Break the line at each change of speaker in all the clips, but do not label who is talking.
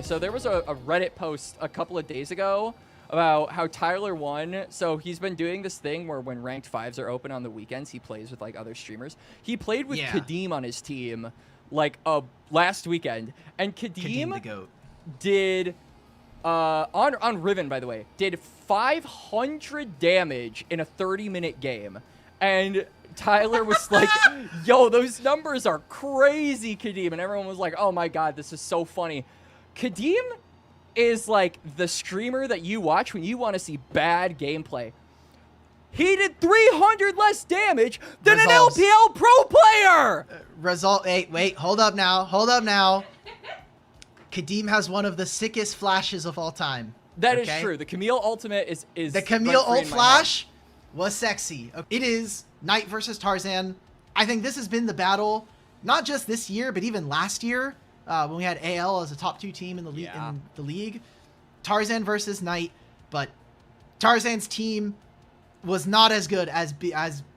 So there was a Reddit post a couple of days ago about how Tyler won. So he's been doing this thing where when ranked 5s are open on the weekends, he plays with like other streamers. He played with Kadeem on his team like last weekend, and Kadeem
the GOAT.
did on Riven, by the way, did 500 damage in a 30-minute game. And Tyler was like, yo, those numbers are crazy, Kadeem. And everyone was like, oh my god, this is so funny. Kadeem is like the streamer that you watch when you want to see bad gameplay. He did 300 less damage than an LPL pro player!
Wait, hold up now. Kadeem has one of the sickest flashes of all time.
That is true. The Camille ultimate is
the Camille ult flash was sexy. It is Knight versus Tarzan. I think this has been the battle, not just this year, but even last year. When we had AL as a top 2 team in the league, Tarzan versus Knight, but Tarzan's team was not as good as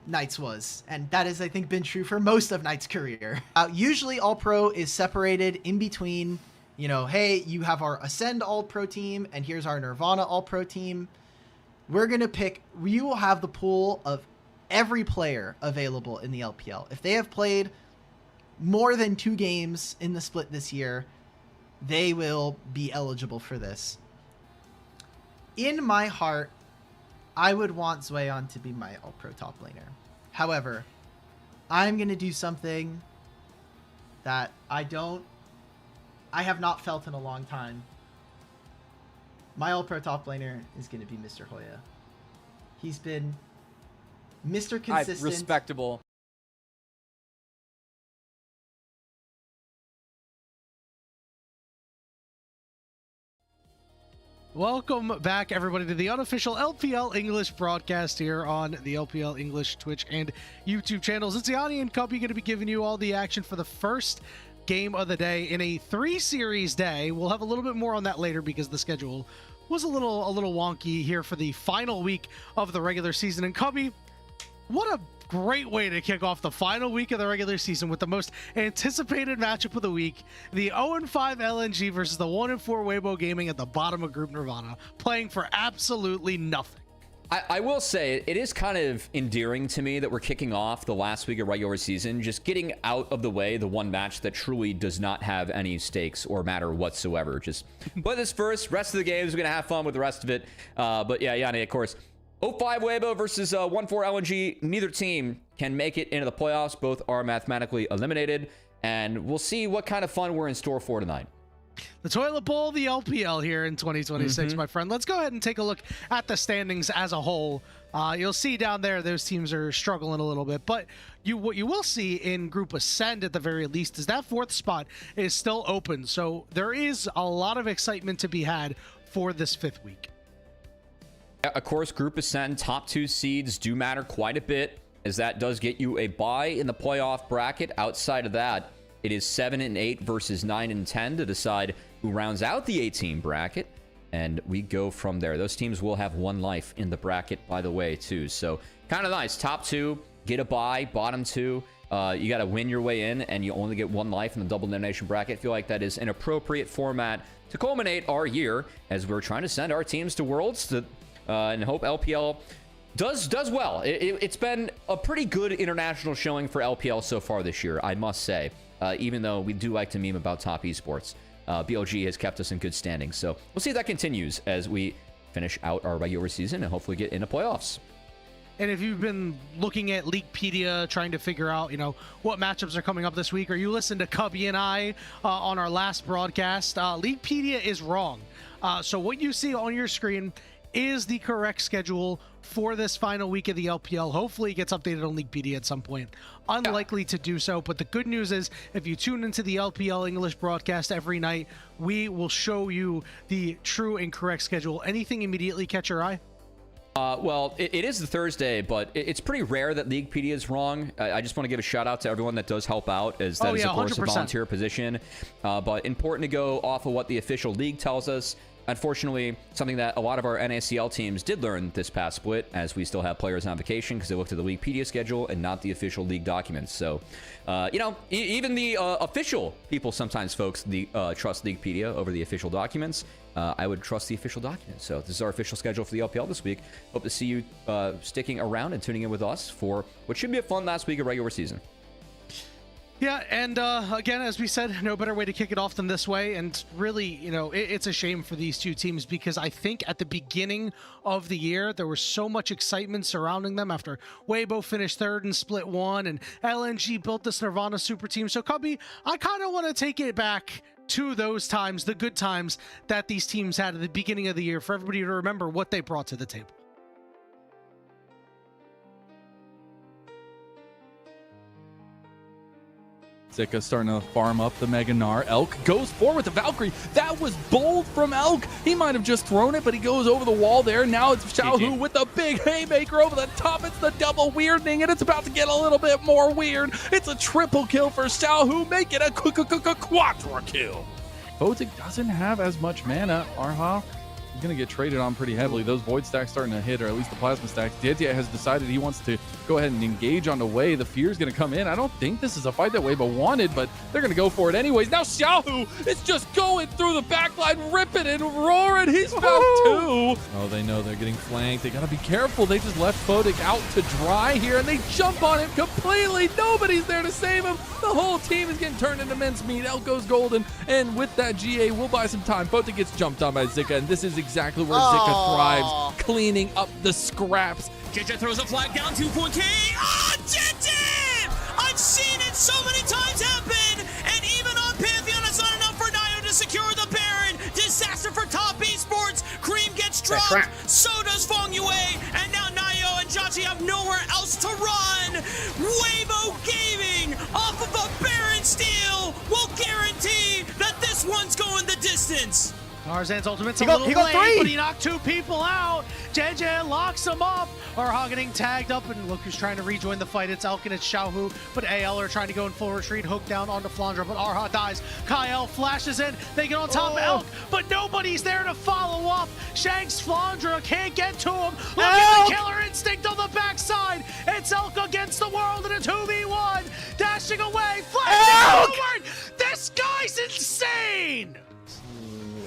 Knight's was, and that has, I think, been true for most of Knight's career. Usually All-Pro is separated in between, you know, hey, you have our Ascend All-Pro team, and here's our Nirvana All-Pro team. We're going to pick, we will have the pool of every player available in the LPL. If they have played more than 2 games in the split this year, they will be eligible for this. In my heart, I would want Zweon to be my All-Pro top laner. However, I'm going to do something that I have not felt in a long time. My All-Pro top laner is going to be Mr. Hoya. He's been Mr. Consistent.
Respectable.
Welcome back, everybody, to the unofficial LPL English broadcast here on the LPL English Twitch and YouTube channels. It's Yanni and Cubby going to be giving you all the action for the first game of the day in a 3-series day. We'll have a little bit more on that later because the schedule was a little wonky here for the final week of the regular season. And Cubby, what a great way to kick off the final week of the regular season with the most anticipated matchup of the week, the 0-5 LNG versus the 1-4 Weibo Gaming at the bottom of Group Nirvana, playing for absolutely nothing.
I will say it is kind of endearing to me that we're kicking off the last week of regular season, just getting out of the way the one match that truly does not have any stakes or matter whatsoever. Just play this first, rest of the games, we're going to have fun with the rest of it. But yeah, Yanni, of course, 0-5 Weibo versus 1-4 LNG. Neither team can make it into the playoffs. Both are mathematically eliminated. And we'll see what kind of fun we're in store for tonight.
The toilet bowl of the LPL here in 2026, my friend. Let's go ahead and take a look at the standings as a whole. You'll see down there those teams are struggling a little bit. But what you will see in Group Ascend at the very least is that 4th spot is still open. So there is a lot of excitement to be had for this 5th week.
Of course, Group Ascend top 2 seeds do matter quite a bit, as that does get you a bye in the playoff bracket. Outside of that, it is 7 and 8 versus 9 and 10 to decide who rounds out the 18 bracket, and we go from there. Those teams will have 1 life in the bracket, by the way, too. So kind of nice. Top 2 get a bye. Bottom 2, you got to win your way in, and you only get 1 life in the double elimination bracket. I feel like that is an appropriate format to culminate our year as we're trying to send our teams to Worlds to and hope LPL does well. It's been a pretty good international showing for LPL so far this year, I must say. Even though we do like to meme about top esports, BLG has kept us in good standing. So we'll see if that continues as we finish out our regular season and hopefully get into playoffs.
And if you've been looking at Leaguepedia, trying to figure out, you know, what matchups are coming up this week, or you listened to Cubby and I on our last broadcast, Leaguepedia is wrong. So what you see on your screen is the correct schedule for this final week of the LPL. Hopefully it gets updated on Leaguepedia at some point. Unlikely to do so, but the good news is if you tune into the LPL English broadcast every night, we will show you the true and correct schedule. Anything immediately catch your eye?
Well, it is the Thursday, but it's pretty rare that Leaguepedia is wrong. I just want to give a shout out to everyone that does help out, as that is, of course, 100%. A volunteer position. But important to go off of what the official league tells us. Unfortunately, something that a lot of our NACL teams did learn this past split, as we still have players on vacation because they looked at the Leaguepedia schedule and not the official league documents. So, you know, even the official people sometimes, folks, trust Leaguepedia over the official documents. I would trust the official documents. So this is our official schedule for the LPL this week. Hope to see you sticking around and tuning in with us for what should be a fun last week of regular season.
Yeah, and again, as we said, no better way to kick it off than this way. And really, you know, it's a shame for these two teams because I think at the beginning of the year, there was so much excitement surrounding them after Weibo finished third in Split 1 and LNG built this Nirvana super team. So, Cubby, I kind of want to take it back to those times, the good times that these teams had at the beginning of the year for everybody to remember what they brought to the table.
Zika starting to farm up the Mega Gnar. Elk goes forward with the Valkyrie. That was bold from Elk. He might have just thrown it, but he goes over the wall there. Now it's Xiaohu with a big haymaker over the top. It's the double weirding, and it's about to get a little bit more weird. It's a triple kill for Xiaohu, make it a quadra kill. Photic doesn't have as much mana. Arha is going to get traded on pretty heavily. Those Void stacks starting to hit, or at least the Plasma stacks. Dietia has decided he wants to go ahead and engage on the Wei. The Fear is going to come in. I don't think this is a fight that Weibo wanted, but they're going to go for it anyways. Now Xiaohu is just going through the backline, ripping and roaring. He's found two. Oh, they know they're getting flanked. They got to be careful. They just left Photic out to dry here, and they jump on him completely. Nobody's there to save him. The whole team is getting turned into mincemeat. Elk goes golden, and with that GA, we'll buy some time. Photic gets jumped on by Zika, and this is exactly where Zika thrives, cleaning up the scraps.
JJ throws a flag down, 2-point K. Oh, JJ! I've seen it so many times happen, and even on Pantheon, it's not enough for Nio to secure the Baron. Disaster for top esports. Cream gets dropped, so does Fong Yue, and now Nio and Jachi have nowhere else to run. Weibo Gaming, off of a Baron steal, will guarantee that this one's going the distance.
Tarzan's ultimate's a little late, but he knocked two people out. JJ locks him up. Arha getting tagged up, and look who's trying to rejoin the fight. It's Elk and it's Xiaohu, but AL are trying to go in full retreat. Hook down onto Flandra, but Arha dies. Kyle flashes in. They get on top of Elk, but nobody's there to follow up. Shanks Flandra can't get to him. Look at the killer instinct on the backside. It's Elk against the world in a 2v1. Dashing away, flashing forward. This guy's insane.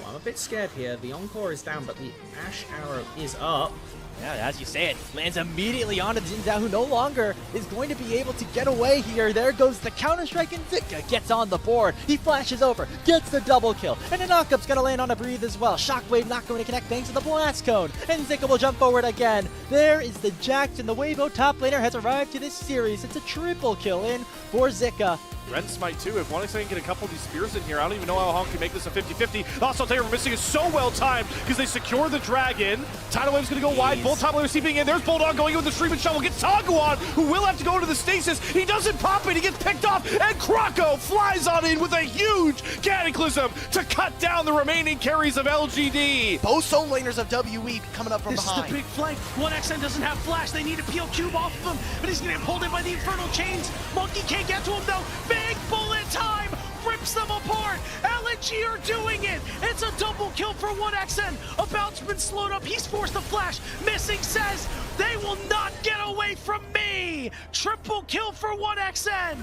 I'm a bit scared here. The Encore is down, but the Ash Arrow is up.
Yeah, as you say it, lands immediately onto Jin Zhao, who no longer is going to be able to get away here. There goes the Counter-Strike, and Zika gets on the board. He flashes over, gets the double kill, and the knockup's going to land on a Breathe as well. Shockwave not going to connect thanks to the Blast Cone, and Zika will jump forward again. There is the Jax, and the Weibo top laner has arrived to this series. It's a triple kill in for Zika.
Ren Smite too. If Onyx can get a couple of these spears in here, I don't even know how Hong can make this a 50-50. Also, they were missing is so well timed because they secure the dragon. Tidal Wave's gonna go wide. Both top laners seeping in. There's Bulldog going in with the Stream and Shovel. Gets Taguan, who will have to go into the stasis. He doesn't pop it. He gets picked off, and Krako flies on in with a huge Cataclysm to cut down the remaining carries of LGD.
Both soul laners of WE coming up from behind.
This is the big flank. 1XN doesn't have flash. They need a PL cube off of him, but he's getting pulled in by the Infernal Chains. Monkey can't get to him though. Big bullet time rips them apart. LNG are doing it. It's a double kill for 1XN. A bounce been slowed up. He's forced to flash. Missing says, they will not get away from me. Triple kill for 1XN.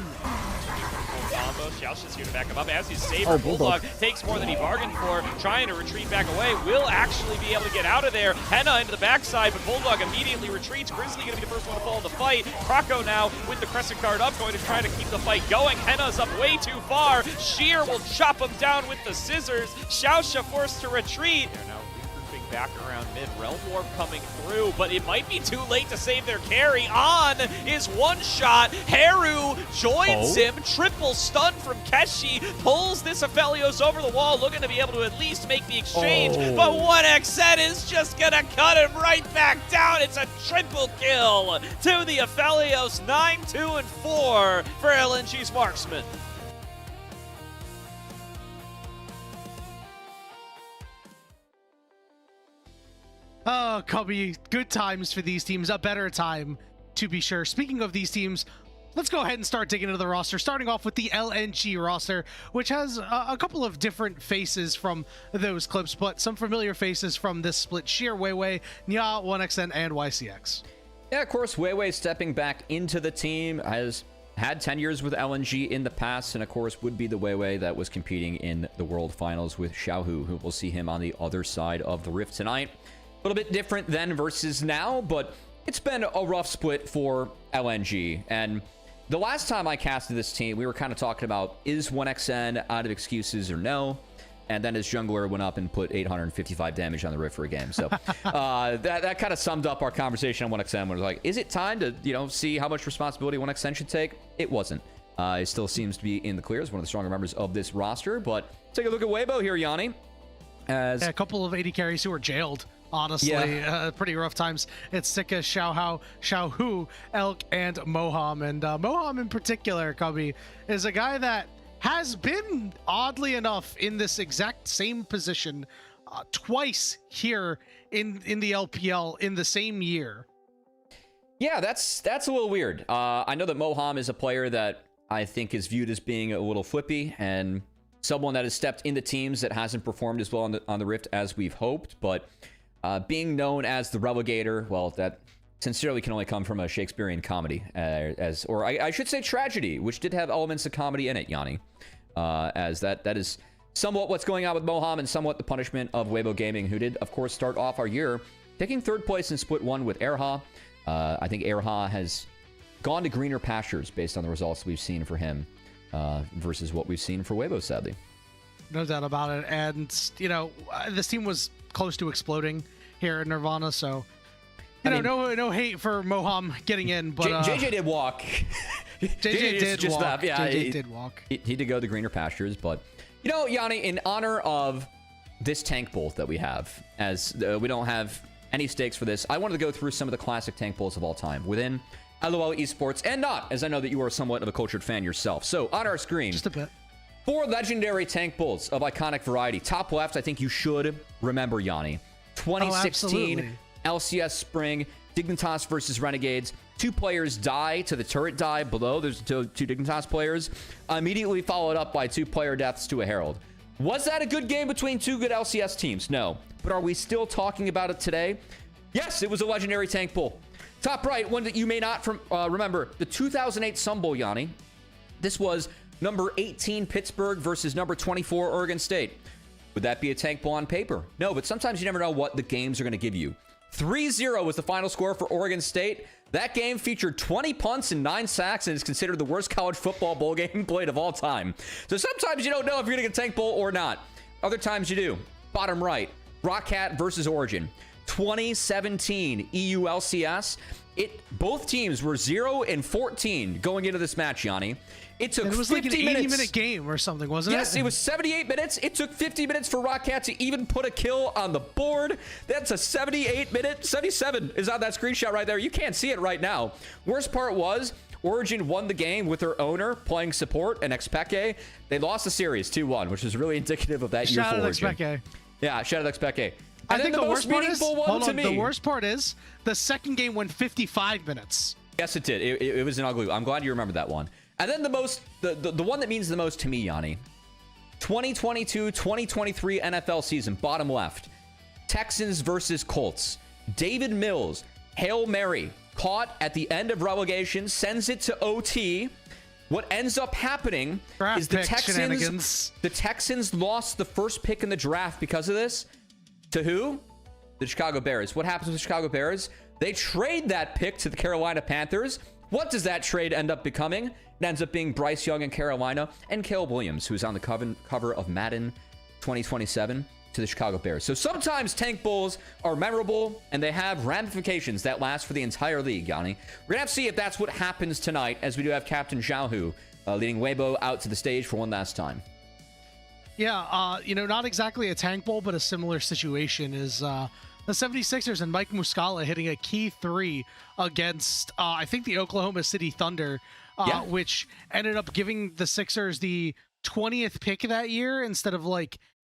Combo, Xiaoxi's here to back him up as his saber. Bulldog takes more than he bargained for, trying to retreat back away. Will actually be able to get out of there. Henna into the backside, but Bulldog immediately retreats. Grizzly going to be the first one to fall in the fight. Krako now with the Crescent Guard up, going to try to keep the fight going. Henna's up way too far. Sheer will chop him down with the scissors. Xiaoxia forced to retreat. They're now regrouping back around mid. Realm Warp coming through, but it might be too late to save their carry. On is one shot. Haru joins him. Triple stun from Keshi. Pulls this Aphelios over the wall, looking to be able to at least make the exchange. But 1XN is just going to cut him right back down. It's a triple kill to the Aphelios. 9-2-4 for LNG's Marksman.
Oh, Cubby, good times for these teams. A better time, to be sure. Speaking of these teams, let's go ahead and start digging into the roster, starting off with the LNG roster, which has a couple of different faces from those clips, but some familiar faces from this split: Sheer, Weiwei, Nya, 1XN, and YCX.
Yeah, of course, Weiwei stepping back into the team, has had 10 years with LNG in the past, and of course would be the Weiwei that was competing in the World Finals with Xiaohu, who will see him on the other side of the Rift tonight. A little bit different then versus now, but it's been a rough split for LNG. And the last time I casted this team, we were kind of talking about, is 1XN out of excuses or no? And then his jungler went up and put 855 damage on the Rift for a game. So that kind of summed up our conversation on 1XN. When it was like, is it time to, see how much responsibility 1XN should take? It wasn't. He still seems to be in the clear as one of the stronger members of this roster. But take a look at Weibo here, Yanni. As
a couple of AD carries who were jailed, honestly. Pretty rough times. It's Sika, Xiaohu, Elk, and Moham. And Moham in particular, Cubby, is a guy that has been, oddly enough, in this exact same position twice here in the LPL in the same year.
Yeah, that's a little weird. I know that Moham is a player that I think is viewed as being a little flippy and someone that has stepped into teams that hasn't performed as well on the Rift as we've hoped. But being known as the Relegator, well, that sincerely can only come from a Shakespearean comedy, or I should say tragedy, which did have elements of comedy in it, Yanni. As that is somewhat what's going on with Moham and somewhat the punishment of Weibo Gaming, who did, of course, start off our year taking third place in Split 1 with Erha. I think Erha has gone to greener pastures based on the results we've seen for him versus what we've seen for Weibo, sadly.
No doubt about it. And, this team was close to exploding here in Nirvana, so no hate for Moham getting in, but
JJ did walk.
JJ did walk.
Left. Yeah,
JJ did walk.
He did go to greener pastures, but Yanni, in honor of this tank bolt that we have, as we don't have any stakes for this, I wanted to go through some of the classic tank bolts of all time within LOL Esports and not, as I know that you are somewhat of a cultured fan yourself. So on our screen,
just a bit,
4 legendary tank bolts of iconic variety. Top left, I think you should remember, Yanni. 2016 LCS Spring, Dignitas versus Renegades. 2 players die to the turret die below. There's two Dignitas players. Immediately followed up by 2 player deaths to a Herald. Was that a good game between 2 good LCS teams? No. But are we still talking about it today? Yes, it was a legendary tank bowl. Top right, one that you may not remember, the 2008 Sun Bowl, Yanni. This was number 18 Pittsburgh versus number 24 Oregon State. Would that be a tank bowl on paper? No, but sometimes you never know what the games are going to give you. 3-0 was the final score for Oregon State. That game featured 20 punts and 9 sacks and is considered the worst college football bowl game played of all time. So sometimes you don't know if you're going to get a tank bowl or not. Other times you do. Bottom right, Rockcat versus Origin. 2017 EU LCS. Both teams were 0-14 going into this match, Yanni. It took 50 minutes.
It was like an 80-minute game or something, wasn't it?
Yes, it was 78 minutes. It took 50 minutes for Rockcat to even put a kill on the board. That's a 78-minute. 77 is on that screenshot right there. You can't see it right now. Worst part was, Origin won the game with their owner playing support and Xpeke. They lost the series 2-1, which is really indicative of that year for Origin.
Shout out Xpeke.
Yeah, shout out Xpeke.
I think the worst part is, the worst part is the second game went 55 minutes.
Yes, it did. It was an ugly. I'm glad you remember that one. And then the one that means the most to me, Yanni, 2022-2023 NFL season, bottom left, Texans versus Colts. David Mills, Hail Mary, caught at the end of relegation, sends it to OT. What ends up happening is the Texans lost the first pick in the draft because of this. To who? The Chicago Bears. What happens with the Chicago Bears? They trade that pick to the Carolina Panthers. What does that trade end up becoming? It ends up being Bryce Young in Carolina and Caleb Williams, who's on the cover of Madden 2027 to the Chicago Bears. So sometimes tank bowls are memorable and they have ramifications that last for the entire league, Yanni. We're going to have to see if that's what happens tonight, as we do have Captain Xiaohu leading Weibo out to the stage for one last time.
Yeah, not exactly a tank bowl, but a similar situation is the 76ers and Mike Muscala hitting a key 3 against, I think, the Oklahoma City Thunder, which ended up giving the Sixers the 20th pick that year instead of,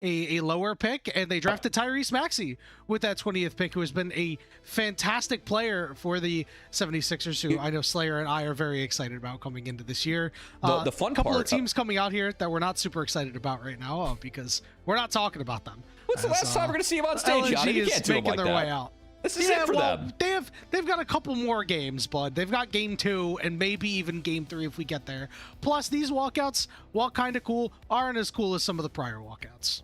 a lower pick, and they drafted Tyrese Maxey with that 20th pick, who has been a fantastic player for the 76ers, who I know Slayer and I are very excited about coming into this year.
The fun
couple
part
of teams coming out here that we're not super excited about right now because we're not talking about them.
What's the last time we're going to see him on stage, Yanni? You can't do him like
their
that.
way out.
This is it for them.
They've got a couple more games, bud. They've got game 2 and maybe even game 3 if we get there. Plus, these walkouts, while kind of cool, aren't as cool as some of the prior walkouts.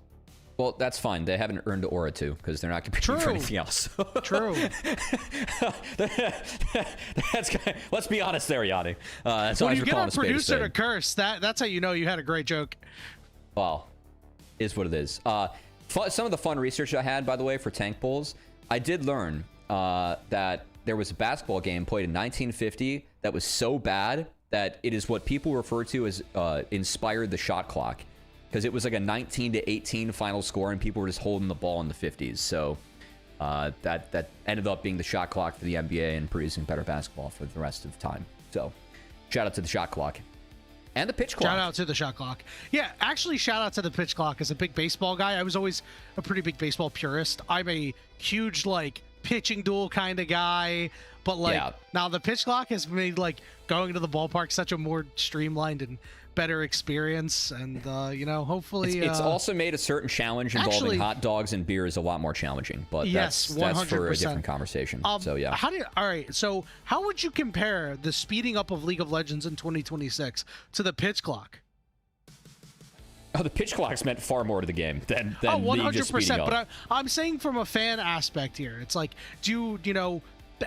Well, that's fine. They haven't earned Aura 2 because they're not competing for anything else.
True.
Let's be honest there, Yanni. That's
when
always
you get our producer to curse, that's how you know you had a great joke.
Well, is what it is. Some of the fun research I had, by the way, for tank bowls, I did learn that there was a basketball game played in 1950 that was so bad that it is what people refer to as inspired the shot clock. Because it was like a 19-18 final score, and people were just holding the ball in the 50s. So that ended up being the shot clock for the NBA and producing better basketball for the rest of time. So shout out to the shot clock. And the pitch clock.
Shout out to the shot clock. Yeah, actually, shout out to the pitch clock. As a big baseball guy, I was always a pretty big baseball purist. I'm a huge, like, pitching duel kind of guy. But, like, now the pitch clock has made, like, going to the ballpark such a more streamlined and better experience. And, you know, hopefully...
It's also made a certain challenge involving hot dogs and beers a lot more challenging. But
yes,
that's for a different conversation. So, yeah.
All right, so how would you compare the speeding up of League of Legends in 2026 to the pitch clock?
Oh, the pitch clock's meant far more to the game than
100%.
just speeding up.
But I'm saying from a fan aspect here, it's like, you know,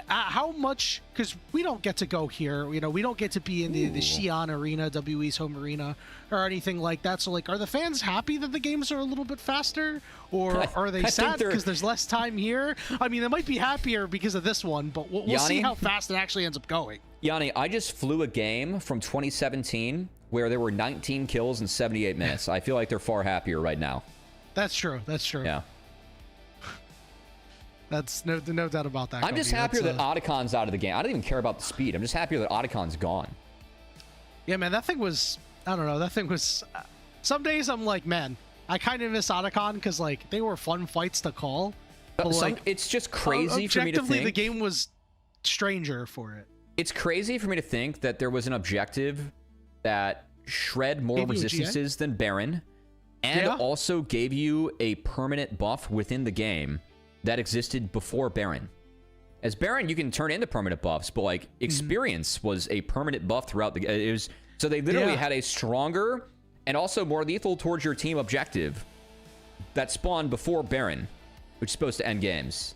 how much, because we don't get to go here, you know, we don't get to be in the Xi'an Arena, WE's home arena, or anything like that. So, like, are the fans happy that the games are a little bit faster, or are they sad because there's less time here? I mean, they might be happier because of this one, but we'll see how fast it actually ends up going.
Yanni, I just flew a game from 2017 where there were 19 kills in 78 minutes. I feel like they're far happier right now.
That's true. That's true.
Yeah.
That's no doubt about that.
I'm just happier that Otacon's out of the game. I don't even care about the speed. I'm just happier that Otacon's gone.
Yeah, man, that thing was... I don't know. That thing was... some days I'm like, man, I kind of miss Otacon because, like, they were fun fights to call. But, like,
it's just crazy for me to think...
Objectively, the game was stranger for it.
It's crazy for me to think that there was an objective that shred more resistances than Baron and also gave you a permanent buff within the game that existed before Baron. As Baron, you can turn into permanent buffs, but, like, experience was a permanent buff throughout the game. It was, so they literally had a stronger and also more lethal towards your team objective that spawned before Baron, which is supposed to end games.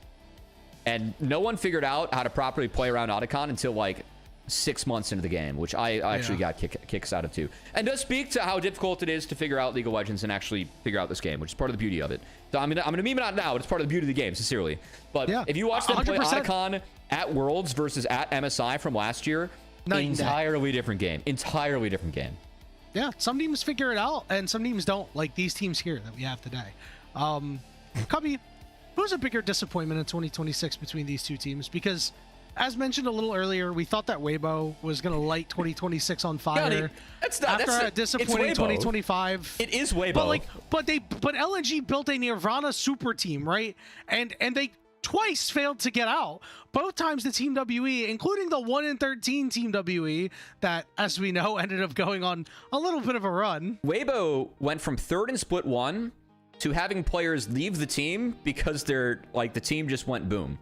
And no one figured out how to properly play around Otacon until, like, 6 months into the game, which I actually got kicks out of too. And does speak to how difficult it is to figure out League of Legends and actually figure out this game, which is part of the beauty of it. So I'm gonna meme it out now, but it's part of the beauty of the game, sincerely. But if you watch them 100%. Play Otacon at Worlds versus at MSI from last year, entirely different game. Entirely different game.
Yeah, some teams figure it out, and some teams don't, like these teams here that we have today. Cubby, who's a bigger disappointment in 2026 between these two teams? Because, as mentioned a little earlier, we thought that Weibo was going to light 2026 on fire. After a disappointing 2025.
It is Weibo.
But LNG built a Nirvana super team, right? And they twice failed to get out. Both times the Team WE, including the 1-13 Team WE, that, as we know, ended up going on a little bit of a run.
Weibo went from 3rd in Split 1 to having players leave the team because they're like the team just went boom.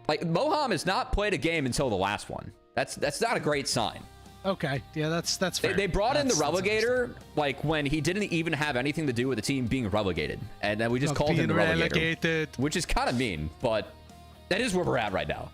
Like, Moham has not played a game until the last one. That's not a great sign.
Okay, yeah, that's fair.
They brought in the relegator like when he didn't even have anything to do with the team being relegated, and then we just called him the relegator, which is kind of mean, but that is where we're at right now.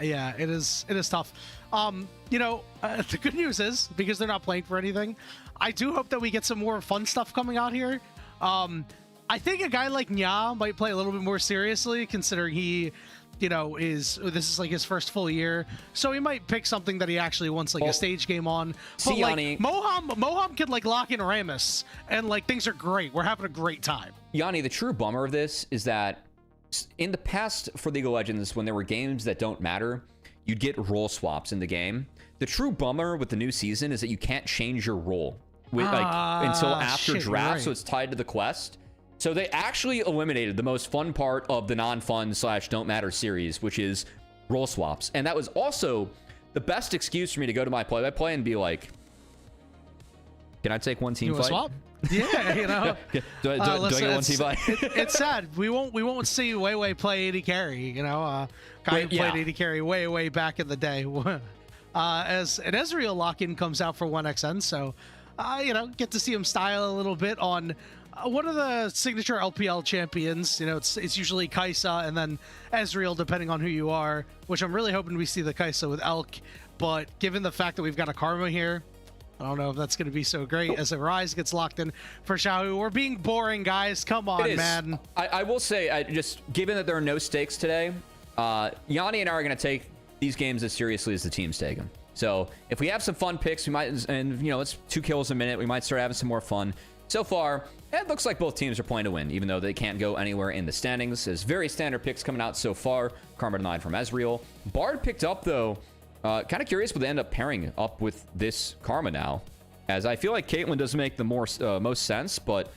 Yeah, it is tough. You know, the good news is, because they're not playing for anything, I do hope that we get some more fun stuff coming out here. I think a guy like Nya might play a little bit more seriously, considering he, you know, this is like his first full year, so he might pick something that he actually wants, like a stage game on. But like Moham could like lock in Ramus, and like things are great. We're having a great time.
Yanni, the true bummer of this is that in the past for League of Legends, when there were games that don't matter, you'd get role swaps in the game. The true bummer with the new season is that you can't change your role with until after
shit,
draft,
right.
so it's tied to the quest. So they actually eliminated the most fun part of the non-fun / don't matter series, which is role swaps. And that was also the best excuse for me to go to my play-by-play and be like, can I take one team
You want
fight?
to swap? Yeah, you know.
do I
Listen,
get one team fight?
It's sad. We won't see Way play AD carry. You know, guy who played AD carry way back in the day. As an Ezreal lock-in comes out for 1xN, so you know, get to see him style a little bit on one of the signature LPL champions. You know, it's usually Kai'Sa and then Ezreal, depending on who you are. Which I'm really hoping we see the Kai'Sa with Elk. But given the fact that we've got a Karma here, I don't know if that's going to be so great as a Rise gets locked in for Xiaohu. We're being boring, guys. Come on, man.
I will say, just given that there are no stakes today, Yanni and I are going to take these games as seriously as the teams take them. So if we have some fun picks, we might, and you know, it's 2 kills a minute, we might start having some more fun. So far, it looks like both teams are playing to win, even though they can't go anywhere in the standings. There's very standard picks coming out so far. Karma denied from Ezreal. Bard picked up, though. Kind of curious what they end up pairing up with this Karma now, as I feel like Caitlyn does make the most sense, but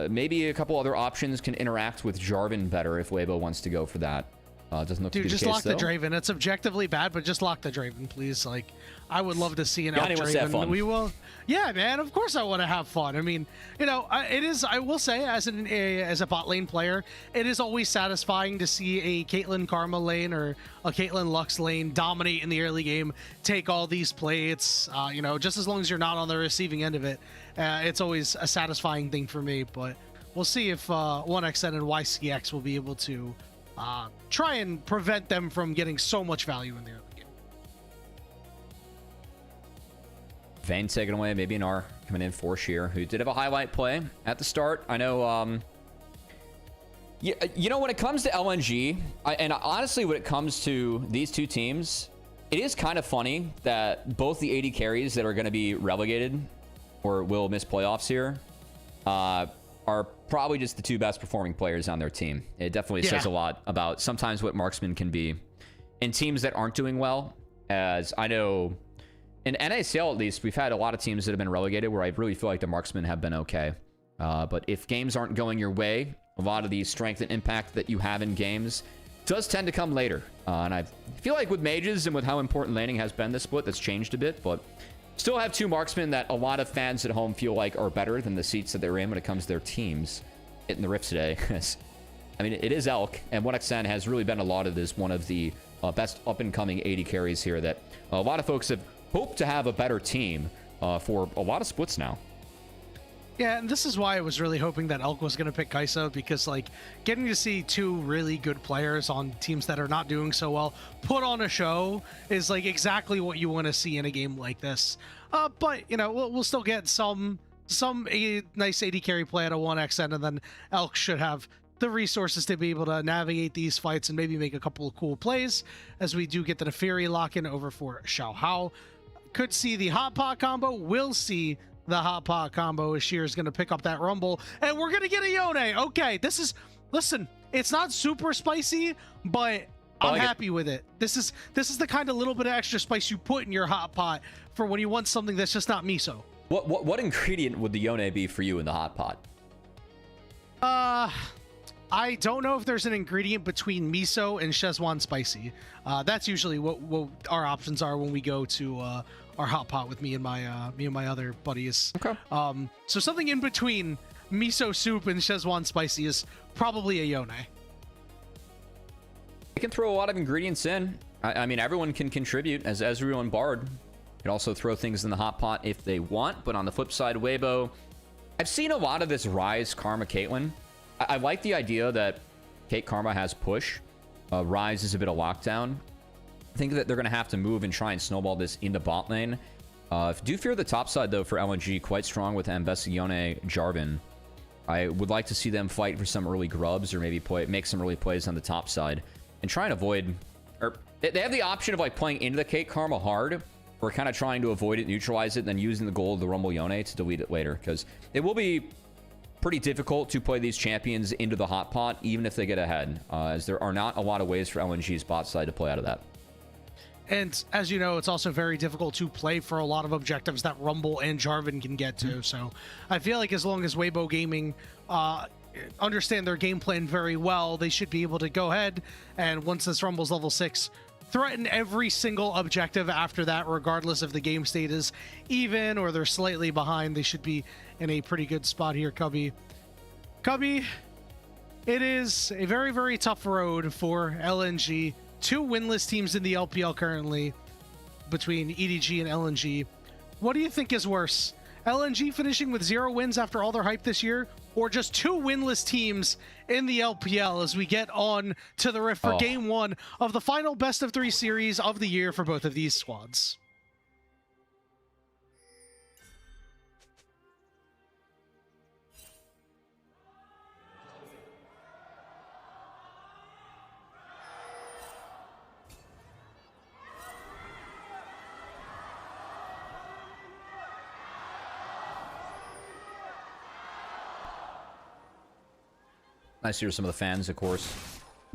maybe a couple other options can interact with Jarvan better if Weibo wants to go for that. Doesn't look to be the case,
just lock
though.
the Draven. It's objectively bad, but just lock the Draven, please. Like, I would love to see an Elk
Yanni wants to have
Draven.
fun.
We will. Yeah, man. Of course, I want to have fun. I mean, you know, it is. I will say, as a bot lane player, it is always satisfying to see a Caitlyn Karma lane or a Caitlyn Lux lane dominate in the early game, take all these plates. You know, just as long as you're not on the receiving end of it, it's always a satisfying thing for me. But we'll see if 1xN and YCX will be able to try and prevent them from getting so much value in the early game.
Vayne taken away, maybe an R coming in for Sheer, who did have a highlight play at the start. I know, you know, when it comes to LNG, and honestly, when it comes to these two teams, it is kind of funny that both the AD carries that are going to be relegated or will miss playoffs here are probably just the 2 best performing players on their team. It definitely says a lot about sometimes what marksman can be in teams that aren't doing well. As I know, in NACL at least, we've had a lot of teams that have been relegated where I really feel like the marksmen have been okay. But if games aren't going your way, a lot of the strength and impact that you have in games does tend to come later. And I feel like with mages and with how important laning has been this split, that's changed a bit, but still have 2 marksmen that a lot of fans at home feel like are better than the seats that they're in when it comes to their teams hitting the Rift today. I mean, it is Elk, and 1xN has really been allotted as one of the best up-and-coming AD carries here that a lot of folks have hoped to have a better team for a lot of splits now.
Yeah, and this is why I was really hoping that Elk was going to pick Kai'Sa, because, like, getting to see 2 really good players on teams that are not doing so well put on a show is, like, exactly what you want to see in a game like this. But, you know, we'll still get some nice AD carry play at a 1xN, and then Elk should have the resources to be able to navigate these fights and maybe make a couple of cool plays, as we do get the Neferi lock-in over for Xiaohu. Could see the Hot Pot combo, will see the Hot Pot combo as Sheer is going to pick up that Rumble, and we're going to get a Yone. Okay, this is, listen, it's not super spicy, but I'm happy with it. This is the kind of little bit of extra spice you put in your Hot Pot for when you want something that's just not miso.
What ingredient would the Yone be for you in the Hot Pot?
I don't know if there's an ingredient between miso and Szechuan spicy. That's usually what our options are when we go to our hot pot with me and my other buddies.
Okay.
So something in between miso soup and Szechuan spicy is probably a Yone.
You can throw a lot of ingredients in. I mean, everyone can contribute, as Ezreal and Bard can also throw things in the hot pot if they want. But on the flip side, Weibo, I've seen a lot of this Rise Karma Caitlyn. I like the idea that Kate Karma has push. Rise is a bit of lockdown. I think that they're going to have to move and try and snowball this into bot lane. Do fear the top side, though, for LNG. Quite strong with Ambessione Jarvan. I would like to see them fight for some early grubs or maybe make some early plays on the top side and try and avoid... Or they have the option of like playing into the Kate Karma hard or kind of trying to avoid it, neutralize it, and then using the gold of the Rumble Yone to delete it later. Because it will be pretty difficult to play these champions into the hot pot, even if they get ahead, as there are not a lot of ways for LNG's bot side to play out of that.
And as you know, it's also very difficult to play for a lot of objectives that Rumble and Jarvan can get to. So I feel like as long as Weibo Gaming understand their game plan very well, they should be able to go ahead and once this Rumble's level 6, threaten every single objective after that, regardless if the game state is even or they're slightly behind. They should be in a pretty good spot here, Cubby. Cubby, it is a very, very tough road for LNG. 2 winless teams in the LPL currently between EDG and LNG. What do you think is worse? LNG finishing with 0 wins after all their hype this year, or just 2 winless teams in the LPL as we get on to the Rift for Game 1 of the final best of 3 series of the year for both of these squads?
Nice to hear some of the fans, of course,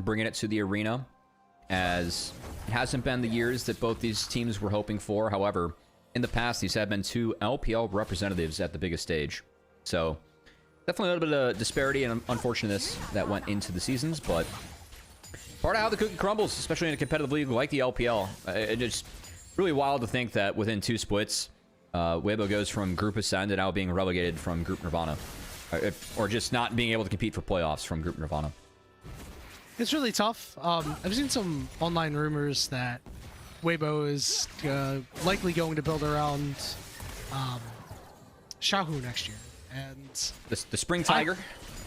bringing it to the arena, as it hasn't been the years that both these teams were hoping for. However, in the past, these have been 2 LPL representatives at the biggest stage. So, definitely a little bit of disparity and unfortunateness that went into the seasons, but part of how the cookie crumbles, especially in a competitive league like the LPL. It's really wild to think that within 2 splits, Weibo goes from Group Ascend to now being relegated from Group Nirvana. Or just not being able to compete for playoffs from Group Nirvana.
It's really tough. I've seen some online rumors that Weibo is likely going to build around Xiaohu next year. And
the Spring Tiger?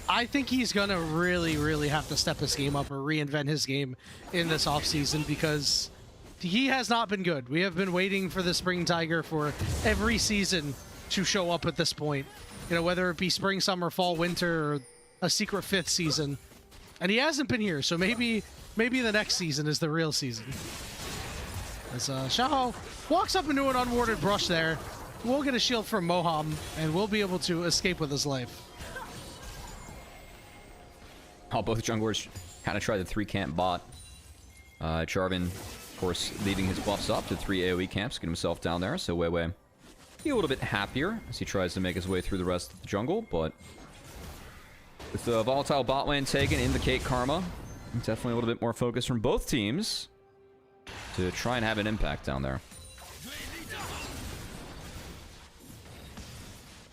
I think he's going to really, really have to step his game up or reinvent his game in this offseason because he has not been good. We have been waiting for the Spring Tiger for every season to show up at this point. You know, whether it be spring, summer, fall, winter, or a secret 5th season. And he hasn't been here, so maybe the next season is the real season. As Xiao walks up into an unwarded brush there, we'll get a shield from Moham, and we'll be able to escape with his life.
Both junglers kind of try the 3 camp bot. Jarvan, of course, leaving his buffs up to 3 AoE camps, get himself down there, so Weiwei be a little bit happier as he tries to make his way through the rest of the jungle, but with the volatile bot lane taken in the Kate Karma, definitely a little bit more focus from both teams to try and have an impact down there.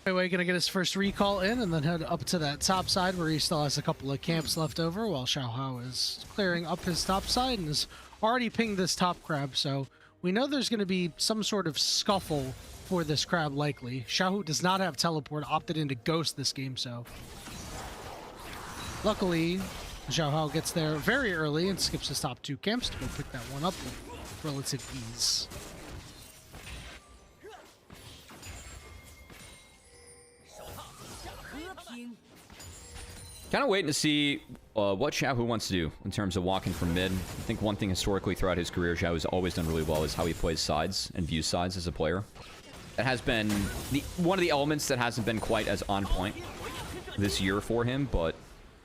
Weiwei gonna get his first recall in and then head up to that top side where he still has a couple of camps left over while Xiaohao is clearing up his top side and has already pinged this top crab, so we know there's going to be some sort of scuffle for this crab likely. Xiaohu does not have teleport, opted into ghost this game, so luckily Xiaohao gets there very early and skips his top 2 camps to go pick that one up with relative ease.
Kind of waiting to see what Xiaohu wants to do in terms of walking from mid. I think one thing historically throughout his career Xiaohu's always done really well is how he plays sides and views sides as a player. That has been one of the elements that hasn't been quite as on point this year for him, but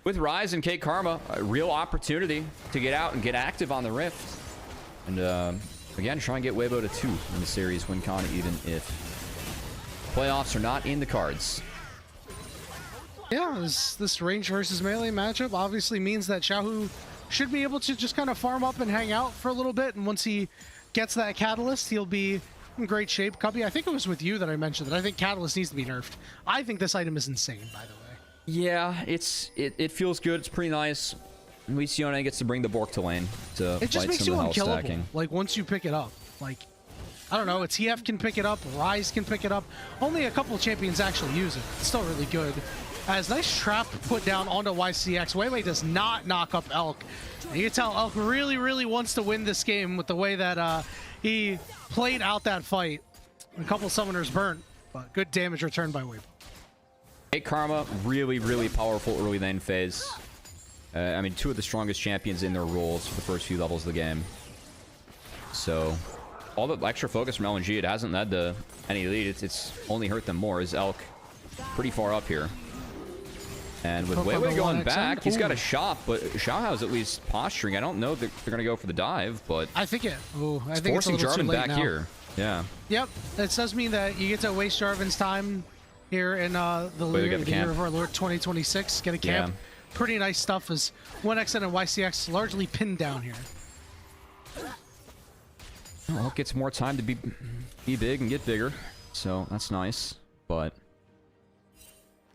with Rise and Kate Karma, a real opportunity to get out and get active on the Rift. And again, try and get Weibo to 2 in the series win con, even if playoffs are not in the cards.
Yeah, this range versus melee matchup obviously means that Xiaohu should be able to just kind of farm up and hang out for a little bit, and once he gets that Catalyst, he'll be in great shape. Cubby, I think it was with you that I mentioned that I think Catalyst needs to be nerfed. I think this item is insane, by the way.
Yeah, it feels good. It's pretty nice. At least Yone gets to bring the Bork to lane to
it just
fight
makes
some
you
of the health
unkillable.
stacking.
Like once you pick it up, like I don't know, TF can pick it up, Rise can pick it up. Only a couple champions actually use it. It's still really good. As nice trap put down onto YCX. Weiwei does not knock up Elk. And you can tell Elk really, really wants to win this game with the way that he played out that fight. A couple summoners burnt, but good damage returned by Weibo.
Kate Karma, really, really powerful early lane phase. I mean, 2 of the strongest champions in their roles for the first few levels of the game. So, all the extra focus from LNG, it hasn't led to any lead. It's only hurt them more, as Elk pretty far up here. And with
Hook on
Weiwei
the
going
1XN.
back, he's got a
Ooh.
shot, but Xiaohao's at least posturing. I don't know that they're going to go for the dive, but
I think it. Ooh, I
it's
think it's a
forcing
little too
Jarvan
late
back
now.
here. Yeah.
Yep, it does mean that you get to waste Jarvan's time here in the
Wait,
year,
we got the
the year
camp.
of our Lord 2026. Get a camp.
Yeah.
Pretty nice stuff as 1XN and YCX largely pinned down here.
Well, it gets more time to be big and get bigger, so that's nice. But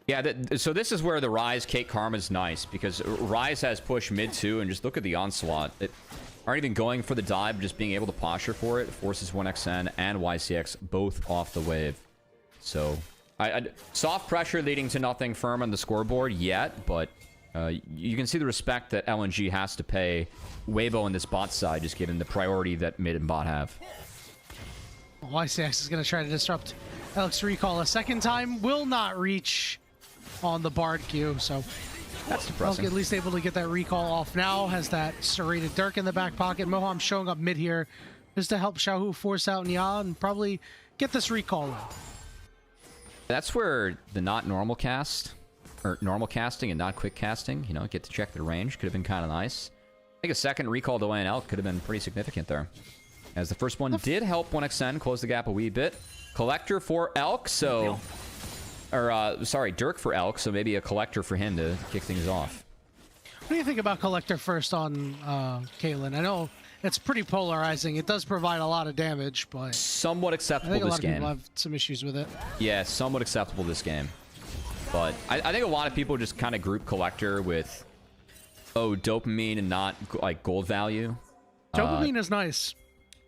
yeah, so this is where the Ryze Kate Karma is nice, because Ryze has push mid too, and just look at the onslaught. It aren't even going for the dive, just being able to posture for it forces 1XN and YCX both off the wave. So soft pressure leading to nothing firm on the scoreboard yet, but you can see the respect that LNG has to pay Weibo on this bot side, just given the priority that mid and bot have.
YCX is going to try to disrupt Alex recall a second time. Will not reach on the Bard Q, so
That's
Elk
depressing.
at least able to get that recall off now. Has that serrated Dirk in the back pocket. Moham showing up mid here just to help Xiaohu force out Nya and probably get this recall in.
That's where the not normal cast, or normal casting and not quick casting, you know, get to check the range, could have been kind of nice. I think a second recall delay in Elk could have been pretty significant there. As the first one did help 1XN close the gap a wee bit. Collector for Elk, so... Or, sorry, Dirk for Elk, so maybe a Collector for him to kick things off.
What do you think about Collector first on Caitlyn? I know it's pretty polarizing. It does provide a lot of damage, but
Somewhat
I
acceptable
think a
this
lot of
game.
people have some issues with it.
Yeah, somewhat acceptable this game. But I think a lot of people just kind of group Collector with, oh, dopamine and not, like, gold value.
Dopamine is nice.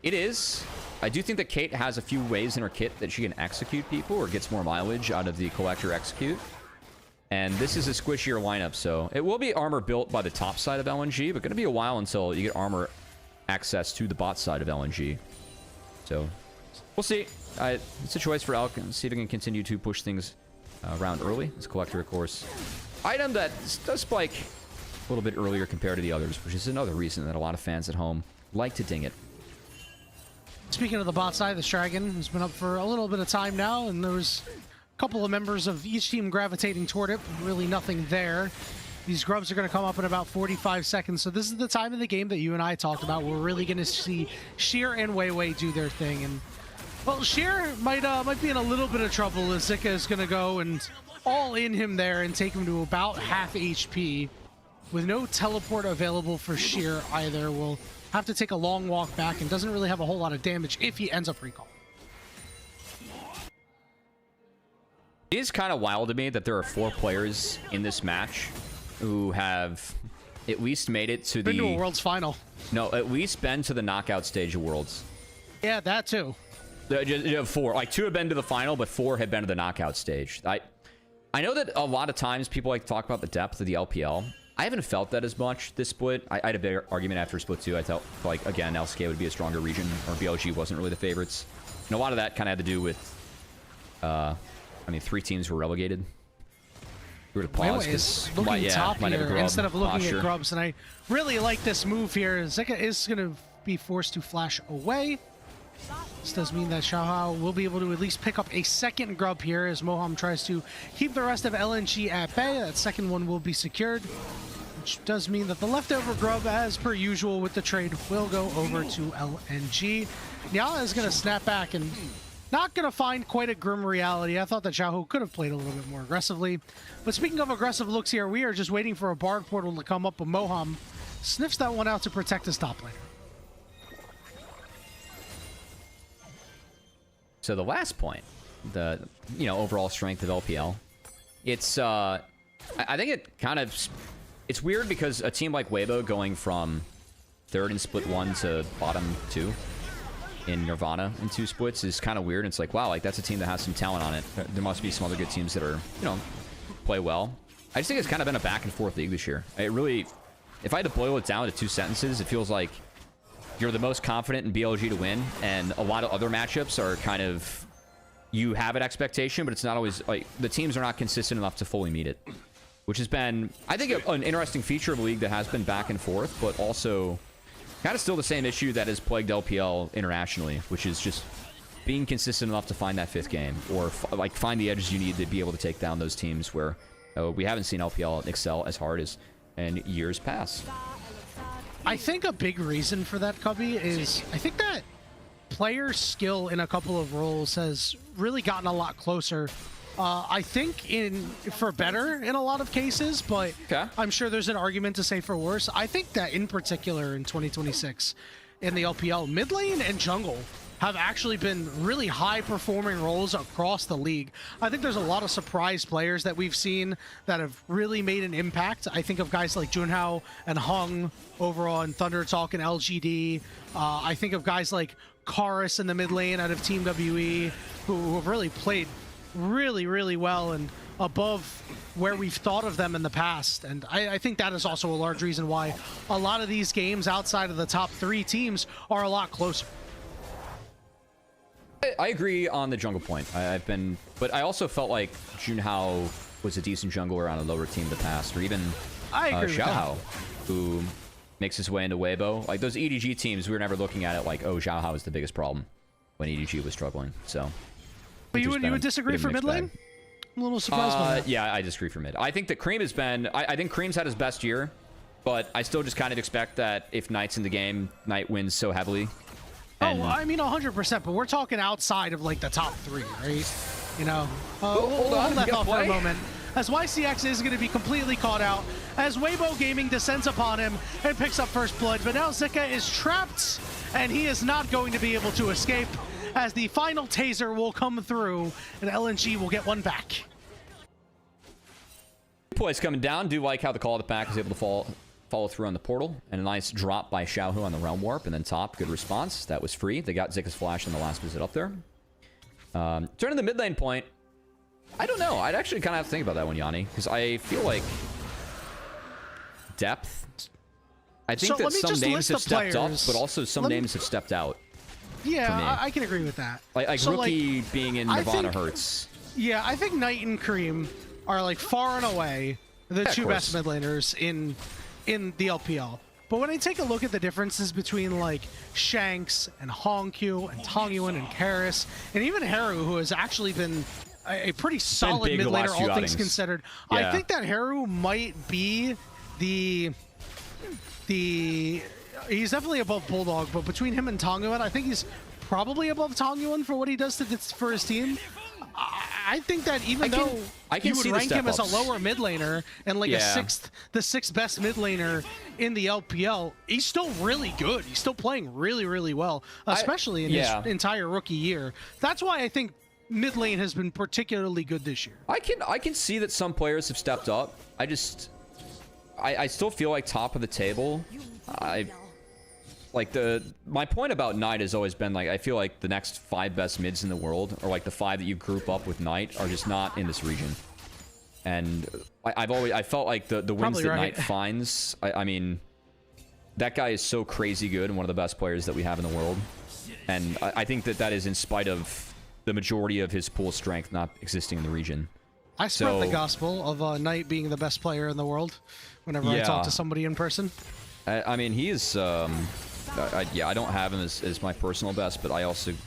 It is. I do think that Kate has a few ways in her kit that she can execute people or gets more mileage out of the Collector execute. And this is a squishier lineup, so it will be armor built by the top side of LNG, but going to be a while until you get armor access to the bot side of LNG. So we'll see. It's a choice for Elk, and see if it can continue to push things around early. This Collector, of course, item that does spike a little bit earlier compared to the others, which is another reason that a lot of fans at home like to ding it.
Speaking of the bot side, this Dragon has been up for a little bit of time now, and there was a couple of members of each team gravitating toward it. Really nothing there. These grubs are going to come up in about 45 seconds, so this is the time of the game that you and I talked about. We're really going to see Sheer and Weiwei do their thing, and well, Sheer might be in a little bit of trouble as Zika is going to go and all in him there and take him to about half HP. With no teleport available for Sheer either, will have to take a long walk back and doesn't really have a whole lot of damage if he ends up recall.
It is kind of wild to me that there are 4 players in this match who have at least made it to
Been to a Worlds final.
No, at least been to the knockout stage of Worlds.
Yeah, that too.
4. Like, 2 have been to the final, but 4 have been to the knockout stage. I know that a lot of times people like to talk about the depth of the LPL. I haven't felt that as much this split. I had a bigger argument after Split 2. I felt like, again, LCK would be a stronger region, or BLG wasn't really the favorites. And a lot of that kind of had to do with, I mean, 3 teams were relegated. We were to pause
Weiwei is
because
looking top here
grub
instead of looking
posture.
at grubs, and I really like this move here. Zeka is going to be forced to flash away. This does mean that Xiaohao will be able to at least pick up a second grub here as Moham tries to keep the rest of LNG at bay. That second one will be secured, which does mean that the leftover grub, as per usual with the trade, will go over to LNG. Nya is going to snap back and not going to find quite a grim reality. I thought that Xiaohu could have played a little bit more aggressively. But speaking of aggressive looks here, we are just waiting for a Bard portal to come up, but Moham sniffs that one out to protect his top laner.
So the last point, the overall strength of LPL, it's I think it kind of, it's weird because a team like Weibo going from 3rd in Split 1 to bottom 2 in Nirvana in 2 splits is kind of weird. It's like, wow, like that's a team that has some talent on it. There must be some other good teams that are, play well. I just think it's kind of been a back and forth league this year. It really, if I had to boil it down to 2 sentences, it feels like you're the most confident in BLG to win, and a lot of other matchups are kind of, you have an expectation, but it's not always, like, the teams are not consistent enough to fully meet it. Which has been, I think, an interesting feature of a league that has been back and forth, but also kind of still the same issue that has plagued LPL internationally, which is just being consistent enough to find that 5th game, or find the edges you need to be able to take down those teams where We haven't seen LPL excel as hard as in years past.
I think a big reason for that, Cubby, is I think that player skill in a couple of roles has really gotten a lot closer. I think for better in a lot of cases, but I'm sure there's an argument to say for worse. I think that in particular in 2026 in the LPL, mid lane and jungle have actually been really high-performing roles across the league. I think there's a lot of surprise players that we've seen that have really made an impact. I think of guys like Junhao and Hung over on Thunder Talk and LGD. I think of guys like Karis in the mid lane out of Team WE who have really played really, really well and above where we've thought of them in the past. And I think that is also a large reason why a lot of these games outside of the top 3 teams are a lot closer.
I agree on the jungle point. But I also felt like Junhao was a decent jungler on a lower team in the past, or even Xiaohao, who makes his way into Weibo. Like those EDG teams, we were never looking at it like, oh, Xiaohao is the biggest problem when EDG was struggling. So,
but you would disagree for mid lane? I'm a little surprised by that.
Yeah, I disagree for mid. I think that Cream has been. I think Cream's had his best year, but I still just kind of expect that if Knight's in the game, Knight wins so heavily.
Oh, I mean 100%, but we're talking outside of like the top 3, right? You know, hold that thought for a moment. As YCX is going to be completely caught out, as Weibo Gaming descends upon him and picks up first blood, but now Zika is trapped, and he is not going to be able to escape, as the final taser will come through, and LNG will get one back.
Poise coming down. Do like how the call of the pack is able to follow through on the portal, and a nice drop by Xiaohu on the Realm Warp, and then top, good response. That was free. They got Zika's flash in the last visit up there. Turning the mid lane point, I don't know. I'd actually kind of have to think about that one, Yanni, because I feel like depth. I think that some names have stepped up, but also some names have stepped out.
Yeah, I can agree with that.
Like
so
Rookie being in Nirvana hurts.
Yeah, I think Knight and Cream are like far and away the 2 best mid laners in the LPL. But when I take a look at the differences between like Shanks and Hongq and Tongyuan and Karis, and even Haru, who has actually been a pretty solid mid laner, all things considered, I think that Haru might be he's definitely above Bulldog, but between him and Tongyuan, I think he's probably above Tongyuan for what he does for his team. I think that even though you would rank him as a lower mid laner and like the sixth best mid laner in the LPL, he's still really good. He's still playing really, really well, especially in his entire rookie year. That's why I think mid lane has been particularly good this year.
I can see that some players have stepped up. I still feel like top of the table. My point about Knight has always been like, I feel like the next 5 best mids in the world, or like the 5 that you group up with Knight, are just not in this region. And I felt like the wins that Knight finds, I mean, that guy is so crazy good and one of the best players that we have in the world. And I think that is in spite of the majority of his pool strength not existing in the region.
I spread the gospel of Knight being the best player in the world whenever I talk to somebody in person.
I mean, he is... I don't have him as my personal best, but I think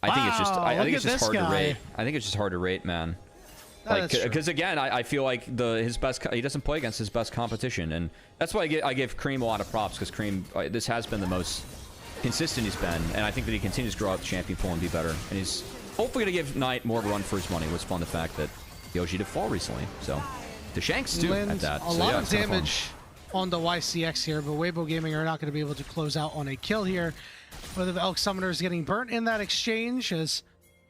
it's just hard to rate. I think it's just hard to rate, man. Like, because again, I feel like he doesn't play against his best competition, and that's why I give Cream a lot of props, because Cream, this has been the most consistent he's been, and I think that he continues to grow out the champion pool and be better, and he's hopefully going to give Knight more of a run for his money. It was fun the fact that Yoji did fall recently, so the Shanks too at that.
A lot of damage on the YCX here, but Weibo Gaming are not going to be able to close out on a kill here. With the Elk Summoners getting burnt in that exchange, as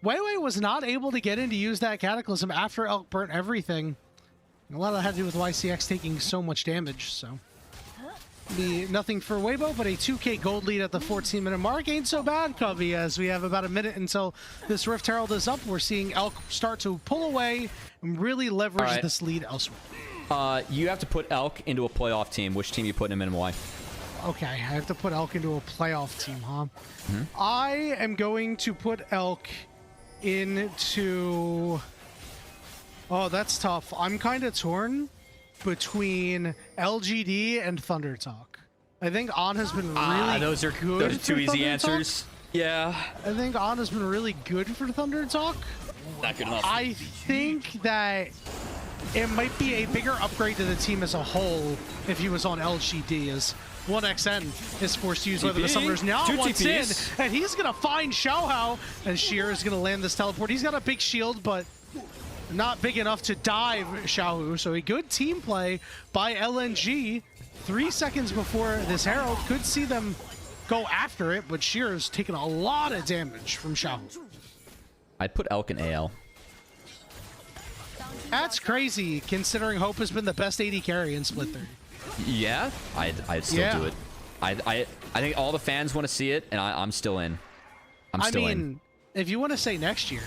Weiwei was not able to get in to use that Cataclysm after Elk burnt everything. A lot of that had to do with YCX taking so much damage, so be nothing for Weibo, but a 2k gold lead at the 14-minute mark ain't so bad, Cubby, as we have about a minute until this Rift Herald is up. We're seeing Elk start to pull away and really leverage this lead elsewhere.
You have to put Elk into a playoff team. Which team you putting him in and why?
Okay, I have to put Elk into a playoff team, huh?
Mm-hmm.
I am going to put Elk into... Oh, that's tough. I'm kind of torn between LGD and Thunder Talk. I think On has been really
those are
good.
Those are 2 easy answers. Yeah.
I think On has been really good for Thunder Talk.
Not good enough.
I think that it might be a bigger upgrade to the team as a whole if he was on LGD, as 1XN is forced to use Weather the Summoners. Now wants in, and he's going to find Xiaohao, and Sheer is going to land this teleport. He's got a big shield, but not big enough to dive Xiaohu, so a good team play by LNG. 3 seconds before this Herald, could see them go after it, but Sheer is taking a lot of damage from Xiaohu.
I'd put Elk in AL.
That's crazy, considering Hope has been the best AD carry in Split 30.
Yeah, I'd still do it. I think all the fans want to see it, and I'm still in. I mean,
if you want to say next year,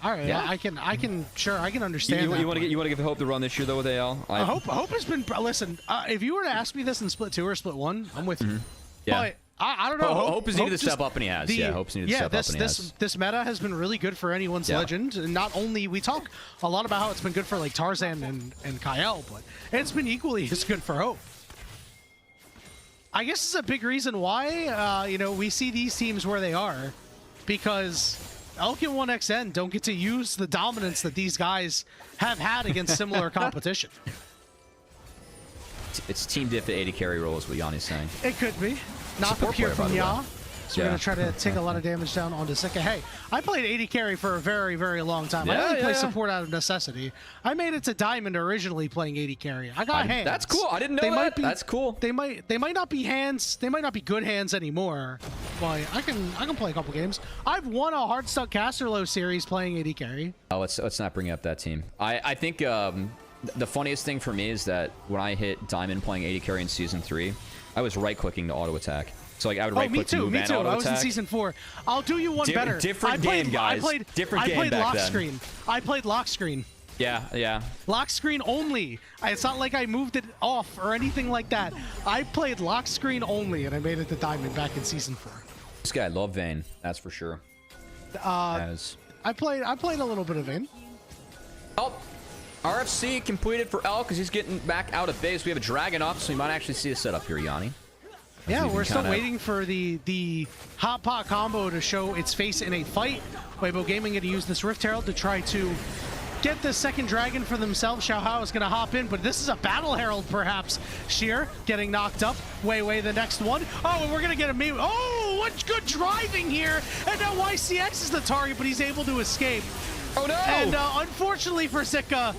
all right, yeah. I can understand.
You want to give Hope the run this year though with AL?
Hope has been. Listen, if you were to ask me this in Split 2 or Split 1, I'm with you.
Yeah.
But I don't know.
Hope has needed to step up, and he has. Hope's needed to step up, and he has.
This meta has been really good for anyone's legend. And not only, we talk a lot about how it's been good for like Tarzan and Kael, but it's been equally as good for Hope. I guess it's a big reason why we see these teams where they are, because Elk and 1XN don't get to use the dominance that these guys have had against similar competition.
It's team diff at 80 carry roll is what Yanni's saying.
It could be. Knock up here from Ya. So we're going to try to take a lot of damage down onto Zika. Hey, I played 80 carry for a very, very long time. I only play support out of necessity. I made it to Diamond originally playing 80 carry. I got hands.
That's cool. I didn't know that. That's cool.
They might not be hands. They might not be good hands anymore. But I can play a couple games. I've won a Hardstuck Casterlo series playing 80 carry.
Oh, let's not bring up that team. I think the funniest thing for me is that when I hit Diamond playing 80 carry in Season 3, I was right-clicking to auto-attack. So like I would right-click to move and auto-attack.
I was in Season 4. I'll do you one better.
Different game, guys. I played
lock screen. I played lock screen.
Yeah.
Lock screen only. It's not like I moved it off or anything like that. I played lock screen only, and I made it to Diamond back in Season 4.
This guy loved Vayne, that's for sure.
I played a little bit of Vayne.
Oh, RFC completed for Elk because he's getting back out of base. We have a dragon up, so we might actually see a setup here, Yanni.
Yeah, we're still waiting for the hot pot combo to show its face in a fight. Weibo Gaming going to use this Rift Herald to try to get the second dragon for themselves. Xiaohao is going to hop in, but this is a Battle Herald perhaps. Sheer getting knocked up. Wei the next one. Oh, and we're going to get a maybe. Oh, what good driving here. And now YCX is the target, but he's able to escape.
Oh, no.
And unfortunately for Zika,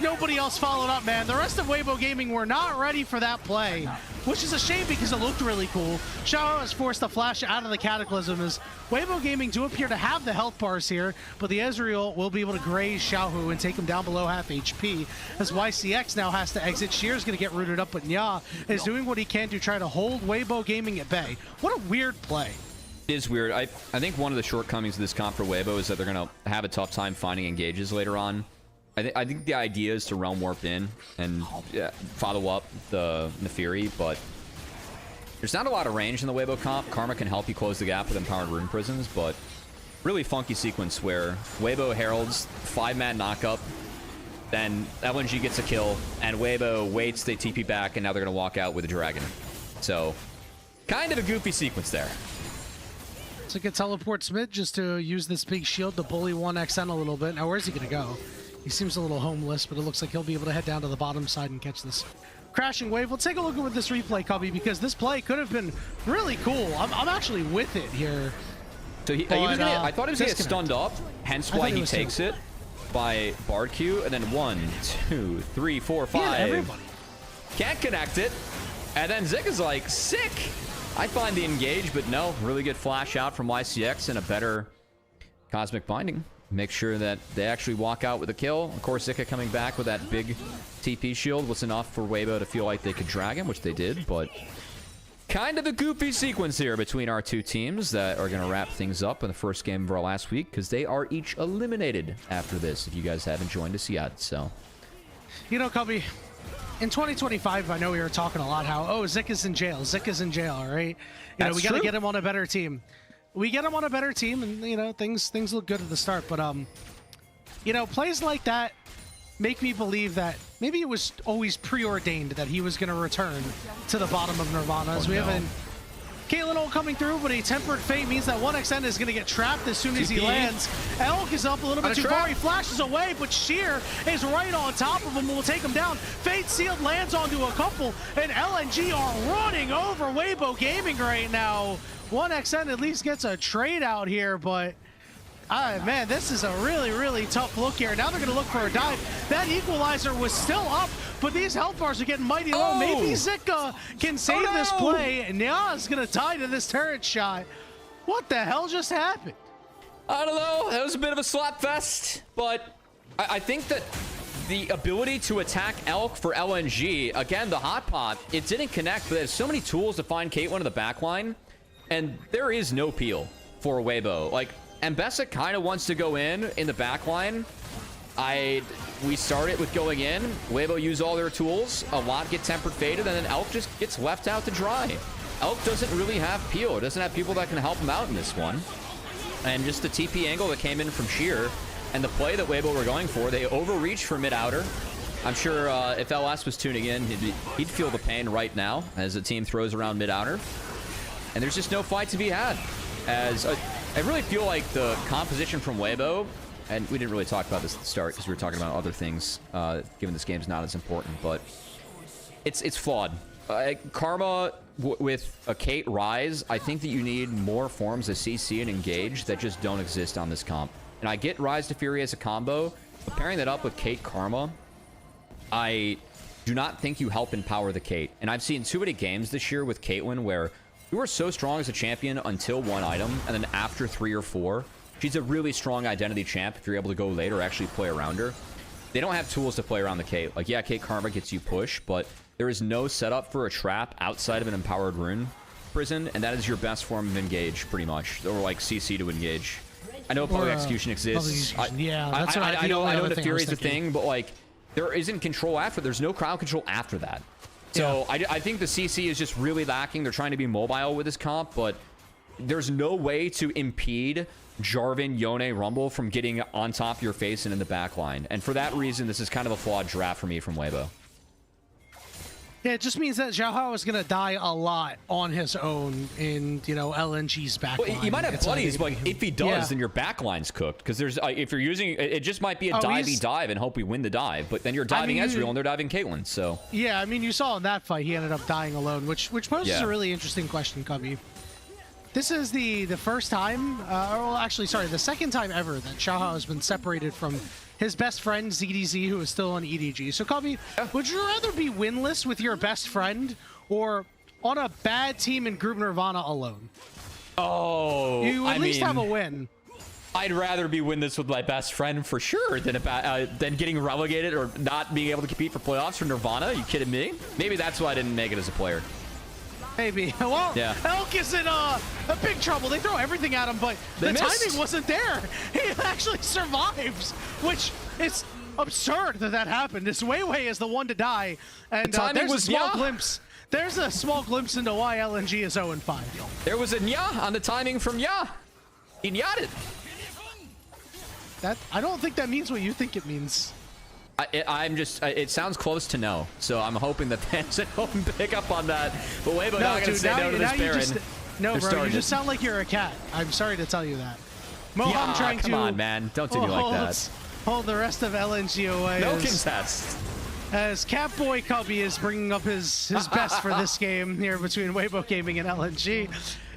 nobody else followed up, man. The rest of Weibo Gaming were not ready for that play, which is a shame because it looked really cool. Xiao is forced to flash out of the Cataclysm as Weibo Gaming do appear to have the health bars here, but the Ezreal will be able to graze Xiaohu and take him down below half HP as YCX now has to exit. Sheer's going to get rooted up, but Nya is doing what he can to try to hold Weibo Gaming at bay. What a weird play.
It is weird. I think one of the shortcomings of this comp for Weibo is that they're going to have a tough time finding engages later on. I think the idea is to realm warp in and follow up the Nefiri, but there's not a lot of range in the Weibo comp. Karma can help you close the gap with Empowered Rune Prisons, but really funky sequence where Weibo heralds 5-man knockup, then LNG gets a kill, and Weibo waits, they TP back, and now they're going to walk out with a dragon. So, kind of a goofy sequence there.
So get teleports mid just to use this big shield to bully 1XN a little bit. Now where's he going to go? He seems a little homeless, but it looks like he'll be able to head down to the bottom side and catch this crashing wave. We'll take a look at this replay, Cubby, because this play could have been really cool. I'm actually with it here.
So I thought he was going to get stunned up, hence why he takes it by Bard Q, and then 1, 2, 3, 4, 5.
Everybody.
Can't connect it. And then Zik is like, sick. I find the engage, but no, really good flash out from YCX and a better Cosmic Binding. Make sure that they actually walk out with a kill. Of course, Zika coming back with that big TP shield was enough for Weibo to feel like they could drag him, which they did, but kind of a goofy sequence here between our two teams that are going to wrap things up in the first game of our last week because they are each eliminated after this, if you guys haven't joined us yet, so.
You know, Cubby, in 2025, I know we were talking a lot how, oh, Zika's in jail, right? You know, we got to get him on a better team. We get him on a better team, and, you know, things look good at the start. But, you know, plays like that make me believe that maybe it was always preordained that he was going to return to the bottom of Nirvana. As we have Kalen Ult coming through, but a tempered fate means that 1xN is going to get trapped as soon as he lands. Elk is up a little bit too far. He flashes away, but Sheer is right on top of him and will take him down. Fate Sealed lands onto a couple, and LNG are running over Weibo Gaming right now. 1xN at least gets a trade out here, but man, this is a really, really tough look here. Now they're going to look for a dive. That equalizer was still up, but these health bars are getting mighty low. Maybe Zika can save this play. Nya is going to tie to this turret shot. What the hell just happened?
I don't know. That was a bit of a slap fest, but I think that the ability to attack Elk for LNG, again, the hot pot, it didn't connect, but there's so many tools to find Caitlyn in the backline, and there is no peel for Weibo. Like, Mbessa kind of wants to go in the backline. We start it with going in. Weibo use all their tools. A lot get tempered faded, and then Elk just gets left out to dry. Elk doesn't really have peel. It doesn't have people that can help him out in this one. And just the TP angle that came in from Sheer and the play that Weibo were going for, they overreached for mid-outer. I'm sure if LS was tuning in, he'd feel the pain right now as the team throws around mid-outer. And there's just no fight to be had. As I really feel like the composition from Weibo, and we didn't really talk about this at the start because we were talking about other things, given this game's not as important, but it's flawed. Karma with a Kate Rise, I think that you need more forms of CC and Engage that just don't exist on this comp. And I get Rise to Fury as a combo, but pairing that up with Kate Karma, I do not think you help empower the Kate. And I've seen too many games this year with Caitlyn where you were so strong as a champion until one item, and then after 3 or 4, she's a really strong identity champ if you're able to go late or actually play around her. They don't have tools to play around the Kate. Like, yeah, Kate Karma gets you push, but there is no setup for a trap outside of an empowered rune prison, and that is your best form of engage, pretty much. Or, like, CC to engage. I know public execution exists.
Yeah, that's what
I know the Fury is a thing, but, like, there isn't control after. There's no crowd control after that. So I think the CC is just really lacking. They're trying to be mobile with this comp, but there's no way to impede Jarvan, Yone, Rumble from getting on top of your face and in the back line. And for that reason, this is kind of a flawed draft for me from Weibo.
Yeah, it just means that Xiaohao is going to die a lot on his own in, LNG's backline.
Well, he might have buddies, but if he does, then your backline's cooked. Because there's, if you're using, it just might be a divey dive and hope we win the dive. But then you're diving Ezreal and they're diving Caitlyn, so.
Yeah, I mean, you saw in that fight, he ended up dying alone, which poses a really interesting question, Cubby. This is the first time, well, actually, sorry, the second time ever that Xiaohao has been separated from his best friend, ZDZ, who is still on EDG. So, Cubby, would you rather be winless with your best friend or on a bad team in Group Nirvana alone?
Oh,
you at least have a win.
I'd rather be winless with my best friend for sure than getting relegated or not being able to compete for playoffs for Nirvana. Are you kidding me? Maybe that's why I didn't make it as a player.
Maybe. Well, Elk is in a big trouble. They throw everything at him, but the timing wasn't there. He actually survives, which is absurd that happened. This Weiwei is the one to die, and there's a small glimpse. There's a small glimpse into why LNG is 0-5.
There was a Nya on the timing from Ya. He Nya'd it.
I don't think that means what you think it means.
It sounds close to no, so I'm hoping that fans at home pick up on that. But Weibo not going to say no to this Baron.
No, bro, you just sound like you're a cat. I'm sorry to tell you that. Moham trying to...
Come on, man. Don't do me like that.
Hold the rest of LNG away.
No contest.
As Catboy Cubby is bringing up his best for this game here between Weibo Gaming and LNG.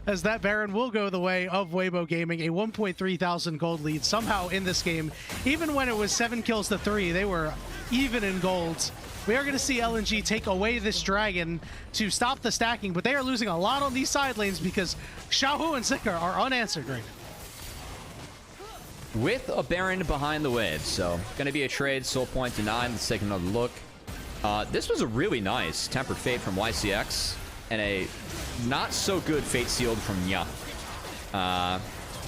As that Baron will go the way of Weibo Gaming, a 1,300 gold lead somehow in this game. Even when it was 7 kills to 3, they were even in golds. We are going to see LNG take away this dragon to stop the stacking, but they are losing a lot on these side lanes because Xiaohu and Zika are unanswered right now.
With a Baron behind the waves, so going to be a trade. Soul point to 9. Let's take another look. This was a really nice Tempered Fate from YCX and a not so good Fate Sealed from Nya.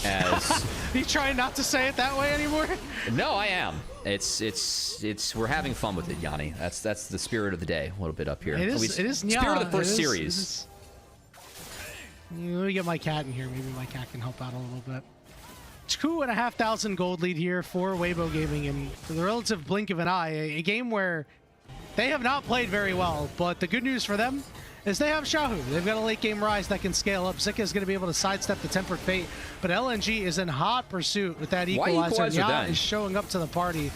As
you trying not to say it that way anymore?
No, I am. It's we're having fun with it, Yanni. That's the spirit of the day. A little bit up here.
It is Nya.
Spirit of the first series.
Let me get my cat in here. Maybe my cat can help out a little bit. 2,500 gold lead here for Weibo Gaming, and for the relative blink of an eye, a game where they have not played very well. But the good news for them is they have Xiaohu. They've got a late game rise that can scale up. Zika is going to be able to sidestep the Tempered Fate, but LNG is in hot pursuit with that equalizer. Nya is showing up to the party.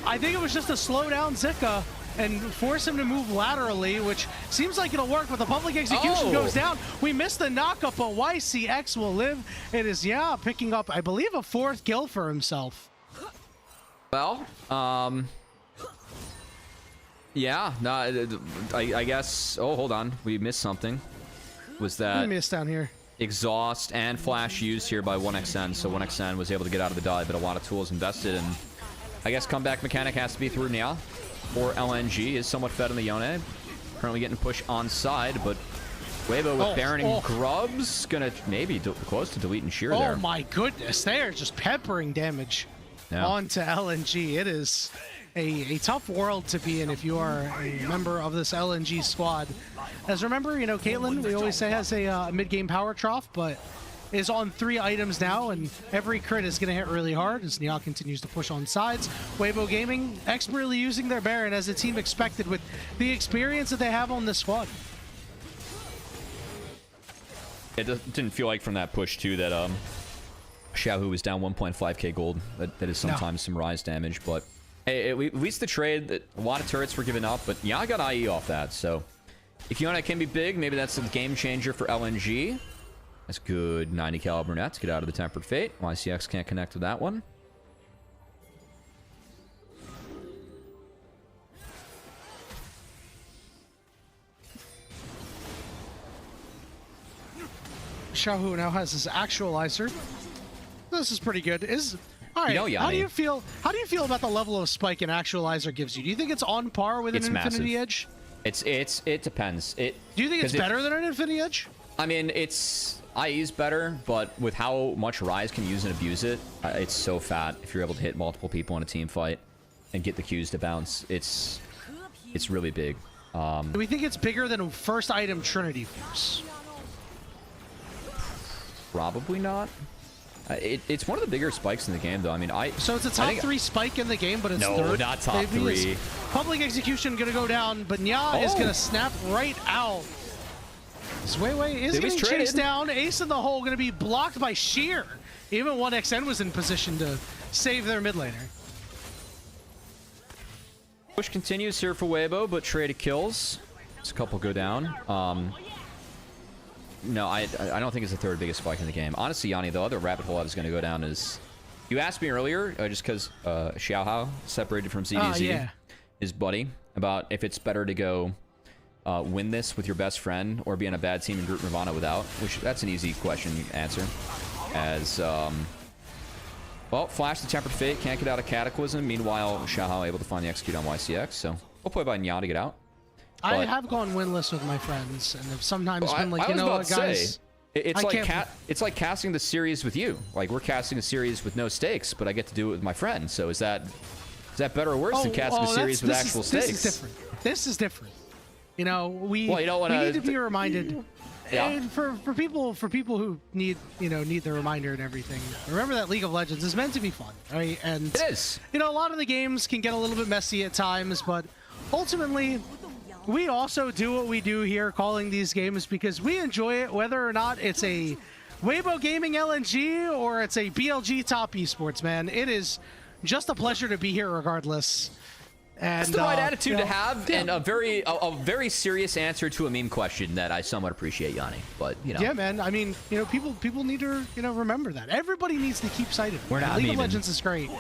I think it was just to slow down Zika and force him to move laterally, which seems like it'll work, but the public execution goes down. We missed the knockup, but YCX will live. It is, yeah, picking up, I believe, a 4th kill for himself.
Well, yeah, no, I guess, oh, hold on, we missed something. Was that...
We missed down here.
Exhaust and flash used here by 1XN, so 1XN was able to get out of the dive, but a lot of tools invested, and I guess comeback mechanic has to be through Nya. Or LNG is somewhat fed on the Yone. Currently getting pushed on side, but Weibo with Baron and Grubs gonna maybe close to delete and shear there.
Oh my goodness, they are just peppering damage onto LNG. It is a tough world to be in if you are a member of this LNG squad. As remember, you know, Caitlyn, we always say has a mid-game power trough, but is on 3 items now, and every crit is going to hit really hard as Nya continues to push on sides. Weibo Gaming expertly using their Baron as the team expected with the experience that they have on this squad.
It didn't feel like from that push, too, that Xiaohu was down 1.5k gold. That is sometimes some rise damage, but hey, at least the trade, that a lot of turrets were given up, but Nya got IE off that, so if Yone can be big, maybe that's a game changer for LNG. That's good 90 caliber net to get out of the Tempered Fate. YCX can't connect with that one.
Xiaohu now has his actualizer. This is pretty good. All right.
You know,
how do you feel about the level of spike an actualizer gives you? Do you think it's on par with an Infinity Edge?
It depends. Do
you think it's better than an Infinity Edge?
I mean, IE's better, but with how much Rise can use and abuse it, it's so fat if you're able to hit multiple people in a team fight and get the Qs to bounce. It's really big.
Do we think it's bigger than first item Trinity Force?
Probably not. It's one of the bigger spikes in the game, though. I mean,
So it's a top 3 spike in the game, but it's third?
No, not top 3.
Public execution gonna go down, but Nya is gonna snap right out. Weiwei is getting chased down. Ace in the hole gonna be blocked by Sheer. Even 1XN was in position to save their mid laner.
Push continues here for Weibo, but traded kills. Just a couple go down. No, I don't think it's the 3rd biggest spike in the game. Honestly, Yanni, the other rabbit hole I was going to go down is... You asked me earlier, just because Xiaohao separated from ZDZ, his buddy, about if it's better to go win this with your best friend or be on a bad team and group Nirvana without, which that's an easy question to answer. As, well, Flash the Tempered Fate, can't get out of Cataclysm. Meanwhile, Xiaohao able to finally execute on YCX, so we'll play by Nya to get out.
But I have gone winless with my friends, and have sometimes been like, you know what, guys?
It's like casting the series with you. Like, we're casting a series with no stakes, but I get to do it with my friend. So is that better or worse than casting a series with actual stakes?
This is different. This is different. You know, we need to be reminded. And for people who need the reminder and everything, remember that League of Legends is meant to be fun, right? And
it is.
You know, a lot of the games can get a little bit messy at times, but ultimately, we also do what we do here, calling these games, because we enjoy it, whether or not it's a Weibo Gaming LNG or it's a BLG Top Esports, man. It is just a pleasure to be here regardless. And,
it's the right attitude to have, and a very serious answer to a meme question that I somewhat appreciate, Yanni. But, you know.
Yeah, man. I mean, you know, people need to, remember that. Everybody needs to keep sight of it.
We're not
League of Legends is great.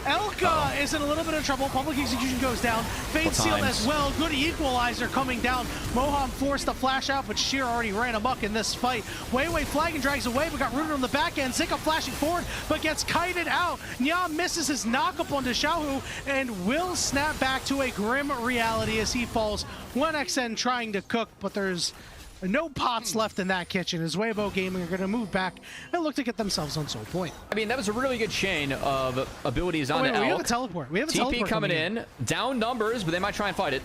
Elka is in a little bit of trouble. Public execution goes down. Fade sealed as well. Good equalizer coming down. Moham forced the flash out, but Sheer already ran amok in this fight. Weiwei flag and drags away, but got rooted on the back end. Zika flashing forward, but gets kited out. Nya misses his knockup onto Xiaohu and will snap back to a grim reality as he falls. 1XN trying to cook, but there's no pots left in that kitchen as Weibo Gaming are going to move back and look to get themselves on Soul Point.
I mean, that was a really good chain of abilities on
Elk.
We
have a teleport. We have a
TP
teleport
coming in. Down numbers, but they might try and fight it.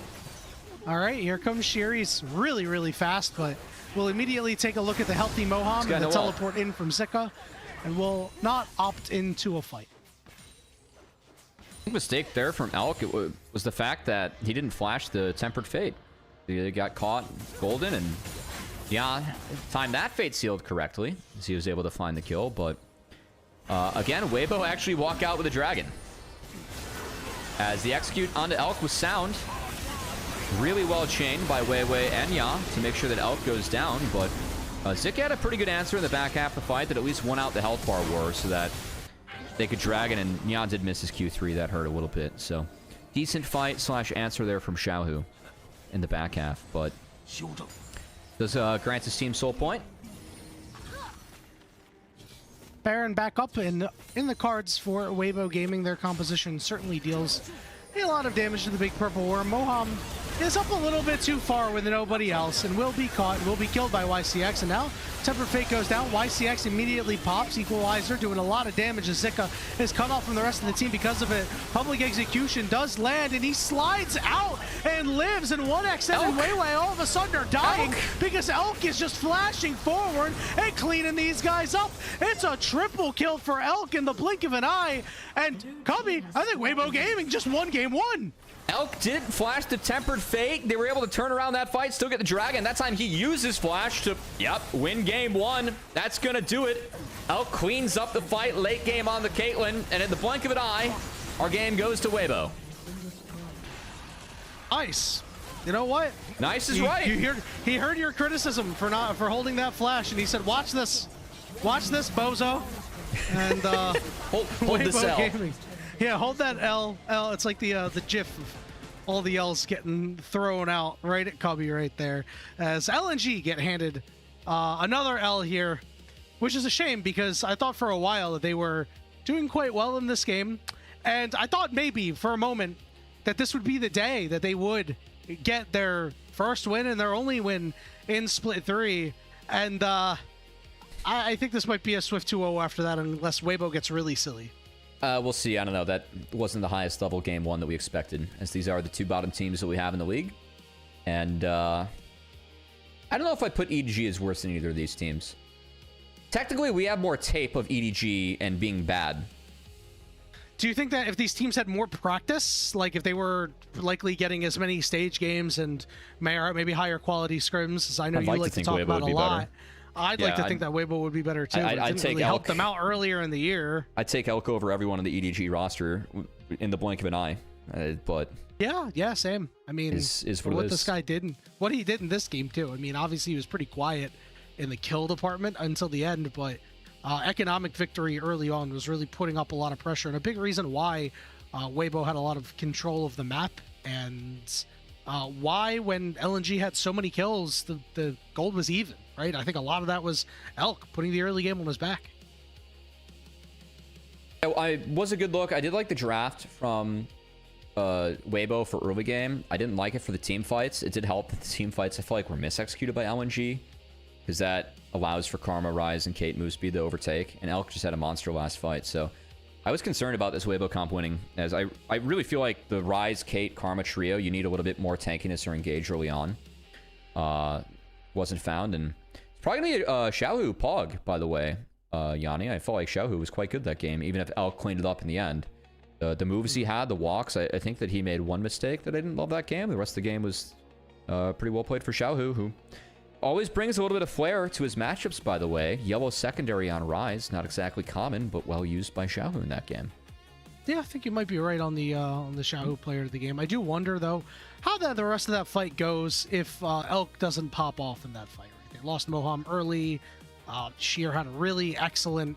All right, here comes Sheer. He's really, really fast, but we'll immediately take a look at the healthy Moham and the teleport in from Zika, and will not opt into a fight.
I think the mistake there from Elk was the fact that he didn't flash the Tempered Fate. They got caught golden, and yeah, timed that fate sealed correctly as he was able to find the kill. But again, Weibo actually walk out with a dragon as the execute onto Elk was sound. Really well chained by Weiwei and Ya to make sure that Elk goes down, but Zik had a pretty good answer in the back half of the fight that at least won out the health bar war so that they could dragon, and Ya did miss his Q3. That hurt a little bit, so decent fight / answer there from Xiaohu in the back half, but does grant his team soul point.
Baron back up in the cards for Weibo Gaming. Their composition certainly deals a lot of damage to the big purple worm. Moham is up a little bit too far with nobody else and will be caught and will be killed by YCX. And now Tempered Fate goes down. YCX immediately pops. Equalizer doing a lot of damage as Zika is cut off from the rest of the team because of it. Public Execution does land and he slides out and lives. And 1xN and Weiwei all of a sudden are dying because Elk is just flashing forward and cleaning these guys up. It's a triple kill for Elk in the blink of an eye. And Cubby, I think Weibo Gaming just won game 1.
Elk did flash the Tempered Fate. They were able to turn around that fight, still get the dragon. That time he uses flash to, win game 1. That's gonna do it. Elk cleans up the fight late game on the Caitlyn, and in the blink of an eye, our game goes to Weibo.
Nice. You know what?
Nice is right.
He heard your criticism for holding that flash, and he said, "Watch this, bozo." And
hold this L.
Gaming. Yeah, hold that L. It's like the GIF of all the L's getting thrown out right at Cubby right there. As LNG get handed another L here, which is a shame because I thought for a while that they were doing quite well in this game. And I thought maybe for a moment that this would be the day that they would get their first win and their only win in Split 3. And I think this might be a swift 2-0 after that unless Weibo gets really silly.
We'll see. I don't know. That wasn't the highest level game 1 that we expected, as these are the 2 bottom teams that we have in the league. And I don't know if I put EDG as worse than either of these teams. Technically, we have more tape of EDG and being bad.
Do you think that if these teams had more practice, like if they were likely getting as many stage games and maybe higher quality scrims, as I know you like to talk about a lot, I'd like to think that Weibo would be better too. I'd take really help them out earlier in the year.
I'd take Elk over everyone on the EDG roster in the blink of an eye. But
yeah, same. I mean,
is
what this guy did and what he did in this game too. I mean, obviously he was pretty quiet in the kill department until the end, but economic victory early on was really putting up a lot of pressure, and a big reason why Weibo had a lot of control of the map, and why when LNG had so many kills, the gold was even. Right, I think a lot of that was Elk putting the early game on his back.
It was a good look. I did like the draft from Weibo for early game. I didn't like it for the team fights. It did help that the team fights I feel like were misexecuted by LNG, because that allows for Karma, Rise, and Kate move speed to overtake, and Elk just had a monster last fight. So I was concerned about this Weibo comp winning, as I really feel like the Rise, Kate, Karma trio, you need a little bit more tankiness or engage early on. Wasn't found, and it's probably gonna be a Xiaohu Pog, by the way, Yanni. I felt like Xiaohu was quite good that game, even if Elk cleaned it up in the end. The moves he had, the walks, I think that he made one mistake that I didn't love that game. The rest of the game was pretty well played for Xiaohu, who always brings a little bit of flair to his matchups, by the way. Yellow secondary on Rise, not exactly common, but well used by Xiaohu in that game.
Yeah, I think you might be right on the Xiaohu player of the game. I do wonder, though, how the rest of that fight goes if Elk doesn't pop off in that fight. Right? They lost Moham early. Sheer had a really excellent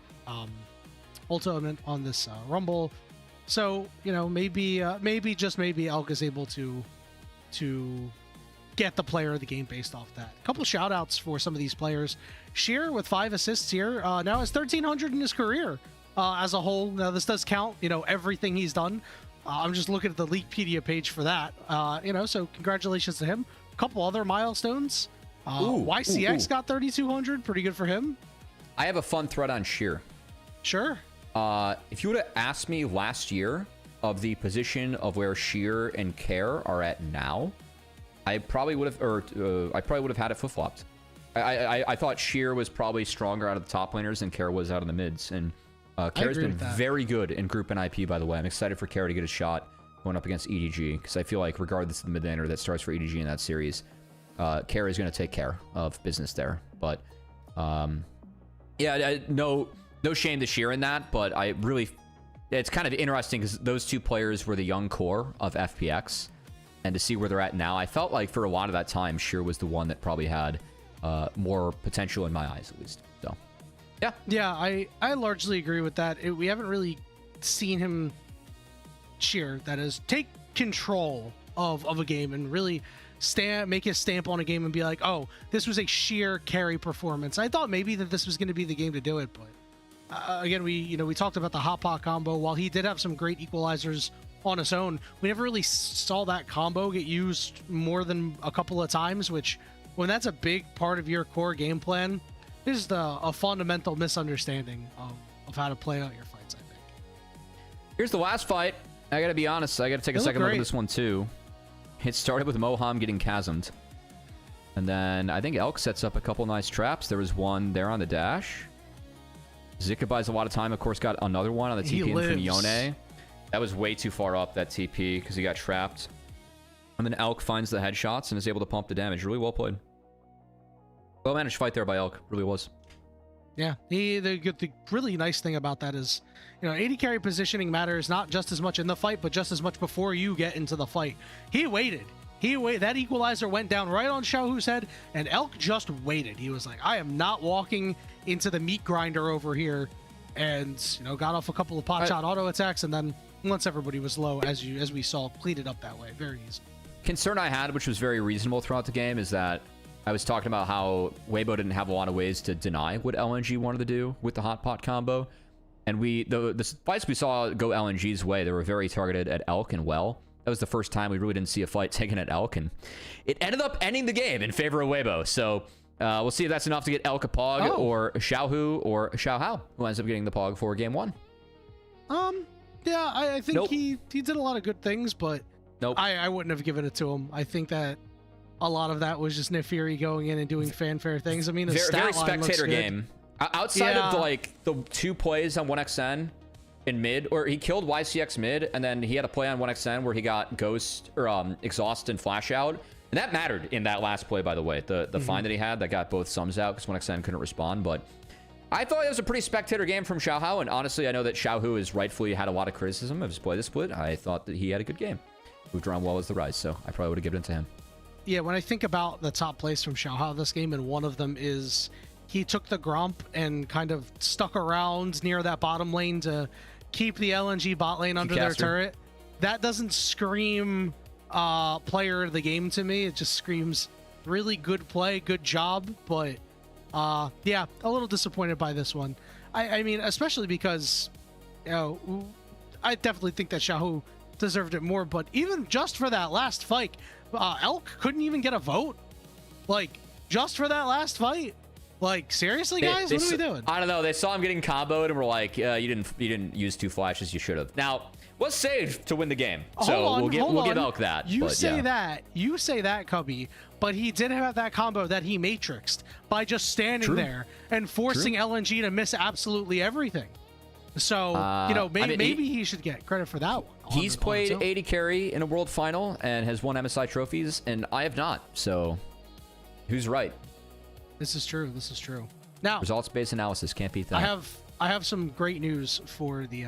ultimate on this Rumble. So, you know, maybe just maybe Elk is able to get the player of the game based off that. A couple shout outs for some of these players. Sheer with 5 assists here now has 1,300 in his career. As a whole. Now this does count, you know, everything he's done. I'm just looking at the Leakpedia page for that. You know, so congratulations to him. A couple other milestones. YCX got 3,200, pretty good for him.
I have a fun thread on Sheer.
Sure.
If you would have asked me last year of the position of where Sheer and Care are at now, I probably would have had it flip-flopped. I thought Sheer was probably stronger out of the top laners than Care was out of the mids, and Kare's been very good in group and IP, by the way. I'm excited for Kare to get a shot going up against EDG, because I feel like regardless of the mid laner that starts for EDG in that series, Carry's going to take care of business there. But yeah, no shame to share in that, but I really, it's kind of interesting because those two players were the young core of FPX, and to see where they're at now, I felt like for a lot of that time, Sheer was the one that probably had more potential in my eyes, at least. So, yeah.
Yeah, I largely agree with that. We haven't really seen him, Sheer, that is, take control of a game and really make his stamp on a game and be like, oh, this was a Sheer carry performance. I thought maybe that this was going to be the game to do it, but again, we talked about the hot pot combo. While he did have some great equalizers on his own, we never really saw that combo get used more than a couple of times, which when that's a big part of your core game plan, is a fundamental misunderstanding of how to play out your fights, I think.
Here's the last fight. I gotta be honest, I gotta take a second look at this one too. It started with Moham getting chasmed. And then I think Elk sets up a couple nice traps. There was one there on the dash. Zika buys a lot of time, of course, got another one on the TP in from Yone. That was way too far up, that TP, because he got trapped. And then Elk finds the headshots and is able to pump the damage. Really well played. Well managed fight there by Elk. Really was.
Yeah, the really nice thing about that is, AD carry positioning matters not just as much in the fight, but just as much before you get into the fight. He waited. That equalizer went down right on Xiaohu's head, and Elk just waited. He was like, I am not walking into the meat grinder over here, and got off a couple of pot shot auto attacks, and then once everybody was low, as we saw, cleaned it up that way. Very easy.
Concern I had, which was very reasonable throughout the game, is that I was talking about how Weibo didn't have a lot of ways to deny what LNG wanted to do with the hot pot combo. And the fights we saw go LNG's way, they were very targeted at Elk and Well. That was the first time we really didn't see a fight taken at Elk, and it ended up ending the game in favor of Weibo. So we'll see if that's enough to get Elk a Pog or Xiaohu or Xiaohao, who ends up getting the Pog for game 1.
Yeah, I think he did a lot of good things, but I wouldn't have given it to him. I think that a lot of that was just Nefiri going in and doing fanfare things. I mean, the
very spectator game. Outside of the 2 plays on 1xN in mid, or he killed YCX mid, and then he had a play on 1xN where he got Ghost or Exhaust and Flash out, and that mattered in that last play, by the way. The find that he had that got both sums out because 1xN couldn't respond. But I thought it was a pretty spectator game from Xiaohao, and honestly, I know that Xiaohu has rightfully had a lot of criticism of his play this split. I thought that he had a good game. Moved around well as the Rise, so I probably would have given it to him.
Yeah, when I think about the top plays from Xiaohao this game, and one of them is he took the Gromp and kind of stuck around near that bottom lane to keep the LNG bot lane under their turret. That doesn't scream player of the game to me. It just screams really good play, good job. But yeah, a little disappointed by this one. I mean, especially because, I definitely think that Xiaohu deserved it more. But even just for that last fight, Elk couldn't even get a vote. Like, just for that last fight. Like, seriously, guys? What are we doing?
I don't know. They saw him getting comboed and were like, you didn't use 2 flashes. You should have. Now, was saved to win the game. So we'll give Elk that.
You say that, Cubby, but he did have that combo that he matrixed by just standing there and forcing LNG to miss absolutely everything. So, maybe he should get credit for that one.
He's played AD carry in a world final and has won MSI trophies, and I have not. So, who's right?
This is true. This is true. Now,
results-based analysis, can't beat that.
I have some great news for the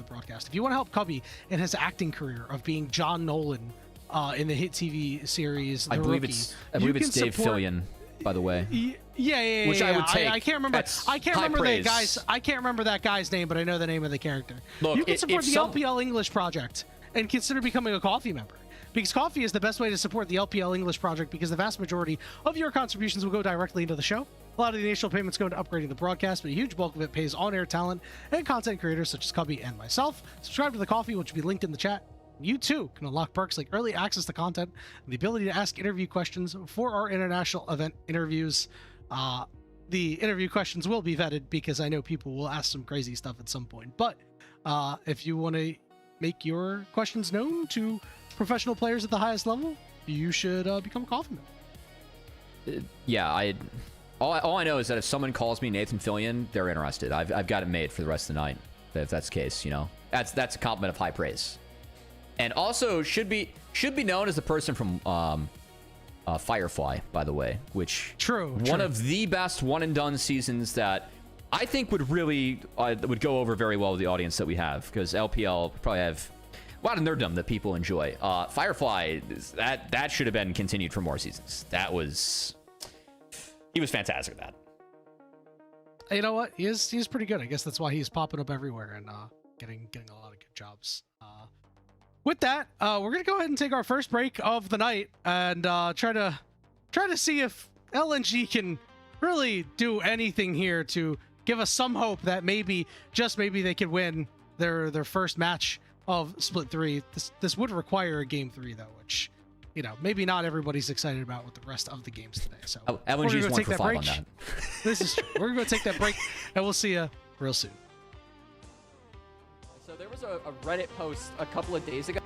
broadcast. If you want to help Cubby in his acting career of being John Nolan in the hit TV series, The Rookie,
I believe it's Dave Fillion, by the way.
Yeah.
Which I would take.
I can't remember. I can't remember that guy's name, but I know the name of the character.
Look,
you can support the LPL English project and consider becoming a coffee member. Because coffee is the best way to support the LPL English project, because the vast majority of your contributions will go directly into the show. A lot of the initial payments go into upgrading the broadcast, but a huge bulk of it pays on-air talent and content creators such as Cubby and myself. Subscribe to the coffee, which will be linked in the chat. You too can unlock perks like early access to content and the ability to ask interview questions for our international event interviews. The interview questions will be vetted because I know people will ask some crazy stuff at some point. But if you want to make your questions known to professional players at the highest level, you should become a coffee member.
Yeah, all I know is that if someone calls me Nathan Fillion, they're interested. I've got it made for the rest of the night. If that's the case, that's a compliment of high praise. And also should be known as the person from Firefly, by the way, which
True.
one of the best one and done seasons that I think would really would go over very well with the audience that we have, because LPL probably have a lot of nerddom that people enjoy. Firefly, that should have been continued for more seasons. He was fantastic at that.
You know what? He's pretty good. I guess that's why he's popping up everywhere and getting a lot of good jobs. With that, we're gonna go ahead and take our first break of the night and try to see if LNG can really do anything here to give us some hope that maybe, just maybe, they could win their first match of Split 3. This would require a Game 3 though, which, you know, maybe not everybody's excited about with the rest of the games today. So
LNG is 1 for 5 on that.
This is true. We're gonna take that break and we'll see you real soon.
So there was a Reddit post a couple of days ago.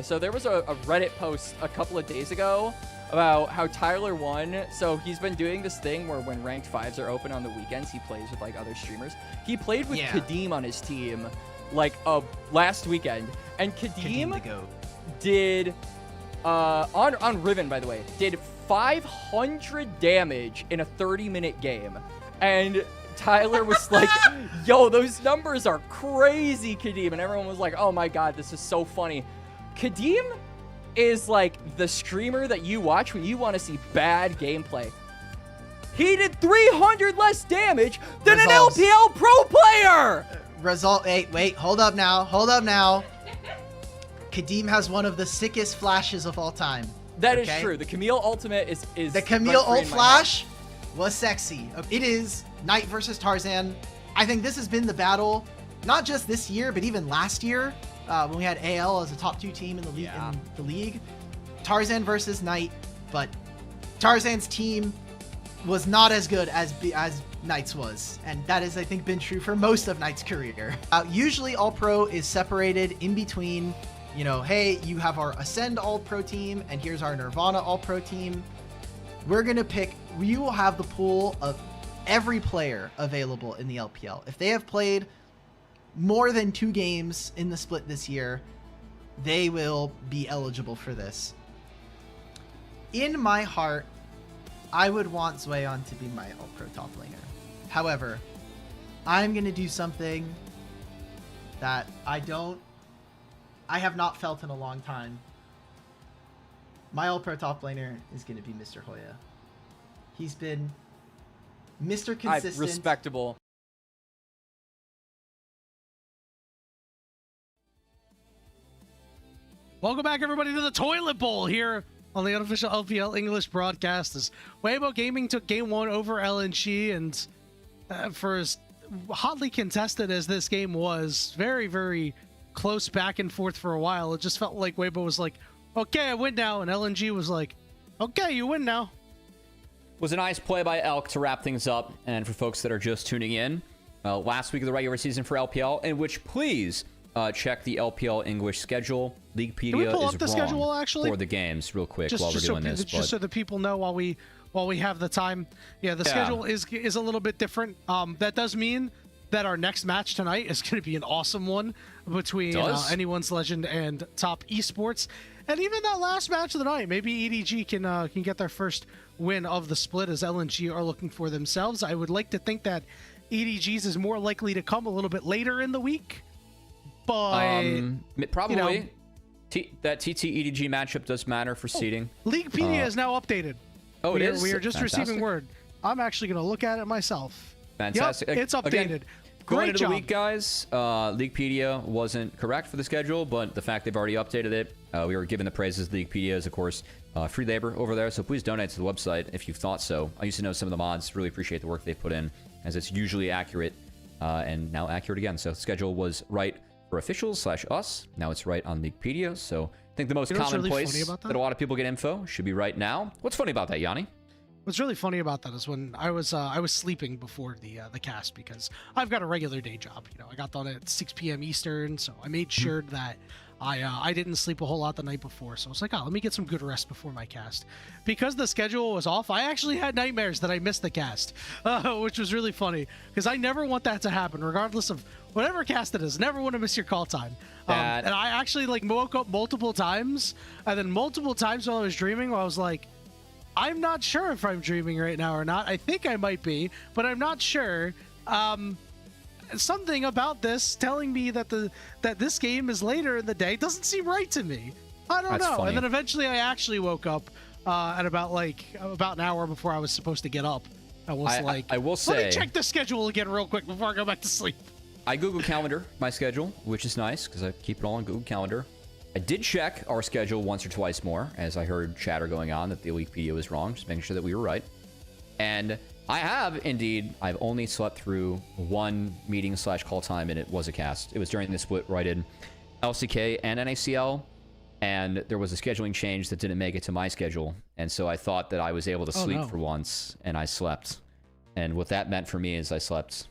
So there was a Reddit post a couple of days ago about how Tyler won. So he's been doing this thing where when ranked 5s are open on the weekends, he plays with like other streamers. He played with Kadeem on his team like last weekend, and Kadeem did on Riven, by the way, did 500 damage in a 30-minute game. And Tyler was like, yo, those numbers are crazy, Kadeem. And everyone was like, oh my god, this is so funny. Kadeem is like the streamer that you watch when you want to see bad gameplay. He did 300 less damage than an LPL pro player!
Wait, hold up now. Kadeem has one of the sickest flashes of all time.
That is true. The Camille ultimate is
the Camille ult flash was sexy. It is Knight versus Tarzan. I think this has been the battle, not just this year, but even last year when we had AL as a top 2 team in the league. Tarzan versus Knight, but Tarzan's team was not as good as Knight's was, and that has, I think, been true for most of Knight's career. Usually All-Pro is separated in between, you know, hey, you have our Ascend All-Pro team, and here's our Nirvana All-Pro team. We're gonna pick, we will have the pool of every player available in the LPL. If they have played more than 2 games in the split this year, they will be eligible for this. In my heart, I would want Zweon to be my All-Pro top laner. However, I'm going to do something that I have not felt in a long time. My All-Pro top laner is going to be Mr. Hoya. He's been Mr. Consistent.
Respectable.
Welcome back, everybody, to the Toilet Bowl here on the unofficial LPL English broadcast. As Weibo Gaming took Game 1 over LNG, and for as hotly contested as this game was, very, very close back and forth for a while, it just felt like Weibo was like, okay, I win now, and LNG was like, okay, you win now.
Was a nice play by Elk to wrap things up. And for folks that are just tuning in, last week of the regular season for LPL, in which please check the LPL English schedule. Leaguepedia
Can we pull
is
up the
wrong
schedule, actually?
for the games real quick
Just
while we're doing this.
Just so the people know while we have the time. Yeah, the schedule is a little bit different. That does mean that our next match tonight is going to be an awesome one between Anyone's Legend and Top Esports. And even that last match of the night, maybe EDG can get their first win of the split, as LNG are looking for themselves. I would like to think that EDG's is more likely to come a little bit later in the week, but
probably,
you know,
that TT EDG matchup does matter for seeding.
Leaguepedia is now updated.
Oh, it is?
We are just
Fantastic.
receiving word. I'm actually going to look at it myself.
Fantastic.
Yep, it's updated.
Again, going
Great
into
job.
the week, guys, Leaguepedia wasn't correct for the schedule, but the fact they've already updated it, we were given the praises. Leaguepedia is, of course, free labor over there, so please donate to the website if you've thought so. I used to know some of the mods. Really appreciate the work they've put in, as it's usually accurate, and now accurate again. So the schedule was right for officials / us. Now it's right on Leaguepedia, so I think the most common place that a lot of people get info should be right now. What's funny about that, Yanni?
What's really funny about that is when I was sleeping before the cast, because I've got a regular day job. You know, I got done at 6 p.m. Eastern, so I made sure that I didn't sleep a whole lot the night before. So I was like, oh, let me get some good rest before my cast. Because the schedule was off, I actually had nightmares that I missed the cast, which was really funny, because I never want that to happen, regardless of whatever cast it is. Never want to miss your call time. And I actually woke up multiple times, and then multiple times while I was dreaming, I was like, I'm not sure if I'm dreaming right now or not. I think I might be, but I'm not sure. Something about this telling me that this game is later in the day doesn't seem right to me. I don't know.
Funny.
And then eventually I actually woke up at about an hour before I was supposed to get up. I will say, let me check the schedule again real quick before I go back to sleep.
I Google Calendar my schedule, which is nice because I keep it all on Google Calendar. I did check our schedule once or twice more, as I heard chatter going on that the Leaguepedia was wrong, just making sure that we were right. And I have, indeed, I've only slept through one meeting / call time, and it was a cast. It was during the split where I did LCK and NACL, and there was a scheduling change that didn't make it to my schedule. And so I thought that I was able to sleep for once, and I slept. And what that meant for me is I slept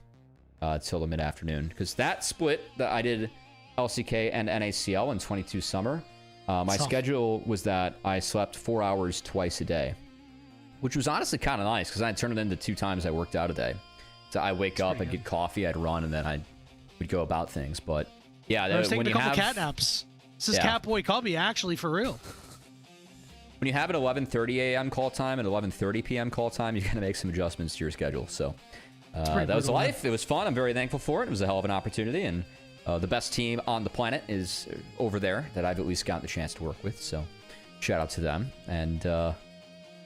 till the mid-afternoon, because that split that I did LCK and NACL in 22 summer, my schedule was that I slept 4 hours twice a day, which was honestly kind of nice because I turned it into 2 times I worked out a day. So I wake up, I'd get coffee, I'd run, and then I would go about things. But yeah,
I was taking a couple cat naps. This is Catboy Cubby, actually, for real.
When you have an 11:30 a.m. call time and 11:30 p.m. call time, you gotta make some adjustments to your schedule. So that was life. It was fun. I'm very thankful for it. It was a hell of an opportunity, and the best team on the planet is over there that I've at least gotten the chance to work with. So shout out to them. And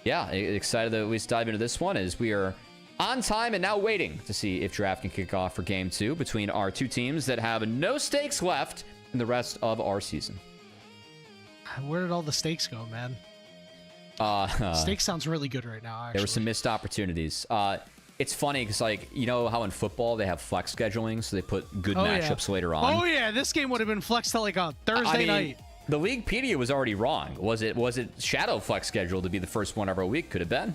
yeah, excited to at least dive into this one, as we are on time and now waiting to see if draft can kick off for Game 2 between our two teams that have no stakes left in the rest of our season.
Where did all the stakes go, man? Stakes sounds really good right now, actually.
There were some missed opportunities. It's funny because, like, you know how in football they have flex scheduling, so they put good matchups later on?
Oh, yeah. This game would have been flexed to like a Thursday night.
The Leaguepedia was already wrong. Was it Shadow Flex scheduled to be the first one every week? Could have been.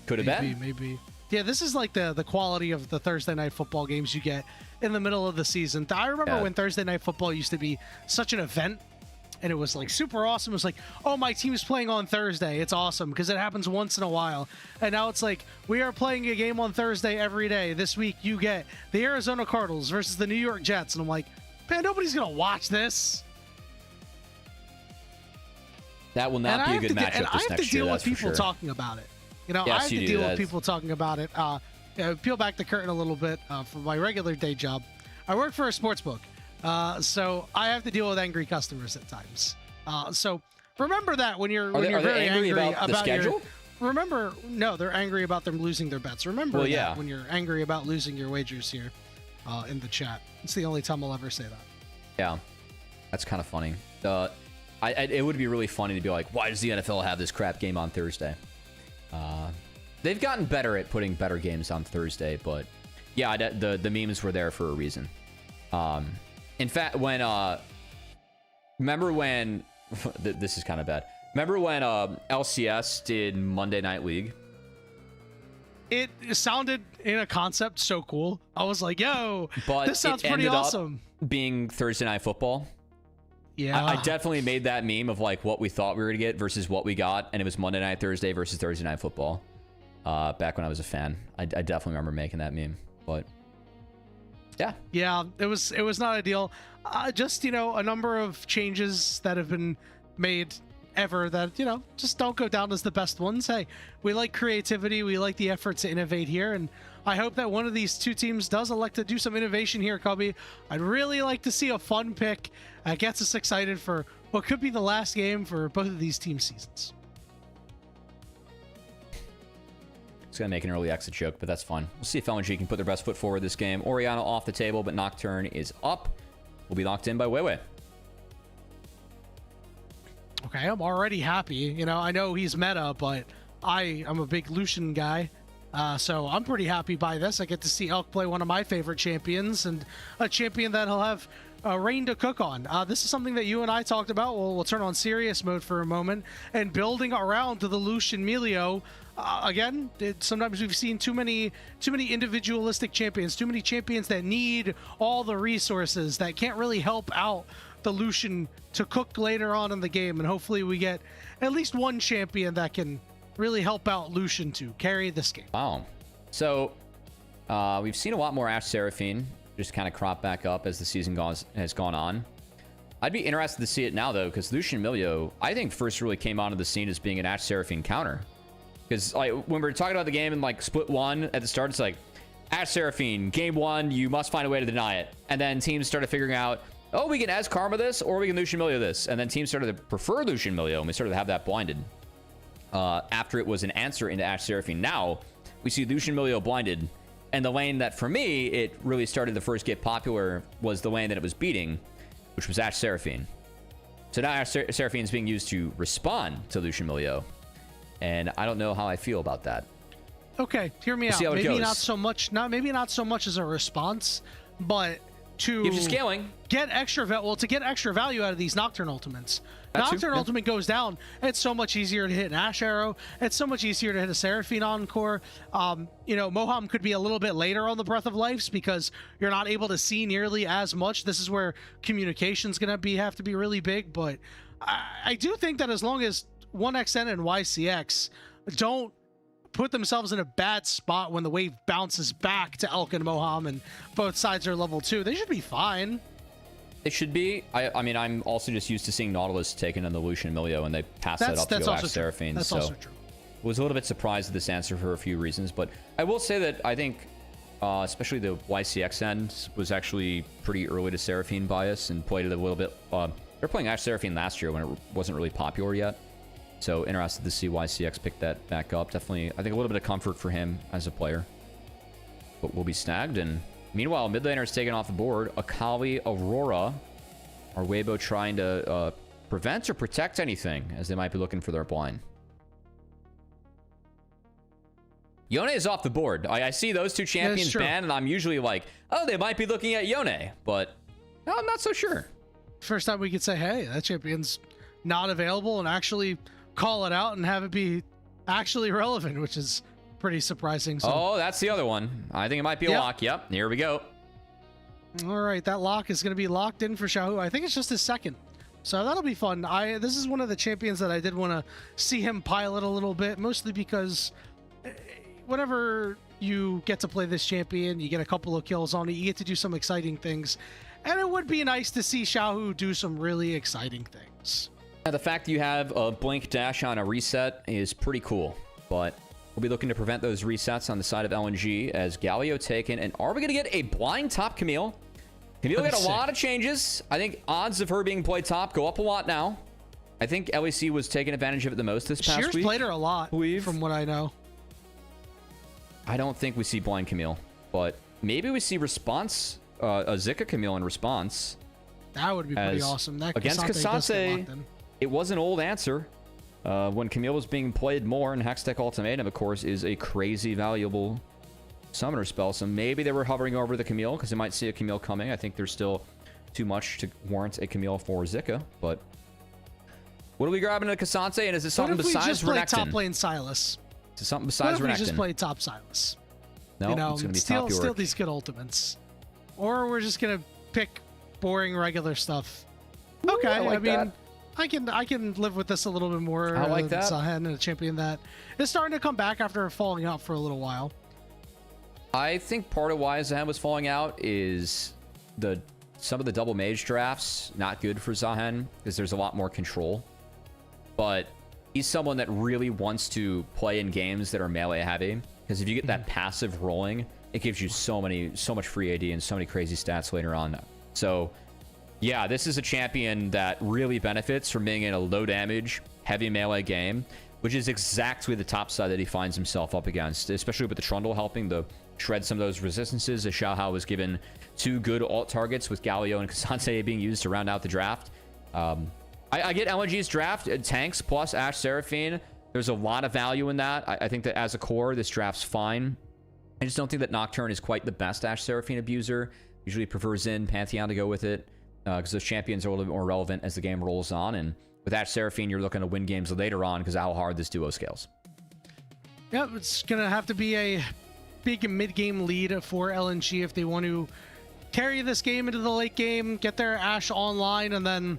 Could have been.
Maybe. Yeah, this is like the quality of the Thursday night football games you get in the middle of the season. I remember when Thursday night football used to be such an event, and it was like super awesome. It was like, oh, my team's playing on Thursday. It's awesome because it happens once in a while. And now it's like, we are playing a game on Thursday every day. This week you get the Arizona Cardinals versus the New York Jets. And I'm like, man, nobody's going to watch this.
That will not be a good matchup this next year.
I have to deal with people talking about it. You know, I have to deal with people talking about it. Peel back the curtain a little bit for my regular day job. I work for a sports book, so I have to deal with angry customers at times. So remember that when you're very angry about
the schedule.
No, they're angry about them losing their bets. Remember that when you're angry about losing your wagers here in the chat. It's the only time I'll ever say that.
Yeah, that's kind of funny. It would be really funny to be like, why does the NFL have this crap game on Thursday? They've gotten better at putting better games on Thursday, but yeah, the memes were there for a reason. In fact, remember when this is kind of bad. Remember when LCS did Monday Night League?
It sounded in a concept so cool. I was like, yo,
but
this sounds pretty awesome.
Being Thursday Night Football.
Yeah,
I definitely made that meme of like what we thought we were gonna get versus what we got, and it was Monday Night Thursday versus Thursday Night Football. Back when I was a fan, I definitely remember making that meme. But yeah, it was not ideal. Just a number of changes that have been made ever that just don't go down as the best ones. Hey, we like creativity, we like the effort to innovate here, and I hope that one of these two teams does elect to do some innovation here, Cubby. I'd really like to see a fun pick that gets us excited for what could be the last game for both of these team seasons. It's going to make an early exit joke, but that's fun. We'll see if LNG can put their best foot forward this game. Oriana off the table, but Nocturne is up. We'll be locked in by Weiwei.
Okay, I'm already happy. I know he's meta, but I'm a big Lucian guy. So I'm pretty happy by this. I get to see Elk play one of my favorite champions, and a champion that he'll have rain to cook on. This is something that you and I talked about. We'll turn on serious mode for a moment, and building around to the Lucian Melio. Again, sometimes we've seen too many individualistic champions, too many champions that need all the resources, that can't really help out the Lucian to cook later on in the game, and hopefully we get at least one champion that can really help out Lucian to carry this game.
Wow. So we've seen a lot more Ashe Seraphine just kind of crop back up as the season has gone on. I'd be interested to see it now, though, because Lucian Melio, I think, first really came onto the scene as being an Ashe Seraphine counter. Because when we were talking about the game in like Split 1 at the start, it's like, Ashe Seraphine, game 1, you must find a way to deny it. And then teams started figuring out, oh, we can Ez Karma this, or we can Lucian Melio this. And then teams started to prefer Lucian Melio, and we started to have that blinded. After it was an answer into Ashe Seraphine. Now, we see Lucian Melio blinded, and the lane that, for me, it really started to first get popular was the lane that it was beating, which was Ashe Seraphine. So now Ashe Seraphine is being used to respond to Lucian Melio, and I don't know how I feel about that.
Okay, hear me out. Maybe not so much as a response, but to
gives you scaling.
Get extra to get extra value out of these Nocturne ultimates. Nocturne ultimate goes down, it's so much easier to hit an Ashe arrow. It's so much easier to hit a Seraphine encore. Moham could be a little bit later on the Breath of Lives because you're not able to see nearly as much. This is where communication's gonna have to be really big. But I do think that as long as 1XN and YCX don't put themselves in a bad spot when the wave bounces back to Elk and Moham and both sides are level 2, they should be fine.
It should be. I mean, I'm also just used to seeing Nautilus taking on the Lucian Melio, and they pass that up to go Ashe Seraphine.
That's also true.
Was a little bit surprised at this answer for a few reasons, but I will say that I think, especially the YCX end, was actually pretty early to Seraphine bias and played it a little bit. They were playing Ashe Seraphine last year when it wasn't really popular yet. So interested to see YCX pick that back up. Definitely, I think a little bit of comfort for him as a player. But we'll be snagged. And meanwhile, mid laner is taken off the board. Akali, Aurora. Are Weibo trying to prevent or protect anything as they might be looking for their blind? Yone is off the board. I see those two champions banned, and I'm usually like, oh, they might be looking at Yone. But no, I'm not so sure.
First time we could say, hey, that champion's not available, and actually call it out and have it be actually relevant, which is pretty surprising. So,
oh, that's the other one. I think it might be a lock. Yep, here we go.
All right, that lock is going to be locked in for Xiaohu. I think it's just his second. So that'll be fun. This is one of the champions that I did want to see him pilot a little bit, mostly because whenever you get to play this champion, you get a couple of kills on it, you get to do some exciting things. And it would be nice to see Xiaohu do some really exciting things.
Now, the fact that you have a blink dash on a reset is pretty cool, but we'll be looking to prevent those resets on the side of LNG as Galio taken. And are we going to get a blind top Camille? Camille got a lot of changes. I think odds of her being played top go up a lot now. I think LEC was taking advantage of it the most this past week.
Shears played her a lot, from what I know.
I don't think we see blind Camille, but maybe we see response, a Zika Camille in response.
That would be pretty awesome. That
against Kasase, it was an old answer. When Camille was being played more, and Hextech Ultimatum, of course, is a crazy valuable summoner spell. So maybe they were hovering over the Camille because they might see a Camille coming. I think there's still too much to warrant a Camille for Zika, but what are we grabbing at Kasase? And is it something besides Renekton?
What if we just play top lane Silas?
Is it something besides Renekton?
What if we just play top Silas?
No,
you know,
it's going to be
steal,
top Yorick.
steal these good ultimates. Or we're just going to pick boring regular stuff. Okay, I mean, I can live with this a little bit more.
I like that.
Zahen and a champion that is starting to come back after falling out for a little while.
I think part of why Zahen was falling out is some of the double mage drafts not good for Zahen because there's a lot more control. But he's someone that really wants to play in games that are melee heavy because if you get that passive rolling, it gives you so much free AD and so many crazy stats later on. So yeah, this is a champion that really benefits from being in a low damage, heavy melee game, which is exactly the top side that he finds himself up against, especially with the Trundle helping to shred some of those resistances as Xiaohu was given 2 good alt targets with Galio and Kasase being used to round out the draft. I get LNG's draft, tanks plus Ashe Seraphine. There's a lot of value in that. I think that as a core, this draft's fine. I just don't think that Nocturne is quite the best Ashe Seraphine abuser. Usually prefers in Pantheon to go with it because those champions are a little bit more relevant as the game rolls on. And with Ashe Seraphine, you're looking to win games later on because how hard this duo scales.
Yep, it's going to have to be a big mid-game lead for LNG if they want to carry this game into the late game, get their Ashe online, and then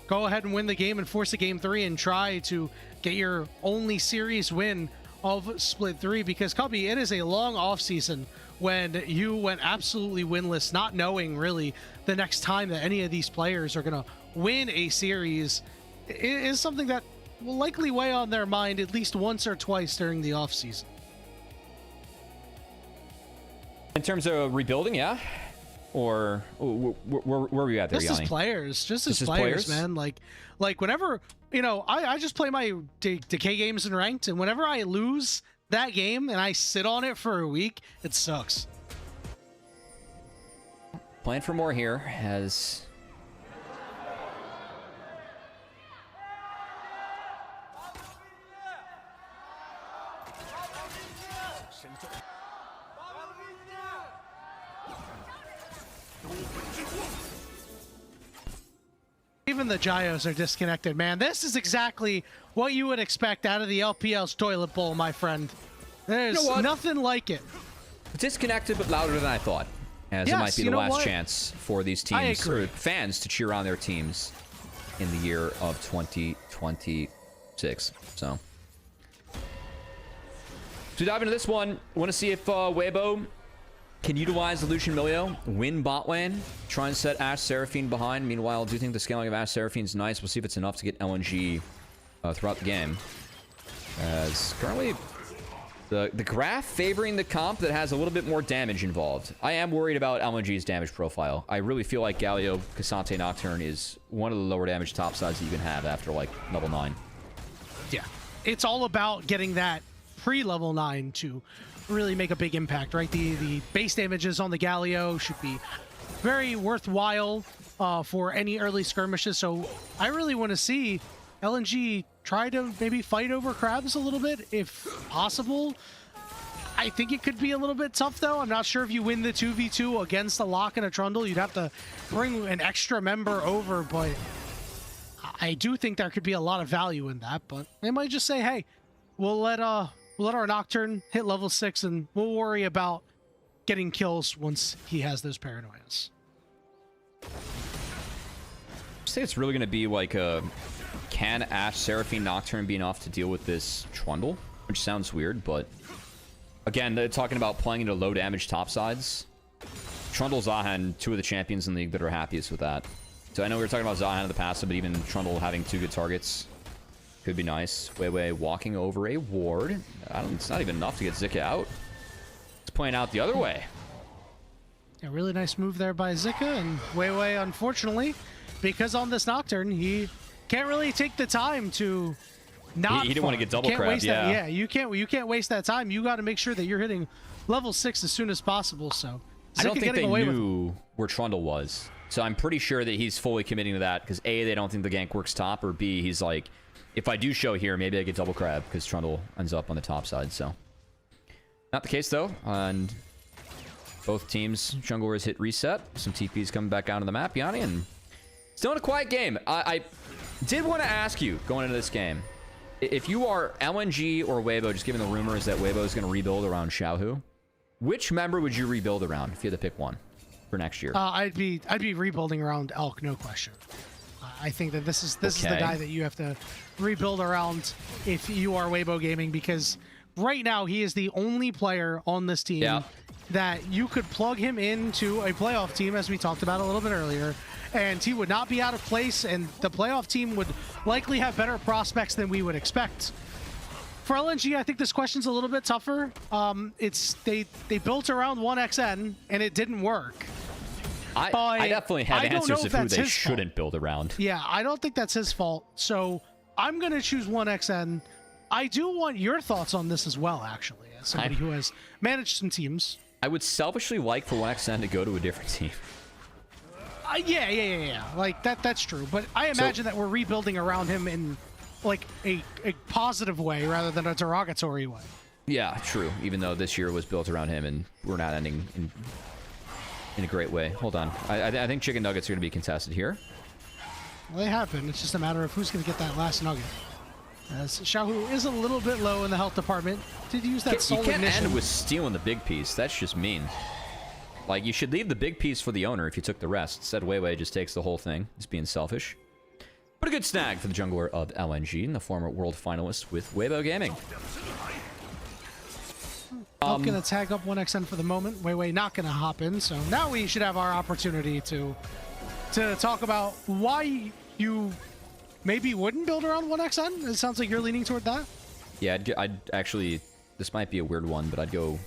go ahead and win the game and force a game 3 and try to get your only series win of Split 3. Because, Cubby, it is a long offseason when you went absolutely winless, not knowing really the next time that any of these players are going to win a series. It is something that will likely weigh on their mind at least once or twice during the offseason.
In terms of rebuilding, yeah? Or where were you at there,
Just as players. Just as players, man. Like whenever, you know, I just play my decay games in ranked, and whenever I lose that game and I sit on it for a week, it sucks.
Plan for more here as...
Even the gyros are disconnected, man. This is exactly what you would expect out of the LPL's toilet bowl, my friend. There's nothing like it.
Disconnected, but louder than I thought. As it might be the last chance for these teams, or fans, to cheer on their teams in the year of 2026. So, to dive into this one, want to see if Weibo can utilize the Lucian Milio, win bot lane, try and set Ashe Seraphine behind. Meanwhile, I do think the scaling of Ashe Seraphine is nice. We'll see if it's enough to get LNG throughout the game. As currently, the graph favoring the comp that has a little bit more damage involved. I am worried about LNG's damage profile. I really feel like Galio Kasante Nocturne is one of the lower damage top sides that you can have after like level 9.
Yeah, it's all about getting that pre-level 9 to really make a big impact, right? The base damages on the Galio should be very worthwhile for any early skirmishes. So I really want to see LNG try to maybe fight over crabs a little bit if possible. I think it could be a little bit tough, though. I'm not sure if you win the 2v2 against a Lock and a Trundle. You'd have to bring an extra member over, but I do think there could be a lot of value in that. But they might just say, hey, we'll let our Nocturne hit level 6, and we'll worry about getting kills once he has those paranoias.
I think it's really going to be like a can Ashe Seraphine Nocturne be enough to deal with this Trundle, which sounds weird, but again, they're talking about playing into low damage topsides. Trundle, Zahan, two of the champions in the league that are happiest with that. So I know we were talking about Zahan in the past, but even Trundle having 2 good targets could be nice. Weiwei walking over a ward. It's not even enough to get Zika out. It's playing out the other way.
A really nice move there by Zika, and Weiwei, unfortunately, because on this Nocturne, he can't really take the time to not.
He didn't want to get double crabbed.
Yeah, you can't waste that time. You got to make sure that you're hitting level 6 as soon as possible. So
I don't think they knew where Trundle was, so I'm pretty sure that he's fully committing to that because A, they don't think the gank works top, or B, he's like, if I do show here, maybe I get double crab because Trundle ends up on the top side. So not the case though, and both teams junglers hit reset. Some TPs coming back out of the map, Yanni, and still in a quiet game. I did want to ask you going into this game, if you are LNG or Weibo, just given the rumors that Weibo is going to rebuild around Xiaohu, which member would you rebuild around if you had to pick one for next year?
I'd be rebuilding around Elk, no question. I think that this is the guy that you have to rebuild around if you are Weibo Gaming, because right now he is the only player on this team that you could plug him into a playoff team, as we talked about a little bit earlier, and he would not be out of place, and the playoff team would likely have better prospects than we would expect. For LNG, I think this question's a little bit tougher. They built around 1XN, and it didn't work.
I definitely have answers of who they shouldn't build around.
Yeah, I don't think that's his fault, so I'm going to choose 1XN. I do want your thoughts on this as well, actually, as somebody who has managed some teams.
I would selfishly like for 1XN to go to a different team.
Yeah. Like, that's true. But I imagine that we're rebuilding around him in, like, a positive way rather than a derogatory way.
Yeah, true. Even though this year was built around him and we're not ending in a great way. Hold on. I think chicken nuggets are going to be contested here.
Well, they happen. It's just a matter of who's going to get that last nugget. As Xiaohu is a little bit low in the health department. Did use that soul ignition.
You can't end with stealing the big piece. That's just mean. Like, you should leave the big piece for the owner if you took the rest. Instead, Weiwei just takes the whole thing. He's being selfish. But a good snag for the jungler of LNG and the former world finalist with Weibo Gaming.
I'm going to tag up 1XN for the moment. Weiwei not going to hop in. So now we should have our opportunity to talk about why you maybe wouldn't build around 1XN. It sounds like you're leaning toward that.
Yeah, I'd actually... This might be a weird one, but I'd go...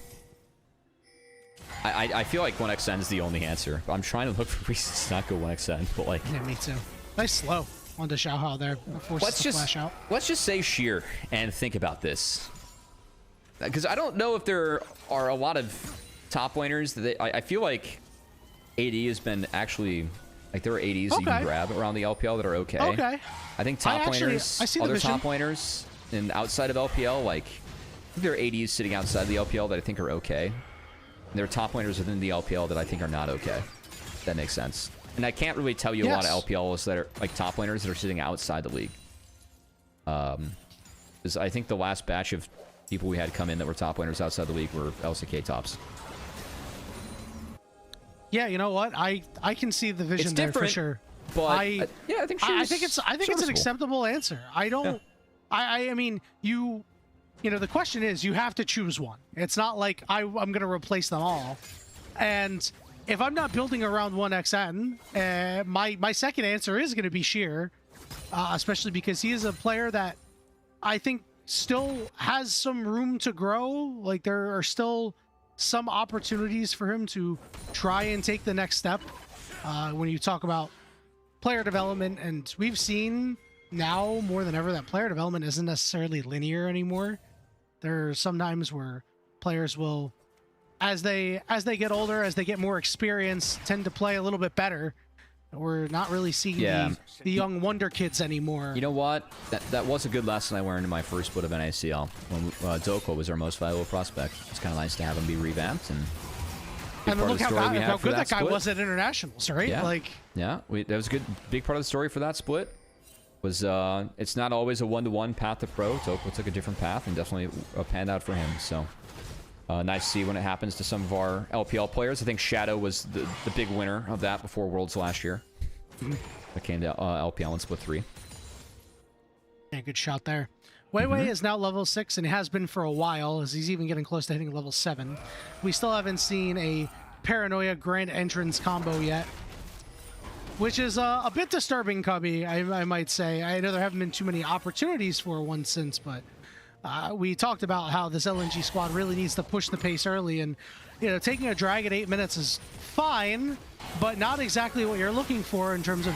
I feel like 1XN is the only answer. I'm trying to look for reasons to not go 1XN, but like...
Yeah, me too. Nice slow onto Xiaohao there. Forces the flash out.
Let's just say sheer and think about this. Because I don't know if there are a lot of top laners that I feel like AD has been actually... Like, there are ADs that you can grab around the LPL that are okay. I think top laners, other top laners, and outside of LPL, like, I think there are ADs sitting outside the LPL that I think are okay. And there are top laners within the LPL that I think are not okay. That makes sense. And I can't really tell you a lot of LPLs that are, like, top laners that are sitting outside the league. Because I think the last batch of people we had come in that were top laners outside the league were LCK tops.
Yeah, you know what? I can see the vision there for sure.
But I think
it's an acceptable answer. I don't. I mean, you know, the question is, you have to choose one. It's not like I'm going to replace them all. And if I'm not building around 1XN, my second answer is going to be Sheer, especially because he is a player that I think still has some room to grow. Like, there are still some opportunities for him to try and take the next step when you talk about player development. And we've seen now more than ever that player development isn't necessarily linear anymore. There are some times where players will, as they get older, as they get more experience, tend to play a little bit better, We're not really seeing
Yeah.
the young wonder kids anymore.
You know what? That was a good lesson I learned in my first split of NACL when Doko was our most valuable prospect. It's kind of nice to have him be revamped and.
And look how good that guy
split.
was at internationals, right?
Yeah.
Like,
yeah, that was a good big part of the story for that split. Was it's not always a one-to-one path to pro. Toko took a different path and definitely panned out for him. So nice to see when it happens to some of our LPL players. I think Shadow was the big winner of that before Worlds last year. That came to LPL in split 3.
yeah, good shot there. Weiwei is now level 6 and has been for a while, as he's even getting close to hitting level 7. We still haven't seen a Paranoia Grand Entrance combo yet, which is a bit disturbing, Cubby, I might say. I know there haven't been too many opportunities for one since, but we talked about how this LNG squad really needs to push the pace early, and you know, taking a drag at 8 minutes is fine, but not exactly what you're looking for in terms of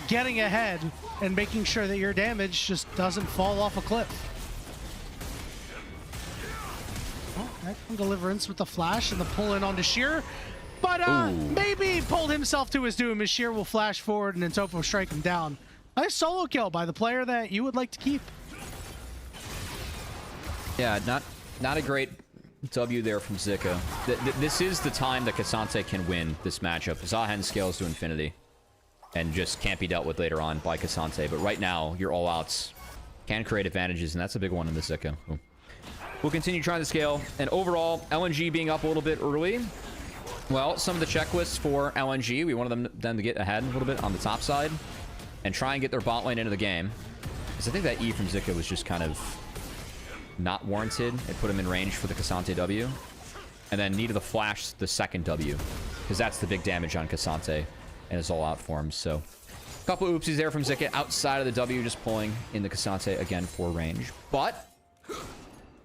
getting ahead and making sure that your damage just doesn't fall off a cliff. Oh, excellent deliverance with the flash and the pull in onto Sheer. But maybe he pulled himself to his doom as Sheer will flash forward and then Topo strike him down. Nice solo kill by the player that you would like to keep.
Yeah, not a great W there from Zika. This is the time that Cassante can win this matchup. Zahen scales to infinity and just can't be dealt with later on by Cassante. But right now, your all-outs can create advantages, and that's a big one in the Zika. We'll continue trying to scale. And overall, LNG being up a little bit early. Well, some of the checklists for LNG, we wanted them to get ahead a little bit on the top side and try and get their bot lane into the game. Because I think that E from Zika was just kind of not warranted. It put him in range for the Cassante W. And then needed the flash the second W, because that's the big damage on Cassante and his all-out forms. So a couple oopsies there from Zika outside of the W, just pulling in the Cassante again for range. But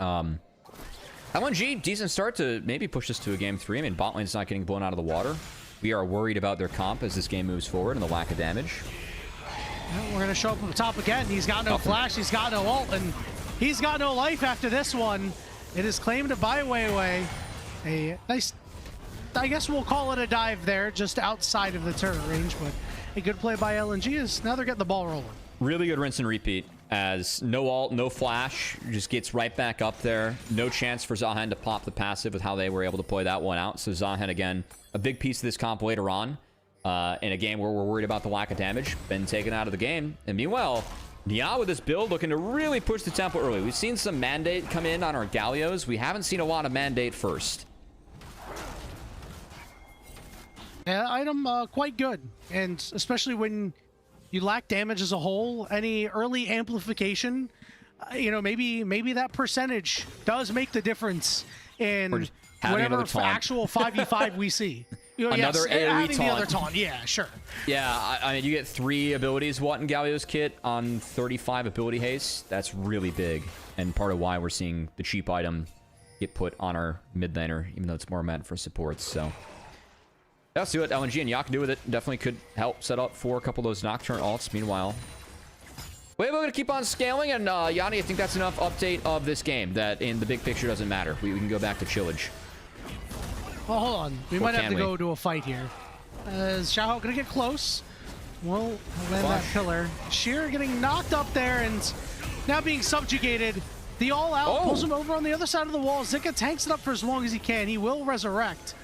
LNG, decent start to maybe push this to a game 3. I mean, bot lane's not getting blown out of the water. We are worried about their comp as this game moves forward and the lack of damage.
Well, we're going to show up at the top again. He's got no flash, he's got no ult, and he's got no life after this one. It is claimed by Weiwei. A nice, I guess we'll call it a dive there, just outside of the turret range, but a good play by LNG is now they're getting the ball rolling.
Really good rinse and repeat, as no ult, no flash, just gets right back up there. No chance for Zahen to pop the passive with how they were able to play that one out. So Zahen, again, a big piece of this comp later on in a game where we're worried about the lack of damage, been taken out of the game. And meanwhile, Nia with this build looking to really push the tempo early. We've seen some Mandate come in on our Gallios. We haven't seen a lot of Mandate first.
Yeah, item quite good, and especially when you lack damage as a whole, any early amplification, you know, maybe that percentage does make the difference in whatever actual 5v5 we see. You know,
Another
yes,
AoE
having
taunt.
the other taunt, yeah, sure.
Yeah, I mean, you get 3 abilities Watt and Galio's kit on 35 ability haste. That's really big, and part of why we're seeing the cheap item get put on our mid laner, even though it's more meant for supports. So let's see what LNG and Yak can do with it. Definitely could help set up for a couple of those Nocturne alts. Meanwhile, we're going to keep on scaling, and Yanni, I think that's enough update of this game that in the big picture doesn't matter. We can go back to chillage.
Well, hold on. We might have to go to a fight here. Is Xiaohao going to get close? Well, land that pillar. Sheer getting knocked up there and now being subjugated. The all-out pulls him over on the other side of the wall. Zika tanks it up for as long as he can. He will resurrect.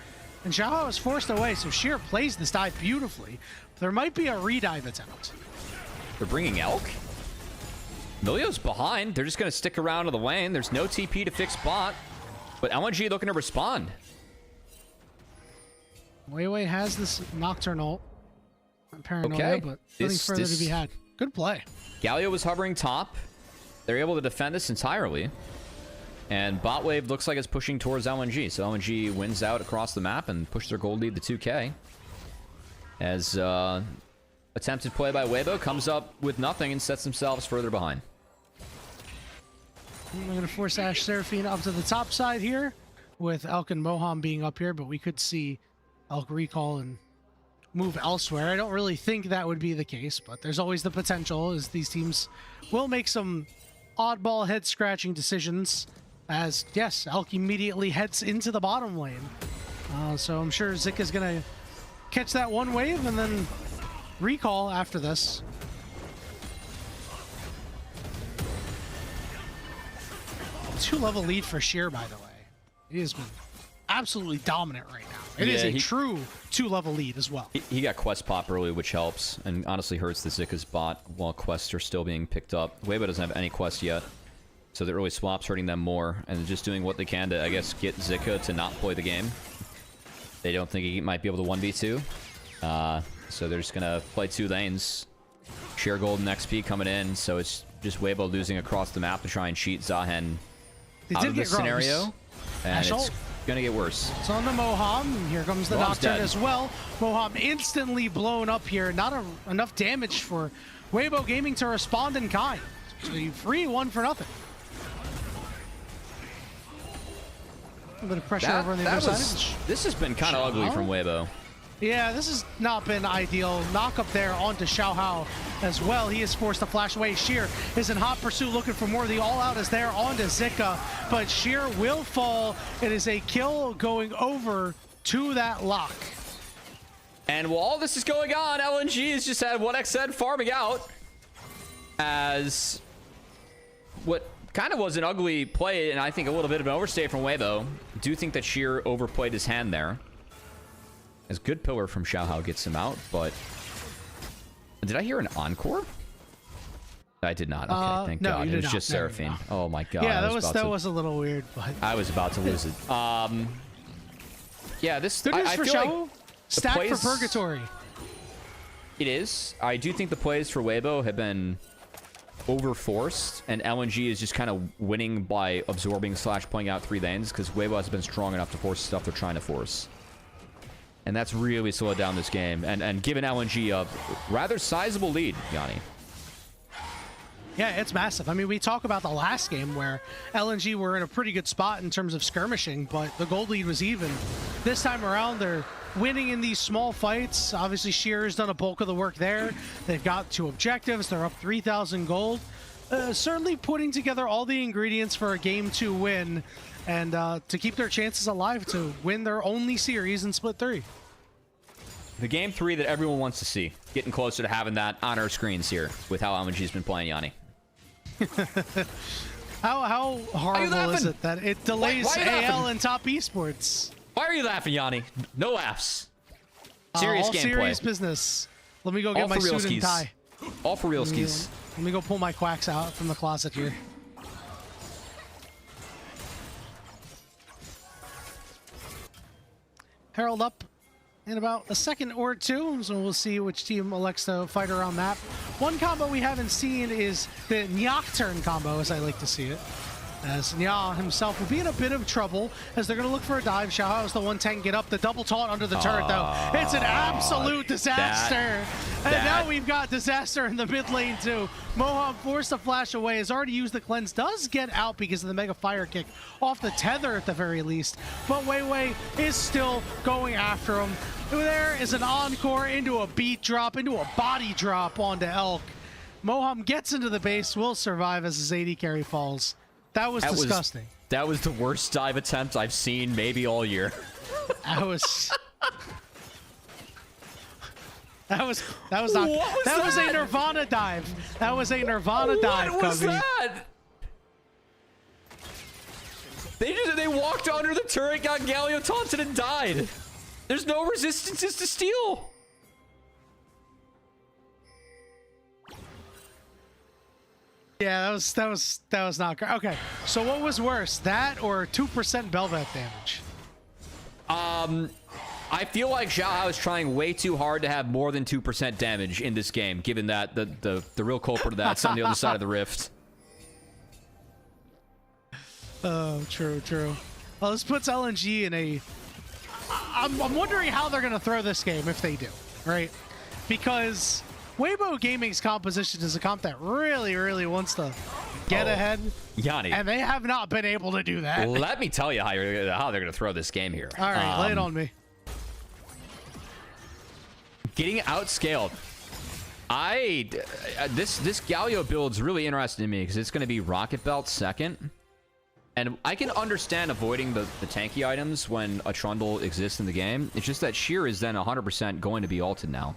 And Xiaohao is forced away, so Sheer plays this dive beautifully. There might be a redive attempt.
They're bringing Elk? Milio's behind. They're just going to stick around to the lane. There's no TP to fix bot. But LNG looking to respond.
Weiwei has this Nocturne ult. Paranoia, but nothing further to be had. Good play.
Galio was hovering top. They're able to defend this entirely. And bot wave looks like it's pushing towards LNG. So LNG wins out across the map and pushes their gold lead to 2K. As attempted play by Weibo comes up with nothing and sets themselves further behind.
We're going to force Ash Seraphine up to the top side here, with Elk and Moham being up here, but we could see Elk recall and move elsewhere. I don't really think that would be the case, but there's always the potential, as these teams will make some oddball head-scratching decisions, as, yes, Elk immediately heads into the bottom lane. So I'm sure Zika's going to catch that one wave and then recall after this. Two-level lead for Sheer, by the way. He has been absolutely dominant right now. It is a true two-level lead as well.
He got quest pop early, which helps, and honestly hurts the Zika's bot while quests are still being picked up. Weibo doesn't have any quests yet, so the early swap's hurting them more, and just doing what they can to, I guess, get Zika to not play the game. They don't think he might be able to 1v2, so they're just gonna play 2 lanes. Sheer gold and XP coming in, so it's just Weibo losing across the map to try and cheat Zahen out of this scenario, and it's gonna get worse.
It's on the Moham. Here comes the Nocturne as well. Moham instantly blown up here. Not enough damage for Weibo Gaming to respond in kind. So you free 1 for nothing. A bit of pressure over on the other side.
This has been kind of ugly from Weibo.
Yeah, this has not been ideal. Knock up there onto Xiaohao as well. He is forced to flash away. Sheer is in hot pursuit looking for more. The all-out is there onto Zika, but Sheer will fall. It is a kill going over to that lock.
And while all this is going on, LNG has just had 1xN farming out as what kind of was an ugly play, and I think a little bit of an overstay from Weibo. Do think that Sheer overplayed his hand there. As good pillar from Xiaohao gets him out, but did I hear an encore? I did not. Okay, thank God. It was just Seraphine. Oh my God.
Yeah, that was a little weird, but
I was about to lose it. Yeah, this
I
feel
like
Stack
for Purgatory.
It is. I do think the plays for Weibo have been overforced, and LNG is just kind of winning by absorbing / playing out 3 lanes because Weibo has been strong enough to force stuff they're trying to force. And that's really slowed down this game and given LNG a rather sizable lead, Yanni.
Yeah, it's massive. I mean, we talk about the last game where LNG were in a pretty good spot in terms of skirmishing, but the gold lead was even. This time around, they're winning in these small fights. Obviously, Sheer has done a bulk of the work there. They've got 2 objectives. They're up 3,000 gold. Certainly putting together all the ingredients for a Game 2 win and to keep their chances alive to win their only series in Split 3.
The Game 3 that everyone wants to see. Getting closer to having that on our screens here with how LNG's been playing, Yanni.
How horrible is it that it delays AL and top esports?
Why are you laughing, Yanni? No laughs. Serious
all
gameplay.
Serious business. Let me go get my suit and tie.
All for real skis.
Let me go pull my quacks out from the closet here. Herald up in about a second or 2, so we'll see which team elects to fight around map. One combo we haven't seen is the Nocturne combo, as I like to see it. As Nya himself will be in a bit of trouble as they're going to look for a dive. Xiaohao is the one tank get up. The double taunt under the turret, though. It's an absolute disaster. And now we've got disaster in the mid lane, too. Moham forced to flash away. Has already used the cleanse. Does get out because of the mega fire kick off the tether at the very least. But Weiwei is still going after him. There is an encore into a beat drop, into a body drop onto Elk. Moham gets into the base, will survive as his AD carry falls. That was disgusting.
That was the worst dive attempt I've seen maybe all year.
That was a Nirvana dive. That was a Nirvana dive.
What was that? They walked under the turret, got Galio taunted, and died. There's no resistances to steal.
Yeah, that was not great. Okay, so what was worse, that or 2% Bel'Veth damage?
I feel like Xiaohao is trying way too hard to have more than 2% damage in this game, given that the real culprit of that's on the other side of the rift.
Oh, true. Well, this puts LNG in a... I'm wondering how they're going to throw this game if they do, right? Because Weibo Gaming's composition is a comp that really, really wants to get ahead.
Yanni.
And they have not been able to do that.
Let me tell you how they're going to throw this game here.
All right, lay it on me.
Getting outscaled. This Galio build's really interesting to me because it's going to be Rocket Belt second. And I can understand avoiding the tanky items when a Trundle exists in the game. It's just that Sheer is then 100% going to be ulted now.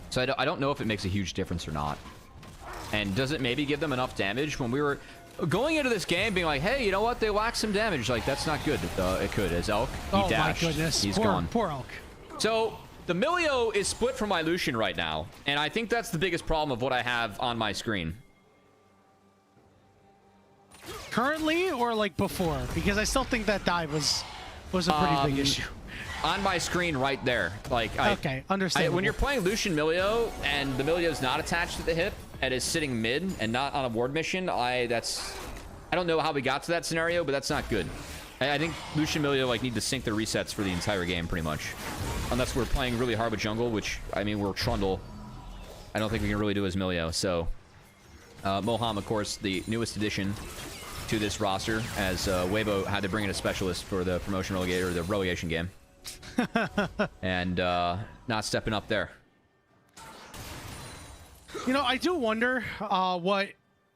So I don't know if it makes a huge difference or not. And does it maybe give them enough damage? When we were going into this game being like, hey, you know what? They lack some damage. Like, that's not good. It could. As Elk, he dashed.
My goodness.
He's gone.
Poor Elk.
So the Milio is split from my Lucian right now. And I think that's the biggest problem of what I have on my screen.
Currently or like before? Because I still think that dive was a pretty big issue.
On my screen right there. Like,
okay, understandable.
When you're playing Lucian Milio and the Milio is not attached to the hip and is sitting mid and not on a ward mission, I don't know how we got to that scenario, but that's not good. I think Lucian Milio like need to sync the resets for the entire game pretty much. Unless we're playing really hard with jungle, which, I mean, we're Trundle. I don't think we can really do as Milio, so... Moham, of course, the newest addition to this roster, as Weibo had to bring in a specialist for the promotion relegator, the relegation game. And not stepping up there.
You know, I do wonder what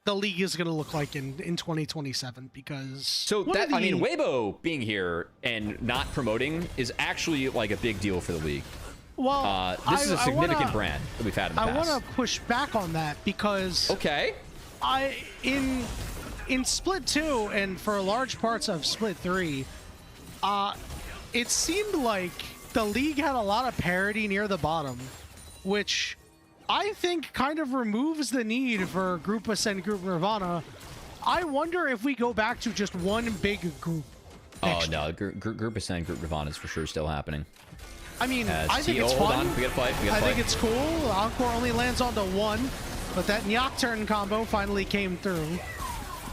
the league is going to look like in 2027, because...
So that, I mean, Weibo being here and not promoting is actually like a big deal for the league.
Well,
this is a significant brand that we've had in the past.
I want to push back on that because...
Okay.
In Split 2 and for large parts of Split 3, it seemed like the league had a lot of parity near the bottom, which I think kind of removes the need for Group Ascend, Group Nirvana. I wonder if we go back to just one big group.
Oh, no. Group Ascend, Group Nirvana is for sure still happening.
I mean, I think it's fun.
We gotta fight.
I think it's cool. Encore only lands onto one, but that Nyok turn combo finally came through.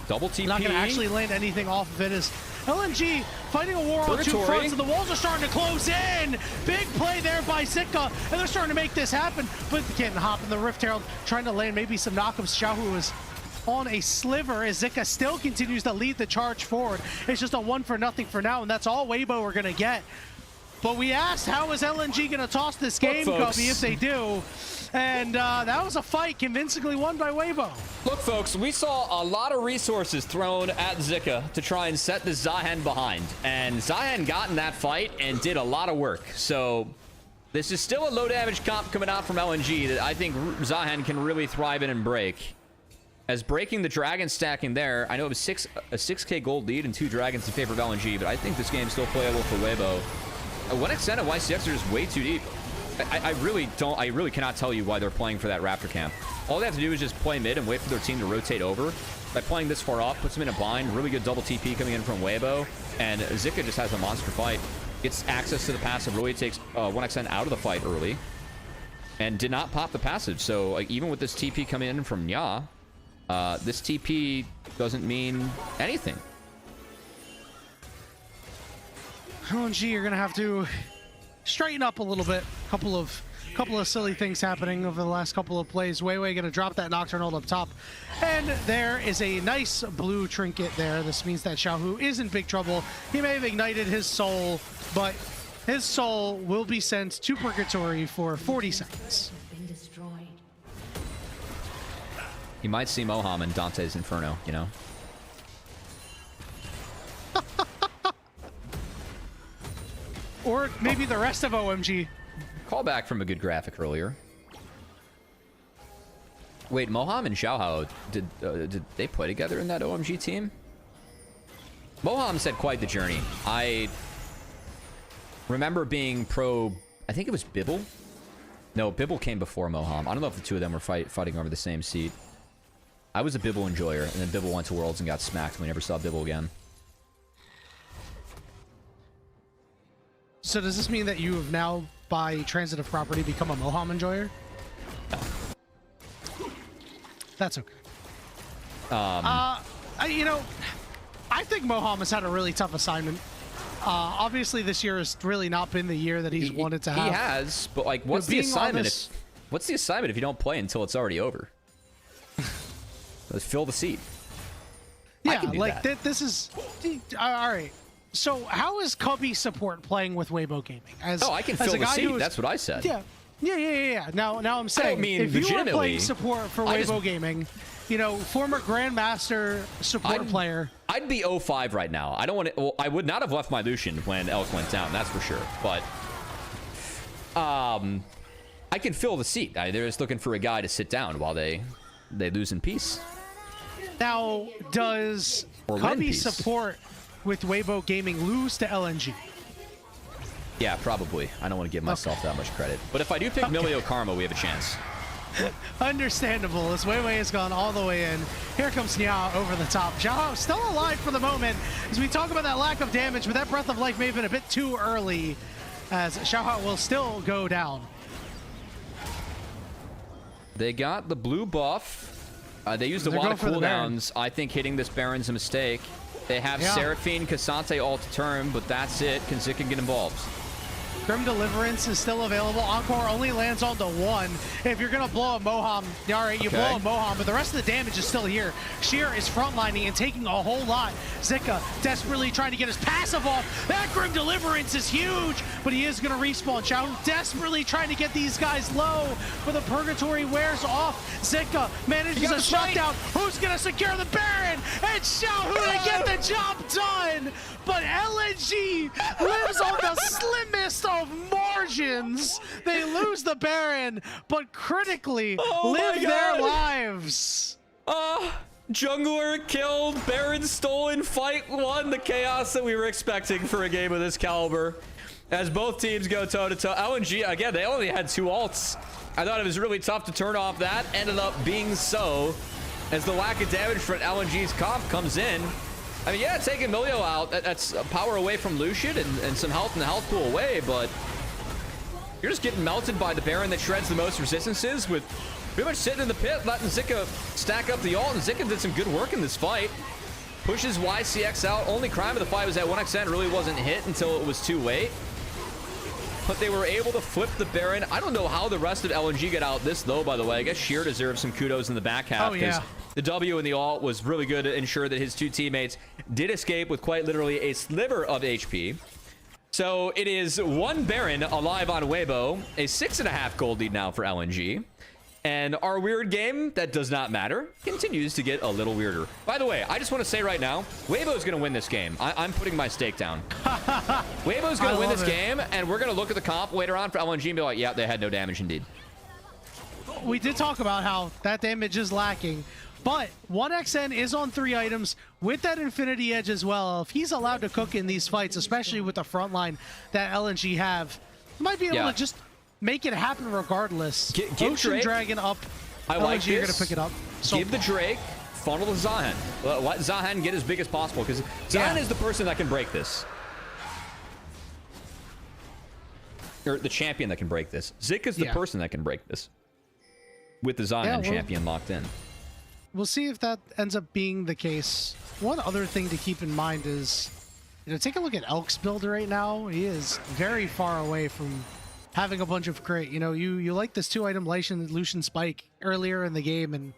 Double TP.
Not going to actually land anything off of it as LNG fighting a war on two fronts, and the walls are starting to close in. Big play there by Zika, and they're starting to make this happen, but they can't hop in the Rift Herald, trying to land maybe some knockups. Xiaohu is on a sliver as Zika still continues to lead the charge forward. It's just a 1-for-0 for now, and that's all Weibo are going to get. But we asked, how is LNG going to toss this game, Cubby, if they do? And that was a fight convincingly won by Weibo.
Look, folks, we saw a lot of resources thrown at Zika to try and set the Zion behind. And Zion got in that fight and did a lot of work. So this is still a low damage comp coming out from LNG that I think Zion can really thrive in and break. As breaking the dragon stacking there, I know it was a 6k gold lead and 2 dragons in favor of LNG, but I think this game's still playable for Weibo. 1xN and YCX are just way too deep. I really cannot tell you why they're playing for that Raptor camp. All they have to do is just play mid and wait for their team to rotate over. By playing this far up, puts them in a bind. Really good double TP coming in from Weibo. And Zika just has a monster fight. Gets access to the passive, really takes 1xN out of the fight early. And did not pop the passive. So like, even with this TP coming in from Nya, this TP doesn't mean anything.
LNG, you're going to have to straighten up a little bit. Couple of silly things happening over the last couple of plays. Weiwei going to drop that Nocturnal up top. And there is a nice blue trinket there. This means that Xiaohu is in big trouble. He may have ignited his soul, but his soul will be sent to Purgatory for 40 seconds.
You might see Moham in Dante's Inferno, you know?
Or maybe the rest of OMG.
Call back from a good graphic earlier. Wait, Moham and Xiaohao, did they play together in that OMG team? Moham's had quite the journey. I remember being pro, I think it was Bibble? No, Bibble came before Moham. I don't know if the two of them were fighting over the same seat. I was a Bibble enjoyer, and then Bibble went to Worlds and got smacked, and we never saw Bibble again.
So does this mean that you have now, by transitive property, become a Moham enjoyer?
No.
That's okay. You know, I think Moham has had a really tough assignment. Obviously, this year has really not been the year that he's wanted to have.
He has, but like, what's the assignment? What's the assignment if you don't play until it's already over? Let's fill the seat.
Yeah, like this is all right. So how is Cubby support playing with Weibo Gaming?
I can fill the seat. That's what I said.
Yeah. Now I'm saying, if you are playing support for Weibo Gaming, you know, former Grandmaster support player.
I'd be 0-5 right now. I don't want to. Well, I would not have left my Lucian when Elk went down. That's for sure. But I can fill the seat. They're just looking for a guy to sit down while they lose in peace.
Now, does Cubby support with Weibo Gaming lose to LNG?
Yeah, probably. I don't want to give myself that much credit. But if I do pick Milio Karma, we have a chance.
Understandable, as Weiwei has gone all the way in. Here comes Nya over the top. Xiao still alive for the moment as we talk about that lack of damage, but that Breath of Life may have been a bit too early as Xiao will still go down.
They got the blue buff. They used a lot of cooldowns. I think hitting this Baron's a mistake. They have Seraphine, Cassante all to turn, but that's it. Can Zika get involved?
Grim Deliverance is still available. Encore only lands on the 1. If you're going to blow a Moham, all right, you blow a Moham, but the rest of the damage is still here. Sheer is frontlining and taking a whole lot. Zika desperately trying to get his passive off. That Grim Deliverance is huge, but he is going to respawn. Xiao desperately trying to get these guys low, but the Purgatory wears off. Zika manages a shutdown. Who's going to secure the Baron? And Xiao to get the job done, but LNG lives on the slimmest of margins. They lose the Baron, but critically live their lives.
Jungler killed, Baron stolen, fight won, the chaos that we were expecting for a game of this caliber. As both teams go toe-to-toe. LNG, again, they only had 2 ults. I thought it was really tough to turn off that. Ended up being so, as the lack of damage for LNG's comp comes in. I mean, yeah, taking Milio out, that's power away from Lucian and some health in the health pool away, but you're just getting melted by the Baron that shreds the most resistances with pretty much sitting in the pit, letting Zika stack up the ult, and Zika did some good work in this fight. Pushes YCX out. Only crime of the fight was that 1xN really wasn't hit until it was too late. But they were able to flip the Baron. I don't know how the rest of LNG got out this, though, by the way. I guess Sheer deserves some kudos in the back half. The W in the ult was really good to ensure that his 2 teammates did escape with quite literally a sliver of HP. So it is 1 Baron alive on Weibo, a 6.5 gold lead now for LNG. And our weird game, that does not matter, continues to get a little weirder. By the way, I just want to say right now, Weibo's going to win this game. I'm putting my stake down. Weibo's going to win this game, and we're going to look at the comp later on for LNG and be like, yeah, they had no damage indeed.
We did talk about how that damage is lacking. But 1xN is on 3 items with that Infinity Edge as well. If he's allowed to cook in these fights, especially with the front line that LNG have, he might be able to just make it happen regardless.
Give
Ocean
Drake.
Dragon up.
I like
LNG are
this.
going to pick it up. So
give the Drake, funnel the Zahan. Let Zahan get as big as possible, because Zahan is the person that can break this. Or the champion that can break this. Zik is the person that can break this. With the Zahan champion locked in.
We'll see if that ends up being the case. One other thing to keep in mind is, take a look at Elk's build right now. He is very far away from having a bunch of crit. You like this 2-item Lucian Spike earlier in the game, and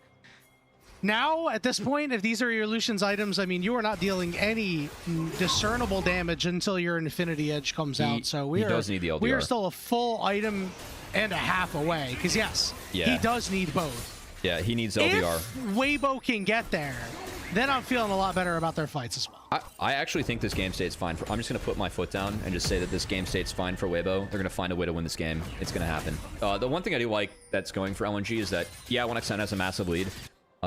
now at this point, if these are your Lucian's items, I mean, you are not dealing any discernible damage until your Infinity Edge comes out. So we are still a full item and a half away, because he does need both.
Yeah, he needs LDR.
If Weibo can get there, then I'm feeling a lot better about their fights as well.
I actually think this game state's fine. I'm just going to put my foot down and just say that this game state's fine for Weibo. They're going to find a way to win this game. It's going to happen. The one thing I do like that's going for LNG is that, 1xN has a massive lead.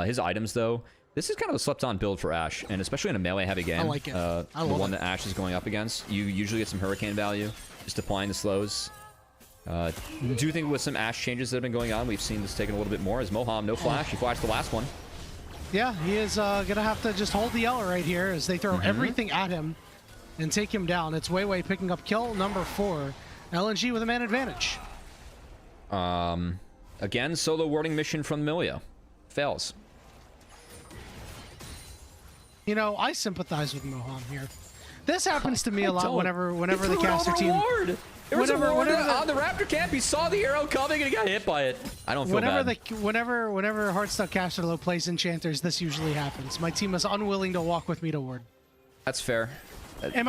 His items, though, this is kind of a slept-on build for Ashe, and especially in a melee-heavy game.
I like it.
The one that Ashe is going up against. You usually get some Hurricane value, just applying the slows. Do think with some Ashe changes that have been going on, we've seen this taking a little bit more. As Moham, no flash. He flashed the last one.
Yeah, he is going to have to just hold the L right here as they throw everything at him and take him down. It's Weiwei picking up kill number 4. LNG with a man advantage.
Again, solo warding mission from Milio. Fails.
I sympathize with Moham here. This happens to me a lot whenever the caster team...
Whenever on the Raptor camp, he saw the arrow coming and he got hit by it. I don't feel bad.
Whenever Heartstuck caster low plays Enchanters, this usually happens. My team is unwilling to walk with me to ward.
That's fair.
Am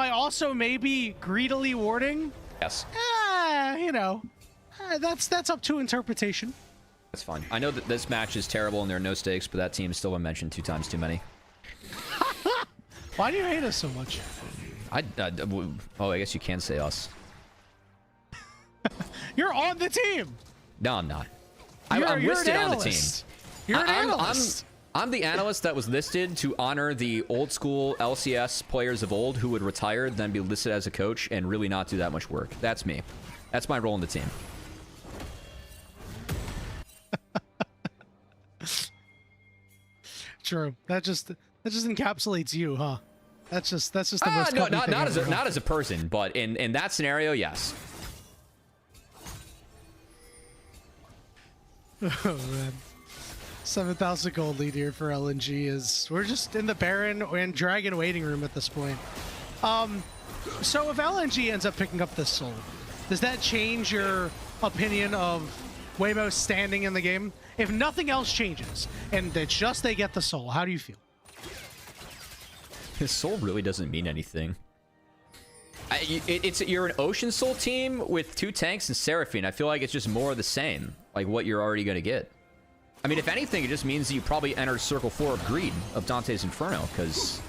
I also maybe greedily warding?
Yes.
That's up to interpretation.
That's fine. I know that this match is terrible and there are no stakes, but that team's still been mentioned 2 times too many.
Why do you hate us so much?
I guess you can say us.
You're on the team.
No, I'm not.
You're
I'm listed
an
on the team.
analyst. You're an analyst.
I'm the analyst that was listed to honor the old school LCS players of old who would retire, then be listed as a coach and really not do that much work. That's me. That's my role in the team.
True. That just encapsulates you, huh? That's just the most.
No,
comfy thing ever.
not as a person, but in that scenario, yes.
Oh man. 7,000 gold lead here for LNG is we're just in the Baron and Dragon waiting room at this point. So if LNG ends up picking up this soul, does that change your opinion of Weibo's standing in the game? If nothing else changes and it's just they get the soul, how do you feel?
His soul really doesn't mean anything. You're an Ocean Soul team with 2 tanks and Seraphine. I feel like it's just more of the same, like what you're already going to get. I mean, if anything, it just means that you probably enter Circle 4 of Greed of Dante's Inferno, because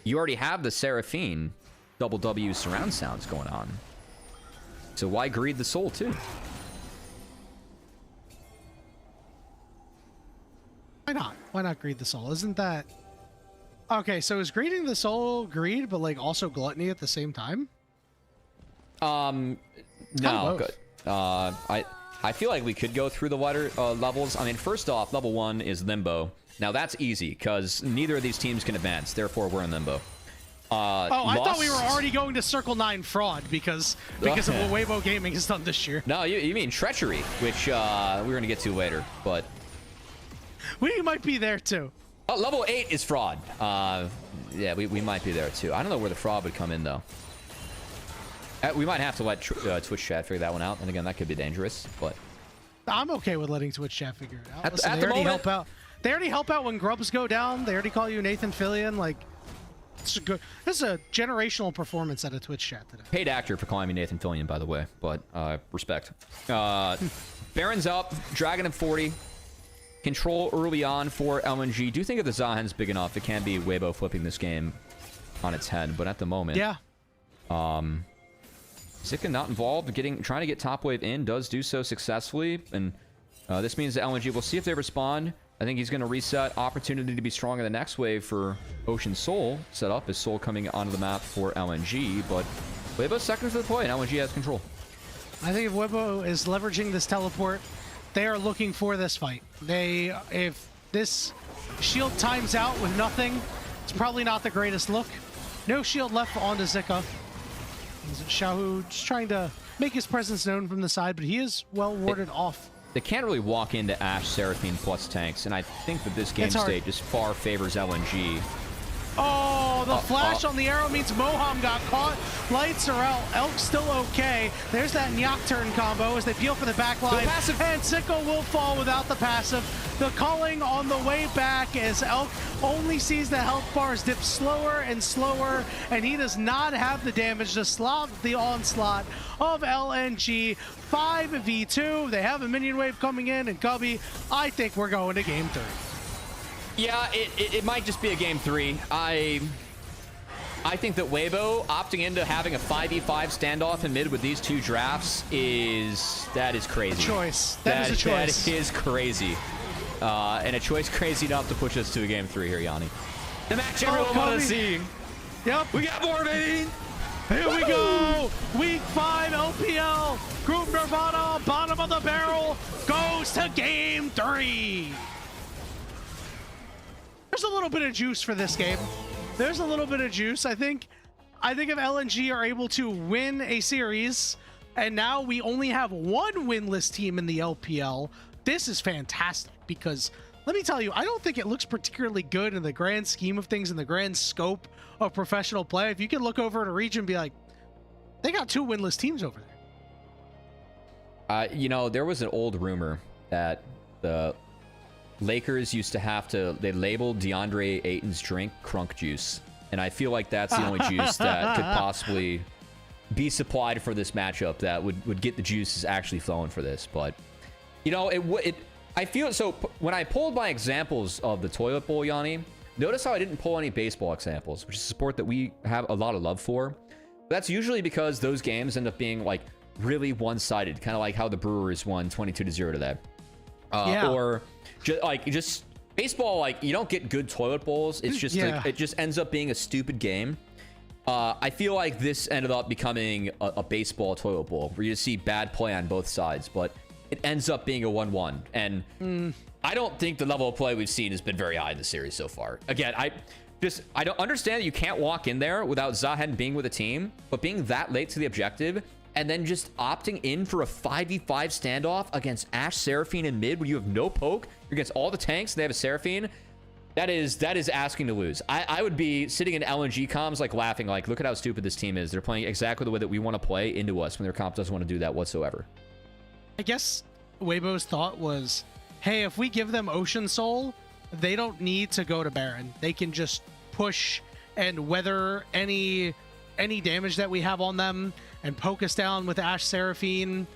you already have the Seraphine double W surround sounds going on. So why Greed the Soul, too?
Why not? Why not Greed the Soul? Isn't that... Okay, so is Greeding the Soul greed, but like also gluttony at the same time?
No. Good. I feel like we could go through the wider levels. I mean, first off, level 1 is Limbo. Now, that's easy, because neither of these teams can advance. Therefore, we're in Limbo.
I thought we were already going to Circle 9 Fraud because of what Weibo Gaming has done this year.
No, you mean Treachery, which we're going to get to later, but...
We might be there, too.
Level 8 is Fraud. Yeah, we might be there, too. I don't know where the Fraud would come in, though. We might have to let Twitch chat figure that one out. And again, that could be dangerous, but...
I'm okay with letting Twitch chat figure it out.
At the moment,
help out. They already help out when grubs go down. They already call you Nathan Fillion. Like, it's a good... This is a generational performance at a Twitch chat today.
Paid actor for calling me Nathan Fillion, by the way, but respect. Baron's up. Dragon at 40. Control early on for LNG. Do you think if the Zahen's big enough, it can be Weibo flipping this game on its head, but at the moment...
Yeah.
Zika not involved, trying to get top wave in, does do so successfully, and this means that LNG, we'll see if they respond. I think he's going to reset opportunity to be strong in the next wave for Ocean Soul. Set up as Soul coming onto the map for LNG, but Weibo's second for the play, and LNG has control.
I think if Weibo is leveraging this teleport, they are looking for this fight. If this shield times out with nothing, it's probably not the greatest look. No shield left onto Zika. Xiaohu just trying to make his presence known from the side, but he is well warded off.
They can't really walk into Ashe, Seraphine plus tanks, and I think that this game state just far favors LNG.
Oh, the flash on the arrow means Moham got caught. Lights are out. Elk's still okay. There's that Nocturne combo as they peel for the back line. And Sicko will fall without the passive. The calling on the way back as Elk only sees the health bars dip slower and slower, and he does not have the damage to stop the onslaught of LNG. 5v2. They have a minion wave coming in, and Cubby, I think we're going to game 3.
Yeah, it might just be a game 3. I think that Weibo opting into having a 5v5 standoff in mid with these 2 drafts is crazy.
Choice. That is a choice.
That is crazy. And a choice crazy enough to push us to a game 3 here, Yanni. The match everyone wanted to see.
Yep.
We got more, baby.
Here we go. Week 5 LPL. Group Nirvana, bottom of the barrel, goes to game 3. There's a little bit of juice for this game. There's a little bit of juice. I think if LNG are able to win a series, and now we only have 1 winless team in the LPL, this is fantastic because let me tell you, I don't think it looks particularly good in the grand scheme of things, in the grand scope of professional play. If you can look over at a region and be like, they got 2 winless teams over there.
You know, there was an old rumor that the Lakers used to have to, they labeled DeAndre Ayton's drink Crunk Juice. And I feel like that's the only juice that could possibly be supplied for this matchup that would get the juices actually flowing for this. But, you know, I feel, so when I pulled my examples of the toilet bowl, Yanni, notice how I didn't pull any baseball examples, which is a sport that we have a lot of love for. That's usually because those games end up being like really one-sided, kind of like how the Brewers won 22-0 today. Or just baseball, like, you don't get good toilet bowls. It's just like, it just ends up being a stupid game. I feel like this ended up becoming a baseball toilet bowl where you see bad play on both sides, but it ends up being a 1-1. And I don't think the level of play we've seen has been very high in the series so far. Again, I don't understand that you can't walk in there without Zahen being with a team, but being that late to the objective and then just opting in for a 5v5 standoff against Ashe, Seraphine, and mid when you have no poke. You're against all the tanks and they have a Seraphine. That is asking to lose. I would be sitting in LNG comms like laughing, like, look at how stupid this team is. They're playing exactly the way that we want to play into us when their comp doesn't want to do that whatsoever.
I guess Weibo's thought was, hey, if we give them Ocean Soul, they don't need to go to Baron. They can just push and weather any damage that we have on them and poke us down with Ashe, Seraphine.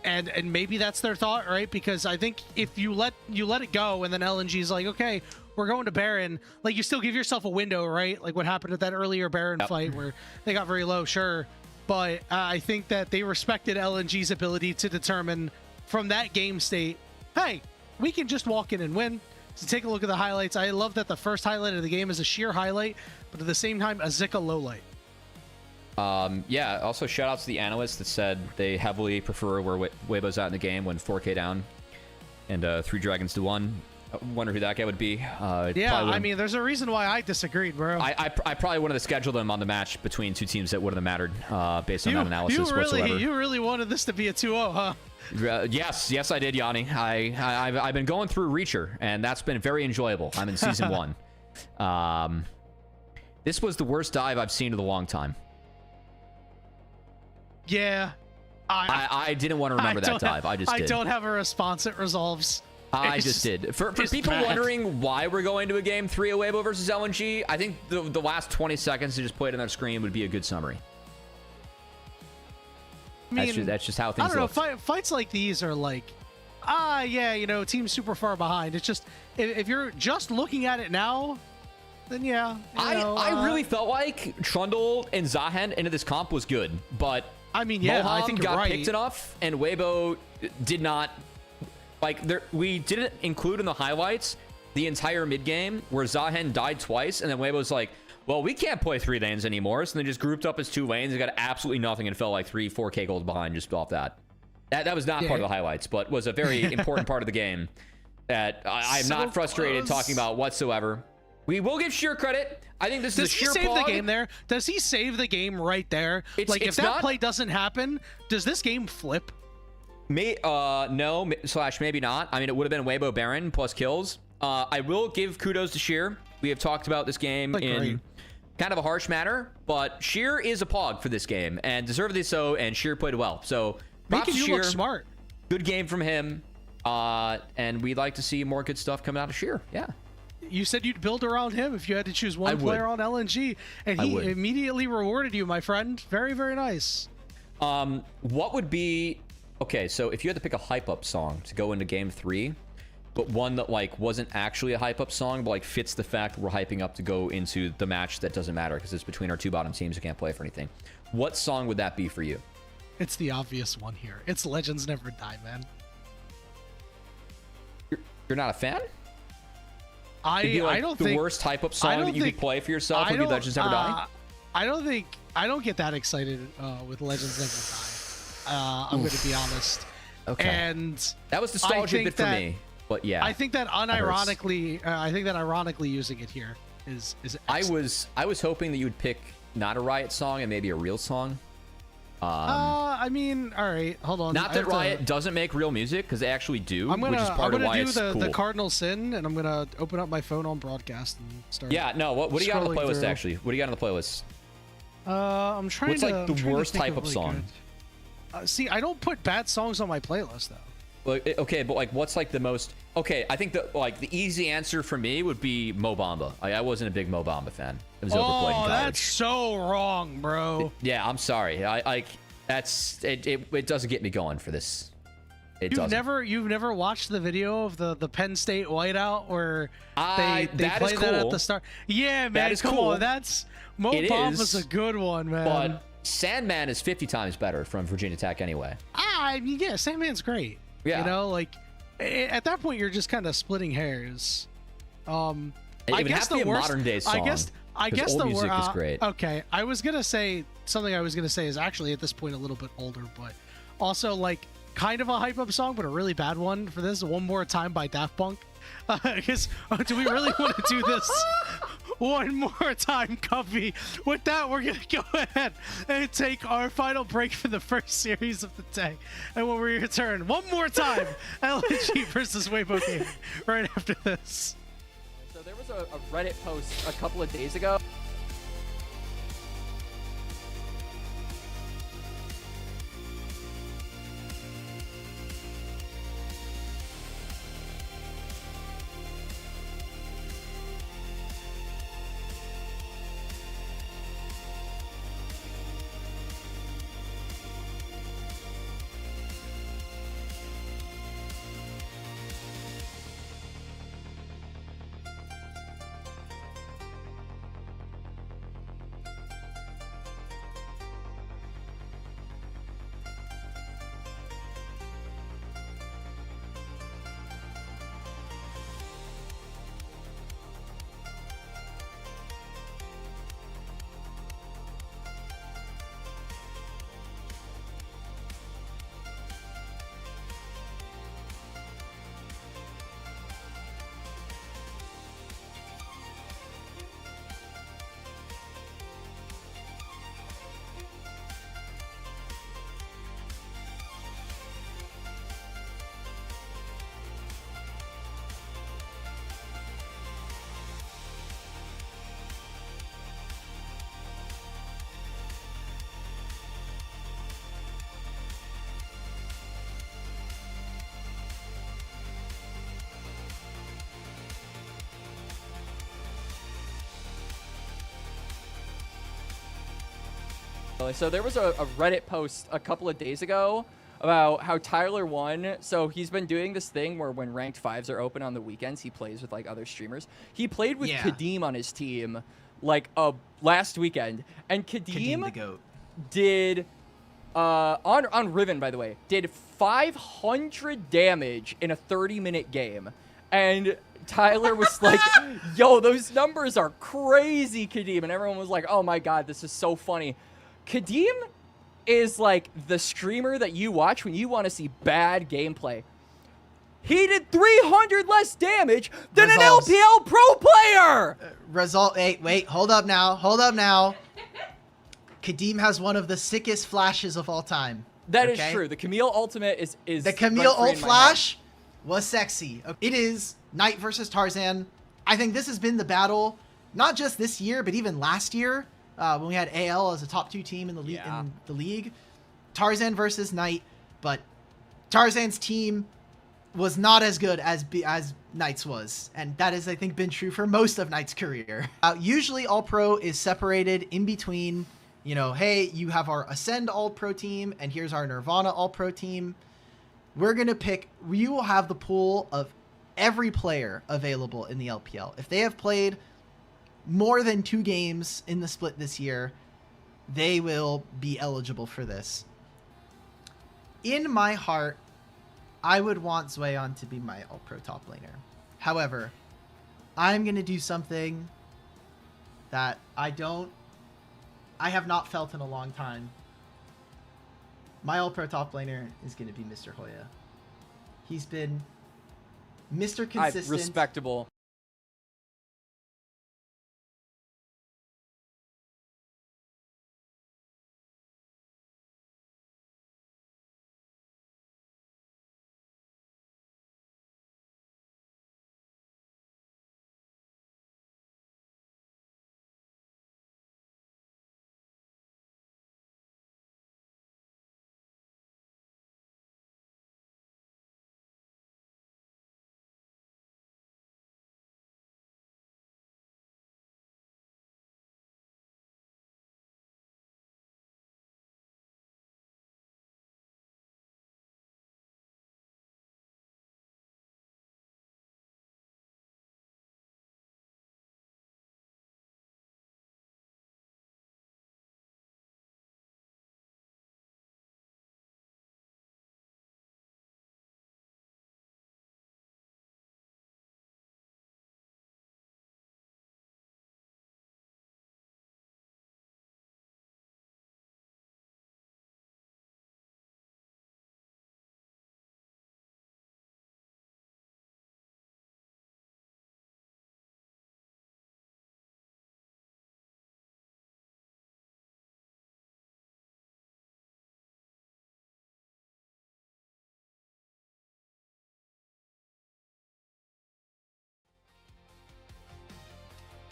And maybe that's their thought, right? Because I think if you let it go and then LNG's like, okay, we're going to Baron, like, you still give yourself a window, right? Like what happened at that earlier Baron fight where they got very low, sure. But I think that they respected LNG's ability to determine from that game state, hey, we can just walk in and win. So take a look at the highlights. I love that the first highlight of the game is a sheer highlight, but at the same time, a Zika lowlight.
Yeah, also shout out to the analyst that said they heavily prefer where Weibo's at in the game when 4K down and 3 dragons to 1. I wonder who that guy would be.
Yeah, I mean, there's a reason why I disagreed, bro.
I probably wanted to schedule them on the match between two teams that wouldn't have mattered based on that analysis whatsoever.
You really wanted this to be a 2-0, huh?
Yes, I did, Yanni. I've been going through Reacher, and that's been very enjoyable. I'm in season 1. This was the worst dive I've seen in a long time.
Yeah.
I didn't want to remember that dive. I just did.
I don't have a response. It resolves.
I just did. For people wondering why we're going to a game 3 of Weibo versus LNG, I think the last 20 seconds to just play it on their screen would be a good summary.
I mean,
that's just how things
I don't
look.
know. Fights like these are like, yeah, you know, team's super far behind. It's just, if you're just looking at it now, then yeah.
I really felt like Trundle and Zahen into this comp was good, but
I mean, yeah,
Moham
I think
got
right.
picked enough, and Weibo did not. Like, we didn't include in the highlights the entire mid game where Zahen died twice, and then Weibo's like, well, we can't play 3 lanes anymore, so they just grouped up as 2 lanes and got absolutely nothing and fell like 3-4k gold behind just off that. That was not part of the highlights, but was a very important part of the game that I'm not frustrated talking about whatsoever. We will give Sheer credit. I think this is a Sheer
Does he save
pog.
the game there? Does he save the game right there? Like, if that play doesn't happen, does this game flip?
No, / maybe not. I mean, it would have been Weibo Baron plus kills. I will give kudos to Sheer. We have talked about this game in kind of a harsh manner, but Sheer is a pog for this game, and deservedly so, and Sheer played well. So,
making you
Sheer,
look smart.
Good game from him, and we'd like to see more good stuff coming out of Sheer. Yeah.
You said you'd build around him if you had to choose one player on LNG, and he immediately rewarded you, my friend. Very, very nice.
What would be... Okay, so if you had to pick a hype-up song to go into Game 3, but one that, like, wasn't actually a hype-up song, but, like, fits the fact that we're hyping up to go into the match that doesn't matter because it's between our 2 bottom teams who can't play for anything, what song would that be for you?
It's the obvious one here. It's Legends Never Die, man.
You're not a fan?
I don't think...
The worst hype-up song that you could play for yourself would be Legends Never Die?
I don't get that excited with Legends Never Die. I'm going to be honest.
Okay.
And
that was nostalgia bit for me, but yeah.
I think that unironically, ironically using it here is excellent.
I was hoping that you would pick not a Riot song and maybe a real song.
I mean, all right, hold on.
Not that Riot doesn't make real music, because they actually do, which is part of why it's cool.
the Cardinal Sin, and I'm gonna open up my phone on broadcast and start.
Yeah, no. What do you got on the playlist actually? What do you got on the playlist?
I'm trying.
What's like the worst type of song?
See, I don't put bad songs on my playlist though.
Like, okay, but like, what's like the most? Okay, I think that like the easy answer for me would be Mo Bamba. I wasn't a big Mo Bamba fan. It was overplayed in college.
That's so wrong, bro.
Yeah, I'm sorry. It doesn't get me going for this. You've
never watched the video of the Penn State whiteout where they play that at the start? Yeah, man.
That is
come
cool.
on, that's Mo Bamba's a good one, man.
But Sandman is 50 times better from Virginia Tech anyway.
I mean, yeah, Sandman's great.
Yeah.
You know, like at that point, you're just kind of splitting hairs.
It would have to be a modern day song.
I guess
old
the
music is great.
Okay, I was gonna say something. I was gonna say is actually at this point a little bit older, but also like kind of a hype up song, but a really bad one for this. One More Time by Daft Punk. Because do we really want to do this one more time, Cubby? With that, we're gonna go ahead and take our final break for the first series of the day, and when we return, one more time, LNG versus Weibo Gaming right after this.
So there was a Reddit post a couple of days ago. So there was a Reddit post a couple of days ago about how Tyler won. So he's been doing this thing where when ranked fives are open on the weekends, he plays with like other streamers. He played with Kadeem on his team like last weekend, and Kadeem
the GOAT.
did on Riven, by the way, did 500 damage in a 30-minute game, and Tyler was like, yo, those numbers are crazy, Kadeem. And everyone was like, oh my god, this is so funny. Kadeem is like the streamer that you watch when you want to see bad gameplay. He did 300 less damage than an LPL pro player!
Wait, hold up now. Kadeem has one of the sickest flashes of all time.
That is true. The Camille ultimate is
the Camille ult flash was sexy. It is Knight versus Tarzan. I think this has been the battle, not just this year, but even last year when we had AL as a top 2 team in the league. Tarzan versus Knight, but Tarzan's team was not as good as Knight's was, and that has, I think, been true for most of Knight's career. Usually All-Pro is separated in between, you know, hey, you have our Ascend All-Pro team, and here's our Nirvana All-Pro team. We're going to pick, we will have the pool of every player available in the LPL. If they have played more than 2 games in the split this year, they will be eligible for this. In my heart, I would want Zwayon to be my All-Pro top laner. However, I'm going to do something that I have not felt in a long time. My All-Pro top laner is going to be Mr. Hoya. He's been Mr. Consistent.
Respectable.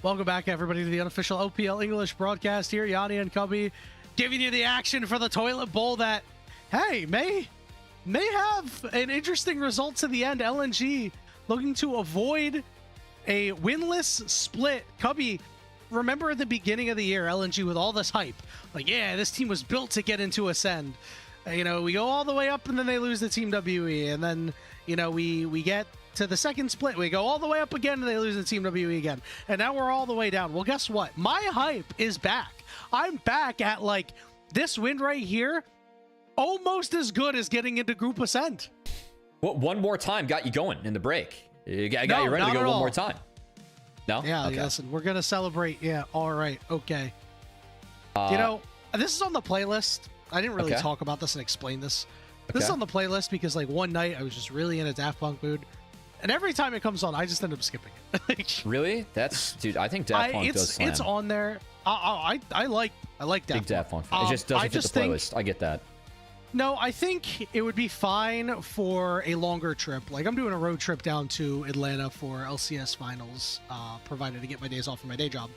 Welcome back, everybody, to the unofficial LPL English broadcast here. Yanni and Cubby giving you the action for the toilet bowl that, hey, may have an interesting result to the end. LNG looking to avoid a winless split. Cubby, remember at the beginning of the year, LNG with all this hype, like, yeah, this team was built to get into Ascend. You know, we go all the way up and then they lose the Team WE, and then, you know, we get to the second split, we go all the way up again and they lose the Team WE again, and now we're all the way down. Well, guess what? My hype is back. I'm back at, like, this win right here, almost as good as getting into Group Ascent.
Well, one more time got you going in the break. I got you ready to go one more time. No?
Yeah,
okay.
Listen, we're going to celebrate. Yeah, all right, okay. You know, this is on the playlist. I didn't really talk about this and explain this. This is on the playlist because, like, one night I was just really in a Daft Punk mood, and every time it comes on, I just end up skipping it.
Really? That's, dude, I think Daft Punk does slam.
It's on there. I like Daft Punk.
Big Daft Punk fan. It just doesn't fit the playlist. I get that.
No, I think it would be fine for a longer trip. Like, I'm doing a road trip down to Atlanta for LCS finals, provided I get my days off from my day job.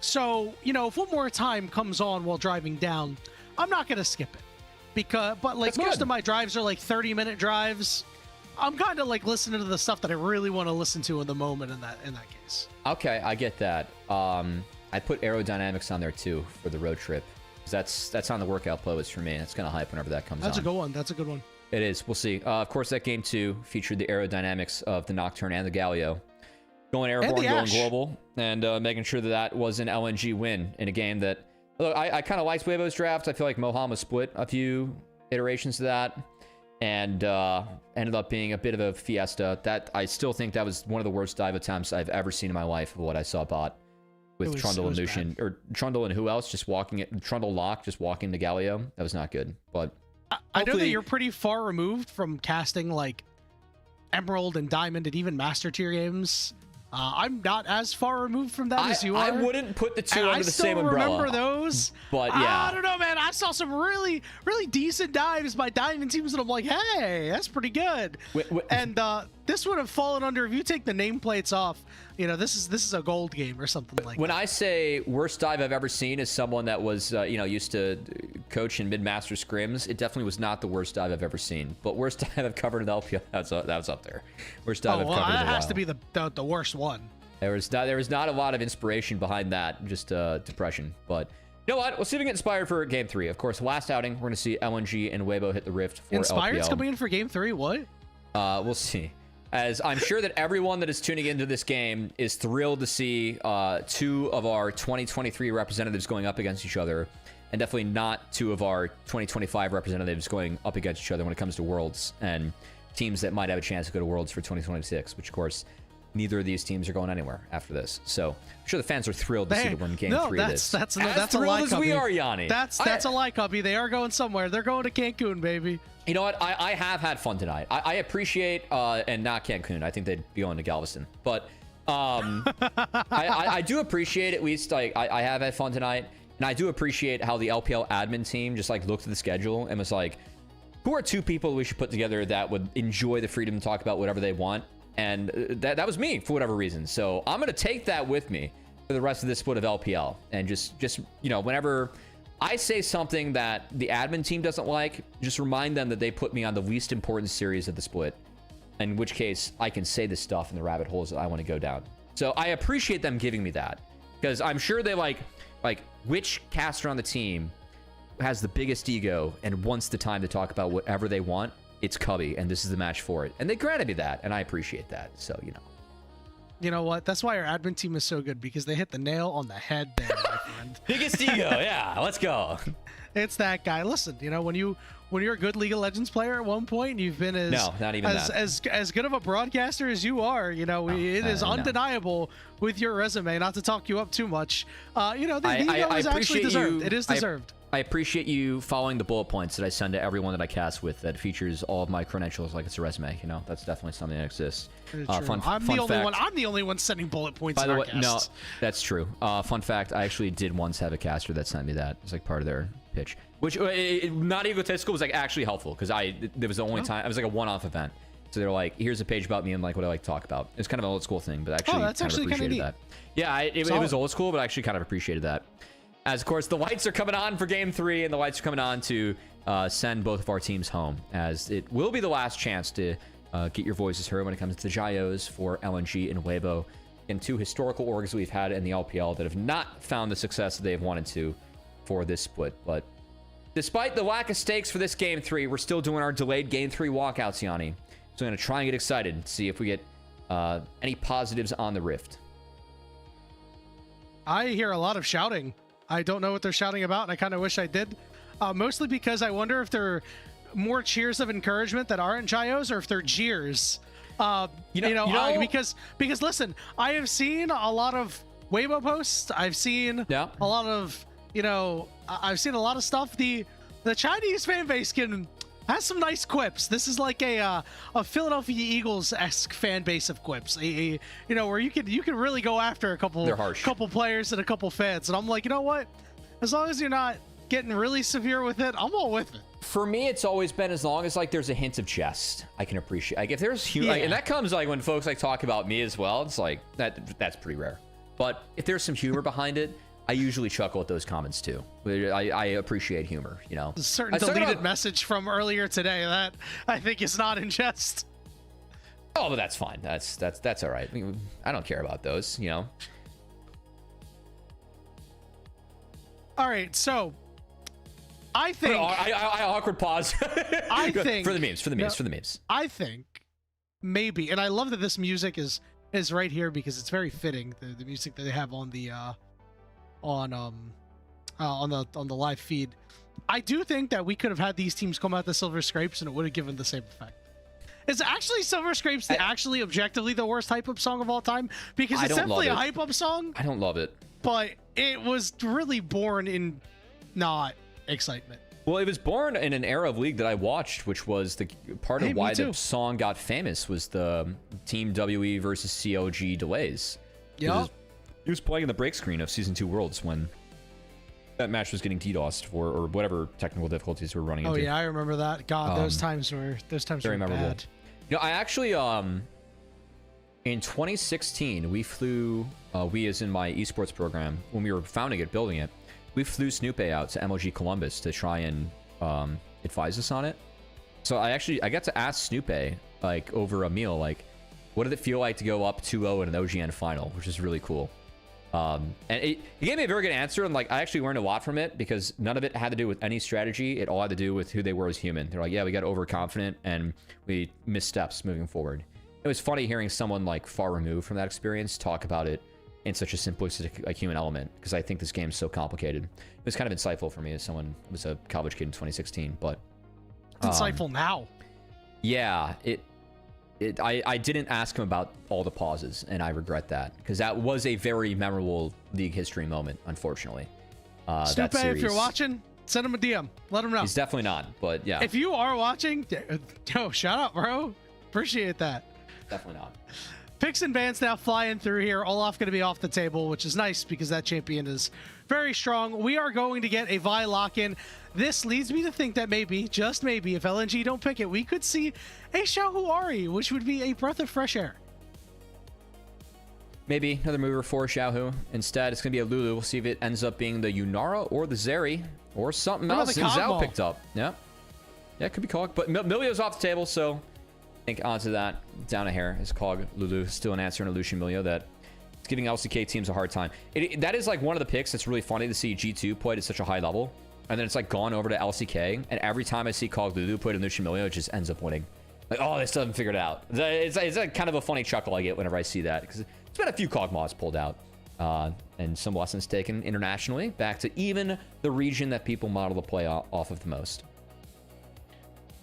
So, you know, if one more time comes on while driving down, I'm not going to skip it. But like, most of my drives are like 30-minute drives. I'm kind of like listening to the stuff that I really want to listen to in the moment in that case.
Okay, I get that. I put aerodynamics on there too for the road trip. That's on the workout playlist for me. That's kind of hype whenever that comes on.
That's a good one. That's a good one.
It is. We'll see. Of course, that game 2 featured the aerodynamics of the Nocturne and the Galio. Going airborne, going global, and making sure that was an LNG win in a game that... Look, I kind of liked Weibo's draft. I feel like Moham was split a few iterations of that, and ended up being a bit of a fiesta. That I still think that was one of the worst dive attempts I've ever seen in my life of what I saw bot. With Trundle and Lucian, or Trundle and who else? Just walking it, Trundle Lock, just walking to Galio. That was not good. But
I know that you're pretty far removed from casting like Emerald and Diamond and even Master Tier games. I'm not as far removed from that as you are.
I wouldn't put the two under the same umbrella.
I still remember those.
But yeah.
I don't know, man. I saw some really, really decent dives by Diamond teams, and I'm like, hey, that's pretty good. And this would have fallen under, if you take the nameplates off, you know, this is a gold game or something like that.
When I say worst dive I've ever seen as someone that was, you know, used to coach in mid-master scrims, it definitely was not the worst dive I've ever seen. But worst dive I've covered in the LPL, that was up there. Worst dive I've covered in a while.
That has to be the worst one.
There was not a lot of inspiration behind that, just depression. But you know what? We'll see if we get inspired for Game 3. Of course, last outing, we're going to see LNG and Weibo hit the Rift for
Inspired's
LPL.
coming in for Game 3? What?
We'll see. As I'm sure that everyone that is tuning into this game is thrilled to see 2 of our 2023 representatives going up against each other, and definitely not 2 of our 2025 representatives going up against each other when it comes to Worlds, and teams that might have a chance to go to Worlds for 2026, which, of course, neither of these teams are going anywhere after this. So I'm sure the fans are thrilled to see them win Game 3 of this.
That's
as
a lie,
thrilled as we are, Yanni.
That's a lie, Cubby. They are going somewhere. They're going to Cancun, baby.
You know what? I have had fun tonight. I appreciate, and not Cancun. I think they'd be going to Galveston. But I do appreciate, at least, like, I have had fun tonight. And I do appreciate how the LPL admin team just, like, looked at the schedule and was like, who are 2 people we should put together that would enjoy the freedom to talk about whatever they want? And that was me, for whatever reason. So I'm going to take that with me for the rest of this split of LPL. And just you know, whenever I say something that the admin team doesn't like, just remind them that they put me on the least important series of the split. In which case, I can say this stuff in the rabbit holes that I want to go down. So I appreciate them giving me that. Because I'm sure they like which caster on the team has the biggest ego and wants the time to talk about whatever they want. It's Cubby, and this is the match for it. And they granted me that, and I appreciate that. So, you know.
You know what? That's why our admin team is so good, because they hit the nail on the head there, my friend.
Biggest ego, yeah. Let's go.
It's that guy. Listen, you know, when you're a good League of Legends player at one point, you've been as good of a broadcaster as you are. You know, it is undeniable with your resume. Not to talk you up too much. You know, the ego is actually deserved. It is deserved.
I appreciate you following the bullet points that I send to everyone that I cast with that features all of my credentials like it's a resume. You know, that's definitely something that exists.
I'm the only one sending bullet points.
By the way, no, that's true. Fun fact: I actually did once have a caster that sent me that. It's like part of their pitch, which not egotistical, was like actually helpful because there was the only time it was like a one-off event. So they're like, here's a page about me and like what I like to talk about. It's kind of an old school thing, but actually
that's
kind of
actually kinda
appreciated
neat.
that. Yeah, it was old school, but I actually kind of appreciated that. As of course the lights are coming on for game 3, and the lights are coming on to send both of our teams home, as it will be the last chance to get your voices heard when it comes to the Gios for LNG and Weibo, and 2 historical orgs we've had in the LPL that have not found the success that they've wanted to for this split. But despite the lack of stakes for this game 3, we're still doing our delayed game 3 walkouts, Yanni. So I'm going to try and get excited and see if we get any positives on the Rift.
I hear a lot of shouting. I don't know what they're shouting about, and I kind of wish I did. Mostly because I wonder if they're more cheers of encouragement that aren't Gios, or if they're jeers. Because listen, I have seen a lot of Weibo posts. I've seen a lot of, I've seen a lot of stuff. The Chinese fan base has some nice quips. This is like a Philadelphia Eagles-esque fan base of quips. Where you can really go after a couple players and a couple fans. And I'm like, you know what? As long as you're not getting really severe with it, I'm all with it.
For me, it's always been as long as like there's a hint of jest, I can appreciate. Like if there's humor, like, and that comes like when folks like talk about me as well. It's like that's pretty rare. But if there's some humor behind it, I usually chuckle at those comments too. I appreciate humor,
A certain deleted message from earlier today that I think is not in jest.
Oh, but that's fine. That's all right. I don't care about those,
All right, so I think
I awkward pause.
I think
for the memes.
I think maybe, and I love that this music is right here because it's very fitting. The music that they have on the live feed. I do think that we could have had these teams come out the Silver Scrapes and it would have given the same effect. Is actually Silver Scrapes actually objectively the worst hype up song of all time? Because it's definitely a hype up song.
I don't love it.
But it was really born in not excitement.
Well, it was born in an era of League that I watched, which was the part of why the song got famous was the Team WE versus COG delays.
Yeah.
He was playing in the break screen of Season 2 Worlds when that match was getting DDoSed for, or whatever technical difficulties were running into.
Oh yeah, I remember that. God, those times were
very memorable.
bad.
I actually in 2016 we flew we as in my esports program when we were founding it, building it, we flew Snoopy out to MLG Columbus to try and advise us on it. So I got to ask Snoopy like over a meal, like, what did it feel like to go up 2-0 in an OGN final, which is really cool. And he gave me a very good answer, and like I actually learned a lot from it because none of it had to do with any strategy. It all had to do with who they were as human. They're like, yeah, we got overconfident and we missed steps moving forward. It was funny hearing someone like far removed from that experience talk about it in such a simplistic like human element, because I think this game's so complicated. It was kind of insightful for me as someone who was a college kid in 2016, but
it's insightful now.
Yeah, I didn't ask him about all the pauses, and I regret that, because that was a very memorable League history moment, unfortunately.
Snoopy, if you're watching, send him a DM. Let him know.
He's definitely not, but yeah.
If you are watching, shout out, bro. Appreciate that.
Definitely not.
Picks and bans now flying through here. Olaf going to be off the table, which is nice because that champion is very strong. We are going to get a Vi lock-in. This leads me to think that maybe, just maybe, if LNG don't pick it, we could see a Xiaohu Ahri, which would be a breath of fresh air.
Maybe another mover for Xiaohu. Instead, it's going to be a Lulu. We'll see if it ends up being the Yunara or the Zeri or something else that Zhao picked up. Yeah, it could be Cog, but Milio's off the table, so I think onto that. Down a hair is Cog. Lulu still an answer in a Lucian Milio that it's giving LCK teams a hard time. That is like one of the picks that's really funny to see G2 played at such a high level, and then it's like gone over to LCK, and every time I see Cog Lulu played in Lucian Milio, it just ends up winning. Like, oh, they still haven't figured it out. It's like kind of a funny chuckle I get whenever I see that, because it's been a few Cog mods pulled out, and some lessons taken internationally back to even the region that people model the play off of the most.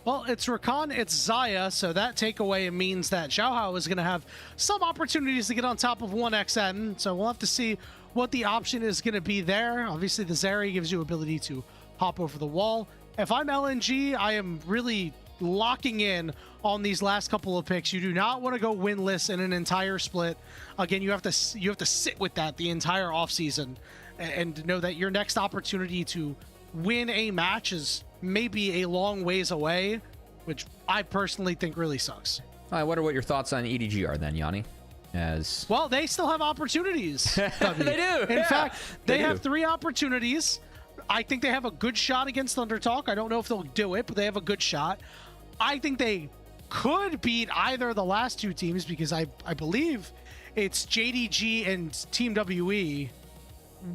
Well, it's Rakan, it's Xayah, so that takeaway means that Xiaohu is going to have some opportunities to get on top of 1xN, so we'll have to see what the option is going to be there. Obviously, the Zeri gives you ability to hop over the wall. If I'm LNG, I am really locking in on these last couple of picks. You do not want to go winless in an entire split. Again, you have to sit with that the entire offseason and know that your next opportunity to win a match is maybe a long ways away, which I personally think really sucks.
I wonder what your thoughts on EDG are then, Yanni.
Well, they still have opportunities.
They do.
In fact, they
do.
have 3 opportunities. I think they have a good shot against Thundertalk. I don't know if they'll do it, but they have a good shot. I think they could beat either of the last 2 teams because I believe it's JDG and Team WE,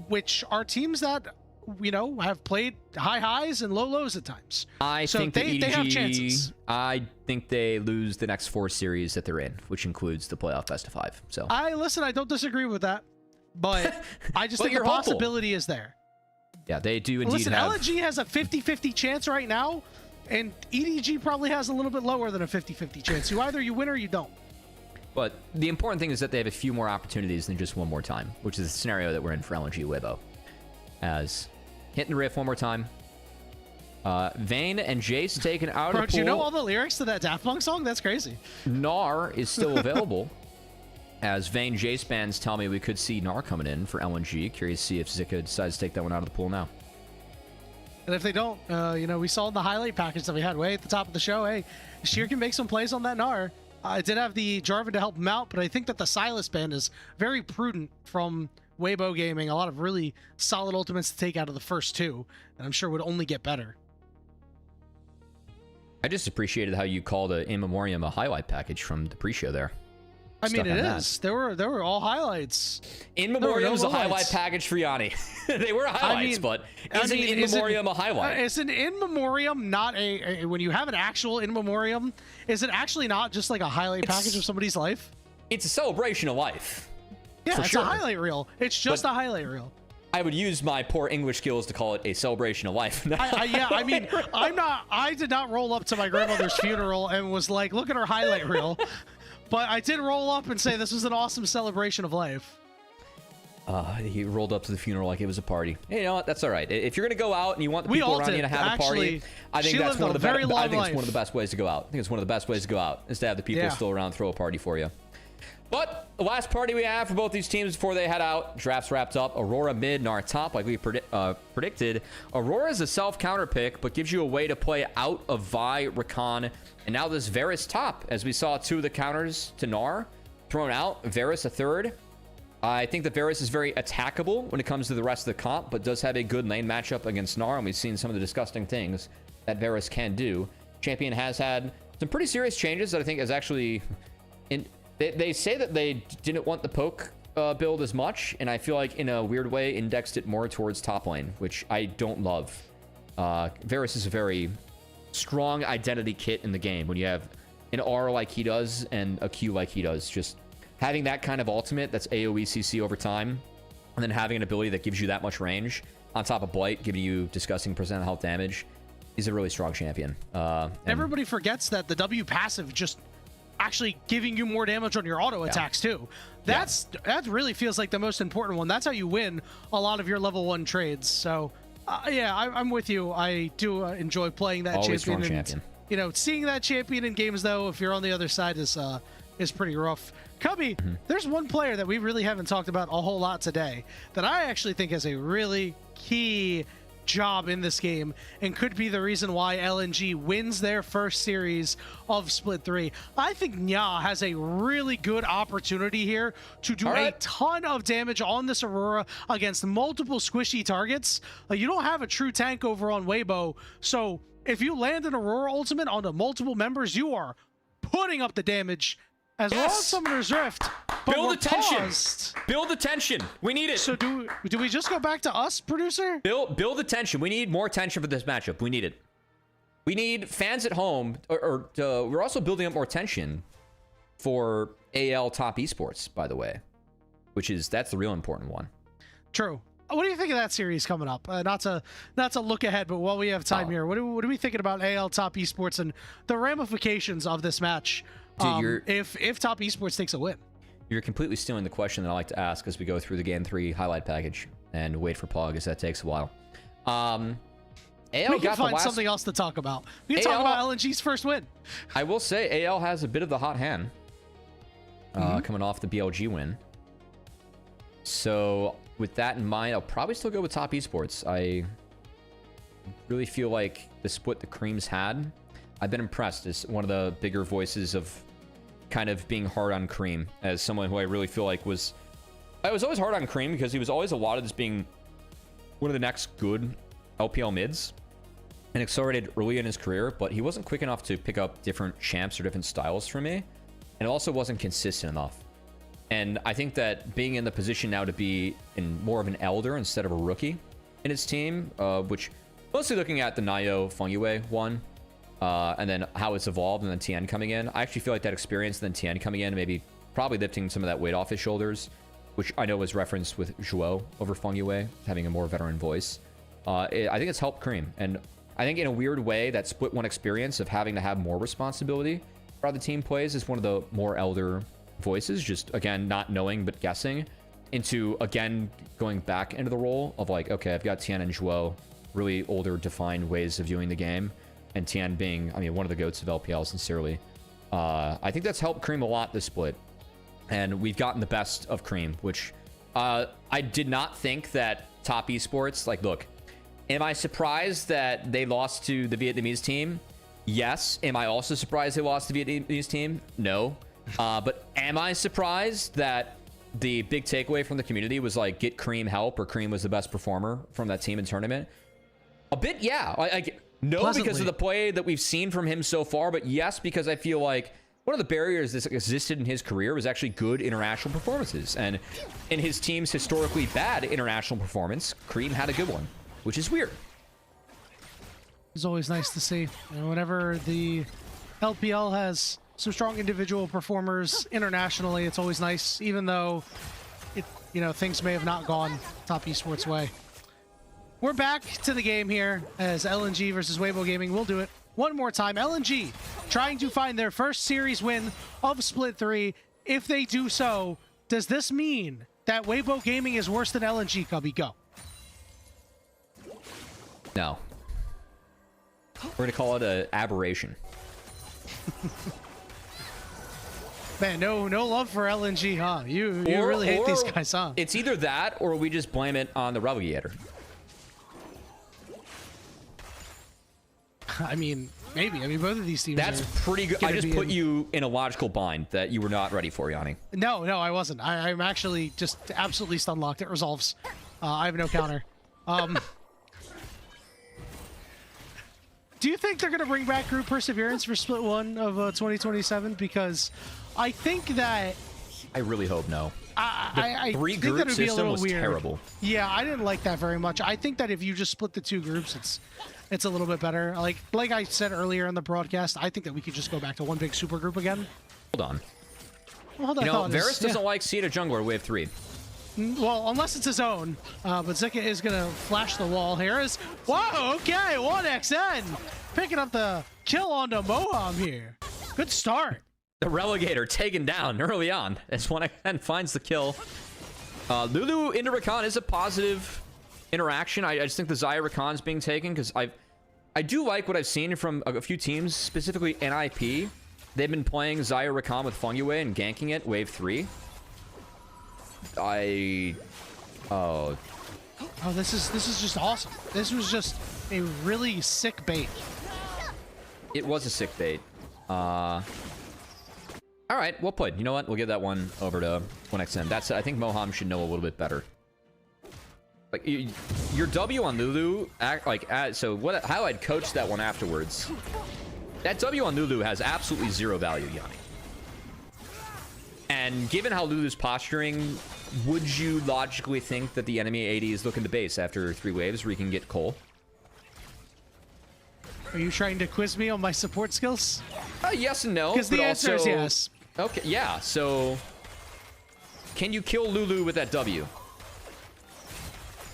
which are teams that, you know, have played high highs and low lows at times.
I
so
think that EDG,
they have chances.
I think they lose the next 4 series that they're in, which includes the playoff best of 5. So
I don't disagree with that, but I just think the possibility is there.
Yeah, they do indeed.
Listen,
have...
LNG has a 50-50 chance right now, and EDG probably has a little bit lower than a 50-50 chance. Either you win or you don't.
But the important thing is that they have a few more opportunities than just one more time, which is the scenario that we're in for LNG Weibo. As hitting the riff one more time. Vayne and Jace taken out of the pool.
Do you know all the lyrics to that Daft Punk song? That's crazy.
Gnar is still available. As Vayne Jace fans tell me we could see Gnar coming in for LNG. Curious to see if Zika decides to take that one out of the pool now.
And if they don't, you know, we saw in the highlight package that we had way at the top of the show, hey, Sheer can make some plays on that Gnar. I did have the Jarvan to help him out, but I think that the Silas ban is very prudent from Weibo Gaming. A lot of really solid ultimates to take out of the first 2, and I'm sure would only get better.
I just appreciated how you called a In Memoriam a highlight package from the pre-show there.
I mean, it is. There were all highlights.
In Memoriam is a highlight package for Yanni. They were highlights, but is an In Memoriam a highlight?
Is an In Memoriam not a when you have an actual In Memoriam, is it actually not just like a highlight package of somebody's life?
It's a celebration of life.
Yeah, it's a highlight reel. It's just a highlight reel.
I would use my poor English skills to call it a celebration of life.
Yeah, I mean, I did not roll up to my grandmother's funeral and was like, look at her highlight reel. But I did roll up and say this was an awesome celebration of life.
He rolled up to the funeral like it was a party. Hey, you know what? That's all right. If you're going to go out and you want the people around you to have a party, I think that's one of the it's one of the best ways to go out. I think it's one of the best ways to go out is to have the people still around throw a party for you. But the last party we have for both these teams before they head out, drafts wrapped up. Aurora mid, Gnar top, like we predicted. Aurora is a self-counter pick, but gives you a way to play out of Vi, Rakan, and now this Varus top, as we saw 2 of the counters to Gnar thrown out. Varus a 3rd. I think that Varus is very attackable when it comes to the rest of the comp, but does have a good lane matchup against Gnar, and we've seen some of the disgusting things that Varus can do. Champion has had some pretty serious changes that I think is actually... They say that they didn't want the poke build as much, and I feel like in a weird way indexed it more towards top lane, which I don't love. Varus is a very strong identity kit in the game when you have an R like he does and a Q like he does. Just having that kind of ultimate that's AoE CC over time, and then having an ability that gives you that much range on top of Blight, giving you disgusting % health damage, is a really strong champion.
Everybody forgets that the W passive just actually giving you more damage on your auto attacks too. That really feels like the most important one. That's how you win a lot of your level 1 trades. So yeah, I'm with you. I do enjoy playing that champion. You know, seeing that champion in games though, if you're on the other side, is pretty rough. Cubby, there's one player that we really haven't talked about a whole lot today that I actually think is a really key job in this game and could be the reason why LNG wins their first series of Split 3. I think Nya has a really good opportunity here to do a ton of damage on this Aurora against multiple squishy targets. You don't have a true tank over on Weibo, so if you land an Aurora ultimate onto multiple members, you are putting up the damage as well as Summoner's Rift.
Build the tension. Build the tension. We need it.
So do we just go back to us, producer?
Build the tension. We need more tension for this matchup. We need it. We need fans at home, or we're also building up more tension for AL top esports, by the way, that's the real important one.
True. What do you think of that series coming up? Not to look ahead, but while we have time here, what are we thinking about AL top esports and the ramifications of this match?
Dude,
if top esports takes a win.
You're completely stealing the question that I like to ask as we go through the Game 3 highlight package and wait for Pog, as that takes a while. AL
we can find something else to talk about. We can talk about LNG's first win.
I will say AL has a bit of the hot hand coming off the BLG win. So with that in mind, I'll probably still go with top esports. I really feel like the split the Creams had, I've been impressed as one of the bigger voices of kind of being hard on Cream as someone who I really feel like was... I was always hard on Cream because he was always allotted as being one of the next good LPL mids and accelerated early in his career, but he wasn't quick enough to pick up different champs or different styles for me, and it also wasn't consistent enough. And I think that being in the position now to be in more of an elder instead of a rookie in his team, which mostly looking at the Nayo Fengyue one, and then how it's evolved, and then Tien coming in, I actually feel like that experience, and then Tien coming in, maybe probably lifting some of that weight off his shoulders, which I know was referenced with Zhuo over Fengyue, having a more veteran voice. I think it's helped Cream, and I think in a weird way, that split one experience of having to have more responsibility for how the team plays is one of the more elder voices, just again, not knowing but guessing, into again going back into the role of like, okay, I've got Tien and Zhuo, really older, defined ways of viewing the game, and Tien being, I mean, one of the goats of LPL, sincerely. I think that's helped Cream a lot this split, and we've gotten the best of Cream, which I did not think that top esports, like, look, am I surprised that they lost to the Vietnamese team? Yes. Am I also surprised they lost to the Vietnamese team? No. But am I surprised that the big takeaway from the community was like, get Cream help, or Cream was the best performer from that team in tournament? A bit, yeah. No,
Pleasantly.
because of the play that we've seen from him so far, but yes, because I feel like one of the barriers that existed in his career was actually good international performances. And in his team's historically bad international performance, Cream had a good one, which is weird.
It's always nice to see. You know, whenever the LPL has some strong individual performers internationally, it's always nice, even though it, you know, things may have not gone top esports way. We're back to the game here as LNG versus Weibo Gaming. We'll do it one more time. LNG trying to find their first series win of Split 3. If they do so, does this mean that Weibo Gaming is worse than LNG, Cubby? Go.
No. We're gonna call it an aberration.
Man, no love for LNG, huh? You really hate these guys, huh?
It's either that, or we just blame it on the Relegator.
I mean, maybe. I mean, both of these teams.
That's pretty good. I just put you in a logical bind that you were not ready for, Yanni.
No, I wasn't. I'm actually just absolutely stun locked. It resolves. I have no counter. Do you think they're going to bring back Group Perseverance for Split 1 of 2027? Because I think that...
I really hope no.
I
three
think
group
that would be a
system
little
was
weird.
terrible.
Yeah, I didn't like that very much. I think that if you just split the two groups, it's a little bit better. Like I said earlier in the broadcast, I think that we could just go back to one big super group again.
Hold on.
Well,
you know, Varus doesn't like Ceta Jungler Wave 3.
Well, unless it's his own. But Zika is going to flash the wall here. Wow, okay, 1xN. Picking up the kill onto Moham here. Good start.
The Relegator taken down early on as 1xN finds the kill. Lulu into Rakan is a positive interaction. I just think the Xayah Rakan's being taken because I do like what I've seen from a few teams, specifically NIP. They've been playing Xayah Rakan with Fengyue and ganking it Wave 3. Oh,
this is just awesome. This was just a really sick bait.
It was a sick bait. All right, well played. You know what? We'll give that one over to 1xN. That's, I think Moham should know a little bit better. Like your W on Lulu, how I'd coach that one afterwards. That W on Lulu has absolutely zero value, Yanni. And given how Lulu's posturing, would you logically think that the enemy AD is looking to base after 3 waves where he can get Cole?
Are you trying to quiz me on my support skills?
Yes and no.
Because the answer is yes.
Okay, yeah, so... Can you kill Lulu with that W?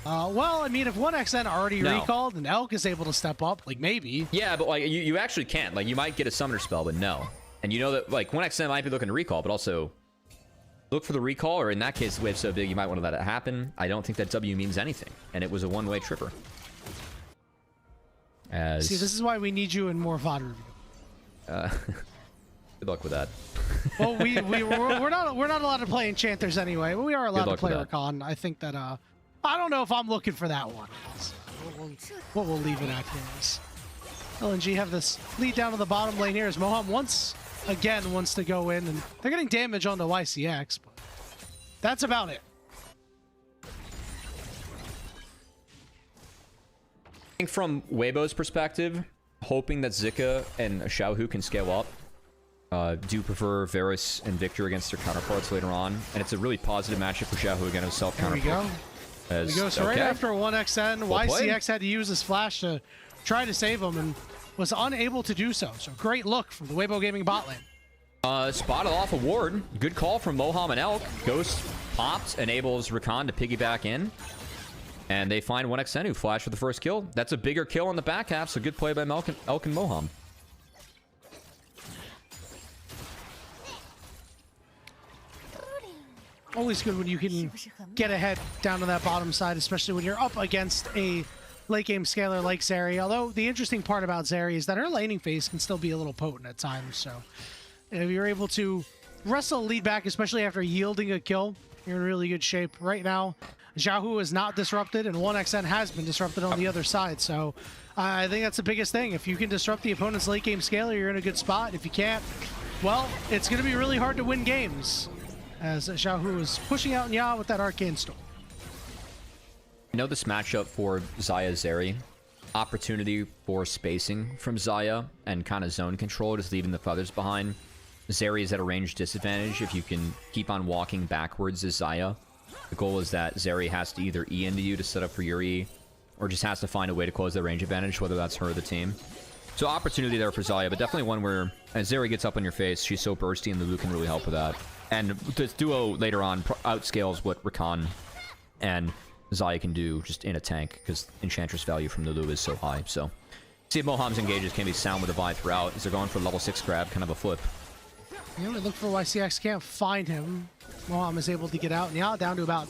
Well, I mean, if 1xN already recalled and Elk is able to step up, like, maybe.
Yeah, but, like, you actually can't. Like, you might get a summoner spell, but no. And you know that, like, 1xN might be looking to recall, but also look for the recall, or in that case, the wave's so big, you might want to let it happen. I don't think that W means anything, and it was a one-way tripper.
See, this is why we need you in more VOD review.
Good luck with that.
Well, we're not allowed to play Enchanters anyway, but we are allowed to play Rakan. I think that I don't know if I'm looking for that one. What we'll leave it at here is LNG have this lead down to the bottom lane here as Moham once again wants to go in, and they're getting damage on the YCX, but that's about it.
I think from Weibo's perspective, hoping that Zika and Xiaohu can scale up. Do prefer Varus and Victor against their counterparts later on, and it's a really positive matchup for Xiaohu again as self-counterpart.
There we go. So right after a 1xn, YCX had to use his flash to try to save him and was unable to do so. So great look from the Weibo Gaming bot lane.
Spotted off a ward. Good call from Moham and Elk. Ghost popped, enables Rakan to piggyback in. And they find 1xn who flashed for the first kill. That's a bigger kill on the back half, so good play by Elk and Moham.
Always good when you can get ahead down to that bottom side, especially when you're up against a late game scaler like Zeri. Although the interesting part about Zeri is that her laning phase can still be a little potent at times. So if you're able to wrestle a lead back, especially after yielding a kill, you're in really good shape. Right now, Xiaohu is not disrupted, and 1xn has been disrupted on the other side. So I think that's the biggest thing. If you can disrupt the opponent's late game scaler, you're in a good spot. If you can't, well, it's going to be really hard to win games, as Xiaohu is pushing out Nya with that Arcane Storm.
You know this matchup for Xayah Zeri? Opportunity for spacing from Xayah and kind of zone control, just leaving the feathers behind. Zeri is at a range disadvantage if you can keep on walking backwards as Xayah. The goal is that Zeri has to either E into you to set up for your E, or just has to find a way to close that range advantage, whether that's her or the team. So opportunity there for Xayah, but definitely one where as Zeri gets up on your face, she's so bursty and Lulu can really help with that. And this duo later on outscales what Rakan and Xayah can do just in a tank, because Enchantress value from Lulu is so high. So see if Moham's engages can be sound with the Vi throughout, as they're going for level 6 grab, kind of a flip.
Yeah, we look for YCX, can't find him. Moham is able to get out. Nya down to about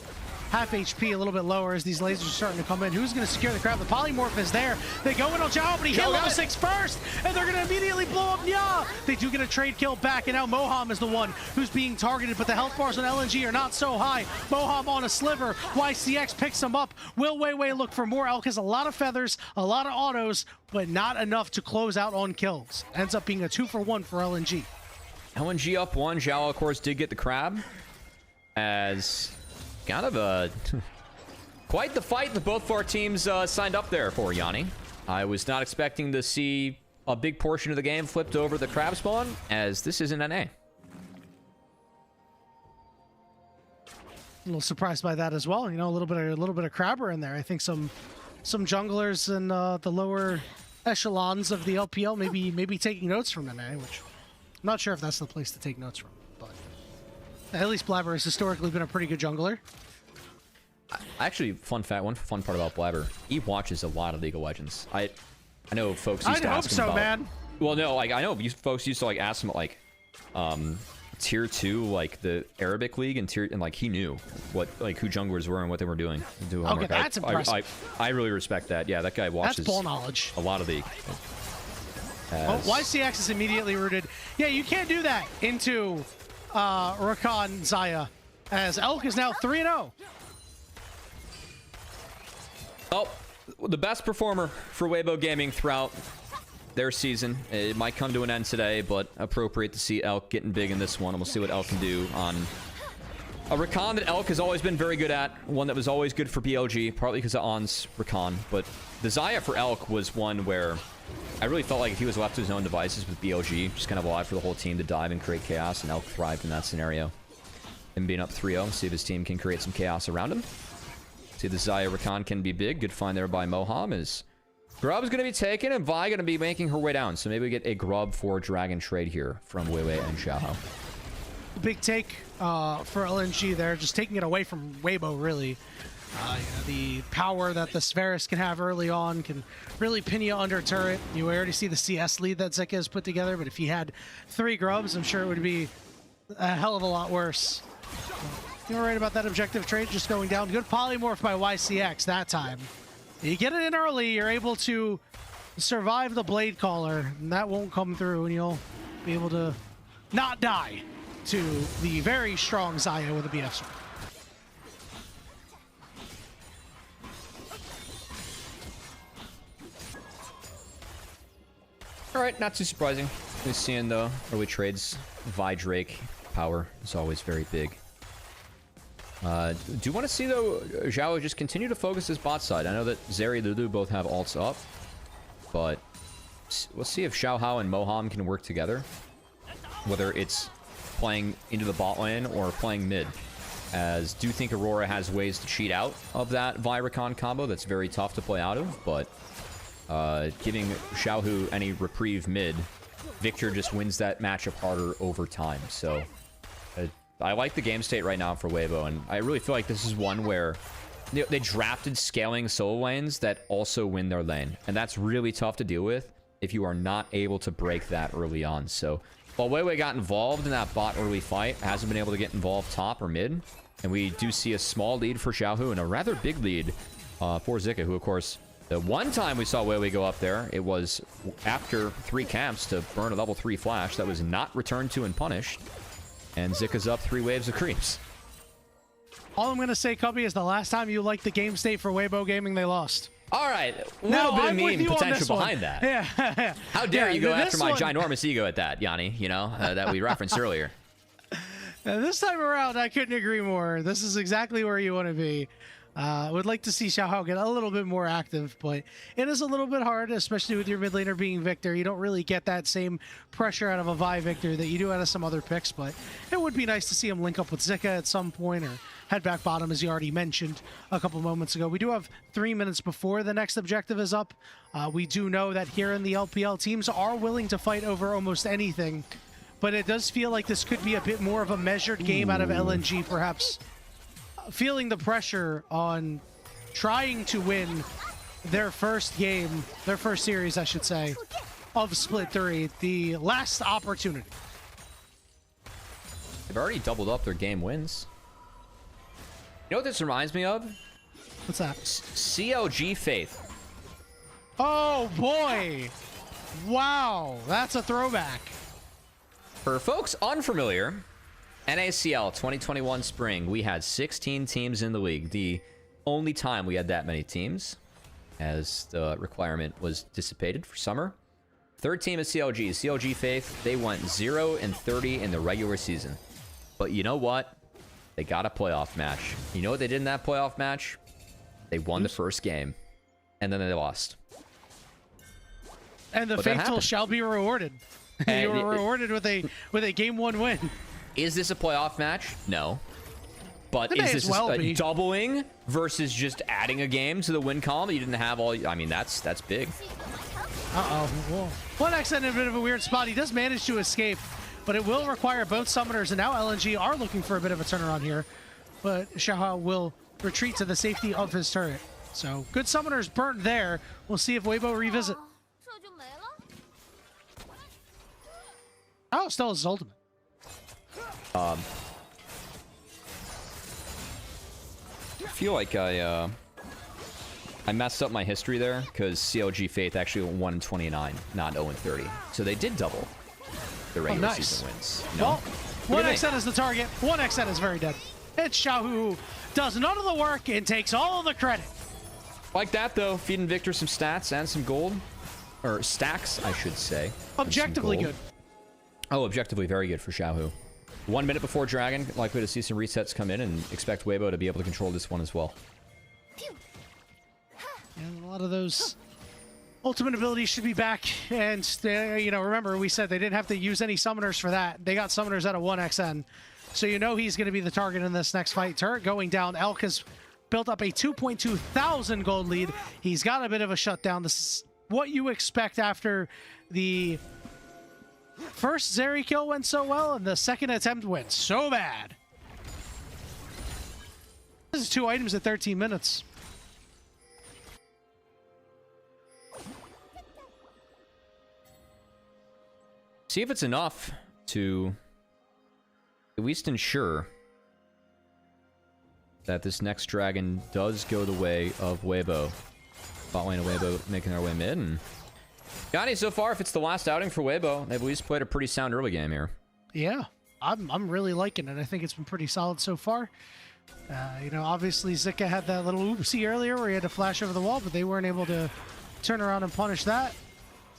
half HP, a little bit lower as these lasers are starting to come in. Who's going to secure the crab? The polymorph is there. They go in on Zhao, but he hit level 6 first, and they're going to immediately blow up Nya. They do get a trade kill back, and now Moham is the one who's being targeted, but the health bars on LNG are not so high. Moham on a sliver. YCX picks him up. Will Weiwei look for more? Elk has a lot of feathers, a lot of autos, but not enough to close out on kills. Ends up being a 2-for-1 for LNG.
LNG up 1. Zhao, of course, did get the crab, as kind of a quite the fight that both of our teams signed up there for, Yanni. I was not expecting to see a big portion of the game flipped over the crab spawn, as this is an NA.
A little surprised by that as well. You know, a little bit of crabber in there. I think some junglers in the lower echelons of the LPL maybe taking notes from NA, which I'm not sure if that's the place to take notes from. But at least Blabber has historically been a pretty good jungler.
Actually, one fun part about Blabber, he watches a lot of League of Legends. I know folks used to ask him about,
man.
Well, no, like I know folks used to like ask him like tier 2, like the Arabic league, and like he knew what who junglers were and what they were doing.
Okay, that's impressive.
I really respect that. Yeah, that guy watches
that's ball knowledge.
A lot of League.
Oh, YCX is immediately rooted. Yeah, you can't do that into Rakan Xayah, as Elk is now 3-0.
Oh, the best performer for Weibo Gaming throughout their season. It might come to an end today, but appropriate to see Elk getting big in this one, and we'll see what Elk can do on a Rakan that Elk has always been very good at, one that was always good for BLG, partly because of On's Rakan, but the Xayah for Elk was one where I really felt like if he was left to his own devices with BLG, just kind of allowed for the whole team to dive and create chaos, and Elk thrived in that scenario. Him being up 3-0, see if his team can create some chaos around him. See if the Xayah Rakan can be big. Good find there by Moham, as Grub's going to be taken, and Vi going to be making her way down. So maybe we get a Grub for Dragon trade here from Weiwei and Xiao.
Big take for LNG there, just taking it away from Weibo, really. The power that the Varus can have early on can really pin you under turret. You already see the CS lead that Zika has put together, but if he had 3 Grubs, I'm sure it would be a hell of a lot worse. You were right about that objective trade just going down. Good polymorph by YCX that time. You get it in early, you're able to survive the Blade Caller, and that won't come through, and you'll be able to not die to the very strong Xayah with a BF sword.
All right, not too surprising. We're seeing the early trades. Vi Drake power is always very big. Do you want to see, though, Zhao just continue to focus his bot side? I know that Zeri and Lulu both have ults up, but let's see if Xiao Hao and Moham can work together. Whether it's playing into the bot lane or playing mid. As do think Aurora has ways to cheat out of that Vi-Rakan combo that's very tough to play out of, but giving Xiaohu any reprieve mid, Victor just wins that matchup harder over time. So I like the game state right now for Weibo, and I really feel like this is one where they drafted scaling solo lanes that also win their lane, and that's really tough to deal with if you are not able to break that early on. So while Weiwei got involved in that bot early fight, hasn't been able to get involved top or mid, and we do see a small lead for Xiaohu and a rather big lead for Zika, who, of course, the one time we saw Weiwei go up there, it was after 3 camps to burn a level 3 flash that was not returned to and punished. And Zika's up 3 waves of creeps.
All I'm going to say, Cubby, is the last time you liked the game state for Weibo Gaming, they lost.
All right. A little bit of meme potential behind that.
Yeah.
How dare you go after my ginormous ego at that, Yanni, you know, that we referenced earlier.
This time around, I couldn't agree more. This is exactly where you want to be. I would like to see Xiao Hao get a little bit more active, but it is a little bit hard, especially with your mid laner being Victor. You don't really get that same pressure out of a Vi Victor that you do out of some other picks, but it would be nice to see him link up with Zika at some point, or head back bottom, as you already mentioned a couple moments ago. We do have 3 minutes before the next objective is up. We do know that here in the LPL, teams are willing to fight over almost anything, but it does feel like this could be a bit more of a measured game out of LNG, perhaps. Feeling the pressure on trying to win their first game, their first series, I should say, of Split 3, the last opportunity.
They've already doubled up their game wins. You know what this reminds me of?
What's that?
CLG Faith.
Oh boy! Wow, that's a throwback.
For folks unfamiliar, NACL 2021 spring, we had 16 teams in the league. The only time we had that many teams, as the requirement was dissipated for summer. Third team is CLG. CLG Faith, they went 0-30 in the regular season. But you know what? They got a playoff match. You know what they did in that playoff match? They won the first game, and then they lost.
And the faithful shall be rewarded. You were rewarded with a game 1 win.
Is this a playoff match? No. But is this a doubling versus just adding a game to the win column that you didn't have all? I mean, that's big.
Uh-oh. 1X in a bit of a weird spot. He does manage to escape, but it will require both summoners, and now LNG are looking for a bit of a turnaround here. But Xiao Hao will retreat to the safety of his turret. So good summoners burnt there. We'll see if Weibo revisit. Oh, still his ultimate.
I feel like I messed up my history there because CLG Faith actually went 1-29, not 0-30. So they did double the regular season wins. You know?
Well, 1XN is the target. 1XN is very dead. It's Xiao who does none of the work and takes all of the credit.
Like that, though, feeding Victor some stats and some gold. Or stacks, I should say.
Objectively good.
Oh, objectively very good for Xiaohu. 1 minute before Dragon, likely to see some resets come in, and expect Weibo to be able to control this one as well.
And a lot of those ultimate abilities should be back. And, you know, remember, we said they didn't have to use any summoners for that. They got summoners out of 1XN. So you know he's going to be the target in this next fight. Turret going down. Elk has built up a 2.2 thousand gold lead. He's got a bit of a shutdown. This is what you expect after the first Zeri kill went so well, and the second attempt went so bad. This is 2 items at 13 minutes.
See if it's enough to at least ensure that this next dragon does go the way of Weibo. Bot lane of Weibo making their way mid, and Yanni, so far, if it's the last outing for Weibo, they've at least played a pretty sound early game here.
Yeah, I'm really liking it. I think it's been pretty solid so far. You know, obviously Zika had that little oopsie earlier where he had to flash over the wall, but they weren't able to turn around and punish that.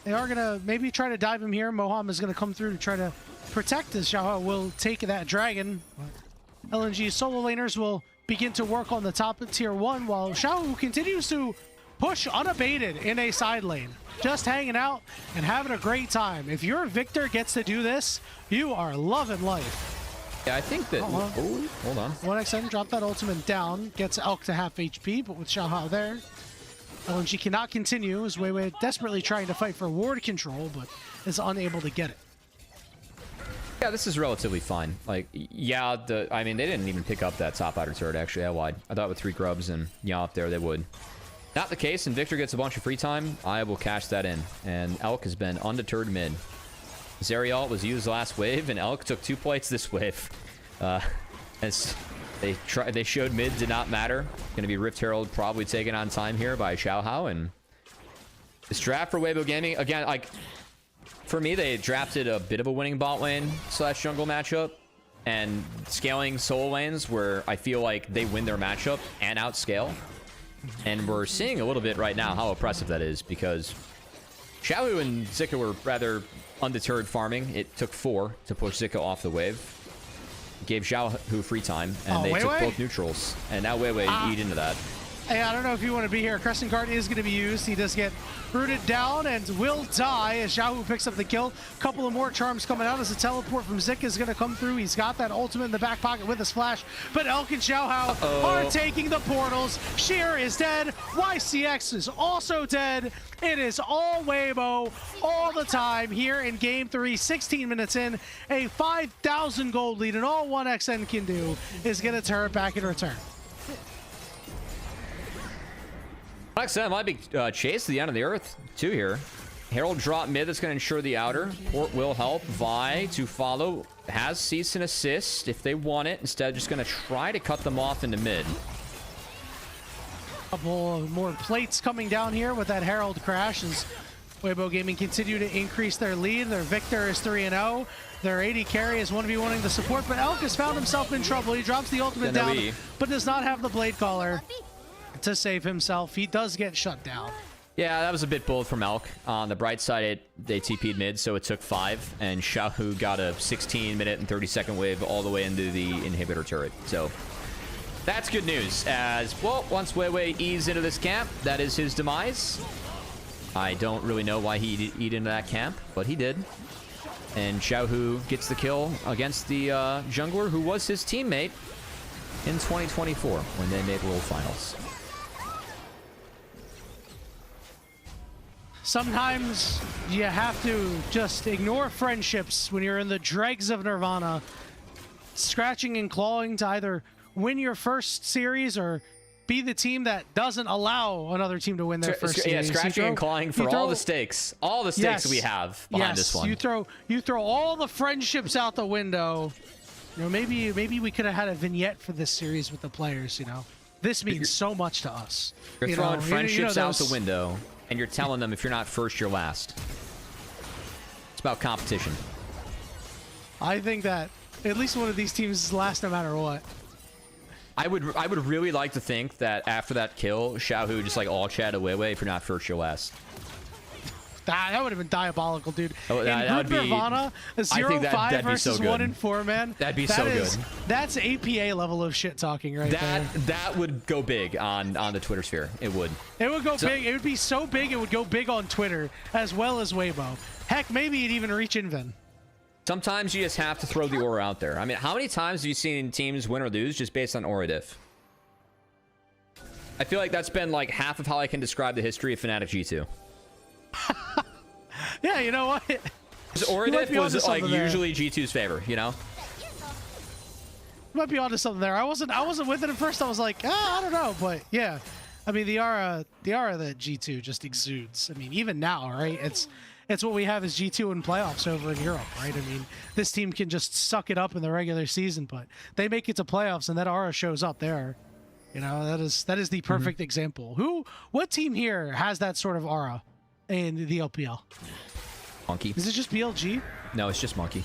They are going to maybe try to dive him here. Moham is going to come through to try to protect as Xiaohao will take that dragon. LNG solo laners will begin to work on the top of tier 1 while Xiaohao continues to push unabated in a side lane. Just hanging out and having a great time. If your Victor gets to do this, you are loving life.
Yeah, I think that... Oh, hold on.
1xn dropped that ultimate down. Gets Elk to half HP, but with Xiaohao there, LNG cannot continue as Weiwei desperately trying to fight for ward control, but is unable to get it.
Yeah, this is relatively fine. Like, yeah, I mean, they didn't even pick up that top outer turret, actually, that wide. I thought with 3 grubs and yeah up there, they would. Not the case, and Victor gets a bunch of free time. I will cash that in. And Elk has been undeterred mid. Zerial was used last wave, and Elk took 2 plates this wave. As they showed mid did not matter. Going to be Rift Herald probably taken on time here by Xiaohao. And this draft for Weibo Gaming, again, like, for me, they drafted a bit of a winning bot lane / jungle matchup. And scaling solo lanes where I feel like they win their matchup and outscale. And we're seeing a little bit right now how oppressive that is, because Xiaohu and Zika were rather undeterred farming. It took 4 to push Zika off the wave. Gave Xiaohu free time, and they took both neutrals. And now Weiwei eat into that.
Hey, I don't know if you want to be here. Crescent Guard is going to be used. He does get rooted down and will die as Xiaohu picks up the kill. Couple of more charms coming out as a teleport from Zika is going to come through. He's got that ultimate in the back pocket with his flash. But Elk and Xiaohao are taking the portals. Sheer is dead. YCX is also dead. It is all Weibo all the time here in Game 3. 16 minutes in. A 5,000 gold lead. And all 1xn can do is get a turret back in return.
XM might be chased to the end of the earth, too, here. Herald drop mid, that's going to ensure the outer. Port will help. Vi to follow. Has cease and assist if they want it. Instead, just going to try to cut them off into mid.
Couple more plates coming down here with that Herald crash as Weibo Gaming continue to increase their lead. Their Victor is 3-0. Their AD carry is 1v1ing the support, but Elk has found himself in trouble. He drops the ultimate down, but does not have the Blade Caller to save himself. He does get shut down.
Yeah, that was a bit bold from Elk. On the bright side, they TP'd mid, so it took 5, and Xiaohu got a 16-minute and 30-second wave all the way into the inhibitor turret. So that's good news, as, well, once Weiwei eased into this camp, that is his demise. I don't really know why he eat into that camp, but he did. And Xiaohu gets the kill against the jungler, who was his teammate in 2024 when they made World Finals.
Sometimes you have to just ignore friendships when you're in the dregs of Nirvana, scratching and clawing to either win your first series or be the team that doesn't allow another team to win their first series.
Yeah, scratching and clawing for all the stakes. All the stakes we have behind this one.
You throw all the friendships out the window. You know, maybe we could have had a vignette for this series with the players, you know. This means so much to us.
You're throwing friendships out the window, and you're telling them if you're not first, you're last. It's about competition.
I think that at least one of these teams is last no matter what.
I would really like to think that after that kill, Xiaohu just like all chat away if you're not first, you're last.
That would have been diabolical, dude.
Oh, that would be
Nirvana, a 0-5 versus
so
1-4, man.
That'd be so good.
That's APA level of shit talking right there.
That would go big on the Twitter sphere. It would.
It would go big. It would be so big it would go big on Twitter as well as Weibo. Heck, maybe it'd even reach Inven.
Sometimes you just have to throw the aura out there. I mean, how many times have you seen teams win or lose just based on aura diff? I feel like that's been like half of how I can describe the history of Fnatic G2.
Yeah, you know what?
Aura diff was like usually G2's favor, you know?
You might be onto something there. I wasn't with it at first. I was like, I don't know, but yeah. I mean, the aura that G2 just exudes. I mean, even now, right? It's what we have as G2 in playoffs over in Europe, right? I mean, this team can just suck it up in the regular season, but they make it to playoffs and that aura shows up there. You know, that is the perfect example. What team here has that sort of aura in the LPL?
Monkey.
Is it just BLG?
No, it's just Monkey.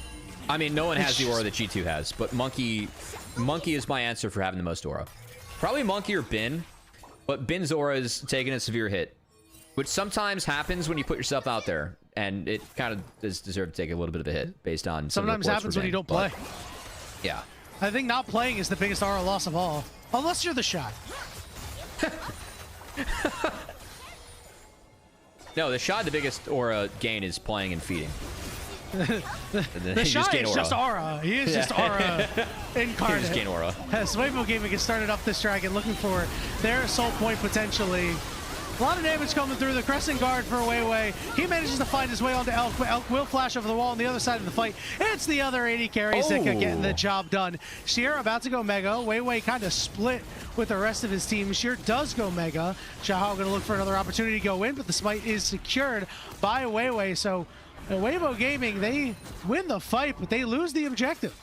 I mean, no one has the aura that G2 has, but Monkey is my answer for having the most aura. Probably Monkey or Bin, but Bin's aura is taking a severe hit. Which sometimes happens when you put yourself out there, and it kind of does deserve to take a little bit of a hit based on some
Sometimes happens when you don't play.
Yeah.
I think not playing is the biggest aura loss of all. Unless you're the shot.
No, the shot, the biggest aura gain is playing and feeding.
The shot is just aura. He is just aura incarnate.
Just gain aura.
As Weibo Gaming has started up this dragon, looking for their assault point potentially. A lot of damage coming through the crescent guard for Weiwei. He manages to find his way onto Elk, but Elk will flash over the wall on the other side of the fight. It's the other AD carries that can get the job done. Sheer about to go Mega. Weiwei kind of split with the rest of his team. Sheer does go Mega. Xiaohao going to look for another opportunity to go in, but the smite is secured by Weiwei. So Weibo Gaming, they win the fight, but they lose the objective.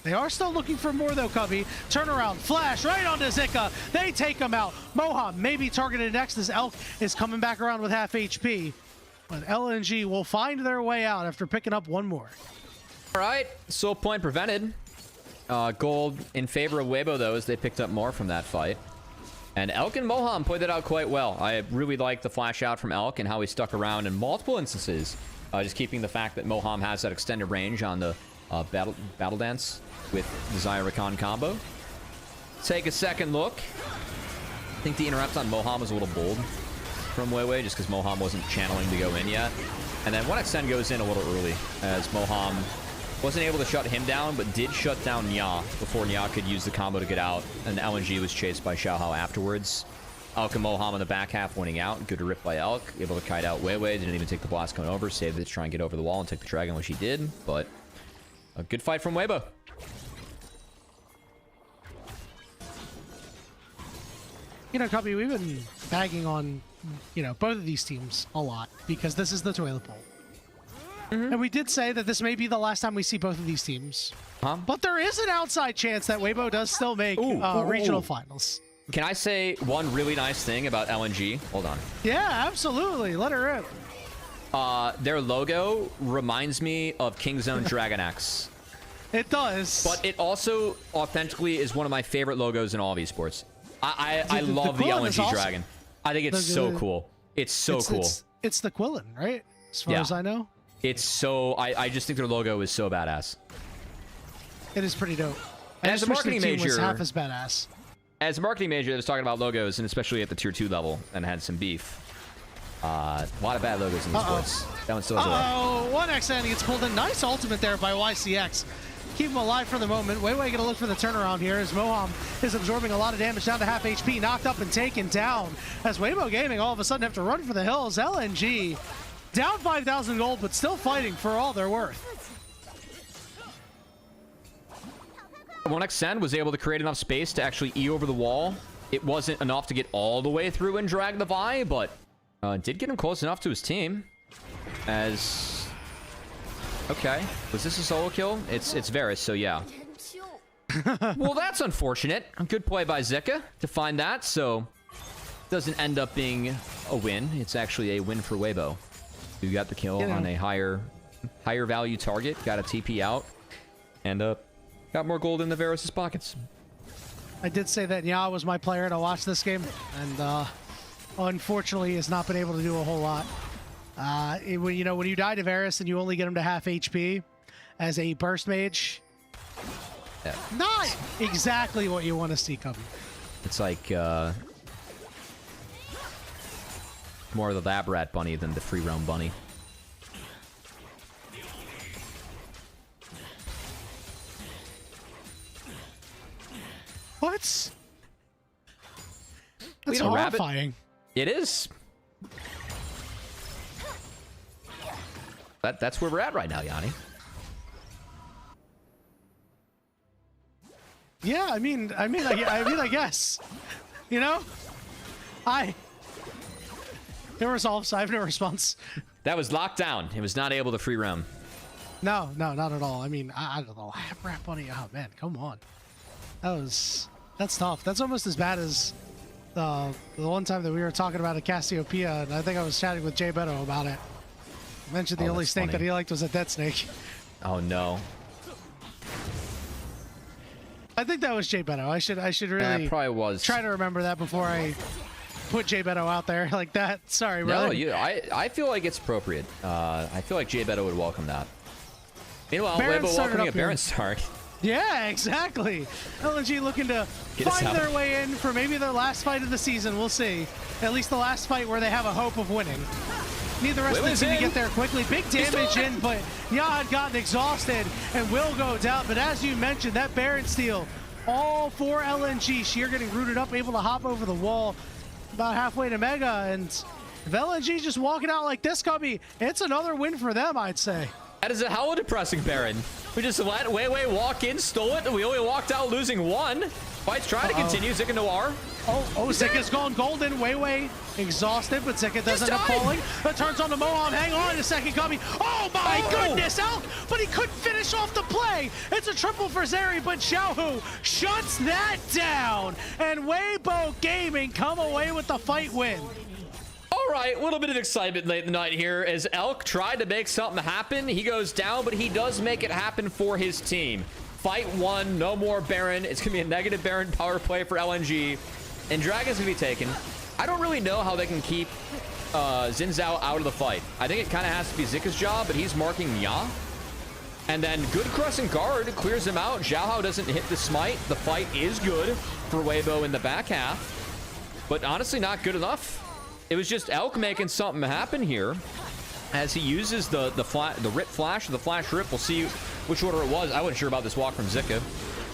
They are still looking for more though, Cubby. Turnaround, flash right onto Zika. They take him out. Moham maybe targeted next as Elk is coming back around with half HP. But LNG will find their way out after picking up one more.
All right, soul point prevented. Gold in favor of Weibo though, as they picked up more from that fight. And Elk and Moham played it out quite well. I really like the flash out from Elk and how he stuck around in multiple instances. Just keeping the fact that Moham has that extended range on the battle dance with the Zyrakan combo. Take a second look. I think the interrupt on Moham was a little bold from Weiwei, just because Moham wasn't channeling to go in yet. And then 1xN goes in a little early, as Moham wasn't able to shut him down, but did shut down Nya before Nya could use the combo to get out. And LNG was chased by Xiaohao afterwards. Elk and Moham in the back half winning out. Good rip by Elk. Able to kite out Weiwei. Didn't even take the blast going over. Saved it to try and get over the wall and take the dragon, which he did. But a good fight from Weibo.
You know, Cubby, we've been bagging on, both of these teams a lot because this is the toilet bowl. And we did say that this may be the last time we see both of these teams. But there is an outside chance that Weibo does still make regional finals.
Can I say one really nice thing about LNG? Hold on.
Yeah, absolutely. Let her rip.
Their logo reminds me of Kingzone Dragon X.
It does.
But it also authentically is one of my favorite logos in all of esports. I love the LNG
awesome.
Dragon. I think it's so cool. It's so cool.
It's the Quillen, right? As far as I know.
It's so... I just think their logo is so badass.
It is pretty dope.
As a marketing major...
was half as badass.
As a marketing major that was talking about logos, and especially at the tier 2 level, and had some beef. A lot of bad logos in esports. That one still has
a 1xN gets pulled in. Nice ultimate there by YCX. Keep him alive for the moment. Weiwei gonna look for the turnaround here as Moham is absorbing a lot of damage down to half HP. Knocked up and taken down. As Weibo Gaming all of a sudden have to run for the hills. LNG down 5,000 gold, but still fighting for all they're worth.
1xN was able to create enough space to actually E over the wall. It wasn't enough to get all the way through and drag the Vi, but did get him close enough to his team. As... Okay. Was this a solo kill? It's Varus, so yeah. Well, that's unfortunate. A good play by Zika to find that, so... Doesn't end up being a win. It's actually a win for Weibo. Who got the kill on a higher value target. Got a TP out. And got more gold in the Varus' pockets.
I did say that Nya was my player to watch this game, and unfortunately has not been able to do a whole lot. When you die to Varus and you only get him to half HP as a burst mage, not exactly what you want to see coming.
It's like more of the lab rat bunny than the free roam bunny.
What? That's horrifying.
It is. That's where we're at right now, Yanni.
Yeah, I mean, I guess. You know, no resolve, I have no response.
That was locked down. It was not able to free roam.
No, not at all. I mean, I don't know. Rat bunny. Oh man, come on. That's tough. That's almost as bad as the one time that we were talking about a Cassiopeia, and I think I was chatting with Jay Beto about it. I mentioned the only snake that he liked was a dead snake.
Oh no.
I think that was Jay Beto. I should really
probably was.
Try to remember that before I put Jay Beto out there like that. Sorry,
No,
brother.
I feel like it's appropriate. I feel like Jay Beto would welcome that. Meanwhile,
Baron
Weibo
started
welcoming a
up here.
Baron start.
Yeah, exactly. LNG looking to
Get us
find
out.
their way in for maybe their last fight of the season. We'll see. At least the last fight where they have a hope of winning. Need the rest of the
Weibo's
team to
in.
get there quickly. Big damage in, but Nya had gotten exhausted and will go down. But as you mentioned, that Baron steal, all for LNG. Sheer getting rooted up, able to hop over the wall about halfway to Mega. And if LNG just walking out like this, Cubby, it's another win for them, I'd say.
That is a hella depressing Baron. We just let Weiwei walk in, stole it, and we only walked out losing one. Fight's trying to continue. Zika Noir.
Oh, Zika's gone golden. Weiwei exhausted, but Zika does end up falling. It turns on to Moham. Hang on a second, Cubby. Oh my goodness, Elk! But he couldn't finish off the play. It's a triple for Zeri, but Xiaohu shuts that down. And Weibo Gaming come away with the fight win.
All right, a little bit of excitement late in the night here as Elk tried to make something happen. He goes down, but he does make it happen for his team. Fight one, no more Baron. It's going to be a negative Baron power play for LNG. And Dragon's going to be taken. I don't really know how they can keep Xin Zhao out of the fight. I think it kind of has to be Zika's job, but he's marking Nya. And then good crescent guard clears him out. Xiao Hao doesn't hit the smite. The fight is good for Weibo in the back half. But honestly, not good enough. It was just Elk making something happen here as he uses the rip flash, the flash rip. We'll see which order it was. I wasn't sure about this walk from Zika.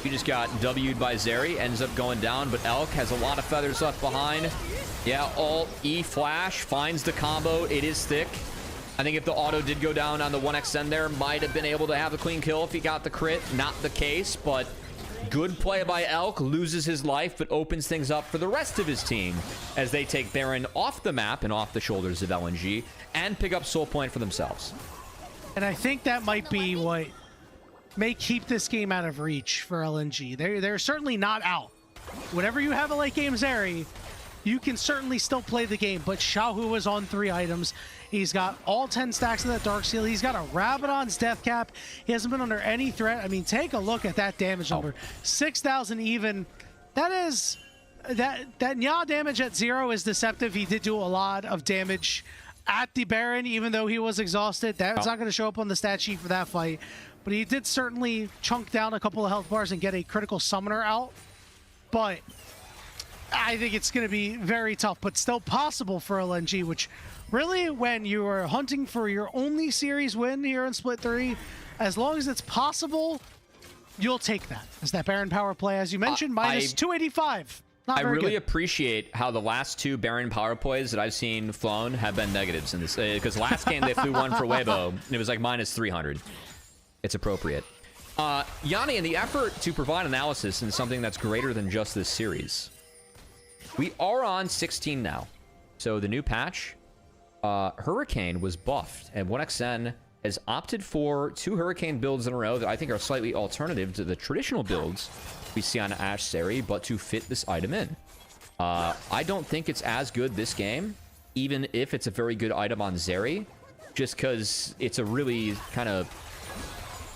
He just got W'd by Zeri, ends up going down, but Elk has a lot of feathers left behind. Yeah, Alt E flash finds the combo. It is thick. I think if the auto did go down on the 1xN there, might have been able to have the clean kill if he got the crit. Not the case, but good play by Elk, loses his life, but opens things up for the rest of his team as they take Baron off the map and off the shoulders of LNG and pick up Soul Point for themselves.
And I think that might be what may keep this game out of reach for LNG. They're certainly not out. Whenever you have a late game Zeri, you can certainly still play the game, but Xiaohu is on 3 items. He's got all 10 stacks of that Dark Seal. He's got a Rabadon's Death Cap. He hasn't been under any threat. I mean, take a look at that damage number. 6,000 even. That is... That Nya damage at 0 is deceptive. He did do a lot of damage at the Baron, even though he was exhausted. That's not going to show up on the stat sheet for that fight. But he did certainly chunk down a couple of health bars and get a critical summoner out. But I think it's going to be very tough, but still possible for LNG, which really, when you are hunting for your only series win here in Split 3, as long as it's possible, you'll take that. As that Baron power play, as you mentioned, minus 285. Not
I
very
really
good.
appreciate how the last 2 Baron power plays that I've seen flown have been negatives in this. Because last game they flew one for Weibo, and it was like minus 300. It's appropriate. Yanni, in the effort to provide analysis in something that's greater than just this series, we are on 16 now. So the new patch, Hurricane was buffed, and 1xN has opted for 2 Hurricane builds in a row that I think are slightly alternative to the traditional builds we see on Ashe Zeri, but to fit this item in. I don't think it's as good this game, even if it's a very good item on Zeri, just because it's a really kind of...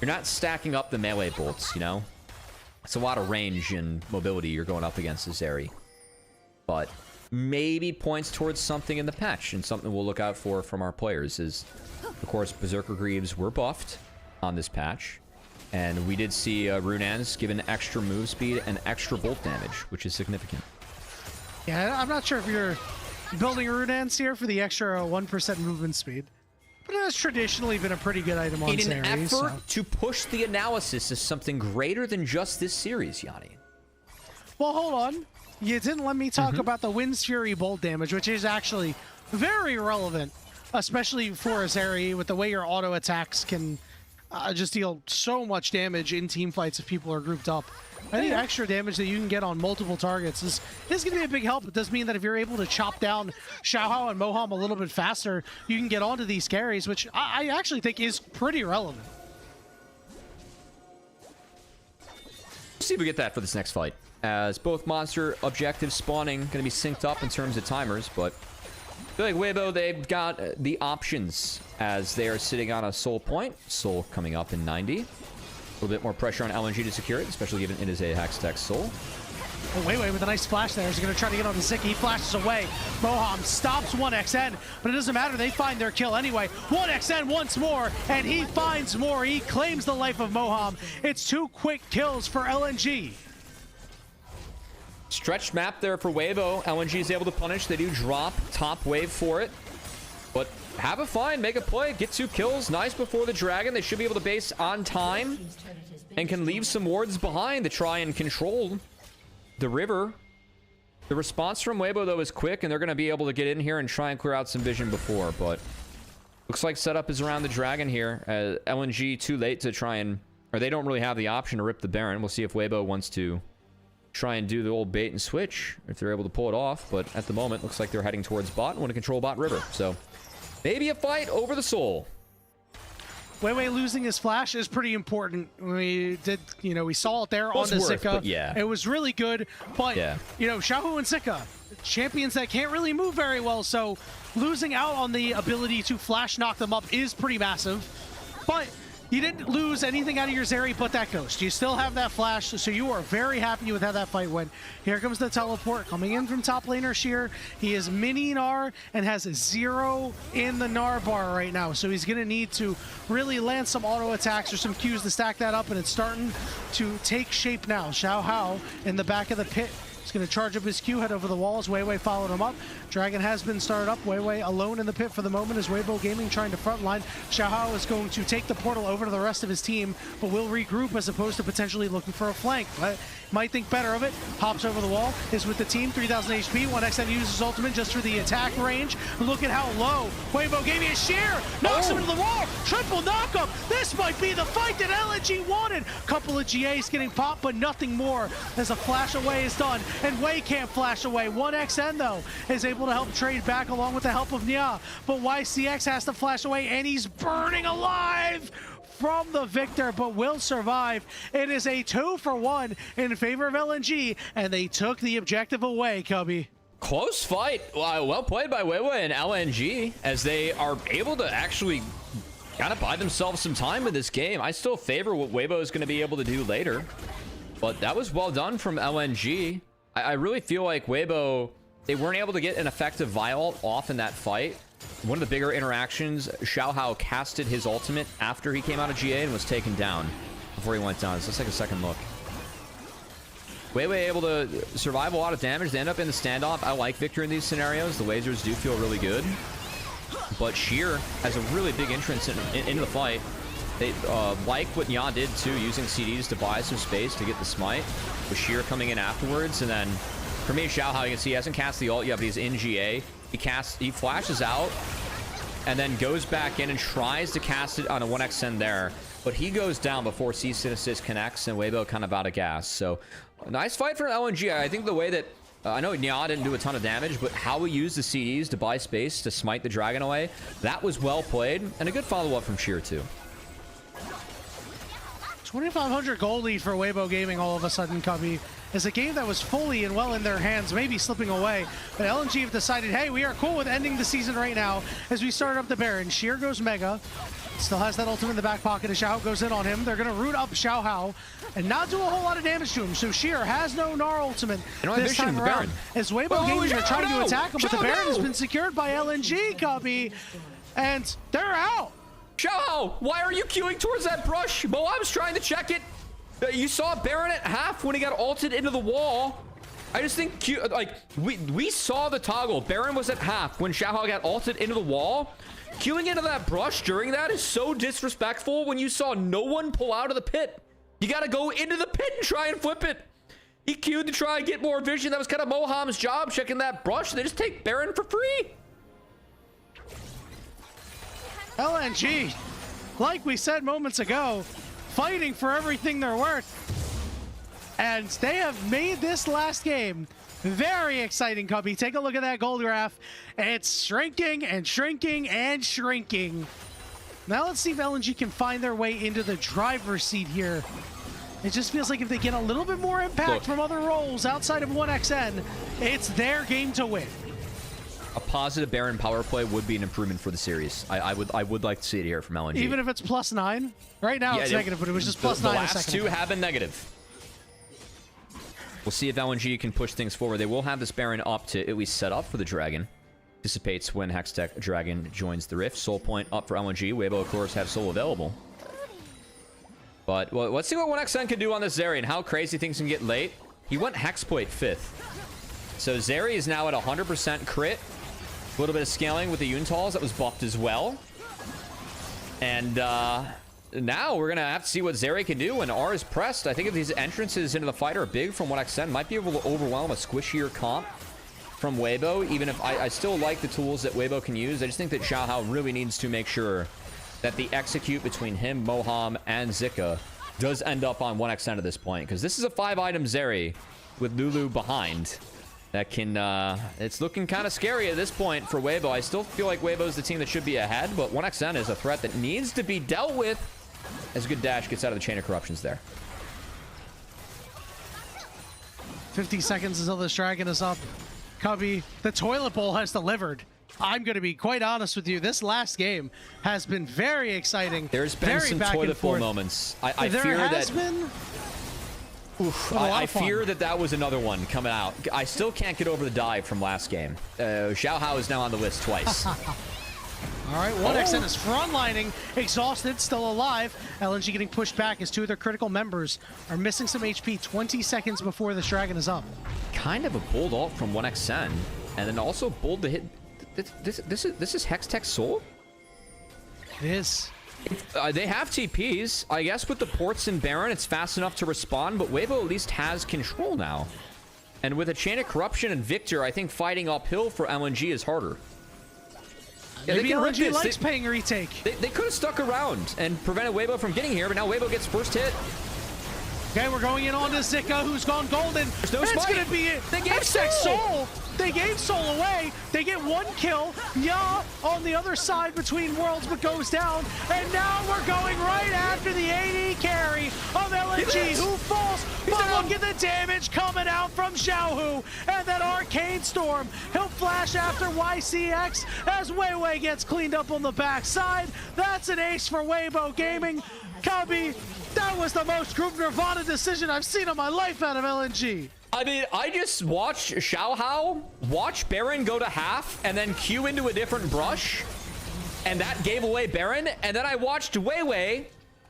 You're not stacking up the melee bolts, you know? It's a lot of range and mobility you're going up against the Zeri. But maybe points towards something in the patch, and something we'll look out for from our players is, of course, Berserker Greaves were buffed on this patch. And we did see Runans given extra move speed and extra bolt damage, which is significant.
Yeah, I'm not sure if you're building Runans here for the extra 1% movement speed. But it has traditionally been a pretty good item on
In an
Zeri,
effort to push the analysis as something greater than just this series, Yanni.
Well, hold on. You didn't let me talk about the Wind's Fury bolt damage, which is actually very relevant, especially for a Zeri, with the way your auto attacks can just deal so much damage in team fights if people are grouped up. I think extra damage that you can get on multiple targets is going to be a big help. It does mean that if you're able to chop down Xiao Hao and Moham a little bit faster, you can get onto these carries, which I actually think is pretty relevant.
See if we get that for this next fight, as both monster objectives spawning going to be synced up in terms of timers, but I feel like Weibo, they've got the options as they are sitting on a Soul Point. Soul coming up in 90. A little bit more pressure on LNG to secure it, especially given it is a Hextech Soul.
Oh, Weiwei with a nice flash there. He's going to try to get on the Zika. He flashes away. Moham stops 1xN, but it doesn't matter. They find their kill anyway. 1xN once more, and he finds more. He claims the life of Moham. It's 2 quick kills for LNG.
Stretched map there for Weibo. LNG is able to punish. They do drop top wave for it. But have a find, make a play, get 2 kills. Nice before the Dragon. They should be able to base on time and can leave some wards behind to try and control the river. The response from Weibo, though, is quick, and they're going to be able to get in here and try and clear out some vision before. But looks like setup is around the Dragon here. LNG too late to try and... Or they don't really have the option to rip the Baron. We'll see if Weibo wants to try and do the old bait and switch, if they're able to pull it off. But at the moment, looks like they're heading towards bot and want to control bot river. So maybe a fight over the soul.
Weiwei losing his flash is pretty important. We did, you know, we saw it there on the Zika.
Yeah.
It was really good, but, you know, Xiaohu and Zika, champions that can't really move very well, so losing out on the ability to flash knock them up is pretty massive. But you didn't lose anything out of your Zeri but that ghost. You still have that flash, so you are very happy with how that fight went. Here comes the teleport coming in from top laner Sheer. He is mini Gnar and has 0 in the Gnar bar right now, so he's going to need to really land some auto attacks or some Qs to stack that up, and it's starting to take shape now. Xiao Hao in the back of the pit. He's going to charge up his Q, head over the walls. Weiwei followed him up. Dragon has been started up. Weiwei alone in the pit for the moment as Weibo Gaming trying to frontline. Xiao Hao is going to take the portal over to the rest of his team, but will regroup as opposed to potentially looking for a flank. But might think better of it. Hops over the wall, is with the team. 3,000 HP. 1xN uses ultimate just for the attack range. Look at how low Weibo Gaming is. Sheer knocks him into the wall. Triple knockup. This might be the fight that LNG wanted. Couple of GAs getting popped, but nothing more as a flash away is done. And Wei can't flash away. 1xN, though, is able to help trade back along with the help of Nya. But YCX has to flash away, and he's burning alive from the victor, but will survive. It is a 2-for-1 in favor of LNG, and they took the objective away, Cubby.
Close fight. Well played by Weiwei and LNG, as they are able to actually kind of buy themselves some time in this game. I still favor what Weibo is going to be able to do later, but that was well done from LNG. I really feel like Weibo, they weren't able to get an effective Viol off in that fight. One of the bigger interactions, Xiao Hao casted his ultimate after he came out of GA and was taken down before he went down. So let's take a second look. Weiwei able to survive a lot of damage. They end up in the standoff. I like Victor in these scenarios. The lasers do feel really good. But Sheer has a really big entrance into the fight. They like what Nya did too, using CDs to buy some space to get the smite, with Sheer coming in afterwards. And then for me, Xiao Hao, you can see he hasn't cast the ult yet, but he's in GA. He flashes out and then goes back in and tries to cast it on a 1xN there, but he goes down before Cease and Assist connects, and Weibo kind of out of gas. So nice fight for LNG. I think the way that I know Nya didn't do a ton of damage, but how we used the CDs to buy space to smite the Dragon away, that was well played, and a good follow-up from Sheer too.
2,500 gold lead for Weibo Gaming all of a sudden, Cubby. Is a game that was fully and well in their hands, maybe slipping away. But LNG have decided, hey, we are cool with ending the season right now as we start up the Baron. Sheer goes Mega. Still has that ultimate in the back pocket as Xiao goes in on him. They're going to root up Xiao Hao and not do a whole lot of damage to him. So Sheer has no Gnar ultimate this time around. As Weibo Gaming are trying to attack him, but the Baron has been secured by LNG, Cubby. And they're out.
Xiao, why are you queuing towards that brush? Mo, I was trying to check it. You saw Baron at half when he got ulted into the wall. I just think, we saw the toggle. Baron was at half when Xiao got ulted into the wall. Queuing into that brush during that is so disrespectful when you saw no one pull out of the pit. You got to go into the pit and try and flip it. He queued to try and get more vision. That was kind of Moham's job, checking that brush. They just take Baron for free.
LNG, like we said moments ago, fighting for everything they're worth. And they have made this last game very exciting, Cubby. Take a look at that gold graph. It's shrinking and shrinking and shrinking. Now let's see if LNG can find their way into the driver's seat here. It just feels like if they get a little bit more impact from other roles outside of 1xN, it's their game to win.
A positive Baron power play would be an improvement for the series. I would like to see it here from LNG.
Even if it's +9? Right now it's negative, but it was just +9
the
a
last
second
two
ago.
have been negative. We'll see if LNG can push things forward. They will have this Baron up to at least set up for the Dragon. Dissipates when Hextech Dragon joins the Rift. Soul point up for LNG. Weibo, of course, have Soul available. But well, let's see what 1xN can do on this Zeri and how crazy things can get late. He went Hexploit 5th. So Zeri is now at 100% crit. A little bit of scaling with the Yuntals that was buffed as well. And now we're going to have to see what Zeri can do when R is pressed. I think if these entrances into the fight are big from 1xN, might be able to overwhelm a squishier comp from Weibo, even if I still like the tools that Weibo can use. I just think that Xiaohao really needs to make sure that the execute between him, Moham, and Zika does end up on 1xN at this point, because this is a 5-item Zeri with Lulu behind. That can, it's looking kind of scary at this point for Weibo. I still feel like Weibo's the team that should be ahead, but 1xN is a threat that needs to be dealt with as Good Dash gets out of the chain of corruptions there.
50 seconds until this Dragon is up. Cubby, the toilet bowl has delivered. I'm going to be quite honest with you. This last game has been very exciting.
There's been some toilet bowl moments. I fear that... I fear that was another one coming out. I still can't get over the dive from last game. Xiaohao is now on the list twice.
All right, 1xN is frontlining, exhausted, still alive. LNG getting pushed back as 2 of their critical members are missing some HP 20 seconds before this Dragon is up.
Kind of a bold ult from 1xN, and then also bold to hit. This is Hextech Soul?
It is.
They have TPs. I guess with the ports and Baron, it's fast enough to respond, but Weibo at least has control now. And with a Chain of Corruption and Victor, I think fighting uphill for LNG is harder. Yeah,
maybe LNG likes paying retake.
They could have stuck around and prevented Weibo from getting here, but now Weibo gets first hit.
Okay, we're going in on to Zika, who's gone golden.
There's no
That's
smite.
Gonna be it.
They gave
Soul. They gave Soul away. They get 1 kill. Ya on the other side between worlds, but goes down. And now we're going right after the AD carry of LNG, who falls. But look at the damage coming out from Xiaohu. And that Arcane Storm. He'll flash after YCX as Weiwei gets cleaned up on the backside. That's an ace for Weibo Gaming. Cubby, that was the most group Nirvana decision I've seen in my life out of LNG.
I mean, I just watched Xiaohao watch Baron go to half and then Q into a different brush, and that gave away Baron. And then I watched Weiwei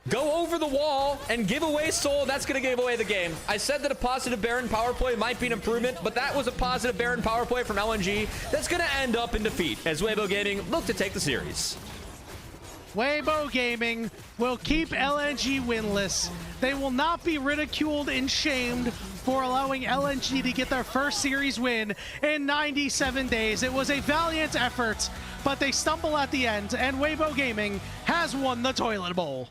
go over the wall and give away Soul. That's going to give away the game. I said that a positive Baron power play might be an improvement, but that was a positive Baron power play from LNG that's going to end up in defeat as Weibo Gaming look to take the series.
Weibo Gaming will keep LNG winless. They will not be ridiculed and shamed for allowing LNG to get their first series win in 97 days. It was a valiant effort, but they stumble at the end, and Weibo Gaming has won the toilet bowl.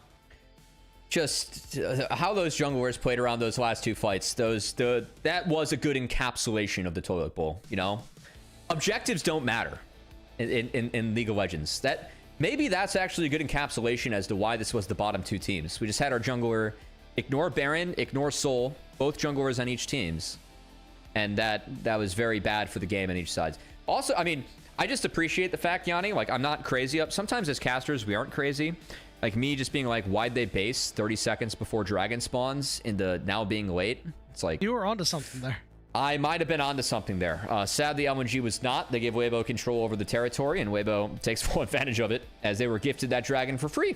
Just how those junglers played around those last 2 fights, that was a good encapsulation of the toilet bowl, you know? Objectives don't matter in League of Legends. Maybe that's actually a good encapsulation as to why this was the bottom 2 teams. We just had our jungler ignore Baron, ignore Soul, both junglers on each teams. And that was very bad for the game on each side. Also, I mean, I just appreciate the fact, Yanni, like, I'm not crazy up. Sometimes as casters, we aren't crazy. Like me just being like, why'd they base 30 seconds before Dragon spawns into now being late? It's like...
You were onto something there.
I might have been onto something there. Sadly, LNG was not. They gave Weibo control over the territory, and Weibo takes full advantage of it as they were gifted that dragon for free.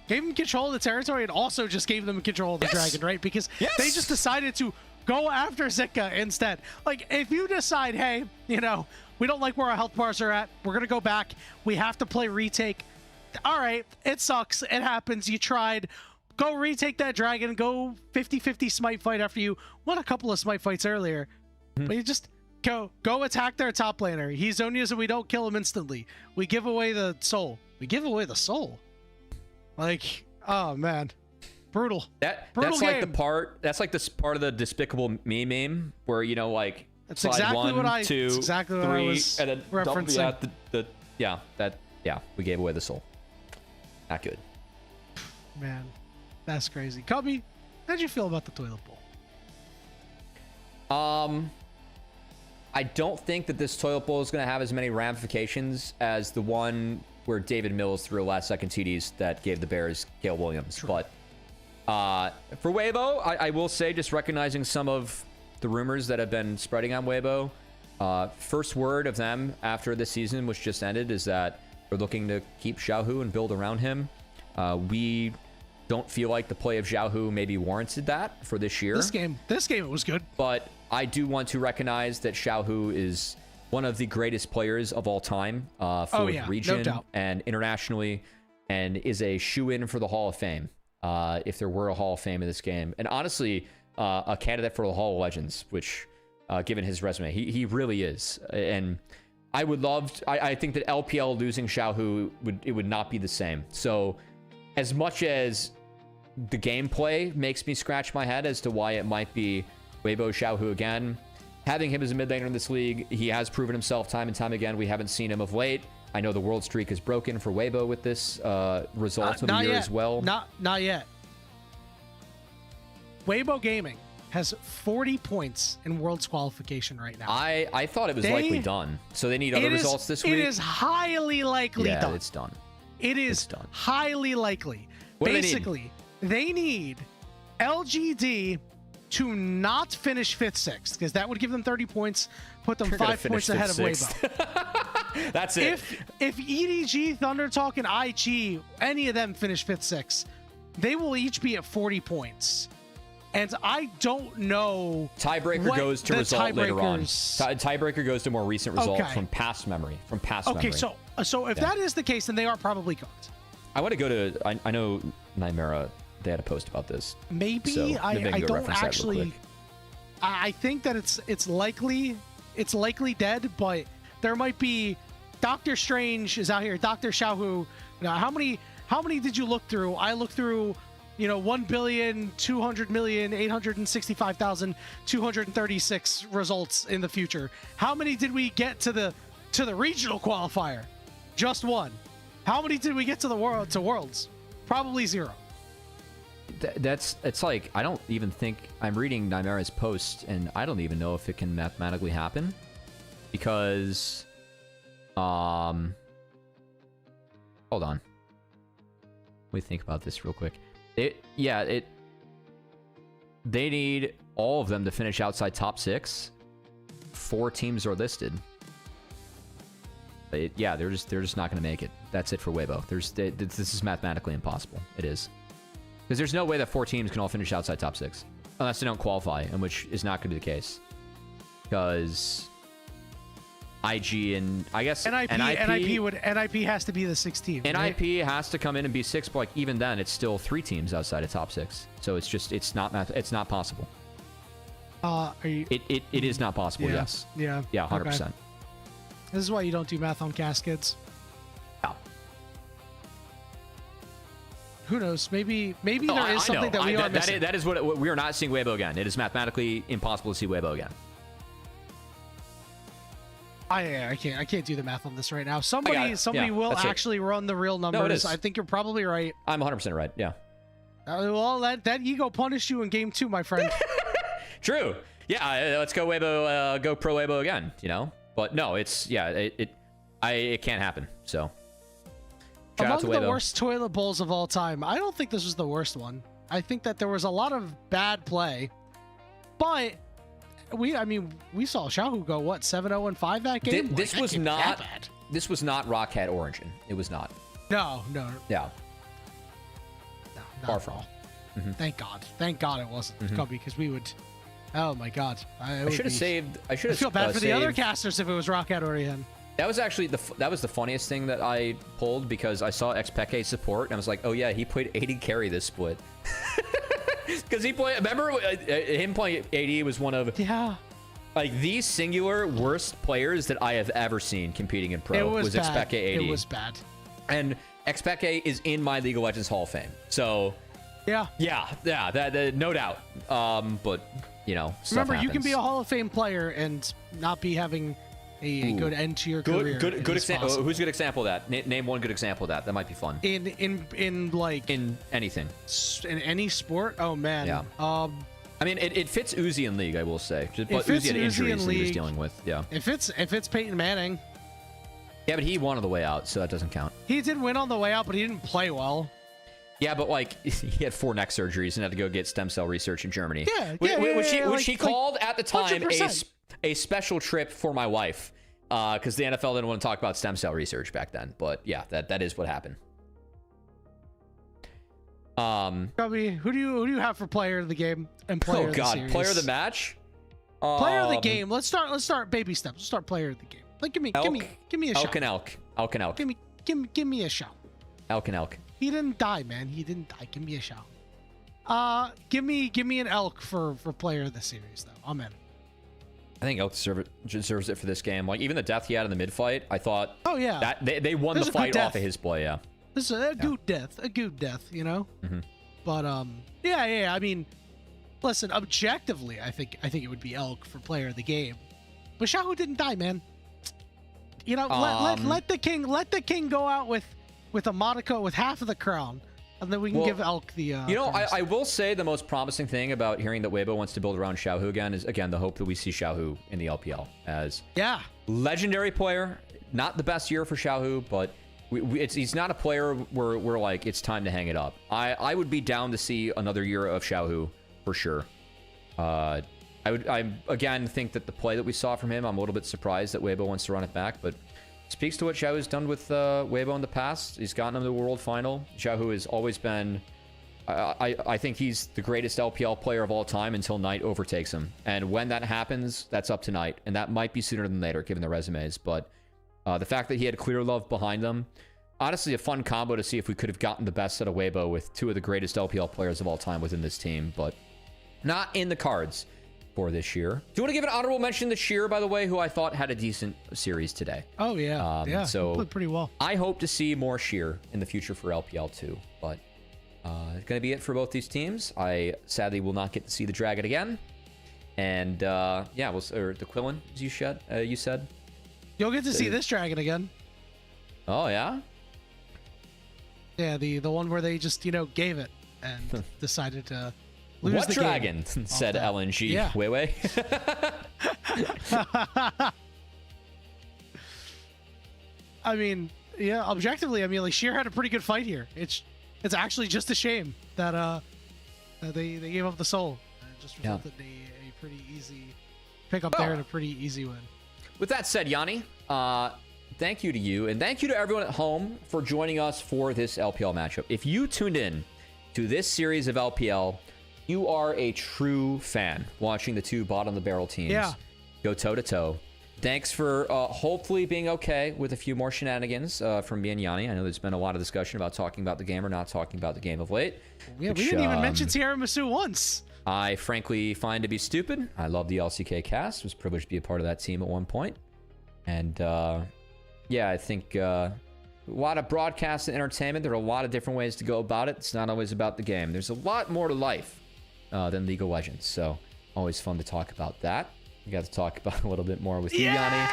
Gave them control of the territory and also just gave them control of the dragon, right? Because they just decided to go after Zika instead. Like, if you decide, hey, you know, we don't like where our health bars are at, we're going to go back, we have to play retake. All right, it sucks, it happens, you tried. Go retake that dragon, go 50-50 smite fight after you won a couple of smite fights earlier. But you just go attack their top laner. He's Zonia's and we don't kill him instantly. We give away the soul. We give away the soul. Like, oh man. Brutal.
That's
game.
like the part, that's like this part of the Despicable Me meme where, you know, like,
that's
slide
exactly
1,
what I
2,
that's exactly
3,
what I was
and then
referencing.
We gave away the soul. Not good.
Man, that's crazy. Cubby, how'd you feel about the toilet bowl?
I don't think that this toilet bowl is going to have as many ramifications as the one where David Mills threw a last-second TDs that gave the Bears Gale Williams. True. But For Weibo, I will say, just recognizing some of the rumors that have been spreading on Weibo, first word of them after the season, which just ended, is that they're looking to keep Xiaohu and build around him. We don't feel like the play of Xiaohu maybe warranted that for this year.
This game it was good.
But I do want to recognize that Xiaohu is one of the greatest players of all time for the region and internationally, and is a shoe-in for the Hall of Fame, if there were a Hall of Fame in this game. And honestly, a candidate for the Hall of Legends, which, given his resume, he really is. And I would love to, I think that LPL losing Xiaohu would not be the same. So as much as the gameplay makes me scratch my head as to why it might be Weibo Xiaohu again, having him as a mid laner in this league, he has proven himself time and time again. We haven't seen him of late. I know the world streak is broken for Weibo with this result of the year as well.
Not yet. Weibo Gaming has 40 points in Worlds qualification right now.
I thought it was likely done. So they need other results this week?
It is highly likely done.
Yeah, it's done.
It is
done.
Highly likely.
What
Basically, they need LGD to not finish 5th, 6th, because that would give them 30 points, put them 5 points ahead of Weibo.
That's it.
If EDG, Thundertalk, and IG, any of them finish 5th, 6th, they will each be at 40 points. And I don't know.
Tiebreaker goes to result later on. Tiebreaker goes to more recent result from past memory.
Okay, so if that is the case, then they are probably cooked.
I want to go to. I know Nightmare. They had a post about this.
Maybe
so
I don't actually. I think that it's likely dead, but there might be. Doctor Strange is out here. Dr. Xiaohu. Now, how many did you look through? I looked through. 1,200,865,236 results in the future. How many did we get to the regional qualifier? Just one. How many did we get to Worlds? Probably 0.
It's like, I don't even think, I'm reading Nightmare's post and I don't even know if it can mathematically happen because hold on. Let me think about this real quick. They need all of them to finish outside top 6. 4 teams are listed. They're just not going to make it. That's it for Weibo. This is mathematically impossible. It is, because there's no way that 4 teams can all finish outside top 6 unless they don't qualify, and which is not going to be the case. Because IG and I guess
NIP has to be the 6th team.
NIP has to come in and be 6, but like even then, it's still 3 teams outside of top 6. So it's not possible. It is not possible.
Yeah,
yes.
Yeah.
Yeah. 100%.
Okay. This is why you don't do math on caskets.
Yeah.
Who knows? Maybe there is something that we are missing.
That is what we are not seeing Weibo again. It is mathematically impossible to see Weibo again.
I can't do the math on this right now. Somebody will actually run the real numbers.
No, it is.
I think you're probably right.
I'm 100% right. Yeah.
Well, that ego punished you in game 2, my friend.
True. Yeah. Let's go Weibo. Go pro Weibo again. But no, it can't happen. So. Shout out to
Among the
Weibo.
worst toilet bowls of all time, I don't think this was the worst one. I think that there was a lot of bad play, but we saw Xiaohu go 7-0-5 that game.
This was not bad. This was not Rockhat Origin. It was not.
No.
Yeah.
No,
far from.
Mm-hmm. Thank God it wasn't because we would. Oh my God!
I should have saved. I
feel bad for the other casters if it was Rockhat Origin.
That was actually the funniest thing that I pulled because I saw XPeke support and I was like, oh yeah, he played AD carry this split. Because remember him playing AD was one of like the singular worst players that I have ever seen competing in pro. Was XPeke AD.
It was bad.
And XPeke is in my League of Legends Hall of Fame. So yeah, no doubt. But stuff
remember,
happens.
you can be a Hall of Fame player and not be having a good end to your career.
Good example. Who's a good example of that? Name one good example of that. That might be fun.
In anything. In any sport? Oh man.
Yeah. I mean, it fits Uzi in League, I will say. But Uzi had injuries that he was dealing with. Yeah.
If it's Peyton Manning.
Yeah, but he won on the way out, so that doesn't count.
He did win on the way out, but he didn't play well.
Yeah, but like he had 4 neck surgeries and had to go get stem cell research in Germany.
Yeah,
which he called at the time
100%.
a special trip for my wife, because the NFL didn't want to talk about stem cell research back then. But yeah, that is what happened.
Cubby, who do you have for player of the game and player of the series?
Player of the match.
Player of the game. Let's start baby steps. Let's start player of the game. Like give me a
Elk
shot.
and Elk. Elk and Elk.
Give me a shot.
Elk and Elk.
He didn't die, man. He didn't die. Give me a shot. Give me an Elk for player of the series though. I'm in.
I think Elk deserves it for this game. Like even the death he had in the mid fight, I thought.
Oh yeah.
That they won the fight off of his play. Yeah.
This is a good death, you know.
Mm-hmm.
But yeah. I mean, listen, objectively, I think it would be Elk for player of the game. But Xiaohu didn't die, man. You know, let the king go out with a Monaco with half of the crown, and then we can give Elk the.
I will say the most promising thing about hearing that Weibo wants to build around Xiaohu again is again the hope that we see Xiaohu in the LPL as legendary player. Not the best year for Xiaohu, but. He's not a player where we're like it's time to hang it up. I would be down to see another year of Xiaohu for sure. I again think that the play that we saw from him, I'm a little bit surprised that Weibo wants to run it back, but it speaks to what Xiaohu's done with Weibo in the past. He's gotten him to the world final. Xiaohu has always been. I think he's the greatest LPL player of all time until Knight overtakes him, and when that happens, that's up to Knight, and that might be sooner than later given the resumes, but. The fact that he had Clear Love behind them, honestly, a fun combo to see if we could have gotten the best out of Weibo with 2 of the greatest LPL players of all time within this team, but not in the cards for this year. Do you want to give an honorable mention to Sheer, by the way, who I thought had a decent series today?
Oh, yeah.
So
played pretty well.
I hope to see more Sheer in the future for LPL too, but it's going to be it for both these teams. I sadly will not get to see the Dragon again. And or the Quillen, as you said.
You'll get to see this dragon again.
Oh yeah?
Yeah, the one where they just, gave it and decided to lose
what
the
dragon?
Game
said LNG.
Yeah.
Weiwei.
I mean, yeah, objectively, I mean, like Sheer had a pretty good fight here. It's actually just a shame that they gave up the soul. It just resulted in a pretty easy pick up there and a pretty easy win.
With that said, Yanni, thank you to you, and thank you to everyone at home for joining us for this LPL matchup. If you tuned in to this series of LPL, you are a true fan watching the 2 bottom-of-the-barrel teams go toe-to-toe. Thanks for hopefully being okay with a few more shenanigans from me and Yanni. I know there's been a lot of discussion about talking about the game or not talking about the game of late.
Yeah, we didn't even mention Tiramisu once.
I frankly find to be stupid. I love the LCK cast. Was privileged to be a part of that team at one point. And I think a lot of broadcast and entertainment. There are a lot of different ways to go about it. It's not always about the game. There's a lot more to life than League of Legends. So always fun to talk about that. We got to talk about a little bit more with you, Yanni.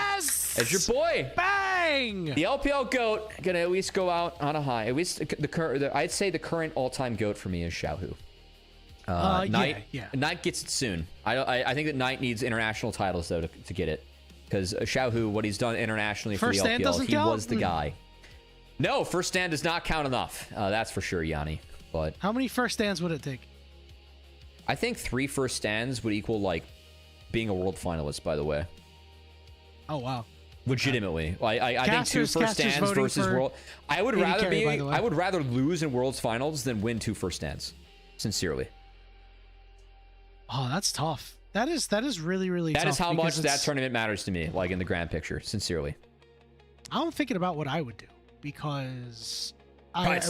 As your boy.
Bang!
The LPL GOAT gonna at least go out on a high. At least I'd say the current all-time GOAT for me is Xiaohu. Knight gets it soon. I think that Knight needs international titles though to get it, because Xiaohu, what he's done internationally for the LPL, he was the guy. No, first stand does not count enough. That's for sure, Yanni. But
how many first stands would it take?
I think 3 first stands would equal like being a world finalist. By the way.
Oh wow.
Legitimately, I think 2 first stands versus world. I would rather lose in world's finals than win 2 first stands. Sincerely.
Oh, that's tough. That is really, really tough.
That is how much that tournament matters to me, like in the grand picture, sincerely.
I'm thinking about what I would do, because
I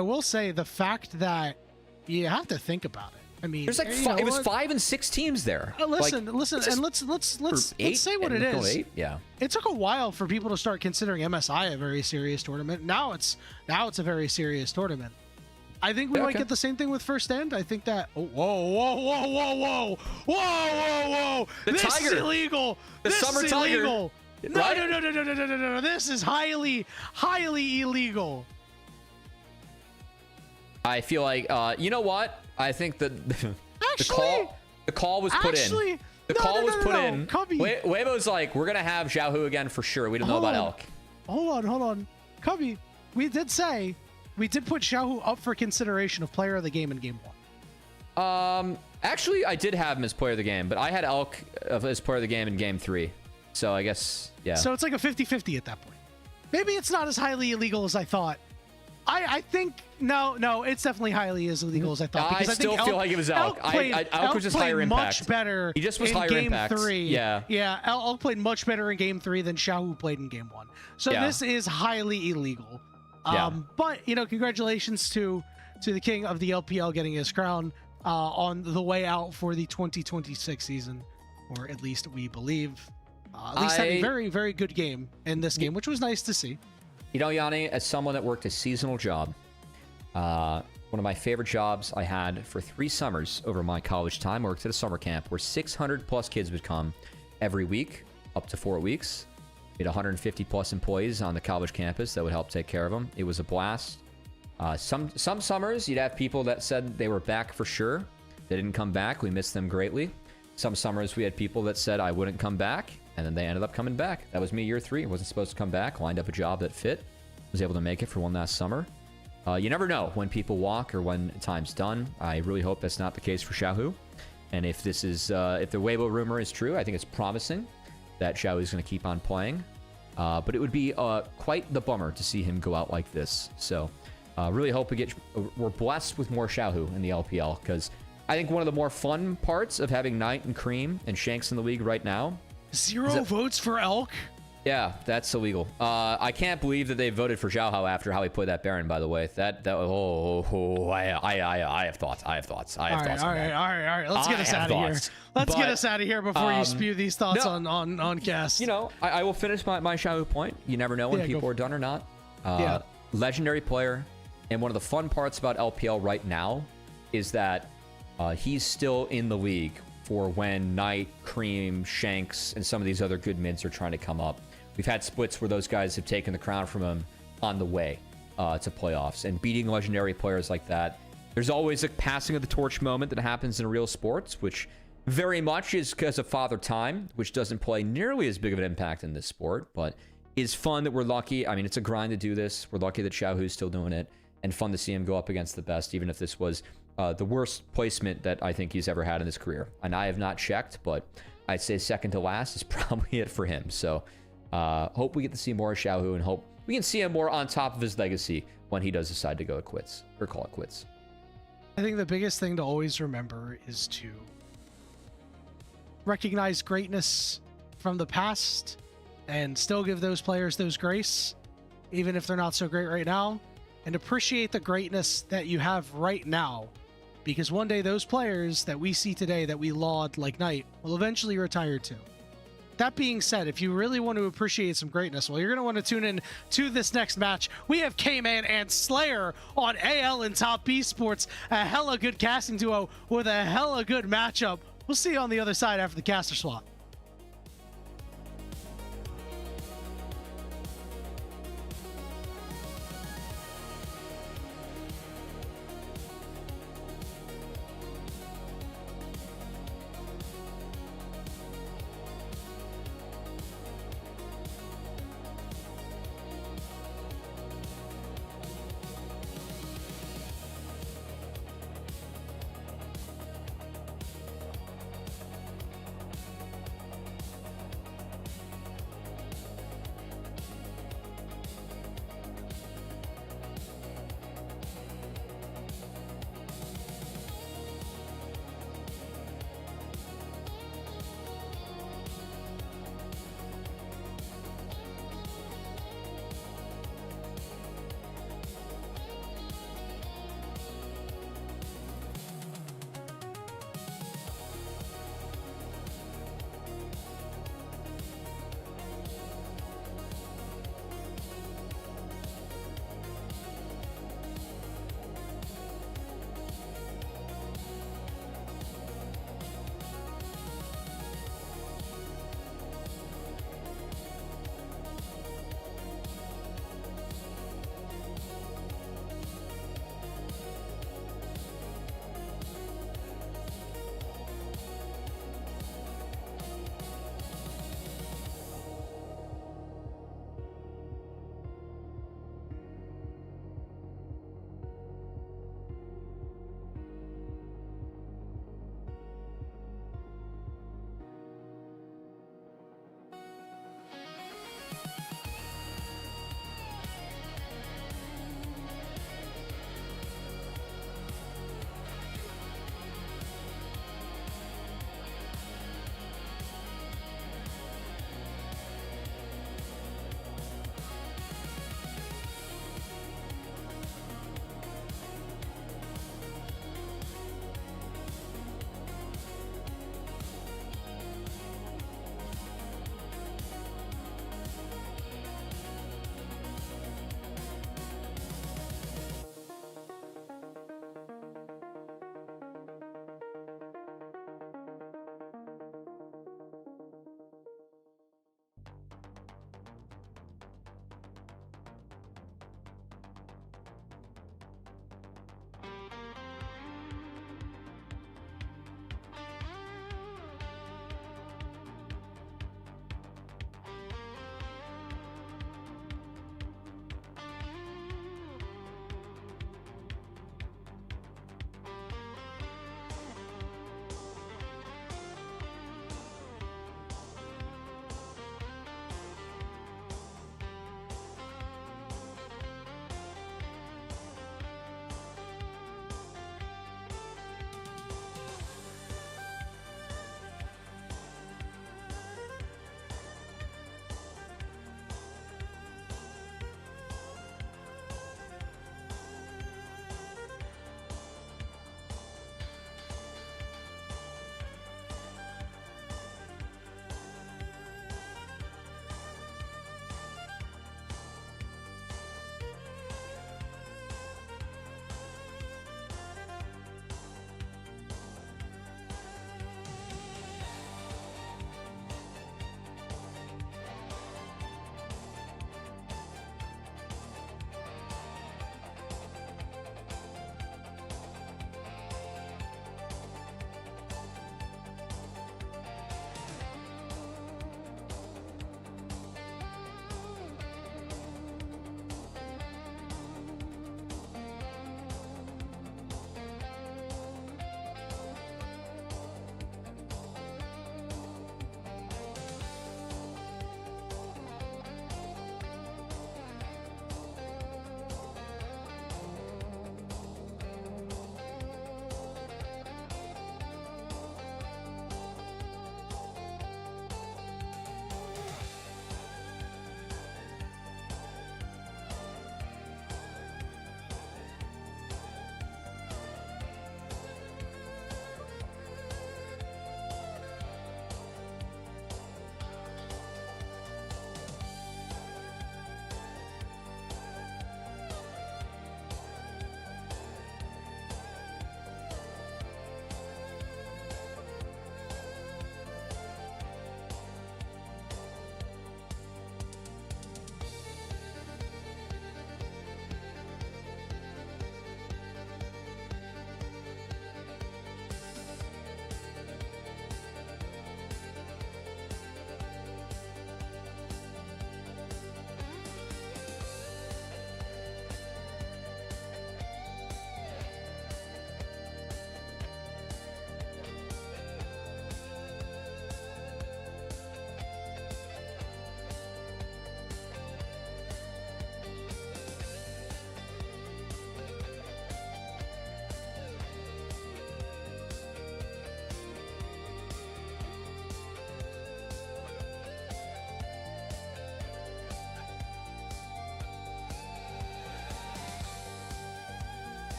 will
say the fact that you have to think about it. I mean,
there's it was 5 and 6 teams there.
Listen, and let's say what it is.
Yeah.
It took a while for people to start considering MSI a very serious tournament. Now it's a very serious tournament. I think we might get the same thing with first stand. I think that whoa.
The
this
Tiger.
Is illegal.
The
this
Summer
is
Tiger.
Illegal. No. This is highly illegal.
I feel like you know what? I think that the call was put in. The call was put in. Weibo's like, we're gonna have Xiaohu again for sure. We don't know about Elk.
Hold on. Cubby, we did put Xiaohu up for consideration of player of the game in game 1.
Actually, I did have him as player of the game, but I had Elk as player of the game in game 3. So I guess, yeah.
So it's like a 50-50 at that point. Maybe it's not as highly illegal as I thought. I think no, it's definitely highly as illegal as I thought.
I still feel like it was Elk. Elk was just higher impact.
Much better.
He just was
in
higher
game
impact.
3.
Yeah.
Elk played much better in game 3 than Xiaohu played in game 1. So this is highly illegal. But congratulations to the king of the LPL getting his crown on the way out for the 2026 season, or at least we believe. At least had a very, very good game in this game, which was nice to see.
Yanni, as someone that worked a seasonal job, one of my favorite jobs I had for 3 summers over my college time, I worked at a summer camp where 600 plus kids would come every week, up to 4 weeks. We had 150 plus employees on the college campus that would help take care of them. It was a blast. Some summers, you'd have people that said they were back for sure. They didn't come back. We missed them greatly. Some summers, we had people that said I wouldn't come back, and then they ended up coming back. That was me year 3. I wasn't supposed to come back. Lined up a job that fit. Was able to make it for one last summer. You never know when people walk or when time's done. I really hope that's not the case for Xiaohu. And if this is, if the Weibo rumor is true, I think it's promising that Xiaohu is going to keep on playing. But it would be quite the bummer to see him go out like this. So really hope we're blessed with more Xiaohu in the LPL, because I think one of the more fun parts of having Knight and Cream and Shanks in the league right now.
0 votes for Elk?
Yeah, that's illegal. I can't believe that they voted for Xiaohu after how he played that Baron, by the way. I have thoughts. I have thoughts.
All right. Let's get us out of here. Let's get us out of here before you spew these thoughts on cast.
I will finish my Xiaohu point. You never know when people are done or not. Legendary player, and one of the fun parts about LPL right now is that he's still in the league for when Knight, Cream, Shanks, and some of these other good mids are trying to come up. We've had splits where those guys have taken the crown from him on the way to playoffs, and beating legendary players like that. There's always a passing of the torch moment that happens in real sports, which very much is because of Father Time, which doesn't play nearly as big of an impact in this sport, but is fun that we're lucky. I mean, it's a grind to do this. We're lucky that Xiaohu's still doing it, and fun to see him go up against the best, even if this was the worst placement that I think he's ever had in his career. And I have not checked, but I'd say second to last is probably it for him. So hope we get to see more of Xiaohu, and hope we can see him more on top of his legacy when he does decide to go quits, or call it quits.
I think the biggest thing to always remember is to recognize greatness from the past and still give those players those grace, even if they're not so great right now, and appreciate the greatness that you have right now, because one day those players that we see today that we laud like Knight will eventually retire too. That being said, if you really want to appreciate some greatness, well, you're going to want to tune in to this next match. We have K-Man and Slayer on AL and Top Esports. A hella good casting duo with a hella good matchup. We'll see you on the other side after the caster swap.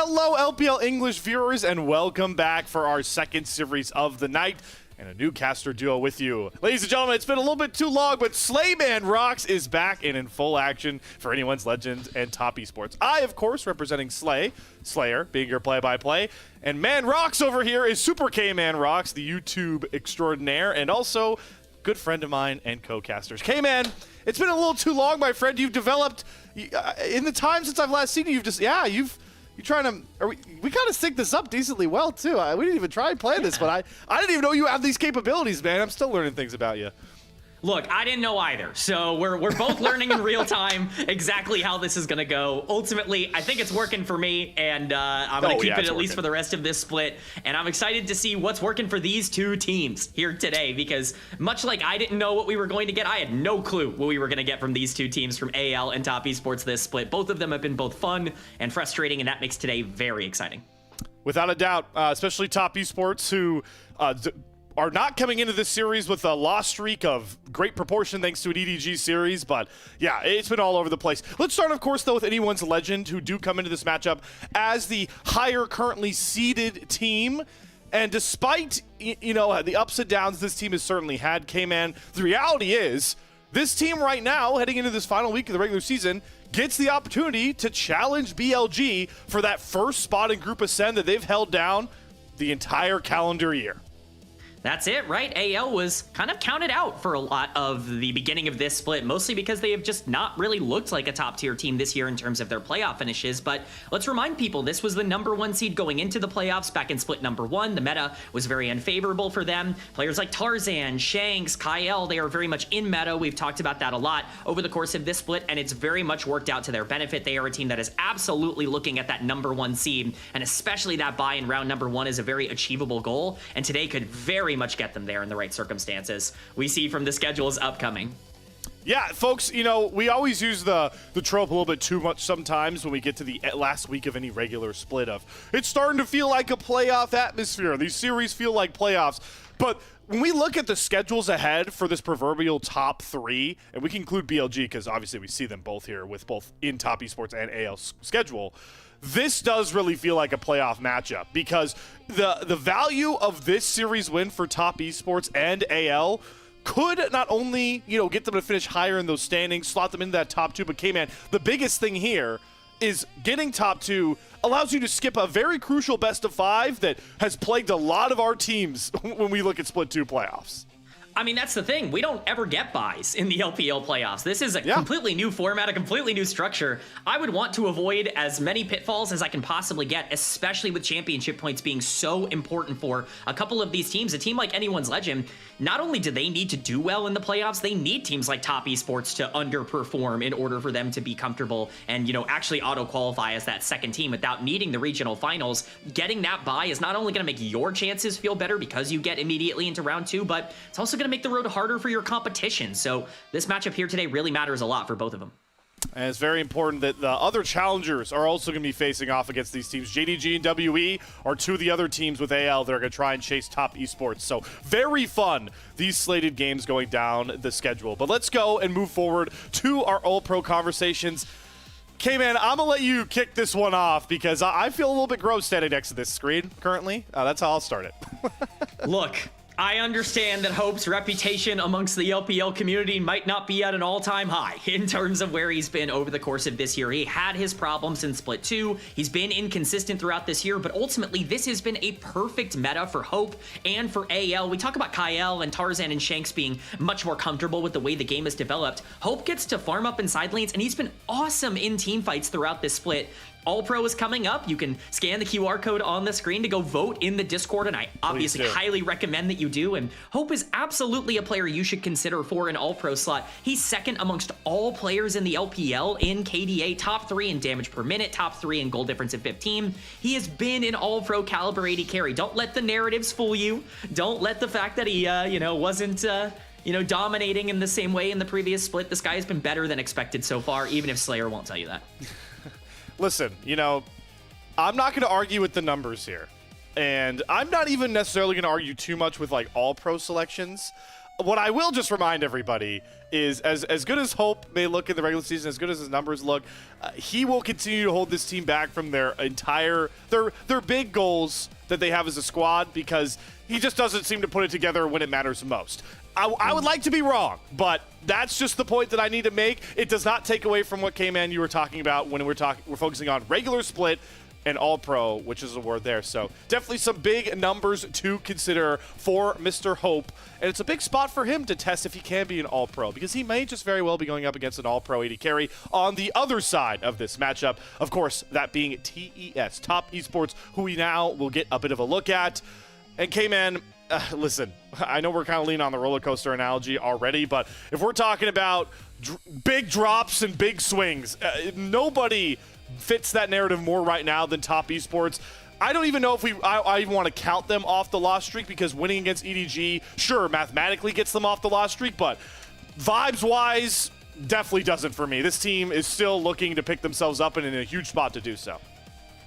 Hello, LPL English viewers, and welcome back for our second series of the night. And a new caster duo with you. Ladies and gentlemen, it's been a little bit too long, but Slayman Rocks is back and in full action for anyone's Legends and Top Esports. I, of course, representing Slayer, being your play-by-play. And Man Rocks over here is Super K-Man Rocks, the YouTube extraordinaire, and also good friend of mine and co-casters. K-Man, it's been a little too long, my friend. You've developed, in the time since I've last seen you, you're trying to, we kind of sync this up decently well, too. We didn't even try and play this, but I didn't even know you have these capabilities, man. I'm still learning things about you.
Look, I didn't know either, so we're both learning in real time exactly how this is going to go. Ultimately, I think it's working for me, and I'm going to keep it at least for the rest of this split, and I'm excited to see what's working for these two teams here today, because much like I didn't know what we were going to get, I had no clue what we were going to get from these two teams from AL and Top Esports this split. Both of them have been both fun and frustrating, and that makes today very exciting.
Without a doubt, especially Top Esports, who are not coming into this series with a loss streak of great proportion thanks to an EDG series, but yeah, it's been all over the place. Let's start, of course, though, with anyone's Legend, who do come into this matchup as the higher currently seeded team. And despite, you know, the ups and downs this team has certainly had, K-Man, the reality is this team right now, heading into this final week of the regular season, gets the opportunity to challenge BLG for that first spot in Group Ascend that they've held down the entire calendar year.
That's it, right? AL was kind of counted out for a lot of the beginning of this split, mostly because they have just not really looked like a top-tier team this year in terms of their playoff finishes. But let's remind people, this was the #1 seed going into the playoffs back in split #1. The meta was very unfavorable for them. Players like Tarzan, Shanks, Kyle, they are very much in meta. We've talked about that a lot over the course of this split, and it's very much worked out to their benefit. They are a team that is absolutely looking at that #1 seed, and especially that bye in round #1 is a very achievable goal, and today could very much get them there in the right circumstances. We see from the schedules upcoming.
Yeah, folks, you know, we always use the trope a little bit too much sometimes when we get to the last week of any regular split of, it's starting to feel like a playoff atmosphere. These series feel like playoffs. But when we look at the schedules ahead for this proverbial top three, and we can include BLG because obviously we see them both here with both in Top Esports and AL schedule, this does really feel like a playoff matchup because the value of this series win for Top Esports and AL could not only, you know, get them to finish higher in those standings, slot them into that top two, but K-Man, the biggest thing here is getting top two allows you to skip a very crucial best of 5 that has plagued a lot of our teams when we look at Split 2 playoffs.
I mean, that's the thing. We don't ever get buys in the LPL playoffs. This is a completely new format, a completely new structure. I would want to avoid as many pitfalls as I can possibly get, especially with championship points being so important for a couple of these teams. A team like Anyone's Legend, not only do they need to do well in the playoffs, they need teams like Top Esports to underperform in order for them to be comfortable and, you know, actually auto-qualify as that second team without needing the regional finals. Getting that bye is not only going to make your chances feel better because you get immediately into round 2, but it's also going to make the road harder for your competition. So this matchup here today really matters a lot for both of them.
And it's very important that the other challengers are also going to be facing off against these teams. JDG and WE are two of the other teams with AL that are going to try and chase Top Esports. So very fun, these slated games going down the schedule. But let's go and move forward to our All-Pro conversations. K-Man, I'm going to let you kick this one off because I feel a little bit gross standing next to this screen currently. That's how I'll start it.
Look, I understand that Hope's reputation amongst the LPL community might not be at an all-time high in terms of where he's been over the course of this year. He had his problems in Split 2. He's been inconsistent throughout this year, but ultimately this has been a perfect meta for Hope and for AL. We talk about Kyle and Tarzan and Shanks being much more comfortable with the way the game is developed. Hope gets to farm up in side lanes, and he's been awesome in team fights throughout this split. All-Pro is coming up. You can scan the QR code on the screen to go vote in the Discord, and I obviously highly recommend that you do. And Hope is absolutely a player you should consider for an All-Pro slot. He's second amongst all players in the LPL in KDA, top 3 in damage per minute, top 3 in goal difference at 15. He has been an All-Pro caliber AD carry. Don't let the narratives fool you. Don't let the fact that he, wasn't dominating in the same way in the previous split. This guy has been better than expected so far, even if Slayer won't tell you that.
Listen, I'm not going to argue with the numbers here. And I'm not even necessarily going to argue too much with, like, all-pro selections. what I will just remind everybody is as good as Hope may look in the regular season, as good as his numbers look, he will continue to hold this team back from their big goals that they have as a squad, because he just doesn't seem to put it together when it matters most. I would like to be wrong, but that's just the point that I need to make. It does not take away from what K-Man you were talking about when we're focusing on regular split and all-pro, which is a word there. So definitely some big numbers to consider for Mr. Hope. And it's a big spot for him to test if he can be an all-pro, because he may just very well be going up against an all-pro AD carry on the other side of this matchup. Of course, that being TES, Top Esports, who we now will get a bit of a look at. And K-Man, listen, I know we're kind of leaning on the roller coaster analogy already, but if we're talking about big drops and big swings, nobody fits that narrative more right now than Top Esports. I don't even know if I even want to count them off the loss streak, because winning against EDG, sure, mathematically gets them off the loss streak, but vibes-wise, definitely doesn't for me. This team is still looking to pick themselves up and in a huge spot to do so.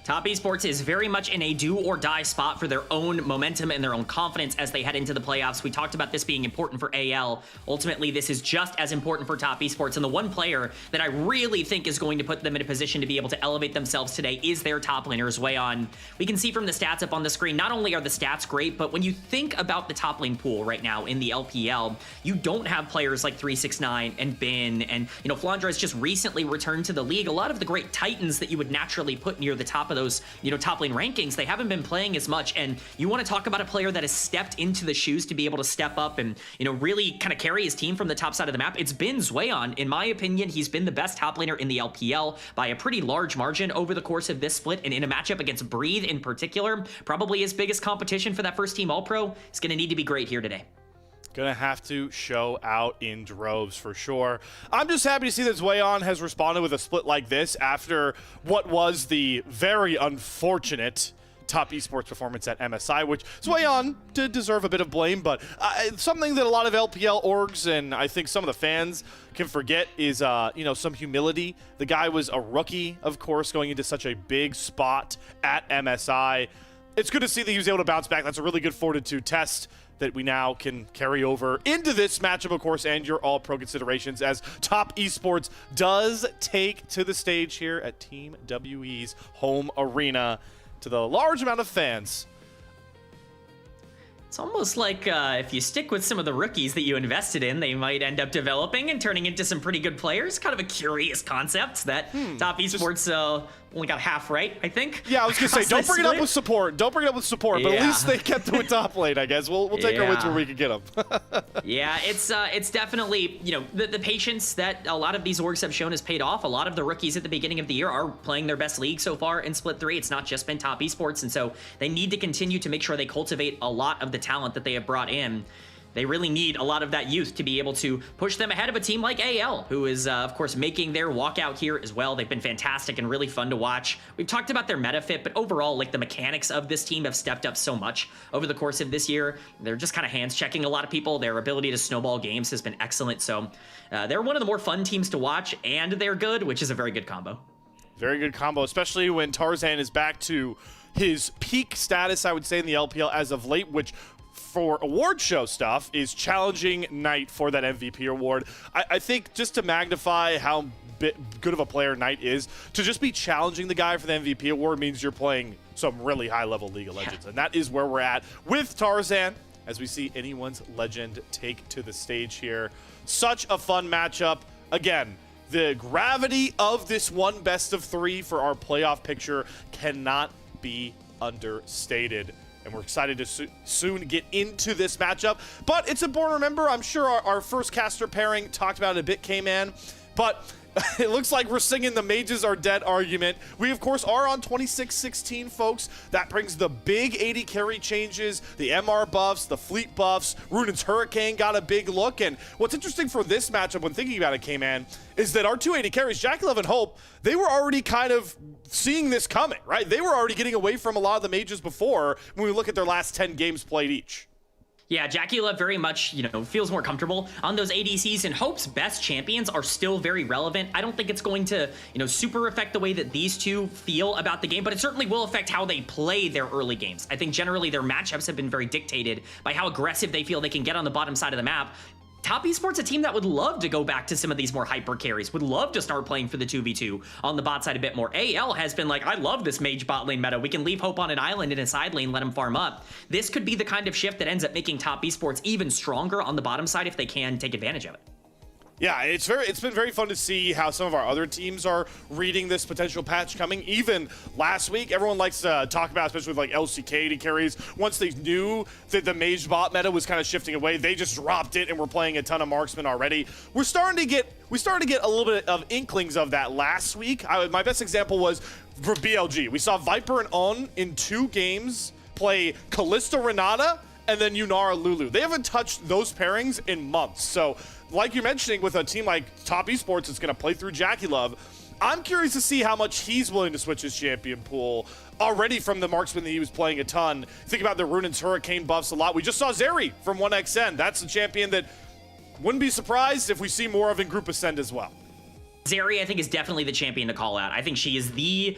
Top Esports is very much in a do-or-die spot for their own momentum and their own confidence as they head into the playoffs. We talked about this being important for AL. Ultimately, this is just as important for Top Esports, and the one player that I really think is going to put them in a position to be able to elevate themselves today is their top laner, Zweon. We can see from the stats up on the screen, not only are the stats great, but when you think about the top lane pool right now in the LPL, you don't have players like 369 and Bin, and Flandra has just recently returned to the league. A lot of the great titans that you would naturally put near the top of those, top lane rankings, they haven't been playing as much. And you want to talk about a player that has stepped into the shoes to be able to step up and, really kind of carry his team from the top side of the map. It's been Zweon. In my opinion, he's been the best top laner in the LPL by a pretty large margin over the course of this split. And in a matchup against Breathe in particular, probably his biggest competition for that first team All-Pro, is going to need to be great here today.
Gonna have to show out in droves for sure. I'm just happy to see that Zweon has responded with a split like this after what was the very unfortunate Top Esports performance at MSI, which Zweon did deserve a bit of blame, but something that a lot of LPL orgs and I think some of the fans can forget is, some humility. The guy was a rookie, of course, going into such a big spot at MSI. It's good to see that he was able to bounce back. That's a really good fortitude test that we now can carry over into this matchup, of course, and your all-pro considerations, as Top Esports does take to the stage here at Team WE's home arena to the large amount of fans.
It's almost like if you stick with some of the rookies that you invested in, they might end up developing and turning into some pretty good players. Kind of a curious concept that Top Esports only got half right, I think.
Yeah, I was going to say, don't bring it up with support. Don't bring it up with support, but at least they kept it with top lane, I guess. We'll take our wins where we can get them.
Yeah, it's definitely, the patience that a lot of these orgs have shown has paid off. A lot of the rookies at the beginning of the year are playing their best league so far in Split 3. It's not just been Top Esports, and so they need to continue to make sure they cultivate a lot of the talent that they have brought in. They really need a lot of that youth to be able to push them ahead of a team like AL, who is, of course, making their walkout here as well. They've been fantastic and really fun to watch. We've talked about their meta fit, but overall, the mechanics of this team have stepped up so much over the course of this year. They're just kind of hands-checking a lot of people. Their ability to snowball games has been excellent. So they're one of the more fun teams to watch, and they're good, which is a very good combo.
Very good combo, especially when Tarzan is back to his peak status, I would say, in the LPL as of late, which for award show stuff is challenging Knight for that MVP award. I think just to magnify how good of a player Knight is, to just be challenging the guy for the MVP award means you're playing some really high-level League of Legends, and that is where we're at with Tarzan as we see anyone's legend take to the stage here. Such a fun matchup. Again, the gravity of this one best of 3 for our playoff picture cannot be understated. And we're excited to soon get into this matchup. But it's important to remember, I'm sure our first caster pairing talked about it a bit, K-Man, but it looks like we're singing the mages are dead argument. We, of course, are on 26-16, folks. That brings the big AD carry changes, the MR buffs, the fleet buffs. Runen's Hurricane got a big look. And what's interesting for this matchup when thinking about it, K-Man, is that our two AD carries, JackeyLove and Hope, they were already kind of seeing this coming, right? They were already getting away from a lot of the mages before when we look at their last 10 games played each.
Yeah, Jackie Love very much, feels more comfortable on those ADCs, and Hope's best champions are still very relevant. I don't think it's going to, super affect the way that these two feel about the game, but it certainly will affect how they play their early games. I think generally their matchups have been very dictated by how aggressive they feel they can get on the bottom side of the map. Top Esports, a team that would love to go back to some of these more hyper carries, would love to start playing for the 2v2 on the bot side a bit more. AL has been like, I love this mage bot lane meta. We can leave Hope on an island in a side lane, let him farm up. This could be the kind of shift that ends up making Top Esports even stronger on the bottom side if they can take advantage of it.
Yeah, it's been very fun to see how some of our other teams are reading this potential patch coming. Even last week, everyone likes to talk about, especially with like LCK carries, once they knew that the mage bot meta was kind of shifting away, they just dropped it and we're playing a ton of marksmen already. We started to get a little bit of inklings of that last week. My best example was for BLG. We saw Viper and On in 2 games play Kalista Renata and then Yunara Lulu. They haven't touched those pairings in months. So like you're mentioning, with a team like Top Esports that's going to play through Jackie Love, I'm curious to see how much he's willing to switch his champion pool already from the marksman that he was playing a ton. Think about the Runaan's Hurricane buffs a lot. We just saw Zeri from 1xN. That's a champion that wouldn't be surprised if we see more of in Group Ascend as well.
Zeri, I think, is definitely the champion to call out. I think she is the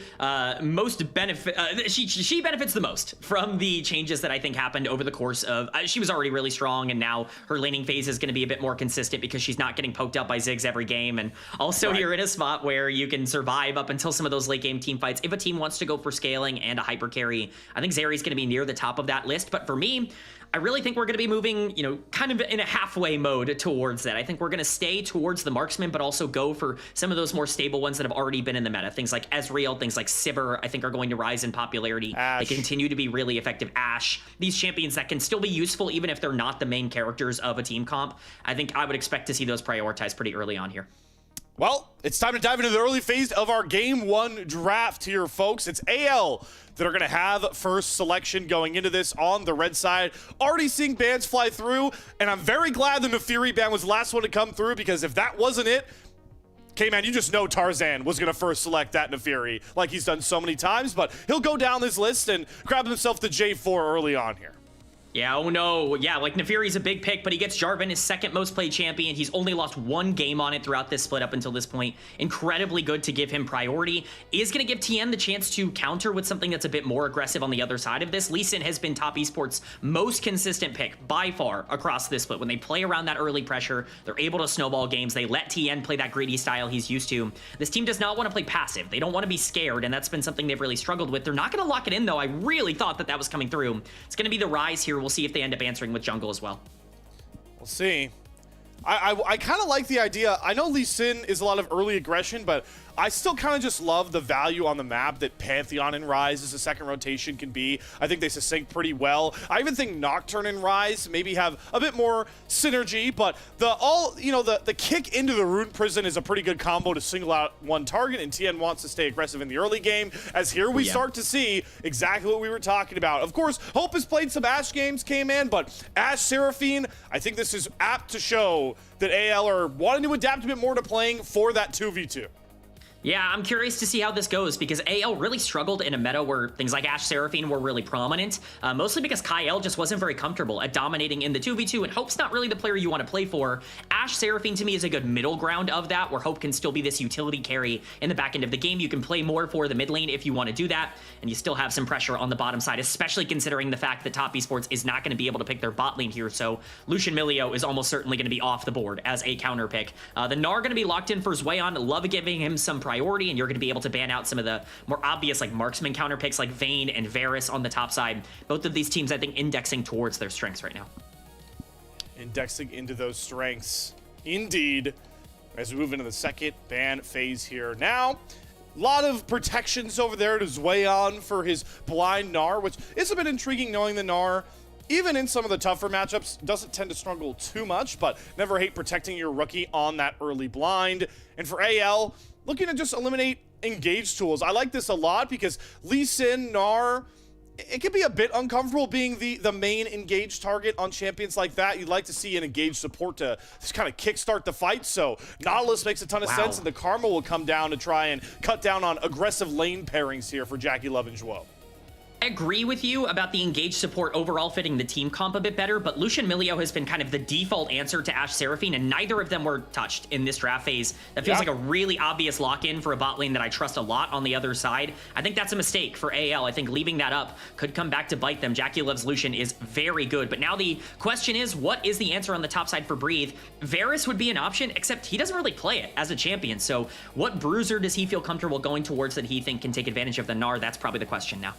most benefit. She benefits the most from the changes that I think happened over the course of. She was already really strong, and now her laning phase is going to be a bit more consistent because she's not getting poked out by Ziggs every game. And also, You're in a spot where you can survive up until some of those late game team fights. If a team wants to go for scaling and a hyper carry, I think Zeri's going to be near the top of that list. But for me, I really think we're going to be moving, kind of in a halfway mode towards that. I think we're going to stay towards the marksman, but also go for some of those more stable ones that have already been in the meta. Things like Ezreal, things like Sivir, I think are going to rise in popularity. They continue to be really effective. Ashe, these champions that can still be useful even if they're not the main characters of a team comp. I think I would expect to see those prioritized pretty early on here.
Well, it's time to dive into the early phase of our Game 1 draft here, folks. It's AL that are going to have first selection going into this on the red side. Already seeing bans fly through, and I'm very glad the Nefiri ban was the last one to come through, because if that wasn't it, K-Man, you just know Tarzan was going to first select that Nefiri like he's done so many times, but he'll go down this list and grab himself the J4 early on here.
Yeah, oh no. Yeah, like Nefiri's a big pick, but he gets Jarvan, his second most played champion. He's only lost 1 game on it throughout this split up until this point. Incredibly good to give him priority. Is going to give TN the chance to counter with something that's a bit more aggressive on the other side of this. Lee Sin has been Top Esports' most consistent pick by far across this split. When they play around that early pressure, they're able to snowball games. They let TN play that greedy style he's used to. This team does not want to play passive. They don't want to be scared, and that's been something they've really struggled with. They're not going to lock it in, though. I really thought that was coming through. It's going to be the Rise here. We'll see if they end up answering with jungle as well.
We'll see. I kind of like the idea. I know Lee Sin is a lot of early aggression, but I still kind of just love the value on the map that Pantheon and Rise as a second rotation can be. I think they sync pretty well. I even think Nocturne and Rise maybe have a bit more synergy, but the kick into the Rune Prison is a pretty good combo to single out one target, and TN wants to stay aggressive in the early game, as here we start to see exactly what we were talking about. Of course, Hope has played some Ashe games, K-Man, but Ashe Seraphine, I think this is apt to show that AL are wanting to adapt a bit more to playing for that 2v2.
Yeah, I'm curious to see how this goes, because AL really struggled in a meta where things like Ashe Seraphine were really prominent, mostly because Kyle just wasn't very comfortable at dominating in the 2v2, and Hope's not really the player you want to play for. Ashe Seraphine to me is a good middle ground of that, where Hope can still be this utility carry in the back end of the game. You can play more for the mid lane if you want to do that, and you still have some pressure on the bottom side, especially considering the fact that Top Esports is not going to be able to pick their bot lane here, so Lucian Milio is almost certainly going to be off the board as a counter pick. The Gnar going to be locked in for Zweon. Love giving him some priority, and you're going to be able to ban out some of the more obvious like marksman counter picks like Vayne and Varus on the top side. Both of these teams, I think, indexing towards their strengths right now.
Indexing into those strengths, indeed, as we move into the second ban phase here. Now, a lot of protections over there to Zweon for his blind Gnar, which is a bit intriguing, knowing the Gnar, even in some of the tougher matchups, doesn't tend to struggle too much, but never hate protecting your rookie on that early blind. And for AL, looking to just eliminate engage tools. I like this a lot because Lee Sin, Gnar, it can be a bit uncomfortable being the main engaged target on champions like that. You'd like to see an engaged support to just kind of kickstart the fight. So Nautilus makes a ton of sense, and the Karma will come down to try and cut down on aggressive lane pairings here for Jackie Love and Zhuo.
I agree with you about the engaged support overall fitting the team comp a bit better, but Lucian Milio has been kind of the default answer to Ashe Seraphine, and neither of them were touched in this draft phase. That feels like a really obvious lock-in for a bot lane that I trust a lot on the other side. I think that's a mistake for AL. I think leaving that up could come back to bite them. Jackie Loves Lucian is very good, but now the question is, what is the answer on the top side for Breathe? Varus would be an option, except he doesn't really play it as a champion, so what bruiser does he feel comfortable going towards that he think can take advantage of the Gnar? That's probably the question now.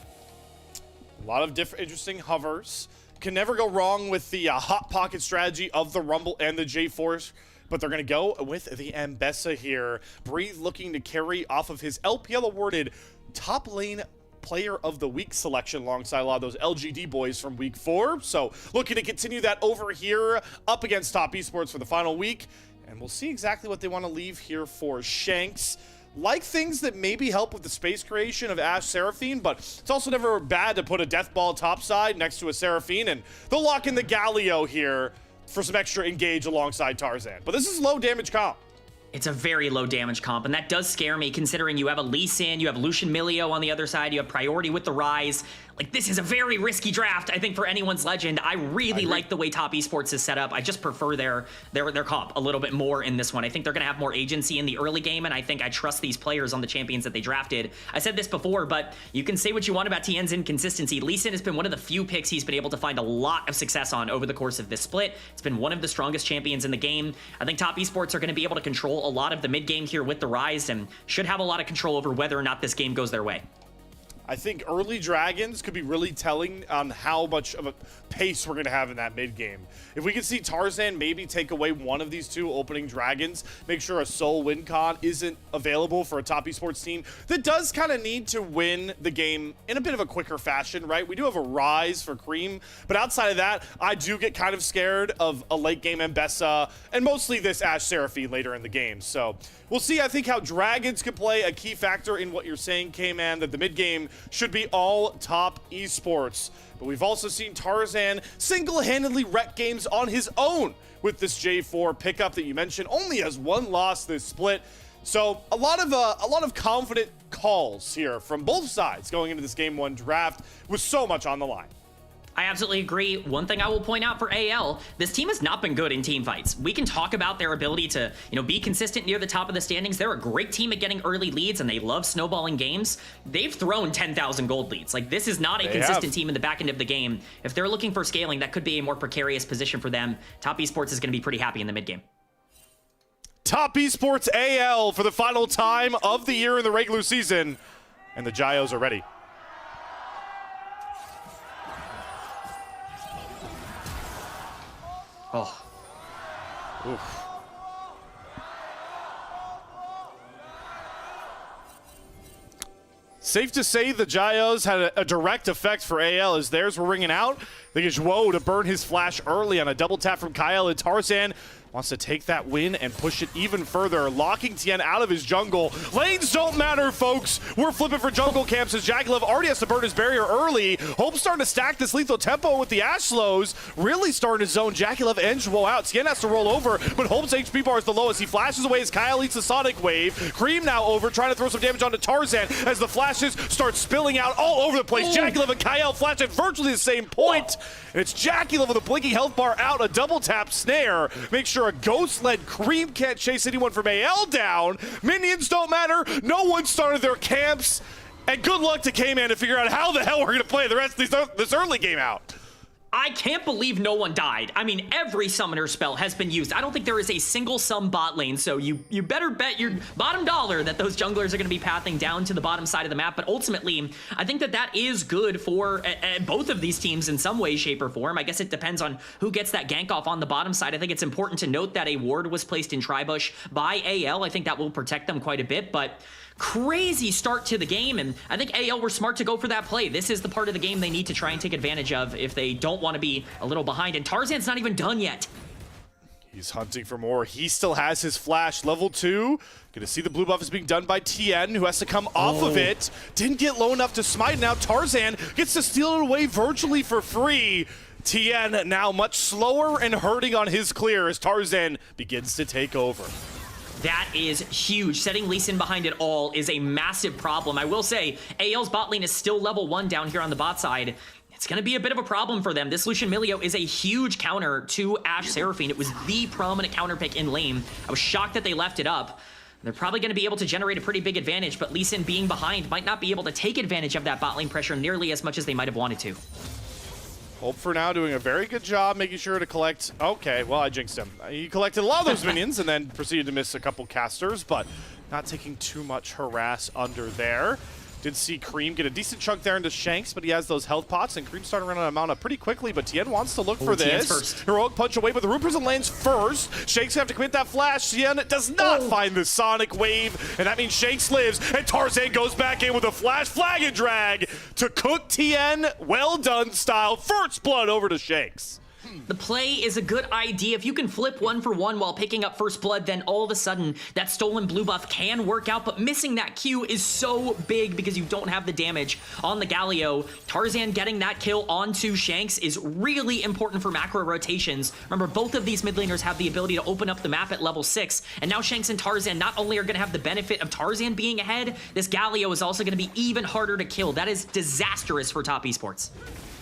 A lot of different interesting hovers. Can never go wrong with the hot pocket strategy of the Rumble and the J-Force, but they're going to go with the Ambessa here. Breathe looking to carry off of his LPL awarded top lane player of the week selection alongside a lot of those LGD boys from week 4. So looking to continue that over here up against Top Esports for the final week. And we'll see exactly what they want to leave here for Shanks. Like things that maybe help with the space creation of Ashe Seraphine, but it's also never bad to put a Death Ball topside next to a Seraphine, and they'll lock in the Galio here for some extra engage alongside Tarzan. But this is low damage comp.
It's a very low damage comp, and that does scare me considering you have a Lee Sin, you have Lucian Milio on the other side, you have priority with the Rise. Like, this is a very risky draft, I think, for anyone's Legend. I really like the way Top Esports is set up. I just prefer their comp a little bit more in this one. I think they're going to have more agency in the early game, and I think I trust these players on the champions that they drafted. I said this before, but you can say what you want about TN's inconsistency. Lee Sin has been one of the few picks he's been able to find a lot of success on over the course of this split. It's been one of the strongest champions in the game. I think Top Esports are going to be able to control a lot of the mid game here with the Rise, and should have a lot of control over whether or not this game goes their way.
I think early Dragons could be really telling on how much of a pace we're going to have in that mid game. If we can see Tarzan maybe take away one of these 2 opening Dragons, make sure a Soul win con isn't available for a Top Esports team that does kind of need to win the game in a bit of a quicker fashion, right? We do have a Rise for Cream, but outside of that, I do get kind of scared of a late game Ambessa and mostly this Ashe Seraphine later in the game. So we'll see, I think, how Dragons could play a key factor in what you're saying, K-Man, that the mid game should be all Top Esports. But we've also seen Tarzan single-handedly wreck games on his own with this J4 pickup that you mentioned. Only has 1 loss this split. So a lot of confident calls here from both sides going into this game 1 draft with so much on the line.
I absolutely agree. One thing I will point out for AL, this team has not been good in team fights. We can talk about their ability to, be consistent near the top of the standings. They're a great team at getting early leads, and they love snowballing games. They've thrown 10,000 gold leads. Like, this is not a consistent team in the back end of the game. If they're looking for scaling, that could be a more precarious position for them. Top Esports is going to be pretty happy in the mid game.
Top Esports AL for the final time of the year in the regular season, and the Gios are ready.
Oh.
Oof. Safe to say the Gios had a direct effect for AL as theirs were ringing out. They get Zhuo to burn his flash early on a double tap from Kyle, and Tarzan wants to take that win and push it even further, locking Tien out of his jungle. Lanes don't matter, folks. We're flipping for jungle camps as Jagilev already has to burn his barrier early. Hope's starting to stack this lethal tempo with the Ashe slows, really starting to zone Jagilev and Zhuo out. Tien has to roll over, but Hope's HP bar is the lowest. He flashes away as Kyle eats the Sonic Wave. Cream now over, trying to throw some damage onto Tarzan as the flashes start spilling out all over the place. Jagilev and Kyle flash at virtually the same point. And it's Jagilev with a blinking health bar out, a double tap snare. Make sure a ghost-led Cream can't chase anyone from AL down. Minions don't matter. No one started their camps. And good luck to K-Man to figure out how the hell we're going to play the rest of this early game out.
I can't believe no one died. I mean, every summoner spell has been used. I don't think there is a single sum bot lane, so you better bet your bottom dollar that those junglers are going to be pathing down to the bottom side of the map. But ultimately, I think that is good for both of these teams in some way, shape, or form. I guess it depends on who gets that gank off on the bottom side. I think it's important to note that a ward was placed in Tribush by AL. I think that will protect them quite a bit, but crazy start to the game, and I think AL were smart to go for that play. This is the part of the game they need to try and take advantage of if they don't want to be a little behind, and Tarzan's not even done yet.
He's hunting for more. He still has his flash. Level 2. Gonna see the blue buff is being done by Tien, who has to come off of it. Didn't get low enough to smite. Now Tarzan gets to steal it away virtually for free. Tien now much slower and hurting on his clear as Tarzan begins to take over.
That is huge. Setting Lee Sin behind it all is a massive problem. I will say, AL's bot lane is still level 1 down here on the bot side. It's going to be a bit of a problem for them. This Lucian Milio is a huge counter to Ashe Seraphine. It was the prominent counter pick in lane. I was shocked that they left it up. They're probably going to be able to generate a pretty big advantage, but Lee Sin being behind might not be able to take advantage of that bot lane pressure nearly as much as they might have wanted to.
Hope for now doing a very good job making sure to collect. Okay, well, I jinxed him. He collected a lot of those minions and then proceeded to miss a couple casters, but not taking too much harass under there. Did see Cream get a decent chunk there into Shanks, but he has those health pots, and Cream starting running out of mana pretty quickly, but Tien wants to look for this. Heroic punch away, but the Root Prison lands first. Shanks have to commit that flash. Tien does not find the Sonic Wave, and that means Shanks lives, and Tarzan goes back in with a flash flag and drag to cook Tien. Well done style. First blood over to Shanks.
The play is a good idea. If you can flip 1-for-1 while picking up first blood, then all of a sudden that stolen blue buff can work out, but missing that Q is so big because you don't have the damage on the Galio. Tarzan getting that kill onto Shanks is really important for macro rotations. Remember, both of these mid laners have the ability to open up the map at level 6, and now Shanks and Tarzan not only are going to have the benefit of Tarzan being ahead, this Galio is also going to be even harder to kill. That is disastrous for top esports.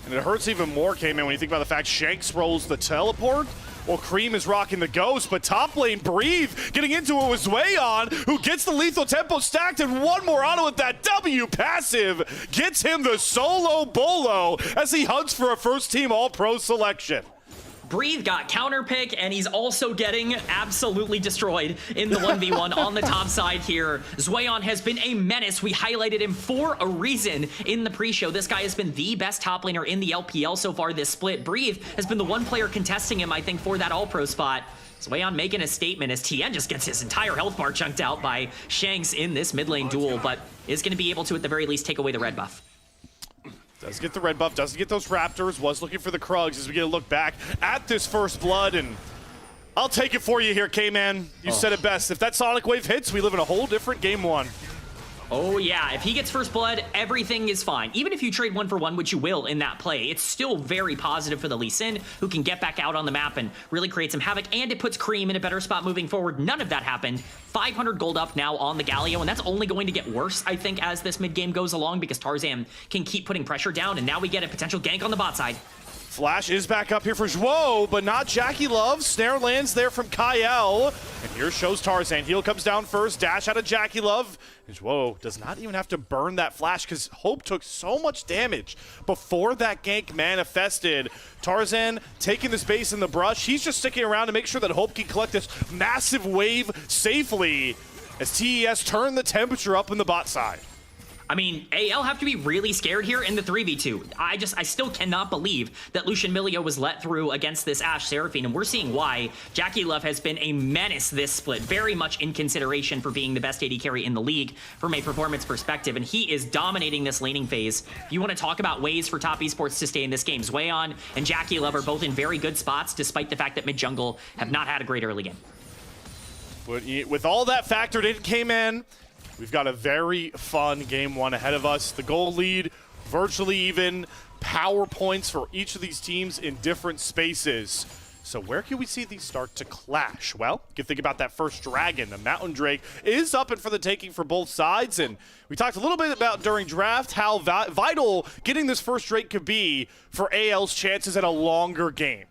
And it hurts even more, K-Man, when you think about the fact Shanks rolls the teleport. Well, Cream is rocking the Ghost, but top lane, Breathe, getting into it was Wayon, who gets the lethal tempo stacked, and one more auto with that W passive gets him the solo bolo as he hunts for a first-team All-Pro selection.
Breathe got counter pick, and he's also getting absolutely destroyed in the 1v1 on the top side here. Zwayon has been a menace. We highlighted him for a reason in the pre-show. This guy has been the best top laner in the LPL so far this split. Breathe has been the one player contesting him, I think, for that All-Pro spot. Zwayon making a statement as Tien just gets his entire health bar chunked out by Shanks in this mid lane duel, but is going to be able to, at the very least, take away the red buff.
Does get the red buff, doesn't get those Raptors, was looking for the Krugs as we get a look back at this first blood, and I'll take it for you here, K-Man. You said it best. If that Sonic Wave hits, we live in a whole different game 1.
Oh yeah, if he gets first blood, everything is fine. Even if you trade 1-for-1, which you will in that play, it's still very positive for the Lee Sin, who can get back out on the map and really create some havoc, and it puts Cream in a better spot moving forward. None of that happened. 500 gold up now on the Galio, and that's only going to get worse, I think, as this mid-game goes along, because Tarzan can keep putting pressure down, and now we get a potential gank on the bot side.
Flash is back up here for Zwo, but not Jackie Love. Snare lands there from Kyle. And here shows Tarzan. Heal comes down first. Dash out of Jackie Love. And Zwo does not even have to burn that flash because Hope took so much damage before that gank manifested. Tarzan taking the space in the brush. He's just sticking around to make sure that Hope can collect this massive wave safely as TES turn the temperature up in the bot side.
I mean, AL have to be really scared here in the 3v2. I still cannot believe that Lucian Milio was let through against this Ashe Seraphine, and we're seeing why. Jackie Love has been a menace this split, very much in consideration for being the best AD carry in the league from a performance perspective, and he is dominating this laning phase. If you want to talk about ways for top esports to stay in this game, Zwayon and Jackie Love are both in very good spots, despite the fact that mid-jungle have not had a great early game.
But with all that factored in, K-Man, we've got a very fun game 1 ahead of us. The goal lead, virtually even. Power points for each of these teams in different spaces. So where can we see these start to clash? Well, you can think about that first dragon. The Mountain Drake is up and for the taking for both sides. And we talked a little bit about during draft how vital getting this first Drake could be for AL's chances at a longer game.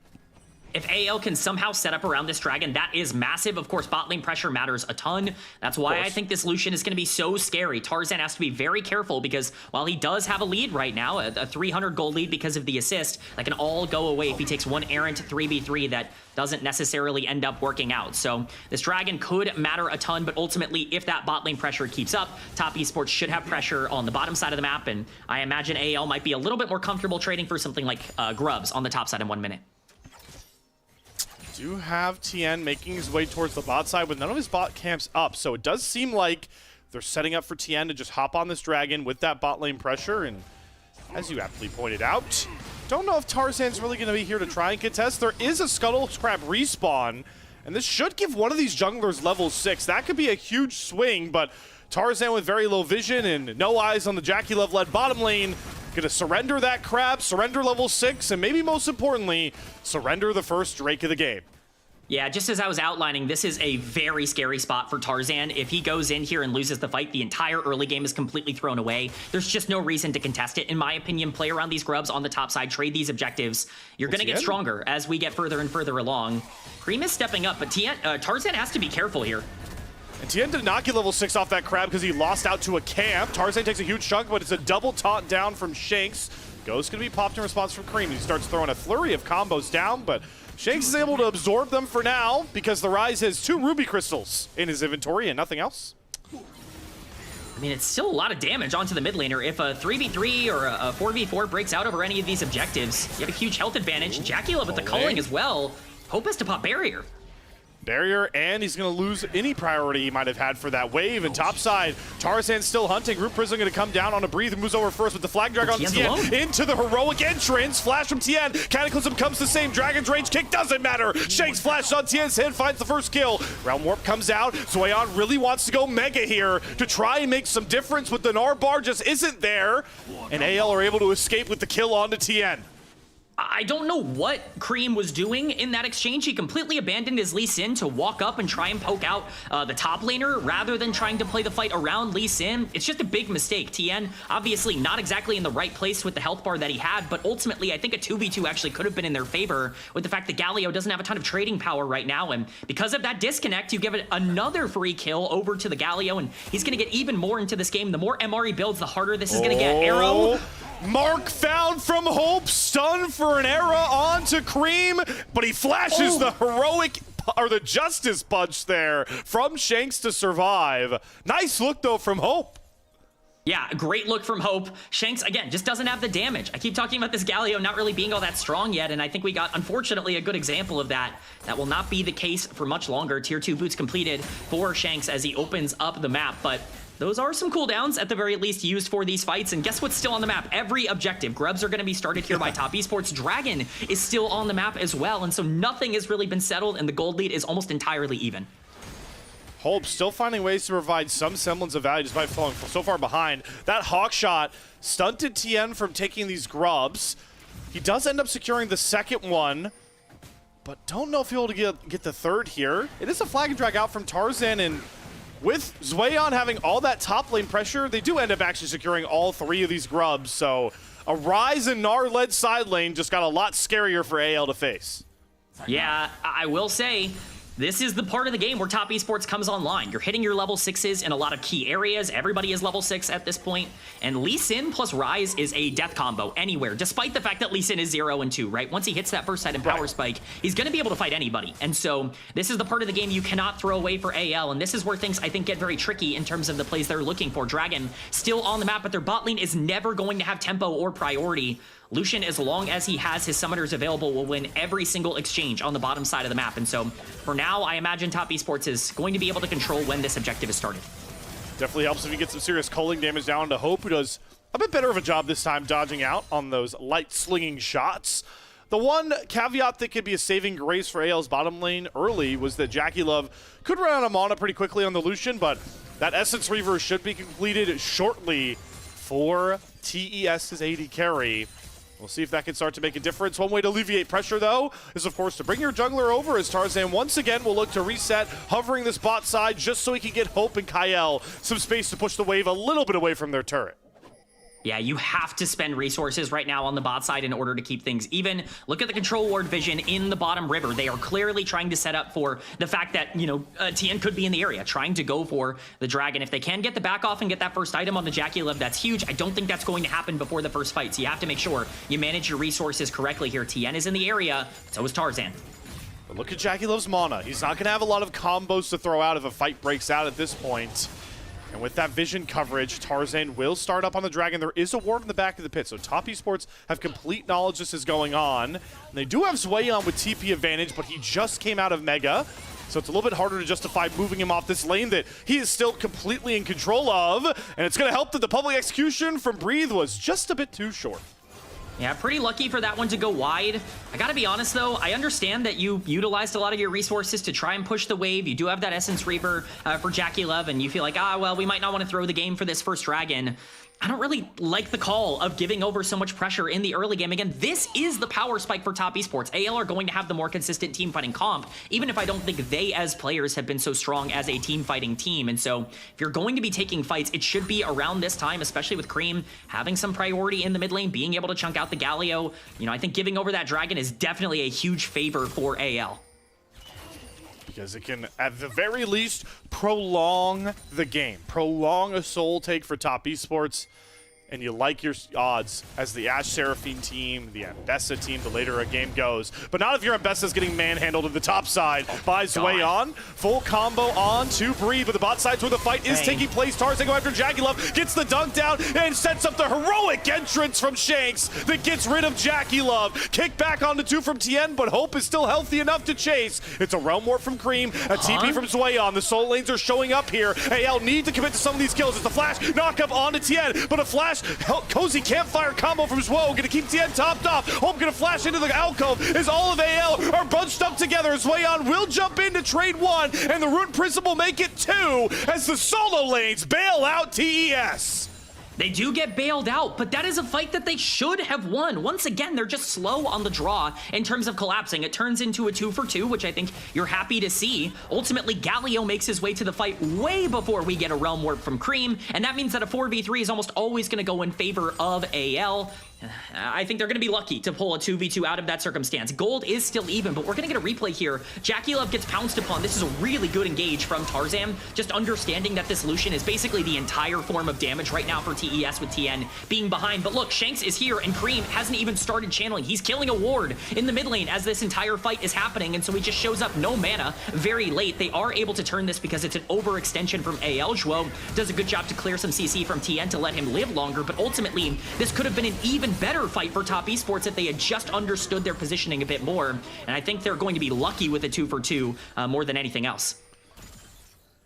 If AL can somehow set up around this dragon, that is massive. Of course, bot lane pressure matters a ton. That's why I think this Lucian is going to be so scary. Tarzan has to be very careful because while he does have a lead right now, a 300 gold lead because of the assist, that can all go away if he takes one errant 3v3 that doesn't necessarily end up working out. So this dragon could matter a ton, but ultimately, if that bot lane pressure keeps up, top esports should have pressure on the bottom side of the map, and I imagine AL might be a little bit more comfortable trading for something like Grubs on the top side in 1 minute.
Do have Tien making his way towards the bot side with none of his bot camps up, so it does seem like they're setting up for Tien to just hop on this dragon with that bot lane pressure, and as you aptly pointed out, don't know if Tarzan's really going to be here to try and contest. There is a Scuttle Scrap respawn, and this should give one of these junglers level 6. That could be a huge swing, but Tarzan with very low vision and no eyes on the Jackie Love led bottom lane, gonna surrender that crab, surrender level 6, and maybe most importantly, surrender the first Drake of the game.
Yeah, just as I was outlining, this is a very scary spot for Tarzan. If he goes in here and loses the fight, the entire early game is completely thrown away. There's just no reason to contest it. In my opinion, play around these grubs on the top side, trade these objectives. You're going to get stronger as we get further and further along. Cream is stepping up, but Tarzan has to be careful here.
And Tien did not get level 6 off that crab because he lost out to a camp. Tarzan takes a huge chunk, but it's a double taunt down from Shanks. Ghost going to be popped in response from Cream. He starts throwing a flurry of combos down, but Shanks is able to absorb them for now because the Rise has 2 ruby crystals in his inventory and nothing else.
I mean, it's still a lot of damage onto the mid laner. If a 3v3 or a 4v4 breaks out over any of these objectives, you have a huge health advantage. Jackie Love with the culling as well. Hope has to pop barrier.
Barrier, and he's going to lose any priority he might have had for that wave. And topside, Tarzan's still hunting. Root Prism going to come down on a breathe and moves over first with the flag drag on Tien into the heroic entrance. Flash from Tien. Cataclysm comes the same. Dragon's Rage kick doesn't matter. Shanks flash on Tien's head, finds the first kill. Realm Warp comes out. Zoyan really wants to go mega here to try and make some difference, but the Gnar bar just isn't there. And AL are able to escape with the kill onto Tien.
I don't know what Cream was doing in that exchange. He completely abandoned his Lee Sin to walk up and try and poke out the top laner rather than trying to play the fight around Lee Sin. It's just a big mistake. Tien, obviously not exactly in the right place with the health bar that he had, but ultimately I think a 2v2 actually could have been in their favor with the fact that Galio doesn't have a ton of trading power right now, and because of that disconnect, you give it another free kill over to the Galio, and he's going to get even more into this game. The more MR he builds, the harder this is going to get. Arrow.
Mark found from Hope, stun for an era onto Cream, but he flashes the heroic, or the Justice Punch there from Shanks to survive. Nice look though from Hope.
Yeah, great look from Hope. Shanks, again, just doesn't have the damage. I keep talking about this Galio not really being all that strong yet, and I think we got, unfortunately, a good example of that. That will not be the case for much longer. Tier 2 boots completed for Shanks as he opens up the map, but those are some cooldowns, at the very least, used for these fights. And guess what's still on the map? Every objective. Grubs are going to be started here by Top Esports. Dragon is still on the map as well. And so nothing has really been settled, and the gold lead is almost entirely even.
Hope still finding ways to provide some semblance of value despite falling so far behind. That Hawk shot stunted Tien from taking these grubs. He does end up securing the second one, but don't know if he'll be able to get the third here. It is a flag and drag out from Tarzan, and with Zoyan having all that top lane pressure, they do end up actually securing all 3 of these grubs. So a Rise and Gnar-led side lane just got a lot scarier for AL to face.
Yeah, I will say, this is the part of the game where Top Esports comes online. You're hitting your level 6s in a lot of key areas. Everybody is level 6 at this point. And Lee Sin plus Rise is a death combo anywhere, despite the fact that Lee Sin is 0 and 2, right? Once he hits that first item power spike, he's going to be able to fight anybody. And so this is the part of the game you cannot throw away for AL. And this is where things, I think, get very tricky in terms of the plays they're looking for. Dragon still on the map, but their bot lane is never going to have tempo or priority. Lucian, as long as he has his summoners available, will win every single exchange on the bottom side of the map. And so for now, I imagine Top Esports is going to be able to control when this objective is started.
Definitely helps if you get some serious culling damage down to Hope, who does a bit better of a job this time dodging out on those light slinging shots. The one caveat that could be a saving grace for AL's bottom lane early was that Jackie Love could run out of mana pretty quickly on the Lucian, but that Essence Reaver should be completed shortly for TES's AD carry. We'll see if that can start to make a difference. One way to alleviate pressure, though, is, of course, to bring your jungler over, as Tarzan once again will look to reset, hovering this bot side just so he can get Hope and Kyle some space to push the wave a little bit away from their turret.
Yeah, you have to spend resources right now on the bot side in order to keep things even. Look at the control ward vision in the bottom river. They are clearly trying to set up for the fact that, you know, Tien could be in the area, trying to go for the dragon. If they can get the back off and get that first item on the Jackie Love, that's huge. I don't think that's going to happen before the first fight, so you have to make sure you manage your resources correctly here. Tien is in the area, so is Tarzan.
But look at Jackie Love's mana. He's not going to have a lot of combos to throw out if a fight breaks out at this point. And with that vision coverage, Tarzan will start up on the dragon. There is a ward in the back of the pit, so Top Esports have complete knowledge this is going on. And they do have Zoyan with TP advantage, but he just came out of Mega, so it's a little bit harder to justify moving him off this lane that he is still completely in control of. And it's going to help that the public execution from Breathe was just a bit too short.
Yeah, pretty lucky for that one to go wide. I gotta be honest though, I understand that you utilized a lot of your resources to try and push the wave. You do have that Essence Reaper for Jackie Love, and you feel like, well, we might not want to throw the game for this first dragon. I don't really like the call of giving over so much pressure in the early game. Again, this is the power spike for top esports. AL are going to have the more consistent team fighting comp, even if I don't think they as players have been so strong as a team fighting team. And so if you're going to be taking fights, it should be around this time, especially with Cream having some priority in the mid lane, being able to chunk out the Galio. You know, I think giving over that dragon is definitely a huge favor for AL.
Because it can, at the very least, prolong the game. Prolong a soul take for top esports. And you like your odds as the Ashe Seraphine team, the Ambessa team, the later a game goes. But not if your Ambessa's getting manhandled to the top side by Zweon. Full combo on to Breathe, but the bot side's where the fight is taking place. Tarzan go after JackeyLove, gets the dunk down, and sets up the heroic entrance from Shanks that gets rid of JackeyLove. Kick back onto 2 from TN, but Hope is still healthy enough to chase. It's a Realm Warp from Cream, a TP from Zweon. The soul lanes are showing up here. AL need to commit to some of these kills. It's the flash, knock up onto TN, but a flash cozy campfire combo from Zwo, gonna keep TN topped off. Hope gonna flash into the alcove as all of AL are bunched up together. Zweon will jump in to trade 1, and the Rune Principle make it 2 as the solo lanes bail out TES.
They do get bailed out, but that is a fight that they should have won. Once again, they're just slow on the draw in terms of collapsing. It turns into a 2-for-2, which I think you're happy to see. Ultimately, Galio makes his way to the fight way before we get a Realm Warp from Cream, and that means that a 4v3 is almost always going to go in favor of AL. I think they're going to be lucky to pull a 2v2 out of that circumstance. Gold is still even, but we're going to get a replay here. JackeyLove gets pounced upon. This is a really good engage from Tarzan, just understanding that this Lucian is basically the entire form of damage right now for TES with TN being behind. But look, Shanks is here, and Cream hasn't even started channeling. He's killing a ward in the mid lane as this entire fight is happening, and so he just shows up no mana very late. They are able to turn this because it's an overextension from AL. Zwo does a good job to clear some CC from TN to let him live longer, but ultimately, this could have been an even better fight for top esports if they had just understood their positioning a bit more, and I think they're going to be lucky with a 2-for-2 more than anything else.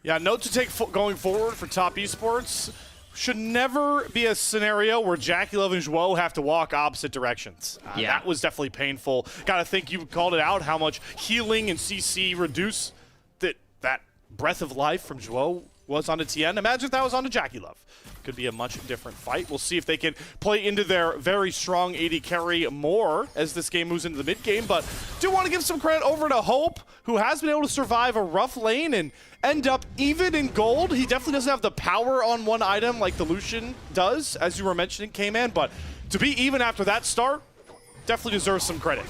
Yeah, note to take going forward for top esports, should never be a scenario where JackeyLove and Zwo have to walk opposite directions. That was definitely painful. Gotta think you called it out, how much healing and CC reduce that breath of life from Zwo was onto TN. Imagine if that was onto JackeyLove. Could be a much different fight. We'll see if they can play into their very strong AD carry more as this game moves into the mid game, but do want to give some credit over to Hope, who has been able to survive a rough lane and end up even in gold. He definitely doesn't have the power on one item like the Lucian does, as you were mentioning, K-Man, but to be even after that start, definitely deserves some credit.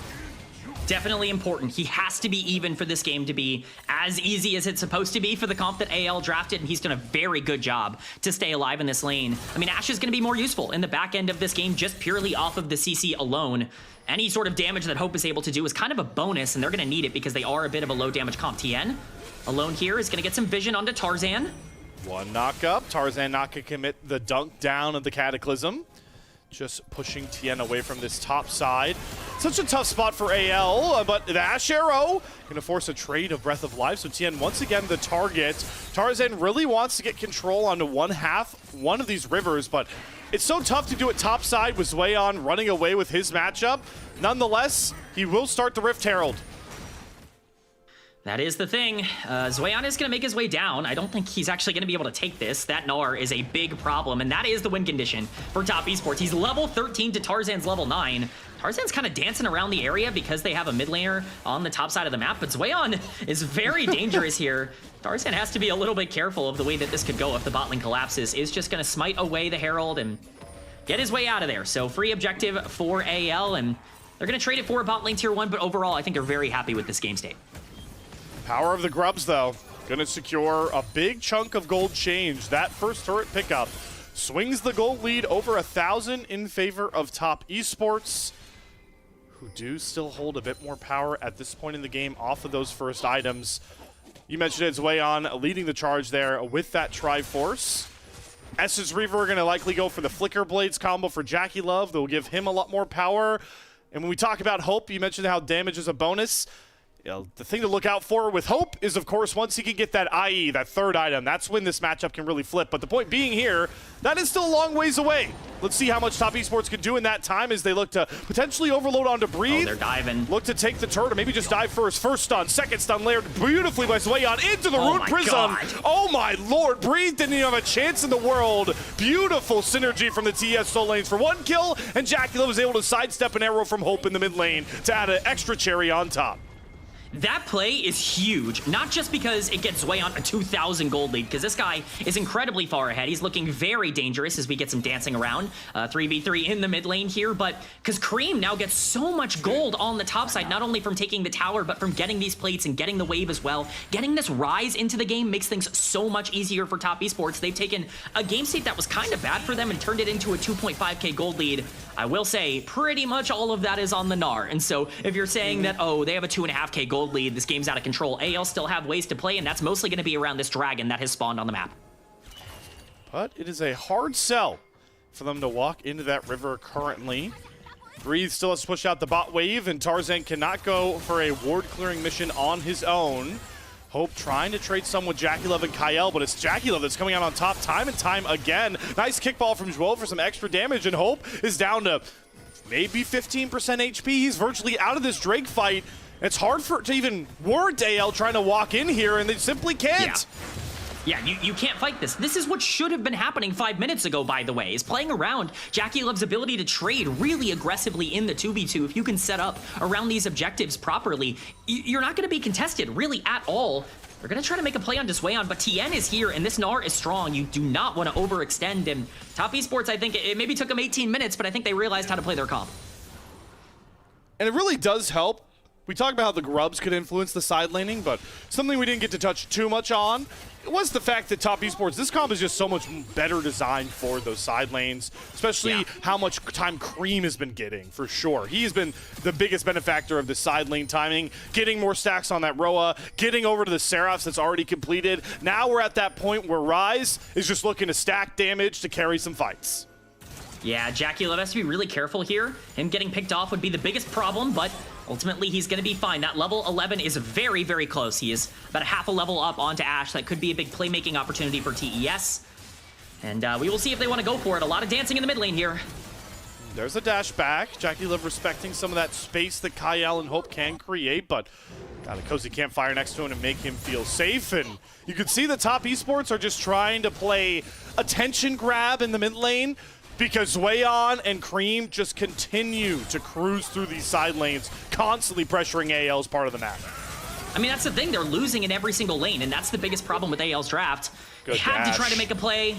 Definitely important. He has to be even for this game to be as easy as it's supposed to be for the comp that AL drafted, and he's done a very good job to stay alive in this lane. I mean, Ashe is going to be more useful in the back end of this game just purely off of the CC alone. Any sort of damage that Hope is able to do is kind of a bonus, and they're going to need it because they are a bit of a low damage comp. TN alone here is going to get some vision onto Tarzan.
One knock up. Tarzan not going to commit the dunk down of the Cataclysm. Just pushing TN away from this top side. Such a tough spot for AL, but the Ashe Arrow gonna force a trade of Breath of Life, so TN once again the target. Tarzan really wants to get control onto one of these rivers, but it's so tough to do it top side with Zweon running away with his matchup. Nonetheless, he will start the Rift Herald.
That is the thing. Zweon is going to make his way down. I don't think he's actually going to be able to take this. That Gnar is a big problem, and that is the win condition for top esports. He's level 13 to Tarzan's level 9. Tarzan's kind of dancing around the area because they have a mid laner on the top side of the map, but Zweon is very dangerous here. Tarzan has to be a little bit careful of the way that this could go if the bot lane collapses. Is just going to smite away the Herald and get his way out of there. So free objective for AL, and they're going to trade it for a bot lane tier 1, but overall I think they're very happy with this game state.
Power of the Grubs, though, gonna secure a big chunk of gold change. That first turret pickup swings the gold lead over 1,000 in favor of top esports, who do still hold a bit more power at this point in the game off of those first items. You mentioned it's Zweon leading the charge there with that Triforce. Essence Reaver gonna likely go for the Flicker Blades combo for JackeyLove. They'll give him a lot more power. And when we talk about Hope, you mentioned how damage is a bonus. the thing to look out for with Hope is, of course, once he can get that IE, that third item, that's when this matchup can really flip. But the point being here, that is still a long ways away. Let's see how much Top Esports can do in that time as they look to potentially overload onto Breathe.
Oh, they're diving.
Look to take the turret, or maybe just dive first. First stun, second stun layered beautifully by Zweyon into the Rune Prism.
God.
Oh my lord, Breathe didn't even have a chance in the world. Beautiful synergy from the TES soul lanes for 1 kill, and Jacula was able to sidestep an arrow from Hope in the mid lane to add an extra cherry on top.
That play is huge, not just because it gets Zweyon a 2,000 gold lead, because this guy is incredibly far ahead. He's looking very dangerous as we get some dancing around. 3v3 in the mid lane here, but because Cream now gets so much gold on the top side, not only from taking the tower, but from getting these plates and getting the wave as well. Getting this Rise into the game makes things so much easier for Top Esports. They've taken a game state that was kind of bad for them and turned it into a 2.5k gold lead. I will say, pretty much all of that is on the Gnar. And so if you're saying that, oh, they have a 2.5k gold lead, this game's out of control, AL still have ways to play, and that's mostly going to be around this dragon that has spawned on the map.
But it is a hard sell for them to walk into that river currently. Breathe still has to push out the bot wave, and Tarzan cannot go for a ward clearing mission on his own. Hope trying to trade some with Jackie and Kyle, but it's Jackie that's coming out on top time and time again. Nice kickball from Joel for some extra damage, and Hope is down to maybe 15% HP. He's virtually out of this Drake fight. It's hard to even ward AL trying to walk in here, and they simply can't.
Yeah, you can't fight this. This is what should have been happening 5 minutes ago, by the way, is playing around Jackie Love's ability to trade really aggressively in the 2v2. If you can set up around these objectives properly, you're not going to be contested really at all. They're going to try to make a play on Zweyon, but TN is here, and this Gnar is strong. You do not want to overextend, and Top Esports, I think, it maybe took them 18 minutes, but I think they realized how to play their comp.
And it really does help. We talked about how the grubs could influence the side laning, but something we didn't get to touch too much on was the fact that Top Esports, this comp is just so much better designed for those side lanes, especially how much time Cream has been getting, for sure. He's been the biggest benefactor of the side lane timing, getting more stacks on that Roa, getting over to the Seraphs that's already completed. Now we're at that point where Rise is just looking to stack damage to carry some fights.
Yeah, Jackie Love has to be really careful here. Him getting picked off would be the biggest problem, but ultimately he's going to be fine. That level 11 is very, very close. He is about a half a level up onto Ashe. That could be a big playmaking opportunity for TES. And we will see if they want to go for it. A lot of dancing in the mid lane here.
There's a dash back. Jackie Love respecting some of that space that Kyle and Hope can create, but got a cozy campfire next to him to make him feel safe. And you can see the Top Esports are just trying to play attention grab in the mid lane, because Zweyon and Cream just continue to cruise through these side lanes, constantly pressuring AL as part of the map.
I mean, that's the thing. They're losing in every single lane, and that's the biggest problem with AL's draft. They had to try to make a play.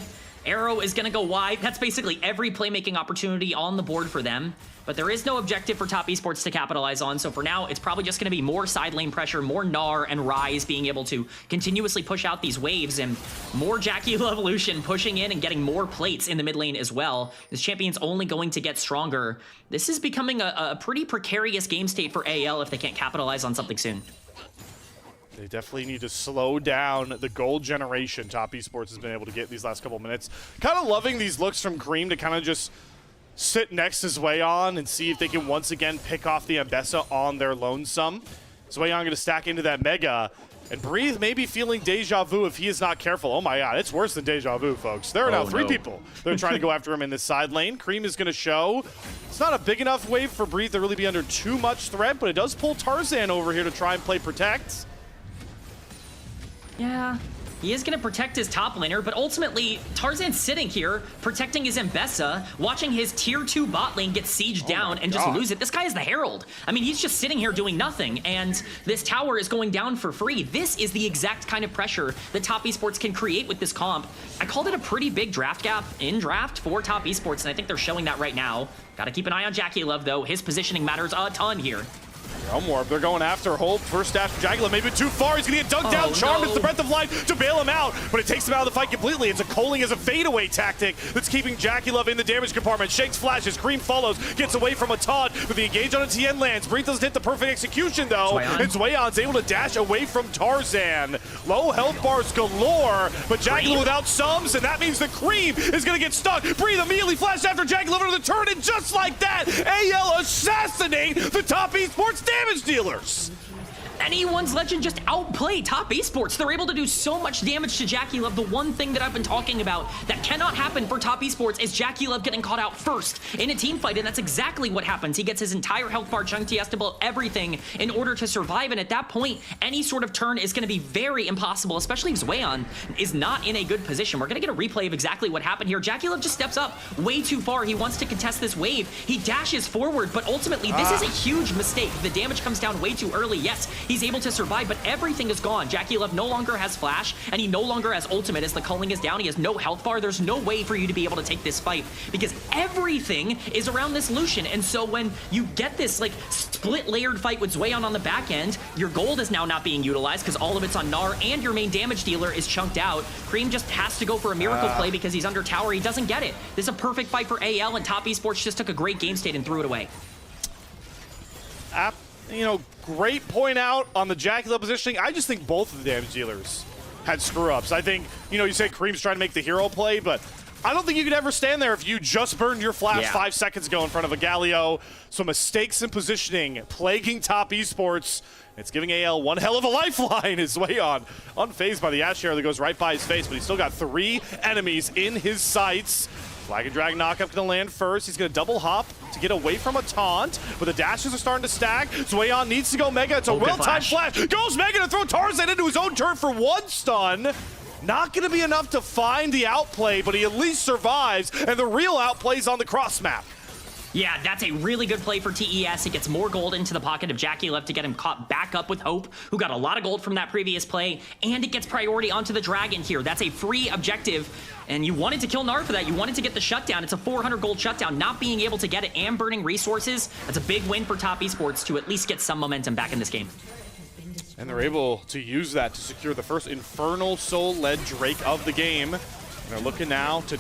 Arrow is going to go wide. That's basically every playmaking opportunity on the board for them. But there is no objective for Top Esports to capitalize on. So for now, it's probably just going to be more side lane pressure, more Gnar and Rise being able to continuously push out these waves, and more Jackie Evolution pushing in and getting more plates in the mid lane as well. This champion's only going to get stronger. This is becoming a pretty precarious game state for AL if they can't capitalize on something soon.
They definitely need to slow down the gold generation Top Esports has been able to get these last couple minutes. Kind of loving these looks from Cream to kind of just sit next to Zweyon and see if they can once again pick off the Ambessa on their lonesome. Zweyon going to stack into that Mega, and Breathe may be feeling deja vu if he is not careful. Oh my god, it's worse than deja vu, folks. There are now three people that are trying to go after him in this side lane. Cream is going to show. It's not a big enough wave for Breathe to really be under too much threat, but it does pull Tarzan over here to try and play Protect.
Yeah, he is going to protect his top laner, but ultimately, Tarzan's sitting here, protecting his Ambessa, watching his tier 2 bot lane get sieged down and just lose it. This guy is the Herald. I mean, he's just sitting here doing nothing, and this tower is going down for free. This is the exact kind of pressure that Top Esports can create with this comp. I called it a pretty big draft gap in draft for Top Esports, and I think they're showing that right now. Got to keep an eye on Jackie Love, though. His positioning matters a ton here.
Realm Warp, they're going after Hope. First dash from Jackie Love, maybe too far. He's going to get dunked down. Charmed is the breath of life to bail him out, but it takes him out of the fight completely. It's a culling as a fadeaway tactic that's keeping Jackie Love in the damage compartment. Shakes flashes, Cream follows, gets away from a taunt, but the engage on a TN lands. Breathe doesn't hit the perfect execution, though, and Zwayon's able to dash away from Tarzan. Low health bars galore, but Jackie Love without sums, and that means the Cream is going to get stuck. Breathe immediately flashed after Jackie Love into the turret, and just like that, AL assassinate the Top Esports damage dealers.
anyone's Legend just outplay Top Esports. They're able to do so much damage to JackeyLove. The one thing that I've been talking about that cannot happen for Top Esports is JackeyLove getting caught out first in a team fight, and that's exactly what happens. He gets his entire health bar chunked. He has to blow everything in order to survive, and at that point, any sort of turn is going to be very impossible, especially if Zweon is not in a good position. We're going to get a replay of exactly what happened here. JackeyLove just steps up way too far. He wants to contest this wave. He dashes forward, but ultimately, this is a huge mistake. The damage comes down way too early. Yes, he's able to survive, but everything is gone. JackeyLove no longer has flash, and he no longer has ultimate as the culling is down. He has no health bar. There's no way for you to be able to take this fight because everything is around this Lucian. And so when you get this like split layered fight with Zweon on the back end, your gold is now not being utilized because all of it's on Gnar, and your main damage dealer is chunked out. Cream just has to go for a miracle play because he's under tower. He doesn't get it. This is a perfect fight for AL, and Top Esports just took a great game state and threw it away.
You know, great point out on the JackeyLove positioning. I just think both of the damage dealers had screw-ups. I think, you know, you say Cream's trying to make the hero play, but I don't think you could ever stand there if you just burned your flash 5 seconds ago in front of a Galio. So mistakes in positioning, plaguing Top Esports. It's giving AL one hell of a lifeline. Is Zweon unfazed by the Ash arrow that goes right by his face, but he's still got 3 enemies in his sights. Flag and Drag knockup gonna land first. He's gonna double hop to get away from a taunt, but the dashes are starting to stack. Zweon needs to go Mega. It's a well-timed flash. Goes Mega to throw Tarzan into his own turret for 1 stun. Not gonna be enough to find the outplay, but he at least survives, and the real outplay's on the cross map.
Yeah, that's a really good play for TES. It gets more gold into the pocket of JackeyLove to get him caught back up with Hope, who got a lot of gold from that previous play, and it gets priority onto the Dragon here. That's a free objective, and you wanted to kill Gnar for that. You wanted to get the shutdown. It's a 400 gold shutdown. Not being able to get it and burning resources, that's a big win for Top Esports to at least get some momentum back in this game.
And they're able to use that to secure the first Infernal Soul-led Drake of the game. And they're looking now to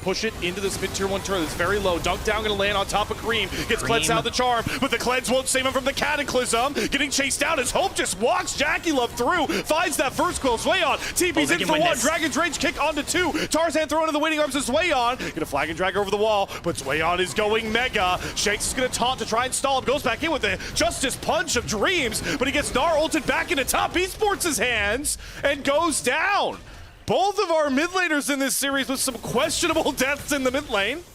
push it into this mid-tier 1 turret. It's very low. Dunk down, gonna land on top of Cream. Gets cleansed out of the charm, but the cleanse won't save him from the Cataclysm. Getting chased down as Hope just walks JackeyLove through. Finds that first quill. Zweon TP's in for 1. Dragon's Rage kick onto 2. Tarzan thrown into the waiting arms of Zweon. Gonna flag and drag over the wall, but Zweon is going Mega. Shanks is gonna taunt to try and stall him. Goes back in with the Justice Punch of Dreams, but he gets Gnar ulted back into Top Esports' hands and goes down. Both of our mid laners in this series with some questionable deaths in the mid lane.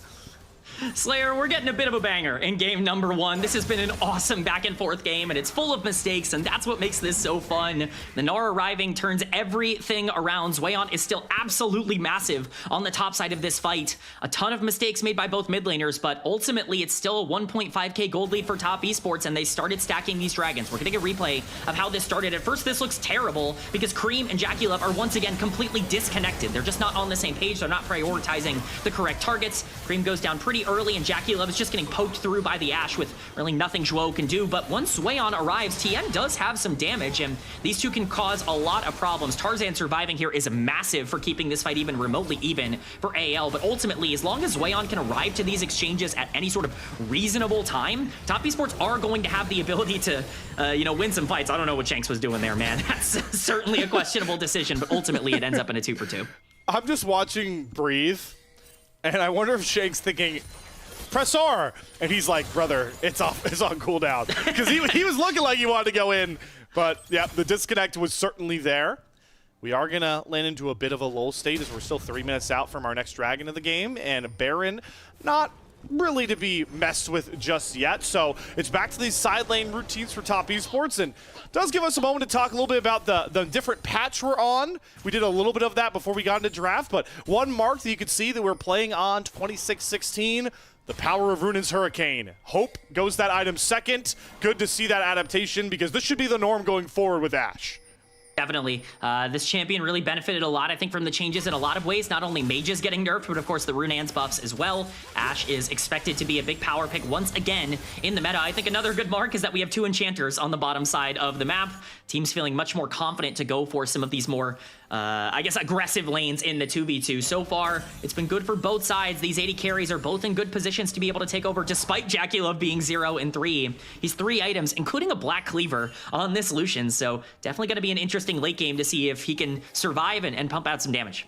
Slayer, we're getting a bit of a banger in game number 1. This has been an awesome back and forth game, and it's full of mistakes, and that's what makes this so fun. The Gnar arriving turns everything around. Zweon is still absolutely massive on the top side of this fight. A ton of mistakes made by both mid laners, but ultimately it's still a 1.5k gold lead for Top Esports, and they started stacking these dragons. We're getting a replay of how this started. At first, this looks terrible because Cream and JackeyLove are once again completely disconnected. They're just not on the same page. They're not prioritizing the correct targets. Cream goes down pretty early, and JackeyLove is just getting poked through by the Ashe with really nothing Zhuo can do. But once Zweon arrives, TN does have some damage, and these two can cause a lot of problems. Tarzan surviving here is massive for keeping this fight even remotely even for AL, but ultimately, as long as Zweon can arrive to these exchanges at any sort of reasonable time, Top Esports are going to have the ability to, win some fights. I don't know what Shanks was doing there, man. That's certainly a questionable decision, but ultimately it ends up in a 2-for-2.
I'm just watching Breathe, and I wonder if Shanks thinking, press R, and he's like, brother, it's on cooldown, because he was looking like he wanted to go in, but yeah, the disconnect was certainly there. We are gonna land into a bit of a lull state as we're still 3 minutes out from our next dragon of the game, and Baron not really to be messed with just yet. So it's back to these side lane routines for Top Esports, and does give us a moment to talk a little bit about the different patch we're on. We did a little bit of that before we got into draft, but one mark that you could see that we're playing on 26-16, the power of Runan's Hurricane. Hope goes that item second. Good to see that adaptation, because this should be the norm going forward with Ashe.
Definitely. This champion really benefited a lot, I think, from the changes in a lot of ways. Not only mages getting nerfed, but of course the Runan's buffs as well. Ashe is expected to be a big power pick once again in the meta. I think another good mark is that we have 2 enchanters on the bottom side of the map. Teams feeling much more confident to go for some of these more, aggressive lanes in the 2v2. So far, it's been good for both sides. These 80 carries are both in good positions to be able to take over, despite JackeyLove being 0 and 3. He's 3 items, including a Black Cleaver on this Lucian, so definitely going to be an interesting late game to see if he can survive and pump out some damage.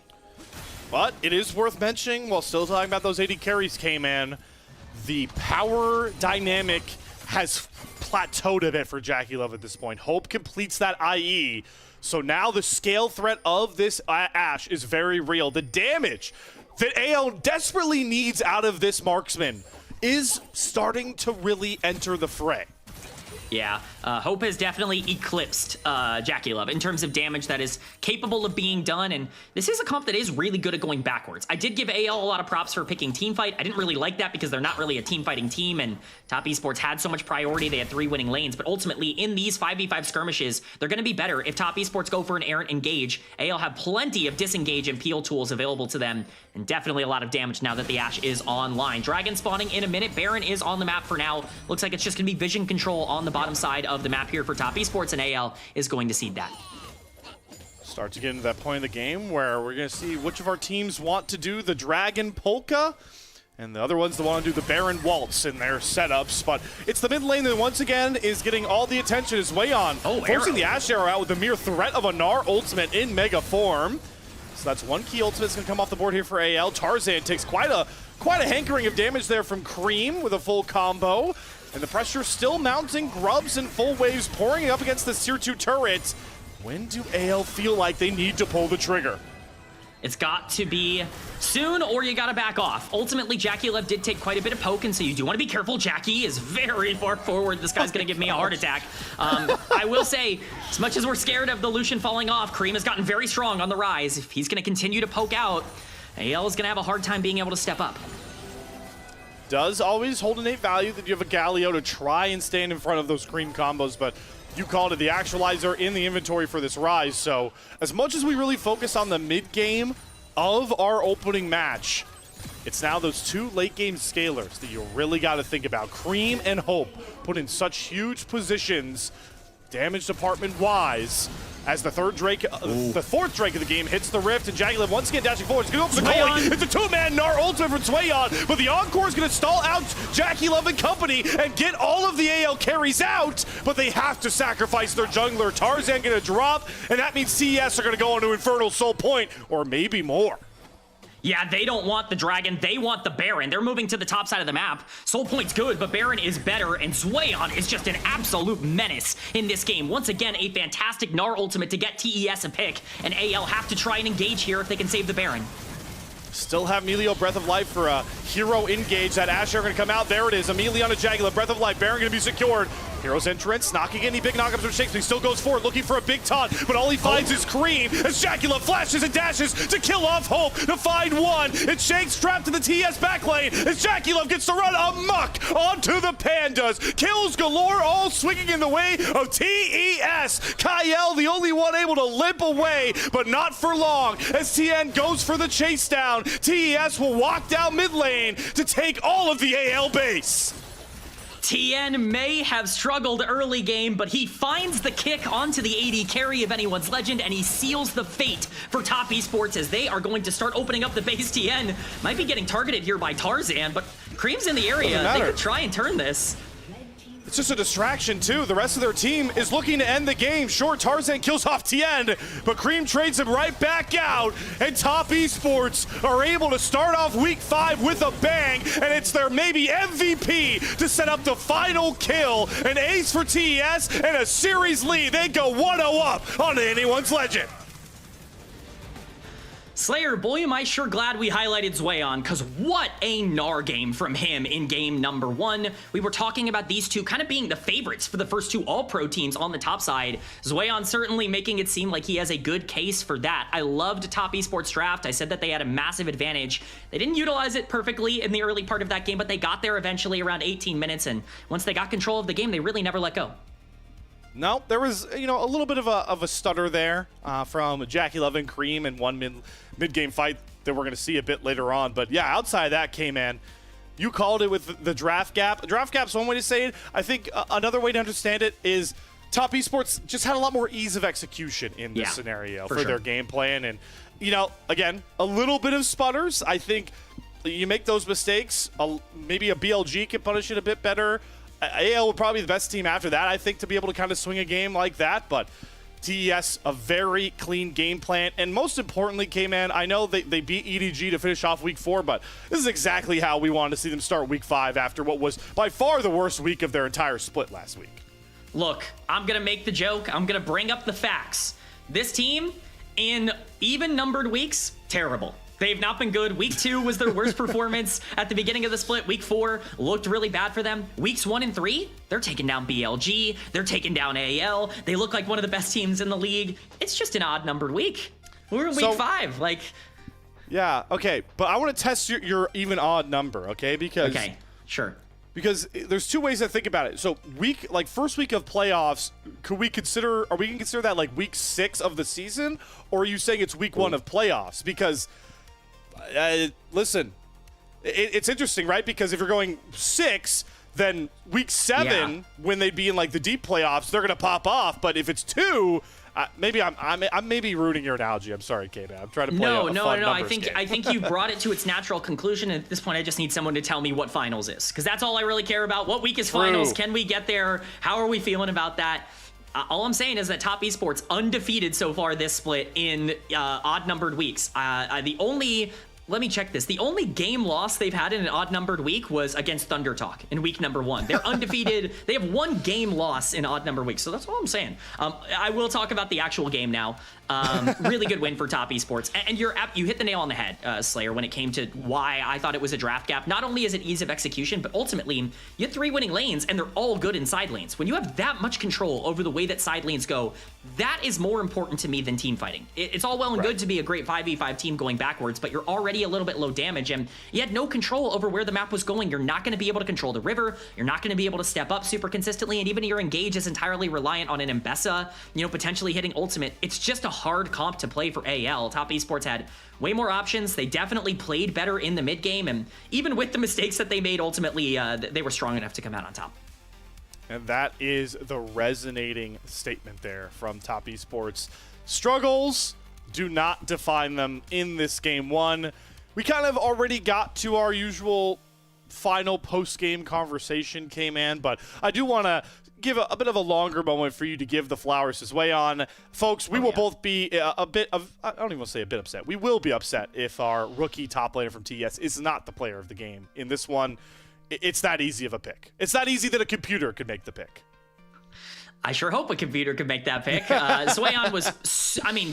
But it is worth mentioning, while still talking about those 80 carries, K-Man, the power dynamic has plateaued a bit for Jackie Love at this point. Hope completes that IE. So now the scale threat of this Ashe is very real. The damage that AL desperately needs out of this marksman is starting to really enter the fray.
Yeah, Hope has definitely eclipsed Jackie Love in terms of damage that is capable of being done, and this is a comp that is really good at going backwards. I did give AL a lot of props for picking Teamfight. I didn't really like that because they're not really a team-fighting team, and Top Esports had so much priority. They had 3 winning lanes, but ultimately in these 5v5 skirmishes, they're going to be better if Top Esports go for an errant engage. AL have plenty of disengage and peel tools available to them, and definitely a lot of damage now that the Ashe is online. Dragon spawning in a minute. Baron is on the map for now. Looks like it's just going to be vision control on the bottom side of the map here for Top Esports, and AL is going to seed that.
Start to get into that point in the game where we're going to see which of our teams want to do the Dragon Polka, and the other ones that want to do the Baron Waltz in their setups. But it's the mid lane that once again is getting all the attention. Is Wayon forcing the Ashe Arrow out with the mere threat of a Gnar ultimate in mega form. So that's one key ultimate that's going to come off the board here for AL. Tarzan takes quite a hankering of damage there from Cream with a full combo. And the pressure still mounting. Grubs and full waves pouring up against the Tier 2 turret. When do AL feel like they need to pull the trigger?
It's got to be soon, or you gotta back off. Ultimately, Jackie Love did take quite a bit of poke, and so you do want to be careful. Jackie is very far forward. This guy's gonna give me a heart attack. I will say, as much as we're scared of the Lucian falling off, Cream has gotten very strong on the rise. If he's gonna continue to poke out, AL is gonna have a hard time being able to step up.
Does always hold innate value that you have a Galio to try and stand in front of those Cream combos, but you called it the actualizer in the inventory for this rise. So as much as we really focus on the mid game of our opening match, it's now those 2 late game scalers that you really got to think about. Cream and Hope put in such huge positions damage department wise as the fourth Drake of the game hits the rift, and Jackie Love once again dashing forward. It's going to go for the calling. It's a 2-man Gnar ultimate from Swayon, but the Encore is going to stall out Jackie Love and company and get all of the AL carries out, but they have to sacrifice their jungler. Tarzan going to drop, and that means TES are going to go into Infernal Soul Point, or maybe more.
Yeah, they don't want the Dragon, they want the Baron. They're moving to the top side of the map. Soul Point's good, but Baron is better, and Swayon is just an absolute menace in this game. Once again, a fantastic Gnar ultimate to get TES a pick, and AL have to try and engage here if they can save the Baron.
Still have Emilio Breath of Life for a hero engage. That Ashe are going to come out. There it is. Emilio on a Jackie Love, Breath of Life. Baron going to be secured. Hero's entrance, knocking any big knockups from Shakes, but he still goes forward, looking for a big taunt, but all he finds is Cream as Jackie Love flashes and dashes to kill off Hope to find one. It's Shakes trapped in the TS backlane as Jackie Love gets to run amok onto the Pandas. Kills galore, all swinging in the way of TES. Kyle, the only one able to limp away, but not for long as TN goes for the chase down. TES will walk down mid lane to take all of the AL base.
TN may have struggled early game, but he finds the kick onto the AD carry of anyone's legend, and he seals the fate for Top Esports as they are going to start opening up the base. TN might be getting targeted here by Tarzan, but Cream's in the area. They could try and turn this.
It's just a distraction, too. The rest of their team is looking to end the game. Sure, Tarzan kills off Tien, but Cream trades him right back out, and Top Esports are able to start off Week 5 with a bang, and it's their maybe MVP to set up the final kill. An ace for TES and a series lead. They go 1-0 up on anyone's legend.
Slayer, boy, am I sure glad we highlighted Swayon, because what a Gnar game from him in game number 1. We were talking about these two kind of being the favorites for the first 2 all-pro teams on the top side. Swayon certainly making it seem like he has a good case for that. I loved Top Esports draft. I said that they had a massive advantage. They didn't utilize it perfectly in the early part of that game, but they got there eventually around 18 minutes, and once they got control of the game, they really never let go.
No, there was, a little bit of a stutter there from Jackie Love and Cream in one mid-game fight that we're going to see a bit later on. But yeah, outside of that, K-Man, you called it with the draft gap. Draft gap's one way to say it. I think another way to understand it is Top Esports just had a lot more ease of execution in this scenario for their game plan. And, again, a little bit of sputters. I think you make those mistakes, maybe a BLG can punish it a bit better. AL would probably be the best team after that, I think, to be able to kind of swing a game like that. But TES a very clean game plan, and most importantly, K-Man, I know they beat EDG to finish off week 4, but this is exactly how we wanted to see them start week 5 after what was by far the worst week of their entire split last week.
Look, I'm going to make the joke. I'm going to bring up the facts. This team, in even numbered weeks, terrible. They've not been good. Week 2 was their worst performance at the beginning of the split. Week 4 looked really bad for them. Weeks 1 and 3, they're taking down BLG. They're taking down AL. They look like one of the best teams in the league. It's just an odd numbered week. We're in week 5. Like,
yeah, okay. But I want to test your even odd number, okay? Because
okay, sure.
Because there's 2 ways to think about it. So first week of playoffs, are we going to consider that like week 6 of the season? Or are you saying it's week 1 of playoffs? Because listen, it's interesting, right? Because if you're going 6, then week 7, when they'd be in like the deep playoffs, they're gonna pop off. But if it's 2, maybe I'm maybe ruining your analogy. I'm sorry, Kata. I'm trying to play a fun numbers game.
I think you brought it to its natural conclusion. And at this point, I just need someone to tell me what finals is, because that's all I really care about. What week is finals? Can we get there? How are we feeling about that? All I'm saying is that Top Esports undefeated so far this split in odd-numbered weeks. Let me check this. The only game loss they've had in an odd-numbered week was against Thunder Talk in week number 1. They're undefeated. They have 1 game loss in odd-numbered weeks, so that's all I'm saying. I will talk about the actual game now. Really good win for Top Esports. And you hit the nail on the head, Slayer, when it came to why I thought it was a draft gap. Not only is it ease of execution, but ultimately, you had 3 winning lanes, and they're all good in side lanes. When you have that much control over the way that side lanes go, that is more important to me than team fighting. It's all well and good to be a great 5v5 team going backwards, but you're already a little bit low damage, and you had no control over where the map was going. You're not going to be able to control the river. You're not going to be able to step up super consistently, and even your engage is entirely reliant on an Mbessa, potentially hitting ultimate. It's just a hard comp to play for AL. Top Esports had way more options. They definitely played better in the mid game, and even with the mistakes that they made, ultimately, they were strong enough to come out on top.
And that is the resonating statement there from Top Esports. Struggles do not define them in this game 1. We kind of already got to our usual final post-game conversation, K-Man, but I do want to give a bit of a longer moment for you to give the flowers to Zweon. Folks, we will both be a bit of, I don't even want to say a bit upset. We will be upset if our rookie top laner from TES is not the player of the game in this one. It's that easy of a pick. It's that easy that a computer could make the pick.
I sure hope a computer could make that pick. Zweon was,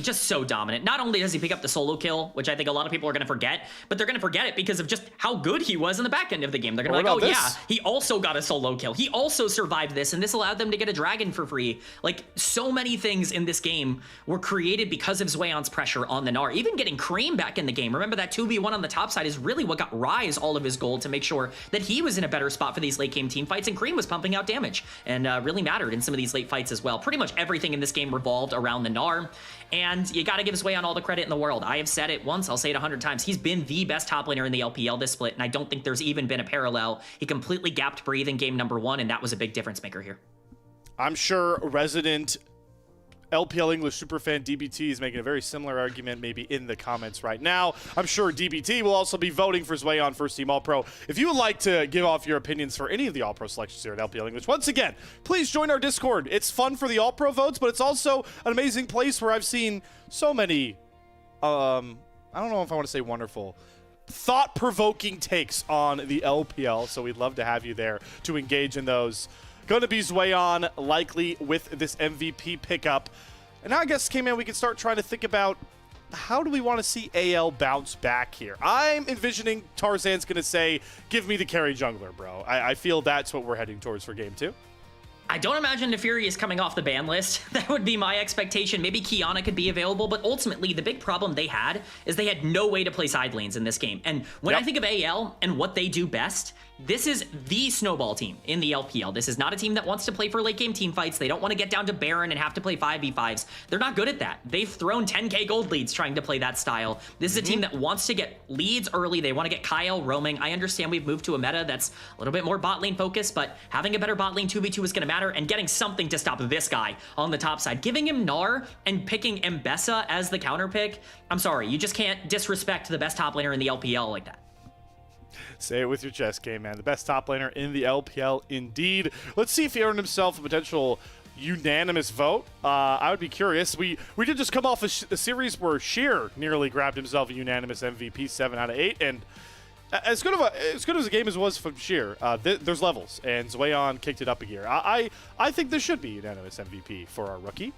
just so dominant. Not only does he pick up the solo kill, which I think a lot of people are going to forget, but they're going to forget it because of just how good he was in the back end of the game. They're going to be like, oh yeah, he also got a solo kill. He also survived this, and this allowed them to get a dragon for free. Like, so many things in this game were created because of Zweon's pressure on the Gnar. Even getting Cream back in the game. Remember that 2v1 on the top side is really what got Rise all of his gold to make sure that he was in a better spot for these late game team fights, and Cream was pumping out damage and really mattered in some of these late fights as well. Pretty much everything in this game revolved around the Gnar, and you got to give Zweon all the credit in the world. I have said it once, I'll say it 100 times. He's been the best top laner in the LPL this split, and I don't think there's even been a parallel. He completely gapped Breathe in game number 1, and that was a big difference maker here. I'm sure resident LPL English superfan DBT is making a very similar argument maybe in the comments right now. I'm sure DBT will also be voting for Zweon First Team All-Pro. If you would like to give off your opinions for any of the All-Pro selections here at LPL English, once again, please join our Discord. It's fun for the All-Pro votes, but it's also an amazing place where I've seen so many, I don't know if I want to say wonderful, thought-provoking takes on the LPL, so we'd love to have you there to engage in those. Going to be Zweon, likely with this MVP pickup. And now I guess, K-Man, we can start trying to think about how do we want to see AL bounce back here? I'm envisioning Tarzan's going to say, give me the carry jungler, bro. I feel that's what we're heading towards for game 2. I don't imagine Neferi is coming off the ban list. That would be my expectation. Maybe Kiana could be available, but ultimately the big problem they had is they had no way to play side lanes in this game. And when I think of AL and what they do best, this is the snowball team in the LPL. This is not a team that wants to play for late game team fights. They don't want to get down to Baron and have to play 5v5s. They're not good at that. They've thrown 10k gold leads trying to play that style. This is a team that wants to get leads early. They want to get Kyle roaming. I understand we've moved to a meta that's a little bit more bot lane focused, but having a better bot lane 2v2 is going to matter, and getting something to stop this guy on the top side. Giving him Gnar and picking Mbessa as the counter pick, I'm sorry, you just can't disrespect the best top laner in the LPL like that. Say it with your chest, K-Man. The best top laner in the LPL, indeed. Let's see if he earned himself a potential
unanimous vote. I would be curious. We did just come off a series where Sheer nearly grabbed himself a unanimous MVP, 7 out of 8, and as good as a game as it was from Sheer, there's levels, and Zwayon kicked it up a gear. I think this should be unanimous MVP for our rookie.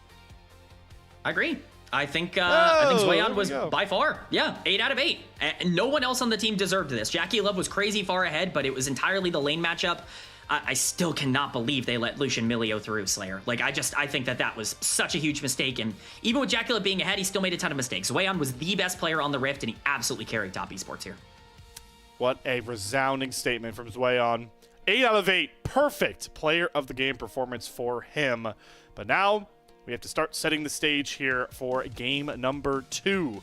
I agree. I think Zwayon was by far, 8 out of 8. And no one else on the team deserved this. Jackie Love was crazy far ahead, but it was entirely the lane matchup. I still cannot believe they let Lucian Milio through Slayer. Like, I think that was such a huge mistake. And even with Jackie Love being ahead, he still made a ton of mistakes. Zwayon was the best player on the Rift, and he absolutely carried top esports here.
What a resounding statement from Zwayon. 8 out of 8. Perfect player of the game performance for him. But now we have to start setting the stage here for game number 2.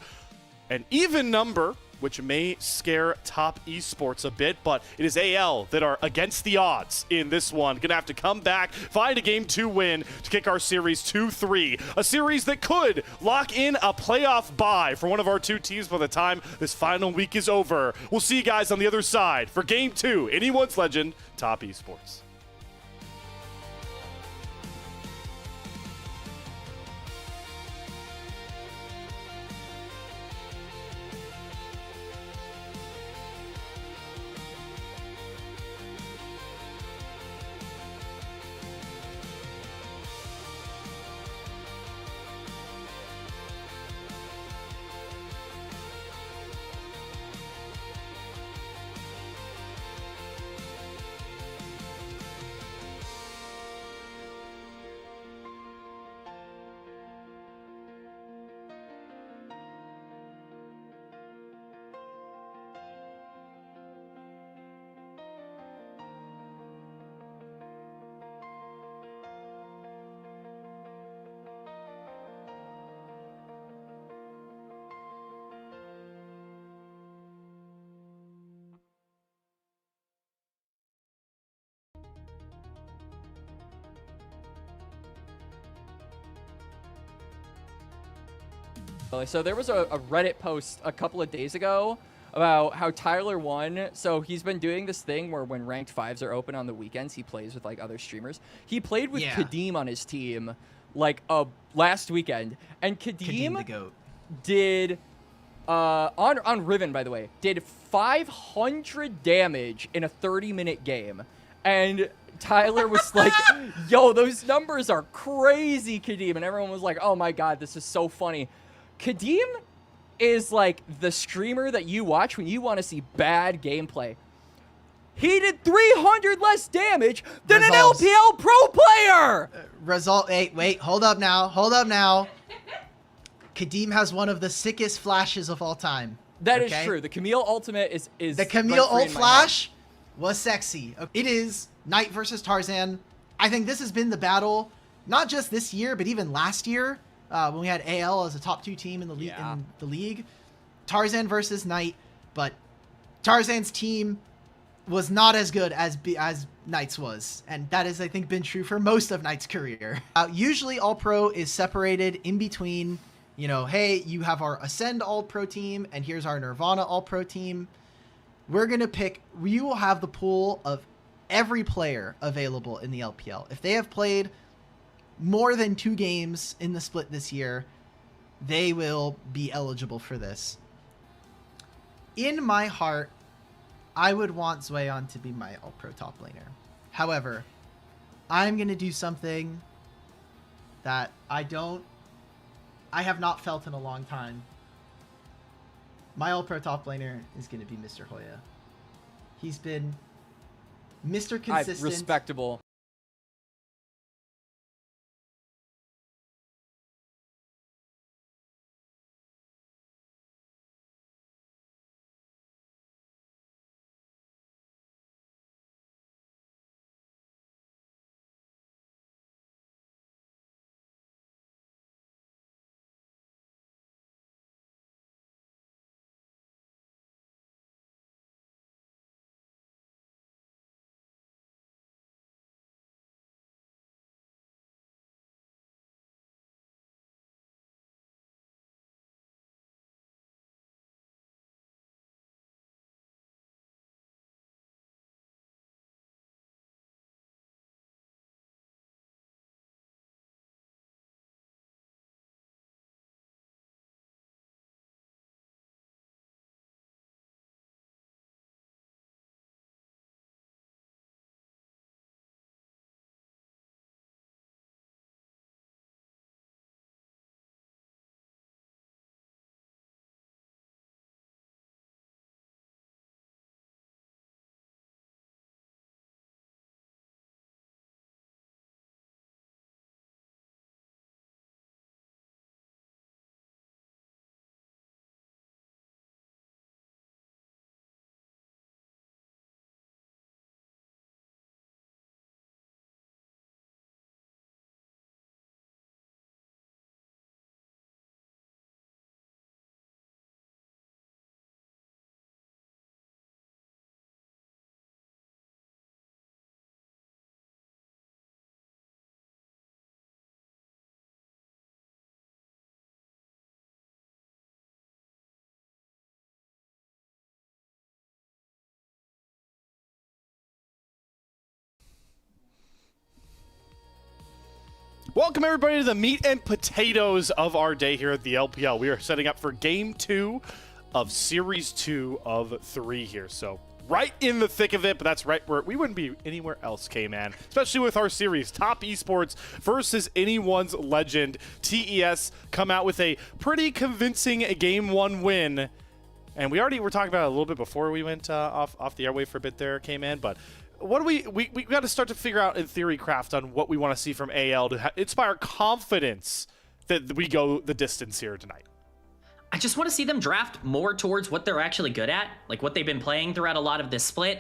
An even number, which may scare top esports a bit, but it is AL that are against the odds in this one. Gonna have to come back, find a game 2 win to kick our series 2-3. A series that could lock in a playoff bye for one of our 2 teams by the time this final week is over. We'll see you guys on the other side for game 2, Anyone's Legend, Top Esports.
So there was a Reddit post a couple of days ago about how Tyler won. So he's been doing this thing where when ranked 5s are open on the weekends, he plays with like other streamers. He played with Kadeem on his team like last weekend, and Kadeem
the GOAT.
did on Riven, by the way, did 500 damage in a 30-minute game, and Tyler was like, yo, those numbers are crazy, Kadeem, and everyone was like, oh my god, this is so funny. Kadeem is like the streamer that you watch when you want to see bad gameplay. He did 300 less damage than an LPL pro player!
Wait, hold up now. Kadeem has one of the sickest flashes of all time.
That is true. The Camille ultimate is
the Camille ult flash was sexy. It is Knight versus Tarzan. I think this has been the battle, not just this year, but even last year. When we had AL as a top 2 team in the league, Tarzan versus Knight, but Tarzan's team was not as good as Knight's was, and that has, I think, been true for most of Knight's career. Usually All Pro is separated in between, you know, hey, you have our Ascend All Pro team, and here's our Nirvana All Pro team. We're gonna pick. We will have the pool of every player available in the LPL. If they have played more than 2 games in the split this year, they will be eligible for this. In my heart, I would want Zwayon to be my all-pro top laner. However, I'm going to do something that I have not felt in a long time. My all-pro top laner is going to be Mr. Hoya. He's been Mr. Consistent.
Respectable.
Welcome everybody to the meat and potatoes of our day here at the LPL. We are setting up for Game 2 of Series 2 of 3 here. So right in the thick of it, but that's right where we wouldn't be anywhere else, K-Man. Especially with our series, Top Esports versus Anyone's Legend. TES come out with a pretty convincing Game 1 win. And we were talking about it a little bit before we went off the airway for a bit there, K-Man, but what do we got to start to figure out in theory craft on what we want to see from AL to inspire confidence that we go the distance here tonight.
I just want to see them draft more towards what they're actually good at, like what they've been playing throughout a lot of this split.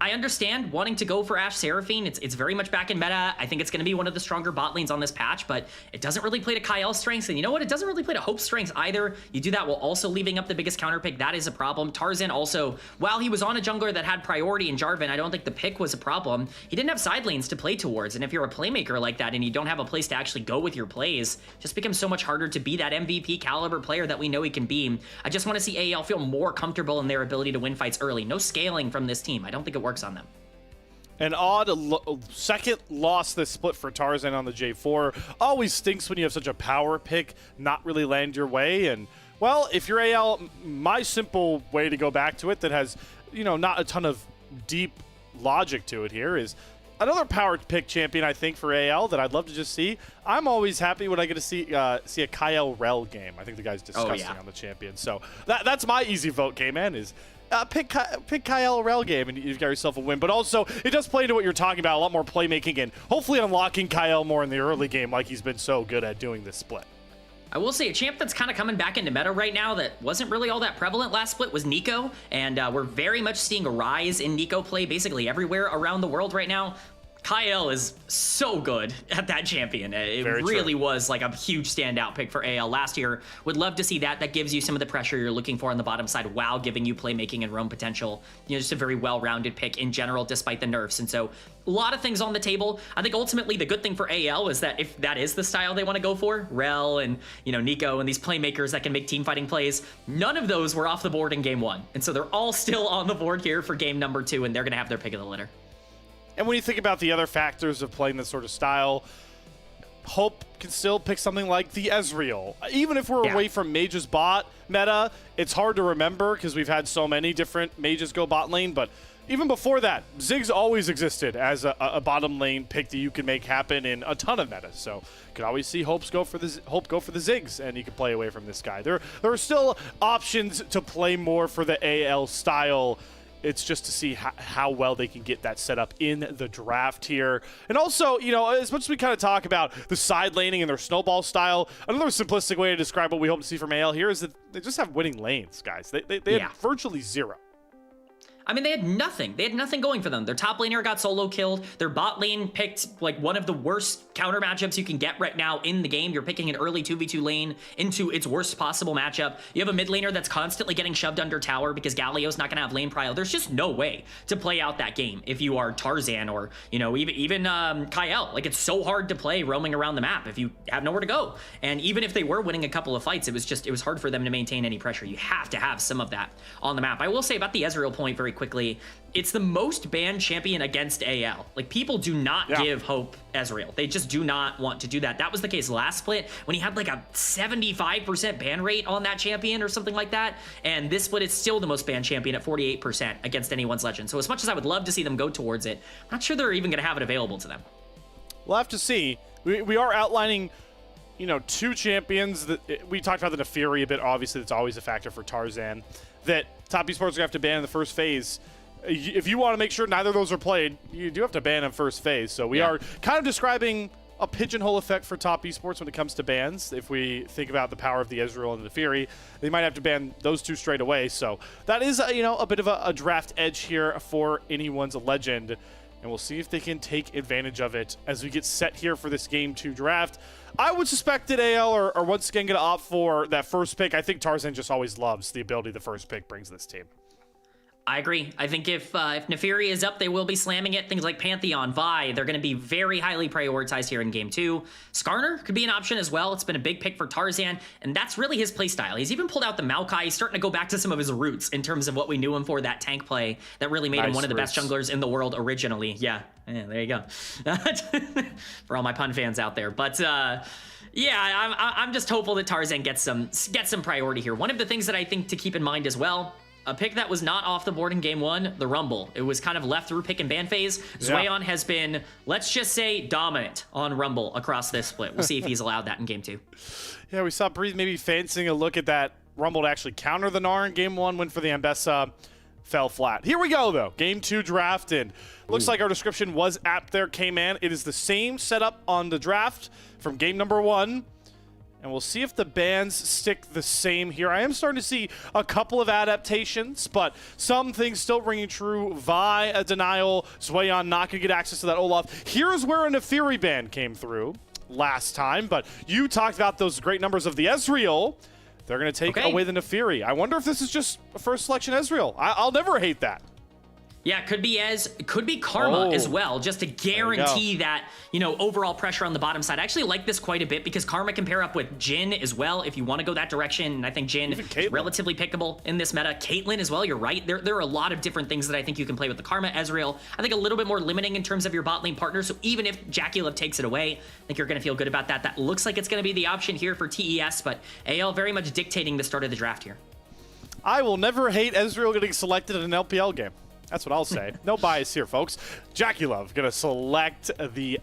I understand wanting to go for Ashe Seraphine. It's very much back in meta. I think it's going to be one of the stronger bot lanes on this patch, but it doesn't really play to Kyle's strengths. And you know what? It doesn't really play to Hope's strengths either. You do that while also leaving up the biggest counter pick. That is a problem. Tarzan also, while he was on a jungler that had priority in Jarvan, I don't think the pick was a problem. He didn't have side lanes to play towards. And if you're a playmaker like that and you don't have a place to actually go with your plays, it just becomes so much harder to be that MVP caliber player that we know he can be. I just want to see AL feel more comfortable in their ability to win fights early. No scaling from this team. I don't think it works on them.
An odd second loss this split for Tarzan on the J4. Always stinks when you have such a power pick not really land your way. And, well, if you're AL, my simple way to go back to it that has, not a ton of deep logic to it here is another power pick champion, I think, for AL that I'd love to just see. I'm always happy when I get to see a Kyle Rel game. I think the guy's disgusting on the champion. So that's my easy vote, K-Man, is pick Kyle Rel game and you've got yourself a win. But also, it does play into what you're talking about, a lot more playmaking and hopefully unlocking Kyle more in the early game like he's been so good at doing this split.
I will say a champ that's kind of coming back into meta right now that wasn't really all that prevalent last split was Nico, and we're very much seeing a rise in Nico play basically everywhere around the world right now. Kyle is so good at that champion. It really was like a huge standout pick for AL last year. Would love to see that. That gives you some of the pressure you're looking for on the bottom side while giving you playmaking and roam potential. Just a very well-rounded pick in general despite the nerfs. And so a lot of things on the table. I think ultimately the good thing for AL is that if that is the style they want to go for, Rel and Nico and these playmakers that can make team fighting plays, none of those were off the board in game 1. And so they're all still on the board here for game number 2, and they're going to have their pick of the litter.
And when you think about the other factors of playing this sort of style, Hope can still pick something like the Ezreal. Even if we're away from Mage's bot meta, it's hard to remember because we've had so many different Mages go bot lane, but even before that, Ziggs always existed as a bottom lane pick that you can make happen in a ton of metas. So you could always see Hope go for the Ziggs, and you can play away from this guy. There are still options to play more for the AL style. It's just to see how well they can get that set up in the draft here. And also, as much as we kind of talk about the side laning and their snowball style, another simplistic way to describe what we hope to see from AL here is that they just have winning lanes, guys. They had virtually zero.
I mean, they had nothing. They had nothing going for them. Their top laner got solo killed. Their bot lane picked like one of the worst counter matchups you can get right now in the game. You're picking an early 2v2 lane into its worst possible matchup. You have a mid laner that's constantly getting shoved under tower because Galio's not going to have lane prio. There's just no way to play out that game if you are Tarzan or, even Kyle. Like, it's so hard to play roaming around the map if you have nowhere to go. And even if they were winning a couple of fights, it was hard for them to maintain any pressure. You have to have some of that on the map. I will say about the Ezreal point very quickly, it's the most banned champion against AL. Like, people do not give Hope Ezreal. They just do not want to do that. That was the case last split when he had like a 75% ban rate on that champion or something like that. And this split is still the most banned champion at 48% against Anyone's Legend. So as much as I would love to see them go towards it, I'm not sure they're even going to have it available to them.
We'll have to see. We are outlining, two champions that we talked about the Neferi a bit. Obviously, that's always a factor for Tarzan that Top Esports are going to have to ban in the first phase. If you want to make sure neither of those are played, you do have to ban in first phase. So we are kind of describing a pigeonhole effect for Top Esports when it comes to bans. If we think about the power of the Ezreal and the Fury, they might have to ban those two straight away. So that is, a bit of a draft edge here for Anyone's Legend. And we'll see if they can take advantage of it as we get set here for this Game 2 draft. I would suspect that AL are once again going to opt for that first pick. I think Tarzan just always loves the ability the first pick brings this team.
I agree. I think if Neferi is up, they will be slamming it. Things like Pantheon, Vi, they're going to be very highly prioritized here in game 2. Skarner could be an option as well. It's been a big pick for Tarzan, and that's really his play style. He's even pulled out the Maokai. He's starting to go back to some of his roots in terms of what we knew him for, that tank play that really made him one of the best junglers in the world originally. Yeah, there you go. For all my pun fans out there. But yeah, I'm just hopeful that Tarzan gets some priority here. One of the things that I think to keep in mind as well, a pick that was not off the board in game 1, the Rumble. It was kind of left through pick and ban phase. Zwayon has been, let's just say, dominant on Rumble across this split. We'll see if he's allowed that in game 2.
Yeah, we saw Breeze maybe fancying a look at that Rumble to actually counter the Gnar in game 1, went for the Ambessa, fell flat. Here we go, though. Game 2 draft, and looks like our description was apt there, K-Man. It is the same setup on the draft from game number 1. And we'll see if the bans stick the same here. I am starting to see a couple of adaptations, but some things still ringing true. Vi, a denial. Zwayon not going to get access to that Olaf. Here's where a Neferi ban came through last time, but you talked about those great numbers of the Ezreal. They're going to take away the Neferi. I wonder if this is just a first selection Ezreal. I'll never hate that.
Yeah, could be Karma as well, just to guarantee that, you know, overall pressure on the bottom side. I actually like this quite a bit because Karma can pair up with Jhin as well if you want to go that direction. And I think Jhin is relatively pickable in this meta. Caitlyn as well, you're right. There are a lot of different things that I think you can play with the Karma Ezreal. I think a little bit more limiting in terms of your bot lane partner. So even if JackeyLove takes it away, I think you're going to feel good about that. That looks like it's going to be the option here for TES, but AL very much dictating the start of the draft here.
I will never hate Ezreal getting selected in an LPL game. That's what I'll say. No bias here, folks. JackeyLove going to select the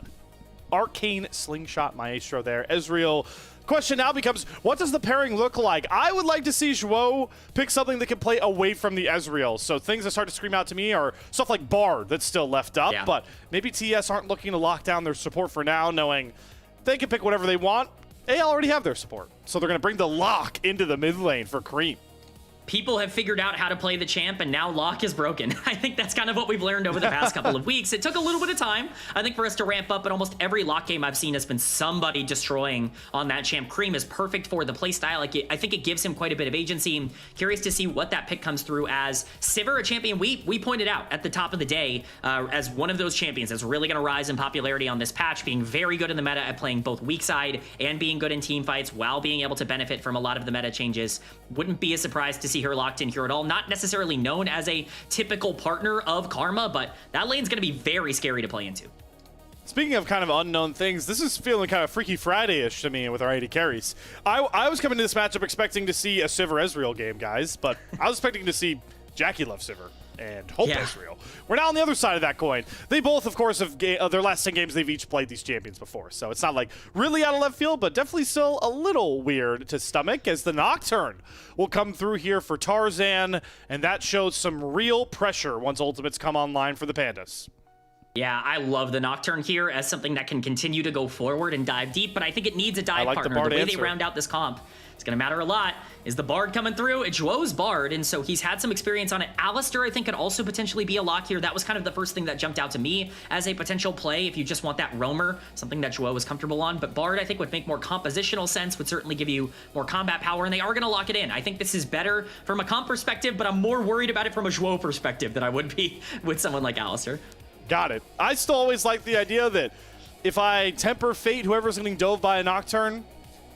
Arcane Slingshot Maestro there. Ezreal. Question now becomes, what does the pairing look like? I would like to see Zhuo pick something that can play away from the Ezreal. So things that start to scream out to me are stuff like Bard that's still left up. Yeah. But maybe TS aren't looking to lock down their support for now, knowing they can pick whatever they want. AL already have their support. So they're going to bring the Lock into the mid lane for Cream.
People have figured out how to play the champ, and now Lock is broken. I think that's kind of what we've learned over the past couple of weeks. It took a little bit of time, I think, for us to ramp up, but almost every Lock game I've seen has been somebody destroying on that champ. Cream is perfect for the playstyle. I think it gives him quite a bit of agency. I'm curious to see what that pick comes through as. Sivir, a champion we pointed out at the top of the day as one of those champions that's really going to rise in popularity on this patch, being very good in the meta at playing both weak side and being good in team fights while being able to benefit from a lot of the meta changes. Wouldn't be a surprise to see her locked in here at all. Not necessarily known as a typical partner of Karma, but that lane's going to be very scary to play into.
Speaking of kind of unknown things, this is feeling kind of Freaky Friday-ish to me with our AD carries. I was coming to this matchup expecting to see a Sivir Ezreal game, guys, but I was expecting to see JackeyLove Sivir and Hope Ezreal. We're now on the other side of that coin. They both, of course, have their last 10 games, they've each played these champions before, so it's not like really out of left field, but definitely still a little weird to stomach as the Nocturne will come through here for Tarzan, and that shows some real pressure once ultimates come online for the Pandas.
Yeah, I love the Nocturne here as something that can continue to go forward and dive deep, but I think it needs a dive partner. The way they round out this comp, it's going to matter a lot. Is the Bard coming through? It's Zhuo's Bard, and so he's had some experience on it. Alistair, I think, could also potentially be a lock here. That was kind of the first thing that jumped out to me as a potential play if you just want that roamer, something that Zhuo was comfortable on. But Bard, I think, would make more compositional sense, would certainly give you more combat power, and they are going to lock it in. I think this is better from a comp perspective, but I'm more worried about it from a Zhuo perspective than I would be with someone like Alistair.
Got it. I still always like the idea that if I temper fate whoever's getting dove by a Nocturne,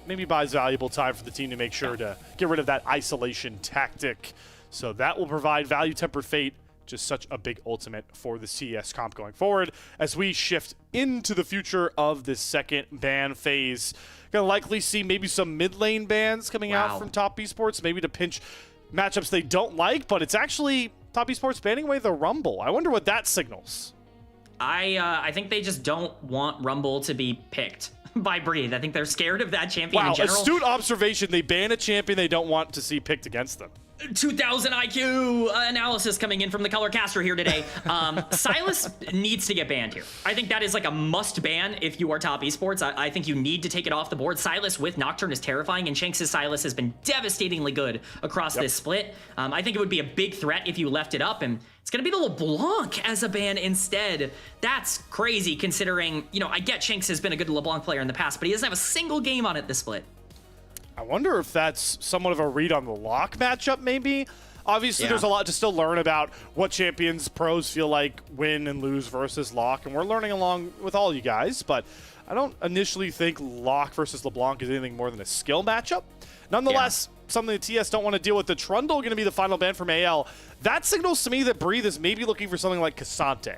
maybe buys valuable time for the team to make sure to get rid of that isolation tactic. So that will provide value tempered fate, just such a big ultimate for the CS comp going forward as we shift into the future of this second ban phase. Gonna likely see maybe some mid lane bans coming out from Top Esports, maybe to pinch matchups they don't like, but it's actually Top Esports banning away the Rumble. I wonder what that signals.
I think they just don't want Rumble to be picked by Breathe. I think they're scared of that champion in general.
Astute observation. They ban a champion they don't want to see picked against them.
2000 IQ analysis coming in from the color caster here today. Sylas needs to get banned here. I think that is like a must ban if you are Top Esports. I think you need to take it off the board. Sylas with Nocturne is terrifying, and Shanks' Sylas has been devastatingly good across this split. I think it would be a big threat if you left it up, and it's going to be the LeBlanc as a ban instead. That's crazy considering, you know, I get Shanks has been a good LeBlanc player in the past, but he doesn't have a single game on it this split.
I wonder if that's somewhat of a read on the Lock matchup, maybe. Obviously, there's a lot to still learn about what champions pros feel like win and lose versus Locke, and we're learning along with all you guys, but I don't initially think Locke versus LeBlanc is anything more than a skill matchup. Nonetheless, something the TS don't want to deal with. The Trundle going to be the final ban from AL. That signals to me that Breathe is maybe looking for something like Cassante.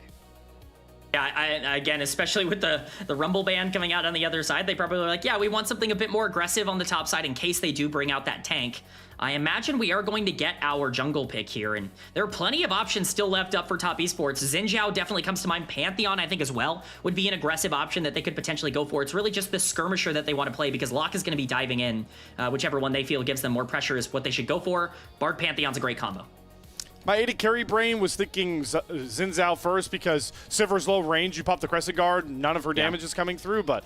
Yeah, again, especially with the Rumble ban coming out on the other side, they probably are like, yeah, we want something a bit more aggressive on the top side in case they do bring out that tank. I imagine we are going to get our jungle pick here, and there are plenty of options still left up for top esports. Xin Zhao definitely comes to mind. Pantheon, I think, as well, would be an aggressive option that they could potentially go for. It's really just the skirmisher that they want to play because Locke is going to be diving in. Whichever one they feel gives them more pressure is what they should go for. Bard Pantheon's a great combo.
My AD carry brain was thinking Xin Zhao first because Sivir's low range. You pop the Crescent Guard, none of her damage is coming through. But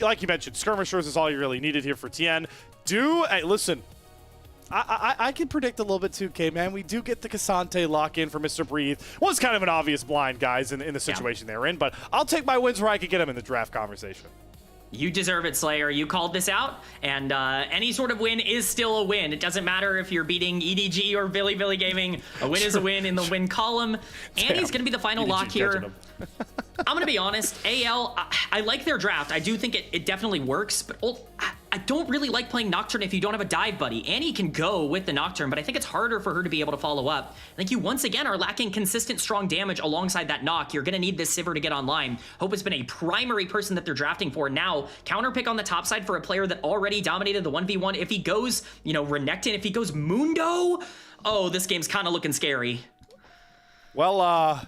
like you mentioned, skirmishers is all you really needed here for Tien. Hey, listen, I can predict a little bit too, K-Man. We do get the Cassante lock-in for Mr. Breathe. Was kind of an obvious blind, guys, in the situation they were in. But I'll take my wins where I could get them in the draft conversation.
You deserve it, Slayer. You called this out, and any sort of win is still a win. It doesn't matter if you're beating EDG or Billy Gaming. A win is a win in the win column. Andy's going to be the final lock here. I'm going to be honest. AL, I like their draft. I do think it definitely works, but I don't really like playing Nocturne if you don't have a dive buddy. Annie can go with the Nocturne, but I think it's harder for her to be able to follow up. I think you once again are lacking consistent strong damage alongside that knock. You're going to need this Sivir to get online. Hope has been a primary person that they're drafting for. Now, counter pick on the top side for a player that already dominated the 1v1. If he goes, Renekton, if he goes Mundo, oh, this game's kind of looking scary.
Well,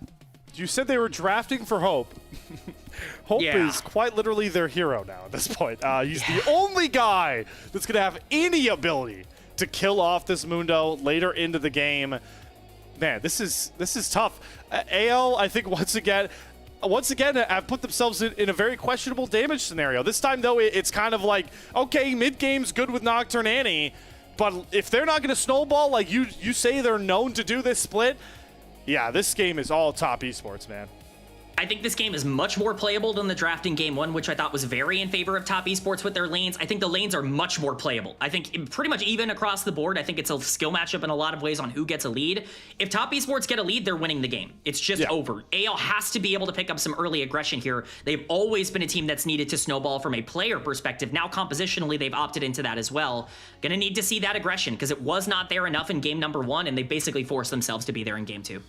you said they were drafting for Hope. Hope is quite literally their hero now at this point. He's the only guy that's going to have any ability to kill off this Mundo later into the game. Man, this is tough. AL, I think once again, have put themselves in a very questionable damage scenario. This time, though, it's kind of like, okay, mid-game's good with Nocturne Annie, but if they're not going to snowball like you say they're known to do this split, yeah, this game is all top esports, man.
I think this game is much more playable than the draft in game one, which I thought was very in favor of top esports with their lanes. I think the lanes are much more playable. I think pretty much even across the board. I think it's a skill matchup in a lot of ways on who gets a lead. If top esports get a lead, they're winning the game. It's just over. AL has to be able to pick up some early aggression here. They've always been a team that's needed to snowball from a player perspective. Now compositionally, they've opted into that as well. Gonna need to see that aggression because it was not there enough in game number one, and they basically forced themselves to be there in game two.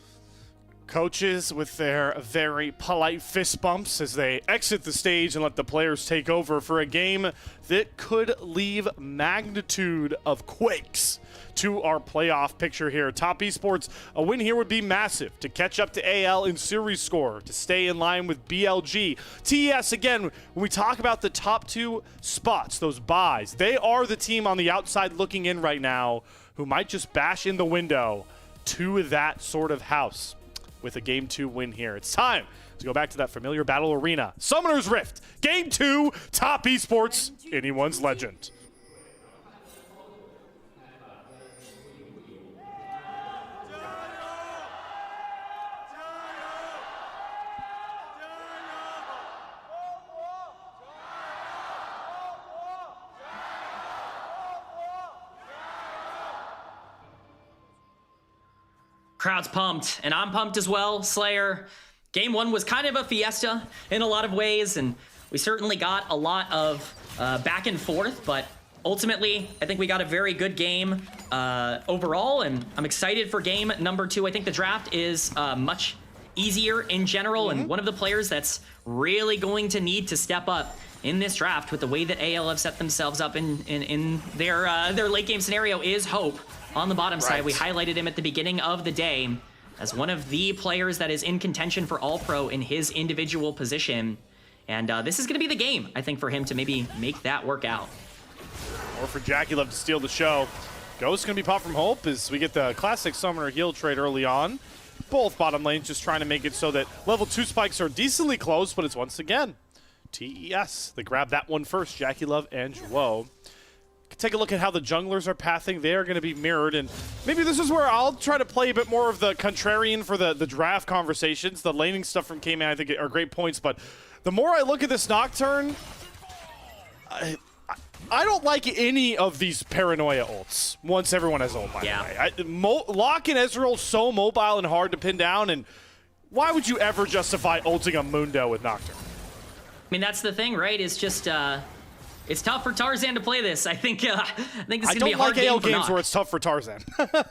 Coaches with their very polite fist bumps as they exit the stage and let the players take over for a game that could leave magnitude of quakes to our playoff picture here. Top esports, a win here would be massive to catch up to AL in series score, to stay in line with BLG. TES, again, when we talk about the top two spots, those buys, they are the team on the outside looking in right now who might just bash in the window to that sort of house with a Game 2 win here. It's time to go back to that familiar battle arena. Summoner's Rift, Game 2, top esports, anyone's legend.
Crowd's pumped, and I'm pumped as well, Slayer. Game one was kind of a fiesta in a lot of ways, and we certainly got a lot of back and forth, but ultimately, I think we got a very good game overall, and I'm excited for game number two. I think the draft is much easier in general, and one of the players that's really going to need to step up in this draft with the way that AL have set themselves up in their late game scenario is Hope. On the bottom side, we highlighted him at the beginning of the day as one of the players that is in contention for All-Pro in his individual position. And this is going to be the game, I think, for him to maybe make that work out.
Or for Jackie Love to steal the show. Ghost going to be popped from Hope as we get the classic Summoner heal trade early on. Both bottom lanes just trying to make it so that level 2 spikes are decently close, but it's once again TES. They grab that one first, Jackie Love and Joe. Take a look at how the junglers are pathing. They are going to be mirrored, and maybe this is where I'll try to play a bit more of the contrarian for the draft conversations. The laning stuff from K-Man I think are great points, but the more I look at this Nocturne, I don't like any of these paranoia ults once everyone has ult, by the way. Locke and Ezreal so mobile and hard to pin down, and why would you ever justify ulting a Mundo with Nocturne?
I mean, that's the thing, right? It's just, it's tough for Tarzan to play this. I think this is going to be a hard game for
I don't like AL games
Nock.
where it's tough for Tarzan.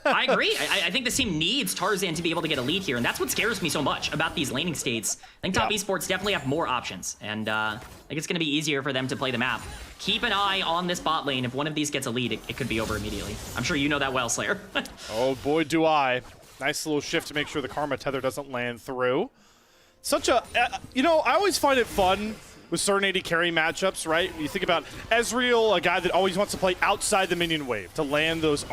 I agree. I think this team needs Tarzan to be able to get a lead here, and that's what scares me so much about these laning states. I think Top Esports definitely have more options, and I think it's going to be easier for them to play the map. Keep an eye on this bot lane. If one of these gets a lead, it could be over immediately. I'm sure you know that well, Slayer.
Oh, boy, do I. Nice little shift to make sure the Karma Tether doesn't land through. Such a... you know, I always find it fun with certain AD carry matchups, right? You think about Ezreal, a guy that always wants to play outside the minion wave to land those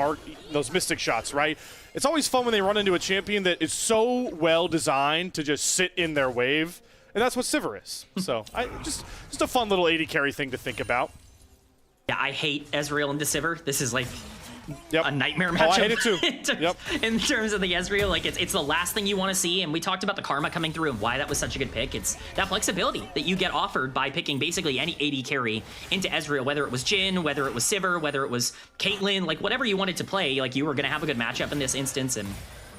Mystic shots, right? It's always fun when they run into a champion that is so well designed to just sit in their wave, and that's what Sivir is. So, just a fun little AD carry thing to think about.
Yeah, I hate Ezreal into Sivir. This is like
a
nightmare matchup.
Oh, I hate it too.
In terms of the Ezreal, like it's the last thing you want to see. And we talked about the Karma coming through and why that was such a good pick. It's that flexibility that you get offered by picking basically any AD carry into Ezreal, whether it was Jhin, whether it was Sivir, whether it was Caitlyn, like whatever you wanted to play, like you were going to have a good matchup in this instance. And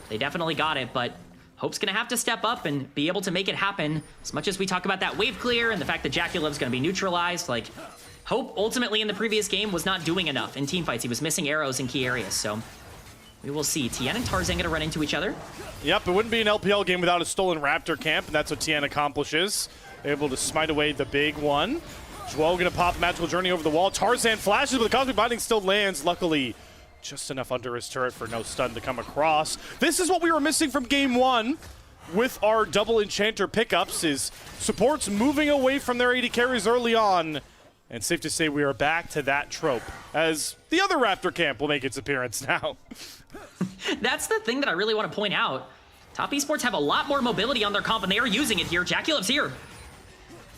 they definitely got it, but Hope's going to have to step up and be able to make it happen. As much as we talk about that wave clear and the fact that JackeyLove's going to be neutralized, like Hope ultimately in the previous game was not doing enough in teamfights. He was missing arrows in key areas, so we will see. Tien and Tarzan gonna run into each other.
Yep, it wouldn't be an LPL game without a stolen Raptor camp, and that's what Tien accomplishes. Able to smite away the big one. Zhuo gonna pop Magical Journey over the wall. Tarzan flashes, but the Cosmic Binding still lands. Luckily, just enough under his turret for no stun to come across. This is what we were missing from game one with our double Enchanter pickups, is supports moving away from their AD carries early on. And safe to say we are back to that trope, as the other Raptor camp will make its appearance now.
That's the thing that I really want to point out. Top Esports have a lot more mobility on their comp, and they are using it here. JackeyLove's here.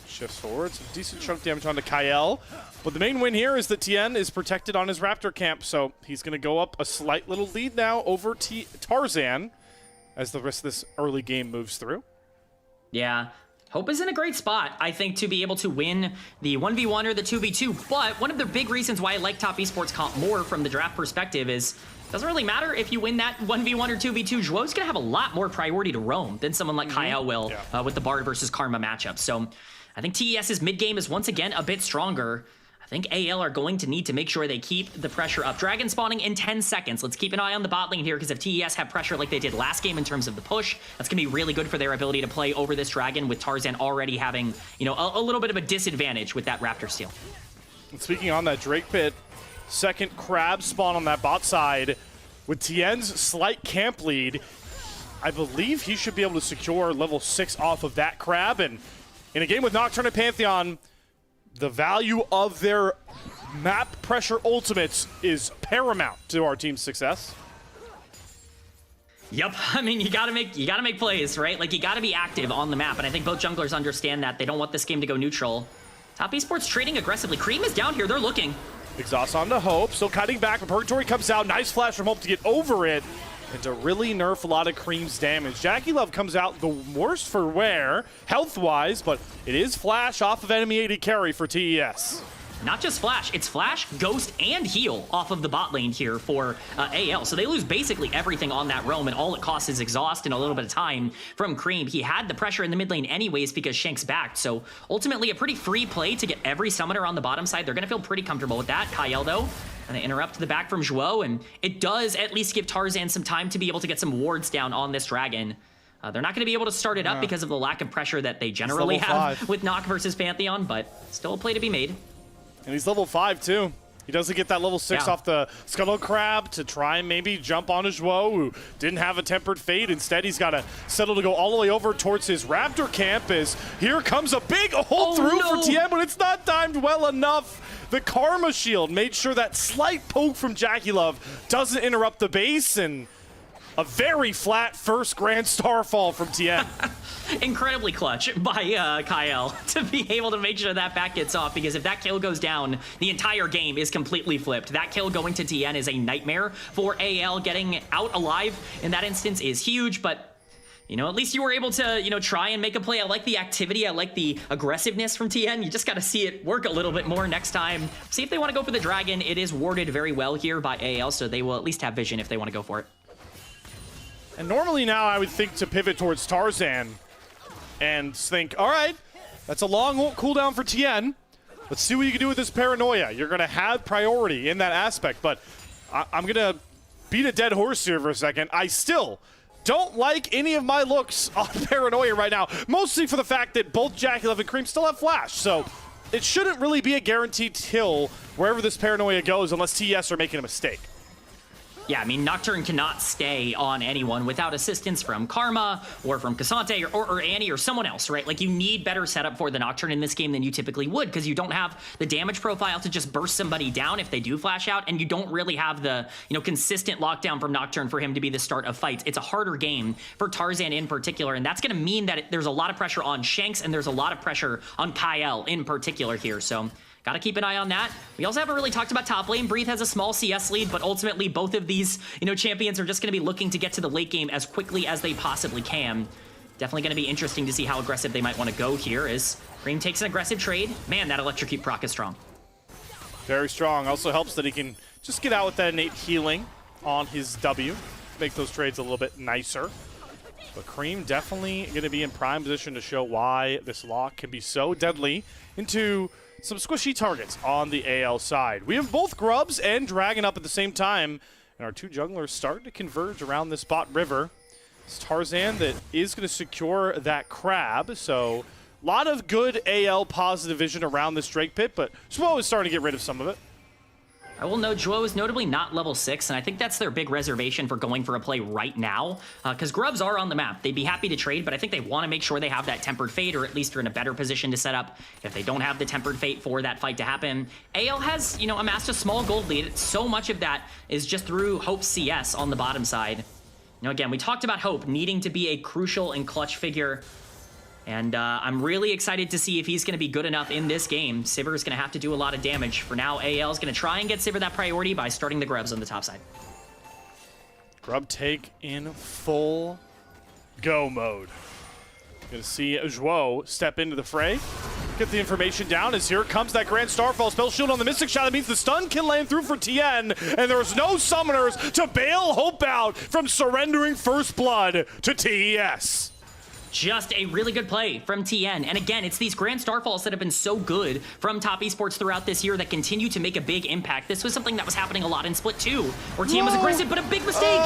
Shifts forward, some decent chunk damage onto Kael. But the main win here is that Tien is protected on his Raptor camp, so he's going to go up a slight little lead now over Tarzan as the rest of this early game moves through.
Yeah. Hope is in a great spot, I think, to be able to win the 1v1 or the 2v2, but one of the big reasons why I like Top Esports comp more from the draft perspective is it doesn't really matter if you win that 1v1 or 2v2. Zhuo's going to have a lot more priority to roam than someone like Kael will with the Bard versus Karma matchup. So I think TES's mid game is once again a bit stronger. I think AL are going to need to make sure they keep the pressure up. Dragon spawning in 10 seconds. Let's keep an eye on the bot lane here, because if TES have pressure like they did last game in terms of the push, that's going to be really good for their ability to play over this dragon, with Tarzan already having, you know, a little bit of a disadvantage with that Raptor steal.
And speaking on that Drake pit, second crab spawn on that bot side. With Tien's slight camp lead, I believe he should be able to secure level 6 off of that crab. And in a game with Nocturne and Pantheon, the value of their map pressure ultimates is paramount to our team's success.
Yep, I mean, you gotta make plays, right? Like, you gotta be active on the map, and I think both junglers understand that. They don't want this game to go neutral. Top Esports trading aggressively. Cream is down here, they're looking. Exhaust
onto Hope, still cutting back, but Purgatory comes out. Nice flash from Hope to get over it, and to really nerf a lot of Cream's damage. JackeyLove comes out the worst for wear, health-wise, but it is flash off of enemy AD carry for TES.
Not just flash, it's flash, ghost, and heal off of the bot lane here for AL. So they lose basically everything on that roam, and all it costs is exhaust and a little bit of time from Cream. He had the pressure in the mid lane anyways because Shank's backed, so ultimately a pretty free play to get every summoner on the bottom side. They're going to feel pretty comfortable with that. Kael, though, going to interrupt the back from Zhuo, and it does at least give Tarzan some time to be able to get some wards down on this dragon. They're not going to be able to start it up because of the lack of pressure that they generally have with Nock versus Pantheon, but still a play to be made.
And he's level 5 too. He doesn't get that level 6 off the Scuttle Crab to try and maybe jump on his Zhuo, who didn't have a Tempered Fate. Instead, he's got to settle to go all the way over towards his Raptor camp, as here comes a big hole through for Tien, but it's not timed well enough. The Karma Shield made sure that slight poke from JackeyLove doesn't interrupt the base, and a very flat first Grand Starfall from Tien.
Incredibly clutch by Kael to be able to make sure that back gets off, because if that kill goes down, the entire game is completely flipped. That kill going to Tien is a nightmare for AL. Getting out alive in that instance is huge, but you know, at least you were able to, you know, try and make a play. I like the activity. I like the aggressiveness from TN. You just got to see it work a little bit more next time. See if they want to go for the dragon. It is warded very well here by AL, so they will at least have vision if they want to go for it.
And normally now I would think to pivot towards Tarzan and think, all right, that's a long cooldown for TN. Let's see what you can do with this paranoia. You're going to have priority in that aspect, but I'm going to beat a dead horse here for a second. I still don't like any of my looks on paranoia right now, mostly for the fact that both JackeyLove and Cream still have flash, so it shouldn't really be a guaranteed kill wherever this paranoia goes unless TES are making a mistake.
Yeah, I mean, Nocturne cannot stay on anyone without assistance from Karma or from Cassante or Annie or someone else, right? Like, you need better setup for the Nocturne in this game than you typically would, because you don't have the damage profile to just burst somebody down if they do flash out, and you don't really have the, you know, consistent lockdown from Nocturne for him to be the start of fights. It's a harder game for Tarzan in particular, and that's going to mean that there's a lot of pressure on Shanks, and there's a lot of pressure on Kyle in particular here, so got to keep an eye on that. We also haven't really talked about top lane. Breathe has a small CS lead, but ultimately both of these, you know, champions are just going to be looking to get to the late game as quickly as they possibly can. Definitely going to be interesting to see how aggressive they might want to go here as Cream takes an aggressive trade. Man, that electrocute proc is strong.
Very strong. Also helps that he can just get out with that innate healing on his W. Make those trades a little bit nicer. But Cream definitely going to be in prime position to show why this lock can be so deadly into some squishy targets on the AL side. We have both Grubs and Dragon up at the same time, and our two junglers starting to converge around this bot river. It's Tarzan that is going to secure that crab, so a lot of good AL positive vision around this Drake pit, but Zwo is starting to get rid of some of it.
I will note Zwo is notably not level 6, and I think that's their big reservation for going for a play right now, because Grubs are on the map. They'd be happy to trade, but I think they want to make sure they have that Tempered Fate, or at least are in a better position to set up if they don't have the Tempered Fate for that fight to happen. AL has, you know, amassed a small gold lead. So much of that is just through Hope CS on the bottom side. You know, again, we talked about Hope needing to be a crucial and clutch figure, and I'm really excited to see if he's going to be good enough in this game. Sivir is going to have to do a lot of damage. For now, AL is going to try and get Sivir that priority by starting the Grubs on the top side.
Grub take in full go mode. Going to see Zwo step into the fray. Get the information down as here comes that Grand Starfall spell shield on the Mystic Shot. That means the stun can land through for TN, and there's no summoners to bail Hope out from surrendering first blood to TES.
Just a really good play from TN. And again, it's these Grand Starfalls that have been so good from top esports throughout this year that continue to make a big impact. This was something that was happening a lot in Split 2, where TN was aggressive, but a big mistake.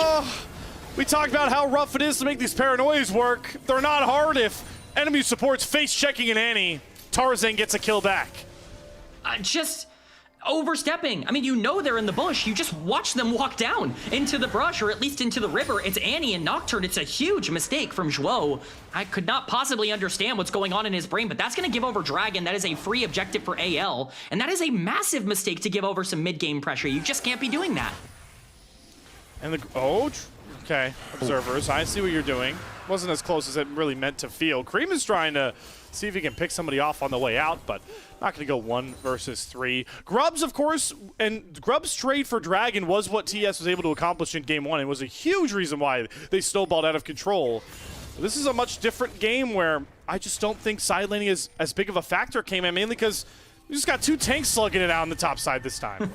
We talked about how rough it is to make these paranoias work. They're not hard if enemy supports face checking an Annie. Tarzan gets a kill back.
Just overstepping. I mean, you know they're in the bush. You just watch them walk down into the brush, or at least into the river. It's Annie and Nocturne. It's a huge mistake from Zwo. I could not possibly understand what's going on in his brain, but that's going to give over Dragon. That is a free objective for AL, and that is a massive mistake to give over some mid-game pressure. You just can't be doing that.
And okay, observers, I see what you're doing. Wasn't as close as it really meant to feel. Cream is trying to see if he can pick somebody off on the way out, but not going to go 1 versus 3. Grubs, of course, and Grubs' trade for Dragon was what TS was able to accomplish in Game 1. It was a huge reason why they snowballed out of control. This is a much different game where I just don't think side laning is as big of a factor, K-Man, mainly because we just got 2 tanks slugging it out on the top side this time.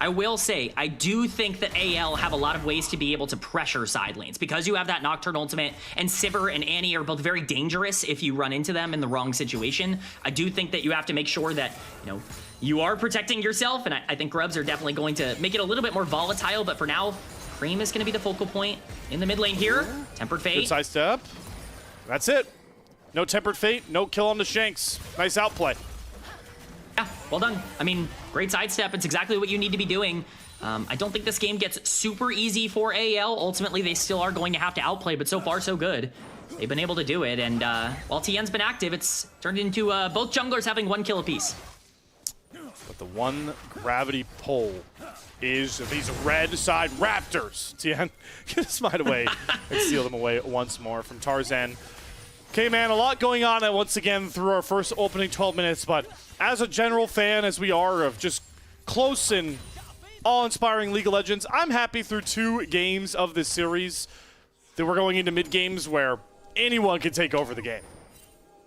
I will say, I do think that AL have a lot of ways to be able to pressure side lanes, because you have that Nocturne ultimate, and Sivir and Annie are both very dangerous if you run into them in the wrong situation. I do think that you have to make sure that, you know, you are protecting yourself, and I think Grubs are definitely going to make it a little bit more volatile, but for now, Cream is going to be the focal point in the mid lane here. Tempered Fate.
Good side step. That's it. No Tempered Fate, no kill on the Shanks. Nice outplay.
Yeah, well done. I mean, great sidestep. It's exactly what you need to be doing. I don't think this game gets super easy for AL. Ultimately, they still are going to have to outplay, but so far, so good. They've been able to do it, and while TN's been active, it's turned into both junglers having 1 kill apiece.
But the one gravity pull is these red side Raptors. TN can smite away and steal them away once more from Tarzan. Okay, man, a lot going on once again through our first opening 12 minutes, but as a general fan, as we are of just close and awe-inspiring League of Legends, I'm happy through 2 games of this series that we're going into mid-games where anyone can take over the game.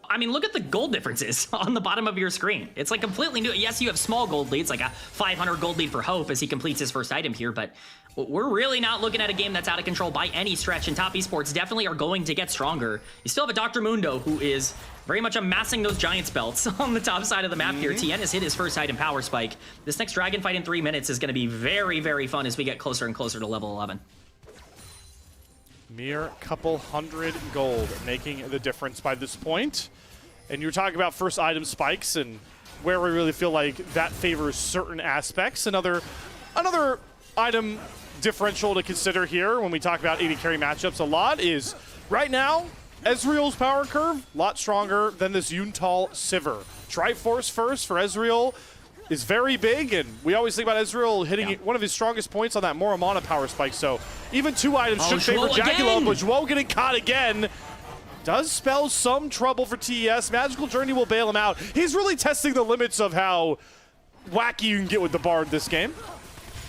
I mean, look at the gold differences on the bottom of your screen. It's like completely new. Yes, you have small gold leads, like a 500 gold lead for Hope as he completes his first item here, but we're really not looking at a game that's out of control by any stretch, and top esports definitely are going to get stronger. You still have a Dr. Mundo who is very much amassing those Giants belts on the top side of the map here. TN has hit his first item, Power Spike. This next Dragon fight in 3 minutes is going to be very, very fun as we get closer and closer to level 11.
Mere couple hundred gold making the difference by this point. And you were talking about first item spikes and where we really feel like that favors certain aspects. Another item differential to consider here when we talk about AD carry matchups a lot is right now, Ezreal's power curve, a lot stronger than this Yuntal Sivir. Triforce first for Ezreal is very big, and we always think about Ezreal hitting one of his strongest points on that Moramana power spike. So even 2 items should favor Jackalope, but Zhuo getting caught again does spell some trouble for TES. Magical Journey will bail him out. He's really testing the limits of how wacky you can get with the Bard this game.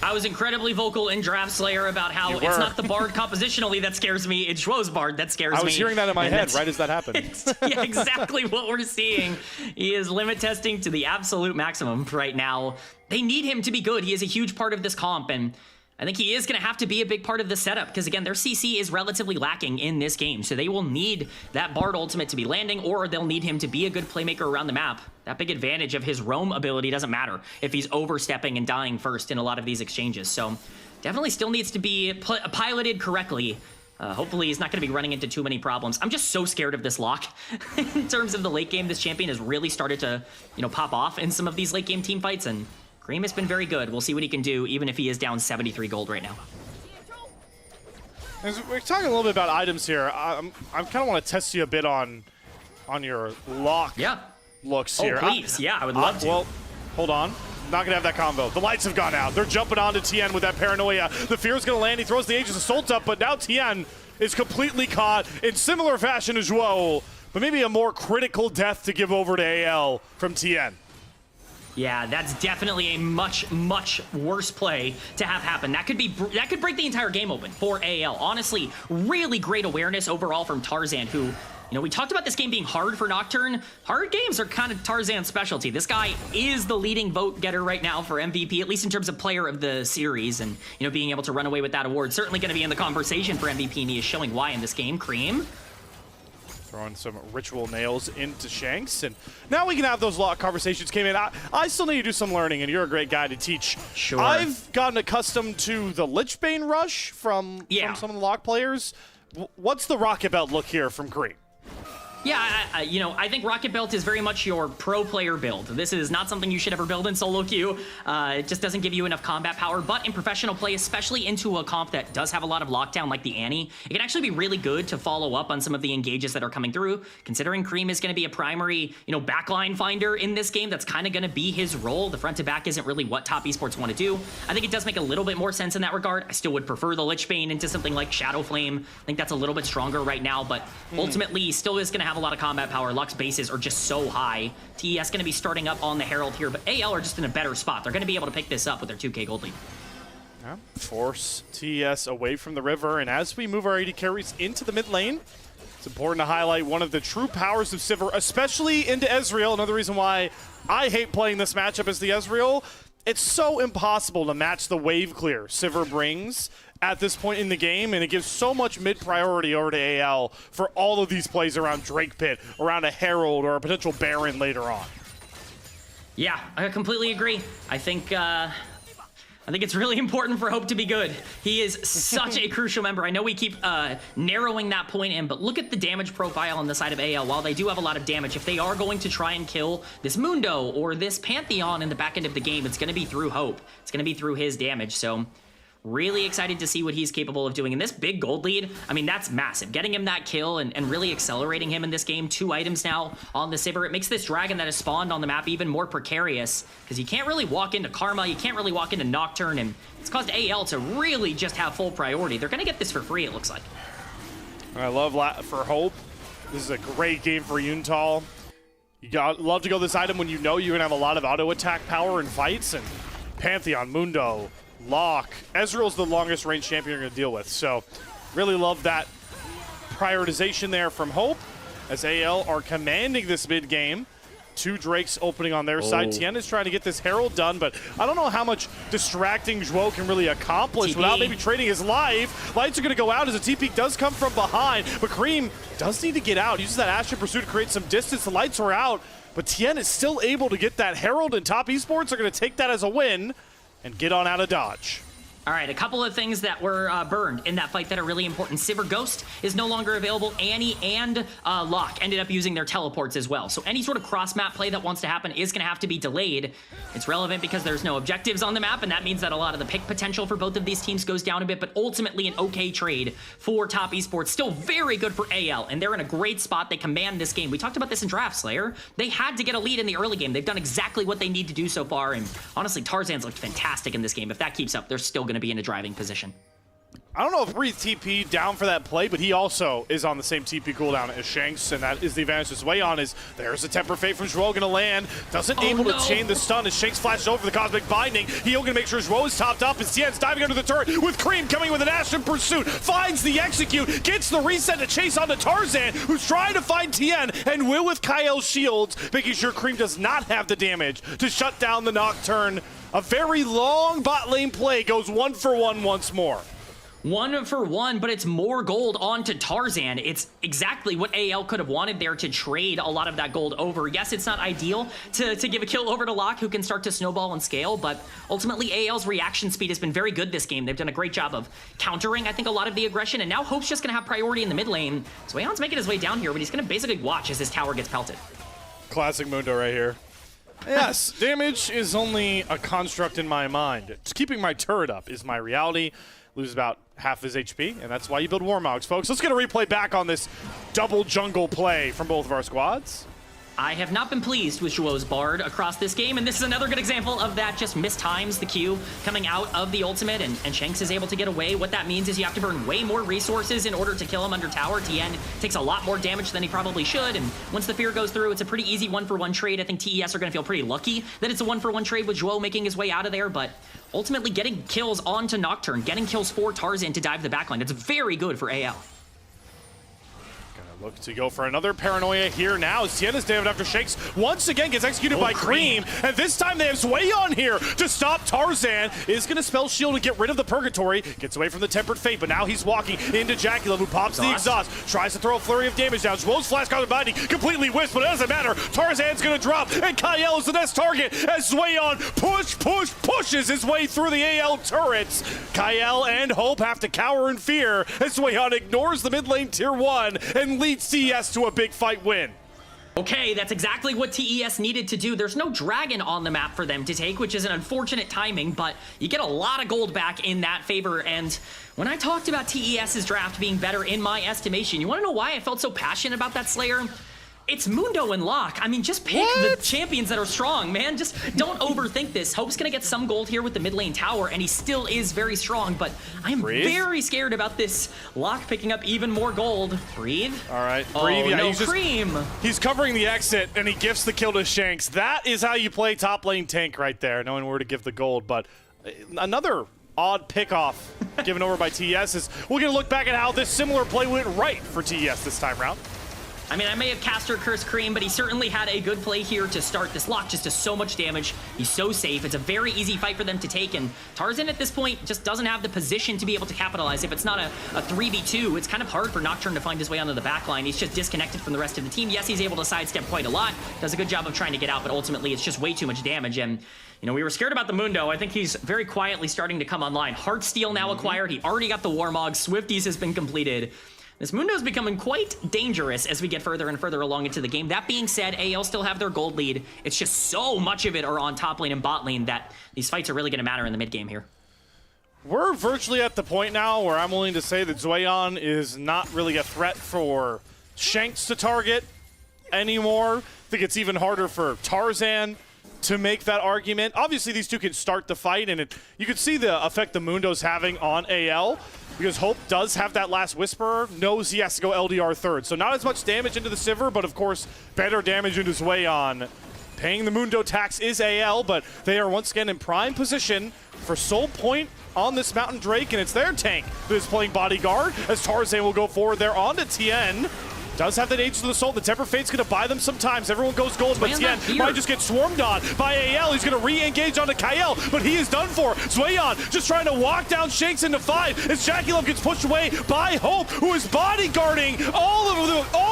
I was incredibly vocal in Draft Slayer about how it's not the Bard compositionally that scares me, it's Zhuo's Bard that scares me.
I was hearing that in my head right as that happened.
Yeah, exactly what we're seeing. He is limit testing to the absolute maximum right now. They need him to be good. He is a huge part of this comp, and I think he is going to have to be a big part of the setup because, again, their CC is relatively lacking in this game. So they will need that Bard ultimate to be landing, or they'll need him to be a good playmaker around the map. That big advantage of his roam ability doesn't matter if he's overstepping and dying first in a lot of these exchanges. So definitely still needs to be piloted correctly. Hopefully he's not going to be running into too many problems. I'm just so scared of this lock. In terms of the late game, this champion has really started to, pop off in some of these late game team fights, and Cream has been very good. We'll see what he can do, even if he is down 73 gold right now.
As we're talking a little bit about items here. I kind of want to test you a bit on your lock looks here.
Oh, please. I would love to.
Well, hold on. Not going to have that combo. The lights have gone out. They're jumping onto Tien with that paranoia. The fear's going to land. He throws the Aegis Assault up, but now Tien is completely caught in similar fashion as Zhuo, but maybe a more critical death to give over to AL from Tien.
Yeah, that's definitely a much, much worse play to have happen. That could break the entire game open for AL. Honestly, really great awareness overall from Tarzan, who, we talked about this game being hard for Nocturne. Hard games are kind of Tarzan's specialty. This guy is the leading vote getter right now for MVP, at least in terms of player of the series, and, being able to run away with that award. Certainly going to be in the conversation for MVP, and he is showing why in this game. Cream
throwing some ritual nails into Shanks, and now we can have those lock conversations. Came in. I still need to do some learning, and you're a great guy to teach.
Sure.
I've gotten accustomed to the Lichbane rush from some of the lock players. What's the Rocket Belt look here from Cream?
Yeah, I think Rocket Belt is very much your pro player build. This is not something you should ever build in solo queue. It just doesn't give you enough combat power, but in professional play, especially into a comp that does have a lot of lockdown like the Annie, it can actually be really good to follow up on some of the engages that are coming through. Considering Cream is going to be a primary, backline finder in this game, that's kind of going to be his role. The front to back isn't really what top esports want to do. I think it does make a little bit more sense in that regard. I still would prefer the Lichbane into something like Shadow Flame. I think that's a little bit stronger right now, but ultimately still is going to have a lot of combat power. Lux bases are just so high. TES going to be starting up on the Herald here, but AL are just in a better spot. They're going to be able to pick this up with their 2K gold lead.
Yeah, force TES away from the river, and as we move our AD carries into the mid lane, it's important to highlight one of the true powers of Sivir, especially into Ezreal. Another reason why I hate playing this matchup is the Ezreal. It's so impossible to match the wave clear Sivir brings at this point in the game, and it gives so much mid-priority over to AL for all of these plays around Drake Pit, around a Herald, or a potential Baron later on.
Yeah, I completely agree. I think it's really important for Hope to be good. He is such a crucial member. I know we keep narrowing that point in, but look at the damage profile on the side of AL. While they do have a lot of damage, if they are going to try and kill this Mundo or this Pantheon in the back end of the game, it's going to be through Hope. It's going to be through his damage, so really excited to see what he's capable of doing. And this big gold lead, I mean, that's massive. Getting him that kill and really accelerating him in this game. 2 items now on the Sivir. It makes this dragon that has spawned on the map even more precarious because you can't really walk into Karma, you can't really walk into Nocturne, and it's caused AL to really just have full priority. They're going to get this for free, it looks like.
I love for Hope. This is a great game for Yuntal. Love to go this item when you know you're going to have a lot of auto attack power in fights, and Pantheon, Mundo, Locke. Ezreal's the longest range champion you're going to deal with, so really love that prioritization there from Hope, as AL are commanding this mid game. 2 Drakes opening on their side. Tien is trying to get this Herald done, but I don't know how much distracting Zhuo can really accomplish without maybe trading his life. Lights are going to go out as a TP does come from behind, but Cream does need to get out. Uses that Ashen Pursuit to create some distance. The lights are out, but Tien is still able to get that Herald, and Top Esports are going to take that as a win and get on out of dodge.
All right, a couple of things that were burned in that fight that are really important. Sivir Ghost is no longer available. Annie and Locke ended up using their teleports as well. So any sort of cross-map play that wants to happen is going to have to be delayed. It's relevant because there's no objectives on the map, and that means that a lot of the pick potential for both of these teams goes down a bit, but ultimately an okay trade for Top Esports. Still very good for AL, and they're in a great spot. They command this game. We talked about this in Draft Slayer. They had to get a lead in the early game. They've done exactly what they need to do so far, and honestly, Tarzan's looked fantastic in this game. If that keeps up, they're still going to be in a driving position.
I don't know if Breathe TP down for that play, but he also is on the same TP cooldown as Shanks, and that is the advantage this way on. Is there's a Temper Fate from Zhuo gonna land. Doesn't able to chain the stun as Shanks flashes over the Cosmic Binding. He'll gonna make sure Zhuo is topped up, and Tien's diving under the turret with Cream coming with an Ashen Pursuit. Finds the execute, gets the reset to chase onto Tarzan, who's trying to find Tien, and will with Kael's shields, making sure Cream does not have the damage to shut down the Nocturne. A very long bot lane play goes 1 for 1 once more.
1 for 1, but it's more gold onto Tarzan. It's exactly what AL could have wanted there to trade a lot of that gold over. Yes, it's not ideal to give a kill over to Locke, who can start to snowball and scale, but ultimately AL's reaction speed has been very good this game. They've done a great job of countering, I think, a lot of the aggression, and now Hope's just going to have priority in the mid lane. So Aeon's making his way down here, but he's going to basically watch as his tower gets pelted.
Classic Mundo right here. Yes, damage is only a construct in my mind. Just keeping my turret up is my reality. Loses about half his HP, and that's why you build Warmogs, folks. Let's get a replay back on this double jungle play from both of our squads.
I have not been pleased with Zhuo's Bard across this game, and this is another good example of that. Just mistimes the Q coming out of the ultimate, and Shanks is able to get away. What that means is you have to burn way more resources in order to kill him under tower. Tien takes a lot more damage than he probably should, and once the fear goes through, it's a pretty easy 1-for-1 trade. I think TES are going to feel pretty lucky that it's a 1-for-1 trade with Zhuo making his way out of there, but ultimately getting kills onto Nocturne, getting kills for Tarzan to dive the backline. It's very good for AL.
Look to go for another paranoia here now. Tien is damaged after Shanks once again gets executed by Cream. And this time they have Sway on here to stop Tarzan. Is going to spell shield to get rid of the Purgatory. Gets away from the Tempered Fate, but now he's walking into Jacula, who pops the exhaust. Tries to throw a flurry of damage down. Zhuo's Flash Cosmic Binding completely whiffs, but it doesn't matter. Tarzan's going to drop, and Kael is the next target as Swayon pushes his way through the AL turrets. Kael and Hope have to cower in fear as Swayon ignores the mid lane tier 1 and leads TES to a big fight win.
Okay, that's exactly what TES needed to do. There's no dragon on the map for them to take, which is an unfortunate timing, but you get a lot of gold back in that favor. And when I talked about TES's draft being better in my estimation, you want to know why I felt so passionate about that, Slayer? It's Mundo and Locke. I mean, just pick the champions that are strong, man. Just don't overthink this. Hope's gonna get some gold here with the mid lane tower, and he still is very strong, but I'm very scared about this Locke picking up even more gold. Breathe.
All right, Breathe. Yeah,
no,
he's
Cream.
He's covering the exit, and he gifts the kill to Shanks. That is how you play top lane tank right there, knowing where to give the gold. But another odd pickoff given over by TES is we're gonna look back at how this similar play went right for TES this time round.
I mean, I may have caster cursed Cream, but he certainly had a good play here to start. This Locke just does so much damage. He's so safe. It's a very easy fight for them to take, and Tarzan at this point just doesn't have the position to be able to capitalize. If it's not a 3v2, it's kind of hard for Nocturne to find his way onto the backline. He's just disconnected from the rest of the team. Yes, he's able to sidestep quite a lot, does a good job of trying to get out, but ultimately it's just way too much damage. And you know, we were scared about the Mundo. I think he's very quietly starting to come online. Heartsteel now acquired. He already got the Warmog. Swifties has been completed. This Mundo is becoming quite dangerous as we get further and further along into the game. That being said, AL still have their gold lead. It's just so much of it are on top lane and bot lane that these fights are really going to matter in the mid game here.
We're virtually at the point now where I'm willing to say that Swayon is not really a threat for Shanks to target anymore. I think it's even harder for Tarzan to make that argument. Obviously, these two can start the fight, and you can see the effect the Mundo's having on AL, because Hope does have that last Whisperer, knows he has to go LDR third. So not as much damage into the Sivir, but of course, better damage into Swayon. Paying the Mundo tax is AL, but they are once again in prime position for Soul Point on this Mountain Drake, and it's their tank that is playing bodyguard as Tarzan will go forward there onto Tien. Does have the nades to the soul. The Temper Fate's going to buy them sometimes. Everyone goes gold, but Tien might just get swarmed on by AL. He's going to re-engage onto Kael, but he is done for. Zweyon just trying to walk down Shanks into 5 as JackeyLove gets pushed away by Hope, who is bodyguarding all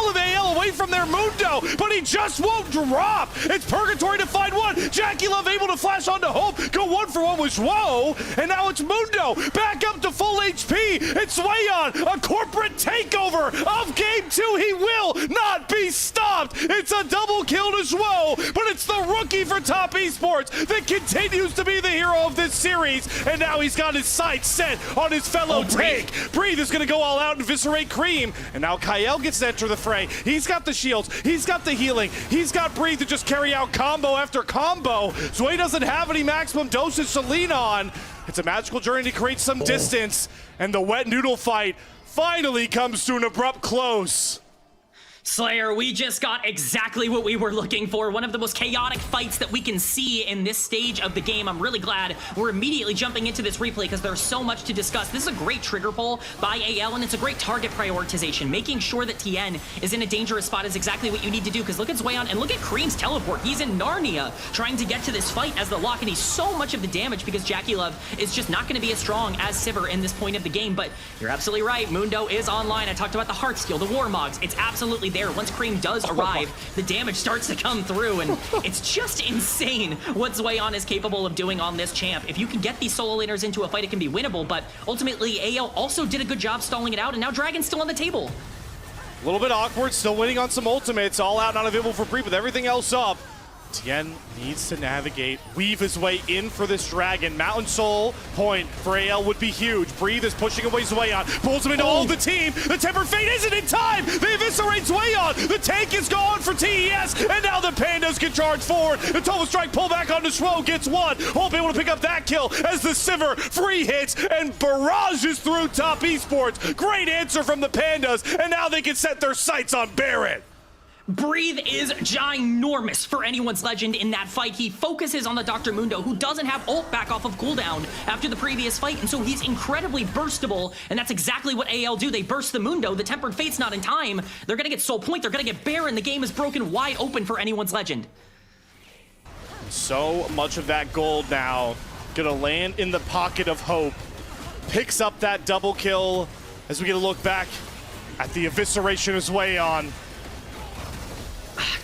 of AL away from their Mundo, but he just won't drop. It's Purgatory to find one. JackeyLove able to flash onto Hope, go 1-for-1 with Zwo, and now it's Mundo back up to full HP. It's Zweyon, a corporate takeover of Game 2. He will not be stopped. It's a double kill to Zwo, but it's the rookie for Top Esports that continues to be the hero of this series, and now he's got his sights set on his fellow tank. Breathe is going to go all out and eviscerate Cream, and now Kael gets to enter the fray. He's got the shields, he's got the healing, he's got Breathe to just carry out combo after combo. Zwei doesn't have any maximum dosage to lean on. It's a magical journey to create some distance, and the wet noodle fight finally comes to an abrupt close.
Slayer, we just got exactly what we were looking for. One of the most chaotic fights that we can see in this stage of the game. I'm really glad we're immediately jumping into this replay because there's so much to discuss. This is a great trigger pull by AL, and it's a great target prioritization. Making sure that Tien is in a dangerous spot is exactly what you need to do, because look at Zweyon and look at Cream's teleport. He's in Narnia trying to get to this fight as the lock, and he's so much of the damage because JackeyLove is just not going to be as strong as Sivir in this point of the game. But you're absolutely right. Mundo is online. I talked about the Heartsteel, the Warmogs. It's absolutely there. Once Cream does arrive, the damage starts to come through, and it's just insane what Zweyon is capable of doing on this champ. If you can get these solo laners into a fight, it can be winnable, but ultimately AL also did a good job stalling it out, and now Dragon's still on the table.
A little bit awkward, still waiting on some ultimates, all out, not available for Breathe with everything else up. Tien needs to navigate, weave his way in for this dragon. Mountain Soul point for AL would be huge. Breathe is pushing away Zweyon, pulls him into all the team. The Temper Fate isn't in time. They eviscerate Zweyon. The tank is gone for TES, and now the Pandas can charge forward. The Total Strike pullback onto Zwo gets one. Hope able to pick up that kill as the Sivir free hits and barrages through Top Esports. Great answer from the Pandas, and now they can set their sights on Barret.
Breathe is ginormous for anyone's legend in that fight. He focuses on the Dr. Mundo, who doesn't have ult back off of cooldown after the previous fight, and so he's incredibly burstable, and that's exactly what AL do. They burst the Mundo. The Tempered Fate's not in time. They're gonna get Soul Point. They're gonna get Baron. The game is broken wide open for anyone's legend.
So much of that gold now gonna land in the pocket of Hope. Picks up that double kill as we get a look back at the evisceration of Zweyon.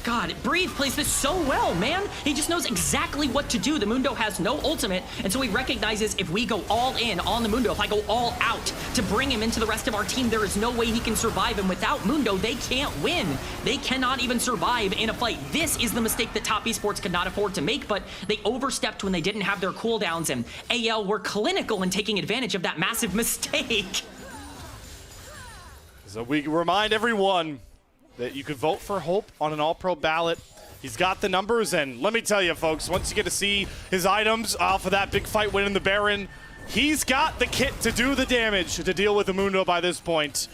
God, Breathe plays this so well, man. He just knows exactly what to do. The Mundo has no ultimate, and so he recognizes if we go all in on the Mundo, if I go all out to bring him into the rest of our team, there is no way he can survive, and without Mundo, they can't win. They cannot even survive in a fight. This is the mistake that Top Esports could not afford to make, but they overstepped when they didn't have their cooldowns, and AL were clinical in taking advantage of that massive mistake.
So we remind everyone that you could vote for Hope on an all-pro ballot. He's got the numbers, and let me tell you, folks, once you get to see his items off of that big fight winning the Baron, he's got the kit to do the damage to deal with the Mundo by this point.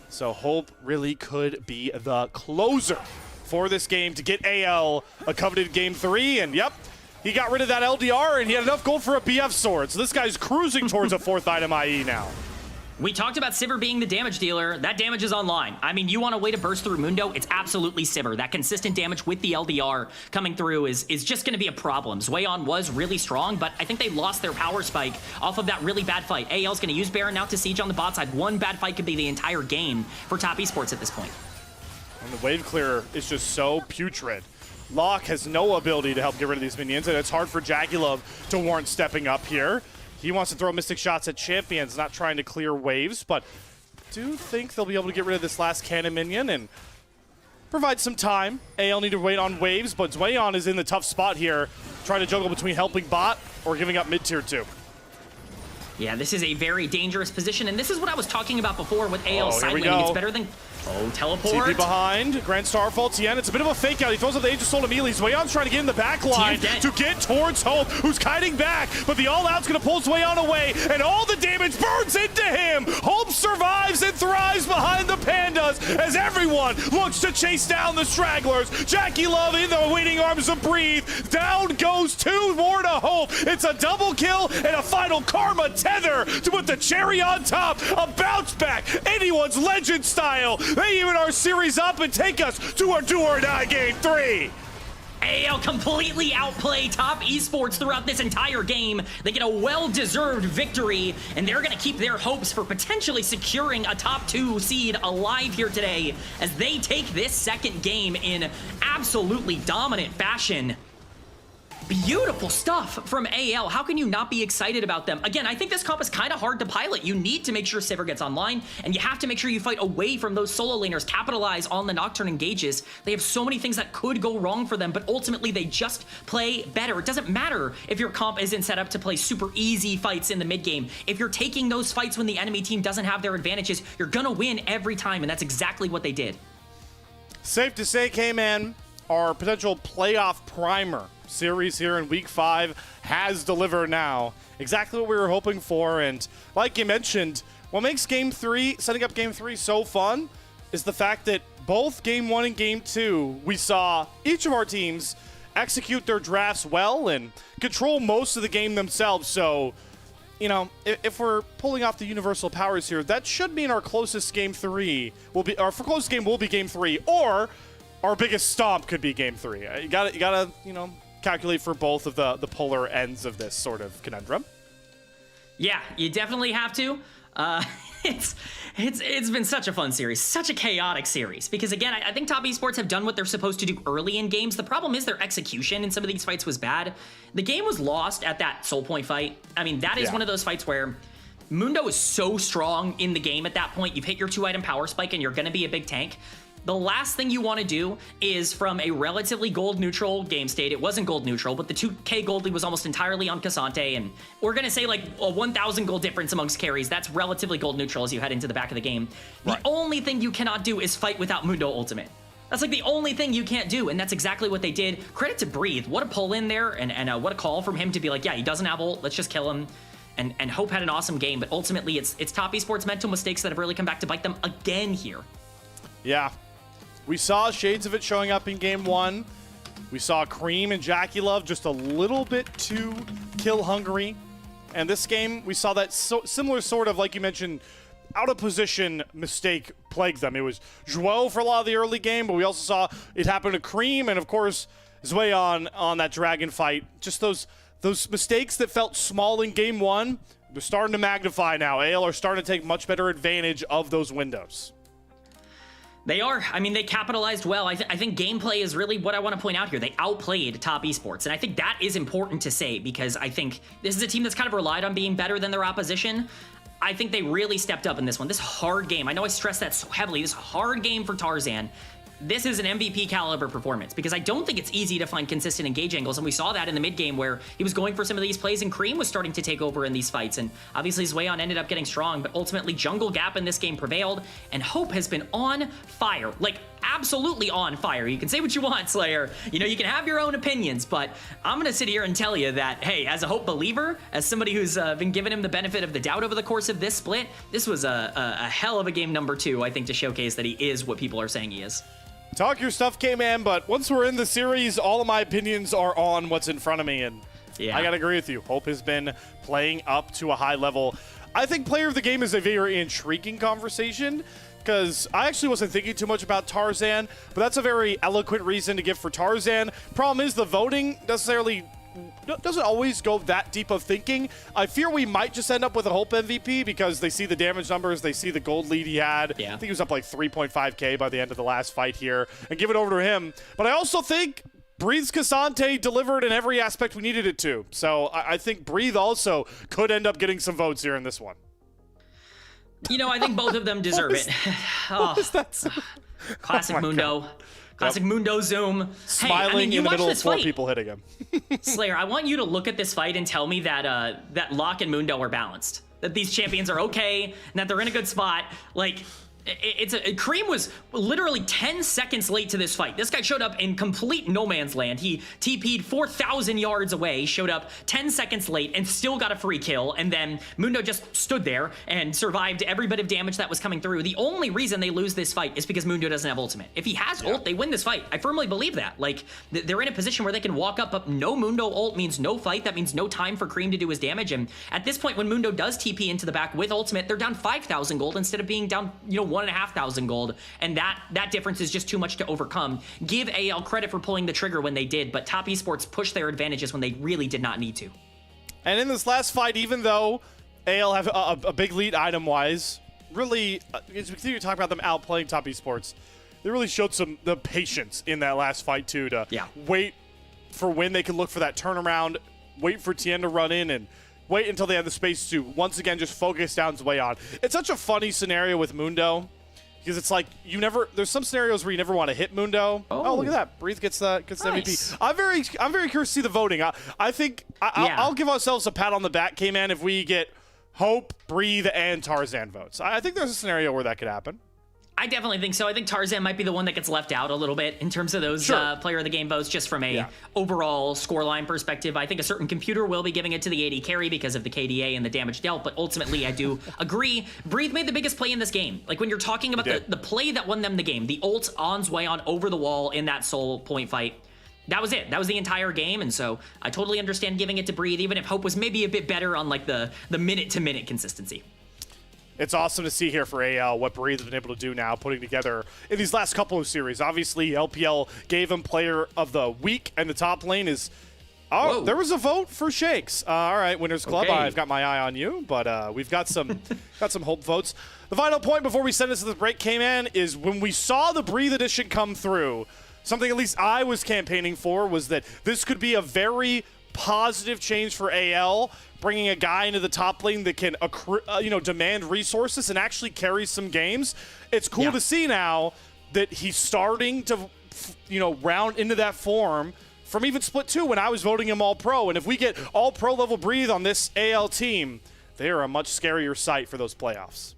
So Hope really could be the closer for this game to get AL a coveted Game 3, and yep, he got rid of that LDR, and he had enough gold for a BF sword. So this guy's cruising towards a 4th item IE now.
We talked about Sivir being the damage dealer. That damage is online. I mean, you want a way to burst through Mundo, it's absolutely Sivir. That consistent damage with the LDR coming through is just going to be a problem. Zweyon was really strong, but I think they lost their power spike off of that really bad fight. AL's going to use Baron now to siege on the bot side. One bad fight could be the entire game for Top Esports at this point.
And the wave clear is just so putrid. Locke has no ability to help get rid of these minions, and it's hard for JackeyLove to warrant stepping up here. He wants to throw Mystic shots at champions, not trying to clear waves, but do think they'll be able to get rid of this last cannon minion and provide some time. AL need to wait on waves, but Zweyon is in the tough spot here, trying to juggle between helping bot or giving up mid-tier 2.
Yeah, this is a very dangerous position, and this is what I was talking about before with AL sideways. It's better than Oh, teleport.
TP behind. Grand Starfall. Tien, it's a bit of a fake out. He throws out the Age of Soul immediately. Zweon's trying to get in the back line to get towards Hope, who's kiting back. But the All-Out's going to pull Zweon away, and all the damage burns into him. Hope survives and thrives behind the Pandas as everyone looks to chase down the stragglers. Jackie Love in the waiting arms of Breathe. Down goes 2 more to Hope. It's a double kill and a final Karma tether to put the cherry on top. A bounce back, anyone's legend style. They even are series up and take us to our do-or-die game 3.
AL completely outplay Top Esports throughout this entire game. They get a well-deserved victory, and they're going to keep their hopes for potentially securing a top 2 seed alive here today as they take this second game in absolutely dominant fashion. Beautiful stuff from AL. How can you not be excited about them? Again, I think this comp is kind of hard to pilot. You need to make sure Sivir gets online, and you have to make sure you fight away from those solo laners, capitalize on the Nocturne engages. They have so many things that could go wrong for them, but ultimately they just play better. It doesn't matter if your comp isn't set up to play super easy fights in the mid game. If you're taking those fights when the enemy team doesn't have their advantages, you're gonna win every time, and that's exactly what they did.
Safe to say, K-Man, our potential playoff primer series here in week 5 has delivered now. Exactly what we were hoping for, and like you mentioned, what makes game 3, setting up game 3 so fun is the fact that both game 1 and game 2, we saw each of our teams execute their drafts well and control most of the game themselves. So, you know, if we're pulling off the universal powers here, that should mean our closest game 3 will be, our closest game will be game 3, or our biggest stomp could be game 3. You gotta, you know, calculate for both of the polar ends of this sort of conundrum.
Yeah, you definitely have to. It's been such a fun series, such a chaotic series, because again, I think Top Esports have done what they're supposed to do early in games. The problem is their execution in some of these fights was bad. The game was lost at that Soul Point fight. I mean, that is one of those fights where Mundo is so strong in the game at that point. You've hit your 2-item power spike and you're gonna be a big tank. The last thing you want to do is, from a relatively gold neutral game state, it wasn't gold neutral, but the 2k gold lead was almost entirely on Cassante, and we're going to say like a 1,000 gold difference amongst carries. That's relatively gold neutral as you head into the back of the game. The only thing you cannot do is fight without Mundo Ultimate. That's like the only thing you can't do, and that's exactly what they did. Credit to Breathe. What a pull in there, and what a call from him to be like, yeah, he doesn't have ult, let's just kill him. And Hope had an awesome game, but ultimately it's Top Esports' mental mistakes that have really come back to bite them again here.
Yeah. We saw shades of it showing up in game 1. We saw Cream and Jackie Love just a little bit too kill hungry. And this game, we saw that similar sort of, like you mentioned, out of position mistake plague them. It was Joel for a lot of the early game, but we also saw it happen to Cream and, of course, Zweon on that dragon fight. Just those mistakes that felt small in game 1, they're starting to magnify now. AL are starting to take much better advantage of those windows.
They are. I mean, they capitalized well. I think gameplay is really what I want to point out here. They outplayed Top Esports, and I think that is important to say because I think this is a team that's kind of relied on being better than their opposition. I think they really stepped up in this one. This hard game, I know I stress that so heavily, this hard game for Tarzan. This is an MVP caliber performance because I don't think it's easy to find consistent engage angles, and we saw that in the mid game where he was going for some of these plays and Cream was starting to take over in these fights, and obviously Zweon ended up getting strong, but ultimately Jungle Gap in this game prevailed, and Hope has been on fire, like absolutely on fire. You can say what you want, Slayer, you know, you can have your own opinions, but I'm gonna sit here and tell you that, hey, as a Hope believer, as somebody who's been giving him the benefit of the doubt over the course of this split, this was a hell of a game number 2, I think, to showcase that he is what people are saying he is.
Talk your stuff, K-Man, but once we're in the series, all of my opinions are on what's in front of me, and I gotta agree with you. Hope has been playing up to a high level. I think player of the game is a very intriguing conversation, because I actually wasn't thinking too much about Tarzan, but that's a very eloquent reason to give for Tarzan. Problem is the voting doesn't always go that deep of thinking. I fear we might just end up with a Hope MVP because they see the damage numbers, they see the gold lead he had. I think he was up like 3.5k by the end of the last fight here, and give it over to him. But I also think Breathe's Cassante delivered in every aspect we needed it to. So I think Breathe also could end up getting some votes here in this one.
You know, I think both of them deserve it.
What is that?
Classic Mundo. Classic Mundo Zoom.
Smiling in the middle of 4 people hitting him.
Slayer, I want you to look at this fight and tell me that that Locke and Mundo are balanced. That these champions are okay, and that they're in a good spot. Like, Cream was literally 10 seconds late to this fight. This guy showed up in complete no man's land. He TP'd 4,000 yards away, showed up 10 seconds late, and still got a free kill. And then Mundo just stood there and survived every bit of damage that was coming through. The only reason they lose this fight is because Mundo doesn't have ultimate. If he has ult, they win this fight. I firmly believe that. Like, they're in a position where they can walk up, but no Mundo ult means no fight. That means no time for Cream to do his damage. And at this point, when Mundo does TP into the back with ultimate, they're down 5,000 gold instead of being down, 1,500 gold, and that difference is just too much to overcome. Give AL credit for pulling the trigger when they did, but Top Esports pushed their advantages when they really did not need to.
And in this last fight, even though AL have a big lead item-wise, really, as we continue to talk about them outplaying Top Esports, they really showed the patience in that last fight too, to wait for when they can look for that turnaround, wait for Tien to run in, and wait until they have the space to, once again, just focus down his way on. It's such a funny scenario with Mundo, because it's like, there's some scenarios where you never want to hit Mundo. Oh, look at that. Breathe gets the MVP. I'm very curious to see the voting. I think I'll give ourselves a pat on the back, K-Man, if we get Hope, Breathe, and Tarzan votes. I think there's a scenario where that could happen.
I definitely think so. I think Tarzan might be the one that gets left out a little bit in terms of those player of the game votes, just from a overall scoreline perspective. I think a certain computer will be giving it to the AD carry because of the KDA and the damage dealt, but ultimately I do agree. Breathe made the biggest play in this game. Like, when you're talking about the play that won them the game, the ult on Zweon over the wall in that soul point fight, that was it. That was the entire game, and so I totally understand giving it to Breathe, even if Hope was maybe a bit better on like the minute-to-minute consistency.
It's awesome to see here for AL what Breathe has been able to do now, putting together in these last couple of series. Obviously, LPL gave him Player of the Week, and the top lane is... Oh, there was a vote for Shakes. All right, Winners Club, I've got my eye on you, but we've got some Hope votes. The final point before we send us to the break, K-Man, is when we saw the Breathe edition come through, something at least I was campaigning for was that this could be a very positive change for AL, bringing a guy into the top lane that can demand resources and actually carry some games. It's cool to see now that he's starting to round into that form from even Split 2 when I was voting him all-pro. And if we get all-pro level Breathe on this AL team, they are a much scarier sight for those playoffs.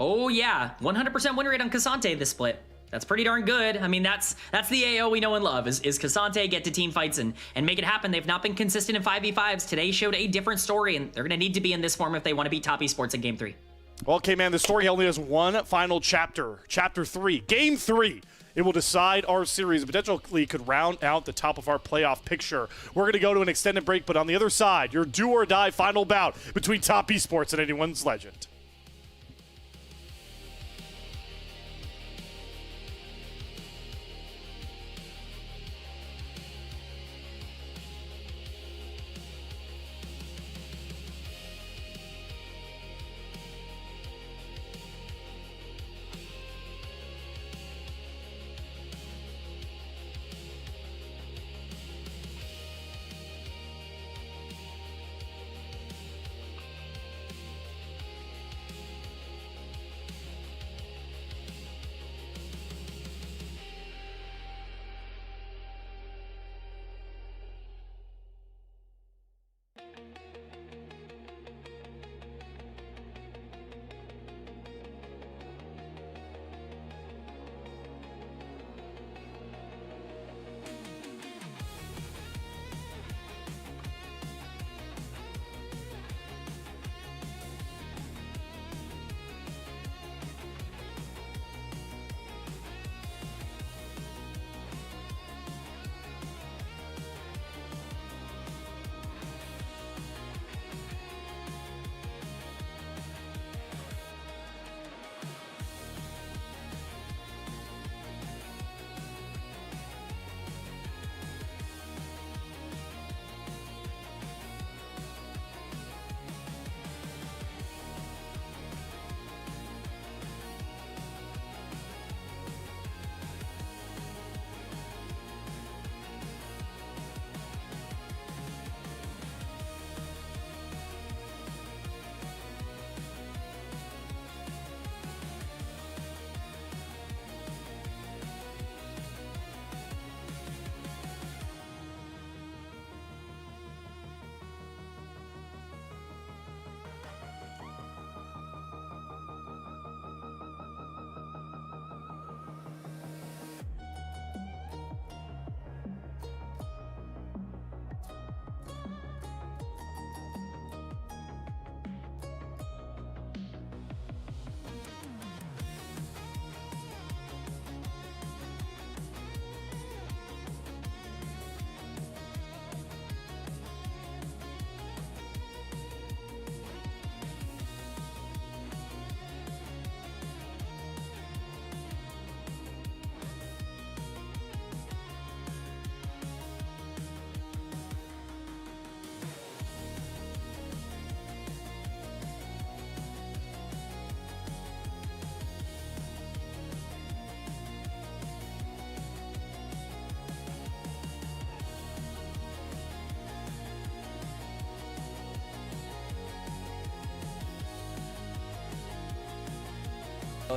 Oh yeah, 100% win rate on Cassante this split. That's pretty darn good. I mean, that's the AO we know and love, is Cassante get to team fights and make it happen. They've not been consistent in 5v5s. Today showed a different story, and they're going to need to be in this form if they want to beat Top Esports in Game 3.
Well, okay, man, the story only has one final chapter. Chapter 3. Game 3. It will decide our series, potentially could round out the top of our playoff picture. We're going to go to an extended break, but on the other side, your do-or-die final bout between Top Esports and Anyone's Legend.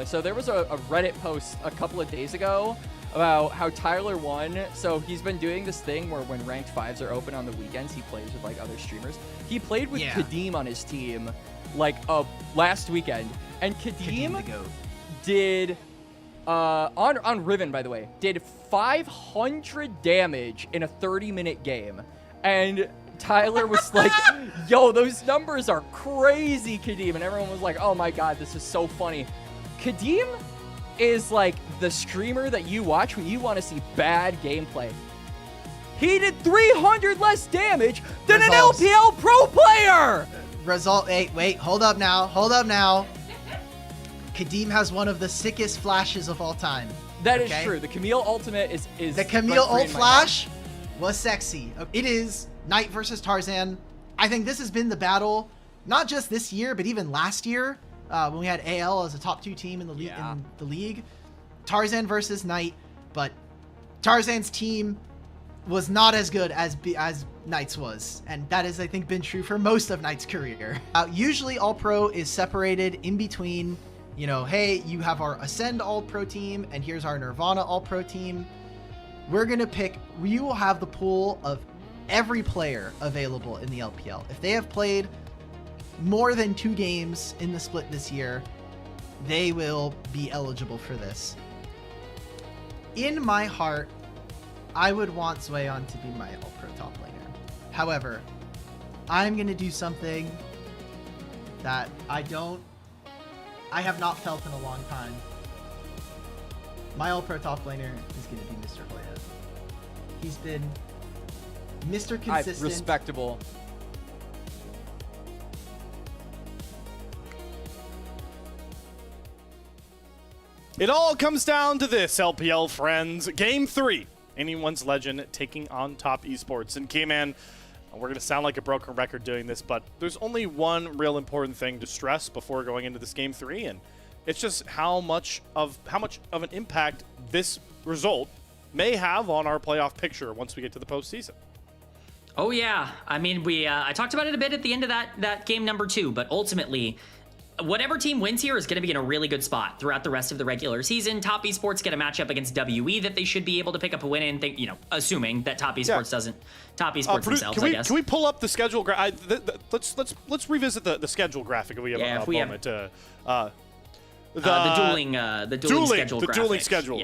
So there was a Reddit post a couple of days ago about how Tyler won. So he's been doing this thing where when ranked 5s are open on the weekends, he plays with like other streamers. He played with Kadeem on his team like last weekend, and Kadeem did on Riven, by the way, did 500 damage in a 30-minute game, and Tyler was like, yo, those numbers are crazy, Kadeem. And everyone was like, oh my god, this is so funny. Kadeem is like the streamer that you watch when you want to see bad gameplay. He did 300 less damage than an LPL pro player!
Wait, hold up now. Kadeem has one of the sickest flashes of all time.
That is true. The Camille ultimate is
the Camille ult flash was sexy. It is Knight versus Tarzan. I think this has been the battle, not just this year, but even last year when we had AL as a top 2 team in the league. Tarzan versus Knight, but Tarzan's team was not as good as Knight's was, and that has, I think, been true for most of Knight's career. Usually All-Pro is separated in between, you know, hey, you have our Ascend All-Pro team, and here's our Nirvana All-Pro team. We will have the pool of every player available in the LPL. If they have played more than 2 games in the split this year, they will be eligible for this. In my heart, I would want Zweon to be my All-Pro top laner. However, I'm going to do something that I have not felt in a long time. My All-Pro top laner is going to be Mr. Hoya. He's been Mr. Consistent.
Respectable.
It all comes down to this, LPL friends. Game 3. Anyone's Legend taking on Top Esports. And Keyman, we're going to sound like a broken record doing this, but there's only one real important thing to stress before going into this Game 3, and it's just how much of an impact this result may have on our playoff picture once we get to the postseason.
Oh yeah, I mean, I talked about it a bit at the end of that game number 2, but ultimately, whatever team wins here is going to be in a really good spot throughout the rest of the regular season. Top Esports get a matchup against WE that they should be able to pick up a win in, you know, assuming that Top Esports doesn't. Top Esports themselves, I guess.
Can we pull up the schedule? Let's revisit the schedule graphic if we have a moment.
The dueling schedule.
The
graphic.
dueling schedules.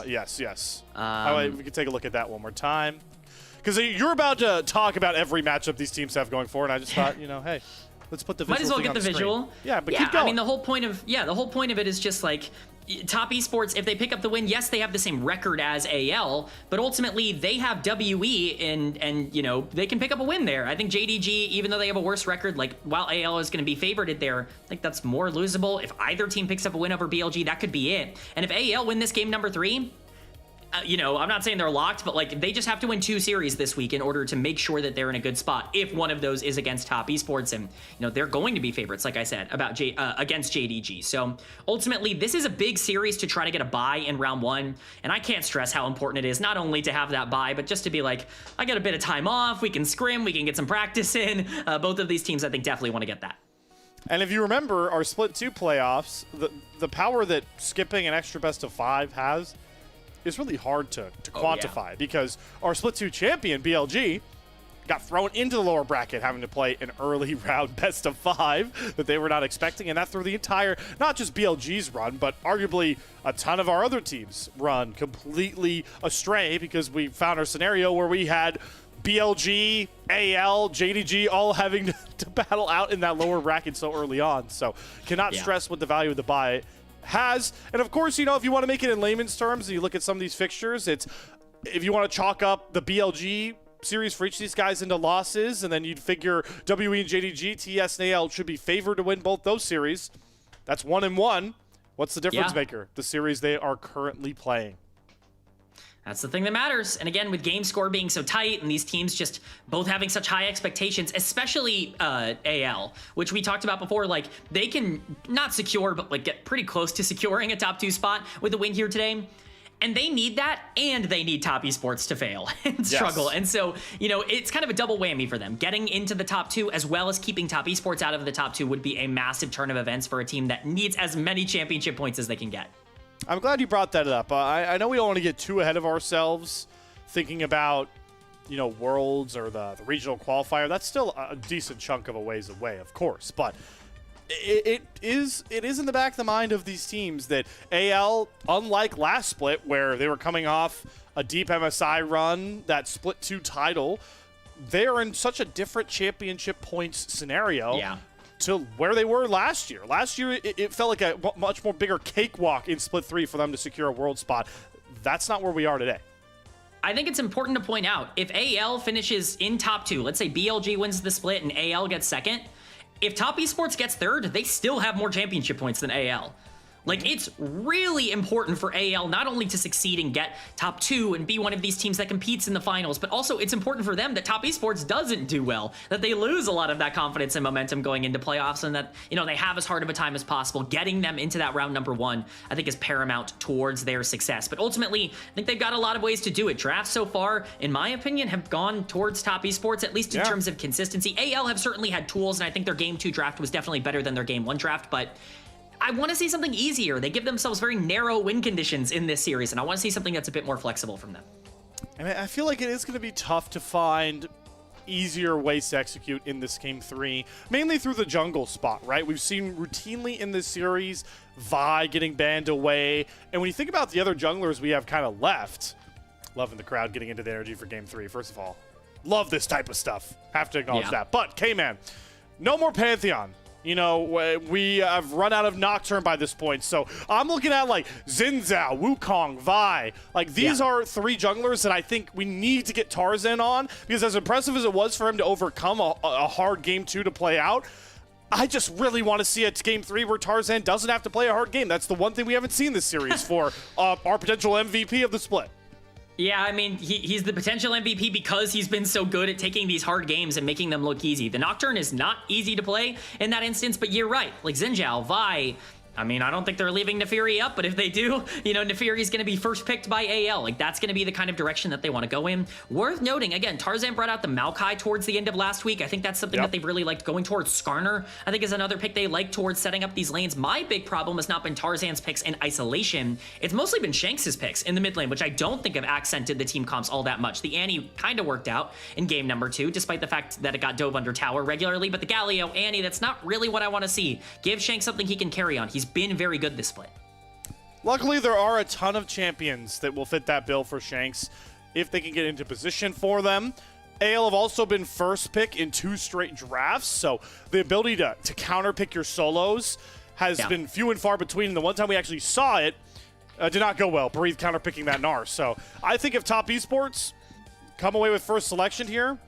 Yes.
We can take a look at that one more time. Because you're about to talk about every matchup these teams have going forward, and I just thought, you know, hey, let's put the visual.
Might as well
get
the visual.
Yeah, but keep going.
I mean, the whole point of it is just like Top Esports. If they pick up the win, yes, they have the same record as AL, but ultimately they have WE, and you know they can pick up a win there. I think JDG, even though they have a worse record, like while AL is going to be favorited there, I think that's more losable. If either team picks up a win over BLG, that could be it. And if AL win this game number 3. You know, I'm not saying they're locked, but like they just have to win 2 series this week in order to make sure that they're in a good spot. If one of those is against Top Esports, and you know they're going to be favorites, like I said about against JDG. So ultimately, this is a big series to try to get a bye in round 1, and I can't stress how important it is not only to have that bye, but just to be like, I got a bit of time off, we can scrim, we can get some practice in. Both of these teams, I think, definitely want to get that.
And if you remember our Split 2 playoffs, the power that skipping an extra best of 5 has is really hard to quantify, because our Split 2 champion, BLG, got thrown into the lower bracket having to play an early round best of 5 that they were not expecting, and that threw the entire, not just BLG's run, but arguably a ton of our other teams' run completely astray, because we found our scenario where we had BLG, AL, JDG all having to battle out in that lower bracket so early on. So cannot stress what the value of the bye has. And of course, you know, if you want to make it in layman's terms and you look at some of these fixtures, it's if you want to chalk up the BLG series for each of these guys into losses, and then you'd figure WE and JDG, TES and AL should be favored to win both those series. That's 1-1. What's the difference maker? The series they are currently playing.
That's the thing that matters. And again, with game score being so tight and these teams just both having such high expectations, especially AL, which we talked about before, like they can not secure, but like get pretty close to securing a top 2 spot with a win here today. And they need that, and they need top esports to fail and struggle. And so, you know, it's kind of a double whammy for them. Getting into the top 2 as well as keeping top esports out of the top 2 would be a massive turn of events for a team that needs as many championship points as they can get.
I'm glad you brought that up. I know we don't want to get too ahead of ourselves thinking about, you know, Worlds or the regional qualifier. That's still a decent chunk of a ways away, of course. But it is in the back of the mind of these teams that AL, unlike last split where they were coming off a deep MSI run, that split 2 title, they are in such a different championship points scenario to where they were last year. Last year, it felt like a much more bigger cakewalk in split 3 for them to secure a world spot. That's not where we are today.
I think it's important to point out, if AL finishes in top 2, let's say BLG wins the split and AL gets second, if top esports gets third, they still have more championship points than AL. Like, it's really important for AL not only to succeed and get top 2 and be one of these teams that competes in the finals, but also it's important for them that top esports doesn't do well, that they lose a lot of that confidence and momentum going into playoffs, and that, you know, they have as hard of a time as possible. Getting them into that round number 1, I think, is paramount towards their success. But ultimately, I think they've got a lot of ways to do it. Drafts so far, in my opinion, have gone towards top esports, at least in terms of consistency. AL have certainly had tools, and I think their Game 2 draft was definitely better than their Game 1 draft, but I want to see something easier. They give themselves very narrow win conditions in this series, and I want to see something that's a bit more flexible from them.
I mean, I feel like it is going to be tough to find easier ways to execute in this Game 3, mainly through the jungle spot, right? We've seen routinely in this series Vi getting banned away, and when you think about the other junglers we have kind of left, loving the crowd getting into the energy for Game 3, first of all. Love this type of stuff. Have to acknowledge that. But, K-Man, no more Pantheon. You know, we have run out of Nocturne by this point, so I'm looking at, like, Xin Zhao, Wukong, Vi. Like, these are 3 junglers that I think we need to get Tarzan on, because as impressive as it was for him to overcome a hard Game 2 to play out, I just really want to see a Game 3 where Tarzan doesn't have to play a hard game. That's the one thing we haven't seen this series for our potential MVP of the split.
Yeah, I mean, he's the potential MVP because he's been so good at taking these hard games and making them look easy. The Nocturne is not easy to play in that instance, but you're right. Like Xin Zhao, Vi, I mean, I don't think they're leaving Nefiri up, but if they do, you know, Nefiri's going to be first picked by AL. Like, that's going to be the kind of direction that they want to go in. Worth noting, again, Tarzan brought out the Maokai towards the end of last week. I think that's something that they've really liked. Going towards Skarner, I think, is another pick they like towards setting up these lanes. My big problem has not been Tarzan's picks in isolation. It's mostly been Shanks' picks in the mid lane, which I don't think have accented the team comps all that much. The Annie kind of worked out in game number 2, despite the fact that it got dove under tower regularly, but the Galio, Annie, that's not really what I want to see. Give Shanks something he can carry on. He's been very good this split.
Luckily, there are a ton of champions that will fit that bill for Shanks if they can get into position for them. AL have also been first pick in 2 straight drafts, so the ability to counter pick your solos has been few and far between. And the one time we actually saw it, did not go well. Breathe counter picking that Nar. So I think if top esports come away with first selection here,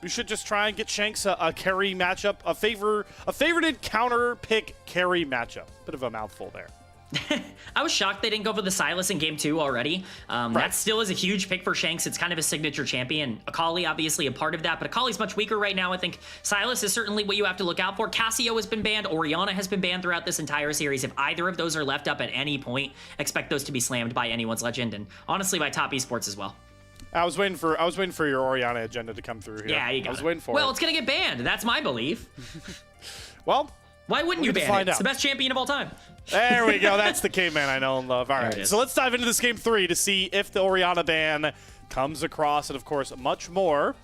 we should just try and get Shanks a carry matchup, a favorited counter pick carry matchup. Bit of a mouthful there.
I was shocked they didn't go for the Sylas in game 2 already. That still is a huge pick for Shanks. It's kind of a signature champion. Akali, obviously, a part of that, but Akali's much weaker right now. I think Sylas is certainly what you have to look out for. Cassio has been banned. Orianna has been banned throughout this entire series. If either of those are left up at any point, expect those to be slammed by anyone's legend, and honestly by top esports as well.
I was waiting for your Orianna agenda to come through here.
Yeah, you got it.
I was waiting for it.
Well, it's gonna get banned. That's my belief.
Well,
why wouldn't you ban it? It's the best champion of all time.
There we go. That's the K-Man I know and love. All right, so let's dive into this game 3 to see if the Orianna ban comes across, and of course, much more.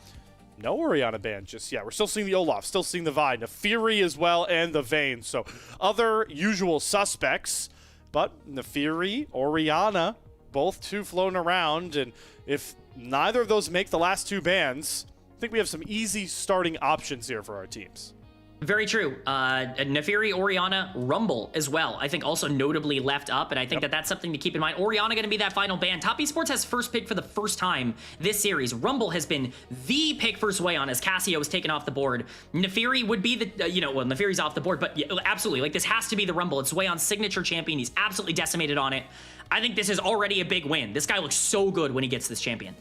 No Orianna ban just yet. We're still seeing the Olaf, still seeing the Vi, Nefiri as well, and the Vayne. So other usual suspects, but Nefiri, Orianna, both 2 floating around, and if neither of those make the last 2 bans, I think we have some easy starting options here for our teams.
Very true. Nefiri, Orianna, Rumble as well. I think also notably left up, and I think that's something to keep in mind. Orianna going to be that final ban. Top Esports has first pick for the first time this series. Rumble has been the pick for Swayon as Cassio was taken off the board. Nefiri would be the, well, Nefiri's off the board, but yeah, absolutely. Like, this has to be the Rumble. It's Swayon's signature champion. He's absolutely decimated on it. I think this is already a big win. This guy looks so good when he gets this champion.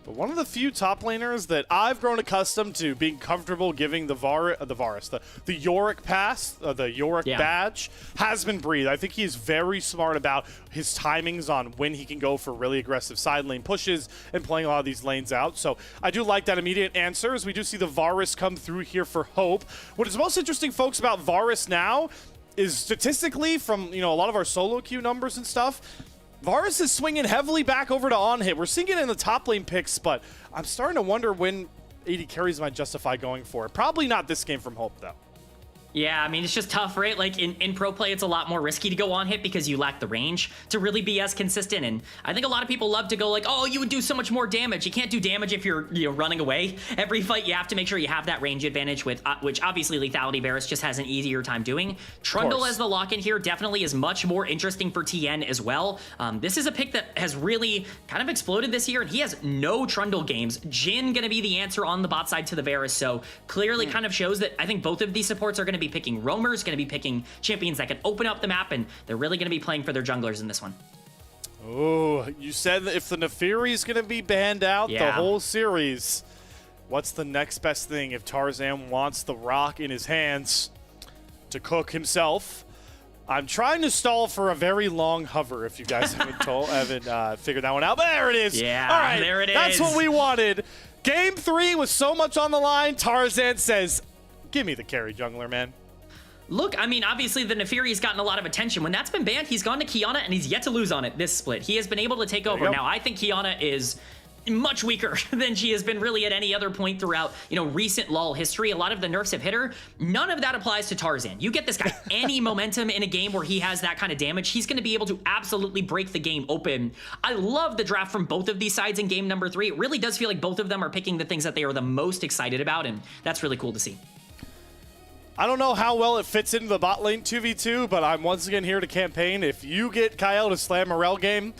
But one of the few top laners that I've grown accustomed to being comfortable giving the Yorick pass, the Yorick badge, has been Breathe. I think he's very smart about his timings on when he can go for really aggressive side lane pushes and playing a lot of these lanes out. So I do like that immediate answer, as we do see the Varus come through here for Hope. What is most interesting, folks, about Varus now is statistically from, a lot of our solo queue numbers and stuff, Varus is swinging heavily back over to on-hit. We're seeing it in the top lane picks, but I'm starting to wonder when AD carries might justify going for it. Probably not this game from Hope, though.
Yeah, I mean, it's just tough, right? Like, in pro play, it's a lot more risky to go on hit because you lack the range to really be as consistent. And I think a lot of people love to go like, oh, you would do so much more damage. You can't do damage if you're running away. Every fight, you have to make sure you have that range advantage, with which obviously Lethality Varus just has an easier time doing. Trundle as the lock-in here definitely is much more interesting for TN as well. This is a pick that has really kind of exploded this year, and he has no Trundle games. Jhin going to be the answer on the bot side to the Varus, so clearly kind of shows that I think both of these supports are going to be picking roamers, going to be picking champions that can open up the map, and they're really going to be playing for their junglers in this one.
Oh, you said that if the Neferi is going to be banned out the whole series, what's the next best thing if Tarzan wants the rock in his hands to cook himself? I'm trying to stall for a very long hover, if you guys haven't figured that one out. But there it is.
Yeah,
all right,
there it is.
That's what we wanted. Game 3 with so much on the line, Tarzan says, give me the carry jungler, man.
Look, I mean, obviously the Neferi's gotten a lot of attention. When that's been banned, he's gone to Qiyana, and he's yet to lose on it this split. He has been able to take over. Now, I think Qiyana is much weaker than she has been really at any other point throughout, recent LoL history. A lot of the nerfs have hit her. None of that applies to Tarzan. You get this guy any momentum in a game where he has that kind of damage, he's going to be able to absolutely break the game open. I love the draft from both of these sides in game number 3. It really does feel like both of them are picking the things that they are the most excited about, and that's really cool to see.
I don't know how well it fits into the bot lane 2v2, but I'm once again here to campaign. If you get Kyle to slam a rel game,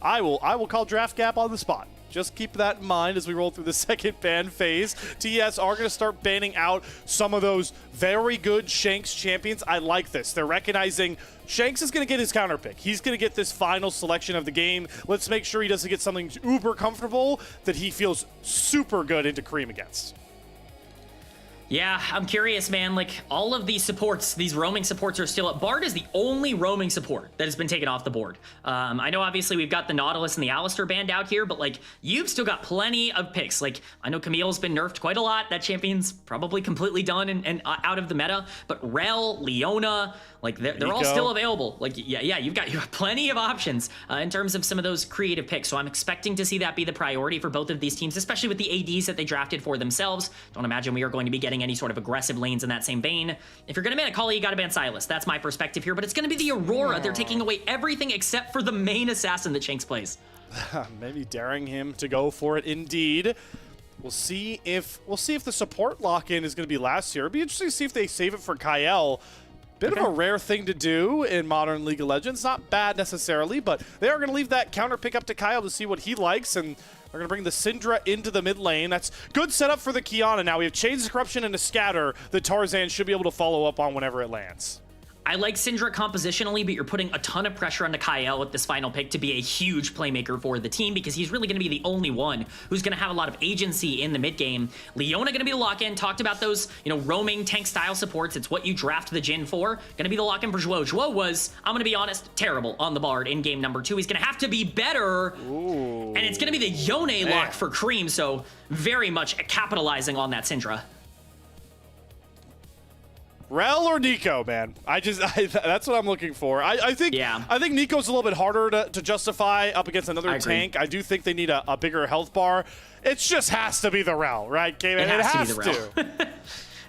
I will call draft gap on the spot. Just keep that in mind as we roll through the second ban phase. TES are going to start banning out some of those very good Shanks champions. I like this. They're recognizing Shanks is going to get his counter pick. He's going to get this final selection of the game. Let's make sure he doesn't get something uber comfortable that he feels super good into Cream against.
Yeah, I'm curious, man. Like, all of these supports, these roaming supports are still up. Bard is the only roaming support that has been taken off the board. I know, obviously, we've got the Nautilus and the Alistar banned out here, but, like, you've still got plenty of picks. Like, I know Camille's been nerfed quite a lot. That champion's probably completely done and out of the meta. But Rel, Leona, like, they're all still available. Like, yeah, you've got plenty of options in terms of some of those creative picks. So I'm expecting to see that be the priority for both of these teams, especially with the ADs that they drafted for themselves. Don't imagine we are going to be getting any sort of aggressive lanes in that same vein. If you're going to ban Akali, you got to ban Sylas. That's my perspective here, but it's going to be the Aurora. They're taking away everything except for the main assassin that Shanks plays.
Maybe daring him to go for it indeed. We'll see if the support lock-in is going to be last year. It'll be interesting to see if they save it for Kyle. Bit of a rare thing to do in modern League of Legends. Not bad necessarily, but they are going to leave that counter pick up to Kyle to see what he likes, and they're going to bring the Syndra into the mid lane. That's good setup for the Qiyana. Now we have Chains of Corruption and a Scatter that Tarzan should be able to follow up on whenever it lands.
I like Syndra compositionally, but you're putting a ton of pressure onto Kyle with this final pick to be a huge playmaker for the team, because he's really going to be the only one who's going to have a lot of agency in the mid game. Leona going to be the lock-in. Talked about those, roaming tank style supports. It's what you draft the Jhin for. Going to be the lock-in for Zhuo. Zhuo was, I'm going to be honest, terrible on the Bard in game number 2. He's going to have to be better. Ooh. And it's going to be the Yone lock for Cream, so very much capitalizing on that Syndra.
Rel or Nico, man. That's what I'm looking for. I think Nico's a little bit harder to justify up against another tank. I do think they need a bigger health bar. It just has to be the Rel, right, Gabe? It has to.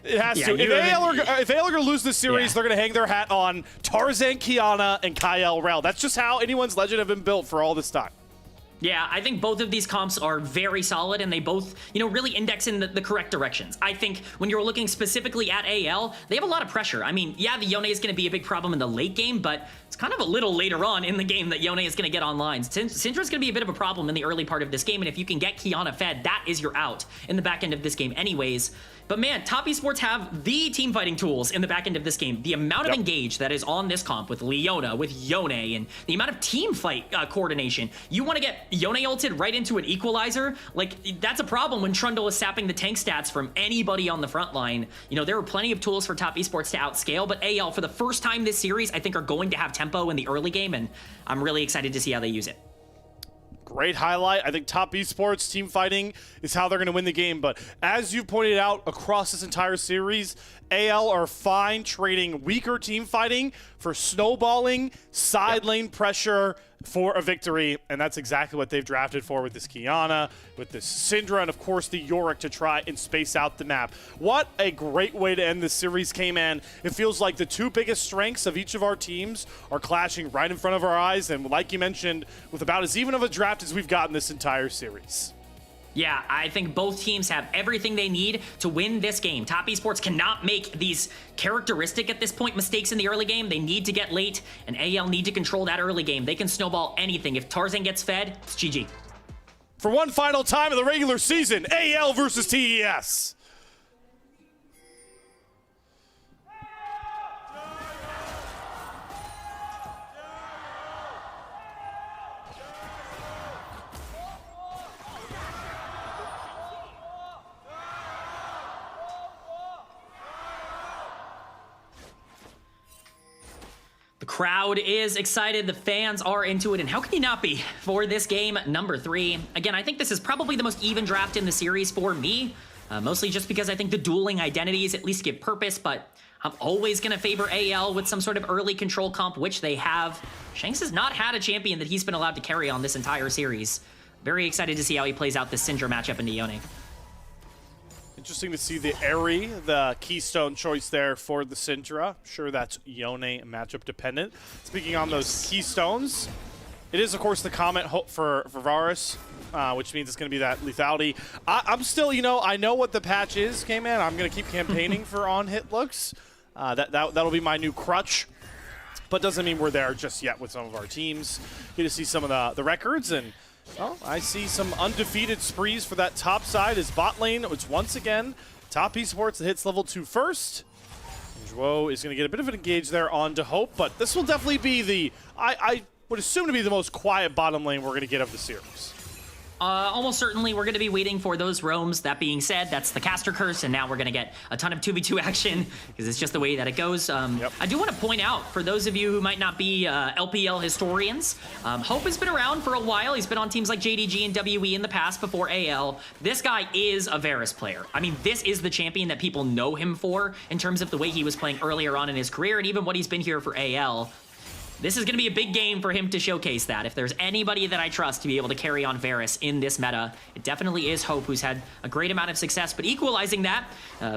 It has to. If AL are going to lose this series, they're going to hang their hat on Tarzan, Qiyana, and Kyle Rel. That's just how anyone's legend have been built for all this time.
Yeah, I think both of these comps are very solid, and they both, really index in the correct directions. I think when you're looking specifically at AL, they have a lot of pressure. I mean, yeah, the Yone is going to be a big problem in the late game, but it's kind of a little later on in the game that Yone is going to get online. Syndra's going to be a bit of a problem in the early part of this game, and if you can get Qiyana fed, that is your out in the back end of this game anyways. But man, Top Esports have the team fighting tools in the back end of this game. The amount of engage that is on this comp with Leona, with Yone, and the amount of team fight coordination. You want to get Yone ulted right into an equalizer. Like, that's a problem when Trundle is sapping the tank stats from anybody on the front line. You know, there are plenty of tools for top esports to outscale, but AL, for the first time this series, I think are going to have tempo in the early game, and I'm really excited to see how they use it.
Great highlight. I think top esports team fighting is how they're going to win the game. But as you pointed out across this entire series, AL are fine trading weaker team fighting for snowballing, side lane pressure for a victory. And that's exactly what they've drafted for with this Kiana, with this Syndra, and of course the Yorick to try and space out the map. What a great way to end this series, K-Man. It feels like the two biggest strengths of each of our teams are clashing right in front of our eyes. And like you mentioned, with about as even of a draft as we've gotten this entire series.
Yeah, I think both teams have everything they need to win this game. Top Esports cannot make these characteristic at this point mistakes in the early game. They need to get late, and AL need to control that early game. They can snowball anything. If Tarzan gets fed, it's GG.
For one final time in the regular season, AL versus TES.
The crowd is excited, the fans are into it, and how can you not be for this game number 3? Again, I think this is probably the most even draft in the series for me, mostly just because I think the dueling identities at least give purpose, but I'm always going to favor AL with some sort of early control comp, which they have. Shanks has not had a champion that he's been allowed to carry on this entire series. Very excited to see how he plays out this Syndra matchup into Yone.
Interesting to see the Airy, the keystone choice there for the Syndra. Sure, that's Yone matchup dependent. Speaking on those keystones, it is, of course, the comment for Varus, which means it's going to be that lethality. I'm still, you know, I know what the patch is, K-Man. I'm going to keep campaigning for on-hit looks. That'll be my new crutch. But doesn't mean we're there just yet with some of our teams. Get to see some of the records, and well, I see some undefeated sprees for that top side as bot lane. It's once again top esports that hits level 2 first. And Zhuo is going to get a bit of an engage there on to Hope, but this will definitely be the, I would assume to be the most quiet bottom lane we're going to get of the series.
Almost certainly we're going to be waiting for those roams. That being said, that's the caster curse, and now we're going to get a ton of 2v2 action because it's just the way that it goes. I do want to point out, for those of you who might not be LPL historians, Hope has been around for a while. He's been on teams like JDG and WE in the past before AL. This guy is a Varus player. I mean, this is the champion that people know him for in terms of the way he was playing earlier on in his career and even what he's been here for AL. This is going to be a big game for him to showcase that. If there's anybody that I trust to be able to carry on Varus in this meta, it definitely is Hope, who's had a great amount of success. But equalizing that,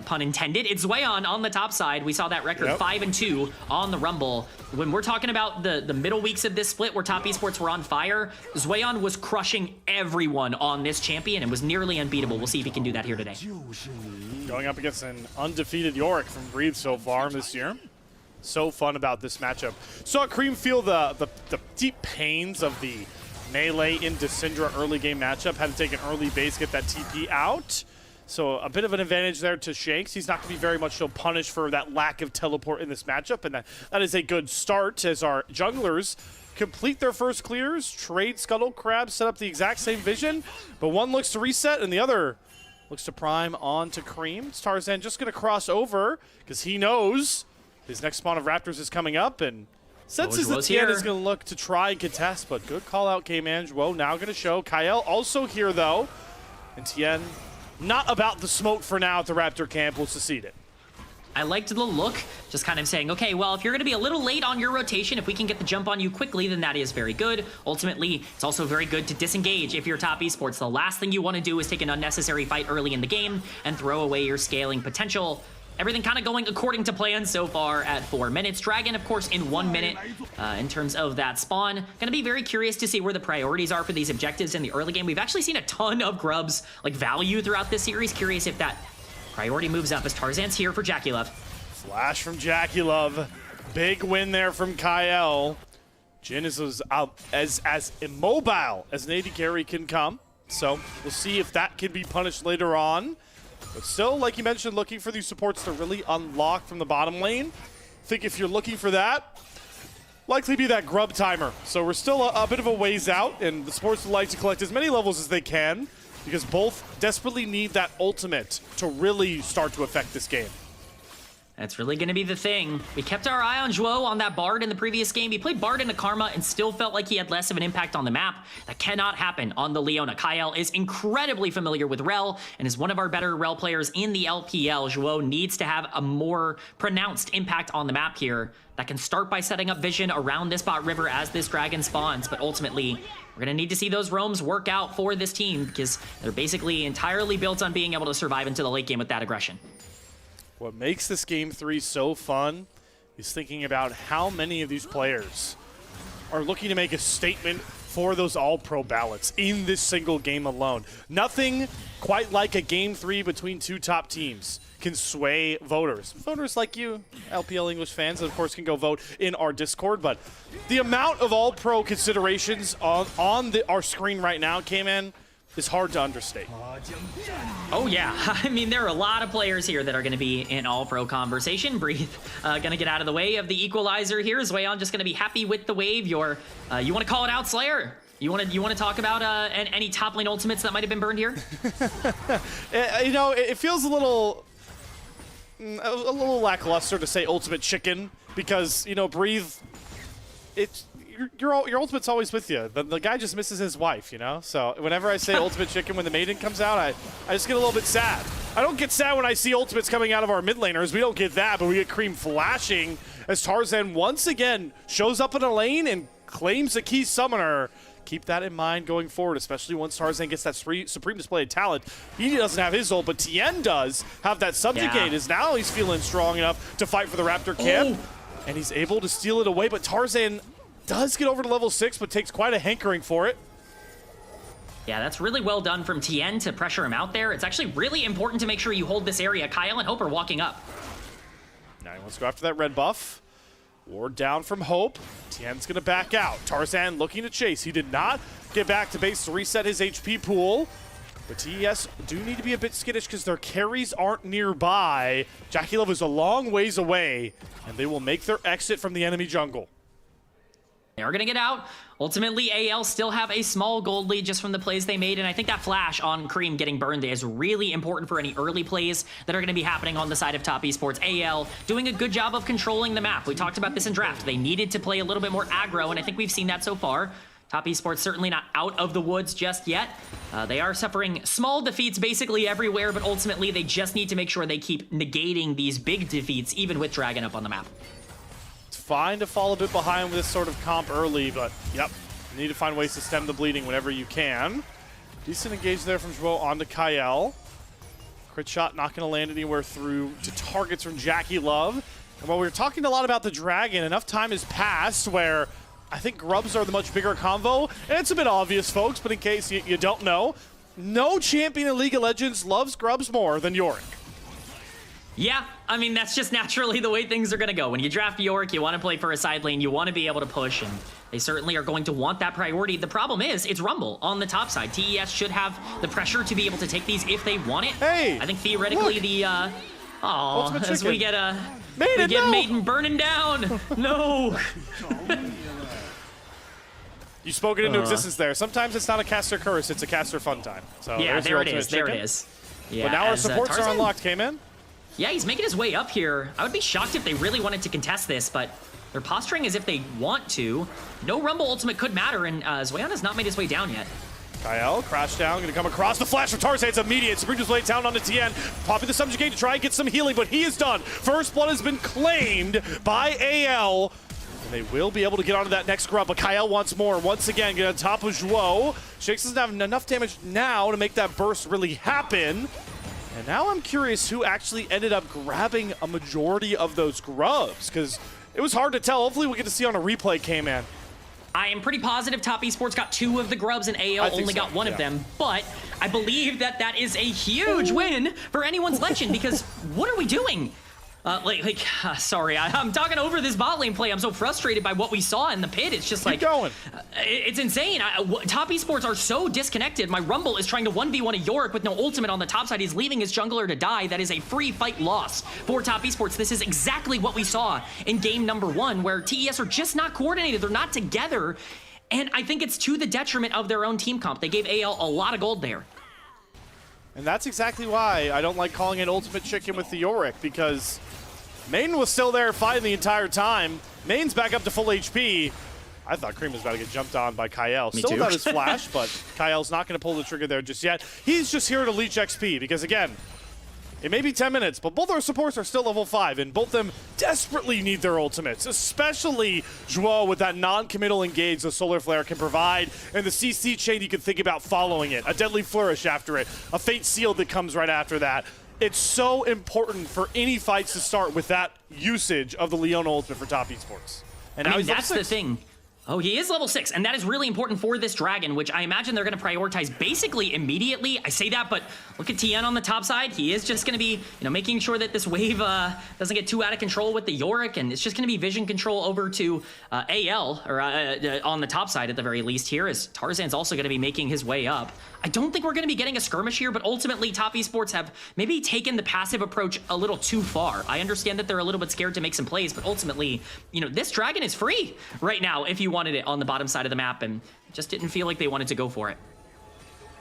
pun intended, it's Zweon on the top side. We saw that record 5-2 on the Rumble. When we're talking about the middle weeks of this split where top esports were on fire, Zweon was crushing everyone on this champion and was nearly unbeatable. We'll see if he can do that here today.
Going up against an undefeated Yorick from Breathe so far this year. So fun about this matchup. Saw Cream feel the deep pains of the melee into Syndra early game matchup. Had to take an early base, get that TP out. So a bit of an advantage there to Shanks. He's not going to be very much so punished for that lack of teleport in this matchup, and that is a good start as our junglers complete their first clears, trade Scuttle Crab, set up the exact same vision, but one looks to reset and the other looks to prime on to Cream. It's Tarzan just going to cross over because he knows his next spawn of Raptors is coming up, and senses that Tien is going to look to try and contest, but good call out, K-Man. Zhuo now going to show. Kael also here, though. And Tien, not about the smoke for now at the Raptor camp, will succeed it.
I liked the look, just kind of saying, okay, well, if you're going to be a little late on your rotation, if we can get the jump on you quickly, then that is very good. Ultimately, it's also very good to disengage if you're top esports. The last thing you want to do is take an unnecessary fight early in the game and throw away your scaling potential. Everything kind of going according to plan so far at 4 minutes. Dragon, of course, in 1 minute in terms of that spawn. Going to be very curious to see where the priorities are for these objectives in the early game. We've actually seen a ton of grubs, like, value throughout this series. Curious if that priority moves up as Tarzan's here for Jackie Love.
Flash from Jackie Love. Big win there from Kael. Jin is as immobile as an AD carry can come. So we'll see if that can be punished later on. But still, like you mentioned, looking for these supports to really unlock from the bottom lane. I think if you're looking for that, likely be that grub timer. So we're still a bit of a ways out, and the sports would like to collect as many levels as they can because both desperately need that ultimate to really start to affect this game.
That's really going to be the thing. We kept our eye on Zhuo on that Bard in the previous game. He played Bard into Karma and still felt like he had less of an impact on the map. That cannot happen on the Leona. Kyle is incredibly familiar with Rel and is one of our better Rel players in the LPL. Zhuo needs to have a more pronounced impact on the map here. That can start by setting up vision around this bot river as this dragon spawns, but ultimately, we're going to need to see those roams work out for this team because they're basically entirely built on being able to survive into the late game with that aggression.
What makes this Game 3 so fun is thinking about how many of these players are looking to make a statement for those all-pro ballots in this single game alone. Nothing quite like a Game 3 between two top teams can sway voters. Voters like you, LPL English fans, of course, can go vote in our Discord, but the amount of all-pro considerations on our screen right now, K-Man, is hard to understate.
Oh yeah, I mean there are a lot of players here that are going to be in all-pro conversation. Breathe, gonna get out of the way of the equalizer here. Zwayon just gonna be happy with the wave. You want to call it out, Slayer? You want to talk about any top lane ultimates that might have been burned here?
You know, it feels a little lackluster to say ultimate chicken because, you know, Breathe, it's your ultimate's always with you. The guy just misses his wife, you know? So whenever I say ultimate chicken when the maiden comes out, I just get a little bit sad. I don't get sad when I see ultimates coming out of our mid laners. We don't get that, but we get Cream flashing as Tarzan once again shows up in a lane and claims a key summoner. Keep that in mind going forward, especially once Tarzan gets that supreme display of talent. He doesn't have his ult, but Tien does have that subjugate. Is now he's feeling strong enough to fight for the Raptor camp, and he's able to steal it away, but Tarzan does get over to level 6, but takes quite a hankering for it.
Yeah, that's really well done from Tien to pressure him out there. It's actually really important to make sure you hold this area. Kyle and Hope are walking up.
Now he wants to go after that red buff. Ward down from Hope. Tien's going to back out. Tarzan looking to chase. He did not get back to base to reset his HP pool. The TES do need to be a bit skittish because their carries aren't nearby. Jackie Love is a long ways away, and they will make their exit from the enemy jungle.
They are going to get out. Ultimately, AL still have a small gold lead just from the plays they made, and I think that flash on Cream getting burned is really important for any early plays that are going to be happening on the side of Top Esports. AL doing a good job of controlling the map. We talked about this in draft. They needed to play a little bit more aggro, and I think we've seen that so far. Top Esports certainly not out of the woods just yet. They are suffering small defeats basically everywhere, but ultimately they just need to make sure they keep negating these big defeats, even with Dragon up on the map.
Fine to fall a bit behind with this sort of comp early, but yep, you need to find ways to stem the bleeding whenever you can. Decent engage there from Zhuo onto Kyle. Crit shot not going to land anywhere through to targets from Jackie Love. And while we were talking a lot about the Dragon, enough time has passed where I think Grubs are the much bigger convo. And it's a bit obvious, folks, but in case you don't know, no champion in League of Legends loves Grubs more than Yorick.
Yeah, I mean, that's just naturally the way things are going to go. When you draft Yorick, you want to play for a side lane, you want to be able to push, and they certainly are going to want that priority. The problem is, it's Rumble on the top side. TES should have the pressure to be able to take these if they want it.
Hey,
I think theoretically
look.
as we get Maiden burning down. No.
You spoke it into existence there. Sometimes it's not a caster curse, it's a caster fun time. So
yeah, there it is.
Chicken.
There it is. Yeah,
but now our supports are unlocked, K-Man.
Yeah, he's making his way up here. I would be shocked if they really wanted to contest this, but they're posturing as if they want to. No Rumble ultimate could matter, and Zwayon has not made his way down yet.
Kyle, crash down, gonna come across the flash from Tarzan. It's immediate. Supreme Display down onto Tien. Popping the subjugate to try and get some healing, but he is done. First blood has been claimed by AL. And they will be able to get onto that next grub, but Kyle wants more. Once again, get on top of Zhuo. Shakes doesn't have enough damage now to make that burst really happen. And now I'm curious who actually ended up grabbing a majority of those grubs, because it was hard to tell. Hopefully we get to see on a replay, K-Man.
I am pretty positive Top Esports got 2 of the grubs and AL only got 1 of them, but I believe that is a huge win for anyone's legend, because what are we doing? Sorry, I'm talking over this bot lane play. I'm so frustrated by what we saw in the pit. It's just
Keep going.
It's insane. Top esports are so disconnected. My Rumble is trying to 1v1 a Yorick with no ultimate on the top side. He's leaving his jungler to die. That is a free fight loss for Top esports. This is exactly what we saw in game number 1, where TES are just not coordinated. They're not together. And I think it's to the detriment of their own team comp. They gave AL a lot of gold there.
And that's exactly why I don't like calling it ultimate chicken with the Yorick, because Main was still there fighting the entire time. Main's back up to full HP. I thought Cream was about to get jumped on by Kyle. Still without his flash, but Kyle's not going to pull the trigger there just yet. He's just here to leech XP, because again, it may be 10 minutes, but both our supports are still level 5, and both of them desperately need their ultimates, especially Joao with that non-committal engage the Solar Flare can provide, and the CC chain you can think about following it, a Deadly Flourish after it, a Fate Seal that comes right after that. It's so important for any fights to start with that usage of the Leona ultimate for Top esports. And now
that's the thing. Oh, he is level 6, and that is really important for this Dragon, which I imagine they're going to prioritize basically immediately. I say that, but look at TN on the top side. He is just going to be, making sure that this wave doesn't get too out of control with the Yorick, and it's just going to be vision control over to AL, or on the top side at the very least here, as Tarzan's also going to be making his way up. I don't think we're going to be getting a skirmish here, but ultimately Top esports have maybe taken the passive approach a little too far. I understand that they're a little bit scared to make some plays, but ultimately, this Dragon is free right now if you wanted it on the bottom side of the map, and just didn't feel like they wanted to go for it.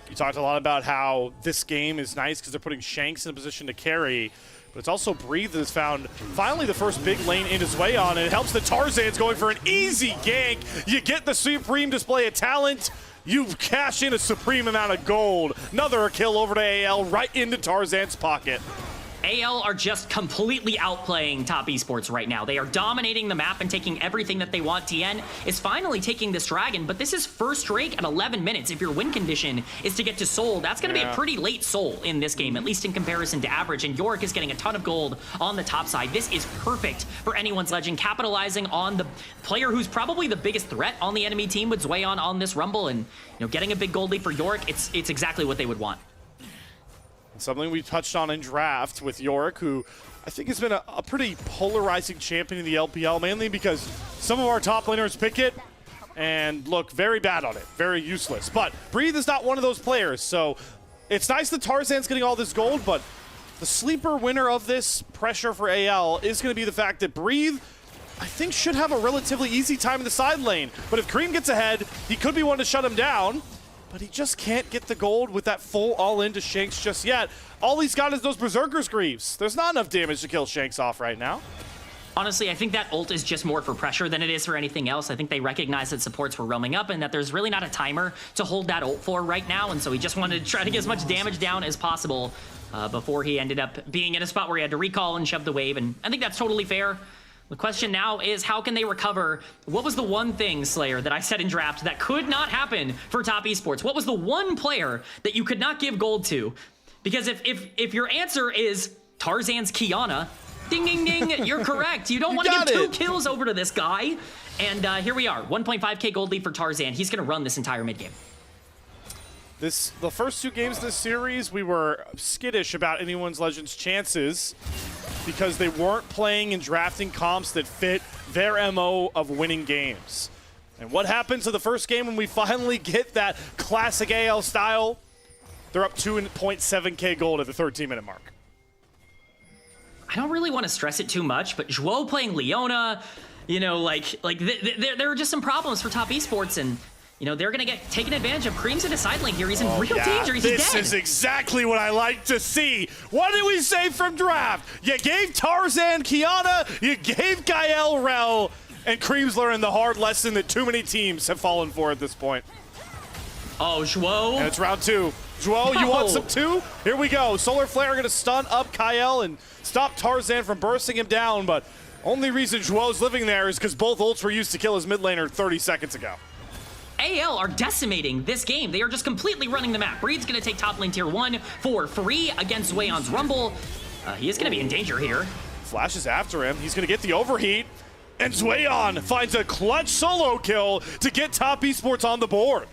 You talked a lot about how this game is nice because they're putting Shanks in a position to carry, but it's also Breathe that has found finally the first big lane in his way on, and it helps the Tarzan's going for an easy gank. You get the supreme display of talent. You cash in a supreme amount of gold. Another kill over to AL right into Tarzan's pocket.
AL are just completely outplaying Top esports right now. They are dominating the map and taking everything that they want. TN is finally taking this Dragon, but this is first Drake at 11 minutes. If your win condition is to get to Soul, that's going to be a pretty late Soul in this game, at least in comparison to average. And Yorick is getting a ton of gold on the top side. This is perfect for anyone's Legend, capitalizing on the player who's probably the biggest threat on the enemy team with Zweon on this Rumble, and getting a big gold lead for Yorick. It's exactly what they would want.
Something we touched on in draft with Yorick, who I think has been a pretty polarizing champion in the LPL, mainly because some of our top laners pick it and look very bad on it, very useless. But Breathe is not one of those players, so it's nice that Tarzan's getting all this gold, but the sleeper winner of this pressure for AL is going to be the fact that Breathe, I think, should have a relatively easy time in the side lane. But if Cream gets ahead, he could be one to shut him down. But he just can't get the gold with that full all-in to Shanks just yet. All he's got is those Berserker's Greaves. There's not enough damage to kill Shanks off right now.
Honestly, I think that ult is just more for pressure than it is for anything else. I think they recognize that supports were roaming up and that there's really not a timer to hold that ult for right now. And so he just wanted to try to get as much damage down as possible before he ended up being in a spot where he had to recall and shove the wave. And I think that's totally fair. The question now is, how can they recover? What was the one thing, Slayer, that I said in draft that could not happen for Top esports? What was the one player that you could not give gold to? Because if your answer is Tarzan's Kiana, ding, ding, ding, you're correct. You don't want to give 2 kills over to this guy. And here we are, 1.5k gold lead for Tarzan. He's going to run this entire mid game.
The first 2 games of this series, we were skittish about anyone's Legends chances because they weren't playing and drafting comps that fit their MO of winning games. And what happens to the first game when we finally get that classic AL style? They're up 2.7k gold at the 13-minute mark.
I don't really want to stress it too much, but Joao playing Leona, there are just some problems for Top esports, and they're going to get taken advantage of. Cream's in a side lane here. He's in real danger. He's dead.
This is exactly what I like to see. What did we say from draft? You gave Tarzan Kiana, you gave Kyle Rel, and Cream's learning the hard lesson that too many teams have fallen for at this point.
Oh, Joao.
And it's round 2. Joao, you want some 2? Here we go. Solar Flare going to stun up Kyle and stop Tarzan from bursting him down, but only reason Joao's living there is because both ults were used to kill his mid laner 30 seconds ago.
AL are decimating this game. They are just completely running the map. Breed's going to take top lane tier 1 for free against Zweon's Rumble. He is going to be in danger here.
Flashes after him. He's going to get the overheat. And Zweon finds a clutch solo kill to get Top esports on the board.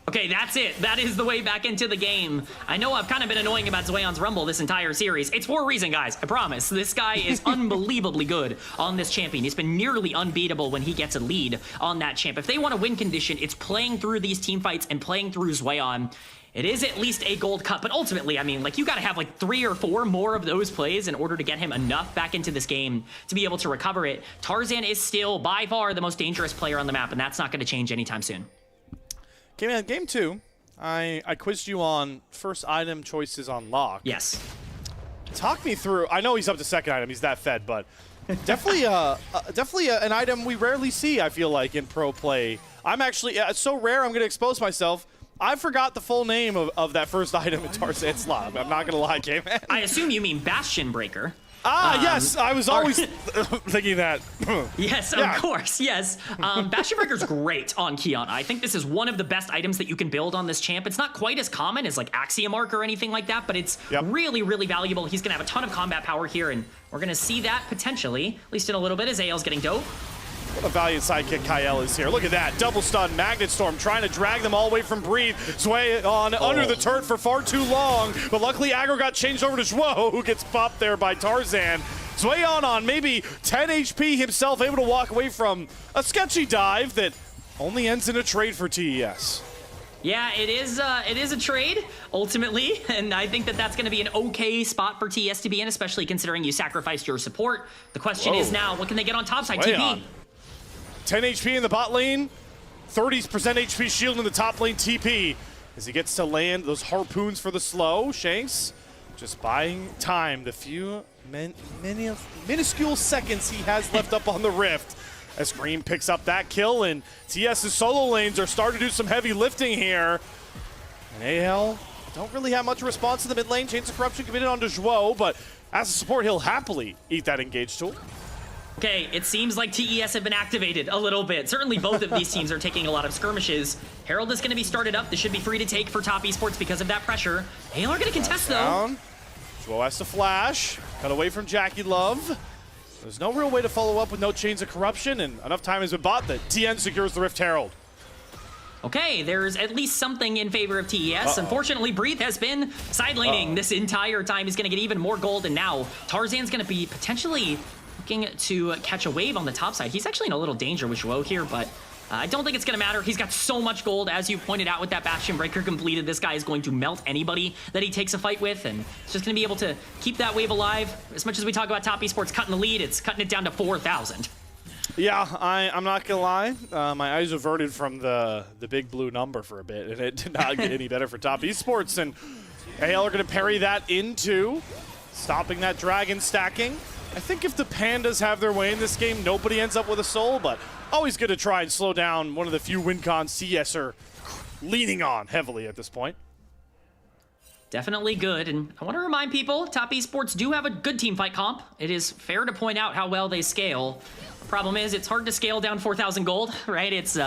Okay, that's it. That is the way back into the game. I know I've kind of been annoying about Zweon's Rumble this entire series. It's for a reason, guys. I promise. This guy is unbelievably good on this champion. He's been nearly unbeatable when he gets a lead on that champ. If they want a win condition, it's playing through these team fights and playing through Zweon. It is at least a gold cup, but ultimately, I mean, like, you got to have like 3 or 4 more of those plays in order to get him enough back into this game to be able to recover it. Tarzan is still by far the most dangerous player on the map, and that's not going to change anytime soon.
Okay, man, game 2, I quizzed you on first item choices on lock.
Yes.
Talk me through. I know he's up to second item. He's that fed, but definitely an item we rarely see, I feel like, in pro play. I'm actually, it's so rare I'm going to expose myself. I forgot the full name of that first item in Tarzan's slot. I'm not going to lie, K-Man.
I assume you mean Bastion Breaker.
Yes, I was always thinking that.
Yes, of course, yes. Bastion Breaker's great on Kiana. I think this is one of the best items that you can build on this champ. It's not quite as common as like Axiom Arc or anything like that, but it's really, really valuable. He's going to have a ton of combat power here, and we're going to see that potentially, at least in a little bit, as AL's getting dope.
What a valiant sidekick Kyle is here. Look at that. Double stun, Magnet Storm, trying to drag them all away from Breathe. Sway on under the turret for far too long, but luckily aggro got changed over to Zhuo, who gets popped there by Tarzan. Zweon on maybe 10 HP himself, able to walk away from a sketchy dive that only ends in a trade for TES.
Yeah, it is a trade, ultimately, and I think that that's going to be an okay spot for TES to be in, especially considering you sacrificed your support. The question is now, what can they get on topside? TP.
10 HP in the bot lane, 30% HP shield in the top lane TP. As he gets to land those harpoons for the slow, Shanks just buying time, the few minuscule seconds he has left up on the Rift. As Green picks up that kill, and TS's solo lanes are starting to do some heavy lifting here. And AL don't really have much response to the mid lane. Chains of Corruption committed onto Zhuo, but as a support, he'll happily eat that engage tool.
Okay, it seems like TES have been activated a little bit. Certainly both of these teams are taking a lot of skirmishes. Herald is going to be started up. This should be free to take for top esports because of that pressure. AL are going to contest, though.
Zhuo has to flash. Cut away from Jackie Love. There's no real way to follow up with no Chains of Corruption, and enough time has been bought that TN secures the Rift Herald.
Okay, there's at least something in favor of TES. Unfortunately, Breathe has been side-laning this entire time. He's going to get even more gold, and now Tarzan's going to be potentially looking to catch a wave on the top side. He's actually in a little danger with Zhuo here, but I don't think it's going to matter. He's got so much gold, as you pointed out with that Bastion Breaker completed. This guy is going to melt anybody that he takes a fight with, and it's just going to be able to keep that wave alive. As much as we talk about top esports cutting the lead, it's cutting it down to 4,000.
Yeah, I'm not gonna lie. My eyes averted from the big blue number for a bit, and it did not get any better for top esports. And AL are gonna parry that into stopping that dragon stacking. I think if the Pandas have their way in this game, nobody ends up with a soul, but always good to try and slow down one of the few win cons CS are leaning on heavily at this point.
Definitely good, and I want to remind people, top esports do have a good team fight comp. It is fair to point out how well they scale. The problem is, it's hard to scale down 4,000 gold, right? It's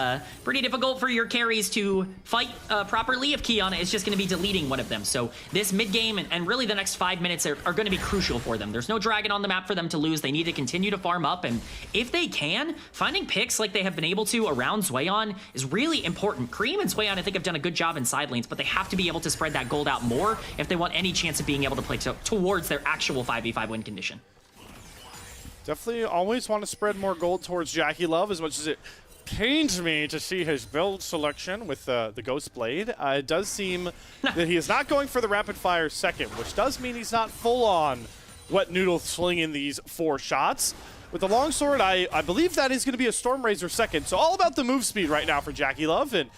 pretty difficult for your carries to fight properly if Kiana is just going to be deleting one of them. So this mid-game and really the next 5 minutes are going to be crucial for them. There's no dragon on the map for them to lose. They need to continue to farm up, and if they can, finding picks like they have been able to around Zweon is really important. Cream and Zweon, I think, have done a good job in side lanes, but they have to be able to spread that gold out more if they want any chance of being able to play towards their actual 5v5 win condition.
Definitely always want to spread more gold towards Jackie Love, as much as it pains me to see his build selection with the Ghost Blade. It does seem that he is not going for the rapid fire second, which does mean he's not full on wet noodle slinging these 4 shots. With the longsword, I believe that is going to be a Storm Razor second. So all about the move speed right now for Jackie Love, and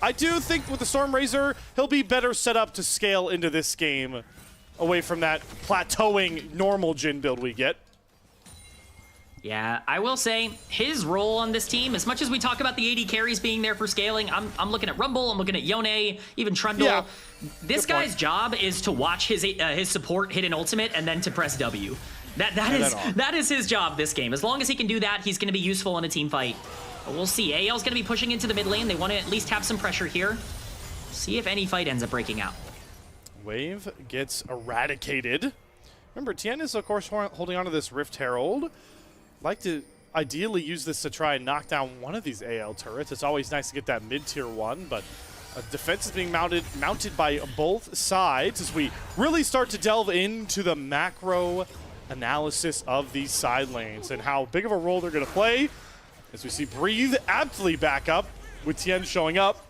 I do think with the Storm Razor, he'll be better set up to scale into this game away from that plateauing normal Jhin build we get.
Yeah, I will say his role on this team, as much as we talk about the AD carries being there for scaling, I'm looking at Rumble, I'm looking at Yone, even Trundle. Yeah, this guy's job is to watch his support hit an ultimate and then to press W. That is his job this game. As long as he can do that, he's going to be useful in a team fight. But we'll see. AL's going to be pushing into the mid lane. They want to at least have some pressure here. See if any fight ends up breaking out.
Wave gets eradicated. Remember, Tien is, of course, holding on to this Rift Herald. Like to ideally use this to try and knock down one of these AL turrets. It's always nice to get that mid-tier one, but A defense is being mounted by both sides as we really start to delve into the macro analysis of these side lanes and how big of a role they're going to play. As we see Breathe aptly back up with Tien showing up.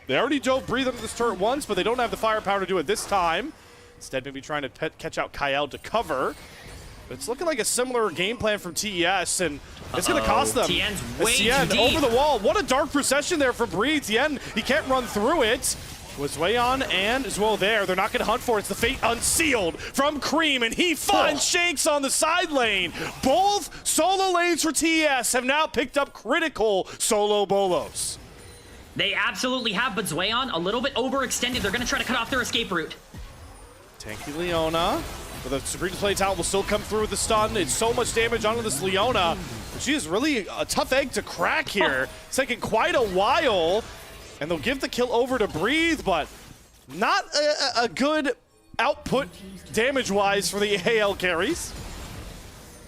They already dove Breathe under this turret once, but they don't have the firepower to do it this time. Instead, maybe trying to catch out Kyle to cover. But it's looking like a similar game plan from TES, and it's going to cost them.
Tien's way
Tien
too deep.
over the wall. What a dark procession there from Breathe. Tien, he can't run through it. Was way on and as well there. They're not going to hunt for it. It's the fate unsealed from Cream, and he finds Shanks on the side lane. Both solo lanes for TES have now picked up critical solo bolos.
They absolutely have, but Zwayon a little bit overextended. They're going to try to cut off their escape route.
Tanky Leona, but the Supreme Play talent will still come through with the stun. It's so much damage onto this Leona. She is really a tough egg to crack here. It's taking quite a while. And they'll give the kill over to Breathe, but not a good output damage-wise for the AL carries.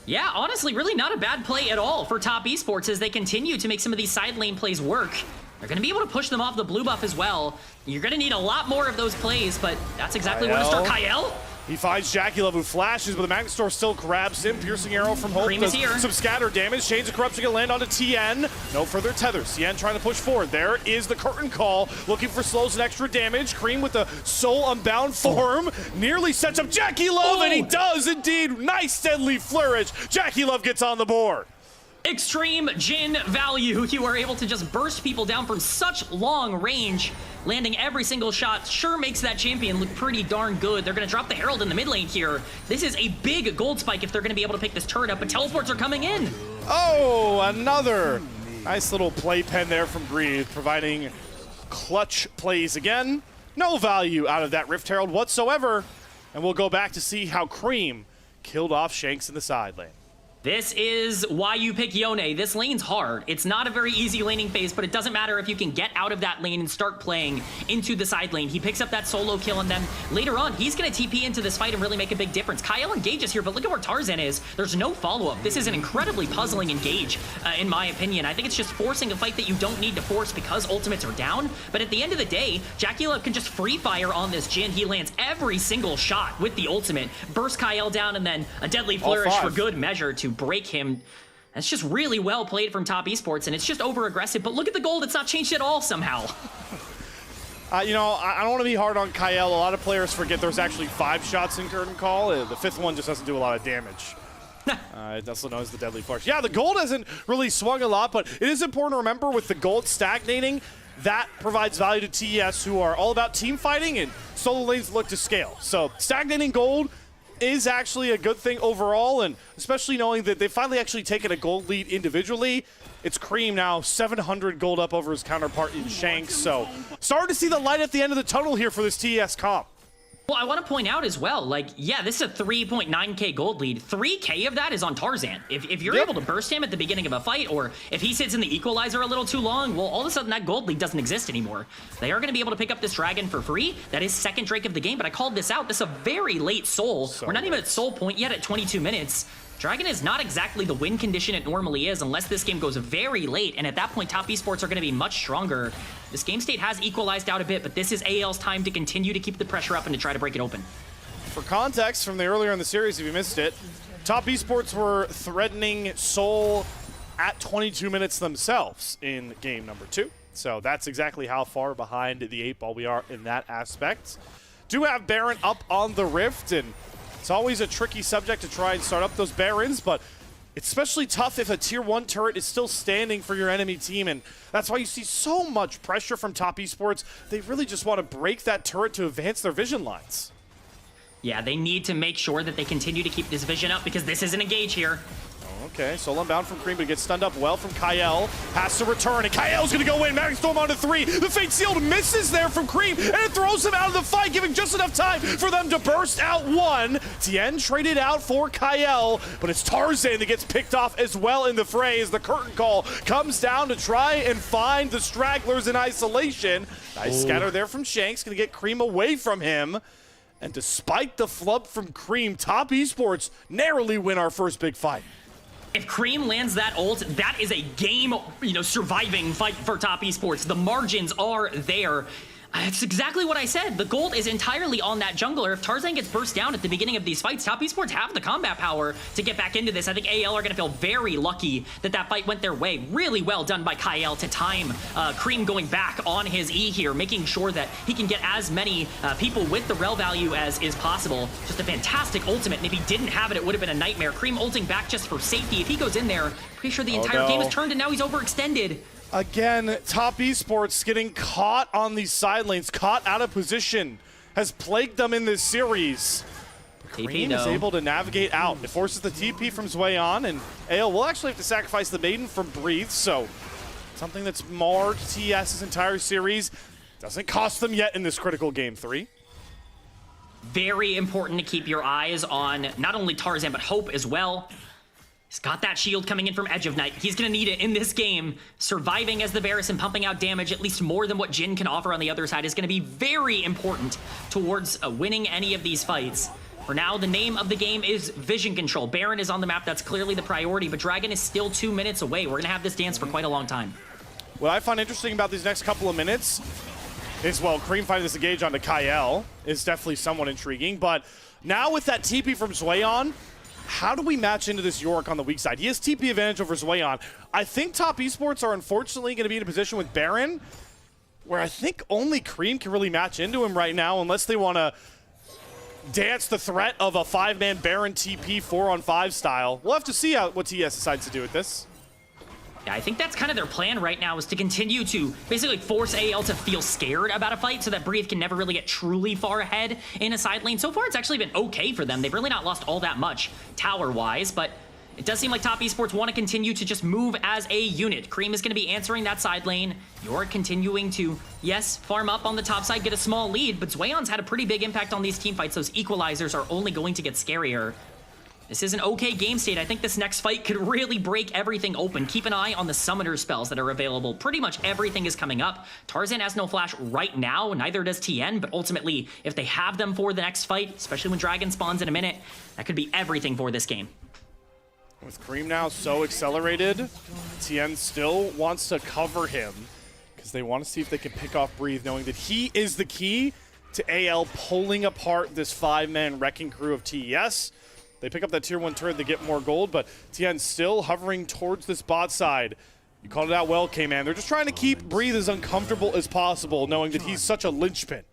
Yeah, honestly, really not a bad play at all for Top Esports as they continue to make some of these side lane plays work. They're going to be able to push them off the blue buff as well. You're going to need a lot more of those plays, but that's exactly where to start. Kyle?
He finds Jackie Love, who flashes, but the Magnestor still grabs him. Piercing arrow from Hope does some scatter damage. Chains of Corruption can land onto Tien. No further tethers. Tien trying to push forward. There is the curtain call, looking for slows and extra damage. Cream with the Soul Unbound form nearly sets up Jackie Love, and he does indeed. Nice deadly flourish. Jackie Love gets on the board.
Extreme Jin value. You are able to just burst people down from such long range. Landing every single shot sure makes that champion look pretty darn good. They're going to drop the Herald in the mid lane here. This is a big gold spike if they're going to be able to pick this turret up, but teleports are coming in.
Oh, another nice little playpen there from Breathe, providing clutch plays again. No value out of that Rift Herald whatsoever. And we'll go back to see how Cream killed off Shanks in the side lane.
This is why you pick Yone. This lane's hard. It's not a very easy laning phase, but it doesn't matter if you can get out of that lane and start playing into the side lane. He picks up that solo kill, and then later on, he's going to TP into this fight and really make a big difference. Kyle engages here, but look at where Tarzan is. There's no follow-up. This is an incredibly puzzling engage, in my opinion. I think it's just forcing a fight that you don't need to force because ultimates are down. But at the end of the day, Jackie Love can just free fire on this Jin. He lands every single shot with the ultimate. Burst Kyle down, and then a deadly flourish for good measure to break him. That's just really well played from Top Esports, and it's just over aggressive, but look at the gold. It's not changed at all somehow.
You know, I don't want to be hard on Kyle. A lot of players forget there's actually 5 shots in Curtain Call. The 5th one just doesn't do a lot of damage. It also knows the deadly flourish. Yeah, the gold hasn't really swung a lot, but it is important to remember with the gold stagnating, that provides value to TES, who are all about team fighting, and solo lanes look to scale. So stagnating gold is actually a good thing overall, and especially knowing that they finally actually taken a gold lead individually. It's Cream now 700 gold up over his counterpart in Shanks, so starting to see the light at the end of the tunnel here for this TES comp.
Well, I want to point out as well, like, yeah, this is a 3.9k gold lead. 3k of that is on Tarzan. If you're able to burst him at the beginning of a fight, or if he sits in the equalizer a little too long, well, all of a sudden that gold lead doesn't exist anymore. They are going to be able to pick up this dragon for free. That is second Drake of the game, but I called this out. This is a very late soul. We're not even at soul point yet at 22 minutes. Dragon is not exactly the win condition it normally is unless this game goes very late, and at that point, Top Esports are going to be much stronger. This game state has equalized out a bit, but this is AL's time to continue to keep the pressure up and to try to break it open.
For context from the earlier in the series, if you missed it, Top Esports were threatening Soul at 22 minutes themselves in game number 2. So that's exactly how far behind the 8-ball we are in that aspect. Do have Baron up on the Rift, and it's always a tricky subject to try and start up those Barons, but it's especially tough if a tier 1 turret is still standing for your enemy team, and that's why you see so much pressure from Top Esports. They really just want to break that turret to advance their vision lines.
Yeah, they need to make sure that they continue to keep this vision up because this is an engage here.
Okay, Soul Unbound from Cream, but gets stunned up well from Kyle. Has to return, and Kyle's going to go in. Magic Storm onto 3. The Fate Sealed misses there from Cream, and it throws him out of the fight, giving just enough time for them to burst out 1. Tien traded out for Kyle, but it's Tarzan that gets picked off as well in the fray as the curtain call comes down to try and find the stragglers in isolation. Nice scatter there from Shanks, going to get Cream away from him. And despite the flub from Cream, Top Esports narrowly win our first big fight.
If Cream lands that ult, that is a game, surviving fight for Top Esports. The margins are there. That's exactly what I said. The gold is entirely on that jungler. If Tarzan gets burst down at the beginning of these fights, Top Esports have the combat power to get back into this. I think AL are going to feel very lucky that that fight went their way. Really well done by Kyle to time Cream going back on his E here, making sure that he can get as many people with the rel value as is possible. Just a fantastic ultimate, and if he didn't have it, it would have been a nightmare. Cream ulting back just for safety. If he goes in there, pretty sure the entire game is turned, and now he's overextended.
Again, Top Esports getting caught on these side lanes, caught out of position, has plagued them in this series. Cream is able to navigate out. It forces the TP from Zweon, and AL will actually have to sacrifice the Maiden from Breathe, so something that's marred TES's entire series. Doesn't cost them yet in this critical game 3.
Very important to keep your eyes on not only Tarzan, but Hope as well. He's got that shield coming in from Edge of Night. He's going to need it in this game. Surviving as the Varus and pumping out damage, at least more than what Jhin can offer on the other side, is going to be very important towards winning any of these fights. For now, the name of the game is Vision Control. Baron is on the map. That's clearly the priority, but Dragon is still 2 minutes away. We're going to have this dance for quite a long time.
What I find interesting about these next couple of minutes is, well, Cream finding this engage onto Kyle is definitely somewhat intriguing, but now with that TP from Zweon, how do we match into this Yorick on the weak side? He has TP advantage over Zweon. I think Top Esports are unfortunately going to be in a position with Baron where I think only Cream can really match into him right now unless they want to dance the threat of a 5-man Baron TP 4-on-5 style. We'll have to see what TES decides to do with this.
Yeah, I think that's kind of their plan right now, is to continue to basically force AL to feel scared about a fight so that Breathe can never really get truly far ahead in a side lane. So far, it's actually been okay for them. They've really not lost all that much tower-wise, but it does seem like Top Esports want to continue to just move as a unit. Cream is going to be answering that side lane. You're continuing to, yes, farm up on the top side, get a small lead, but Zweon's had a pretty big impact on these team fights. Those equalizers are only going to get scarier. This is an okay game state. I think this next fight could really break everything open. Keep an eye on the summoner spells that are available. Pretty much everything is coming up. Tarzan has no flash right now, neither does TN, but ultimately, if they have them for the next fight, especially when Dragon spawns in a minute, that could be everything for this game.
With Cream now so accelerated, TN still wants to cover him because they want to see if they can pick off Breathe, knowing that he is the key to AL pulling apart this 5-man wrecking crew of TES. They pick up that tier 1 turret, they get more gold, but TN still hovering towards this bot side. You called it out well, K-Man. They're just trying to keep Breathe as uncomfortable as possible, knowing that he's such a linchpin.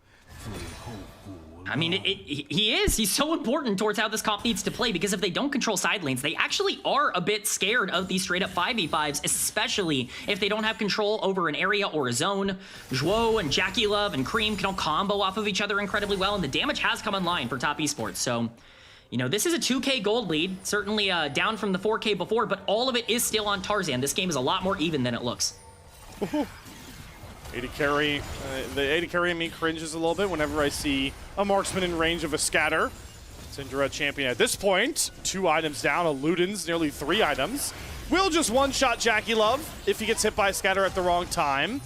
I mean, he is. He's so important towards how this comp needs to play, because if they don't control side lanes, they actually are a bit scared of these straight-up 5v5s, especially if they don't have control over an area or a zone. Zhuo and Jackie Love and Cream can all combo off of each other incredibly well, and the damage has come online for Top Esports, so... You know, this is a 2K gold lead, certainly down from the 4K before, but all of it is still on Tarzan. This game is a lot more even than it looks.
AD carry, the AD carry in me cringes a little bit whenever I see a marksman in range of a scatter. Syndra champion at this point, 2 items down, a Luden's nearly 3 items. Will just one-shot Jackie Love if he gets hit by a scatter at the wrong time.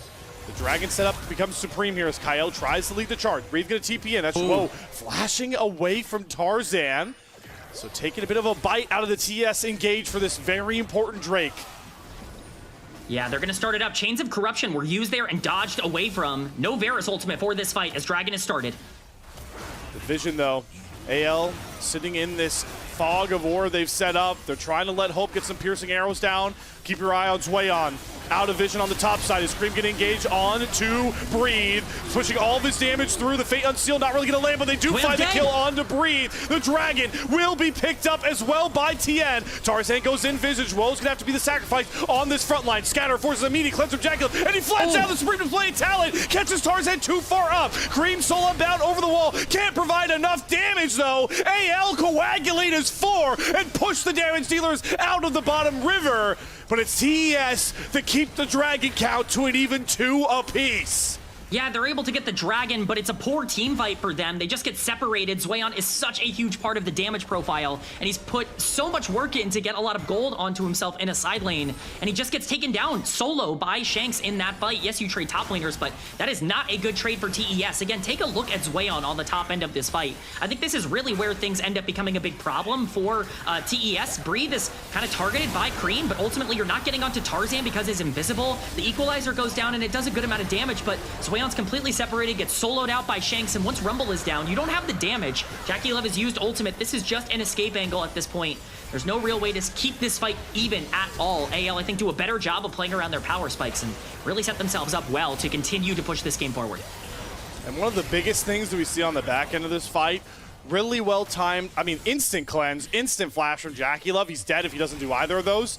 The Dragon setup becomes supreme here as Kyle tries to lead the charge. Breathe gonna TP in. That's Whoa, flashing away from Tarzan. So taking a bit of a bite out of the TS engage for this very important Drake.
Yeah, they're gonna start it up. Chains of Corruption were used there and dodged away from. No Varus ultimate for this fight as Dragon is started.
The vision though, AL sitting in this fog of war they've set up. They're trying to let Hope get some piercing arrows down. Keep your eye on Zweon. Out of vision on the top side. Is Cream getting engaged on to Breathe. Switching all of his damage through. The Fate Unsealed not really going to land, but they do find the kill on to Breathe. The Dragon will be picked up as well by TN. Tarzan goes in Visage. Woe's going to have to be the sacrifice on this front line. Scatter forces immediate cleanse from Jackie, and he flats out the Supreme Display Talent. Catches Tarzan too far up. Cream soul unbound over the wall. Can't provide enough damage though. AL coagulate as 4 and push the damage dealers out of the bottom river. But it's TES that keep the Dragon count to an even 2 apiece.
Yeah, they're able to get the Dragon, but it's a poor team fight for them. They just get separated. Zweon is such a huge part of the damage profile, and he's put so much work in to get a lot of gold onto himself in a side lane, and he just gets taken down solo by Shanks in that fight. Yes, you trade top laners, but that is not a good trade for TES. Again, take a look at Zweon on the top end of this fight. I think this is really where things end up becoming a big problem for TES. Breathe is kind of targeted by Cream, but ultimately you're not getting onto Tarzan because he's invisible. The equalizer goes down, and it does a good amount of damage, but Zweon Zweon's completely separated, gets soloed out by Shanks, and once Rumble is down, you don't have the damage. Jackie Love has used ultimate. This is just an escape angle at this point. There's no real way to keep this fight even at all. AL, I think, do a better job of playing around their power spikes and really set themselves up well to continue to push this game forward.
And one of the biggest things that we see on the back end of this fight, really well timed. I mean, instant cleanse, instant flash from Jackie Love. He's dead if he doesn't do either of those.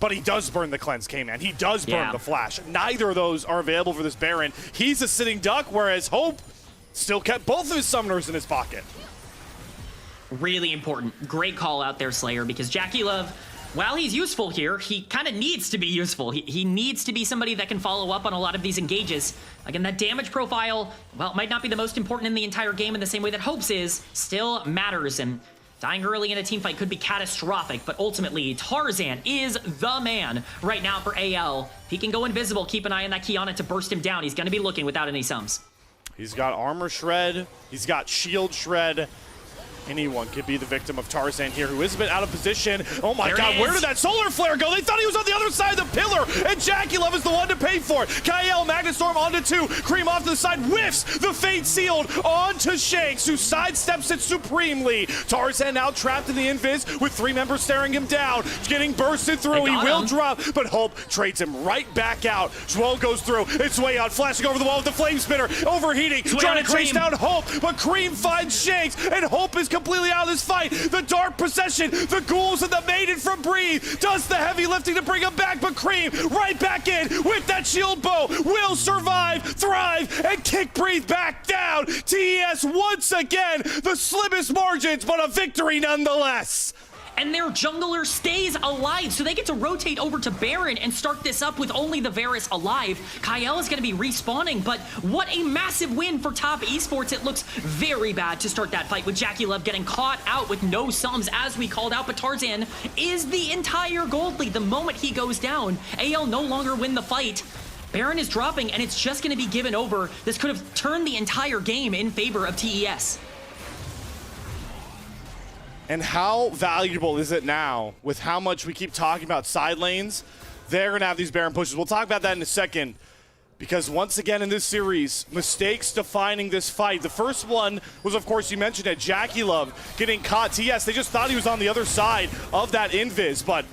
But he does burn the cleanse, K-Man. He does burn the flash. Neither of those are available for this Baron. He's a sitting duck, whereas Hope still kept both of his summoners in his pocket.
Really important. Great call out there, Slayer, because Jackie Love, while he's useful here, he kind of needs to be useful. He needs to be somebody that can follow up on a lot of these engages. Again, that damage profile, well, it might not be the most important in the entire game in the same way that Hope's is, still matters, and dying early in a team fight could be catastrophic, but ultimately, Tarzan is the man right now for AL. If he can go invisible, keep an eye on that Kiana to burst him down. He's going to be looking without any sums.
He's got armor shred. He's got shield shred. Anyone could be the victim of Tarzan here, who is a bit out of position. Oh my God, where did that solar flare go? They thought he was on the other side of the pillar, and Jackie Love is the one to pay for it. Kael, Magnastorm onto 2, Cream off to the side, whiffs the Fate Sealed onto Shanks, who sidesteps it supremely. Tarzan now trapped in the invis with 3 members staring him down, getting bursted through. He will drop, but Hope trades him right back out. Joel goes through, it's way out, flashing over the wall with the flame spinner, overheating, trying to chase down Hope, but Cream finds Shanks, and Hope is completely out of this fight. The Dark Procession, the Ghouls, and the Maiden from Breathe does the heavy lifting to bring him back, but Cream right back in with that shield bow will survive, thrive, and kick Breathe back down. TES once again, the slimmest margins, but a victory nonetheless.
And their jungler stays alive, so they get to rotate over to Baron and start this up with only the Varus alive. Kael is going to be respawning, but what a massive win for Top Esports. It looks very bad to start that fight with Jackie Love getting caught out with no sums, as we called out, but Tarzan is the entire gold lead. The moment he goes down, AL no longer win the fight. Baron is dropping, and it's just going to be given over. This could have turned the entire game in favor of TES.
And how valuable is it now with how much we keep talking about side lanes? They're going to have these Baron pushes. We'll talk about that in a second, because once again in this series, mistakes defining this fight. The first one was, of course, you mentioned it, Jackie Love getting caught. TS, they just thought he was on the other side of that invis, but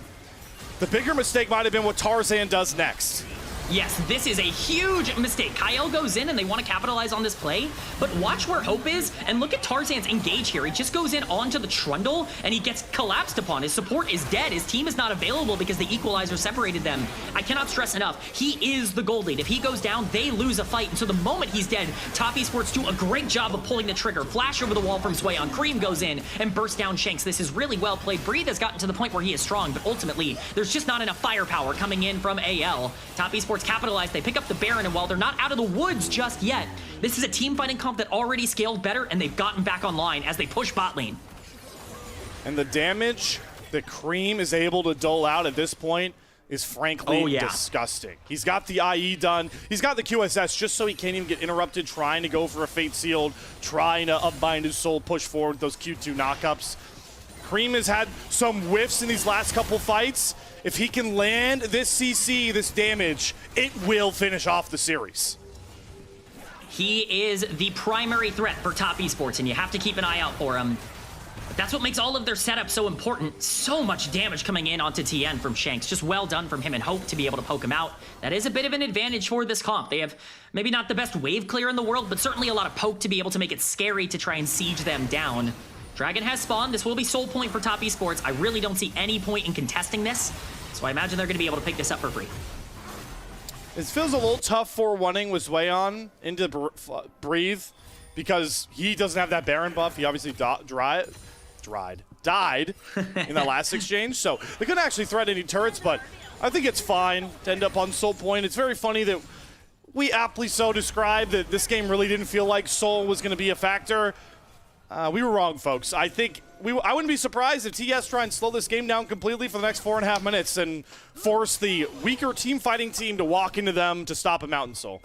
the bigger mistake might have been what Tarzan does next.
Yes, this is a huge mistake. Kael goes in and they want to capitalize on this play, but watch where Hope is and look at Tarzan's engage here. He just goes in onto the trundle and he gets collapsed upon. His support is dead. His team is not available because the equalizer separated them. I cannot stress enough, he is the gold lead. If he goes down, they lose a fight, and so the moment he's dead, Top Esports do a great job of pulling the trigger. Flash over the wall from Zweon. Cream goes in and bursts down Shanks. This is really well played. Breathe has gotten to the point where he is strong, but ultimately, there's just not enough firepower coming in from AL. Top Esports capitalize. They pick up the Baron, and while they're not out of the woods just yet, this is a team fighting comp that already scaled better, and they've gotten back online as they push bot lane.
And the damage that Cream is able to dole out at this point is frankly disgusting. He's got the IE done. He's got the QSS just so he can't even get interrupted trying to go for a Fate Sealed, trying to upbind his soul, push forward with those Q2 knockups. Cream has had some whiffs in these last couple fights. If he can land this CC, this damage, it will finish off the series.
He is the primary threat for Top Esports, and you have to keep an eye out for him. But that's what makes all of their setup so important. So much damage coming in onto TN from Shanks. Just well done from him, and Hope to be able to poke him out. That is a bit of an advantage for this comp. They have maybe not the best wave clear in the world, but certainly a lot of poke to be able to make it scary to try and siege them down. Dragon has spawned. This will be soul point for Top Esports. I really don't see any point in contesting this, so I imagine they're going to be able to pick this up for free.
It feels a little tough for Wanning with Zweon into Breathe because he doesn't have that Baron buff. He obviously died in that last exchange, so they couldn't actually threat any turrets, but I think it's fine to end up on soul point. It's very funny that we aptly so described that this game really didn't feel like soul was going to be a factor. We were wrong, folks. I think I wouldn't be surprised if TES try and slow this game down completely for the next 4.5 minutes and force the weaker team fighting team to walk into them to stop a Mountain Soul.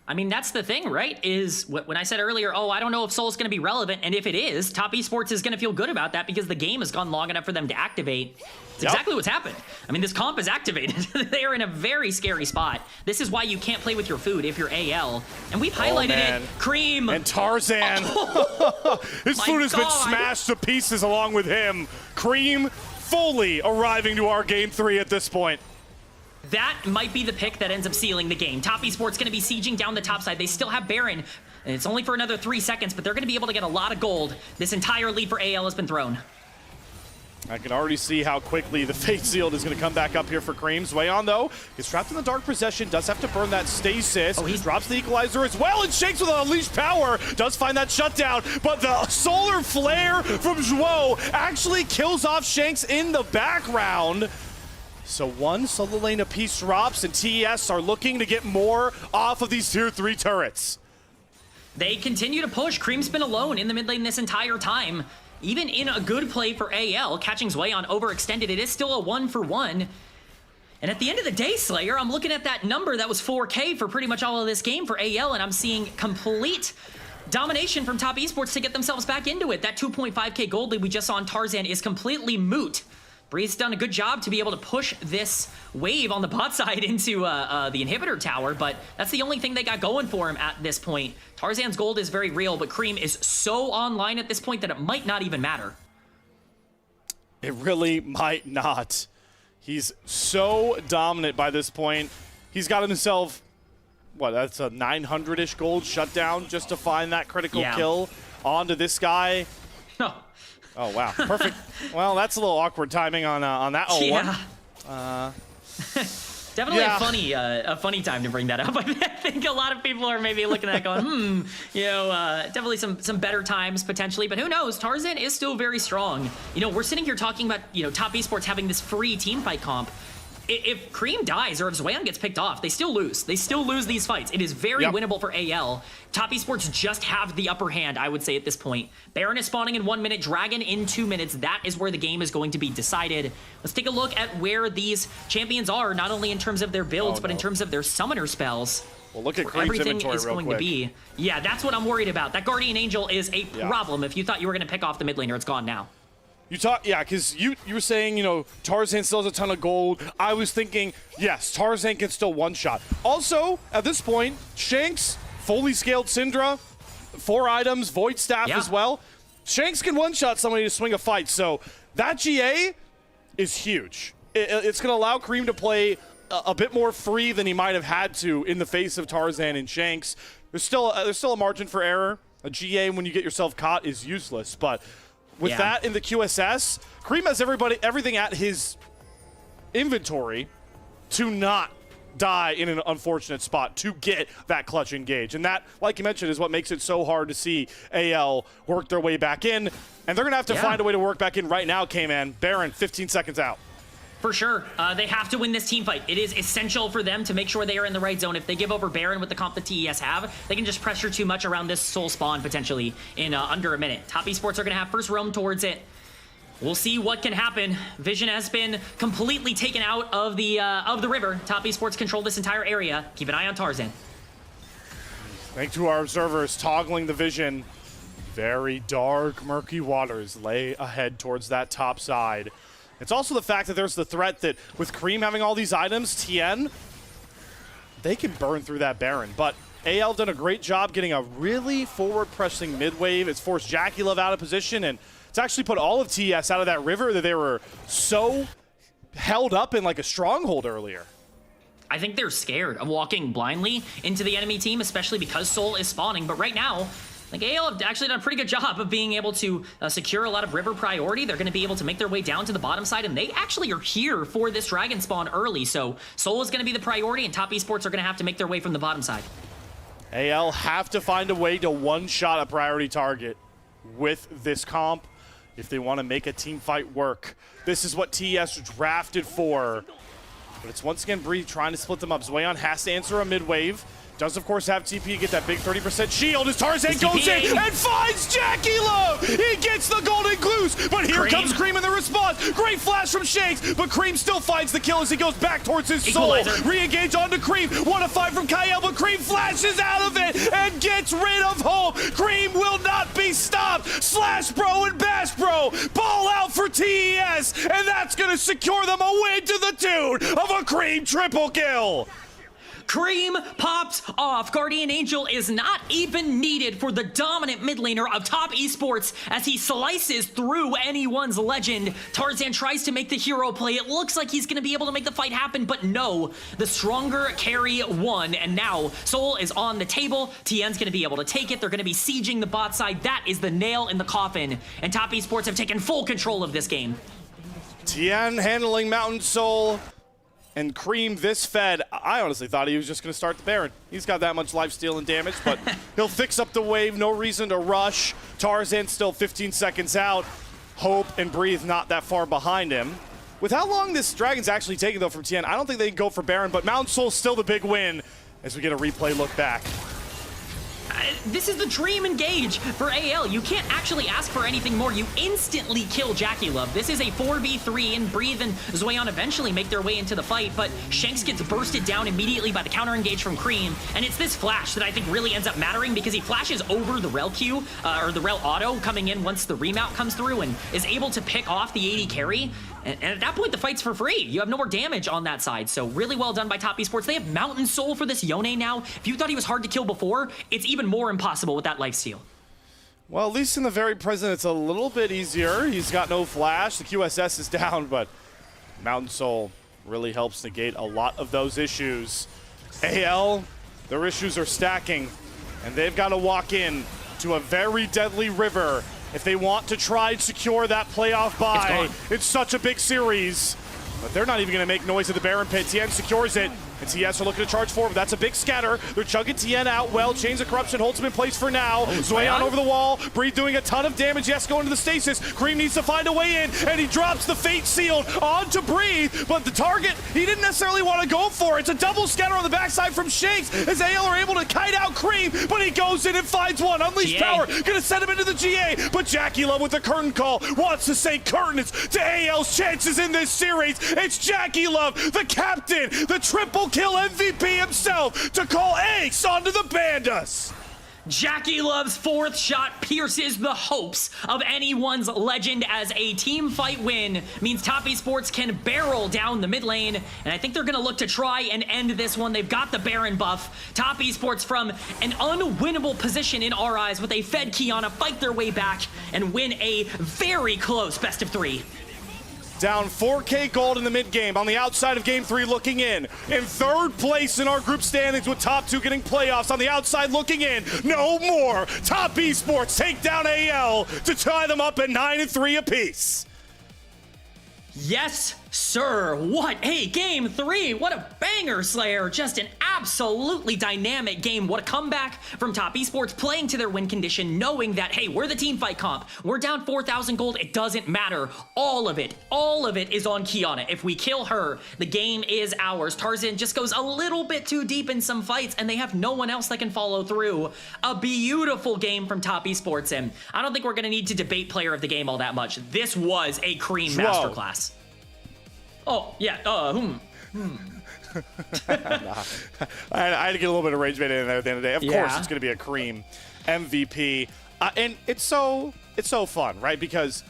I mean, that's the thing, right? Is when I said earlier, oh, I don't know if Soul's going to be relevant, and if it is, Top Esports is going to feel good about that because the game has gone long enough for them to activate. It's exactly what's happened. I mean, this comp is activated. They are in a very scary spot. This is why you can't play with your food if you're AL. And we've highlighted it. Cream.
And Tarzan. His food has been smashed to pieces along with him. Cream fully arriving to our game 3 at this point.
That might be the pick that ends up sealing the game. Top Esports going to be sieging down the top side. They still have Baron, and it's only for another 3 seconds, but they're going to be able to get a lot of gold. This entire lead for AL has been thrown.
I can already see how quickly the Fate Sealed is going to come back up here for Cream. Zweon, though, is trapped in the Dark Possession, does have to burn that Stasis.
Oh, he
drops the Equalizer as well, and Shanks with an Unleashed Power does find that shutdown, but the Solar Flare from Zhuo actually kills off Shanks in the background. So one solo lane apiece drops, and TES are looking to get more off of these tier 3 turrets.
They continue to push. Cream's been alone in the mid lane this entire time. Even in a good play for AL, catching Zweon overextended, it is still a 1-for-1. And at the end of the day, Slayer, I'm looking at that number that was 4K for pretty much all of this game for AL, and I'm seeing complete domination from Top Esports to get themselves back into it. That 2.5K gold lead we just saw on Tarzan is completely moot. Breeze's done a good job to be able to push this wave on the bot side into the inhibitor tower, but that's the only thing they got going for him at this point. Tarzan's gold is very real, but Cream is so online at this point that it might not even matter.
It really might not. He's so dominant by this point. He's got himself, what, that's a 900-ish gold shutdown just to find that critical kill onto this guy.
No.
Oh, wow. Perfect. Well, that's a little awkward timing on that. Oh,
yeah. Definitely a funny time to bring that up. I think a lot of people are maybe looking at it going, definitely some better times potentially, but who knows? Tarzan is still very strong. You know, we're sitting here talking about, Top Esports having this free teamfight comp. If Cream dies or if Zweon gets picked off, they still lose. They still lose these fights. It is very winnable for AL. Top Esports just have the upper hand, I would say, at this point. Baron is spawning in 1 minute, Dragon in 2 minutes. That is where the game is going to be decided. Let's take a look at where these champions are, not only in terms of their builds, but in terms of their summoner spells.
Well, look at Cream's inventory real quick.
Yeah, that's what I'm worried about. That Guardian Angel is a problem. If you thought you were going to pick off the mid laner, it's gone now.
Because you were saying, Tarzan still has a ton of gold. I was thinking, yes, Tarzan can still one-shot. Also, at this point, Shanks, fully scaled Syndra, 4 items, Void Staff as well. Shanks can one-shot somebody to swing a fight, so that GA is huge. It's going to allow Cream to play a bit more free than he might have had to in the face of Tarzan and Shanks. There's still a margin for error. A GA, when you get yourself caught, is useless, but with that in the QSS, Cream has everything at his inventory to not die in an unfortunate spot to get that clutch engage. And that, like you mentioned, is what makes it so hard to see AL work their way back in. And they're going to have to find a way to work back in right now, K-Man. Baron, 15 seconds out.
For sure. They have to win this team fight. It is essential for them to make sure they are in the right zone. If they give over Baron with the comp that TES have, they can just pressure too much around this soul spawn potentially in under a minute. Top Esports are going to have first roam towards it. We'll see what can happen. Vision has been completely taken out of the river. Top Esports control this entire area. Keep an eye on Tarzan.
Thanks to our observers toggling the vision. Very dark, murky waters lay ahead towards that top side. It's also the fact that there's the threat that with Cream having all these items, TN, they can burn through that Baron. But AL done a great job getting a really forward-pressing mid-wave. It's forced Jackie Love out of position, and it's actually put all of TES out of that river that they were so held up in like a stronghold earlier.
I think they're scared of walking blindly into the enemy team, especially because Soul is spawning. But right now, like AL have actually done a pretty good job of being able to secure a lot of river priority. They're going to be able to make their way down to the bottom side, and they actually are here for this dragon spawn early. So Soul is going to be the priority, and Top Esports are going to have to make their way from the bottom side.
AL have to find a way to one-shot a priority target with this comp if they want to make a team fight work. This is what TES drafted for. But it's once again Bree trying to split them up. Zweon has to answer a mid-wave. Does, of course, have TP, get that big 30% shield as Tarzan goes in and finds Jackie Love. He gets the golden goose, but here comes Cream in the response. Great flash from Shanks, but Cream still finds the kill as he goes back towards his soul. Re-engage onto Cream. 1-5 from Kyle, but Cream flashes out of it and gets rid of Hope. Cream will not be stopped. Slash Bro and Bash Bro ball out for TES, and that's going to secure them a win to the tune of a Cream triple kill.
Cream pops off. Guardian Angel is not even needed for the dominant mid laner of top esports as he slices through anyone's legend. Tarzan tries to make the hero play. It looks like he's going to be able to make the fight happen, but no. The stronger carry won, and now Soul is on the table. TN's going to be able to take it. They're going to be sieging the bot side. That is the nail in the coffin, and top esports have taken full control of this game.
TN handling Mountain Soul. And Cream this fed, I honestly thought he was just going to start the Baron. He's got that much lifesteal and damage, but he'll fix up the wave, no reason to rush. Tarzan still 15 seconds out. Hope and Breathe not that far behind him. With how long this Dragon's actually taking, though, from TN, I don't think they can go for Baron, but Mountain Soul's still the big win as we get a replay look back.
This is the dream engage for AL. You can't actually ask for anything more. You instantly kill Jackie Love. This is a 4v3, and Breathe and Zoyan eventually make their way into the fight, but Shanks gets bursted down immediately by the counter engage from Cream, and it's this flash that I think really ends up mattering because he flashes over the rel Q, or the rel auto coming in once the remount comes through and is able to pick off the AD carry. And at that point, the fight's for free. You have no more damage on that side. So really well done by Top Esports. They have Mountain Soul for this Yone now. If you thought he was hard to kill before, it's even more impossible with that lifesteal.
Well, at least in the very present, it's a little bit easier. He's got no flash. The QSS is down, but Mountain Soul really helps negate a lot of those issues. AL, their issues are stacking, and they've got to walk in to a very deadly river if they want to try and secure that playoff bye. It's such a big series, but they're not even going to make noise at the Baron pit. TN secures it, and TS are looking to charge forward. That's a big scatter. They're chugging TN out well. Chains of Corruption holds him in place for now. Zoyan over the wall. Breathe doing a ton of damage. Yes, going to the stasis. Cream needs to find a way in, and he drops the Fate Sealed onto Breathe, but the target he didn't necessarily want to go for. It's a double scatter on the backside from Shanks as AL are able to kite out Cream, but he goes in and finds one. Unleashed power, gonna send him into the GA, but Jackie Love with the curtain call wants to say curtains to AL's chances in this series. It's Jackie Love, the captain, the triple kill MVP himself, to call ace onto the Bandas.
Jackie Love's fourth shot pierces the hopes of anyone's legend as a team fight win means Top Esports can barrel down the mid lane, and I think they're going to look to try and end this one. They've got the Baron buff. Top Esports from an unwinnable position in our eyes with a fed Kiana fight their way back and win a very close best of 3.
Down 4K gold in the mid game on the outside of game 3 looking in third place in our group standings with top 2 getting playoffs on the outside looking in. No more. Top Esports take down AL to tie them up at 9-3 apiece.
Yes, sir. What a game 3. What a banger, Slayer. Just an absolutely dynamic game. What a comeback from Top Esports, playing to their win condition, knowing that, hey, we're the team fight comp. We're down 4,000 gold. It doesn't matter. All of it is on Kiana. If we kill her, the game is ours. Tarzan just goes a little bit too deep in some fights, and they have no one else that can follow through. A beautiful game from Top Esports, and I don't think we're going to need to debate player of the game all that much. This was a Cream masterclass. Oh, yeah,
I had to get a little bit of rage bait in there at the end of the day. Of course, it's going to be a Cream MVP. And it's so fun, right? Because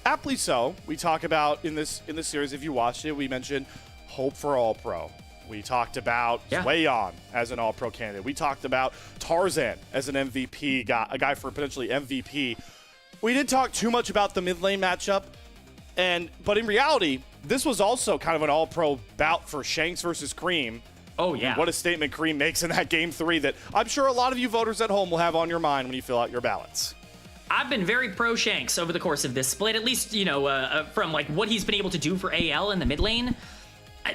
aptly so, we talk about in this series, if you watched it, we mentioned Hope for All-Pro. We talked about Zoyan as an All-Pro candidate. We talked about Tarzan as an MVP guy, a guy for potentially MVP. We didn't talk too much about the mid lane matchup, but in reality, this was also kind of an all-pro bout for Shanks versus Cream.
Oh, yeah.
And what a statement Cream makes in that game 3 that I'm sure a lot of you voters at home will have on your mind when you fill out your ballots.
I've been very pro Shanks over the course of this split, at least, from like what he's been able to do for AL in the mid lane.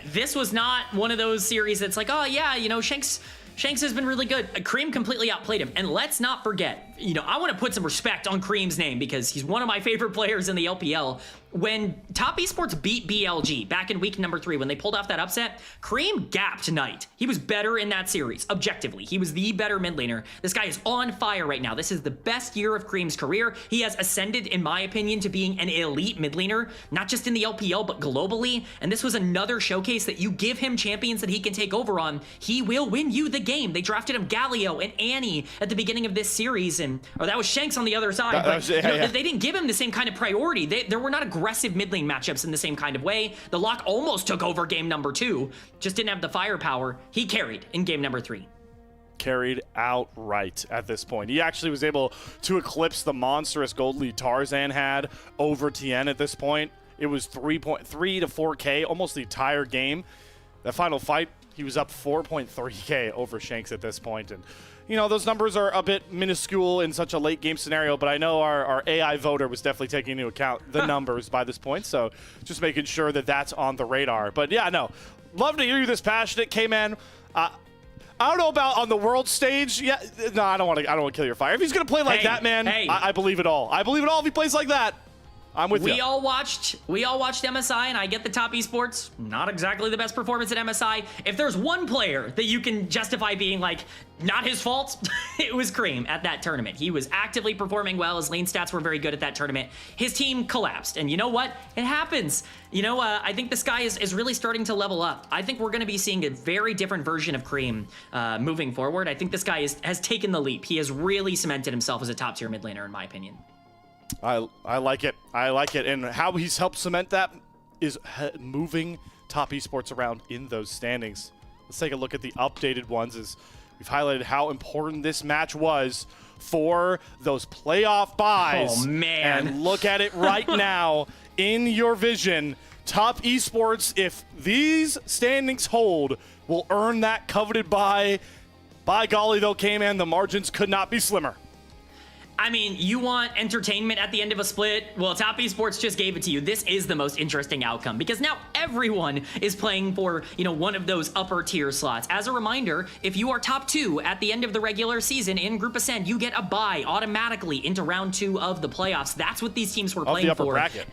This was not one of those series that's like, oh, yeah, Shanks Shanks has been really good. Cream completely outplayed him. And let's not forget, I want to put some respect on Cream's name because he's one of my favorite players in the LPL. When Top Esports beat BLG back in week number 3, when they pulled off that upset, Cream gapped Knight. He was better in that series, objectively. He was the better mid laner. This guy is on fire right now. This is the best year of Cream's career. He has ascended, in my opinion, to being an elite mid laner, not just in the LPL, but globally. And this was another showcase that you give him champions that he can take over on. He will win you the game. They drafted him Galio and Annie at the beginning of this series, or that was Shanks on the other side. They didn't give him the same kind of priority. There were not aggressive mid lane matchups in the same kind of way. The Lock almost took over game number 2, just didn't have the firepower. He carried in game number 3.
Carried outright at this point. He actually was able to eclipse the monstrous gold lead Tarzan had over TN at this point. It was 3.3 to 4K almost the entire game. That final fight, he was up 4.3K over Shanks at this point. And those numbers are a bit minuscule in such a late game scenario, but I know our AI voter was definitely taking into account the numbers by this point, so just making sure that that's on the radar. But yeah, no, love to hear you this passionate, K-Man. I don't know about on the world stage. Yeah, no, I don't want to kill your fire. If he's gonna play like that, man, I believe it all. I believe it all if he plays like that. I'm with you. We all watched MSI, and I get the Top Esports. Not exactly the best performance at MSI. If there's one player that you can justify being like, not his fault, it was Cream at that tournament. He was actively performing well. His lane stats were very good at that tournament. His team collapsed, and you know what? It happens. I think this guy is really starting to level up. I think we're going to be seeing a very different version of Cream moving forward. I think this guy has taken the leap. He has really cemented himself as a top-tier mid laner, in my opinion. I like it. I like it. And how he's helped cement that is moving Top Esports around in those standings. Let's take a look at the updated ones as we've highlighted how important this match was for those playoff buys.
Oh, man.
And look at it right now in your vision. Top Esports, if these standings hold, will earn that coveted buy. By golly, though, K-Man, the margins could not be slimmer.
I mean, you want entertainment at the end of a split? Well, Top Esports just gave it to you. This is the most interesting outcome because now everyone is playing for, one of those upper tier slots. As a reminder, if you are top 2 at the end of the regular season in Group Ascend, you get a bye automatically into round 2 of the playoffs. That's what these teams were playing for.
Of the upper bracket.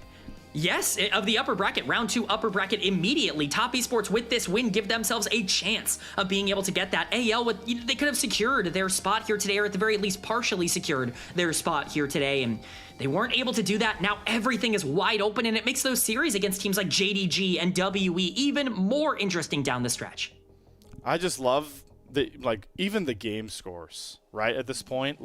Yes, of the upper bracket, round 2 upper bracket immediately. Top Esports with this win give themselves a chance of being able to get that. AL, they could have secured their spot here today, or at the very least partially secured their spot here today, and they weren't able to do that. Now everything is wide open, and it makes those series against teams like JDG and WE even more interesting down the stretch.
I just love even the game scores, right? At this point,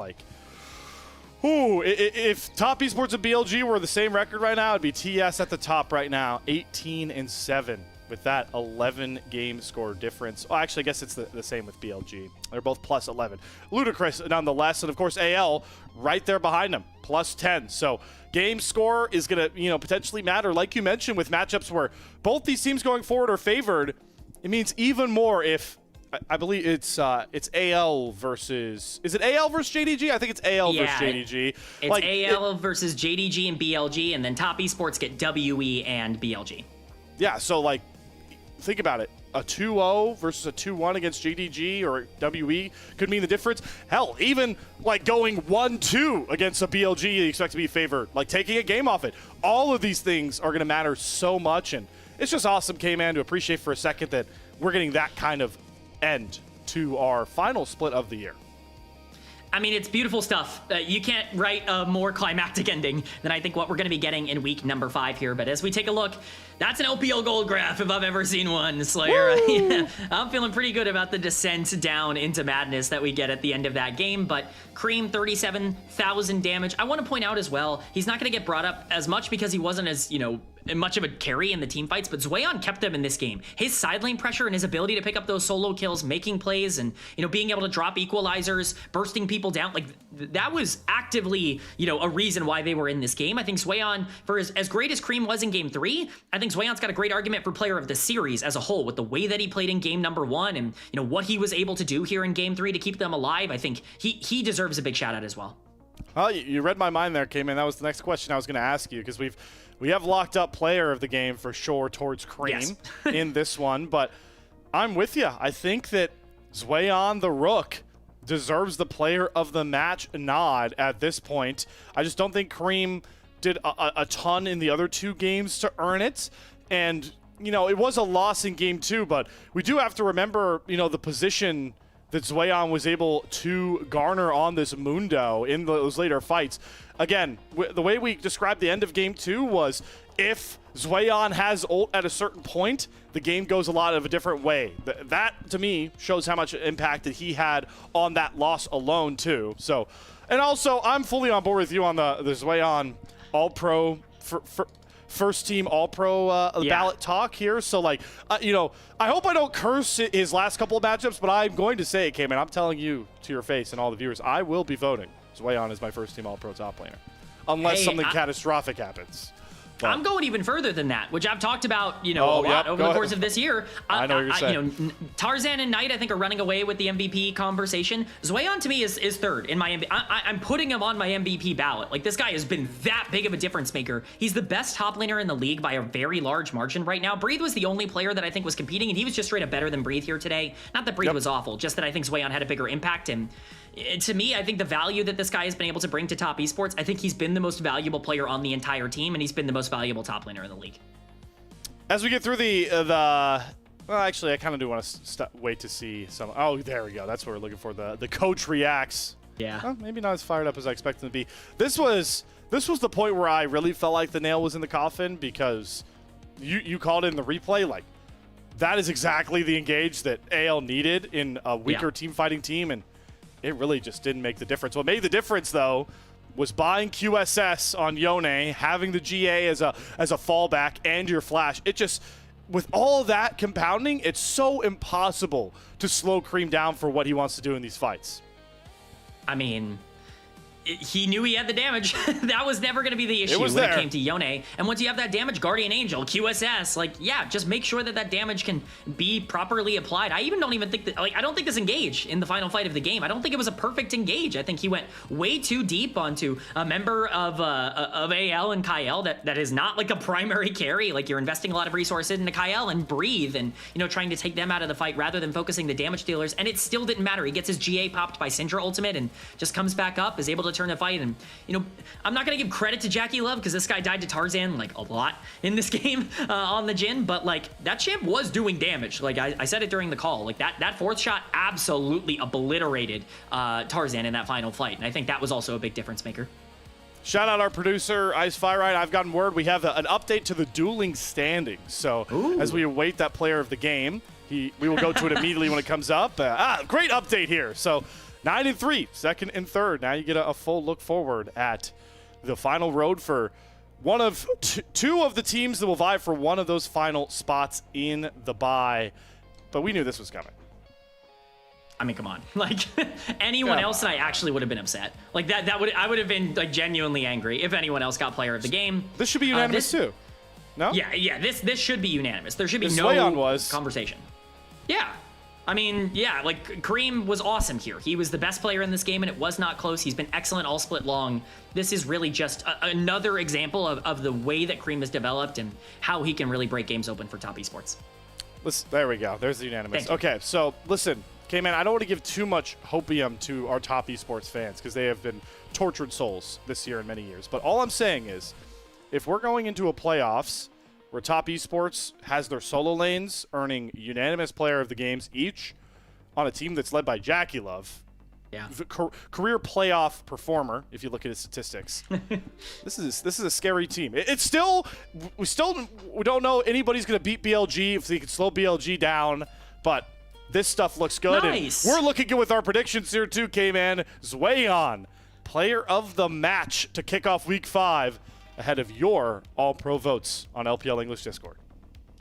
ooh, if Top Esports and BLG were the same record right now, it'd be TES at the top right now, 18-7 with that 11 game score difference. Oh, actually, I guess it's the same with BLG. They're both plus 11. Ludicrous nonetheless, and of course AL right there behind them, plus 10. So game score is going to, potentially matter. Like you mentioned with matchups where both these teams going forward are favored, it means even more if I believe it's AL versus... Is it AL versus JDG? I think it's AL versus JDG.
It's AL versus JDG and BLG, and then Top Esports get WE and BLG.
Yeah, so, think about it. A 2-0 versus a 2-1 against JDG or WE could mean the difference. Hell, even, going 1-2 against a BLG you expect to be favored. Taking a game off it. All of these things are going to matter so much, and it's just awesome, K-Man, to appreciate for a second that we're getting that kind of end to our final split of the year.
I mean, it's beautiful stuff. You can't write a more climactic ending than I think what we're going to be getting in week number 5 here. But as we take a look, that's an LPL gold graph if I've ever seen one, Slayer. I'm feeling pretty good about the descent down into madness that we get at the end of that game. But Cream, 37,000 damage. I want to point out as well, he's not going to get brought up as much because he wasn't as, much of a carry in the team fights, but Zweon kept them in this game. His side lane pressure and his ability to pick up those solo kills, making plays, and being able to drop equalizers, bursting people down, that was actively a reason why they were in this game. I think Zweon, for as great as Cream was in game 3, I think Zweon's got a great argument for player of the series as a whole with the way that he played in game number 1 and what he was able to do here in game 3 to keep them alive. I think he deserves a big shout out as well.
Well, you read my mind there, K-Man. That was the next question I was going to ask you because we have locked up player of the game for sure towards Cream in this one, but I'm with you. I think that Zwayon the Rook deserves the player of the match nod at this point. I just don't think Kareem did a ton in the other 2 games to earn it. And, you know, it was a loss in game 2, but we do have to remember, you know, the position that Zwayon was able to garner on this Mundo in those later fights. Again, the way we described the end of game 2 was if Zwayon has ult at a certain point, the game goes a lot of a different way. That, to me, shows how much impact that he had on that loss alone, too. So, and also, I'm fully on board with you on the Zwayon All-Pro first team All-Pro ballot talk here. So, like, you know, I hope I don't curse his last couple of matchups, but I'm going to say it, Cayman. I'm telling you to your face and all the viewers, I will be voting Zwayon is my first team All-Pro top laner. Unless something catastrophic happens. But
I'm going even further than that, which I've talked about, you know, a lot over the course of this year.
I know what you're saying.
You know, Tarzan and Knight, I think, are running away with the MVP conversation. Zwayon, to me, is third in my MVP. I'm putting him on my MVP ballot. Like, this guy has been that big of a difference maker. He's the best top laner in the league by a very large margin right now. Breathe was the only player that I think was competing, and he was just straight up better than Breathe here today. Not that Breathe was awful, just that I think Zwayon had a bigger impact. And to me, I think the value that this guy has been able to bring to top esports, I think he's been the most valuable player on the entire team, and he's been the most valuable top laner in the league.
As we get through well, actually, I kind of do want to wait to see some. Oh, there we go. That's what we're looking for. The coach reacts.
Yeah.
Well, maybe not as fired up as I expected him to be. This was the point where I really felt like the nail was in the coffin, because you called it in the replay. Like, that is exactly the engage that AL needed in a weaker team fighting team, and it really just didn't make the difference. What made the difference, though, was buying QSS on Yone, having the GA as a fallback, and your flash. It just, with all of that compounding, it's so impossible to slow Kareem down for what he wants to do in these fights.
I mean, he knew he had the damage. That was never going to be the issue when it came to Yone. And once you have that damage, Guardian Angel, QSS, like, yeah, just make sure that that damage can be properly applied. I don't even think that, like, I don't think this engage in the final fight of the game, I don't think it was a perfect engage. I think he went way too deep onto a member of AL and Kyle that is not like a primary carry. Like, you're investing a lot of resources into Kyle and Breathe and, you know, trying to take them out of the fight rather than focusing the damage dealers. And it still didn't matter. He gets his GA popped by Syndra ultimate and just comes back up, is able to turn the fight. And, you know, I'm not going to give credit to Jackie Love because this guy died to Tarzan like a lot in this game on the Jhin, but like, that champ was doing damage. Like, I said it during the call, like that fourth shot absolutely obliterated Tarzan in that final fight, and I think that was also a big difference maker.
Shout out our producer, Ice Fire Ride. I've gotten word we have an update to the dueling standings. So as we await that player of the game, we will go to it immediately when it comes up. Great update here. So 9-3, second and third. Now you get a full look forward at the final road for one of two of the teams that will vie for one of those final spots in the bye. But we knew this was coming.
I mean, come on. Like, anyone else and I actually would have been upset. Like, I would have been like genuinely angry if anyone else got player of the game.
This should be unanimous too. No?
Yeah, this should be unanimous. There should be no conversation. Yeah. I mean, yeah, like, Kareem was awesome here. He was the best player in this game, and it was not close. He's been excellent all split long. This is really just another example of the way that Kareem has developed and how he can really break games open for top esports.
There we go. There's the unanimous. Okay, so listen, K-Man, I don't want to give too much hopium to our top esports fans because they have been tortured souls this year and many years. But all I'm saying is, if we're going into a playoffs where top esports has their solo lanes earning unanimous player of the games each on a team that's led by Jackie Love, career playoff performer, if you look at his statistics, this is a scary team. We don't know anybody's going to beat BLG if they can slow BLG down, but this stuff looks good.
Nice.
And we're looking good with our predictions here too, K-Man. Zwayon, player of the match to kick off week 5 ahead of your all-pro votes on LPL English Discord.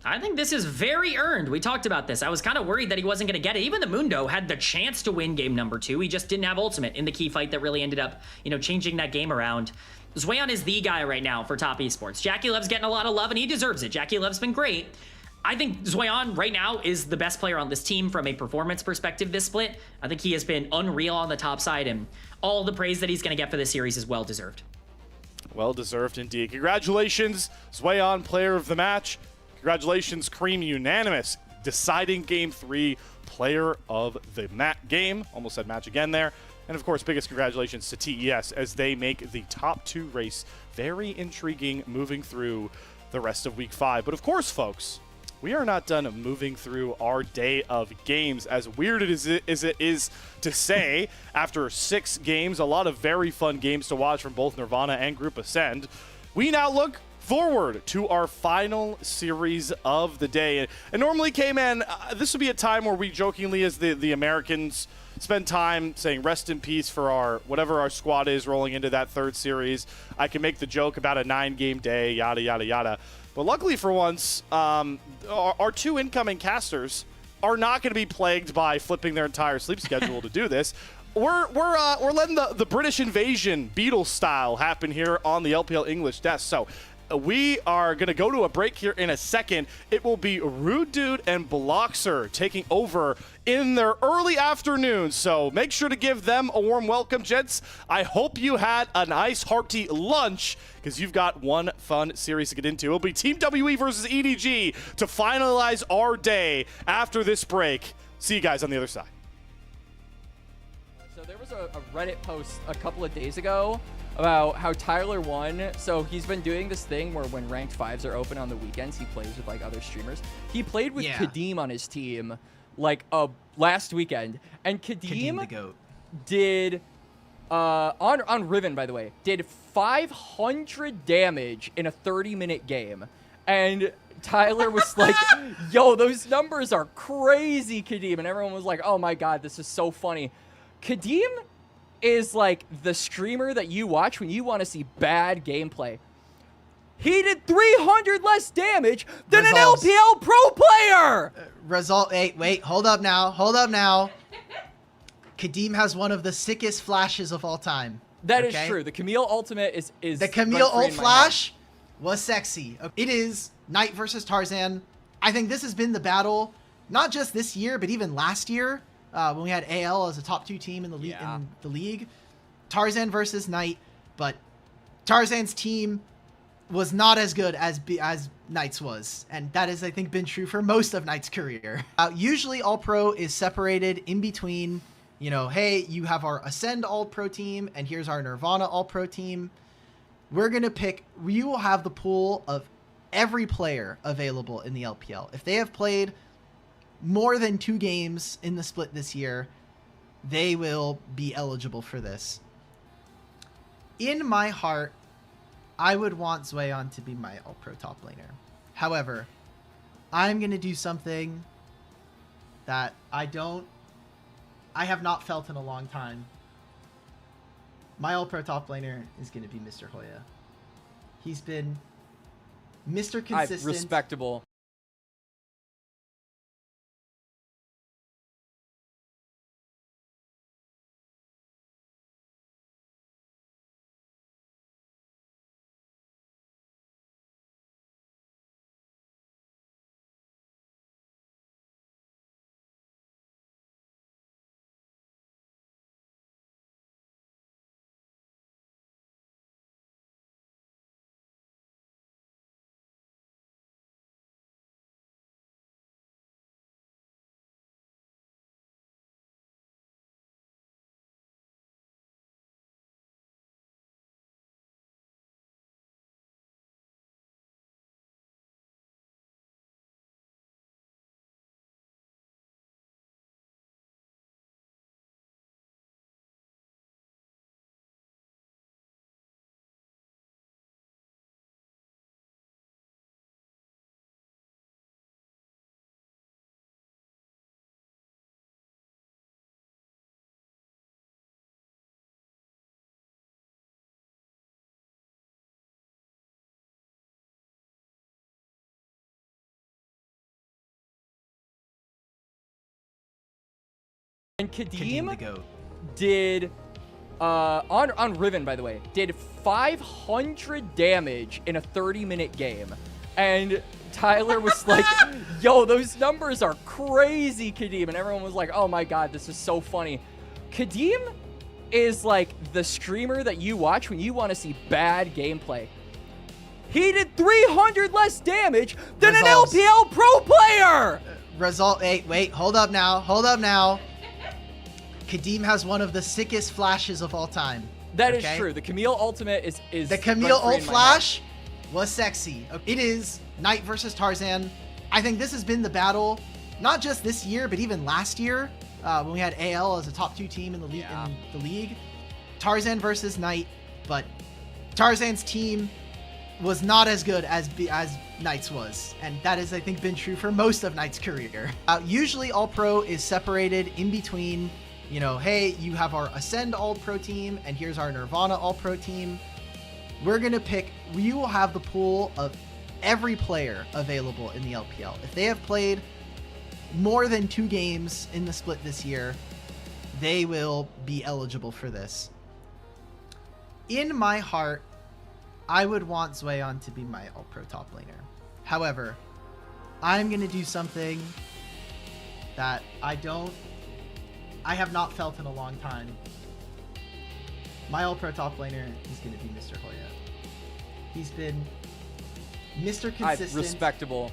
I think this is very earned. We talked about this. I was kind of worried that he wasn't going to get it. Even the Mundo had the chance to win game number 2. He just didn't have ultimate in the key fight that really ended up, you know, changing that game around. Zwayon is the guy right now for top esports. Jackie Love's getting a lot of love, and he deserves it. Jackie Love's been great. I think Zwayon right now is the best player on this team from a performance perspective this split. I think he has been unreal on the top side, and all the praise that he's going to get for this series is well-deserved.
Well-deserved indeed. Congratulations, Zwayon, player of the match. Congratulations, Kareem, unanimous deciding Game 3 player of the game. Almost said match again there. And of course, biggest congratulations to TES as they make the top 2 race very intriguing moving through the rest of Week 5. But of course, folks, we are not done moving through our day of games. As weird as it is to say, after 6 games, a lot of very fun games to watch from both Nirvana and Group Ascend, we now look forward to our final series of the day. And normally, K-Man, this would be a time where we jokingly, as the Americans, spend time saying rest in peace for our whatever our squad is rolling into that 3rd series. I can make the joke about a 9-game day, yada, yada, yada. But luckily for once, our 2 incoming casters are not going to be plagued by flipping their entire sleep schedule to do this. We're letting the British invasion Beatles style happen here on the LPL English desk. So we are going to go to a break here in a second. It will be Rude Dude and Bloxer taking over in their early afternoon. So make sure to give them a warm welcome, gents. I hope you had a nice hearty lunch because you've got one fun series to get into. It'll be Team WE versus EDG to finalize our day after this break. See you guys on the other side.
So there was a Reddit post a couple of days ago about how Tyler won. So he's been doing this thing where when ranked 5s are open on the weekends, he plays with like other streamers. He played with Kadeem on his team like last weekend, and Kadeem
the GOAT.
did on Riven, by the way, did 500 damage in a 30-minute game. And Tyler was like, yo, those numbers are crazy, Kadeem. And everyone was like, oh my god, this is so funny. Kadeem is like the streamer that you watch when you want to see bad gameplay. He did 300 less damage than an LPL pro player!
Wait, hold up now. Kadeem has one of the sickest flashes of all time.
That is true. The Camille ultimate is
the Camille ult flash was sexy. It is Knight versus Tarzan. I think this has been the battle, not just this year, but even last year. When we had AL as a top 2 team in the league, Tarzan versus Knight, but Tarzan's team was not as good as Knight's was, and that has, I think, been true for most of Knight's career. Usually All Pro is separated in between, you know, hey, you have our Ascend All Pro team, and here's our Nirvana All Pro team. We're gonna pick. We will have the pool of every player available in the LPL. If they have played more than 2 games in the split this year, they will be eligible for this. In my heart, I would want Zwayon to be my All-Pro top laner. However, I'm going to do something that I have not felt in a long time. My All-Pro top laner is going to be Mr. Hoya. He's been Mr. Consistent.
Respectable. And Kadeem
the GOAT.
did on Riven, by the way, did 500 damage in a 30-minute game. And Tyler was like, yo, those numbers are crazy, Kadeem. And everyone was like, oh my god, this is so funny. Kadeem is like the streamer that you watch when you want to see bad gameplay. He did 300 less damage than an LPL pro player!
Result. Wait. Hold up now. Kadeem has one of the sickest flashes of all time.
That is true. The Camille ultimate is
the Camille
rent-free
ult
in my
flash was sexy. It is Knight versus Tarzan. I think this has been the battle, not just this year, but even last year when we had AL as a top 2 team in the league. Tarzan versus Knight, but Tarzan's team was not as good as Knight's was, and that has, I think, been true for most of Knight's career. Usually All Pro is separated in between, you know, hey, you have our Ascend All Pro team, and here's our Nirvana All Pro team. We will have the pool of every player available in the LPL. If they have played more than 2 games in the split this year, they will be eligible for this. In my heart, I would want Zwayon to be my All-Pro top laner. However, I'm going to do something that I have not felt in a long time. My All-Pro top laner is going to be Mr. Hoya. He's been Mr. Consistent.
Respectable.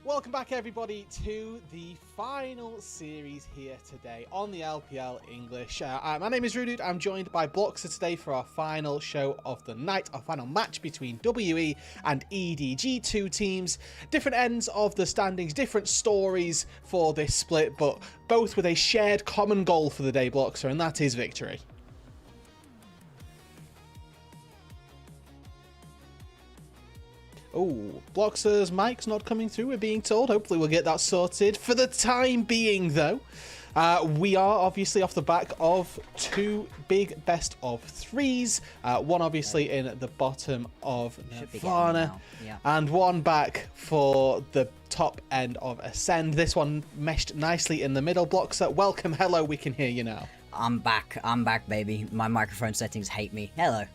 Welcome back, everybody, to the final series here today on the LPL English. My name is Rudude. I'm joined by Bloxer today for our final show of the night, our final match between WE and EDG, 2 teams. Different ends of the standings, different stories for this split, but both with a shared common goal for the day, Bloxer, and that is victory. Oh, Bloxer's mic's not coming through, we're being told. Hopefully we'll get that sorted. For the time being, though, we are obviously off the back of 2 big best of 3s. One obviously in the bottom of Nirvana, and one back for the top end of Ascend. This one meshed nicely in the middle. Bloxer, welcome, hello, we can hear you now.
I'm back, baby. My microphone settings hate me. Hello.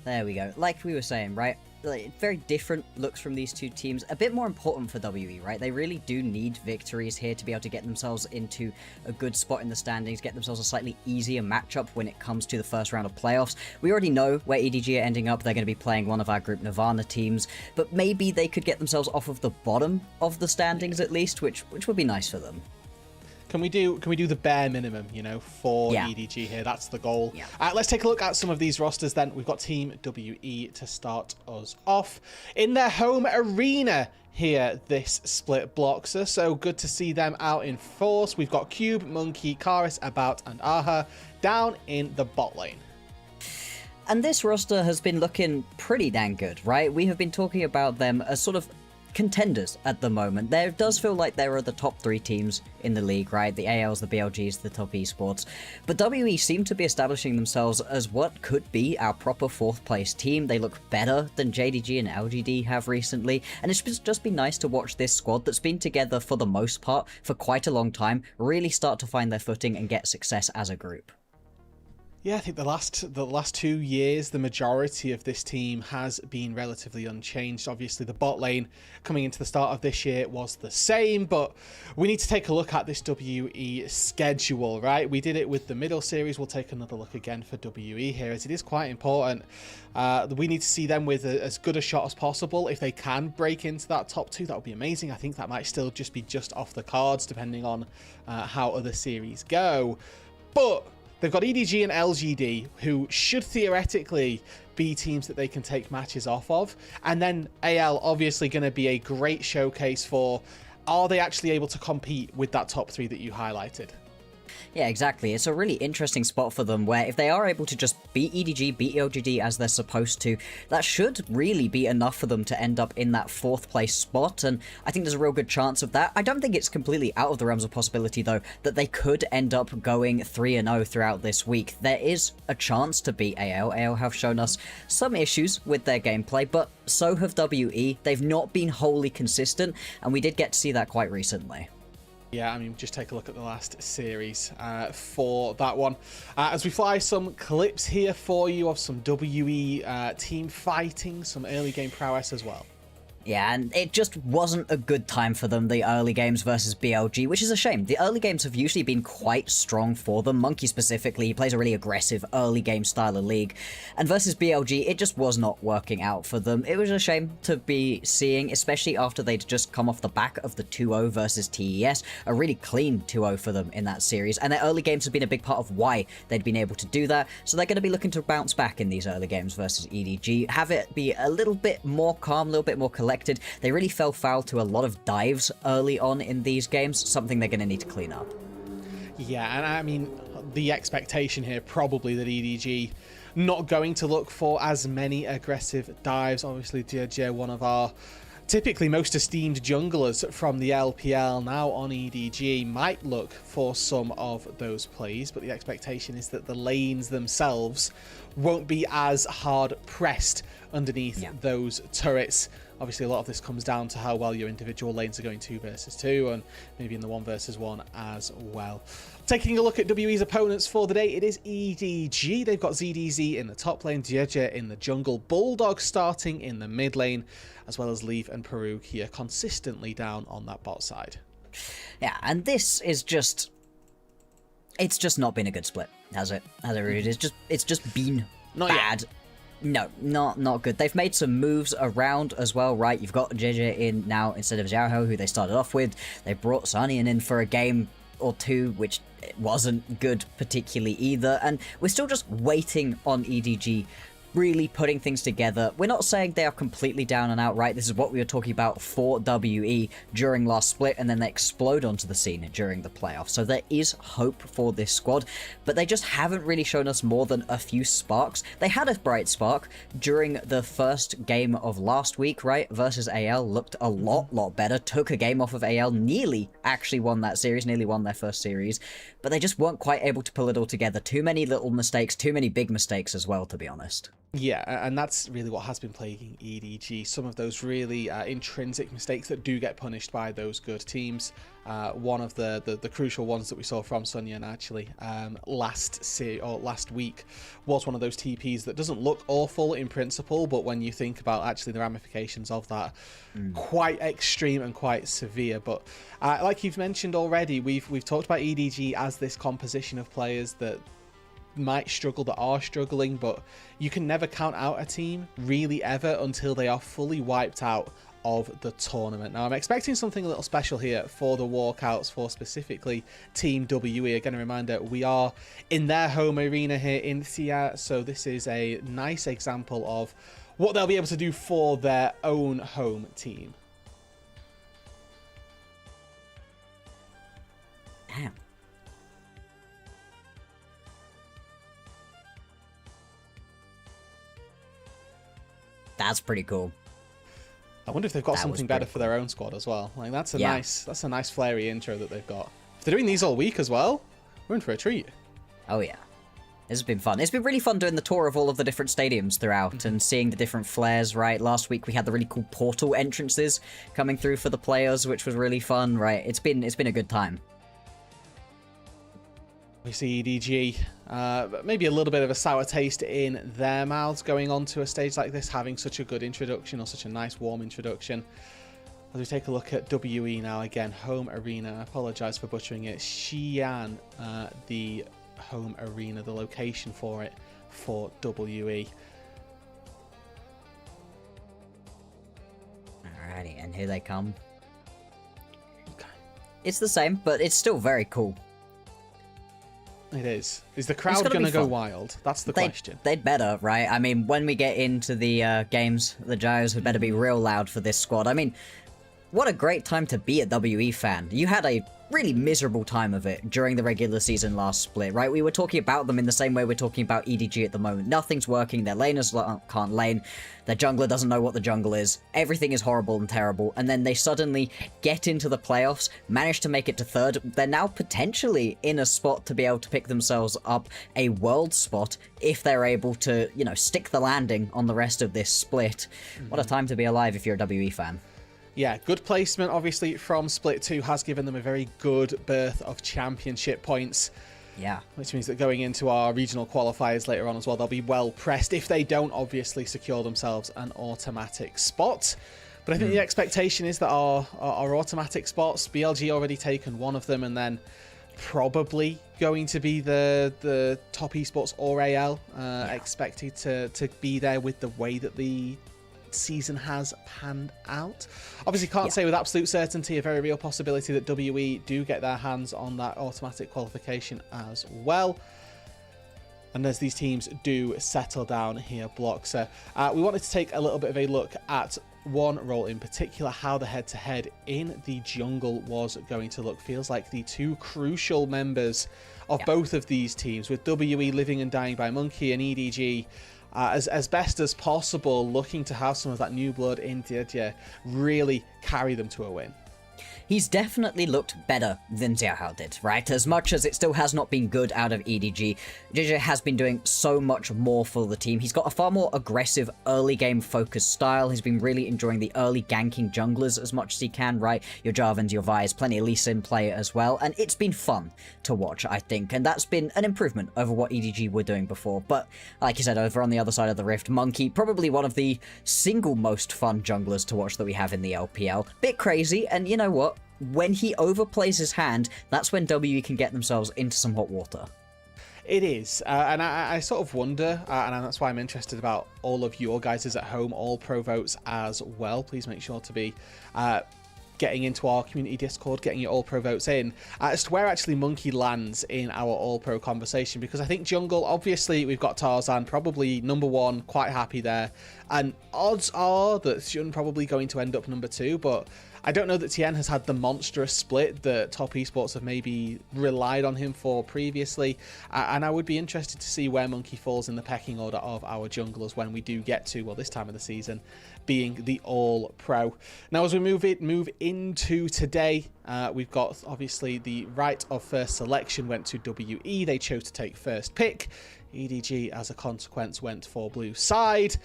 There we go. Like we were saying, right? Like, very different looks from these two teams. A bit more important for WE, right? They really do need victories here to be able to get themselves into a good spot in the standings, get themselves a slightly easier matchup when it comes to the first round of playoffs. We already know where EDG are ending up. They're going to be playing one of our group Nirvana teams, but maybe they could get themselves off of the bottom of the standings at least, which would be nice for them.
Can we do the bare minimum, you know, for EDG here? That's the goal. Let's take a look at some of these rosters then. We've got Team WE to start us off. In their home arena here, this split Bloxer, so good to see them out in force. We've got Cube, Monkey, Karis, About, and Aha down in the bot lane.
And this roster has been looking pretty dang good, right? We have been talking about them as sort of contenders at the moment. There does feel like there are the top 3 teams in the league, right? The ALs, the BLGs, the top esports. But WE seem to be establishing themselves as what could be our proper 4th place team. They look better than JDG and LGD have recently. And it's just been nice to watch this squad that's been together for the most part for quite a long time really start to find their footing and get success as a group.
Yeah, I think the last 2 years, the majority of this team has been relatively unchanged. Obviously, the bot lane coming into the start of this year was the same, but we need to take a look at this WE schedule, right? We did it with the middle series. We'll take another look again for WE here, as it is quite important. We need to see them with as good a shot as possible. If they can break into that top 2, that would be amazing. I think that might still just be off the cards, depending on how other series go. But they've got EDG and LGD, who should theoretically be teams that they can take matches off of. And then AL, obviously going to be a great showcase for, are they actually able to compete with that top 3 that you highlighted?
Yeah, exactly. It's a really interesting spot for them where if they are able to just beat EDG, beat LGD as they're supposed to, that should really be enough for them to end up in that 4th place spot, and I think there's a real good chance of that. I don't think it's completely out of the realms of possibility, though, that they could end up going 3-0 throughout this week. There is a chance to beat AL. AL have shown us some issues with their gameplay, but so have WE. They've not been wholly consistent, and we did get to see that quite recently.
Yeah, I mean, just take a look at the last series for that one. As we fly some clips here for you of some WE team fighting, some early game prowess as well.
Yeah, and it just wasn't a good time for them, the early games versus BLG, which is a shame. The early games have usually been quite strong for them. Monkey specifically, he plays a really aggressive early game style of league. And versus BLG, it just was not working out for them. It was a shame to be seeing, especially after they'd just come off the back of the 2-0 versus TES, a really clean 2-0 for them in that series. And their early games have been a big part of why they'd been able to do that. So they're going to be looking to bounce back in these early games versus EDG, have it be a little bit more calm, a little bit more collected. They really fell foul to a lot of dives early on in these games, something they're going to need to clean up.
Yeah, and I mean, the expectation here probably that EDG not going to look for as many aggressive dives. Obviously, JJ, one of our typically most esteemed junglers from the LPL, now on EDG, might look for some of those plays, but the expectation is that the lanes themselves won't be as hard pressed underneath those turrets. Obviously, a lot of this comes down to how well your individual lanes are going 2 versus 2, and maybe in the 1 versus 1 as well. Taking a look at WE's opponents for the day, it is EDG. They've got ZDZ in the top lane, Dieje in the jungle, Bulldog starting in the mid lane, as well as Leaf and Perug here consistently down on that bot side.
Yeah, and this is just... it's just not been a good split, has it? Has it really? It's just been bad. No, not good. They've made some moves around as well, right? You've got JJ in now instead of Xiaohou, who they started off with. They brought Sanian in for a game or 2, which wasn't good particularly either. And we're still just waiting on EDG really putting things together. We're not saying they are completely down and out, right? This is what we were talking about for WE during last split, and then they explode onto the scene during the playoffs. So there is hope for this squad, but they just haven't really shown us more than a few sparks. They had a bright spark during the first game of last week, right? Versus AL, looked a lot better, took a game off of AL, nearly actually won that series, nearly won their first series, but they just weren't quite able to pull it all together. Too many little mistakes, too many big mistakes as well, to be honest.
Yeah, and that's really what has been plaguing EDG. Some of those really intrinsic mistakes that do get punished by those good teams. One of the crucial ones that we saw from Sunyan actually last week was one of those TPs that doesn't look awful in principle, but when you think about actually the ramifications of that, quite extreme and quite severe. But like you've mentioned already, we've talked about EDG as this composition of players that might struggle, that are struggling, but you can never count out a team really ever until they are fully wiped out of the tournament. Now I'm expecting something a little special here for the walkouts, for specifically Team WE. Again, a reminder, we are in their home arena here in Sia, so this is a nice example of what they'll be able to do for their own home team.
Damn. That's pretty cool.
I wonder if they've got something better for their own squad as well. Like that's a nice flary intro that they've got. If they're doing these all week as well, we're in for a treat.
Oh yeah. This has been fun. It's been really fun doing the tour of all of the different stadiums throughout and seeing the different flares, right? Last week we had the really cool portal entrances coming through for the players, which was really fun, right? It's been a good time.
We see EDG, maybe a little bit of a sour taste in their mouths going on to a stage like this, having such a good introduction, or such a nice warm introduction. As we take a look at WE now, again, home arena. I apologise for butchering it. Xi'an, the home arena, the location for it for WE.
Alrighty, and here they come. Okay. It's the same, but it's still very cool.
It is. Is the crowd going to go wild? That's the question.
They'd better, right? I mean, when we get into the games, the Gyos had better be real loud for this squad. I mean, what a great time to be a WE fan. You had a really miserable time of it during the regular season last split, right? We were talking about them in the same way we're talking about EDG at the moment. Nothing's working, their laners can't lane, their jungler doesn't know what the jungle is, everything is horrible and terrible, and then they suddenly get into the playoffs, manage to make it to third. They're now potentially in a spot to be able to pick themselves up a world spot if they're able to, you know, stick the landing on the rest of this split. What a time to be alive if you're a WE fan.
Yeah, good placement, obviously, from Split 2 has given them a very good berth of championship points.
Yeah.
Which means that going into our regional qualifiers later on as well, they'll be well pressed if they don't obviously secure themselves an automatic spot. But I think the expectation is that our automatic spots, BLG already taken one of them, and then probably going to be the top esports or AL expected to be there with the way that the season has panned out. Obviously can't say with absolute certainty, a very real possibility that WE do get their hands on that automatic qualification as well. And as these teams do settle down here, Bloxer, we wanted to take a little bit of a look at one role in particular, how the head-to-head in the jungle was going to look. Feels like the two crucial members of both of these teams, with WE living and dying by Monkey and EDG as best as possible, looking to have some of that new blood in EDG really carry them to a win.
He's definitely looked better than Xiaohao did, right? As much as it still has not been good out of EDG, JJ has been doing so much more for the team. He's got a far more aggressive, early game focused style. He's been really enjoying the early ganking junglers as much as he can, right? Your Jarvans, your Vi's, plenty of Lee Sin play as well, and it's been fun to watch, I think, and that's been an improvement over what EDG were doing before. But like you said, over on the other side of the rift, Monkey, probably one of the single most fun junglers to watch that we have in the LPL. Bit crazy, and you know what? When he overplays his hand, that's when WE can get themselves into some hot water.
It is, and I sort of wonder, and that's why I'm interested about all of your guys' at home, all pro votes as well. Please make sure to be getting into our community Discord, getting your All-Pro votes in, as to where actually Monkey lands in our All-Pro conversation, because I think jungle, obviously we've got Tarzan, probably number 1, quite happy there, and odds are that Xun probably going to end up number 2, but I don't know that Tien has had the monstrous split that top esports have maybe relied on him for previously, and I would be interested to see where Monkey falls in the pecking order of our junglers when we do get to, well, this time of the season, being the All-Pro. Now, as we move into today, we've got, obviously, the right of first selection went to WE. They chose to take first pick. EDG, as a consequence, went for blue side.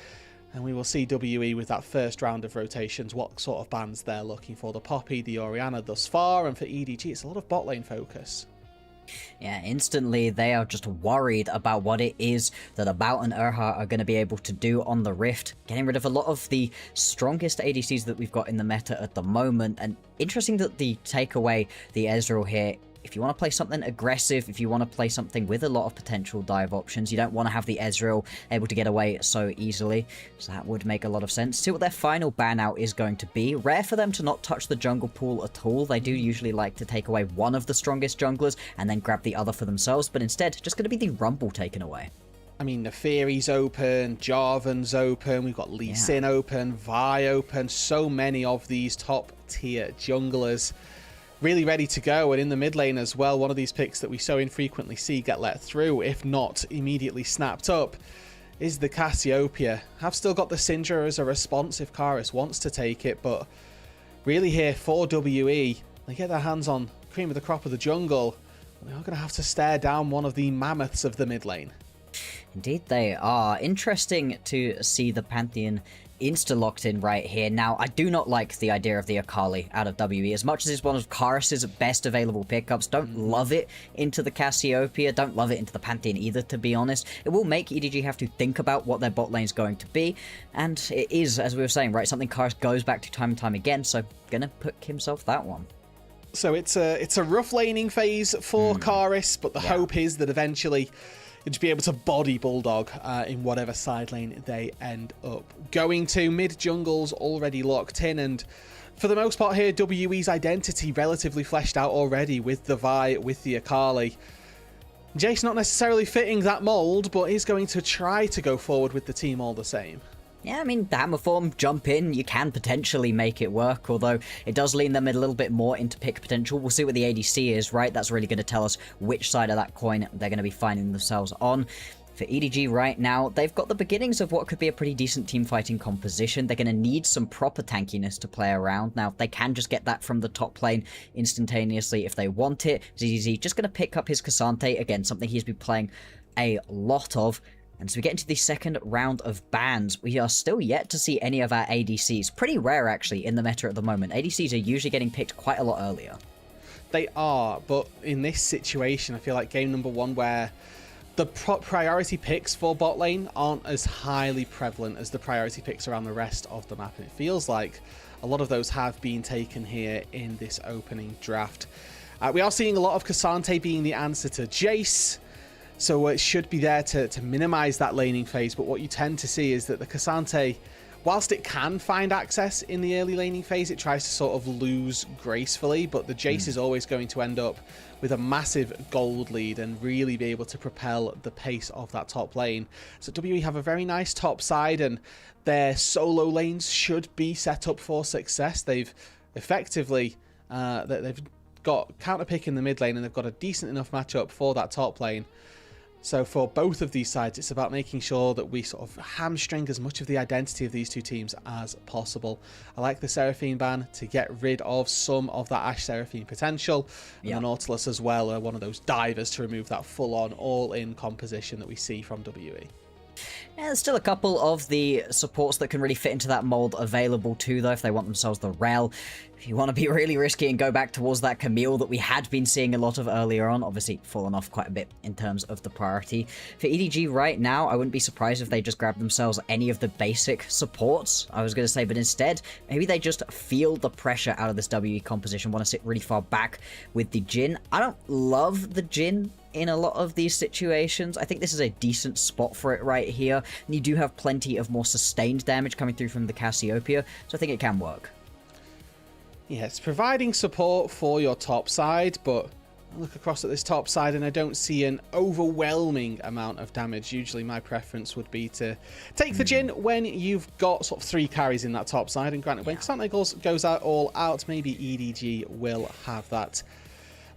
And we will see WE with that first round of rotations, what sort of bans they're looking for. The Poppy, the Orianna thus far, and for EDG, it's a lot of bot lane focus.
Yeah, instantly they are just worried about what it is that About and Erha are going to be able to do on the Rift, getting rid of a lot of the strongest ADCs that we've got in the meta at the moment. And interesting that they take away the Ezreal here. If you want to play something aggressive, if you want to play something with a lot of potential dive options, you don't want to have the Ezreal able to get away so easily. So that would make a lot of sense. See what their final ban out is going to be. Rare for them to not touch the jungle pool at all. They do usually like to take away one of the strongest junglers and then grab the other for themselves. But instead, just going to be the Rumble taken away.
I mean, Neferi's open, Jarvan's open, we've got Lee Sin open, Vi open, so many of these top tier junglers really ready to go. And in the mid lane as well, one of these picks that we so infrequently see get let through, if not immediately snapped up, is the Cassiopeia. I've still got the Syndra as a response if Karis wants to take it, but really here for WE, they get their hands on cream of the crop of the jungle. They are going to have to stare down one of the mammoths of the mid lane.
Indeed they are. Interesting to see the Pantheon insta-locked in right here. Now, I do not like the idea of the Akali out of WE. As much as it's one of Karis's best available pickups, don't love it into the Cassiopeia, don't love it into the Pantheon either, to be honest. It will make EDG have to think about what their bot lane is going to be, and it is, as we were saying, right, something Karis goes back to time and time again, so gonna put himself that one.
So it's a rough laning phase for Karis, but the hope is that eventually to be able to body Bulldog in whatever side lane they end up going to. Mid jungle's already locked in, and for the most part here, WE's identity relatively fleshed out already with the Vi, with the Akali. Jace not necessarily fitting that mold, but is going to try to go forward with the team all the same.
Yeah, I mean, the Hammer Form, jump in, you can potentially make it work, although it does lean them a little bit more into pick potential. We'll see what the ADC is, right? That's really going to tell us which side of that coin they're going to be finding themselves on. For EDG right now, they've got the beginnings of what could be a pretty decent team fighting composition. They're going to need some proper tankiness to play around. Now, they can just get that from the top lane instantaneously if they want it. ZZZ just going to pick up his Cassante, again, something he's been playing a lot of. And as we get into the second round of bans, we are still yet to see any of our ADCs. Pretty rare, actually, in the meta at the moment. ADCs are usually getting picked quite a lot earlier.
They are, but in this situation, I feel like game number one, where the priority picks for bot lane aren't as highly prevalent as the priority picks around the rest of the map. And it feels like a lot of those have been taken here in this opening draft. We are seeing a lot of Cassante being the answer to Jace. So it should be there to minimize that laning phase, but what you tend to see is that the Cassante, whilst it can find access in the early laning phase, it tries to sort of lose gracefully, but the Jace is always going to end up with a massive gold lead and really be able to propel the pace of that top lane. So WE have a very nice top side, and their solo lanes should be set up for success. They've effectively, they've got counter pick in the mid lane, and they've got a decent enough matchup for that top lane. So for both of these sides, it's about making sure that we sort of hamstring as much of the identity of these two teams as possible. I like the Seraphine ban to get rid of some of that Ashe Seraphine potential. And the Nautilus as well are one of those divers to remove that full-on, all-in composition that we see from WE.
Yeah, there's still a couple of the supports that can really fit into that mold available too, though, if they want themselves the Rel. If you want to be really risky and go back towards that Camille that we had been seeing a lot of earlier on, obviously fallen off quite a bit in terms of the priority. For EDG right now, I wouldn't be surprised if they just grabbed themselves any of the basic supports, I was going to say, but instead, maybe they just feel the pressure out of this WE composition, want to sit really far back with the Jhin. I don't love the Jhin in a lot of these situations. I think this is a decent spot for it right here, and you do have plenty of more sustained damage coming through from the Cassiopeia, so I think it can work.
Yeah, it's providing support for your top side, but I look across at this top side and I don't see an overwhelming amount of damage. Usually my preference would be to take the Jhin when you've got sort of 3 carries in that top side. And granted, when Kasante goes out all out, maybe EDG will have that.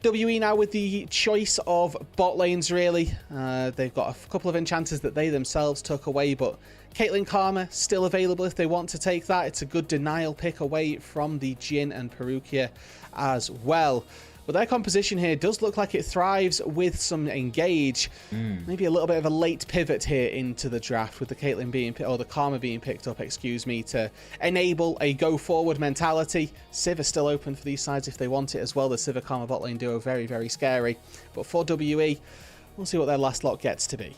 WE now with the choice of bot lanes, really. They've got a couple of enchanters that they themselves took away, but Caitlyn Karma still available if they want to take that. It's a good denial pick away from the Jhin and Perukia as well. But their composition here does look like it thrives with some engage. Maybe a little bit of a late pivot here into the draft with the Caitlyn being, or the Karma being picked up, excuse me, to enable a go forward mentality. Civ is still open for these sides if they want it as well. The Civ Karma bot lane duo very, very scary. But for WE, we'll see what their last lot gets to be.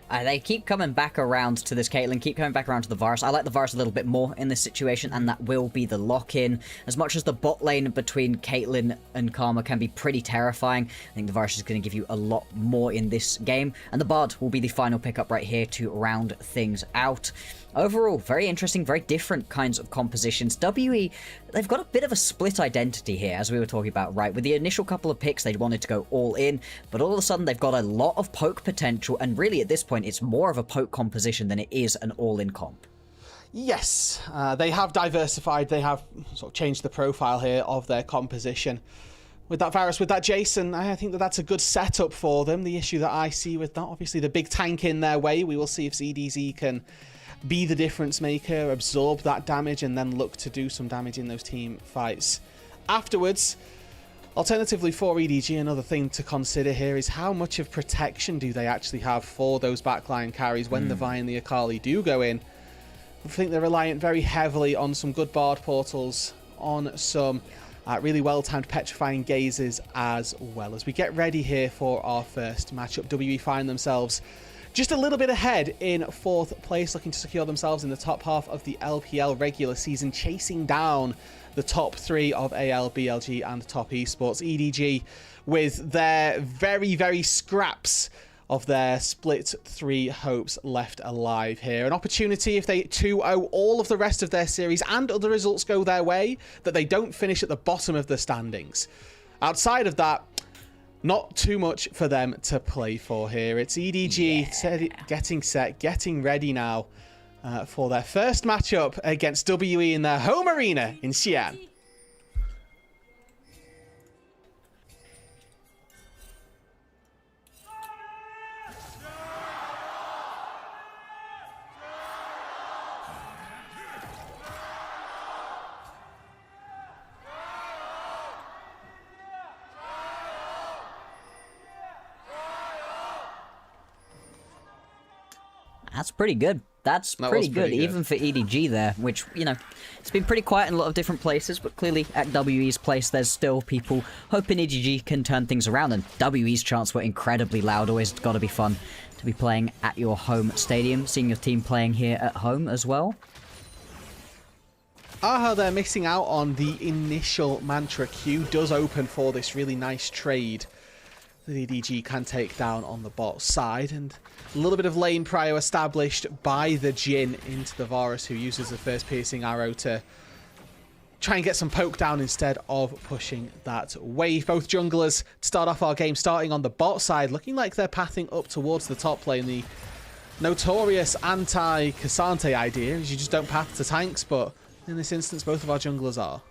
They keep coming back around to this Caitlyn, keep coming back around to the Varus. I like the Varus a little bit more in this situation, and that will be the lock-in. As much as the bot lane between Caitlyn and Karma can be pretty terrifying, I think the Varus is going to give you a lot more in this game, and the Bard will be the final pickup right here to round things out. Overall, very interesting, very different kinds of compositions. WE, they've got a bit of a split identity here, as we were talking about, right? With the initial couple of picks, they wanted to go all in, but all of a sudden they've got a lot of poke potential, and really at this point, it's more of a poke composition than it is an all-in comp.
Yes, they have diversified, they have sort of changed the profile here of their composition. With that Varus, with that Jason, I think that that's a good setup for them. The issue that I see with that, obviously the big tank in their way, we will see if EDG can be the difference maker, absorb that damage, and then look to do some damage in those team fights afterwards. Alternatively for EDG, another thing to consider here is how much of protection do they actually have for those backline carries when the Vi and the Akali do go in. I think they're reliant very heavily on some good Bard portals, on some really well-timed petrifying gazes as well. As we get ready here for our first matchup, WE find themselves just a little bit ahead in 4th place, looking to secure themselves in the top half of the LPL regular season, chasing down the top 3 of AL, BLG, and Top Esports. EDG with their very, very scraps of their split 3 hopes left alive here. An opportunity, if they 2-0 all of the rest of their series and other results go their way, that they don't finish at the bottom of the standings. Outside of that, not too much for them to play for here. It's EDG getting set, getting ready now for their first matchup against WE in their home arena in Xi'an.
That's pretty good. That's pretty good, even for EDG there, which, you know, it's been pretty quiet in a lot of different places, but clearly at WE's place, there's still people hoping EDG can turn things around, and WE's chants were incredibly loud. Always got to be fun to be playing at your home stadium, seeing your team playing here at home as well.
Aha, they're missing out on the initial Mantra Q. Does open for this really nice trade that EDG can take down on the bot side, and a little bit of lane prio established by the Jhin into the Varus, who uses the first piercing arrow to try and get some poke down instead of pushing that wave. Both junglers to start off our game, starting on the bot side, looking like they're pathing up towards the top lane. The notorious anti-Kasante idea is you just don't path to tanks, but in this instance both of our junglers are.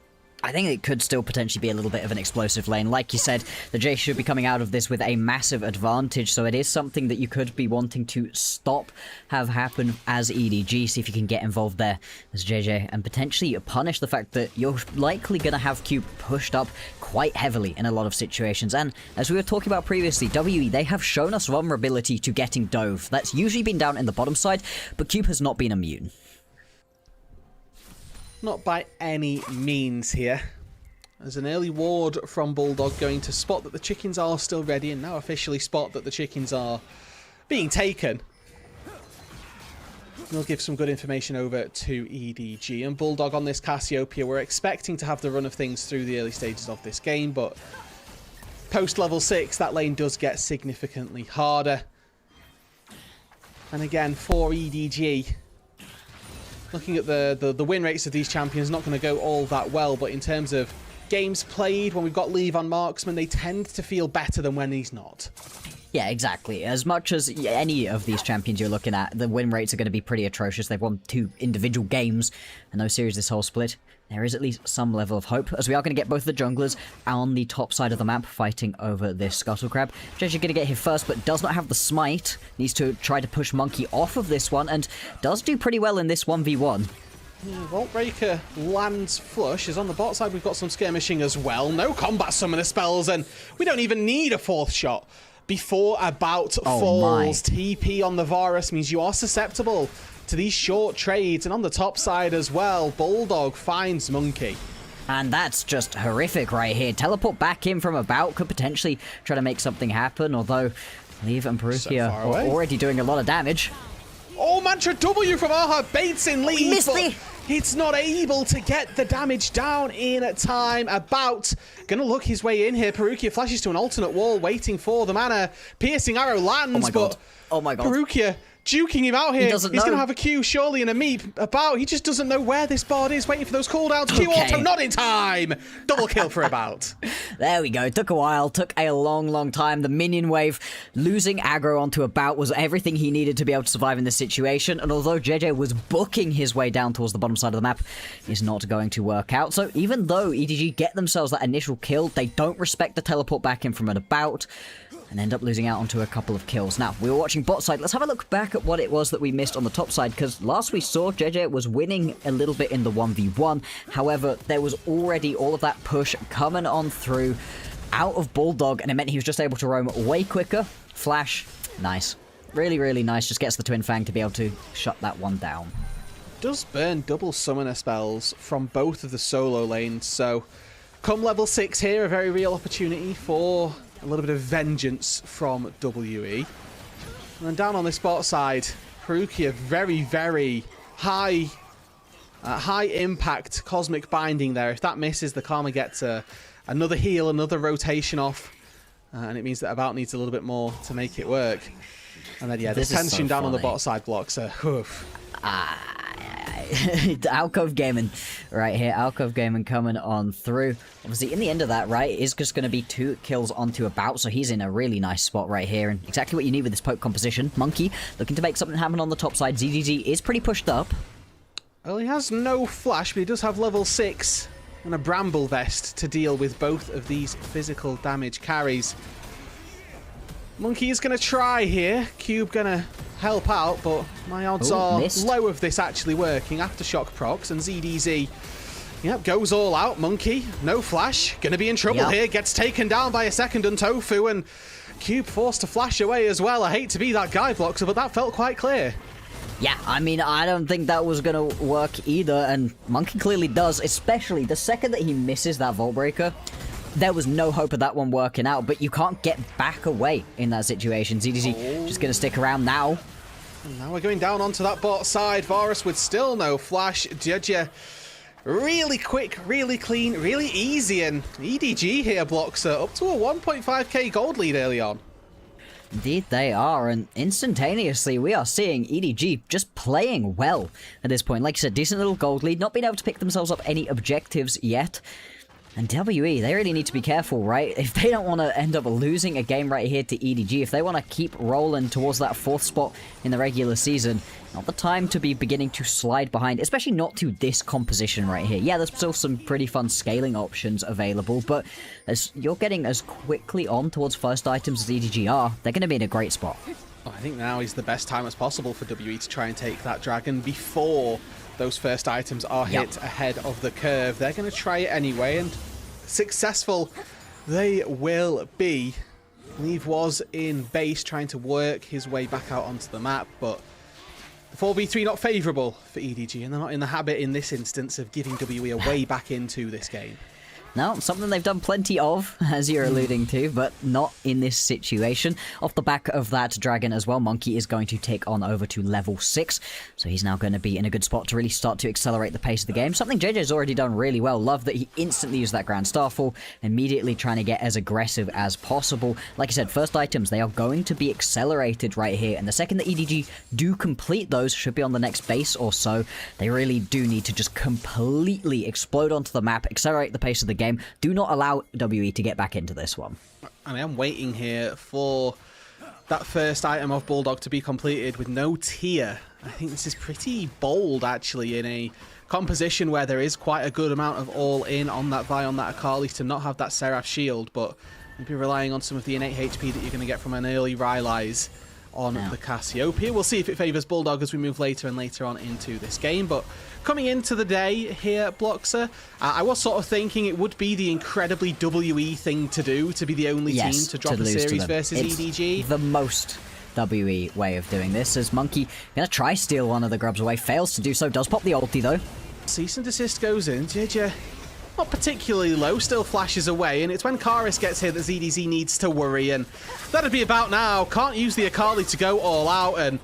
I think it could still potentially be a little bit of an explosive lane. Like you said, the J should be coming out of this with a massive advantage, so it is something that you could be wanting to stop have happen as EDG, see if you can get involved there as JJ, and potentially punish the fact that you're likely going to have Cube pushed up quite heavily in a lot of situations. And as we were talking about previously, WE, they have shown us vulnerability to getting dove. That's usually been down in the bottom side, but Cube has not been immune.
Not by any means here. There's an early ward from Bulldog going to spot that the chickens are still ready, and now officially spot that the chickens are being taken. We'll give some good information over to EDG. And Bulldog on this Cassiopeia, we're expecting to have the run of things through the early stages of this game, but post level 6, that lane does get significantly harder. And again, for EDG, looking at the win rates of these champions, not going to go all that well, but in terms of games played, when we've got Leave on Marksman, they tend to feel better than when he's not.
Yeah, exactly. As much as any of these champions you're looking at, the win rates are going to be pretty atrocious. They've won 2 individual games and no series this whole split. There is at least some level of hope, as we are going to get both the junglers on the top side of the map fighting over this Scuttle Crab. JJ going to get here first, but does not have the smite. Needs to try to push Monkey off of this one, and does do pretty well in this 1v1.
Vault Breaker lands flush. As on the bot side, we've got some skirmishing as well. No combat summoner spells, and we don't even need a 4th shot before About falls. TP on the Varus means you are susceptible to these short trades, and on the top side as well, Bulldog finds Monkey.
And that's just horrific right here. Teleport back in from About could potentially try to make something happen, although Leave and Perukia are already doing a lot of damage.
Oh, Mantra W from Aha baits in Leave.
Missed it.
It's not able to get the damage down in time. About gonna look his way in here. Perukia flashes to an alternate wall, waiting for the mana. Piercing arrow lands,
Oh my god.
Perukia juking him out here. He's
know.
gonna have a Q surely and a meep. About, he just doesn't know where this board is, waiting for those cooldowns. Q auto, not in time. Double kill for About.
There we go. Took a while. Took a long time. The minion wave losing aggro onto About was everything he needed to be able to survive in this situation. And although JJ was booking his way down towards the bottom side of the map, is not going to work out. So even though EDG get themselves that initial kill, they don't respect the teleport back in from an About, and end up losing out onto a couple of kills. Now, we were watching bot side. Let's have a look back at what it was that we missed on the top side, because last we saw, JJ was winning a little bit in the 1v1. However, there was already all of that push coming on through out of Bulldog, and it meant he was just able to roam way quicker. Flash, nice. Really nice. Just gets the Twin Fang to be able to shut that one down.
Does burn double summoner spells from both of the solo lanes, so come level 6 here, a very real opportunity for a little bit of vengeance from WE. And then down on this bot side, Perukia, very high impact cosmic binding there. If that misses, the Karma gets another heal, another rotation off, and it means that About needs a little bit more to make it work. And then, yeah, this tension down on the bot side blocks.
Alcove Gaming right here. Alcove Gaming coming on through. Obviously, in the end of that, right, is just going to be 2 kills onto About, so he's in a really nice spot right here, and exactly what you need with this poke composition. Monkey looking to make something happen on the top side. ZDZ is pretty pushed up.
Well, he has no flash, but he does have level 6 and a Bramble Vest to deal with both of these physical damage carries. Monkey is going to try here. Cube going to help out, but my odds are low of this actually working. Aftershock procs, and ZDZ, yep, goes all out. Monkey, no flash, going to be in trouble here. Gets taken down by a second Untofu, and Cube forced to flash away as well. I hate to be that guy, Bloxer, but that felt quite clear.
Yeah, I mean, I don't think that was going to work either, and Monkey clearly does, especially the second that he misses that Vault Breaker. There was no hope of that one working out, but you can't get back away in that situation. ZDZ just going to stick around now.
And now we're going down onto that bot side. Varus with still no flash. Judge really quick, really clean, really easy, and EDG here blocks her up to a 1.5k gold lead early on.
Indeed they are, and instantaneously we are seeing EDG just playing well at this point. Like I said, decent little gold lead, not being able to pick themselves up any objectives yet. And WE, they really need to be careful, right? If they don't want to end up losing a game right here to EDG, if they want to keep rolling towards that 4th spot in the regular season, not the time to be beginning to slide behind, especially not to this composition right here. Yeah, there's still some pretty fun scaling options available, but as you're getting as quickly on towards first items as EDG are, they're going to be in a great spot.
I think now is the best time as possible for WE to try and take that dragon before those first items are hit ahead of the curve. They're going to try it anyway, and successful they will be. Leave was in base trying to work his way back out onto the map, but the 4v3 not favourable for EDG, and they're not in the habit in this instance of giving WE a way back into this game.
No, something they've done plenty of, as you're alluding to, but not in this situation. Off the back of that dragon as well, Monkey is going to take on over to level 6, so he's now going to be in a good spot to really start to accelerate the pace of the game. Something JJ's already done really well. Love that he instantly used that Grand Starfall, immediately trying to get as aggressive as possible. Like I said, first items, they are going to be accelerated right here, and the second that EDG do complete those, should be on the next base or so, they really do need to just completely explode onto the map, accelerate the pace of the game. Do not allow WE to get back into this one.
And I am waiting here for that first item of Bulldog to be completed with no tier. I think this is pretty bold, actually, in a composition where there is quite a good amount of all-in on that Vi, on that Akali, to not have that Seraph shield, but maybe relying on some of the innate HP that you're going to get from an early Rylai's on the Cassiopeia. We'll see if it favours Bulldog as we move later and later on into this game, but coming into the day here, Bloxer, I was sort of thinking it would be the incredibly WE thing to do, to be the only team to drop a series versus EDG.
The most WE way of doing this, as Monkey gonna try steal one of the grubs away, fails to do so, does pop the ulti though.
Cease and desist goes in, JJ not particularly low, still flashes away, and it's when Karis gets here that ZDZ needs to worry, and that'd be about now. Can't use the Akali to go all out, and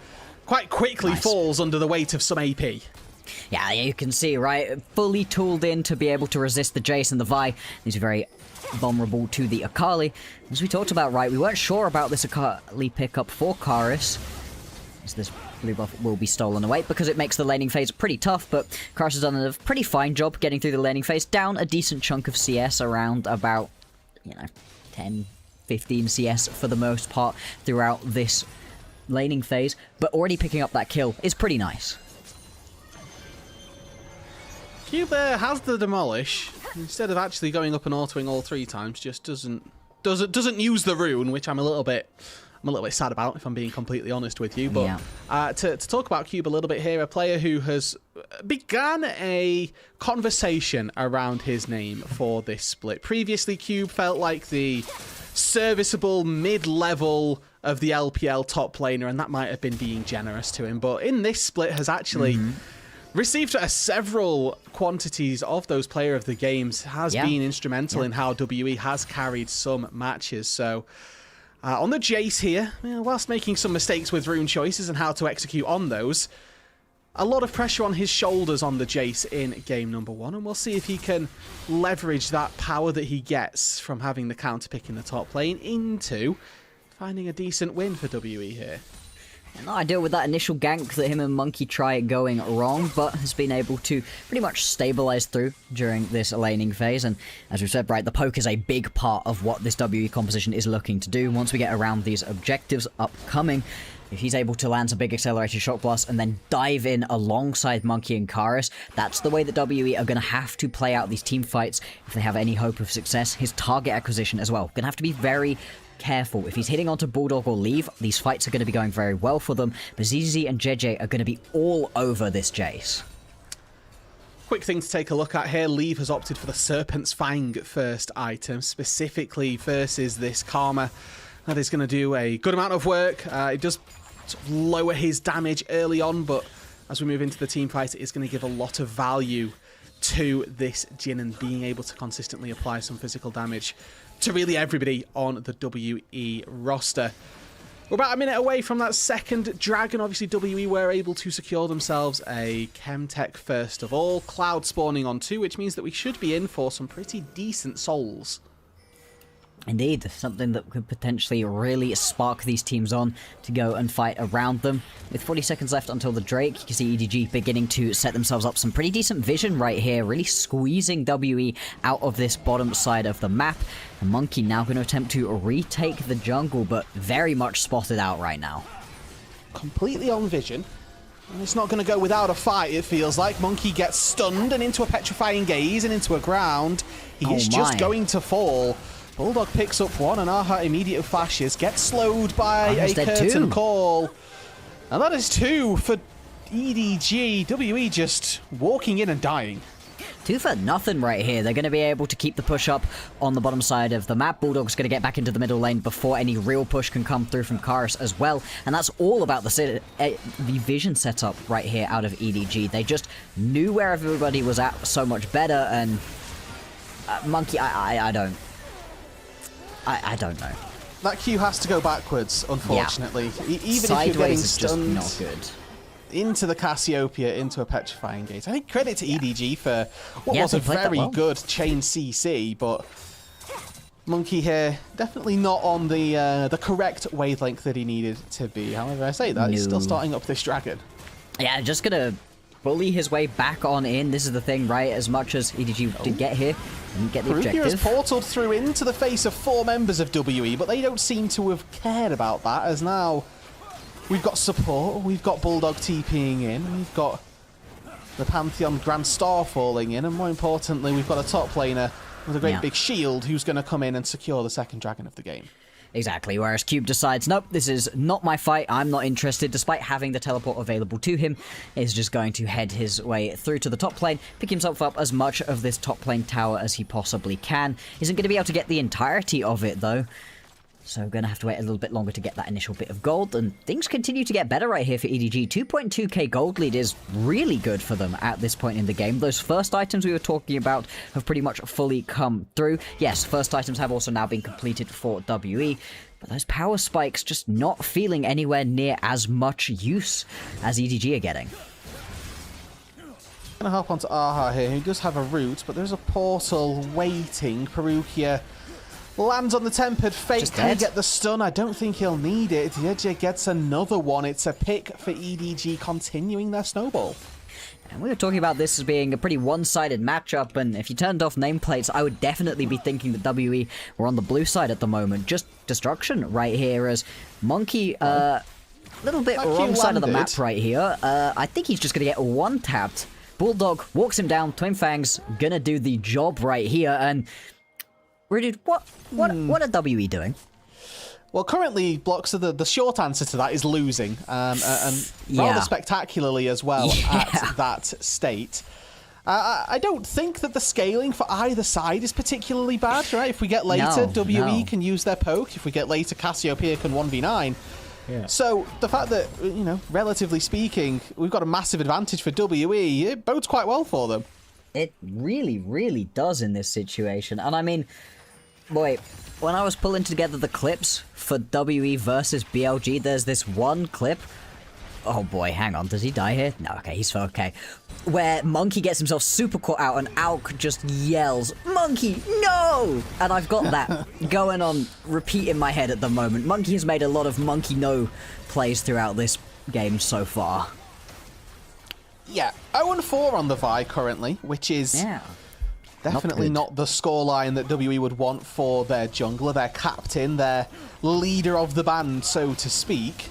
quite quickly falls under the weight of some AP.
Yeah, you can see, right? Fully tooled in to be able to resist the Jace and the Vi. He's very vulnerable to the Akali. As we talked about, right, we weren't sure about this Akali pickup for Karis, as this blue buff will be stolen away, because it makes the laning phase pretty tough, but Karis has done a pretty fine job getting through the laning phase, down a decent chunk of CS, around about, 10, 15 CS for the most part throughout this laning phase, but already picking up that kill is pretty nice.
Cube there has the demolish, instead of actually going up and autoing all 3 times, just doesn't use the rune, which I'm a little bit sad about, if I'm being completely honest with you. But to talk about Cube a little bit here, a player who has began a conversation around his name for this split. Previously, Cube felt like the serviceable mid-level of the LPL top laner, and that might have been being generous to him. But in this split has actually received several quantities of those player of the games, has been instrumental in how WE has carried some matches. So on the Jace here, whilst making some mistakes with rune choices and how to execute on those, a lot of pressure on his shoulders on the Jace in game number 1, and we'll see if he can leverage that power that he gets from having the counter pick in the top lane into finding a decent win for WE here.
Not ideal with that initial gank that him and Monkey try going wrong, but has been able to pretty much stabilize through during this laning phase. And as we said, right, the poke is a big part of what this WE composition is looking to do. Once we get around these objectives upcoming, if he's able to land a big accelerated shock blast and then dive in alongside Monkey and Karis, that's the way that WE are going to have to play out these team fights if they have any hope of success. His target acquisition as well, going to have to be very careful. If he's hitting onto Bulldog or Leave, these fights are going to be going very well for them, but ZZ and JJ are going to be all over this Jace.
Quick thing to take a look at here, Leave has opted for the Serpent's Fang first item, specifically versus this Karma. That is going to do a good amount of work. It does sort of lower his damage early on, but as we move into the team fight, it is going to give a lot of value to this Jhin and being able to consistently apply some physical damage to really everybody on the WE roster. We're about a minute away from that second dragon. Obviously, WE were able to secure themselves a Chemtech first of all. Cloud spawning on 2, which means that we should be in for some pretty decent souls.
Indeed, something that could potentially really spark these teams on to go and fight around them. With 40 seconds left until the Drake, you can see EDG beginning to set themselves up some pretty decent vision right here, really squeezing WE out of this bottom side of the map. The Monkey now going to attempt to retake the jungle, but very much spotted out right now.
Completely on vision. And it's not going to go without a fight, it feels like. Monkey gets stunned and into a petrifying gaze and into a ground. He is just going to fall. Bulldog picks up one, and Aha immediate flashes, gets slowed by a curtain call. And that is 2 for EDG. WE just walking in and dying.
2 for nothing right here. They're going to be able to keep the push up on the bottom side of the map. Bulldog's going to get back into the middle lane before any real push can come through from Karis as well. And that's all about the vision setup right here out of EDG. They just knew where everybody was at so much better, and Monkey, I don't know.
That Q has to go backwards, unfortunately. Even
Sideways
if you're getting
is just
stunned
not good.
into the Cassiopeia, into a Petrifying Gate. I think credit to EDG for what was
they
a
played that
very
well.
good chain CC, but Monkey here definitely not on the correct wavelength that he needed to be. However, I say that he's still starting up this dragon.
Yeah, just gonna bully his way back on in. This is the thing, right? As much as EDG did get here, didn't get the
Perugia has
objective.
portaled through into the face of 4 members of WE, but they don't seem to have cared about that, as now we've got support, we've got Bulldog TPing in, we've got the Pantheon Grand Star falling in, and more importantly, we've got a top laner with a great big shield who's going to come in and secure the second dragon of the game.
Exactly, whereas Cube decides, nope, this is not my fight, I'm not interested, despite having the teleport available to him, is just going to head his way through to the top lane, pick himself up as much of this top lane tower as he possibly can. Isn't going to be able to get the entirety of it, though. So going to have to wait a little bit longer to get that initial bit of gold, and things continue to get better right here for EDG. 2.2k gold lead is really good for them at this point in the game. Those first items we were talking about have pretty much fully come through. Yes, first items have also now been completed for WE, but those power spikes just not feeling anywhere near as much use as EDG are getting.
Going to hop onto Aha here, who does have a route, but there's a portal waiting. Perugia lands on the Tempered Fate. Can he get the stun? I don't think he'll need it. EDG gets another one. It's a pick for EDG, continuing their snowball.
And we were talking about this as being a pretty one-sided matchup, and if you turned off nameplates, I would definitely be thinking that WE were on the blue side at the moment. Just destruction right here, as Monkey, little bit wrong side of the map right here. I think he's just going to get one-tapped. Bulldog walks him down, Twin Fangs gonna do the job right here, and Rudy, what are WE doing?
Well, currently, Blocks, the short answer to that is losing, and rather spectacularly as well at that state. I don't think that the scaling for either side is particularly bad, right? If we get later, WE can use their poke. If we get later, Cassiopeia can 1v9. Yeah. So the fact that, you know, relatively speaking, we've got a massive advantage for WE, it bodes quite well for them.
It really, really does in this situation. And I mean, boy, when I was pulling together the clips for WE versus BLG, there's this one clip. Oh boy, hang on, does he die here? No, okay, he's okay. Where Monkey gets himself super caught out and Alk just yells, "Monkey, no!" And I've got that going on repeat in my head at the moment. Monkey has made a lot of Monkey no plays throughout this game so far.
Yeah, 0-4 on the Vi currently, which is definitely not the scoreline that WE would want for their jungler, their captain, their leader of the band, so to speak.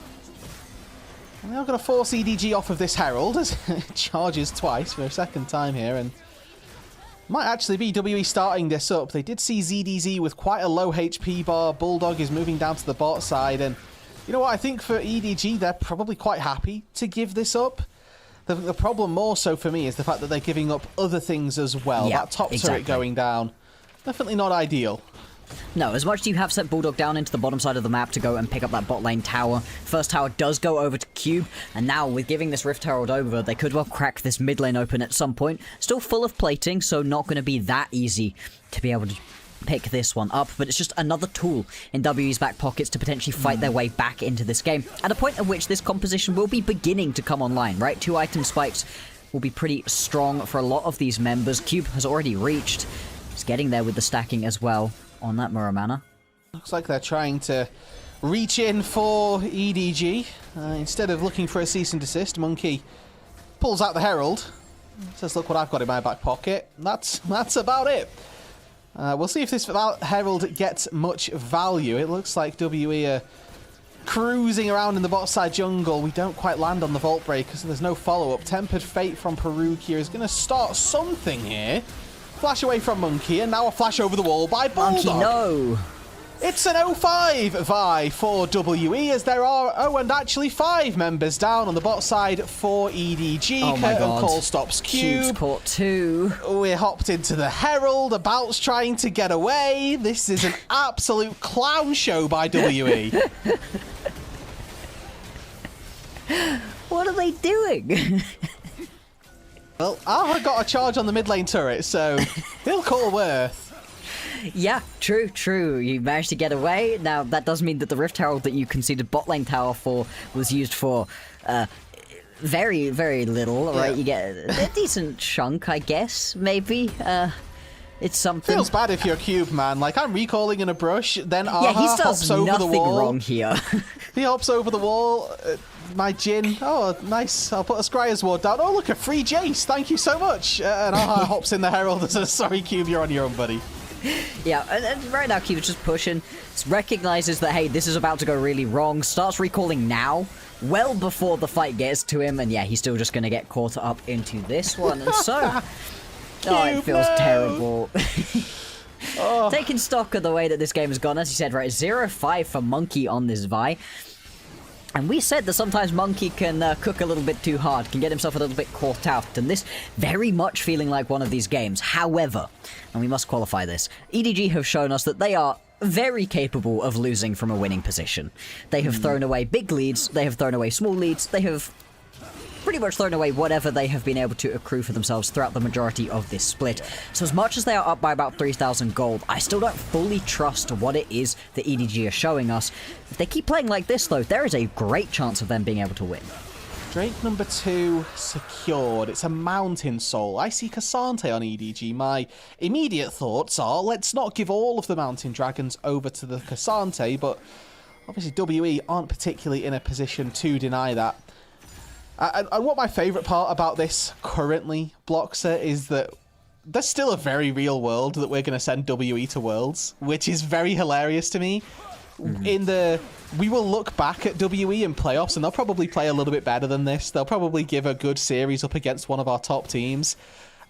And they're going to force EDG off of this Herald as it charges twice for a second time here, and might actually be WE starting this up. They did see ZDZ with quite a low HP bar. Bulldog is moving down to the bot side, and you know what? I think for EDG, they're probably quite happy to give this up. The problem more so for me is the fact that they're giving up other things as well.
Yeah,
that top turret going down, definitely not ideal.
No, as much as you have sent Bulldog down into the bottom side of the map to go and pick up that bot lane tower, first tower does go over to Cube, and now with giving this Rift Herald over, they could well crack this mid lane open at some point. Still full of plating, so not going to be that easy to be able to pick this one up, but it's just another tool in WE's back pockets to potentially fight their way back into this game, at a point at which this composition will be beginning to come online, right? 2 item spikes will be pretty strong for a lot of these members. Cube has already reached. He's getting there with the stacking as well on that Muramana.
Looks like they're trying to reach in for EDG. Instead of looking for a cease and desist, Monkey pulls out the Herald. Says, look what I've got in my back pocket. That's about it. We'll see if this Herald gets much value. It looks like WE are cruising around in the bot side jungle. We don't quite land on the Vault Breaker, so there's no follow-up. Tempered Fate from Perugia is going to start something here. Flash away from Monkey, and now a flash over the wall by Bulldog.
Monkey, no!
It's an 0-5 Vi for WE, as there are, actually 5 members down on the bot side for EDG.
Oh my God.
Call stops Cube.
Cube's caught 2.
We're hopped into the Herald. About's trying to get away. This is an absolute clown show by WE.
What are they doing?
Well, Aha got a charge on the mid lane turret, so he'll call worth.
Yeah, true. You managed to get away. Now, that does mean that the Rift Herald that you conceded bot lane tower for was used for very, very little, right? You get a decent chunk, I guess, maybe. It's something.
Feels bad if you're Cube, man. Like, I'm recalling in a brush, then
he
Aha
does
hops over the
nothing
wall.
wrong here.
He hops over the wall. My Jin. Oh, nice. I'll put a Scryer's Ward down. Oh, look, a free Jace. Thank you so much. And Aha hops in the Herald and says, sorry, Cube, you're on your own, buddy.
Yeah, and right now Cube's just pushing, recognizes that, hey, this is about to go really wrong, starts recalling now, well before the fight gets to him, and yeah, he's still just going to get caught up into this one, and so... oh, it feels terrible. Taking stock of the way that this game has gone, as you said, right, 0-5 for Monkey on this Vi. And we said that sometimes Monkey can cook a little bit too hard, can get himself a little bit caught out, and this very much feeling like one of these games. However, and we must qualify this, EDG have shown us that they are very capable of losing from a winning position. They have thrown away big leads, they have thrown away small leads, they have pretty much thrown away whatever they have been able to accrue for themselves throughout the majority of this split. So as much as they are up by about 3,000 gold, I still don't fully trust what it is that EDG are showing us. If they keep playing like this, though, there is a great chance of them being able to win.
Drake number 2 secured. It's a Mountain Soul. I see Cassante on EDG. My immediate thoughts are, let's not give all of the Mountain Dragons over to the Cassante, but obviously WE aren't particularly in a position to deny that. And what my favourite part about this currently, Bloxer, is that there's still a very real world that we're going to send WE to Worlds, which is very hilarious to me. We will look back at WE in playoffs, and they'll probably play a little bit better than this. They'll probably give a good series up against one of our top teams.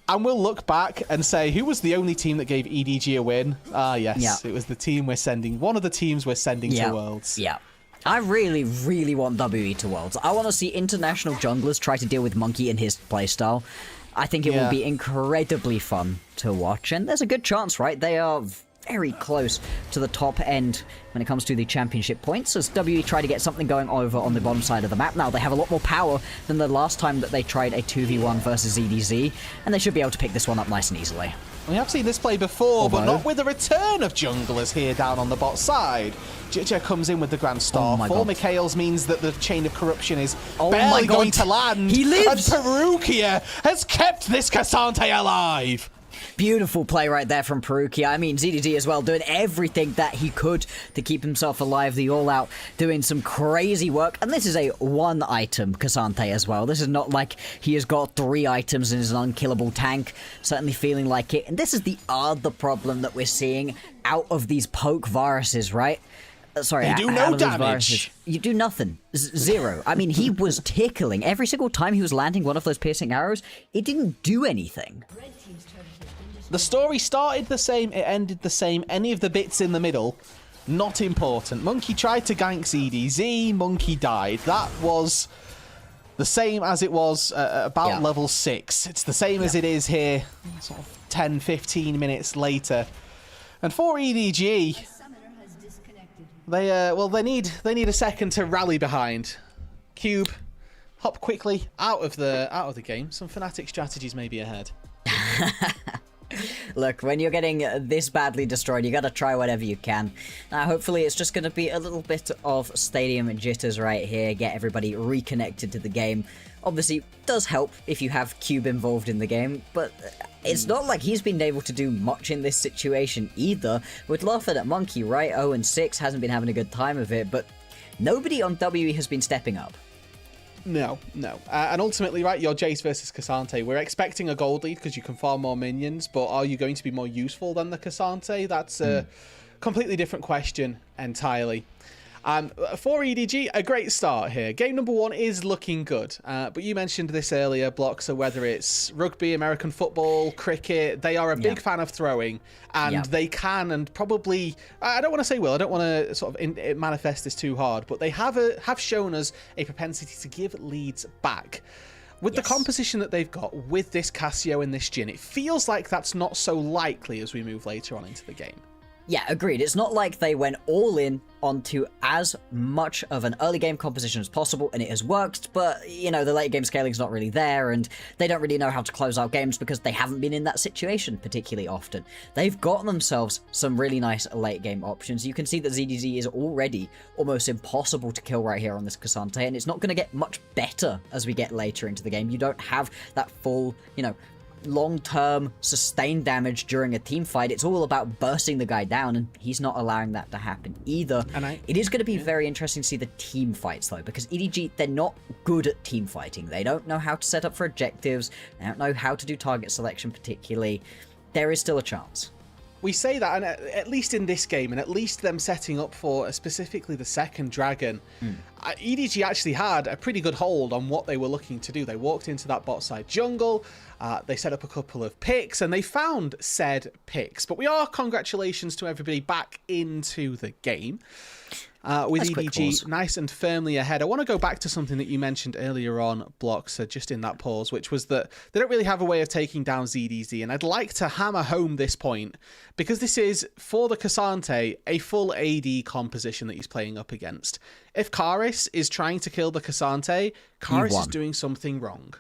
And we'll look back and say, who was the only team that gave EDG a win? Ah, yes, It was the team we're sending. One of the teams we're sending to Worlds.
Yeah. I really, really want WE to Worlds. I want to see international junglers try to deal with Monkey in his playstyle. I think it will be incredibly fun to watch, and there's a good chance, right? They are very close to the top end when it comes to the championship points, as WE try to get something going over on the bottom side of the map. Now, they have a lot more power than the last time that they tried a 2v1 versus EDZ, and they should be able to pick this one up nice and easily.
We have seen this play before, but not with a return of junglers here down on the bot side. Jitja comes in with the Grand Starfall. Mikhail's means that the Chain of Corruption is barely going to land.
He lives!
And Perukia has kept this Cassante alive.
Beautiful play right there from Perukia. I mean, ZDD as well, doing everything that he could to keep himself alive. The All-Out doing some crazy work. And this is a one-item Cassante as well. This is not like he has got 3 items and is an unkillable tank. Certainly feeling like it. And this is the other problem that we're seeing out of these poke viruses, right? Sorry,
they do no damage.
You do nothing. Zero. I mean, he was tickling. Every single time he was landing one of those piercing arrows, it didn't do anything.
The story started the same, it ended the same. Any of the bits in the middle, not important. Monkey tried to gank ZDZ, Monkey died. That was the same as it was about level 6. It's the same as it is here, sort of 10, 15 minutes later. And for EDG, they need a second to rally behind. Cube, hop quickly out of the game. Some Fnatic strategies may be ahead.
Look, when you're getting this badly destroyed, you gotta try whatever you can. Now, hopefully it's just gonna be a little bit of stadium jitters right here, get everybody reconnected to the game. Obviously, it does help if you have Cube involved in the game, but it's not like he's been able to do much in this situation either. We're laughing at Monkey, right? 0-6, hasn't been having a good time of it, but nobody on WE has been stepping up.
No. And ultimately, right, you're Jace versus Cassante. We're expecting a gold lead because you can farm more minions, but are you going to be more useful than the Cassante? That's a completely different question entirely. For EDG, a great start here. Game number 1 is looking good, but you mentioned this earlier, Block, so whether it's rugby, American football, cricket, they are a big fan of throwing, and they can, and probably, I don't want to say will, I don't want to sort of manifest this too hard, but they have shown us a propensity to give leads back. With the composition that they've got, with this Cassio and this Jhin, it feels like that's not so likely as we move later on into the game.
Yeah, agreed. It's not like they went all in onto as much of an early game composition as possible, and it has worked, but, you know, the late game scaling's not really there, and they don't really know how to close out games because they haven't been in that situation particularly often. They've gotten themselves some really nice late game options. You can see that ZDZ is already almost impossible to kill right here on this Cassante, and it's not going to get much better as we get later into the game. You don't have that full, you know, long-term sustained damage during a team fight. It's all about bursting the guy down, and he's not allowing that to happen either. It is going to be very interesting to see the team fights though, because EDG, they're not good at team fighting. They don't know how to set up for objectives. They don't know how to do target selection particularly. There is still a chance.
We say that, and at least in this game, and at least them setting up for specifically the second dragon, EDG actually had a pretty good hold on what they were looking to do. They walked into that bot side jungle, they set up a couple of picks, and they found said picks. But we are, congratulations to everybody, back into the game. With EDG nice and firmly ahead. I want to go back to something that you mentioned earlier on, Blocks, just in that pause, which was that they don't really have a way of taking down ZDZ, and I'd like to hammer home this point, because this is, for the Cassante, a full AD composition that he's playing up against. If Karis is trying to kill the Cassante, Karis is doing something wrong.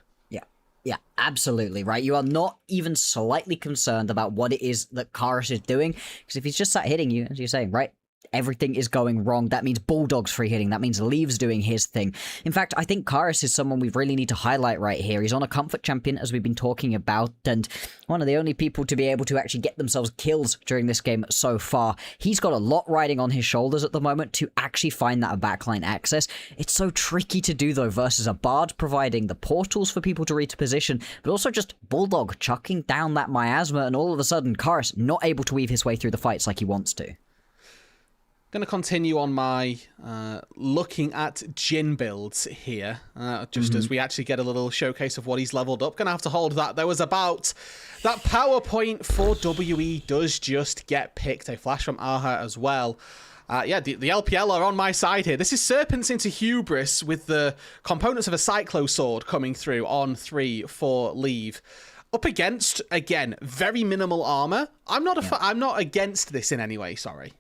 Yeah, absolutely, right? You are not even slightly concerned about what it is that Karis is doing, because if he's just sat hitting you, as you're saying, right, everything is going wrong. That means Bulldog's free hitting. That means Leave's doing his thing. In fact, I think Karis is someone we really need to highlight right here. He's on a comfort champion, as we've been talking about, and one of the only people to be able to actually get themselves kills during this game so far. He's got a lot riding on his shoulders at the moment to actually find that backline access. It's so tricky to do, though, versus a Bard providing the portals for people to reach position, but also just Bulldog chucking down that miasma, and all of a sudden, Karis not able to weave his way through the fights like he wants to.
Going to continue on my looking at Jhin builds here, just as we actually get a little showcase of what he's leveled up. Going to have to hold that. There was about that power point for WE does just get picked. A flash from Aha as well. Yeah, the LPL are on my side here. This is Serpents into Hubris with the components of a Cyclo Sword coming through on 3 for Leave. Up against, again, very minimal armor. I'm not against this in any way, sorry.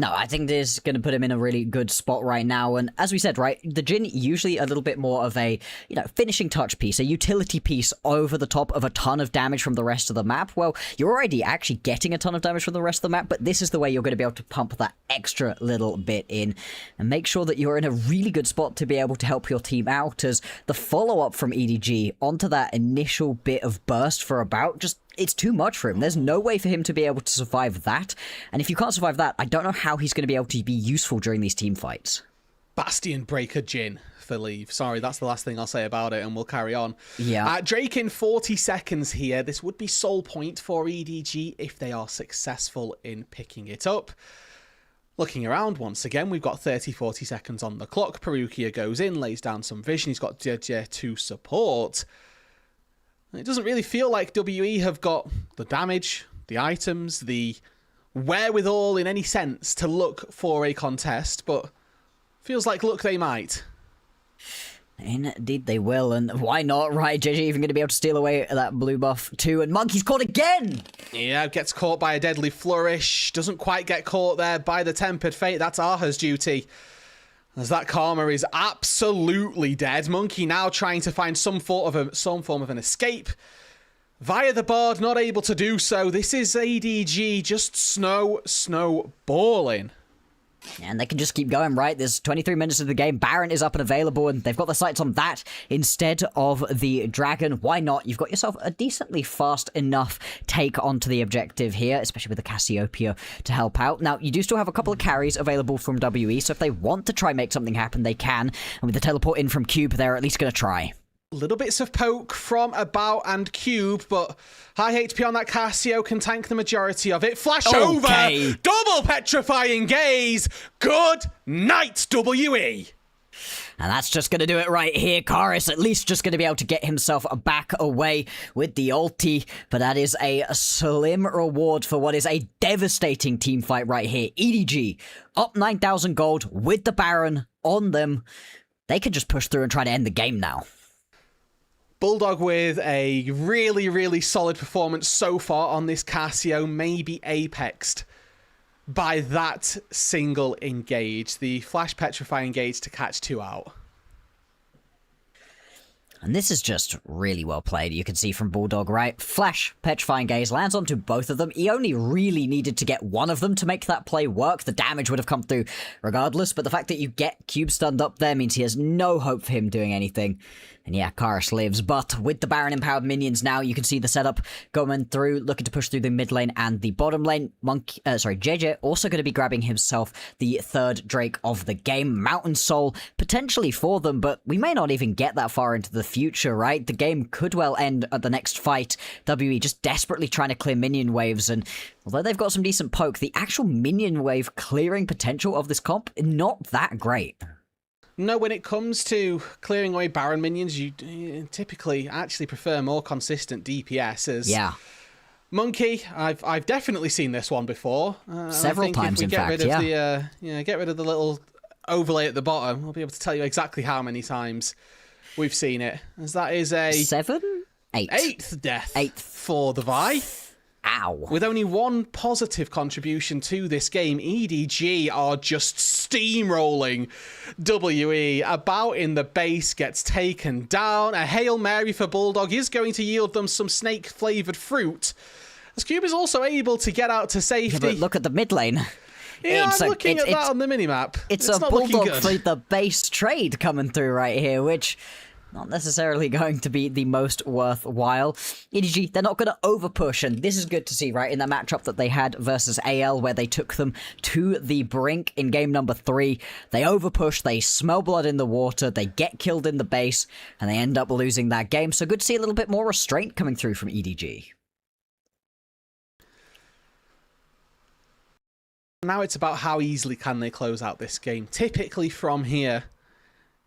No, I think this is going to put him in a really good spot right now. And as we said, right, the Jhin usually a little bit more of a, you know, finishing touch piece, a utility piece over the top of a ton of damage from the rest of the map. Well, you're already actually getting a ton of damage from the rest of the map, but this is the way you're going to be able to pump that extra little bit in and make sure that you're in a really good spot to be able to help your team out, as the follow-up from EDG onto that initial bit of burst for about just... it's too much for him. There's no way for him to be able to survive that. And if you can't survive that, I don't know how he's going to be able to be useful during these team fights.
Bastion Breaker Jhin for Leave. Sorry, that's the last thing I'll say about it, and we'll carry on.
Yeah.
Drake in 40 seconds here. This would be soul point for EDG if they are successful in picking it up. Looking around once again, we've got 30-40 seconds on the clock. Perukia goes in, lays down some vision. He's got JJ to support. It doesn't really feel like WE have got the damage, the items, the wherewithal in any sense to look for a contest, but feels like look they might.
Indeed they will, and why not, right? JJ even going to be able to steal away that blue buff too, and Monkey's caught again!
Yeah, gets caught by a deadly flourish, doesn't quite get caught there by the tempered fate. That's Aha's duty, as that Karma is absolutely dead. Monkey now trying to find some form of an escape via the board, not able to do so. This is ADG just snowballing.
And they can just keep going, right? There's 23 minutes of the game. Baron is up and available, and they've got the sights on that instead of the Dragon. Why not? You've got yourself a decently fast enough take onto the objective here, especially with the Cassiopeia to help out. Now, you do still have a couple of carries available from WE, so if they want to try make something happen, they can. And with the teleport in from Cube, they're at least going to try.
Little bits of poke from About and Cube, but high HP on that Cassio can tank the majority of it. Flash over! Double petrifying gaze! Good night, WE!
And that's just going to do it right here. Karis at least just going to be able to get himself back away with the ulti. But that is a slim reward for what is a devastating team fight right here. EDG up 9,000 gold with the Baron on them. They could just push through and try to end the game now.
Bulldog with a really, really solid performance so far on this Cassio, maybe apexed by that single engage, the Flash Petrify engage to catch 2 out.
And this is just really well played. You can see from Bulldog, right? Flash, Petrifying Gaze, lands onto both of them. He only really needed to get one of them to make that play work. The damage would have come through regardless, but the fact that you get Cube stunned up there means he has no hope for him doing anything. And yeah, Karis lives, but with the Baron empowered minions now, you can see the setup going through, looking to push through the mid lane and the bottom lane. JJ also going to be grabbing himself the 3rd Drake of the game. Mountain Soul potentially for them, but we may not even get that far into the future, right? The game could well end at the next fight. WE just desperately trying to clear minion waves, and although they've got some decent poke, the actual minion wave clearing potential of this comp, not that great.
No, when it comes to clearing away Baron minions, you typically actually prefer more consistent DPSs.
Yeah.
Monkey, I've definitely seen this one before.
Several times, in fact,
Get rid of the little overlay at the bottom, I'll be able to tell you exactly how many times we've seen it. As that is a
7? 8.
8th death
8th.
for the Vi.
Ow.
With only one positive contribution to this game, EDG are just steamrolling WE. About in the base gets taken down. A Hail Mary for Bulldog is going to yield them some snake-flavoured fruit. As Cube is also able to get out to safety.
Yeah, but look at the mid lane.
Yeah, I'm looking at that on the minimap.
It's
not
a Bulldog
looking good.
for the base trade coming through right here, which not necessarily going to be the most worthwhile. EDG, they're not going to overpush, and this is good to see, right? In that matchup that they had versus AL, where they took them to the brink in game number 3. They overpush, they smell blood in the water, they get killed in the base, and they end up losing that game. So good to see a little bit more restraint coming through from EDG.
Now it's about how easily can they close out this game. Typically from here,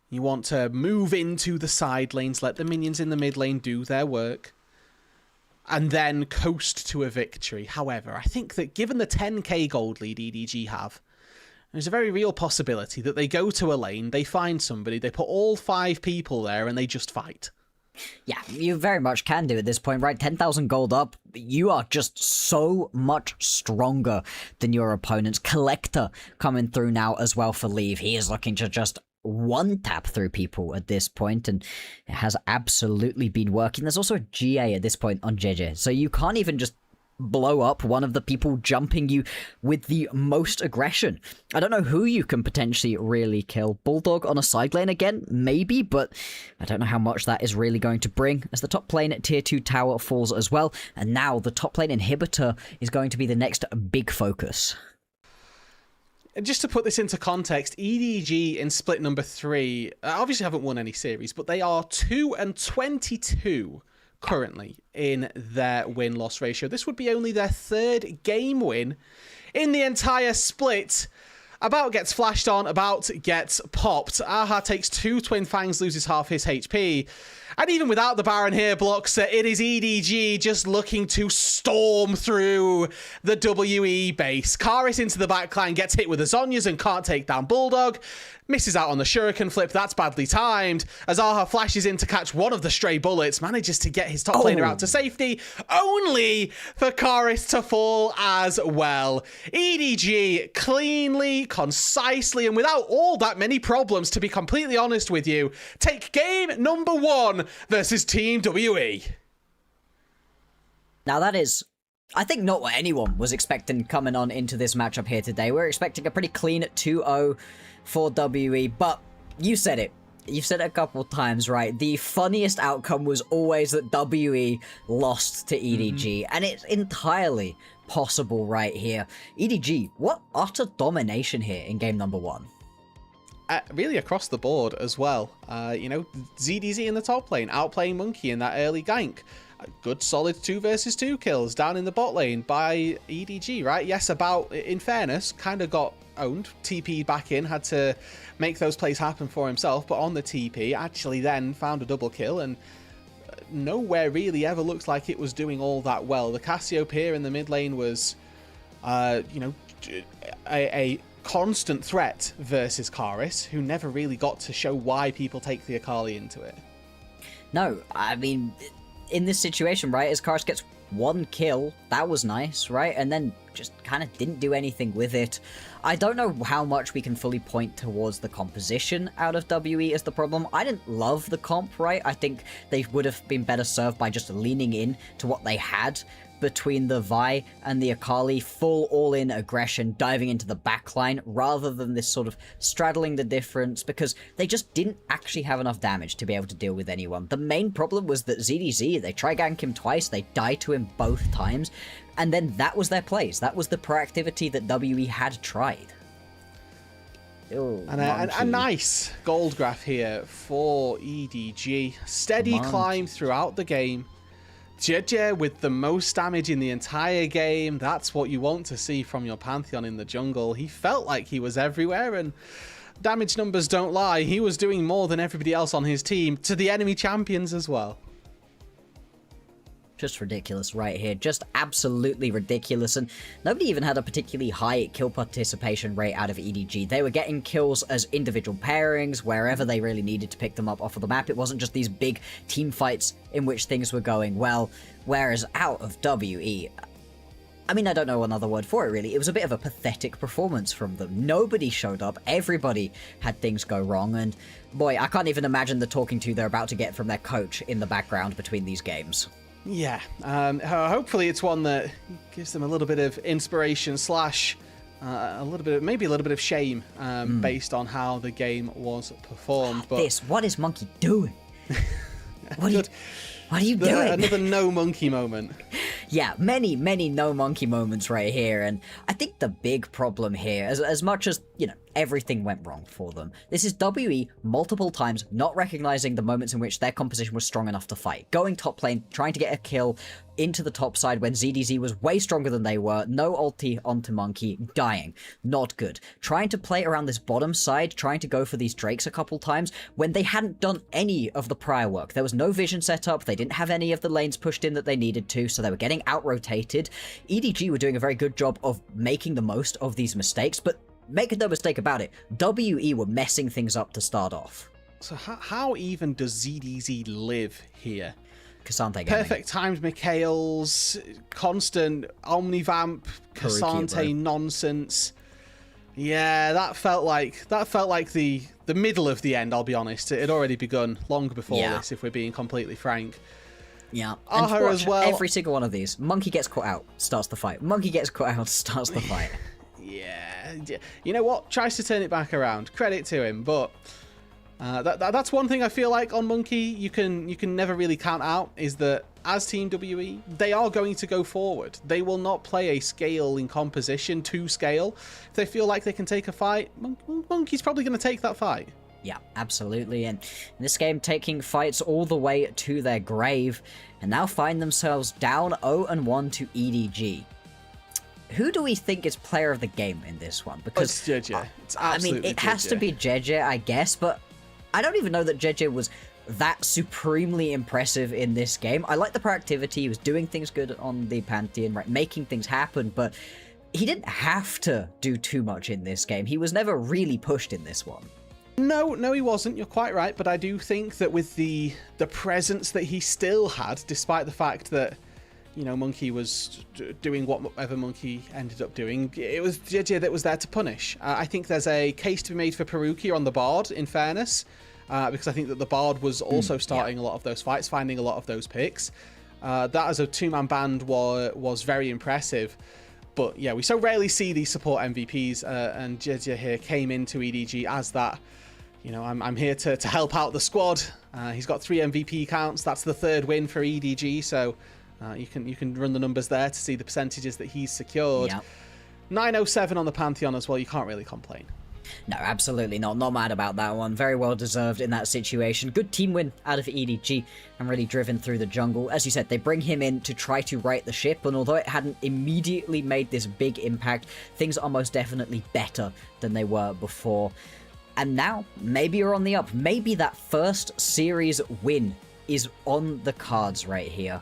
you want to move into the side lanes, let the minions in the mid lane do their work, and then coast to a victory. However, I think that given the 10k gold lead EDG have, there's a very real possibility that they go to a lane, they find somebody, they put all 5 people there, and they just fight.
Yeah, you very much can do at this point, right? 10,000 gold up, you are just so much stronger than your opponents. Collector coming through now as well for Leave. He is looking to just one-tap through people at this point, and it has absolutely been working. There's also a GA at this point on JJ, so you can't even just blow up one of the people jumping you with the most aggression. I don't know who you can potentially really kill. Bulldog on a side lane again? Maybe, but I don't know how much that is really going to bring, as the top lane at tier 2 tower falls as well, and now the top lane inhibitor is going to be the next big focus.
Just to put this into context, EDG in split number 3 obviously haven't won any series, but they are 2-22 currently in their win-loss ratio. This would be only their 3rd game win in the entire split. About gets flashed on, About gets popped. Aha takes 2 Twin Fangs, loses half his HP. And even without the Baron here, Blocks, it is EDG just looking to storm through the WE base. Karis into the backline, gets hit with the Zonyas and can't take down Bulldog. Misses out on the Shuriken flip, that's badly timed. As Aha flashes in to catch one of the stray bullets, manages to get his top laner out to safety, only for Karis to fall as well. EDG cleanly, concisely, and without all that many problems, to be completely honest with you, take game number 1 versus Team WE.
Now that is, I think, not what anyone was expecting coming on into this matchup here today. We're expecting a pretty clean 2-0 for WE, but you said it. You've said it a couple times, right? The funniest outcome was always that WE lost to EDG, and it's entirely possible right here. EDG, what utter domination here in game number 1.
Really across the board as well. ZDZ in the top lane, outplaying Monkey in that early gank. A good solid 2 versus 2 kills down in the bot lane by EDG, right? Yes, About, in fairness, kind of got owned. TP back in, had to make those plays happen for himself, but on the TP, actually then found a double kill, and nowhere really ever looks like it was doing all that well. The Cassiopeia in the mid lane was, a constant threat versus Karis, who never really got to show why people take the Akali into it.
No, I mean, in this situation, right, as Karis gets 1 kill, that was nice, right? And then just kind of didn't do anything with it. I don't know how much we can fully point towards the composition out of WE as the problem. I didn't love the comp, right? I think they would have been better served by just leaning in to what they had between the Vi and the Akali, full all-in aggression, diving into the backline, rather than this sort of straddling the difference, because they just didn't actually have enough damage to be able to deal with anyone. The main problem was that ZDZ, they try gank him twice, they die to him both times, and then that was their plays. That was the proactivity that WE had tried. Ooh,
and a nice gold graph here for EDG. Steady climb throughout the game. JJ with the most damage in the entire game. That's what you want to see from your Pantheon in the jungle. He felt like he was everywhere, and damage numbers don't lie. He was doing more than everybody else on his team, to the enemy champions as well.
Just ridiculous right here. Just absolutely ridiculous. And nobody even had a particularly high kill participation rate out of EDG. They were getting kills as individual pairings, wherever they really needed to pick them up off of the map. It wasn't just these big team fights in which things were going well. Whereas out of WE, I mean, I don't know another word for it, really. It was a bit of a pathetic performance from them. Nobody showed up. Everybody had things go wrong. And boy, I can't even imagine the talking to they're about to get from their coach in the background between these games.
Yeah, hopefully it's one that gives them a little bit of inspiration slash maybe a little bit of shame based on how the game was performed. But
what is Monkey doing? What are you doing?
Another no monkey moment.
Yeah, many no monkey moments right here, and I think the big problem here, as much as, you know, everything went wrong for them, this is WE multiple times not recognizing the moments in which their composition was strong enough to fight. Going top lane, trying to get a kill into the top side when ZDZ was way stronger than they were, no ulti onto Monkey, dying. Not good. Trying to play around this bottom side, trying to go for these Drakes a couple times when they hadn't done any of the prior work. There was no vision set up, they didn't have any of the lanes pushed in that they needed to, so they were getting out-rotated. EDG were doing a very good job of making the most of these mistakes, but make no mistake about it, WE were messing things up to start off.
So how even does ZDZ live here?
Cassante Gaming.
Perfect timed Mikhails, constant Omnivamp, Cassante nonsense. Yeah, that felt like the middle of the end, I'll be honest. It had already begun long before this, if we're being completely frank.
Yeah,
and as well.
Every single one of these. Monkey gets caught out, starts the fight. Monkey gets caught out, starts the fight.
Yeah, you know what? Tries to turn it back around. Credit to him, but that's one thing I feel like on Monkey you can never really count out, is that as Team WE, they are going to go forward. They will not play a scale in composition to scale. If they feel like they can take a fight, Monkey's probably going to take that fight.
Yeah, absolutely. And in this game, taking fights all the way to their grave, and now find themselves down 0-1 to EDG. Who do we think is player of the game in this one? Because
it's JJ. It's
absolutely, I mean, it has to be JJ, I guess, but I don't even know that JJ was that supremely impressive in this game. I like the proactivity. He was doing things good on the Pantheon, right, making things happen, but he didn't have to do too much in this game. He was never really pushed in this one.
No, he wasn't. You're quite right, but I do think that with the presence that he still had, despite the fact that, you know, Monkey was doing whatever Monkey ended up doing, it was JJ that was there to punish. I think there's a case to be made for Perukia on the Bard, in fairness, because I think that the Bard was also starting a lot of those fights, finding a lot of those picks. That as a two-man band was very impressive. But yeah, we so rarely see these support MVPs, and JJ here came into EDG as that, you know, I'm here to help out the squad. He's got 3 MVP counts. That's the 3rd win for EDG, so you can run the numbers there to see the percentages that he's secured.
Yep.
907 on the Pantheon as well. You can't really complain.
No, absolutely not. Not mad about that one. Very well deserved in that situation. Good team win out of EDG and really driven through the jungle. As you said, they bring him in to try to right the ship, and although it hadn't immediately made this big impact, things are most definitely better than they were before. And now, maybe you're on the up. Maybe that first series win is on the cards right here.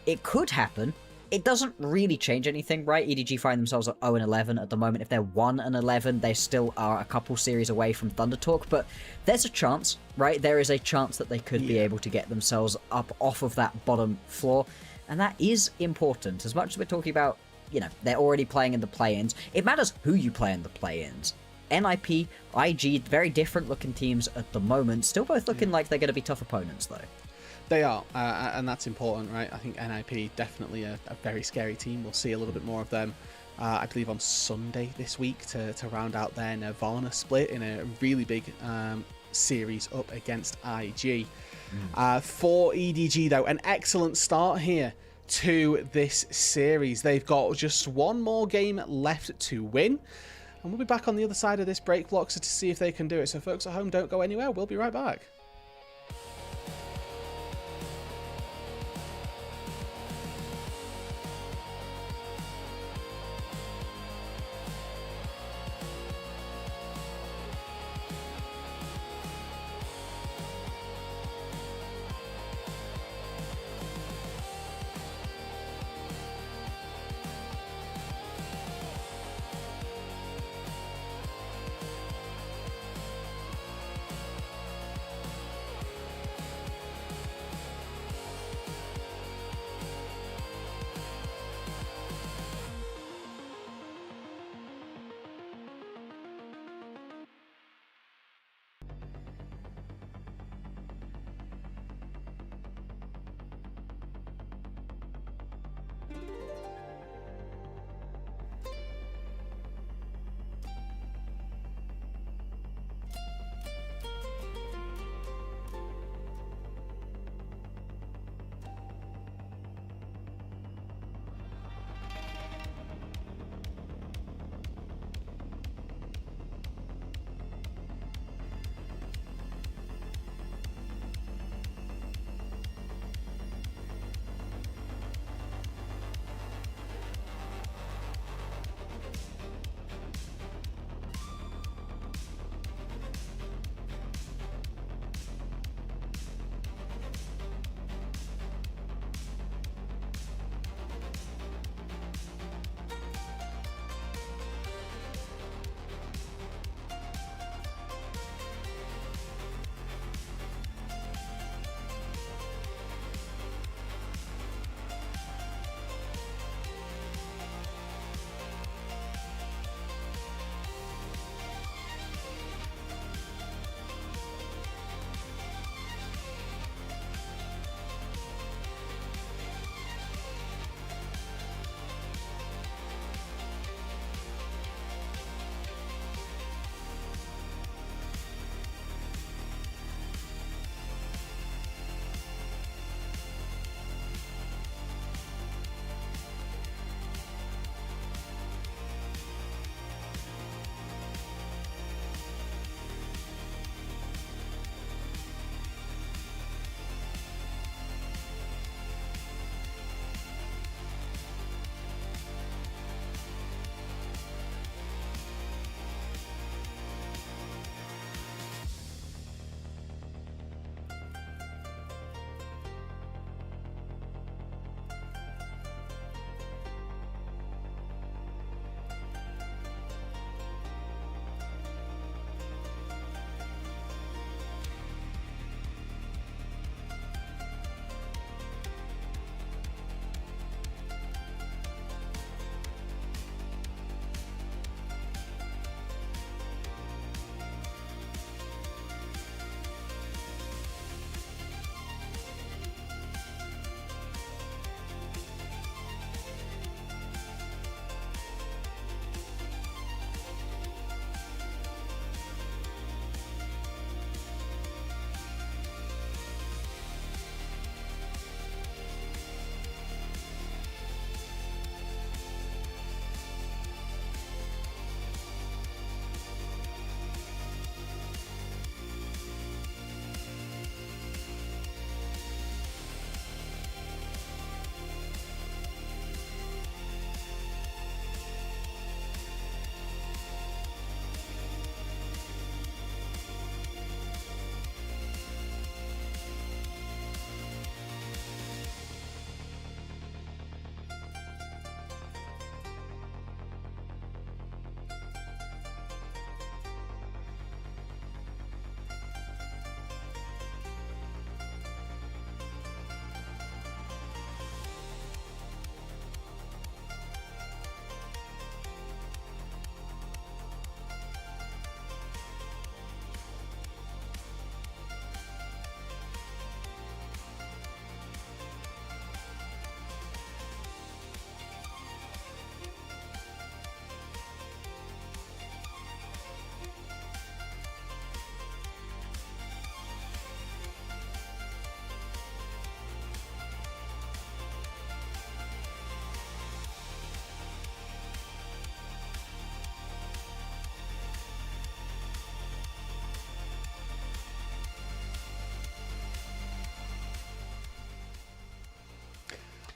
It could happen. It doesn't really change anything, right? EDG find themselves at 0-11 at the moment. If they're 1-11, they still are a couple series away from Thunder Talk, but there's a chance, right? There is a chance that they could be able to get themselves up off of that bottom floor. and that is important. As much as we're talking about, you know, they're already playing in the play-ins, it matters who you play in the play-ins. NIP, IG, very different looking teams at the moment, still both looking like they're going to be tough opponents though.
They are, and that's important, right? I think NIP definitely a very scary team. We'll see a little bit more of them, I believe, on Sunday this week to round out their Nirvana split in a really big series up against IG. For EDG, though, an excellent start here to this series. They've got just one more game left to win, and we'll be back on the other side of this break block to see if they can do it. So folks at home, don't go anywhere. We'll be right back.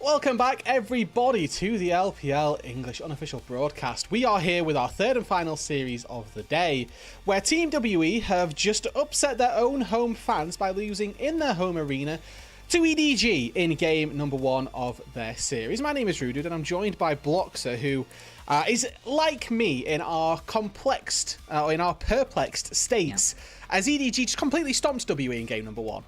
Welcome back, everybody, to the LPL English unofficial broadcast. We are here with our third and final series of the day, where Team WE have just upset their own home fans by losing in their home arena to EDG in game number 1 of their series. My name is Rudud, and I'm joined by Bloxer, who is like me in our perplexed states, as EDG just completely stomped WE in game number 1.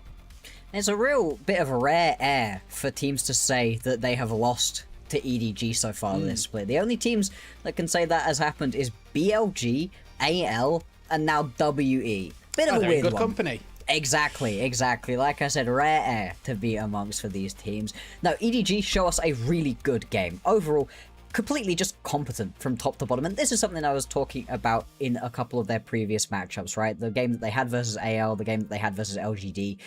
It's a real bit of a rare air for teams to say that they have lost to EDG so far this split. The only teams that can say that has happened is BLG, AL, and now WE. Bit of a weird
good
one.
Company.
Exactly. Like I said, rare air to be amongst for these teams. Now, EDG show us a really good game. Overall, completely just competent from top to bottom. And this is something I was talking about in a couple of their previous matchups, right? The game that they had versus AL, the game that they had versus LGD.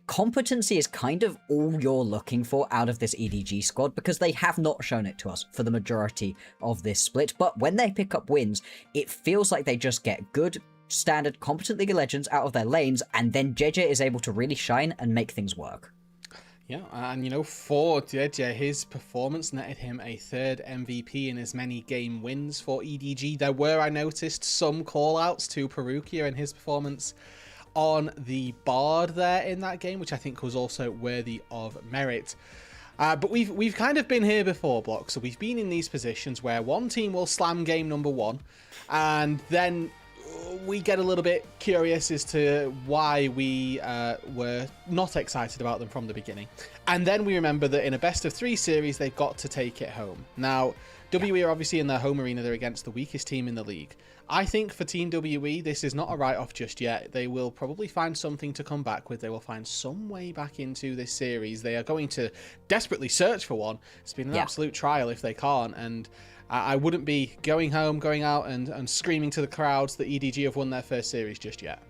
Competency is kind of all you're looking for out of this EDG squad, because they have not shown it to us for the majority of this split. But when they pick up wins, it feels like they just get good, standard, competent League of Legends out of their lanes, and then JJ is able to really shine and make things work.
Yeah, and you know, for JJ, his performance netted him a 3rd MVP in as many game wins for EDG. There were, I noticed, some call-outs to Perukia and his performance on the Bard there in that game, which I think was also worthy of merit. But we've kind of been here before, Block, so we've been in these positions where one team will slam game number 1, and then we get a little bit curious as to why we were not excited about them from the beginning. And then we remember that in a best of 3 series, they've got to take it home. Now, WE are obviously in their home arena. They're against the weakest team in the league. I think for Team WE, this is not a write-off just yet. They will probably find something to come back with. They will find some way back into this series. They are going to desperately search for one. It's been an absolute trial if they can't. And I wouldn't be going home, going out and screaming to the crowds that EDG have won their first series just yet.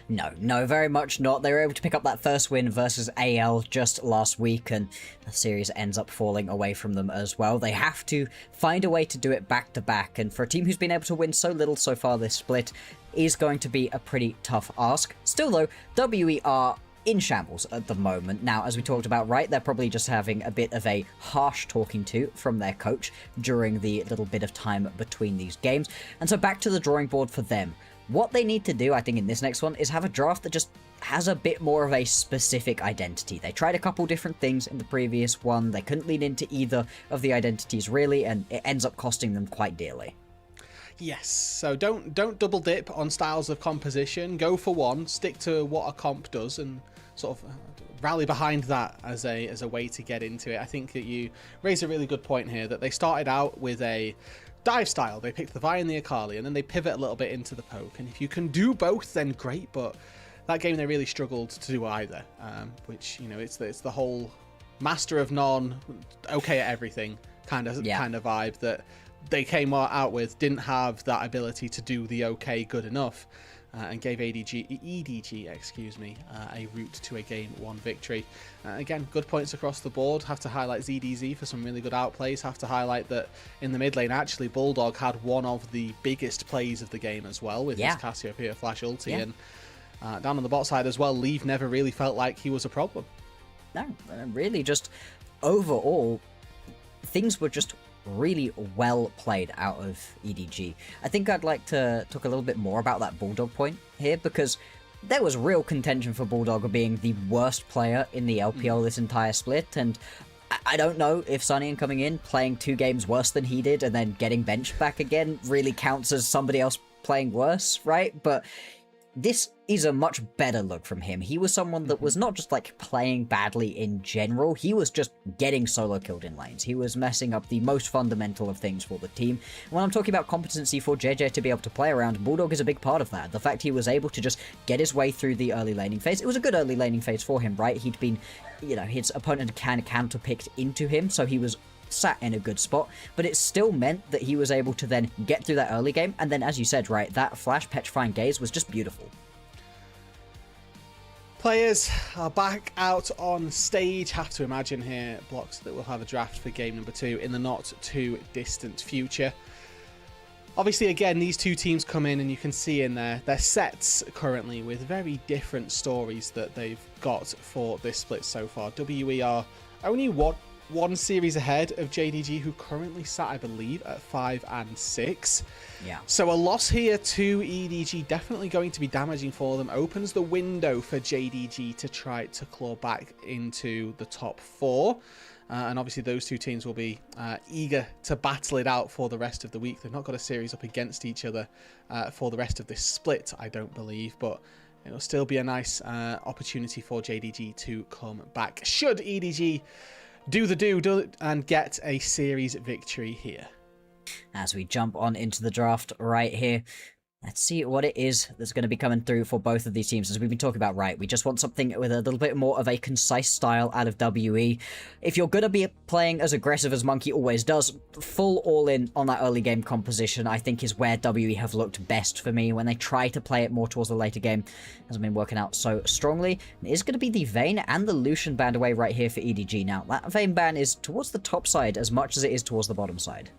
No, very much not. They were able to pick up that first win versus AL just last week, and the series ends up falling away from them as well. They have to find a way to do it back to back, and for a team who's been able to win so little so far this split, is going to be a pretty tough ask. Still though, WE are in shambles at the moment. Now, as we talked about, right, they're probably just having a bit of a harsh talking to from their coach during the little bit of time between these games. And so back to the drawing board for them. What they need to do, I think, in this next one is have a draft that just has a bit more of a specific identity. They tried a couple different things in the previous one. They couldn't lean into either of the identities really, and it ends up costing them quite dearly.
Yes, so don't double dip on styles of composition. Go for one, stick to what a comp does, and sort of rally behind that as a way to get into it. I think that you raise a really good point here, that they started out with a dive style. They picked the Vi and the Akali, and then they pivot a little bit into the poke. And if you can do both, then great, but that game they really struggled to do either, which, you know, it's the whole master of none, okay at everything kind of vibe that they came out with. Didn't have that ability to do the okay good enough, and gave EDG, a route to a game 1 victory. Again, good points across the board. Have to highlight ZDZ for some really good outplays. Have to highlight that in the mid lane, actually, Bulldog had one of the biggest plays of the game as well with his Cassiopeia flash ulti. And down on the bot side as well, Leave never really felt like he was a problem.
No, really, just overall, things were just really well played out of EDG. I think I'd like to talk a little bit more about that Bulldog point here, because there was real contention for Bulldog being the worst player in the LPL this entire split, and I don't know if Sunnian coming in, playing 2 games worse than he did, and then getting benched back again really counts as somebody else playing worse, right? But this is a much better look from him. He was someone that was not just like playing badly in general, he was just getting solo killed in lanes. He was messing up the most fundamental of things for the team. When I'm talking about competency for JJ to be able to play around, Bulldog is a big part of that. The fact he was able to just get his way through the early laning phase. It was a good early laning phase for him, right? He'd been, you know, his opponent kind of counter-picked into him, so he was sat in a good spot, but it still meant that he was able to then get through that early game, and then, as you said, right, that flash petrifying gaze was just beautiful.
Players are back out on stage. Have to imagine here, Blocks, that we'll have a draft for game number 2 in the not too distant future. Obviously, again, these two teams come in and you can see in their sets currently with very different stories that they've got for this split so far. WE are only one series ahead of JDG, who currently sat, I believe, at 5 and 6.
Yeah.
So a loss here to EDG definitely going to be damaging for them. Opens the window for JDG to try to claw back into the top 4. And obviously those two teams will be eager to battle it out for the rest of the week. They've not got a series up against each other for the rest of this split, I don't believe. But it'll still be a nice opportunity for JDG to come back, should EDG do the do and get a series victory here.
As we jump on into the draft right here, let's see what it is that's going to be coming through for both of these teams. As we've been talking about, right, we just want something with a little bit more of a concise style out of WE. If you're going to be playing as aggressive as Monkey always does, full all-in on that early game composition, I think, is where WE have looked best for me. When they try to play it more towards the later game, hasn't been working out so strongly. It is going to be the Vayne and the Lucian band away right here for EDG. Now, that Vayne band is towards the top side as much as it is towards the bottom side.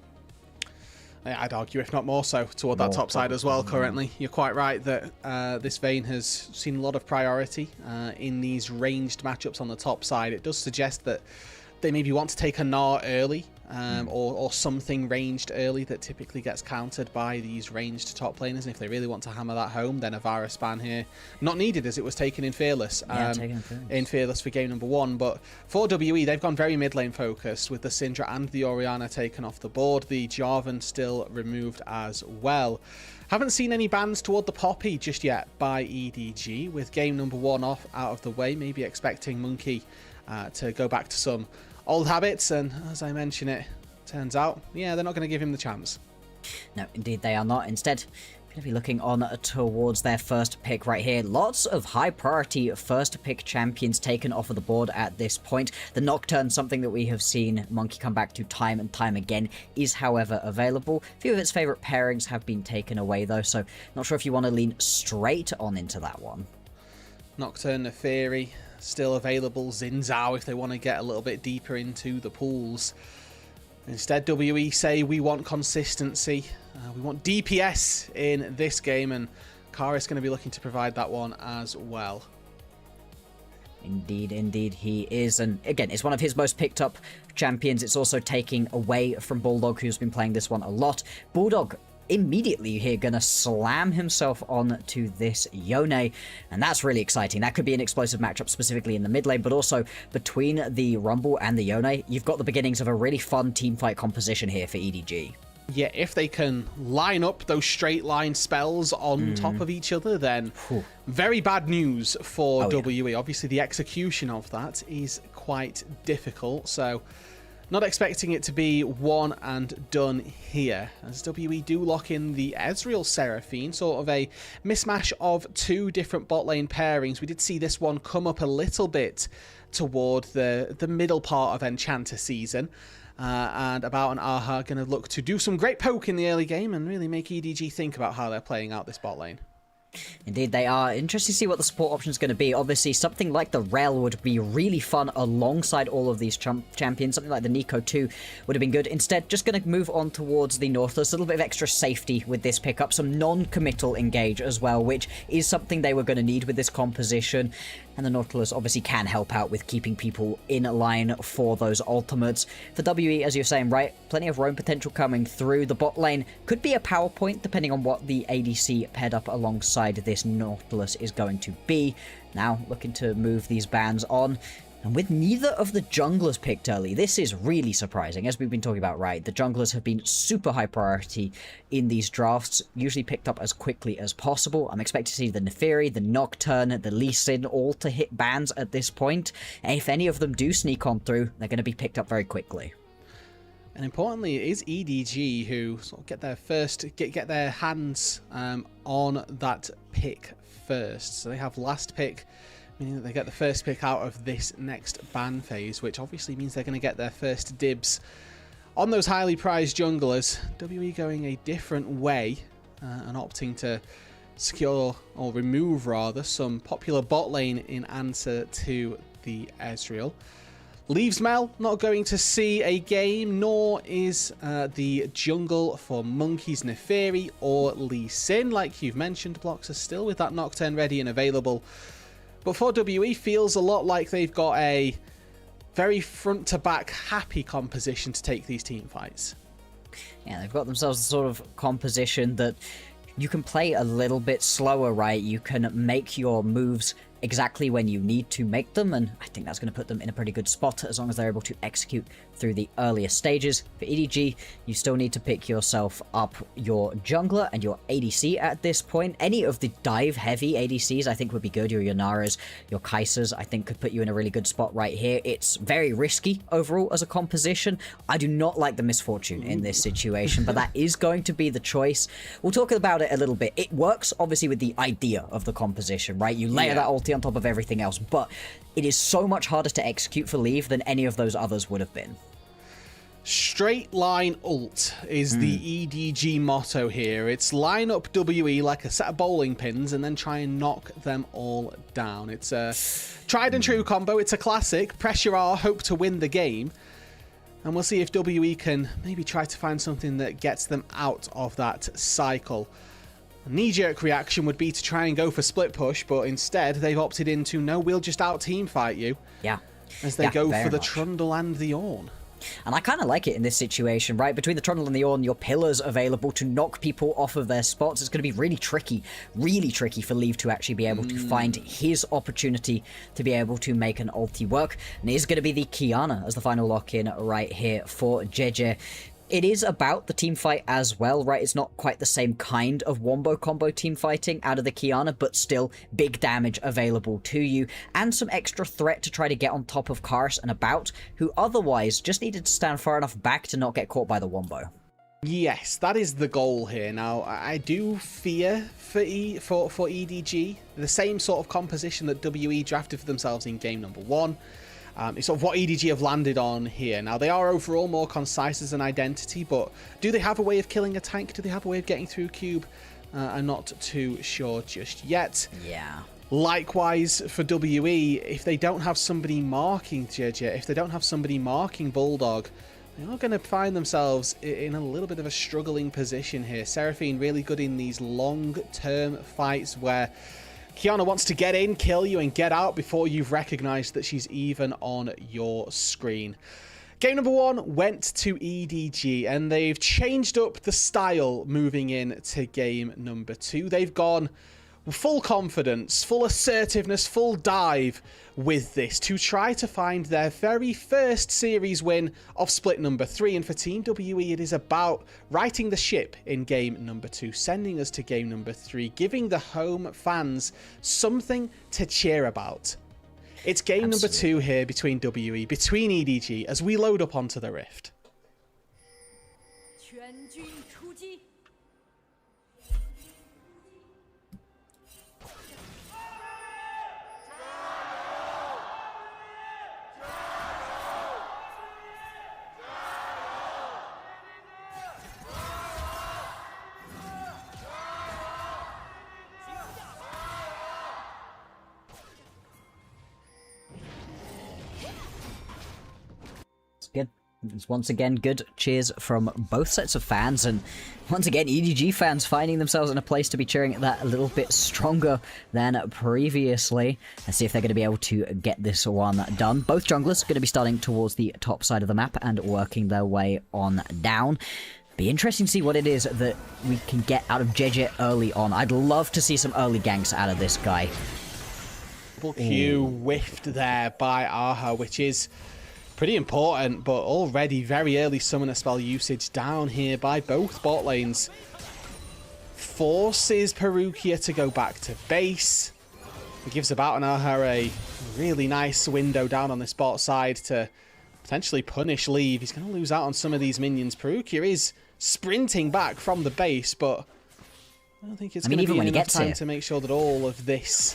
I'd argue, if not more so, toward that top side as well currently. You're quite right that this Vayne has seen a lot of priority in these ranged matchups on the top side. It does suggest that they maybe want to take a Gnar early, or something ranged early that typically gets countered by these ranged top laners. And if they really want to hammer that home, then a Vara span here, not needed as it was taken in Fearless. In Fearless for game number 1. But for WE, they've gone very mid lane focused with the Syndra and the Orianna taken off the board. The Jarvan still removed as well. Haven't seen any bans toward the Poppy just yet by EDG. With game number 1 off out of the way, maybe expecting Monkey to go back to some old habits, and as I mention it, turns out, yeah, they're not going to give him the chance.
No, indeed they are not. Instead, going to be looking on towards their first pick right here. Lots of high priority first pick champions taken off of the board at this point. The Nocturne, something that we have seen Monkey come back to time and time again, is however available. A few of its favorite pairings have been taken away though, so not sure if you want to lean straight on into that one.
Nocturne, Neferi, still available. Xin Zhao if they want to get a little bit deeper into the pools. Instead, WE say we want consistency. We want DPS in this game, and Kara's going to be looking to provide that one as well.
Indeed, indeed he is. And again, it's one of his most picked up champions. It's also taking away from Bulldog, who's been playing this one a lot. Bulldog immediately here gonna slam himself on to this Yone, and that's really exciting. That could be an explosive matchup specifically in the mid lane, but also between the Rumble and the Yone, you've got the beginnings of a really fun teamfight composition here for EDG.
Yeah, if they can line up those straight line spells on top of each other, then very bad news for WE. Yeah. Obviously, the execution of that is quite difficult, so not expecting it to be one and done here, as WE do lock in the Ezreal Seraphine, sort of a mismatch of two different bot lane pairings. We did see this one come up a little bit toward the middle part of Enchanter season. And About and Aha going to look to do some great poke in the early game and really make EDG think about how they're playing out this bot lane.
Indeed they are. Interesting to see what the support option is going to be. Obviously, something like the Rel would be really fun alongside all of these champions. Something like the Nico 2 would have been good. Instead, just going to move on towards the Nautilus. A little bit of extra safety with this pickup. Some non-committal engage as well, which is something they were going to need with this composition. And the Nautilus obviously can help out with keeping people in line for those ultimates. For WE, as you're saying, right, plenty of roam potential coming through. The bot lane could be a power point, depending on what the ADC paired up alongside this Nautilus is going to be. Now, looking to move these bans on. And with neither of the junglers picked early, this is really surprising. As we've been talking about, right, the junglers have been super high priority in these drafts, usually picked up as quickly as possible. I'm expecting to see the Neferi, the Nocturne, the Lee Sin all to hit bans at this point. And if any of them do sneak on through, they're going to be picked up very quickly.
And importantly, it is EDG who sort of get their first, get their hands on that pick first. So they have last pick, meaning that they get the first pick out of this next ban phase, which obviously means they're going to get their first dibs on those highly prized junglers. WE going a different way and opting to secure, or remove rather, some popular bot lane in answer to the Ezreal. Leaves Mel not going to see a game, nor is the jungle for Monkeys, Neferi or Lee Sin. Like you've mentioned, Blocks are still with that Nocturne ready and available. But for WE, feels a lot like they've got a very front-to-back happy composition to take these team fights.
Yeah, they've got themselves a sort of composition that you can play a little bit slower, right? You can make your moves exactly when you need to make them, and I think that's going to put them in a pretty good spot as long as they're able to execute through the earlier stages. For EDG, you still need to pick yourself up your jungler and your ADC at this point. Any of the dive-heavy ADCs I think would be good. Your Yanaras, your Kaisers, I think could put you in a really good spot right here. It's very risky overall as a composition. I do not like the misfortune in this situation, but that is going to be the choice. We'll talk about it a little bit. It works, obviously, with the idea of the composition, right? You layer that ulti on top of everything else, but it is so much harder to execute for Leave than any of those others would have been.
Straight line ult is the EDG motto here. It's line up WE like a set of bowling pins and then try and knock them all down. It's a tried and true combo. It's a classic. Pressure R, hope to win the game. And we'll see if WE can maybe try to find something that gets them out of that cycle. A knee-jerk reaction would be to try and go for split push, but instead they've opted into, no, we'll just out-team fight you.
Yeah.
As they go for the Trundle and the Ornn.
And I kind of like it in this situation, right? Between the Trundle and the Ornn, your pillars available to knock people off of their spots. It's going to be really tricky for Leave to actually be able to find his opportunity to be able to make an ulti work. And it is going to be the Kiana as the final lock-in right here for JJ. It is about the team fight as well, right? It's not quite the same kind of wombo combo team fighting out of the Kiana, but still big damage available to you and some extra threat to try to get on top of Karis and About, who otherwise just needed to stand far enough back to not get caught by the wombo.
Yes, that is the goal here. Now, I do fear for EDG the same sort of composition that WE drafted for themselves in game number 1. It's sort of what EDG have landed on here. Now, they are overall more concise as an identity, but do they have a way of killing a tank? Do they have a way of getting through Cube? I'm not too sure just yet.
Yeah.
Likewise, for WE, if they don't have somebody marking JJ, if they don't have somebody marking Bulldog, they are going to find themselves in a little bit of a struggling position here. Seraphine really good in these long-term fights where Kiana wants to get in, kill you, and get out before you've recognized that she's even on your screen. Game number 1 went to EDG, and they've changed up the style moving in to game number 2. They've gone full confidence, full assertiveness, full dive with this to try to find their very first series win of split number 3. And for Team WE, it is about righting the ship in game number 2, sending us to game number 3, giving the home fans something to cheer about. It's game number 2 here between WE, between EDG, as we load up onto the Rift.
Good. It's once again good cheers from both sets of fans, and once again EDG fans finding themselves in a place to be cheering that a little bit stronger than previously. Let's see if they're going to be able to get this one done. Both junglers are going to be starting towards the top side of the map and working their way on down. Be interesting to see what it is that we can get out of JJ early on. I'd love to see some early ganks out of this guy.
Double Q whiffed there by Aha, which is pretty important, but already very early summoner spell usage down here by both bot lanes. Forces Perukia to go back to base. It gives About and Aha a really nice window down on this bot side to potentially punish Leave. He's going to lose out on some of these minions. Perukia is sprinting back from the base, but I don't think it's going to be enough time to make sure that all of this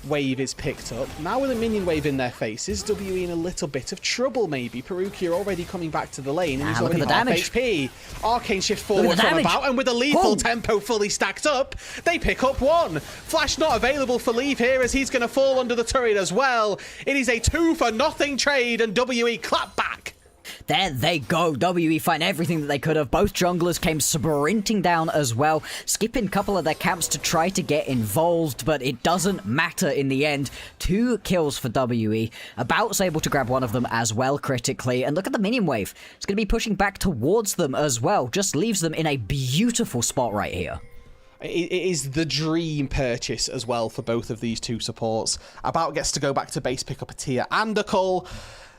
wave is picked up. Now with a minion wave in their faces, WE in a little bit of trouble maybe. Perukia already coming back to the lane, and he's already half HP. Arcane shift forward from About, and with a lethal tempo fully stacked up, they pick up 1. Flash not available for Leave here, as he's going to fall under the turret as well. It is a 2-for-0 trade, and WE clap back.
there they go. WE find everything that they could have. Both junglers came sprinting down as well, skipping a couple of their camps to try to get involved, but it doesn't matter in the end. 2 kills for WE. About's able to grab one of them as well critically, and look at the minion wave. It's going to be pushing back towards them as well. Just leaves them in a beautiful spot right here.
It is the dream purchase as well for both of these two supports. About gets to go back to base, pick up a tier and a cull.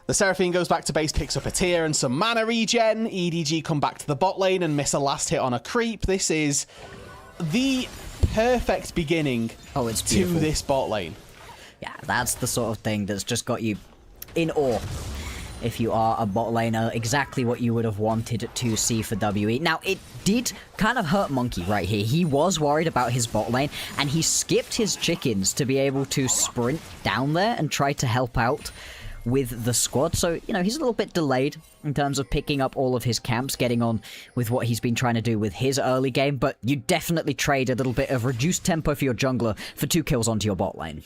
The Seraphine goes back to base, picks up a tier and some mana regen. EDG come back to the bot lane and miss a last hit on a creep. This is the perfect beginning to this bot lane.
Yeah, that's the sort of thing that's just got you in awe. If you are a bot laner, exactly what you would have wanted to see for WE. Now, it did kind of hurt Monkey right here. He was worried about his bot lane, and he skipped his chickens to be able to sprint down there and try to help out with the squad. So, you know, he's a little bit delayed in terms of picking up all of his camps, getting on with what he's been trying to do with his early game, but you definitely trade a little bit of reduced tempo for your jungler for 2 kills onto your bot lane.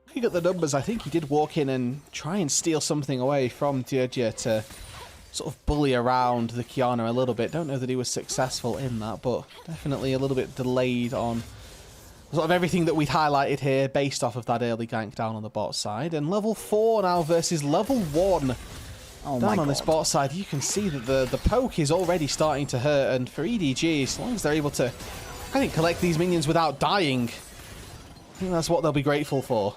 Looking at the numbers, I think he did walk in and try and steal something away from EDG to sort of bully around the Kiana a little bit. Don't know that he was successful in that, but definitely a little bit delayed on sort of everything that we'd highlighted here based off of that early gank down on the bot side. And level 4 now versus level 1 down on this bot side. You can see that the poke is already starting to hurt, and for EDG, as long as they're able to, I think, collect these minions without dying, I think that's what they'll be grateful for.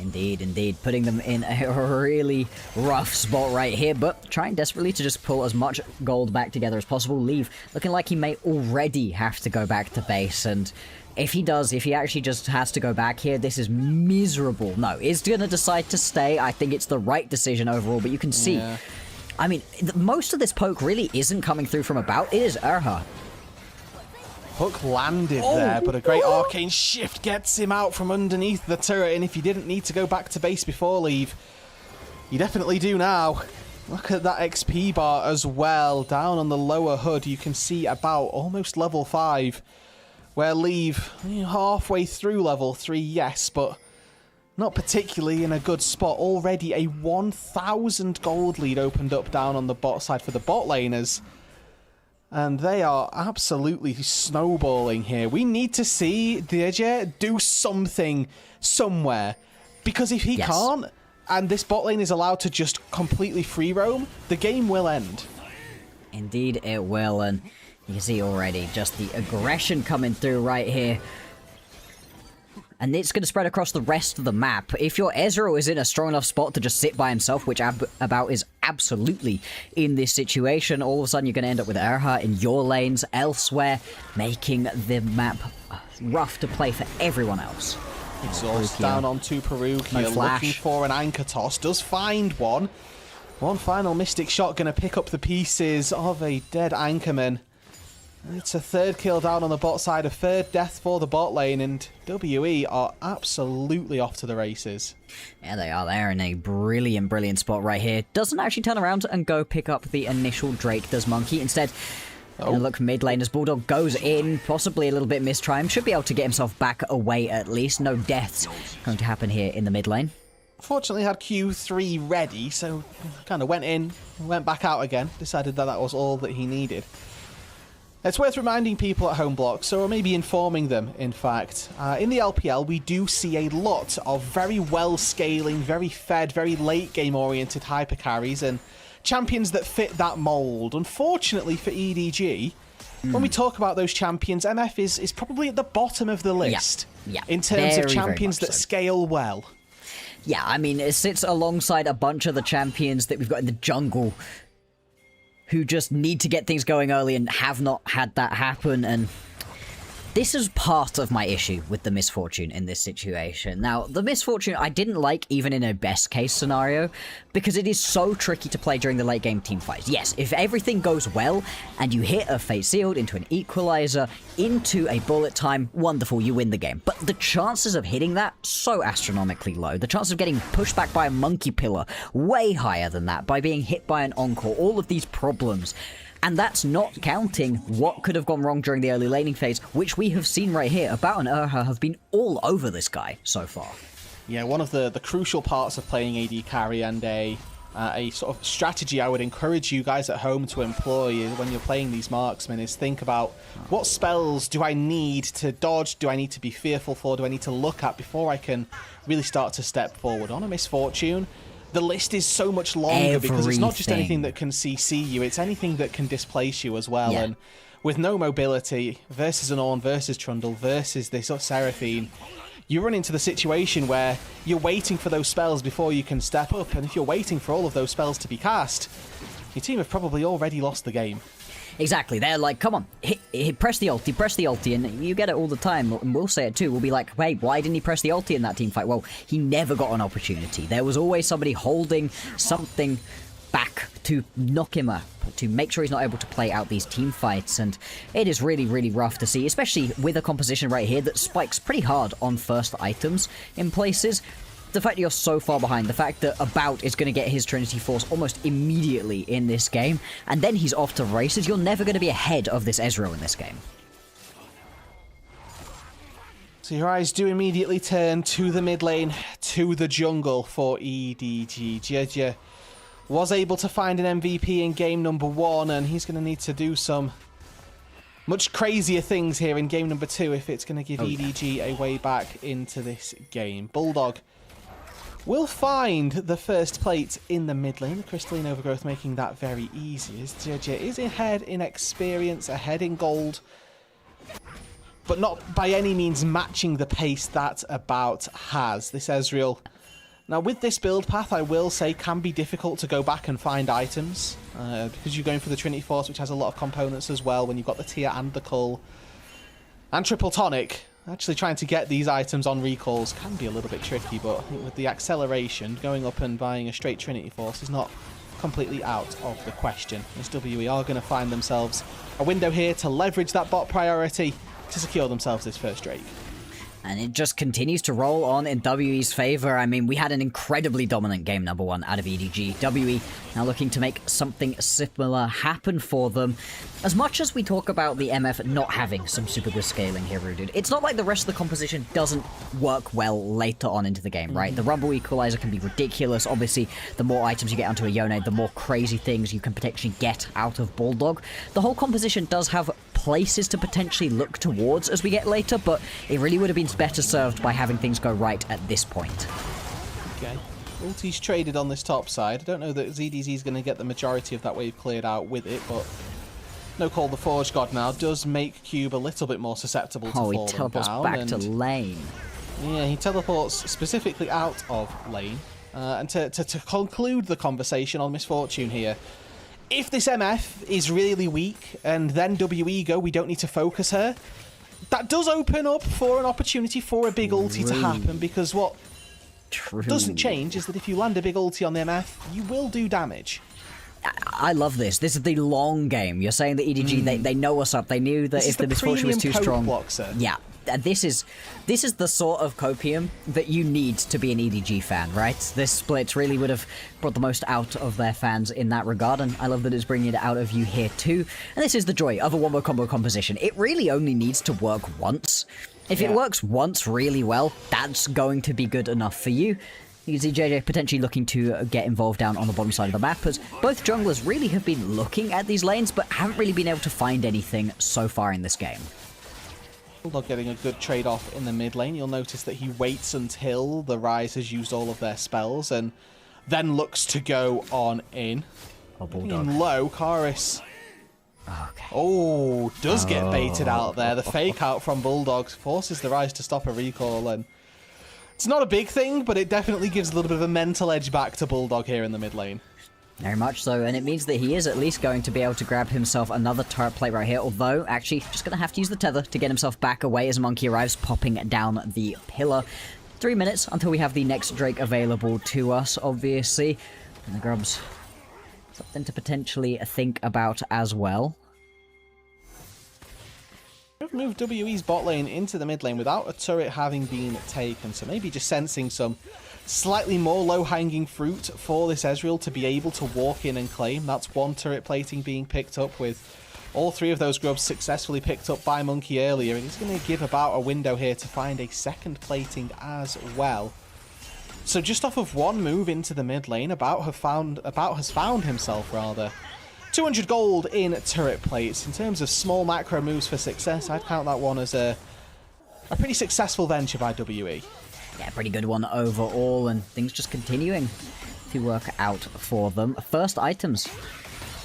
Indeed, indeed. Putting them in a really rough spot right here, but trying desperately to just pull as much gold back together as possible. Leave looking like he may already have to go back to base, and if he does, if he actually just has to go back here, this is miserable. No, he's going to decide to stay. I think it's the right decision overall, but you can see, I mean, most of this poke really isn't coming through from About. It is Erha.
Hook landed there, but a great arcane shift gets him out from underneath the turret, and if you didn't need to go back to base before Leave, you definitely do now. Look at that XP bar as well. Down on the lower hood, you can see About almost level 5, where Leave halfway through level 3, yes, but not particularly in a good spot. Already a 1,000 gold lead opened up down on the bot side for the bot laners. And they are absolutely snowballing here. We need to see EDG do something somewhere. Because if he can't, and this bot lane is allowed to just completely free roam, the game will end.
Indeed it will, and you can see already just the aggression coming through right here. And it's going to spread across the rest of the map. If your Ezreal is in a strong enough spot to just sit by himself, which About is absolutely in this situation, all of a sudden you're going to end up with Erha in your lanes elsewhere, making the map rough to play for everyone else.
Exhaust down onto Perugia, looking for an anchor toss. Does find one. One final Mystic shot going to pick up the pieces of a dead Anchorman. It's a 3rd kill down on the bot side, a 3rd death for the bot lane, and WE are absolutely off to the races.
Yeah, they are. They're in a brilliant, brilliant spot right here. Doesn't actually turn around and go pick up the initial Drake, does Monkey. Instead, look mid lane as Bulldog goes in, possibly a little bit mistimed. Should be able to get himself back away at least. No deaths going to happen here in the mid lane.
Fortunately had Q3 ready, so kind of went in, went back out again, decided that that was all that he needed. It's worth reminding people at home blocks, or maybe informing them, in fact. In the LPL, we do see a lot of very well-scaling, very fed, very late-game-oriented hyper carries and champions that fit that mold. Unfortunately for EDG, when we talk about those champions, MF is probably at the bottom of the list in terms of champions that scale well.
Yeah, I mean, it sits alongside a bunch of the champions that we've got in the jungle who just need to get things going early and have not had that happen, and this is part of my issue with the misfortune in this situation. Now, the misfortune I didn't like even in a best case scenario, because it is so tricky to play during the late game team fights. Yes, if everything goes well and you hit a Fate Sealed into an Equalizer, into a bullet time, wonderful, you win the game. But the chances of hitting that, so astronomically low. The chance of getting pushed back by a Monkey Pillar, way higher than that, by being hit by an Encore, all of these problems. And that's not counting what could have gone wrong during the early laning phase, which we have seen right here. About and Erha have been all over this guy so far.
Yeah, one of the crucial parts of playing AD carry and a a sort of strategy I would encourage you guys at home to employ when you're playing these marksmen is think about what spells do I need to dodge, do I need to be fearful for, do I need to look at before I can really start to step forward. On a Misfortune, the list is so much longer because it's not just anything that can CC you, it's anything that can displace you as well. And with no mobility versus an Ornn versus Trundle versus this Seraphine, you run into the situation where you're waiting for those spells before you can step up, and if you're waiting for all of those spells to be cast, your team have probably already lost the game.
Exactly, they're like, come on, press the ulti, and you get it all the time, and we'll say it too, we'll be like, wait, why didn't he press the ulti in that team fight? Well, he never got an opportunity. There was always somebody holding something back to knock him up, to make sure he's not able to play out these team fights, and it is really, really rough to see, especially with a composition right here that spikes pretty hard on first items in places. The fact that you're so far behind, the fact that About is going to get his Trinity Force almost immediately in this game, and then he's off to races, you're never going to be ahead of this Ezreal in this game.
So your eyes do immediately turn to the mid lane, to the jungle for EDG. Jeje was able to find an MVP in game number 1, and he's going to need to do some much crazier things here in game number 2 if it's going to give EDG a way back into this game. Bulldog will find the first plate in the mid lane. The Crystalline Overgrowth making that very easy. As Jeje is ahead in experience, ahead in gold, but not by any means matching the pace that About has. This Ezreal, now with this build path, I will say can be difficult to go back and find items because you're going for the Trinity Force, which has a lot of components as well when you've got the Tear and the Cull and Triple Tonic. Actually trying to get these items on recalls can be a little bit tricky, but I think with the acceleration, going up and buying a straight Trinity Force is not completely out of the question. SWE are going to find themselves a window here to leverage that bot priority to secure themselves this first Drake.
And it just continues to roll on in WE's favor. I mean, we had an incredibly dominant game number 1 out of EDG. WE now looking to make something similar happen for them. As much as we talk about the MF not having some super good scaling here, Rooted, it's not like the rest of the composition doesn't work well later on into the game, right? The Rumble Equalizer can be ridiculous. Obviously, the more items you get onto a Yone, the more crazy things you can potentially get out of Bulldog. The whole composition does have places to potentially look towards as we get later, but it really would have been better served by having things go right at this point.
Okay. Ulti's traded on this top side. I don't know that ZDZ is going to get the majority of that wave cleared out with it, but no Call the Forge God now does make Cube a little bit more susceptible to falling down.
He teleports back to lane.
Yeah, he teleports specifically out of lane. And to conclude the conversation on Misfortune here, if this MF is really weak and then WE go, we don't need to focus her, that does open up for an opportunity for a big ulti to happen, because what doesn't change is that if you land a big ulti on the MF, you will do damage.
I love this. This is the long game. You're saying that EDG, they know us up. They knew that if the Misfortune was too strong... Yeah. This is the sort of copium that you need to be an EDG fan, right? This split really would have brought the most out of their fans in that regard, and I love that it's bringing it out of you here too. And this is the joy of a one-more combo composition. It really only needs to work once. If it works once really well, that's going to be good enough for you. You can see JJ potentially looking to get involved down on the bottom side of the map, as both junglers really have been looking at these lanes, but haven't really been able to find anything so far in this game.
Bulldog getting a good trade-off in the mid lane. You'll notice that he waits until the Rise has used all of their spells and then looks to go on in.
Oh, Bulldog.
Low, Karis.
Okay.
Oh, does get baited out there. The fake out from Bulldog forces the Rise to stop a recall, and it's not a big thing, but it definitely gives a little bit of a mental edge back to Bulldog here in the mid lane.
Very much so, and it means that he is at least going to be able to grab himself another turret plate right here, although actually just going to have to use the tether to get himself back away as Monkey arrives, popping down the pillar. 3 minutes until we have the next Drake available to us, obviously. And the Grubs, something to potentially think about as well.
We've moved WE's bot lane into the mid lane without a turret having been taken, so maybe just sensing some slightly more low-hanging fruit for this Ezreal to be able to walk in and claim. That's one turret plating being picked up, with all 3 of those grubs successfully picked up by Monkey earlier, and it's going to give About a window here to find a second plating as well. So just off of one move into the mid lane, About has found himself rather 200 gold in turret plates. In terms of small macro moves for success, I'd count that one as a pretty successful venture by WE.
Yeah, pretty good one overall, and things just continuing to work out for them. First items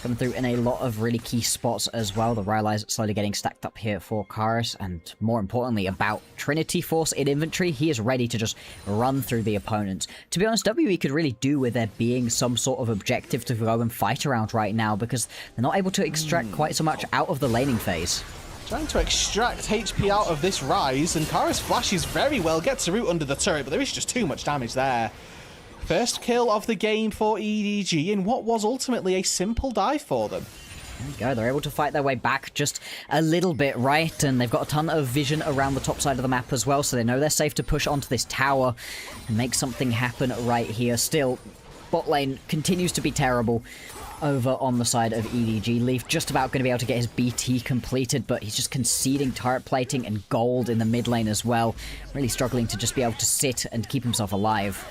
coming through in a lot of really key spots as well. The Rylai's slowly getting stacked up here for Karis, and more importantly, About Trinity Force in inventory. He is ready to just run through the opponents. To be honest, WE could really do with there being some sort of objective to go and fight around right now, because they're not able to extract quite so much out of the laning phase.
Trying to extract HP out of this Ryze, and Karis flashes very well, gets a root under the turret, but there is just too much damage there. First kill of the game for EDG in what was ultimately a simple dive for them.
There you go, they're able to fight their way back just a little bit, right? And they've got a ton of vision around the top side of the map as well, so they know they're safe to push onto this tower and make something happen right here. Still, bot lane continues to be terrible over on the side of EDG. Leaf just about going to be able to get his BT completed, but he's just conceding turret plating and gold in the mid lane as well. Really struggling to just be able to sit and keep himself alive.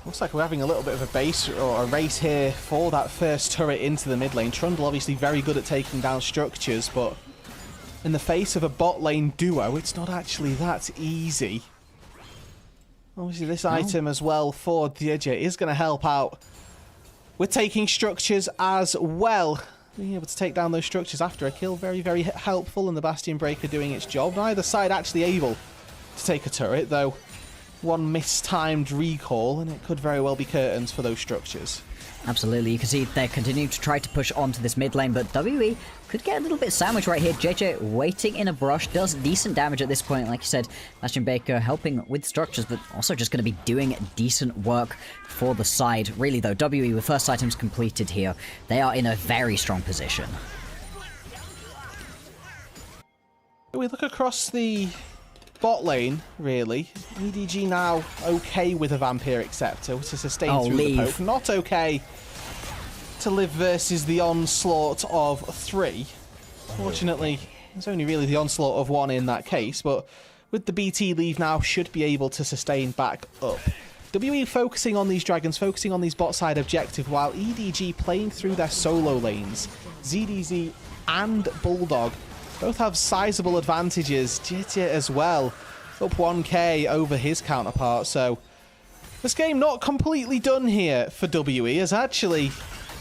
Looks like we're having a little bit of a base or a race here for that first turret into the mid lane. Trundle obviously very good at taking down structures, but in the face of a bot lane duo, it's not actually that easy. Obviously this item as well for Dieje is going to help out with taking structures as well. Being able to take down those structures after a kill, very, very helpful, and the Bastion Breaker doing its job. Neither side actually able to take a turret, though. One mistimed recall, and it could very well be curtains for those structures.
Absolutely, you can see they're continuing to try to push onto this mid lane, but WE could get a little bit sandwiched right here. JJ waiting in a brush, does decent damage at this point. Like you said, Bastion Baker helping with structures, but also just going to be doing decent work for the side. Really though, WE with first items completed here, they are in a very strong position.
We look across the bot lane, really. EDG now okay with a Vampiric Scepter to sustain through the poke. Not okay to live versus the onslaught of 3. Fortunately, there's only really the onslaught of 1 in that case, but with the BT leave now, should be able to sustain back up. WE focusing on these dragons, focusing on these bot side objective, while EDG playing through their solo lanes. ZDZ and Bulldog both have sizable advantages. JJ as well, up 1k over his counterpart, so this game not completely done here for WE, as actually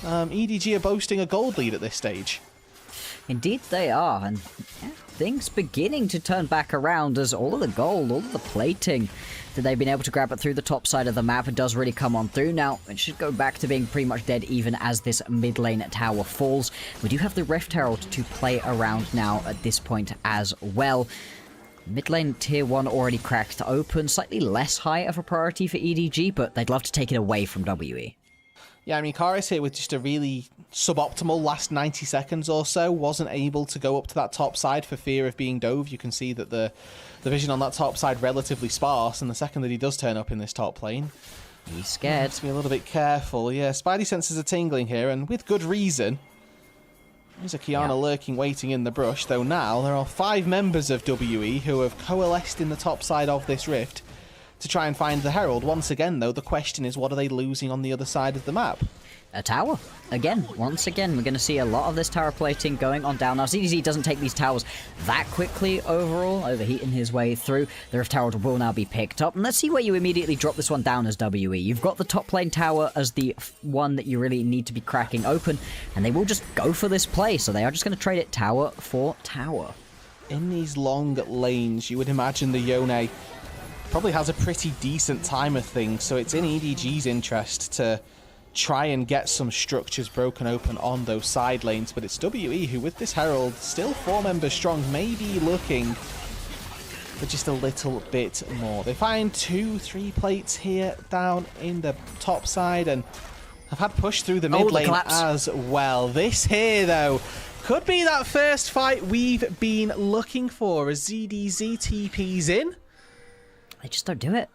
EDG are boasting a gold lead at this stage.
Indeed they are, and yeah, things beginning to turn back around as all of the gold, all of the plating that they've been able to grab it through the top side of the map does really come on through. Now, it should go back to being pretty much dead even as this mid lane tower falls. We do have the Rift Herald to play around now at this point as well. Mid lane tier 1 already cracked open, slightly less high of a priority for EDG, but they'd love to take it away from WE.
Yeah, I mean, Karis here with just a really suboptimal last 90 seconds or so, wasn't able to go up to that top side for fear of being dove. You can see that the vision on that top side relatively sparse, and the second that he does turn up in this top lane,
he's scared.
To be a little bit careful. Yeah, Spidey senses are tingling here, and with good reason. There's a Kiana lurking, waiting in the brush, though now there are 5 members of WE who have coalesced in the top side of this rift to try and find the Herald. Once again, though, the question is, what are they losing on the other side of the map?
A tower. Again, once again, we're going to see a lot of this tower plating going on down. Now, ZDZ doesn't take these towers that quickly overall, overheating his way through. The Rift Herald will now be picked up. And let's see where you immediately drop this one down as WE. You've got the top lane tower as the one that you really need to be cracking open, and they will just go for this play. So they are just going to trade it tower for tower.
In these long lanes, you would imagine the Yone probably has a pretty decent time of things, so it's in EDG's interest to try and get some structures broken open on those side lanes, but it's WE who, with this Herald, still 4 members strong, may be looking for just a little bit more. They find 2-3 plates here down in the top side, and have had push through the mid lane as well. This here, though, could be that first fight we've been looking for as ZDZ TPs in.
They just don't do it.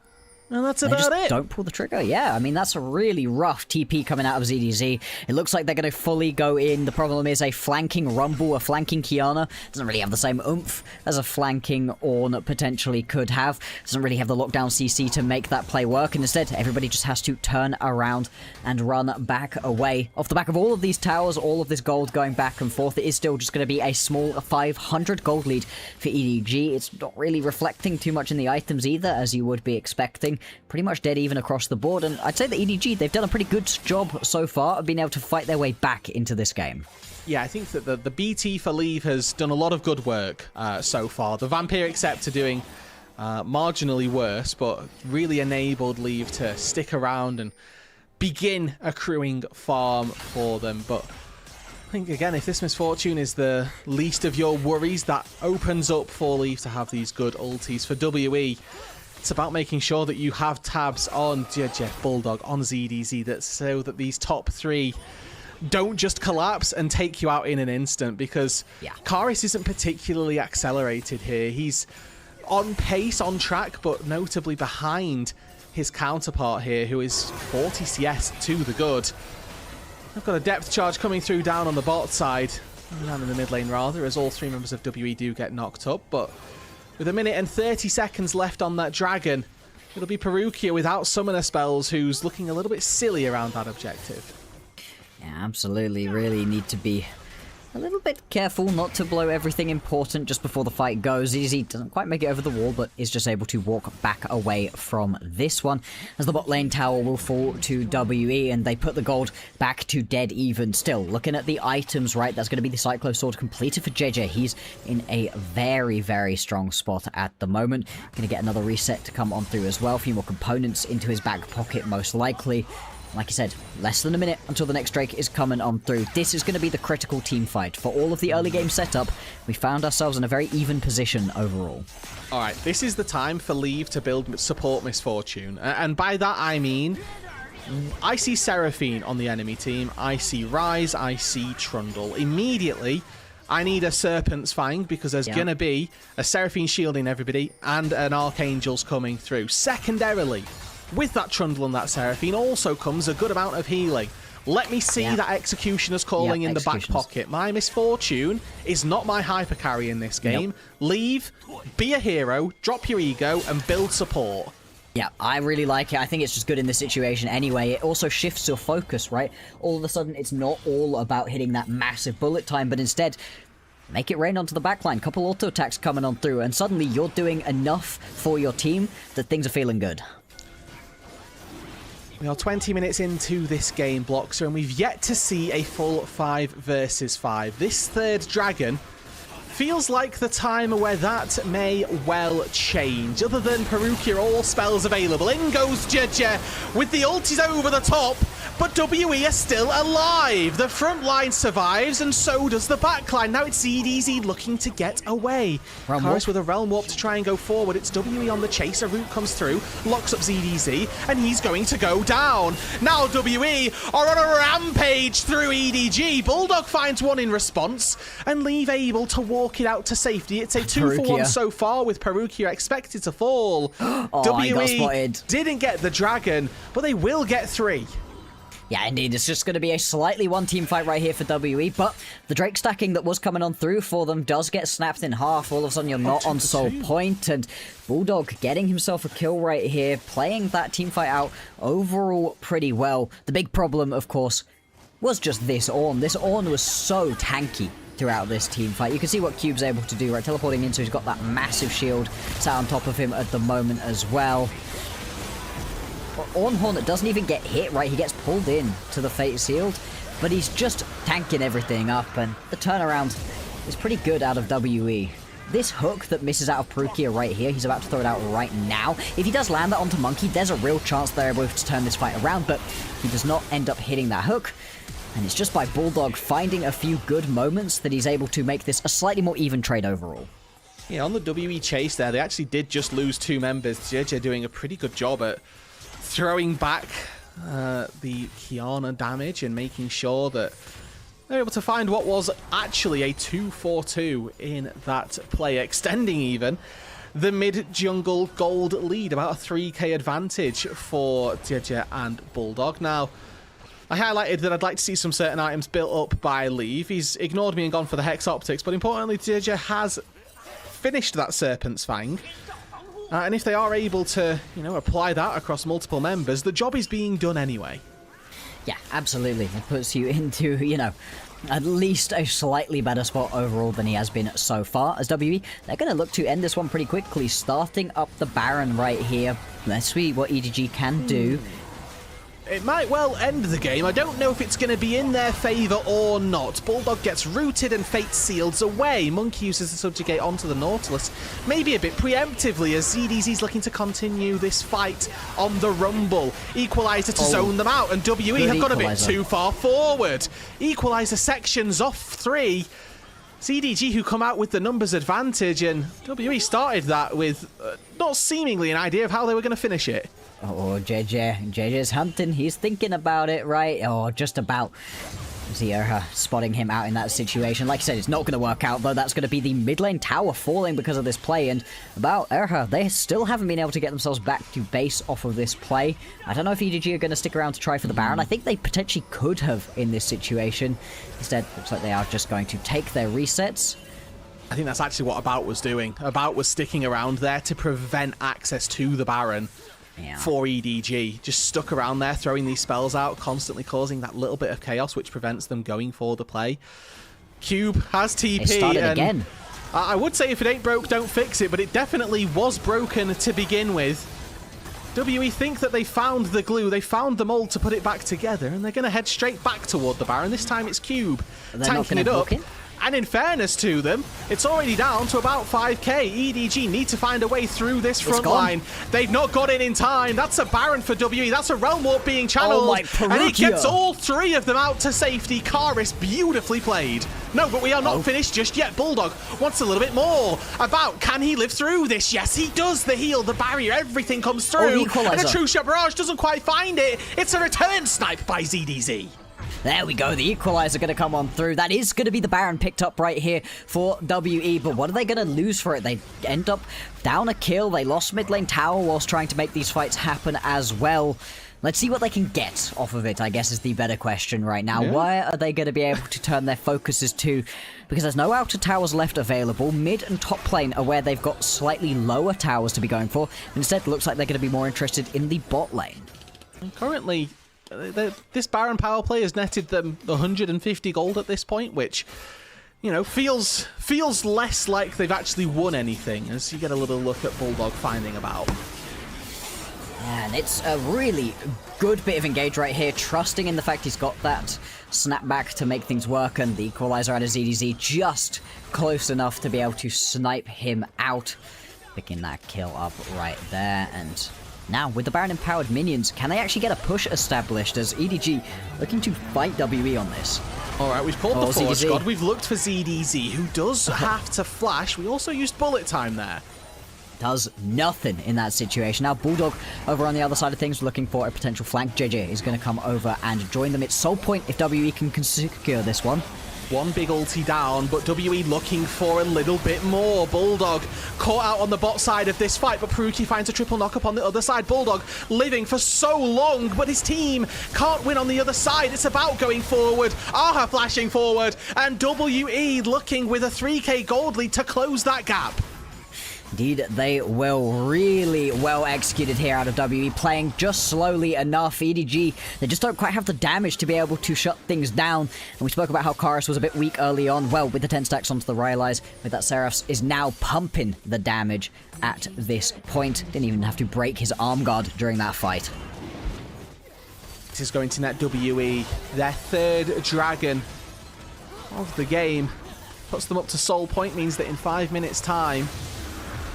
And that's
They
about
just
it.
don't pull the trigger. Yeah, I mean, that's a really rough TP coming out of ZDZ. It looks like they're going to fully go in. The problem is a flanking Rumble, a flanking Kiana. Doesn't really have the same oomph as a flanking Ornn potentially could have. Doesn't really have the lockdown CC to make that play work. And instead, everybody just has to turn around and run back away. Off the back of all of these towers, all of this gold going back and forth, it is still just going to be a small 500 gold lead for EDG. It's not really reflecting too much in the items either, as you would be expecting. Pretty much dead even across the board, and I'd say that EDG, they've done a pretty good job so far of being able to fight their way back into this game.
Yeah, I think that the BT for Leave has done a lot of good work so far. The Vampiric Scepter doing marginally worse, but really enabled Leave to stick around and begin accruing farm for them. But I think, again, if this misfortune is the least of your worries, that opens up for Leave to have these good ultis. For WE, it's about making sure that you have tabs on Jeff Bulldog, on ZDZ, that so that these top three don't just collapse and take you out in an instant, because Karis isn't particularly accelerated here. He's on pace, on track, but notably behind his counterpart here, who is 40 CS to the good. I've got a depth charge coming through down on the bot side, down in the mid lane rather, as all three members of WE do get knocked up, but with 1 minute and 30 seconds left on that dragon, it'll be Perukia without summoner spells, who's looking a little bit silly around that objective.
Yeah, absolutely. Really need to be a little bit careful not to blow everything important just before the fight goes. EDZ doesn't quite make it over the wall, but is just able to walk back away from this one, as the bot lane tower will fall to WE, and they put the gold back to dead even. Still, looking at the items, right, that's going to be the Cyclo Sword completed for JJ. He's in a very, very strong spot at the moment. Going to get another reset to come on through as well. A few more components into his back pocket, most likely. Like I said, less than a minute until the next Drake is coming on through. This is going to be the critical team fight. For all of the early game setup, we found ourselves in a very even position overall.
Alright, this is the time for Leave to build support Misfortune. And by that I mean, I see Seraphine on the enemy team, I see Rise, I see Trundle. Immediately, I need a Serpent's Fang, because there's going to be a Seraphine shielding everybody and an Archangel's coming through. Secondarily, with that Trundle and that Seraphine also comes a good amount of healing. Let me see that Executioner's calling in the back pocket. My Misfortune is not my hyper carry in this game. Leave, be a hero, drop your ego, and build support.
Yeah, I really like it. I think it's just good in this situation anyway. It also shifts your focus, right? All of a sudden, it's not all about hitting that massive bullet time, but instead, make it rain onto the backline. Couple auto attacks coming on through, and suddenly you're doing enough for your team that things are feeling good.
We are 20 minutes into this game, Bloxer, and we've yet to see a full 5 versus 5. This third dragon feels like the time where that may well change. Other than Perukia, all spells available. In goes Judger with the ultis over the top, but WE are still alive. The front line survives, and so does the back line. Now it's EDZ looking to get away. Karis with a Realm Warp to try and go forward. It's WE on the chase. A route comes through, locks up ZDZ, and he's going to go down. Now WE are on a rampage through EDG. Bulldog finds one in response, and Leave able to walk it out to safety. It's a 2-for-1 so far, with Perukia expected to fall. WE didn't get the dragon, but they will get 3.
Yeah, indeed. It's just going to be a slightly one-team fight right here for WE, but the Drake stacking that was coming on through for them does get snapped in half. All of a sudden, you're not on soul point, and Bulldog getting himself a kill right here, playing that team fight out overall pretty well. The big problem, of course, was just this Ornn. This Ornn was so tanky throughout this team fight. You can see what Cube's able to do, right? Teleporting into, he's got that massive shield sat on top of him at the moment as well. Ornn Hornet doesn't even get hit, right? He gets pulled in to the Fate Sealed, but he's just tanking everything up, and the turnaround is pretty good out of WE. This hook that misses out of Perukia right here, he's about to throw it out right now. If he does land that onto Monkey, there's a real chance they're able to turn this fight around, but he does not end up hitting that hook. And it's just by Bulldog finding a few good moments that he's able to make this a slightly more even trade overall.
Yeah, on the WE chase there, they actually did just lose 2 members. JJ doing a pretty good job at throwing back the Kiana damage and making sure that they're able to find what was actually a 2-4-2 in that play, extending even the mid-jungle gold lead, about a 3k advantage for TES and Bulldog. Now, I highlighted that I'd like to see some certain items built up by Leave. He's ignored me and gone for the Hex Optics, but importantly, TES has finished that Serpent's Fang. And if they are able to, apply that across multiple members, the job is being done anyway.
Yeah, absolutely. It puts you into, at least a slightly better spot overall than he has been so far. As WE, they're going to look to end this one pretty quickly, starting up the Baron right here. Let's see what EDG can do.
It might well end the game. I don't know if it's going to be in their favour or not. Bulldog gets rooted and Fate seals away. Monkey uses the Subjugate onto the Nautilus, maybe a bit preemptively, as ZDZ's looking to continue this fight on the Rumble. Equalizer to zone them out, and WE have got a bit too far forward. Equalizer sections off 3. CDG who come out with the numbers advantage, and WE started that with not seemingly an idea of how they were going to finish it.
Oh, JJ's hunting. He's thinking about it, right? Oh, just about. Zierha spotting him out in that situation. Like I said, it's not going to work out, though. That's going to be the mid lane tower falling because of this play. And about Erha, they still haven't been able to get themselves back to base off of this play. I don't know if EDG are going to stick around to try for the Baron. I think they potentially could have in this situation. Instead, looks like they are just going to take their resets.
I think that's actually what About was doing. About was sticking around there to prevent access to the Baron.
Yeah.
For EDG, just stuck around there throwing these spells out, constantly causing that little bit of chaos which prevents them going for the play. Cube has TP.
It started
and
again.
I would say if it ain't broke, don't fix it, but it definitely was broken to begin with. WE think that they found the glue, they found the mold to put it back together, and they're going to head straight back toward the Baron. This time it's Cube tanking it up. And in fairness to them, it's already down to about 5k. EDG need to find a way through this front line. They've not got it in time. That's a Baron for WE. That's a Realm Warp being channeled. And it gets all 3 of them out to safety. Karis, beautifully played. No, but we are not finished just yet. Bulldog wants a little bit more. About, can he live through this? Yes, he does. The heal, the barrier, everything comes through. And a true shot barrage doesn't quite find it. It's a return snipe by ZDZ.
There we go, the Equalizer going to come on through. That is going to be the Baron picked up right here for WE, but what are they going to lose for it? They end up down a kill. They lost mid lane tower whilst trying to make these fights happen as well. Let's see what they can get off of it, I guess, is the better question right now. Where are they going to be able to turn their focuses to? Because there's no outer towers left available. Mid and top lane are where they've got slightly lower towers to be going for. Instead, it looks like they're going to be more interested in the bot lane.
And currently, this Baron power play has netted them 150 gold at this point, which, feels less like they've actually won anything as you get a little look at Bulldog finding About.
And it's a really good bit of engage right here, trusting in the fact he's got that snapback to make things work, and the Equalizer out of ZDZ just close enough to be able to snipe him out. Picking that kill up right there, and now, with the Baron-empowered minions, can they actually get a push established as EDG looking to fight WE on this?
All right, we've called the Force God. We've looked for ZDZ, who does have to flash. We also used bullet time there.
Does nothing in that situation. Now, Bulldog over on the other side of things looking for a potential flank. JJ is going to come over and join them. It's Soul Point if WE can secure this one.
One big ulti down, but WE looking for a little bit more. Bulldog caught out on the bot side of this fight, but Peruki finds a triple knock up on the other side. Bulldog living for so long, but his team can't win on the other side. It's About going forward, Aha flashing forward, and WE looking with a 3k gold lead to close that gap.
Indeed, they will. Really well executed here out of WE, playing just slowly enough. EDG, they just don't quite have the damage to be able to shut things down. And we spoke about how Karis was a bit weak early on. Well, with the 10 stacks onto the Rylai's, with that Seraphs is now pumping the damage at this point. Didn't even have to break his arm guard during that fight.
This is going to net WE their 3rd dragon of the game. Puts them up to Soul Point, means that in 5 minutes' time,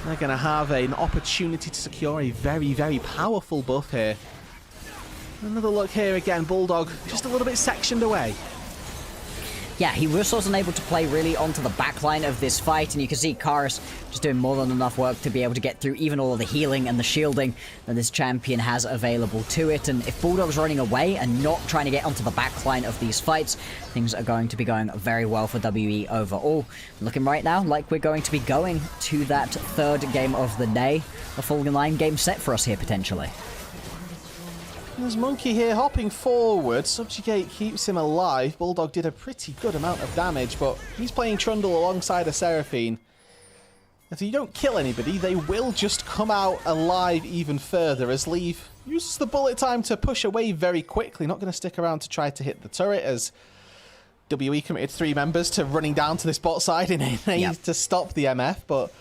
they're going to have an opportunity to secure a very, very powerful buff here. Another look here again. Bulldog just a little bit sectioned away.
yeah, he just wasn't able to play really onto the backline of this fight, and you can see Karis just doing more than enough work to be able to get through even all of the healing and the shielding that this champion has available to it. And if Bulldog's running away and not trying to get onto the backline of these fights, things are going to be going very well for WE overall. Looking right now like we're going to be going to that third game of the day, a full 9-game set for us here potentially.
There's Monkey here hopping forward. Subjugate keeps him alive. Bulldog did a pretty good amount of damage, but he's playing Trundle alongside a Seraphine. If you don't kill anybody, they will just come out alive even further, as Leave uses the bullet time to push away very quickly. Not going to stick around to try to hit the turret, as WE committed 3 members to running down to this bot side in aim to stop the MF, but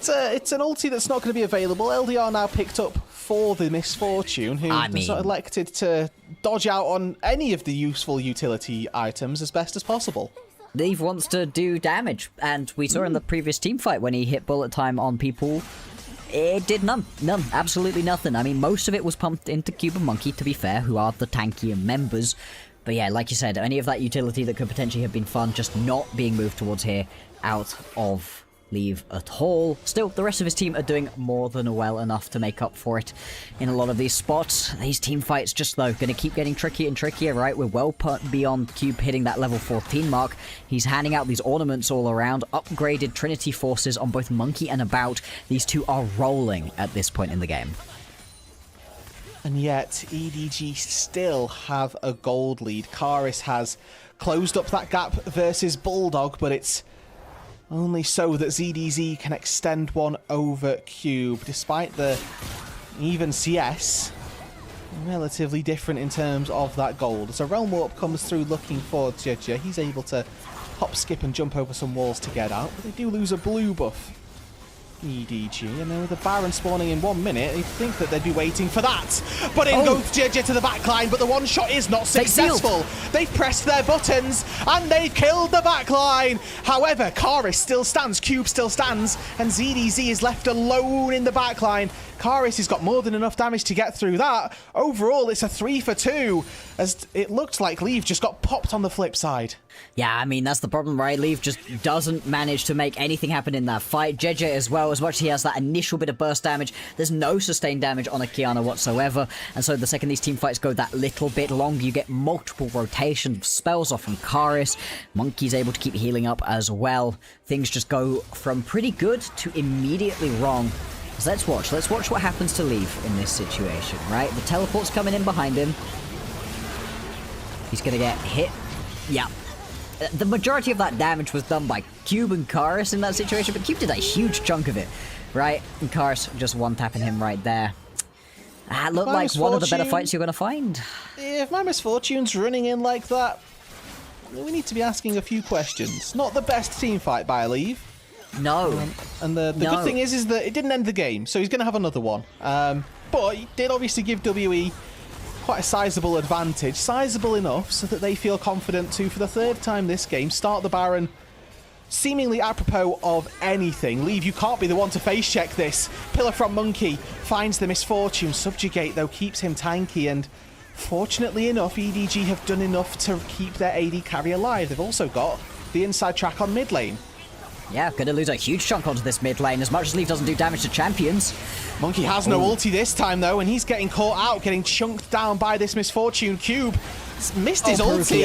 it's an ulti that's not going to be available. LDR now picked up for the Misfortune, who has elected to dodge out on any of the useful utility items as best as possible.
Leave wants to do damage, and we saw in the previous team fight when he hit bullet time on people, it did none, absolutely nothing. I mean, most of it was pumped into Cube and Monkey, to be fair, who are the tankier members. But yeah, like you said, any of that utility that could potentially have been fun just not being moved towards here out of Leave at all. Still, the rest of his team are doing more than well enough to make up for it in a lot of these spots. These team fights just, though, going to keep getting trickier and trickier, right? We're well put beyond Cube hitting that level 14 mark. He's handing out these ornaments all around, upgraded Trinity forces on both Monkey and About. These two are rolling at this point in the game.
And yet, EDG still have a gold lead. Karis has closed up that gap versus Bulldog, but it's only so that ZDZ can extend one over Cube, despite the even CS. Relatively different in terms of that gold. As a Realm Warp comes through looking for Jeja, he's able to hop, skip and jump over some walls to get out, but they do lose a blue buff. EDG, and then with the Baron spawning in 1 minute, you'd think that they'd be waiting for that. But in goes JJ to the backline, but the one shot is not successful. They've pressed their buttons, and they've killed the backline. However, Karis still stands, Cube still stands, and ZDZ is left alone in the backline. Karis has got more than enough damage to get through that. Overall, it's a 3 for 2, as it looked like Leave just got popped on the flip side.
Yeah, I mean, that's the problem, right? Leave just doesn't manage to make anything happen in that fight. JJ as well, as much as he has that initial bit of burst damage, there's no sustained damage on a Kiana whatsoever. And so the second these team fights go that little bit longer, you get multiple rotation of spells off from Karis. Monkey's able to keep healing up as well. Things just go from pretty good to immediately wrong. So let's watch what happens to Leave in this situation, right? The teleport's coming in behind him. He's gonna get hit. Yeah. The majority of that damage was done by Cube and Karis in that situation, but Cube did a huge chunk of it, right? And Karis just one-tapping him right there. Looked like one of the better fights you're going to find.
If my Misfortune's running in like that, we need to be asking a few questions. Not the best team fight by Leave.
No.
And the good thing is that it didn't end the game, so he's going to have another one. But he did obviously give WE quite a sizable advantage, sizable enough so that they feel confident to, for the third time this game, start the Baron seemingly apropos of anything. Leave, you can't be the one to face check this. Pillar from Monkey finds the Misfortune. Subjugate, though, keeps him tanky, and fortunately enough, EDG have done enough to keep their AD carry alive. They've also got the inside track on mid lane.
Yeah, gonna lose a huge chunk onto this mid lane, as much as Leave doesn't do damage to champions.
Monkey has no ulti this time, though, and he's getting caught out, getting chunked down by this Misfortune. Cube missed his ulti.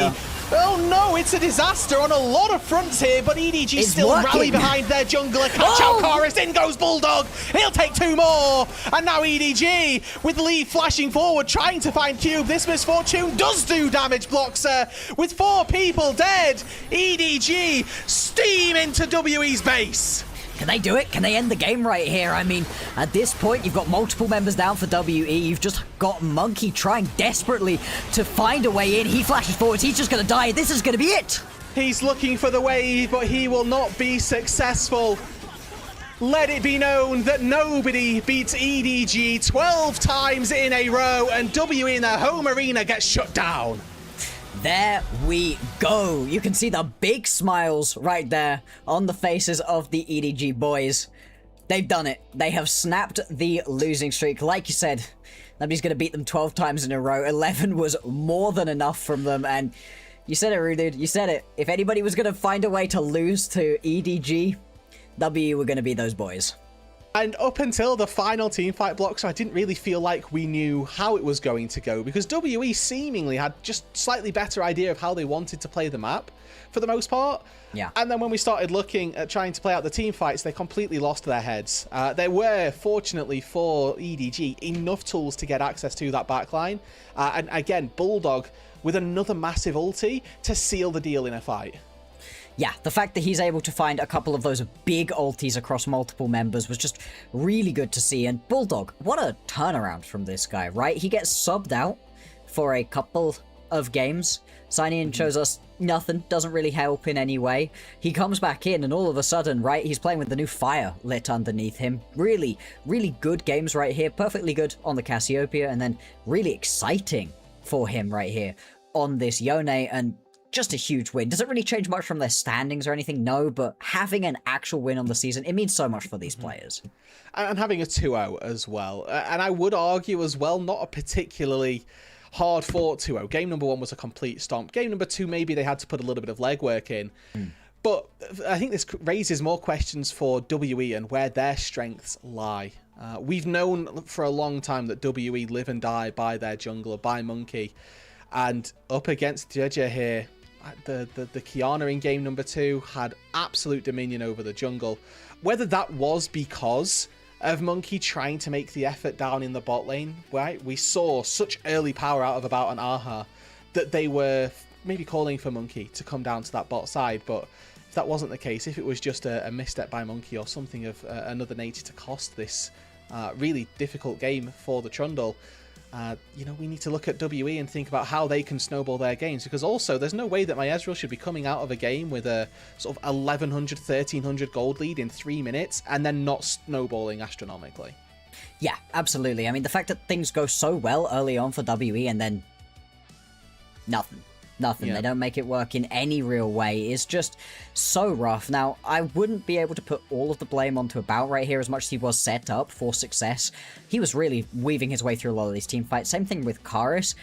Oh no, it's a disaster on a lot of fronts here, but EDG still rally behind their jungler. Catch out Karis, in goes Bulldog. He'll take 2 more. And now EDG, with Leave flashing forward, trying to find Cube. This Misfortune does do damage, Bloxer. With 4 people dead, EDG steam into WE's base.
Can they do it? Can they end the game right here? I mean, at this point, you've got multiple members down for WE. You've just got Monkey trying desperately to find a way in. He flashes forwards. He's just going to die. This is going to be it.
He's looking for the wave, but he will not be successful. Let it be known that nobody beats EDG 12 times in a row, and WE in their home arena gets shut down.
There we go. You can see the big smiles right there on the faces of the EDG boys. They've done it. They have snapped the losing streak. Like you said, nobody's going to beat them 12 times in a row. 11 was more than enough from them. And You said it, Rude. You said it. If anybody was going to find a way to lose to EDG, W were going to be those boys.
And up until the final teamfight blocks, I didn't really feel like we knew how it was going to go, because WE seemingly had just slightly better idea of how they wanted to play the map for the most part.
Yeah.
And then when we started looking at trying to play out the team fights, they completely lost their heads. There were, fortunately for EDG, enough tools to get access to that backline. And again, Bulldog with another massive ulti to seal the deal in a fight.
Yeah, the fact that he's able to find a couple of those big ultis across multiple members was just really good to see. And Bulldog, what a turnaround from this guy, right? He gets subbed out for a couple of games. Signing shows us nothing, doesn't really help in any way. He comes back in and all of a sudden, right, he's playing with the new fire lit underneath him. Really, really good games right here. Perfectly good on the Cassiopeia, and then really exciting for him right here on this Yone, and just a huge win. Does it really change much from their standings or anything? No, but having an actual win on the season, it means so much for these players.
And having a 2-0 as well. And I would argue as well, not a particularly hard fought 2-0. Game number 1 was a complete stomp. Game number 2, maybe they had to put a little bit of legwork in. But I think this raises more questions for WE and where their strengths lie. We've known for a long time that WE live and die by their jungler, by Monkey. And up against Jeja here, the Kiana in game number 2 had absolute dominion over the jungle. Whether that was because of Monkey trying to make the effort down in the bot lane, right? We saw such early power out of About and Aha that they were maybe calling for Monkey to come down to that bot side. But if that wasn't the case, if it was just a misstep by Monkey or something of another nature to cost this really difficult game for the Trundle, you know, we need to look at WE and think about how they can snowball their games, because also there's no way that my Ezreal should be coming out of a game with a sort of 1100, 1300 gold lead in 3 minutes and then not snowballing astronomically.
Yeah, absolutely. I mean, the fact that things go so well early on for WE and then nothing. Yeah. They don't make it work in any real way is just so rough. Now, I wouldn't be able to put all of the blame onto About right here as much as he was set up for success. He was really weaving his way through a lot of these team fights. Same thing with Karis.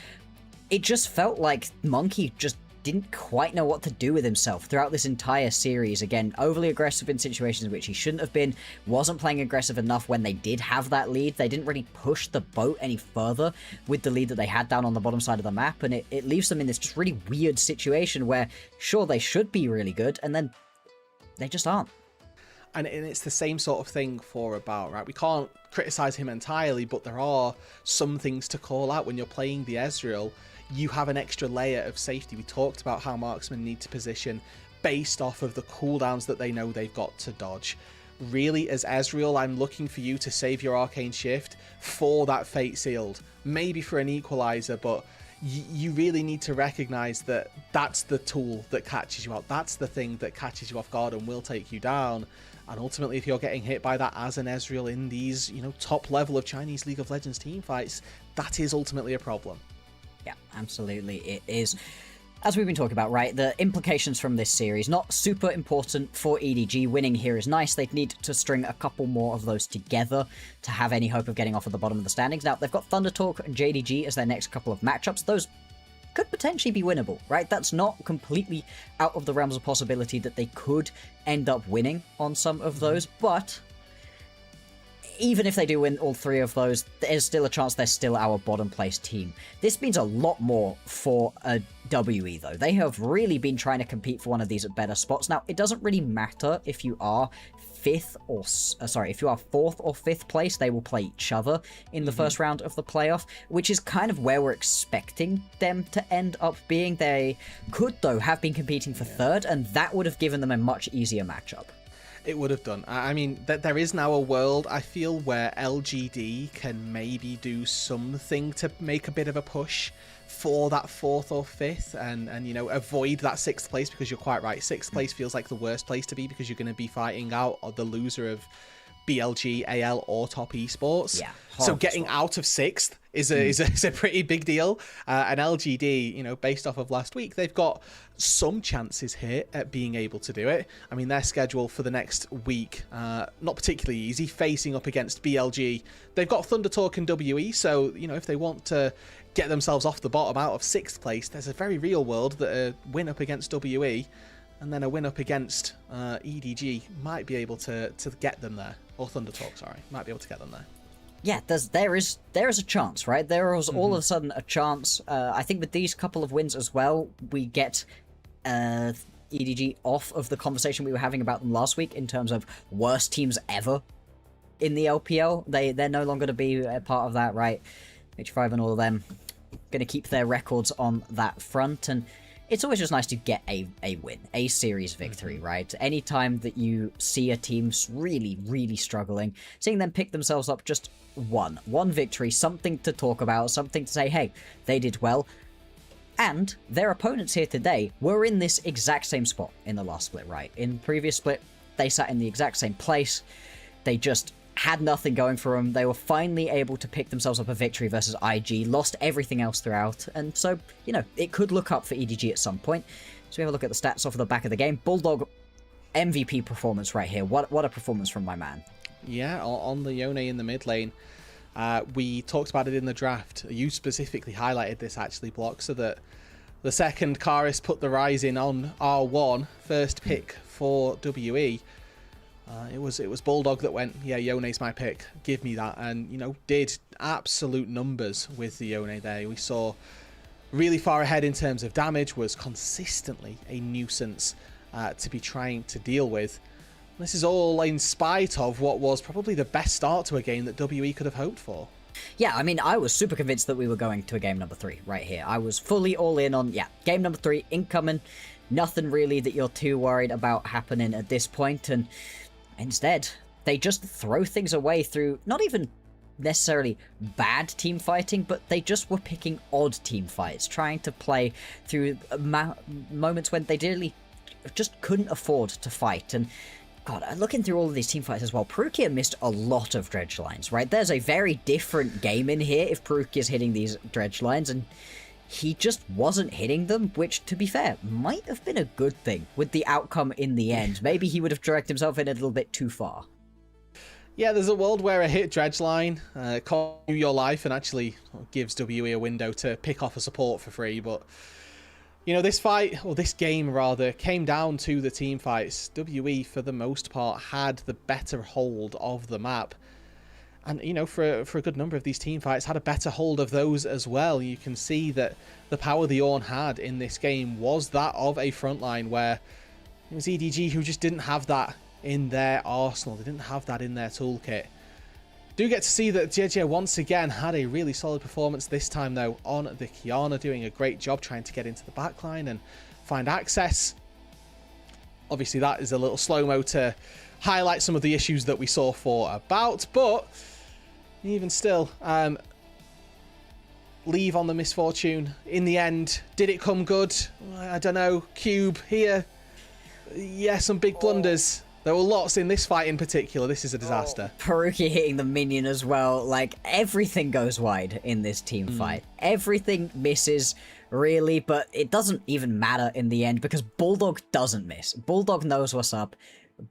It just felt like Monkey just didn't quite know what to do with himself throughout this entire series. Again, overly aggressive in situations in which he shouldn't have been, wasn't playing aggressive enough when they did have that lead. They didn't really push the boat any further with the lead that they had down on the bottom side of the map, and it leaves them in this just really weird situation where, sure, they should be really good, and then they just aren't.
And it's the same sort of thing for About, right? We can't criticize him entirely, but there are some things to call out when you're playing the Ezreal. You have an extra layer of safety. We talked about how marksmen need to position based off of the cooldowns that they know they've got to dodge. Really, as Ezreal, I'm looking for you to save your Arcane Shift for that Fate Sealed. Maybe for an equalizer, but you really need to recognize that that's the tool that catches you out. That's the thing that catches you off guard and will take you down. And ultimately, if you're getting hit by that as an Ezreal in these, you know, top level of Chinese League of Legends team fights, that is ultimately a problem.
Yeah, absolutely it is. As we've been talking about, right, the implications from this series, not super important for EDG. Winning here is nice. They'd need to string a couple more of those together to have any hope of getting off at the bottom of the standings. Now, they've got Thunder Talk and JDG as their next couple of matchups. Those could potentially be winnable, right? That's not completely out of the realms of possibility that they could end up winning on some of those, but even if they do win all 3 of those, there's still a chance they're still our bottom place team. This means a lot more for a WE though. They have really been trying to compete for one of these at better spots. Now, it doesn't really matter if you are if you are 4th or 5th place, they will play each other in the first round of the playoff, which is kind of where we're expecting them to end up being. They could, though, have been competing for 3rd, and that would have given them a much easier matchup.
It would have done. I mean, there is now a world, I feel, where LGD can maybe do something to make a bit of a push for that 4th or 5th and you know, avoid that 6th place, because you're quite right. 6th place feels like the worst place to be, because you're going to be fighting out the loser of BLG, AL, or top esports.
Yeah.
So getting out of 6th is a pretty big deal. And LGD, you know, based off of last week, they've got some chances here at being able to do it. I mean, their schedule for the next week, not particularly easy, facing up against BLG. They've got Thunder Talk and WE, so, you know, if they want to get themselves off the bottom out of 6th place, there's a very real world that a win up against WE and then a win up against EDG might be able to get them there. Or Thunder Talk, sorry, might be able to get them there.
Yeah, there is a chance, right? There is all of a sudden a chance. I think with these couple of wins as well, we get EDG off of the conversation we were having about them last week in terms of worst teams ever in the LPL. They're no longer to be a part of that, right? H5 and all of them going to keep their records on that front, and it's always just nice to get a win, a series victory, right? Anytime that you see a team really, really struggling, seeing them pick themselves up just one victory, something to talk about, something to say, hey, they did well. And their opponents here today were in this exact same spot in the last split, right? In the previous split, they sat in the exact same place. They just had nothing going for them. They were finally able to pick themselves up a victory versus IG, lost everything else throughout, and so, you know, it could look up for EDG at some point. So we have a look at the stats off of the back of the game. Bulldog MVP performance right here. What a performance from my man.
Yeah, on the Yone in the mid lane. We talked about it in the draft. You specifically highlighted this actually, Block, so that the second Karis put the Rise in on R1, first pick for WE. It was Bulldog that went, yeah, Yone's my pick, give me that, and, you know, did absolute numbers with the Yone there. We saw really far ahead in terms of damage, was consistently a nuisance to be trying to deal with. This is all in spite of what was probably the best start to a game that WE could have hoped for.
Yeah, I mean, I was super convinced that we were going to a game number 3 right here. I was fully all in on, yeah, game number 3 incoming. Nothing really that you're too worried about happening at this point, and instead, they just throw things away through not even necessarily bad team fighting, but they just were picking odd team fights, trying to play through moments when they really just couldn't afford to fight. And God, looking through all of these team fights as well, Perukia missed a lot of dredge lines, right? There's a very different game in here if Perukia's hitting these dredge lines, and he just wasn't hitting them, which, to be fair, might have been a good thing with the outcome in the end. Maybe he would have directed himself in a little bit too far.
Yeah, there's a world where a hit dredge line costs you your life and actually gives WE a window to pick off a support for free, but, you know, this fight, or this game rather, came down to the team fights. WE, for the most part, had the better hold of the map. And, you know, for a good number of these team fights, had a better hold of those as well. You can see that the power the Ornn had in this game was that of a frontline, where it was EDG who just didn't have that in their arsenal. They didn't have that in their toolkit. Do get to see that JJ once again had a really solid performance, this time though on the Kiana, doing a great job trying to get into the backline and find access. Obviously that is a little slow-mo to highlight some of the issues that we saw for about, but even still, leave on the misfortune. In the end, did it come good? I don't know. Cube here. Yeah, some big blunders. There were lots in this fight in particular. This is a disaster.
Perukia hitting the minion as well. Like, everything goes wide in this team fight. Everything misses, really, but it doesn't even matter in the end because Bulldog doesn't miss. Bulldog knows what's up.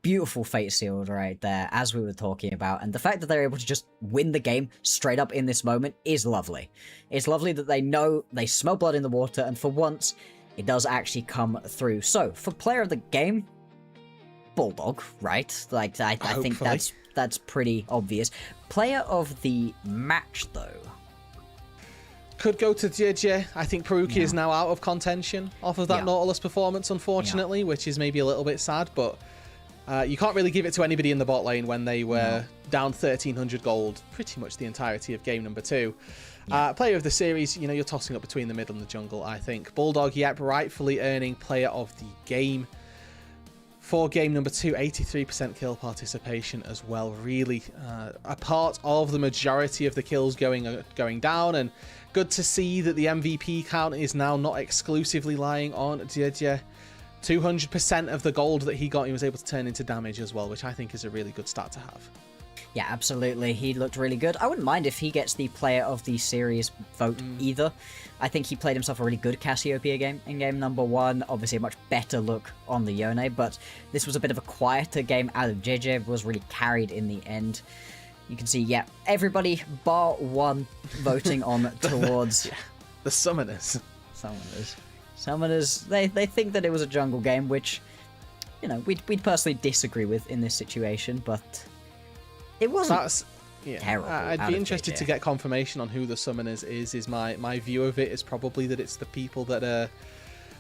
Beautiful fate sealed right there, as we were talking about, and the fact that they're able to just win the game straight up in this moment is lovely. It's lovely that they know, they smell blood in the water, and for once, it does actually come through. So, for player of the game, Bulldog, right? Like, I think that's pretty obvious. Player of the match, though,
could go to JJ. I think Perukia is now out of contention off of that Nautilus performance, unfortunately, which is maybe a little bit sad, but you can't really give it to anybody in the bot lane when they were down 1,300 gold pretty much the entirety of game number 2. Player of the series, you know, you're tossing up between the mid and the jungle, I think. Bulldog, yep, rightfully earning player of the game. For game number 2, 83% kill participation as well. Really a part of the majority of the kills going down, and good to see that the MVP count is now not exclusively lying on JJ. 200% of the gold that he got, he was able to turn into damage as well, which I think is a really good stat to have.
Yeah, absolutely. He looked really good. I wouldn't mind if he gets the player of the series vote either. I think he played himself a really good Cassiopeia game in game number 1. Obviously a much better look on the Yone, but this was a bit of a quieter game out of JJ, was really carried in the end. You can see, yeah, everybody bar one voting on towards...
The Summoners.
Summoners, they think that it was a jungle game, which, you know, we'd personally disagree with in this situation, but... It wasn't terrible.
I'd be interested to get confirmation on who the Summoners is. My view of it is probably that it's the people that are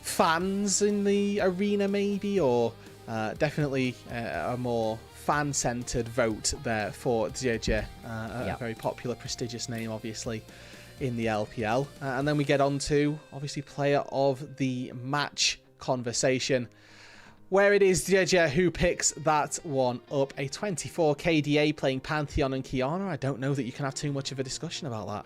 fans in the arena, maybe, or definitely a more fan-centered vote there for JJ. A very popular, prestigious name, obviously, in the LPL. And then we get on to, obviously, player of the match conversation, where it is JJ who picks that one up. A 24 KDA playing Pantheon and Kiana. I don't know that you can have too much of a discussion about that.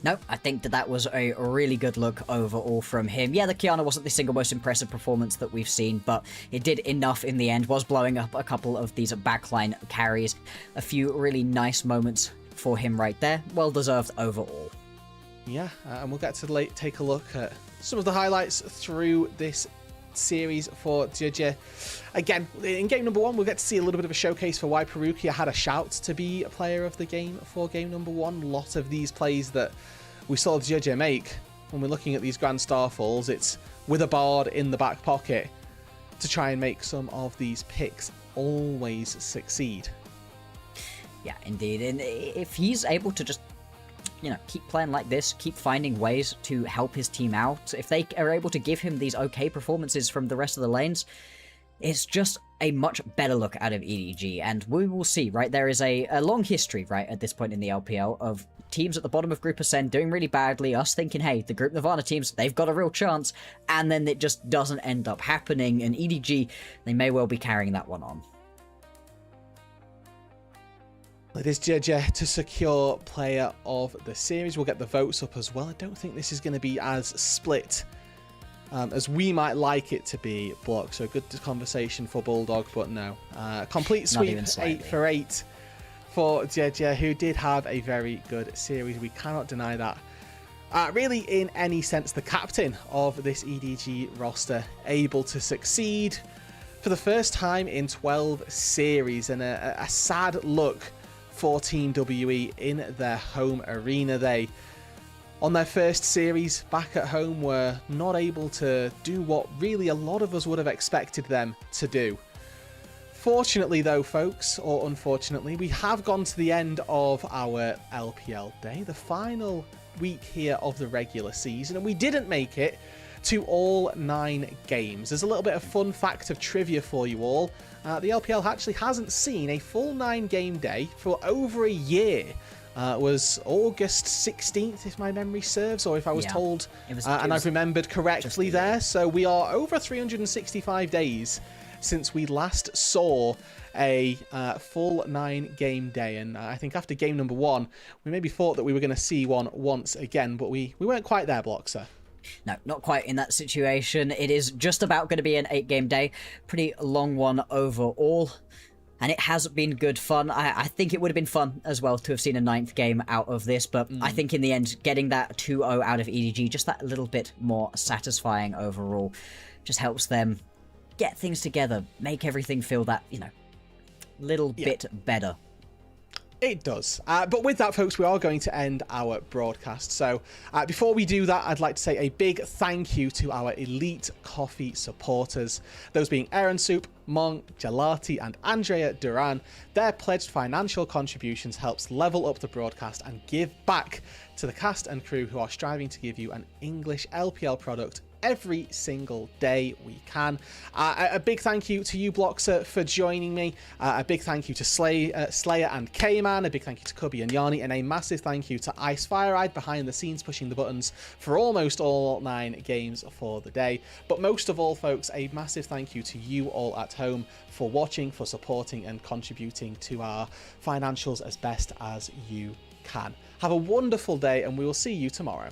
No, I think that was a really good look overall from him. Yeah, the Kiana wasn't the single most impressive performance that we've seen, but it did enough in the end. Was blowing up a couple of these backline carries. A few really nice moments for him right there. Well deserved overall.
Yeah, and we'll get to take a look at some of the highlights through this series for JJ. Again, in game number 1, we'll get to see a little bit of a showcase for why Perukia had a shout to be a player of the game for game number 1. A lot of these plays that we saw JJ make, when we're looking at these Grand Starfalls, it's with a Bard in the back pocket to try and make some of these picks always succeed.
Yeah, indeed. And if he's able to just, you know, keep playing like this, keep finding ways to help his team out, if they are able to give him these okay performances from the rest of the lanes, it's just a much better look out of EDG. And we will see, right, there is a long history, right, at this point in the LPL of teams at the bottom of Group Ascend doing really badly, us thinking, hey, the Group Nirvana teams, they've got a real chance, and then it just doesn't end up happening, and EDG, they may well be carrying that one on.
It is JJ to secure player of the series. We'll get the votes up as well. I don't think this is going to be as split as we might like it to be, Block. So good conversation for Bulldog, but no. Complete sweep, 8 for 8 for JJ, who did have a very good series. We cannot deny that. Really, in any sense, the captain of this EDG roster, able to succeed for the first time in 12 series, and a sad look for Team WE in their home arena. They, on their first series back at home, were not able to do what really a lot of us would have expected them to do. Fortunately though, folks, or unfortunately, we have gone to the end of our LPL day, the final week here of the regular season, and we didn't make it to all 9 games. There's a little bit of fun fact of trivia for you all. The LPL actually hasn't seen a full 9 game day for over a year. It was August 16th, if my memory serves, or if I was told and I've remembered correctly there. So we are over 365 days since we last saw a full 9 game day. And I think after game number 1, we maybe thought that we were going to see one once again, but we weren't quite there, Bloxer.
No, not quite in that situation. It is just about going to be an 8-game day. Pretty long one overall. And it has been good fun. I think it would have been fun as well to have seen a 9th game out of this. But I think in the end, getting that 2-0 out of EDG, just that little bit more satisfying overall, just helps them get things together, make everything feel that, you know, little bit better.
It does. But with that, folks, we are going to end our broadcast. So before we do that, I'd like to say a big thank you to our Elite Coffee supporters, those being Aaron Soup, Monk, Gelati, and Andrea Duran. Their pledged financial contributions helps level up the broadcast and give back to the cast and crew who are striving to give you an English LPL product every single day we can. A big thank you to you, Bloxer, for joining me. A big thank you to Slayer and K-Man. A big thank you to Cubby and Yanni. And a massive thank you to Ice Fireeyed behind the scenes pushing the buttons for almost all 9 games for the day. But most of all, folks, a massive thank you to you all at home for watching, for supporting and contributing to our financials as best as you can. Have a wonderful day, and we will see you tomorrow.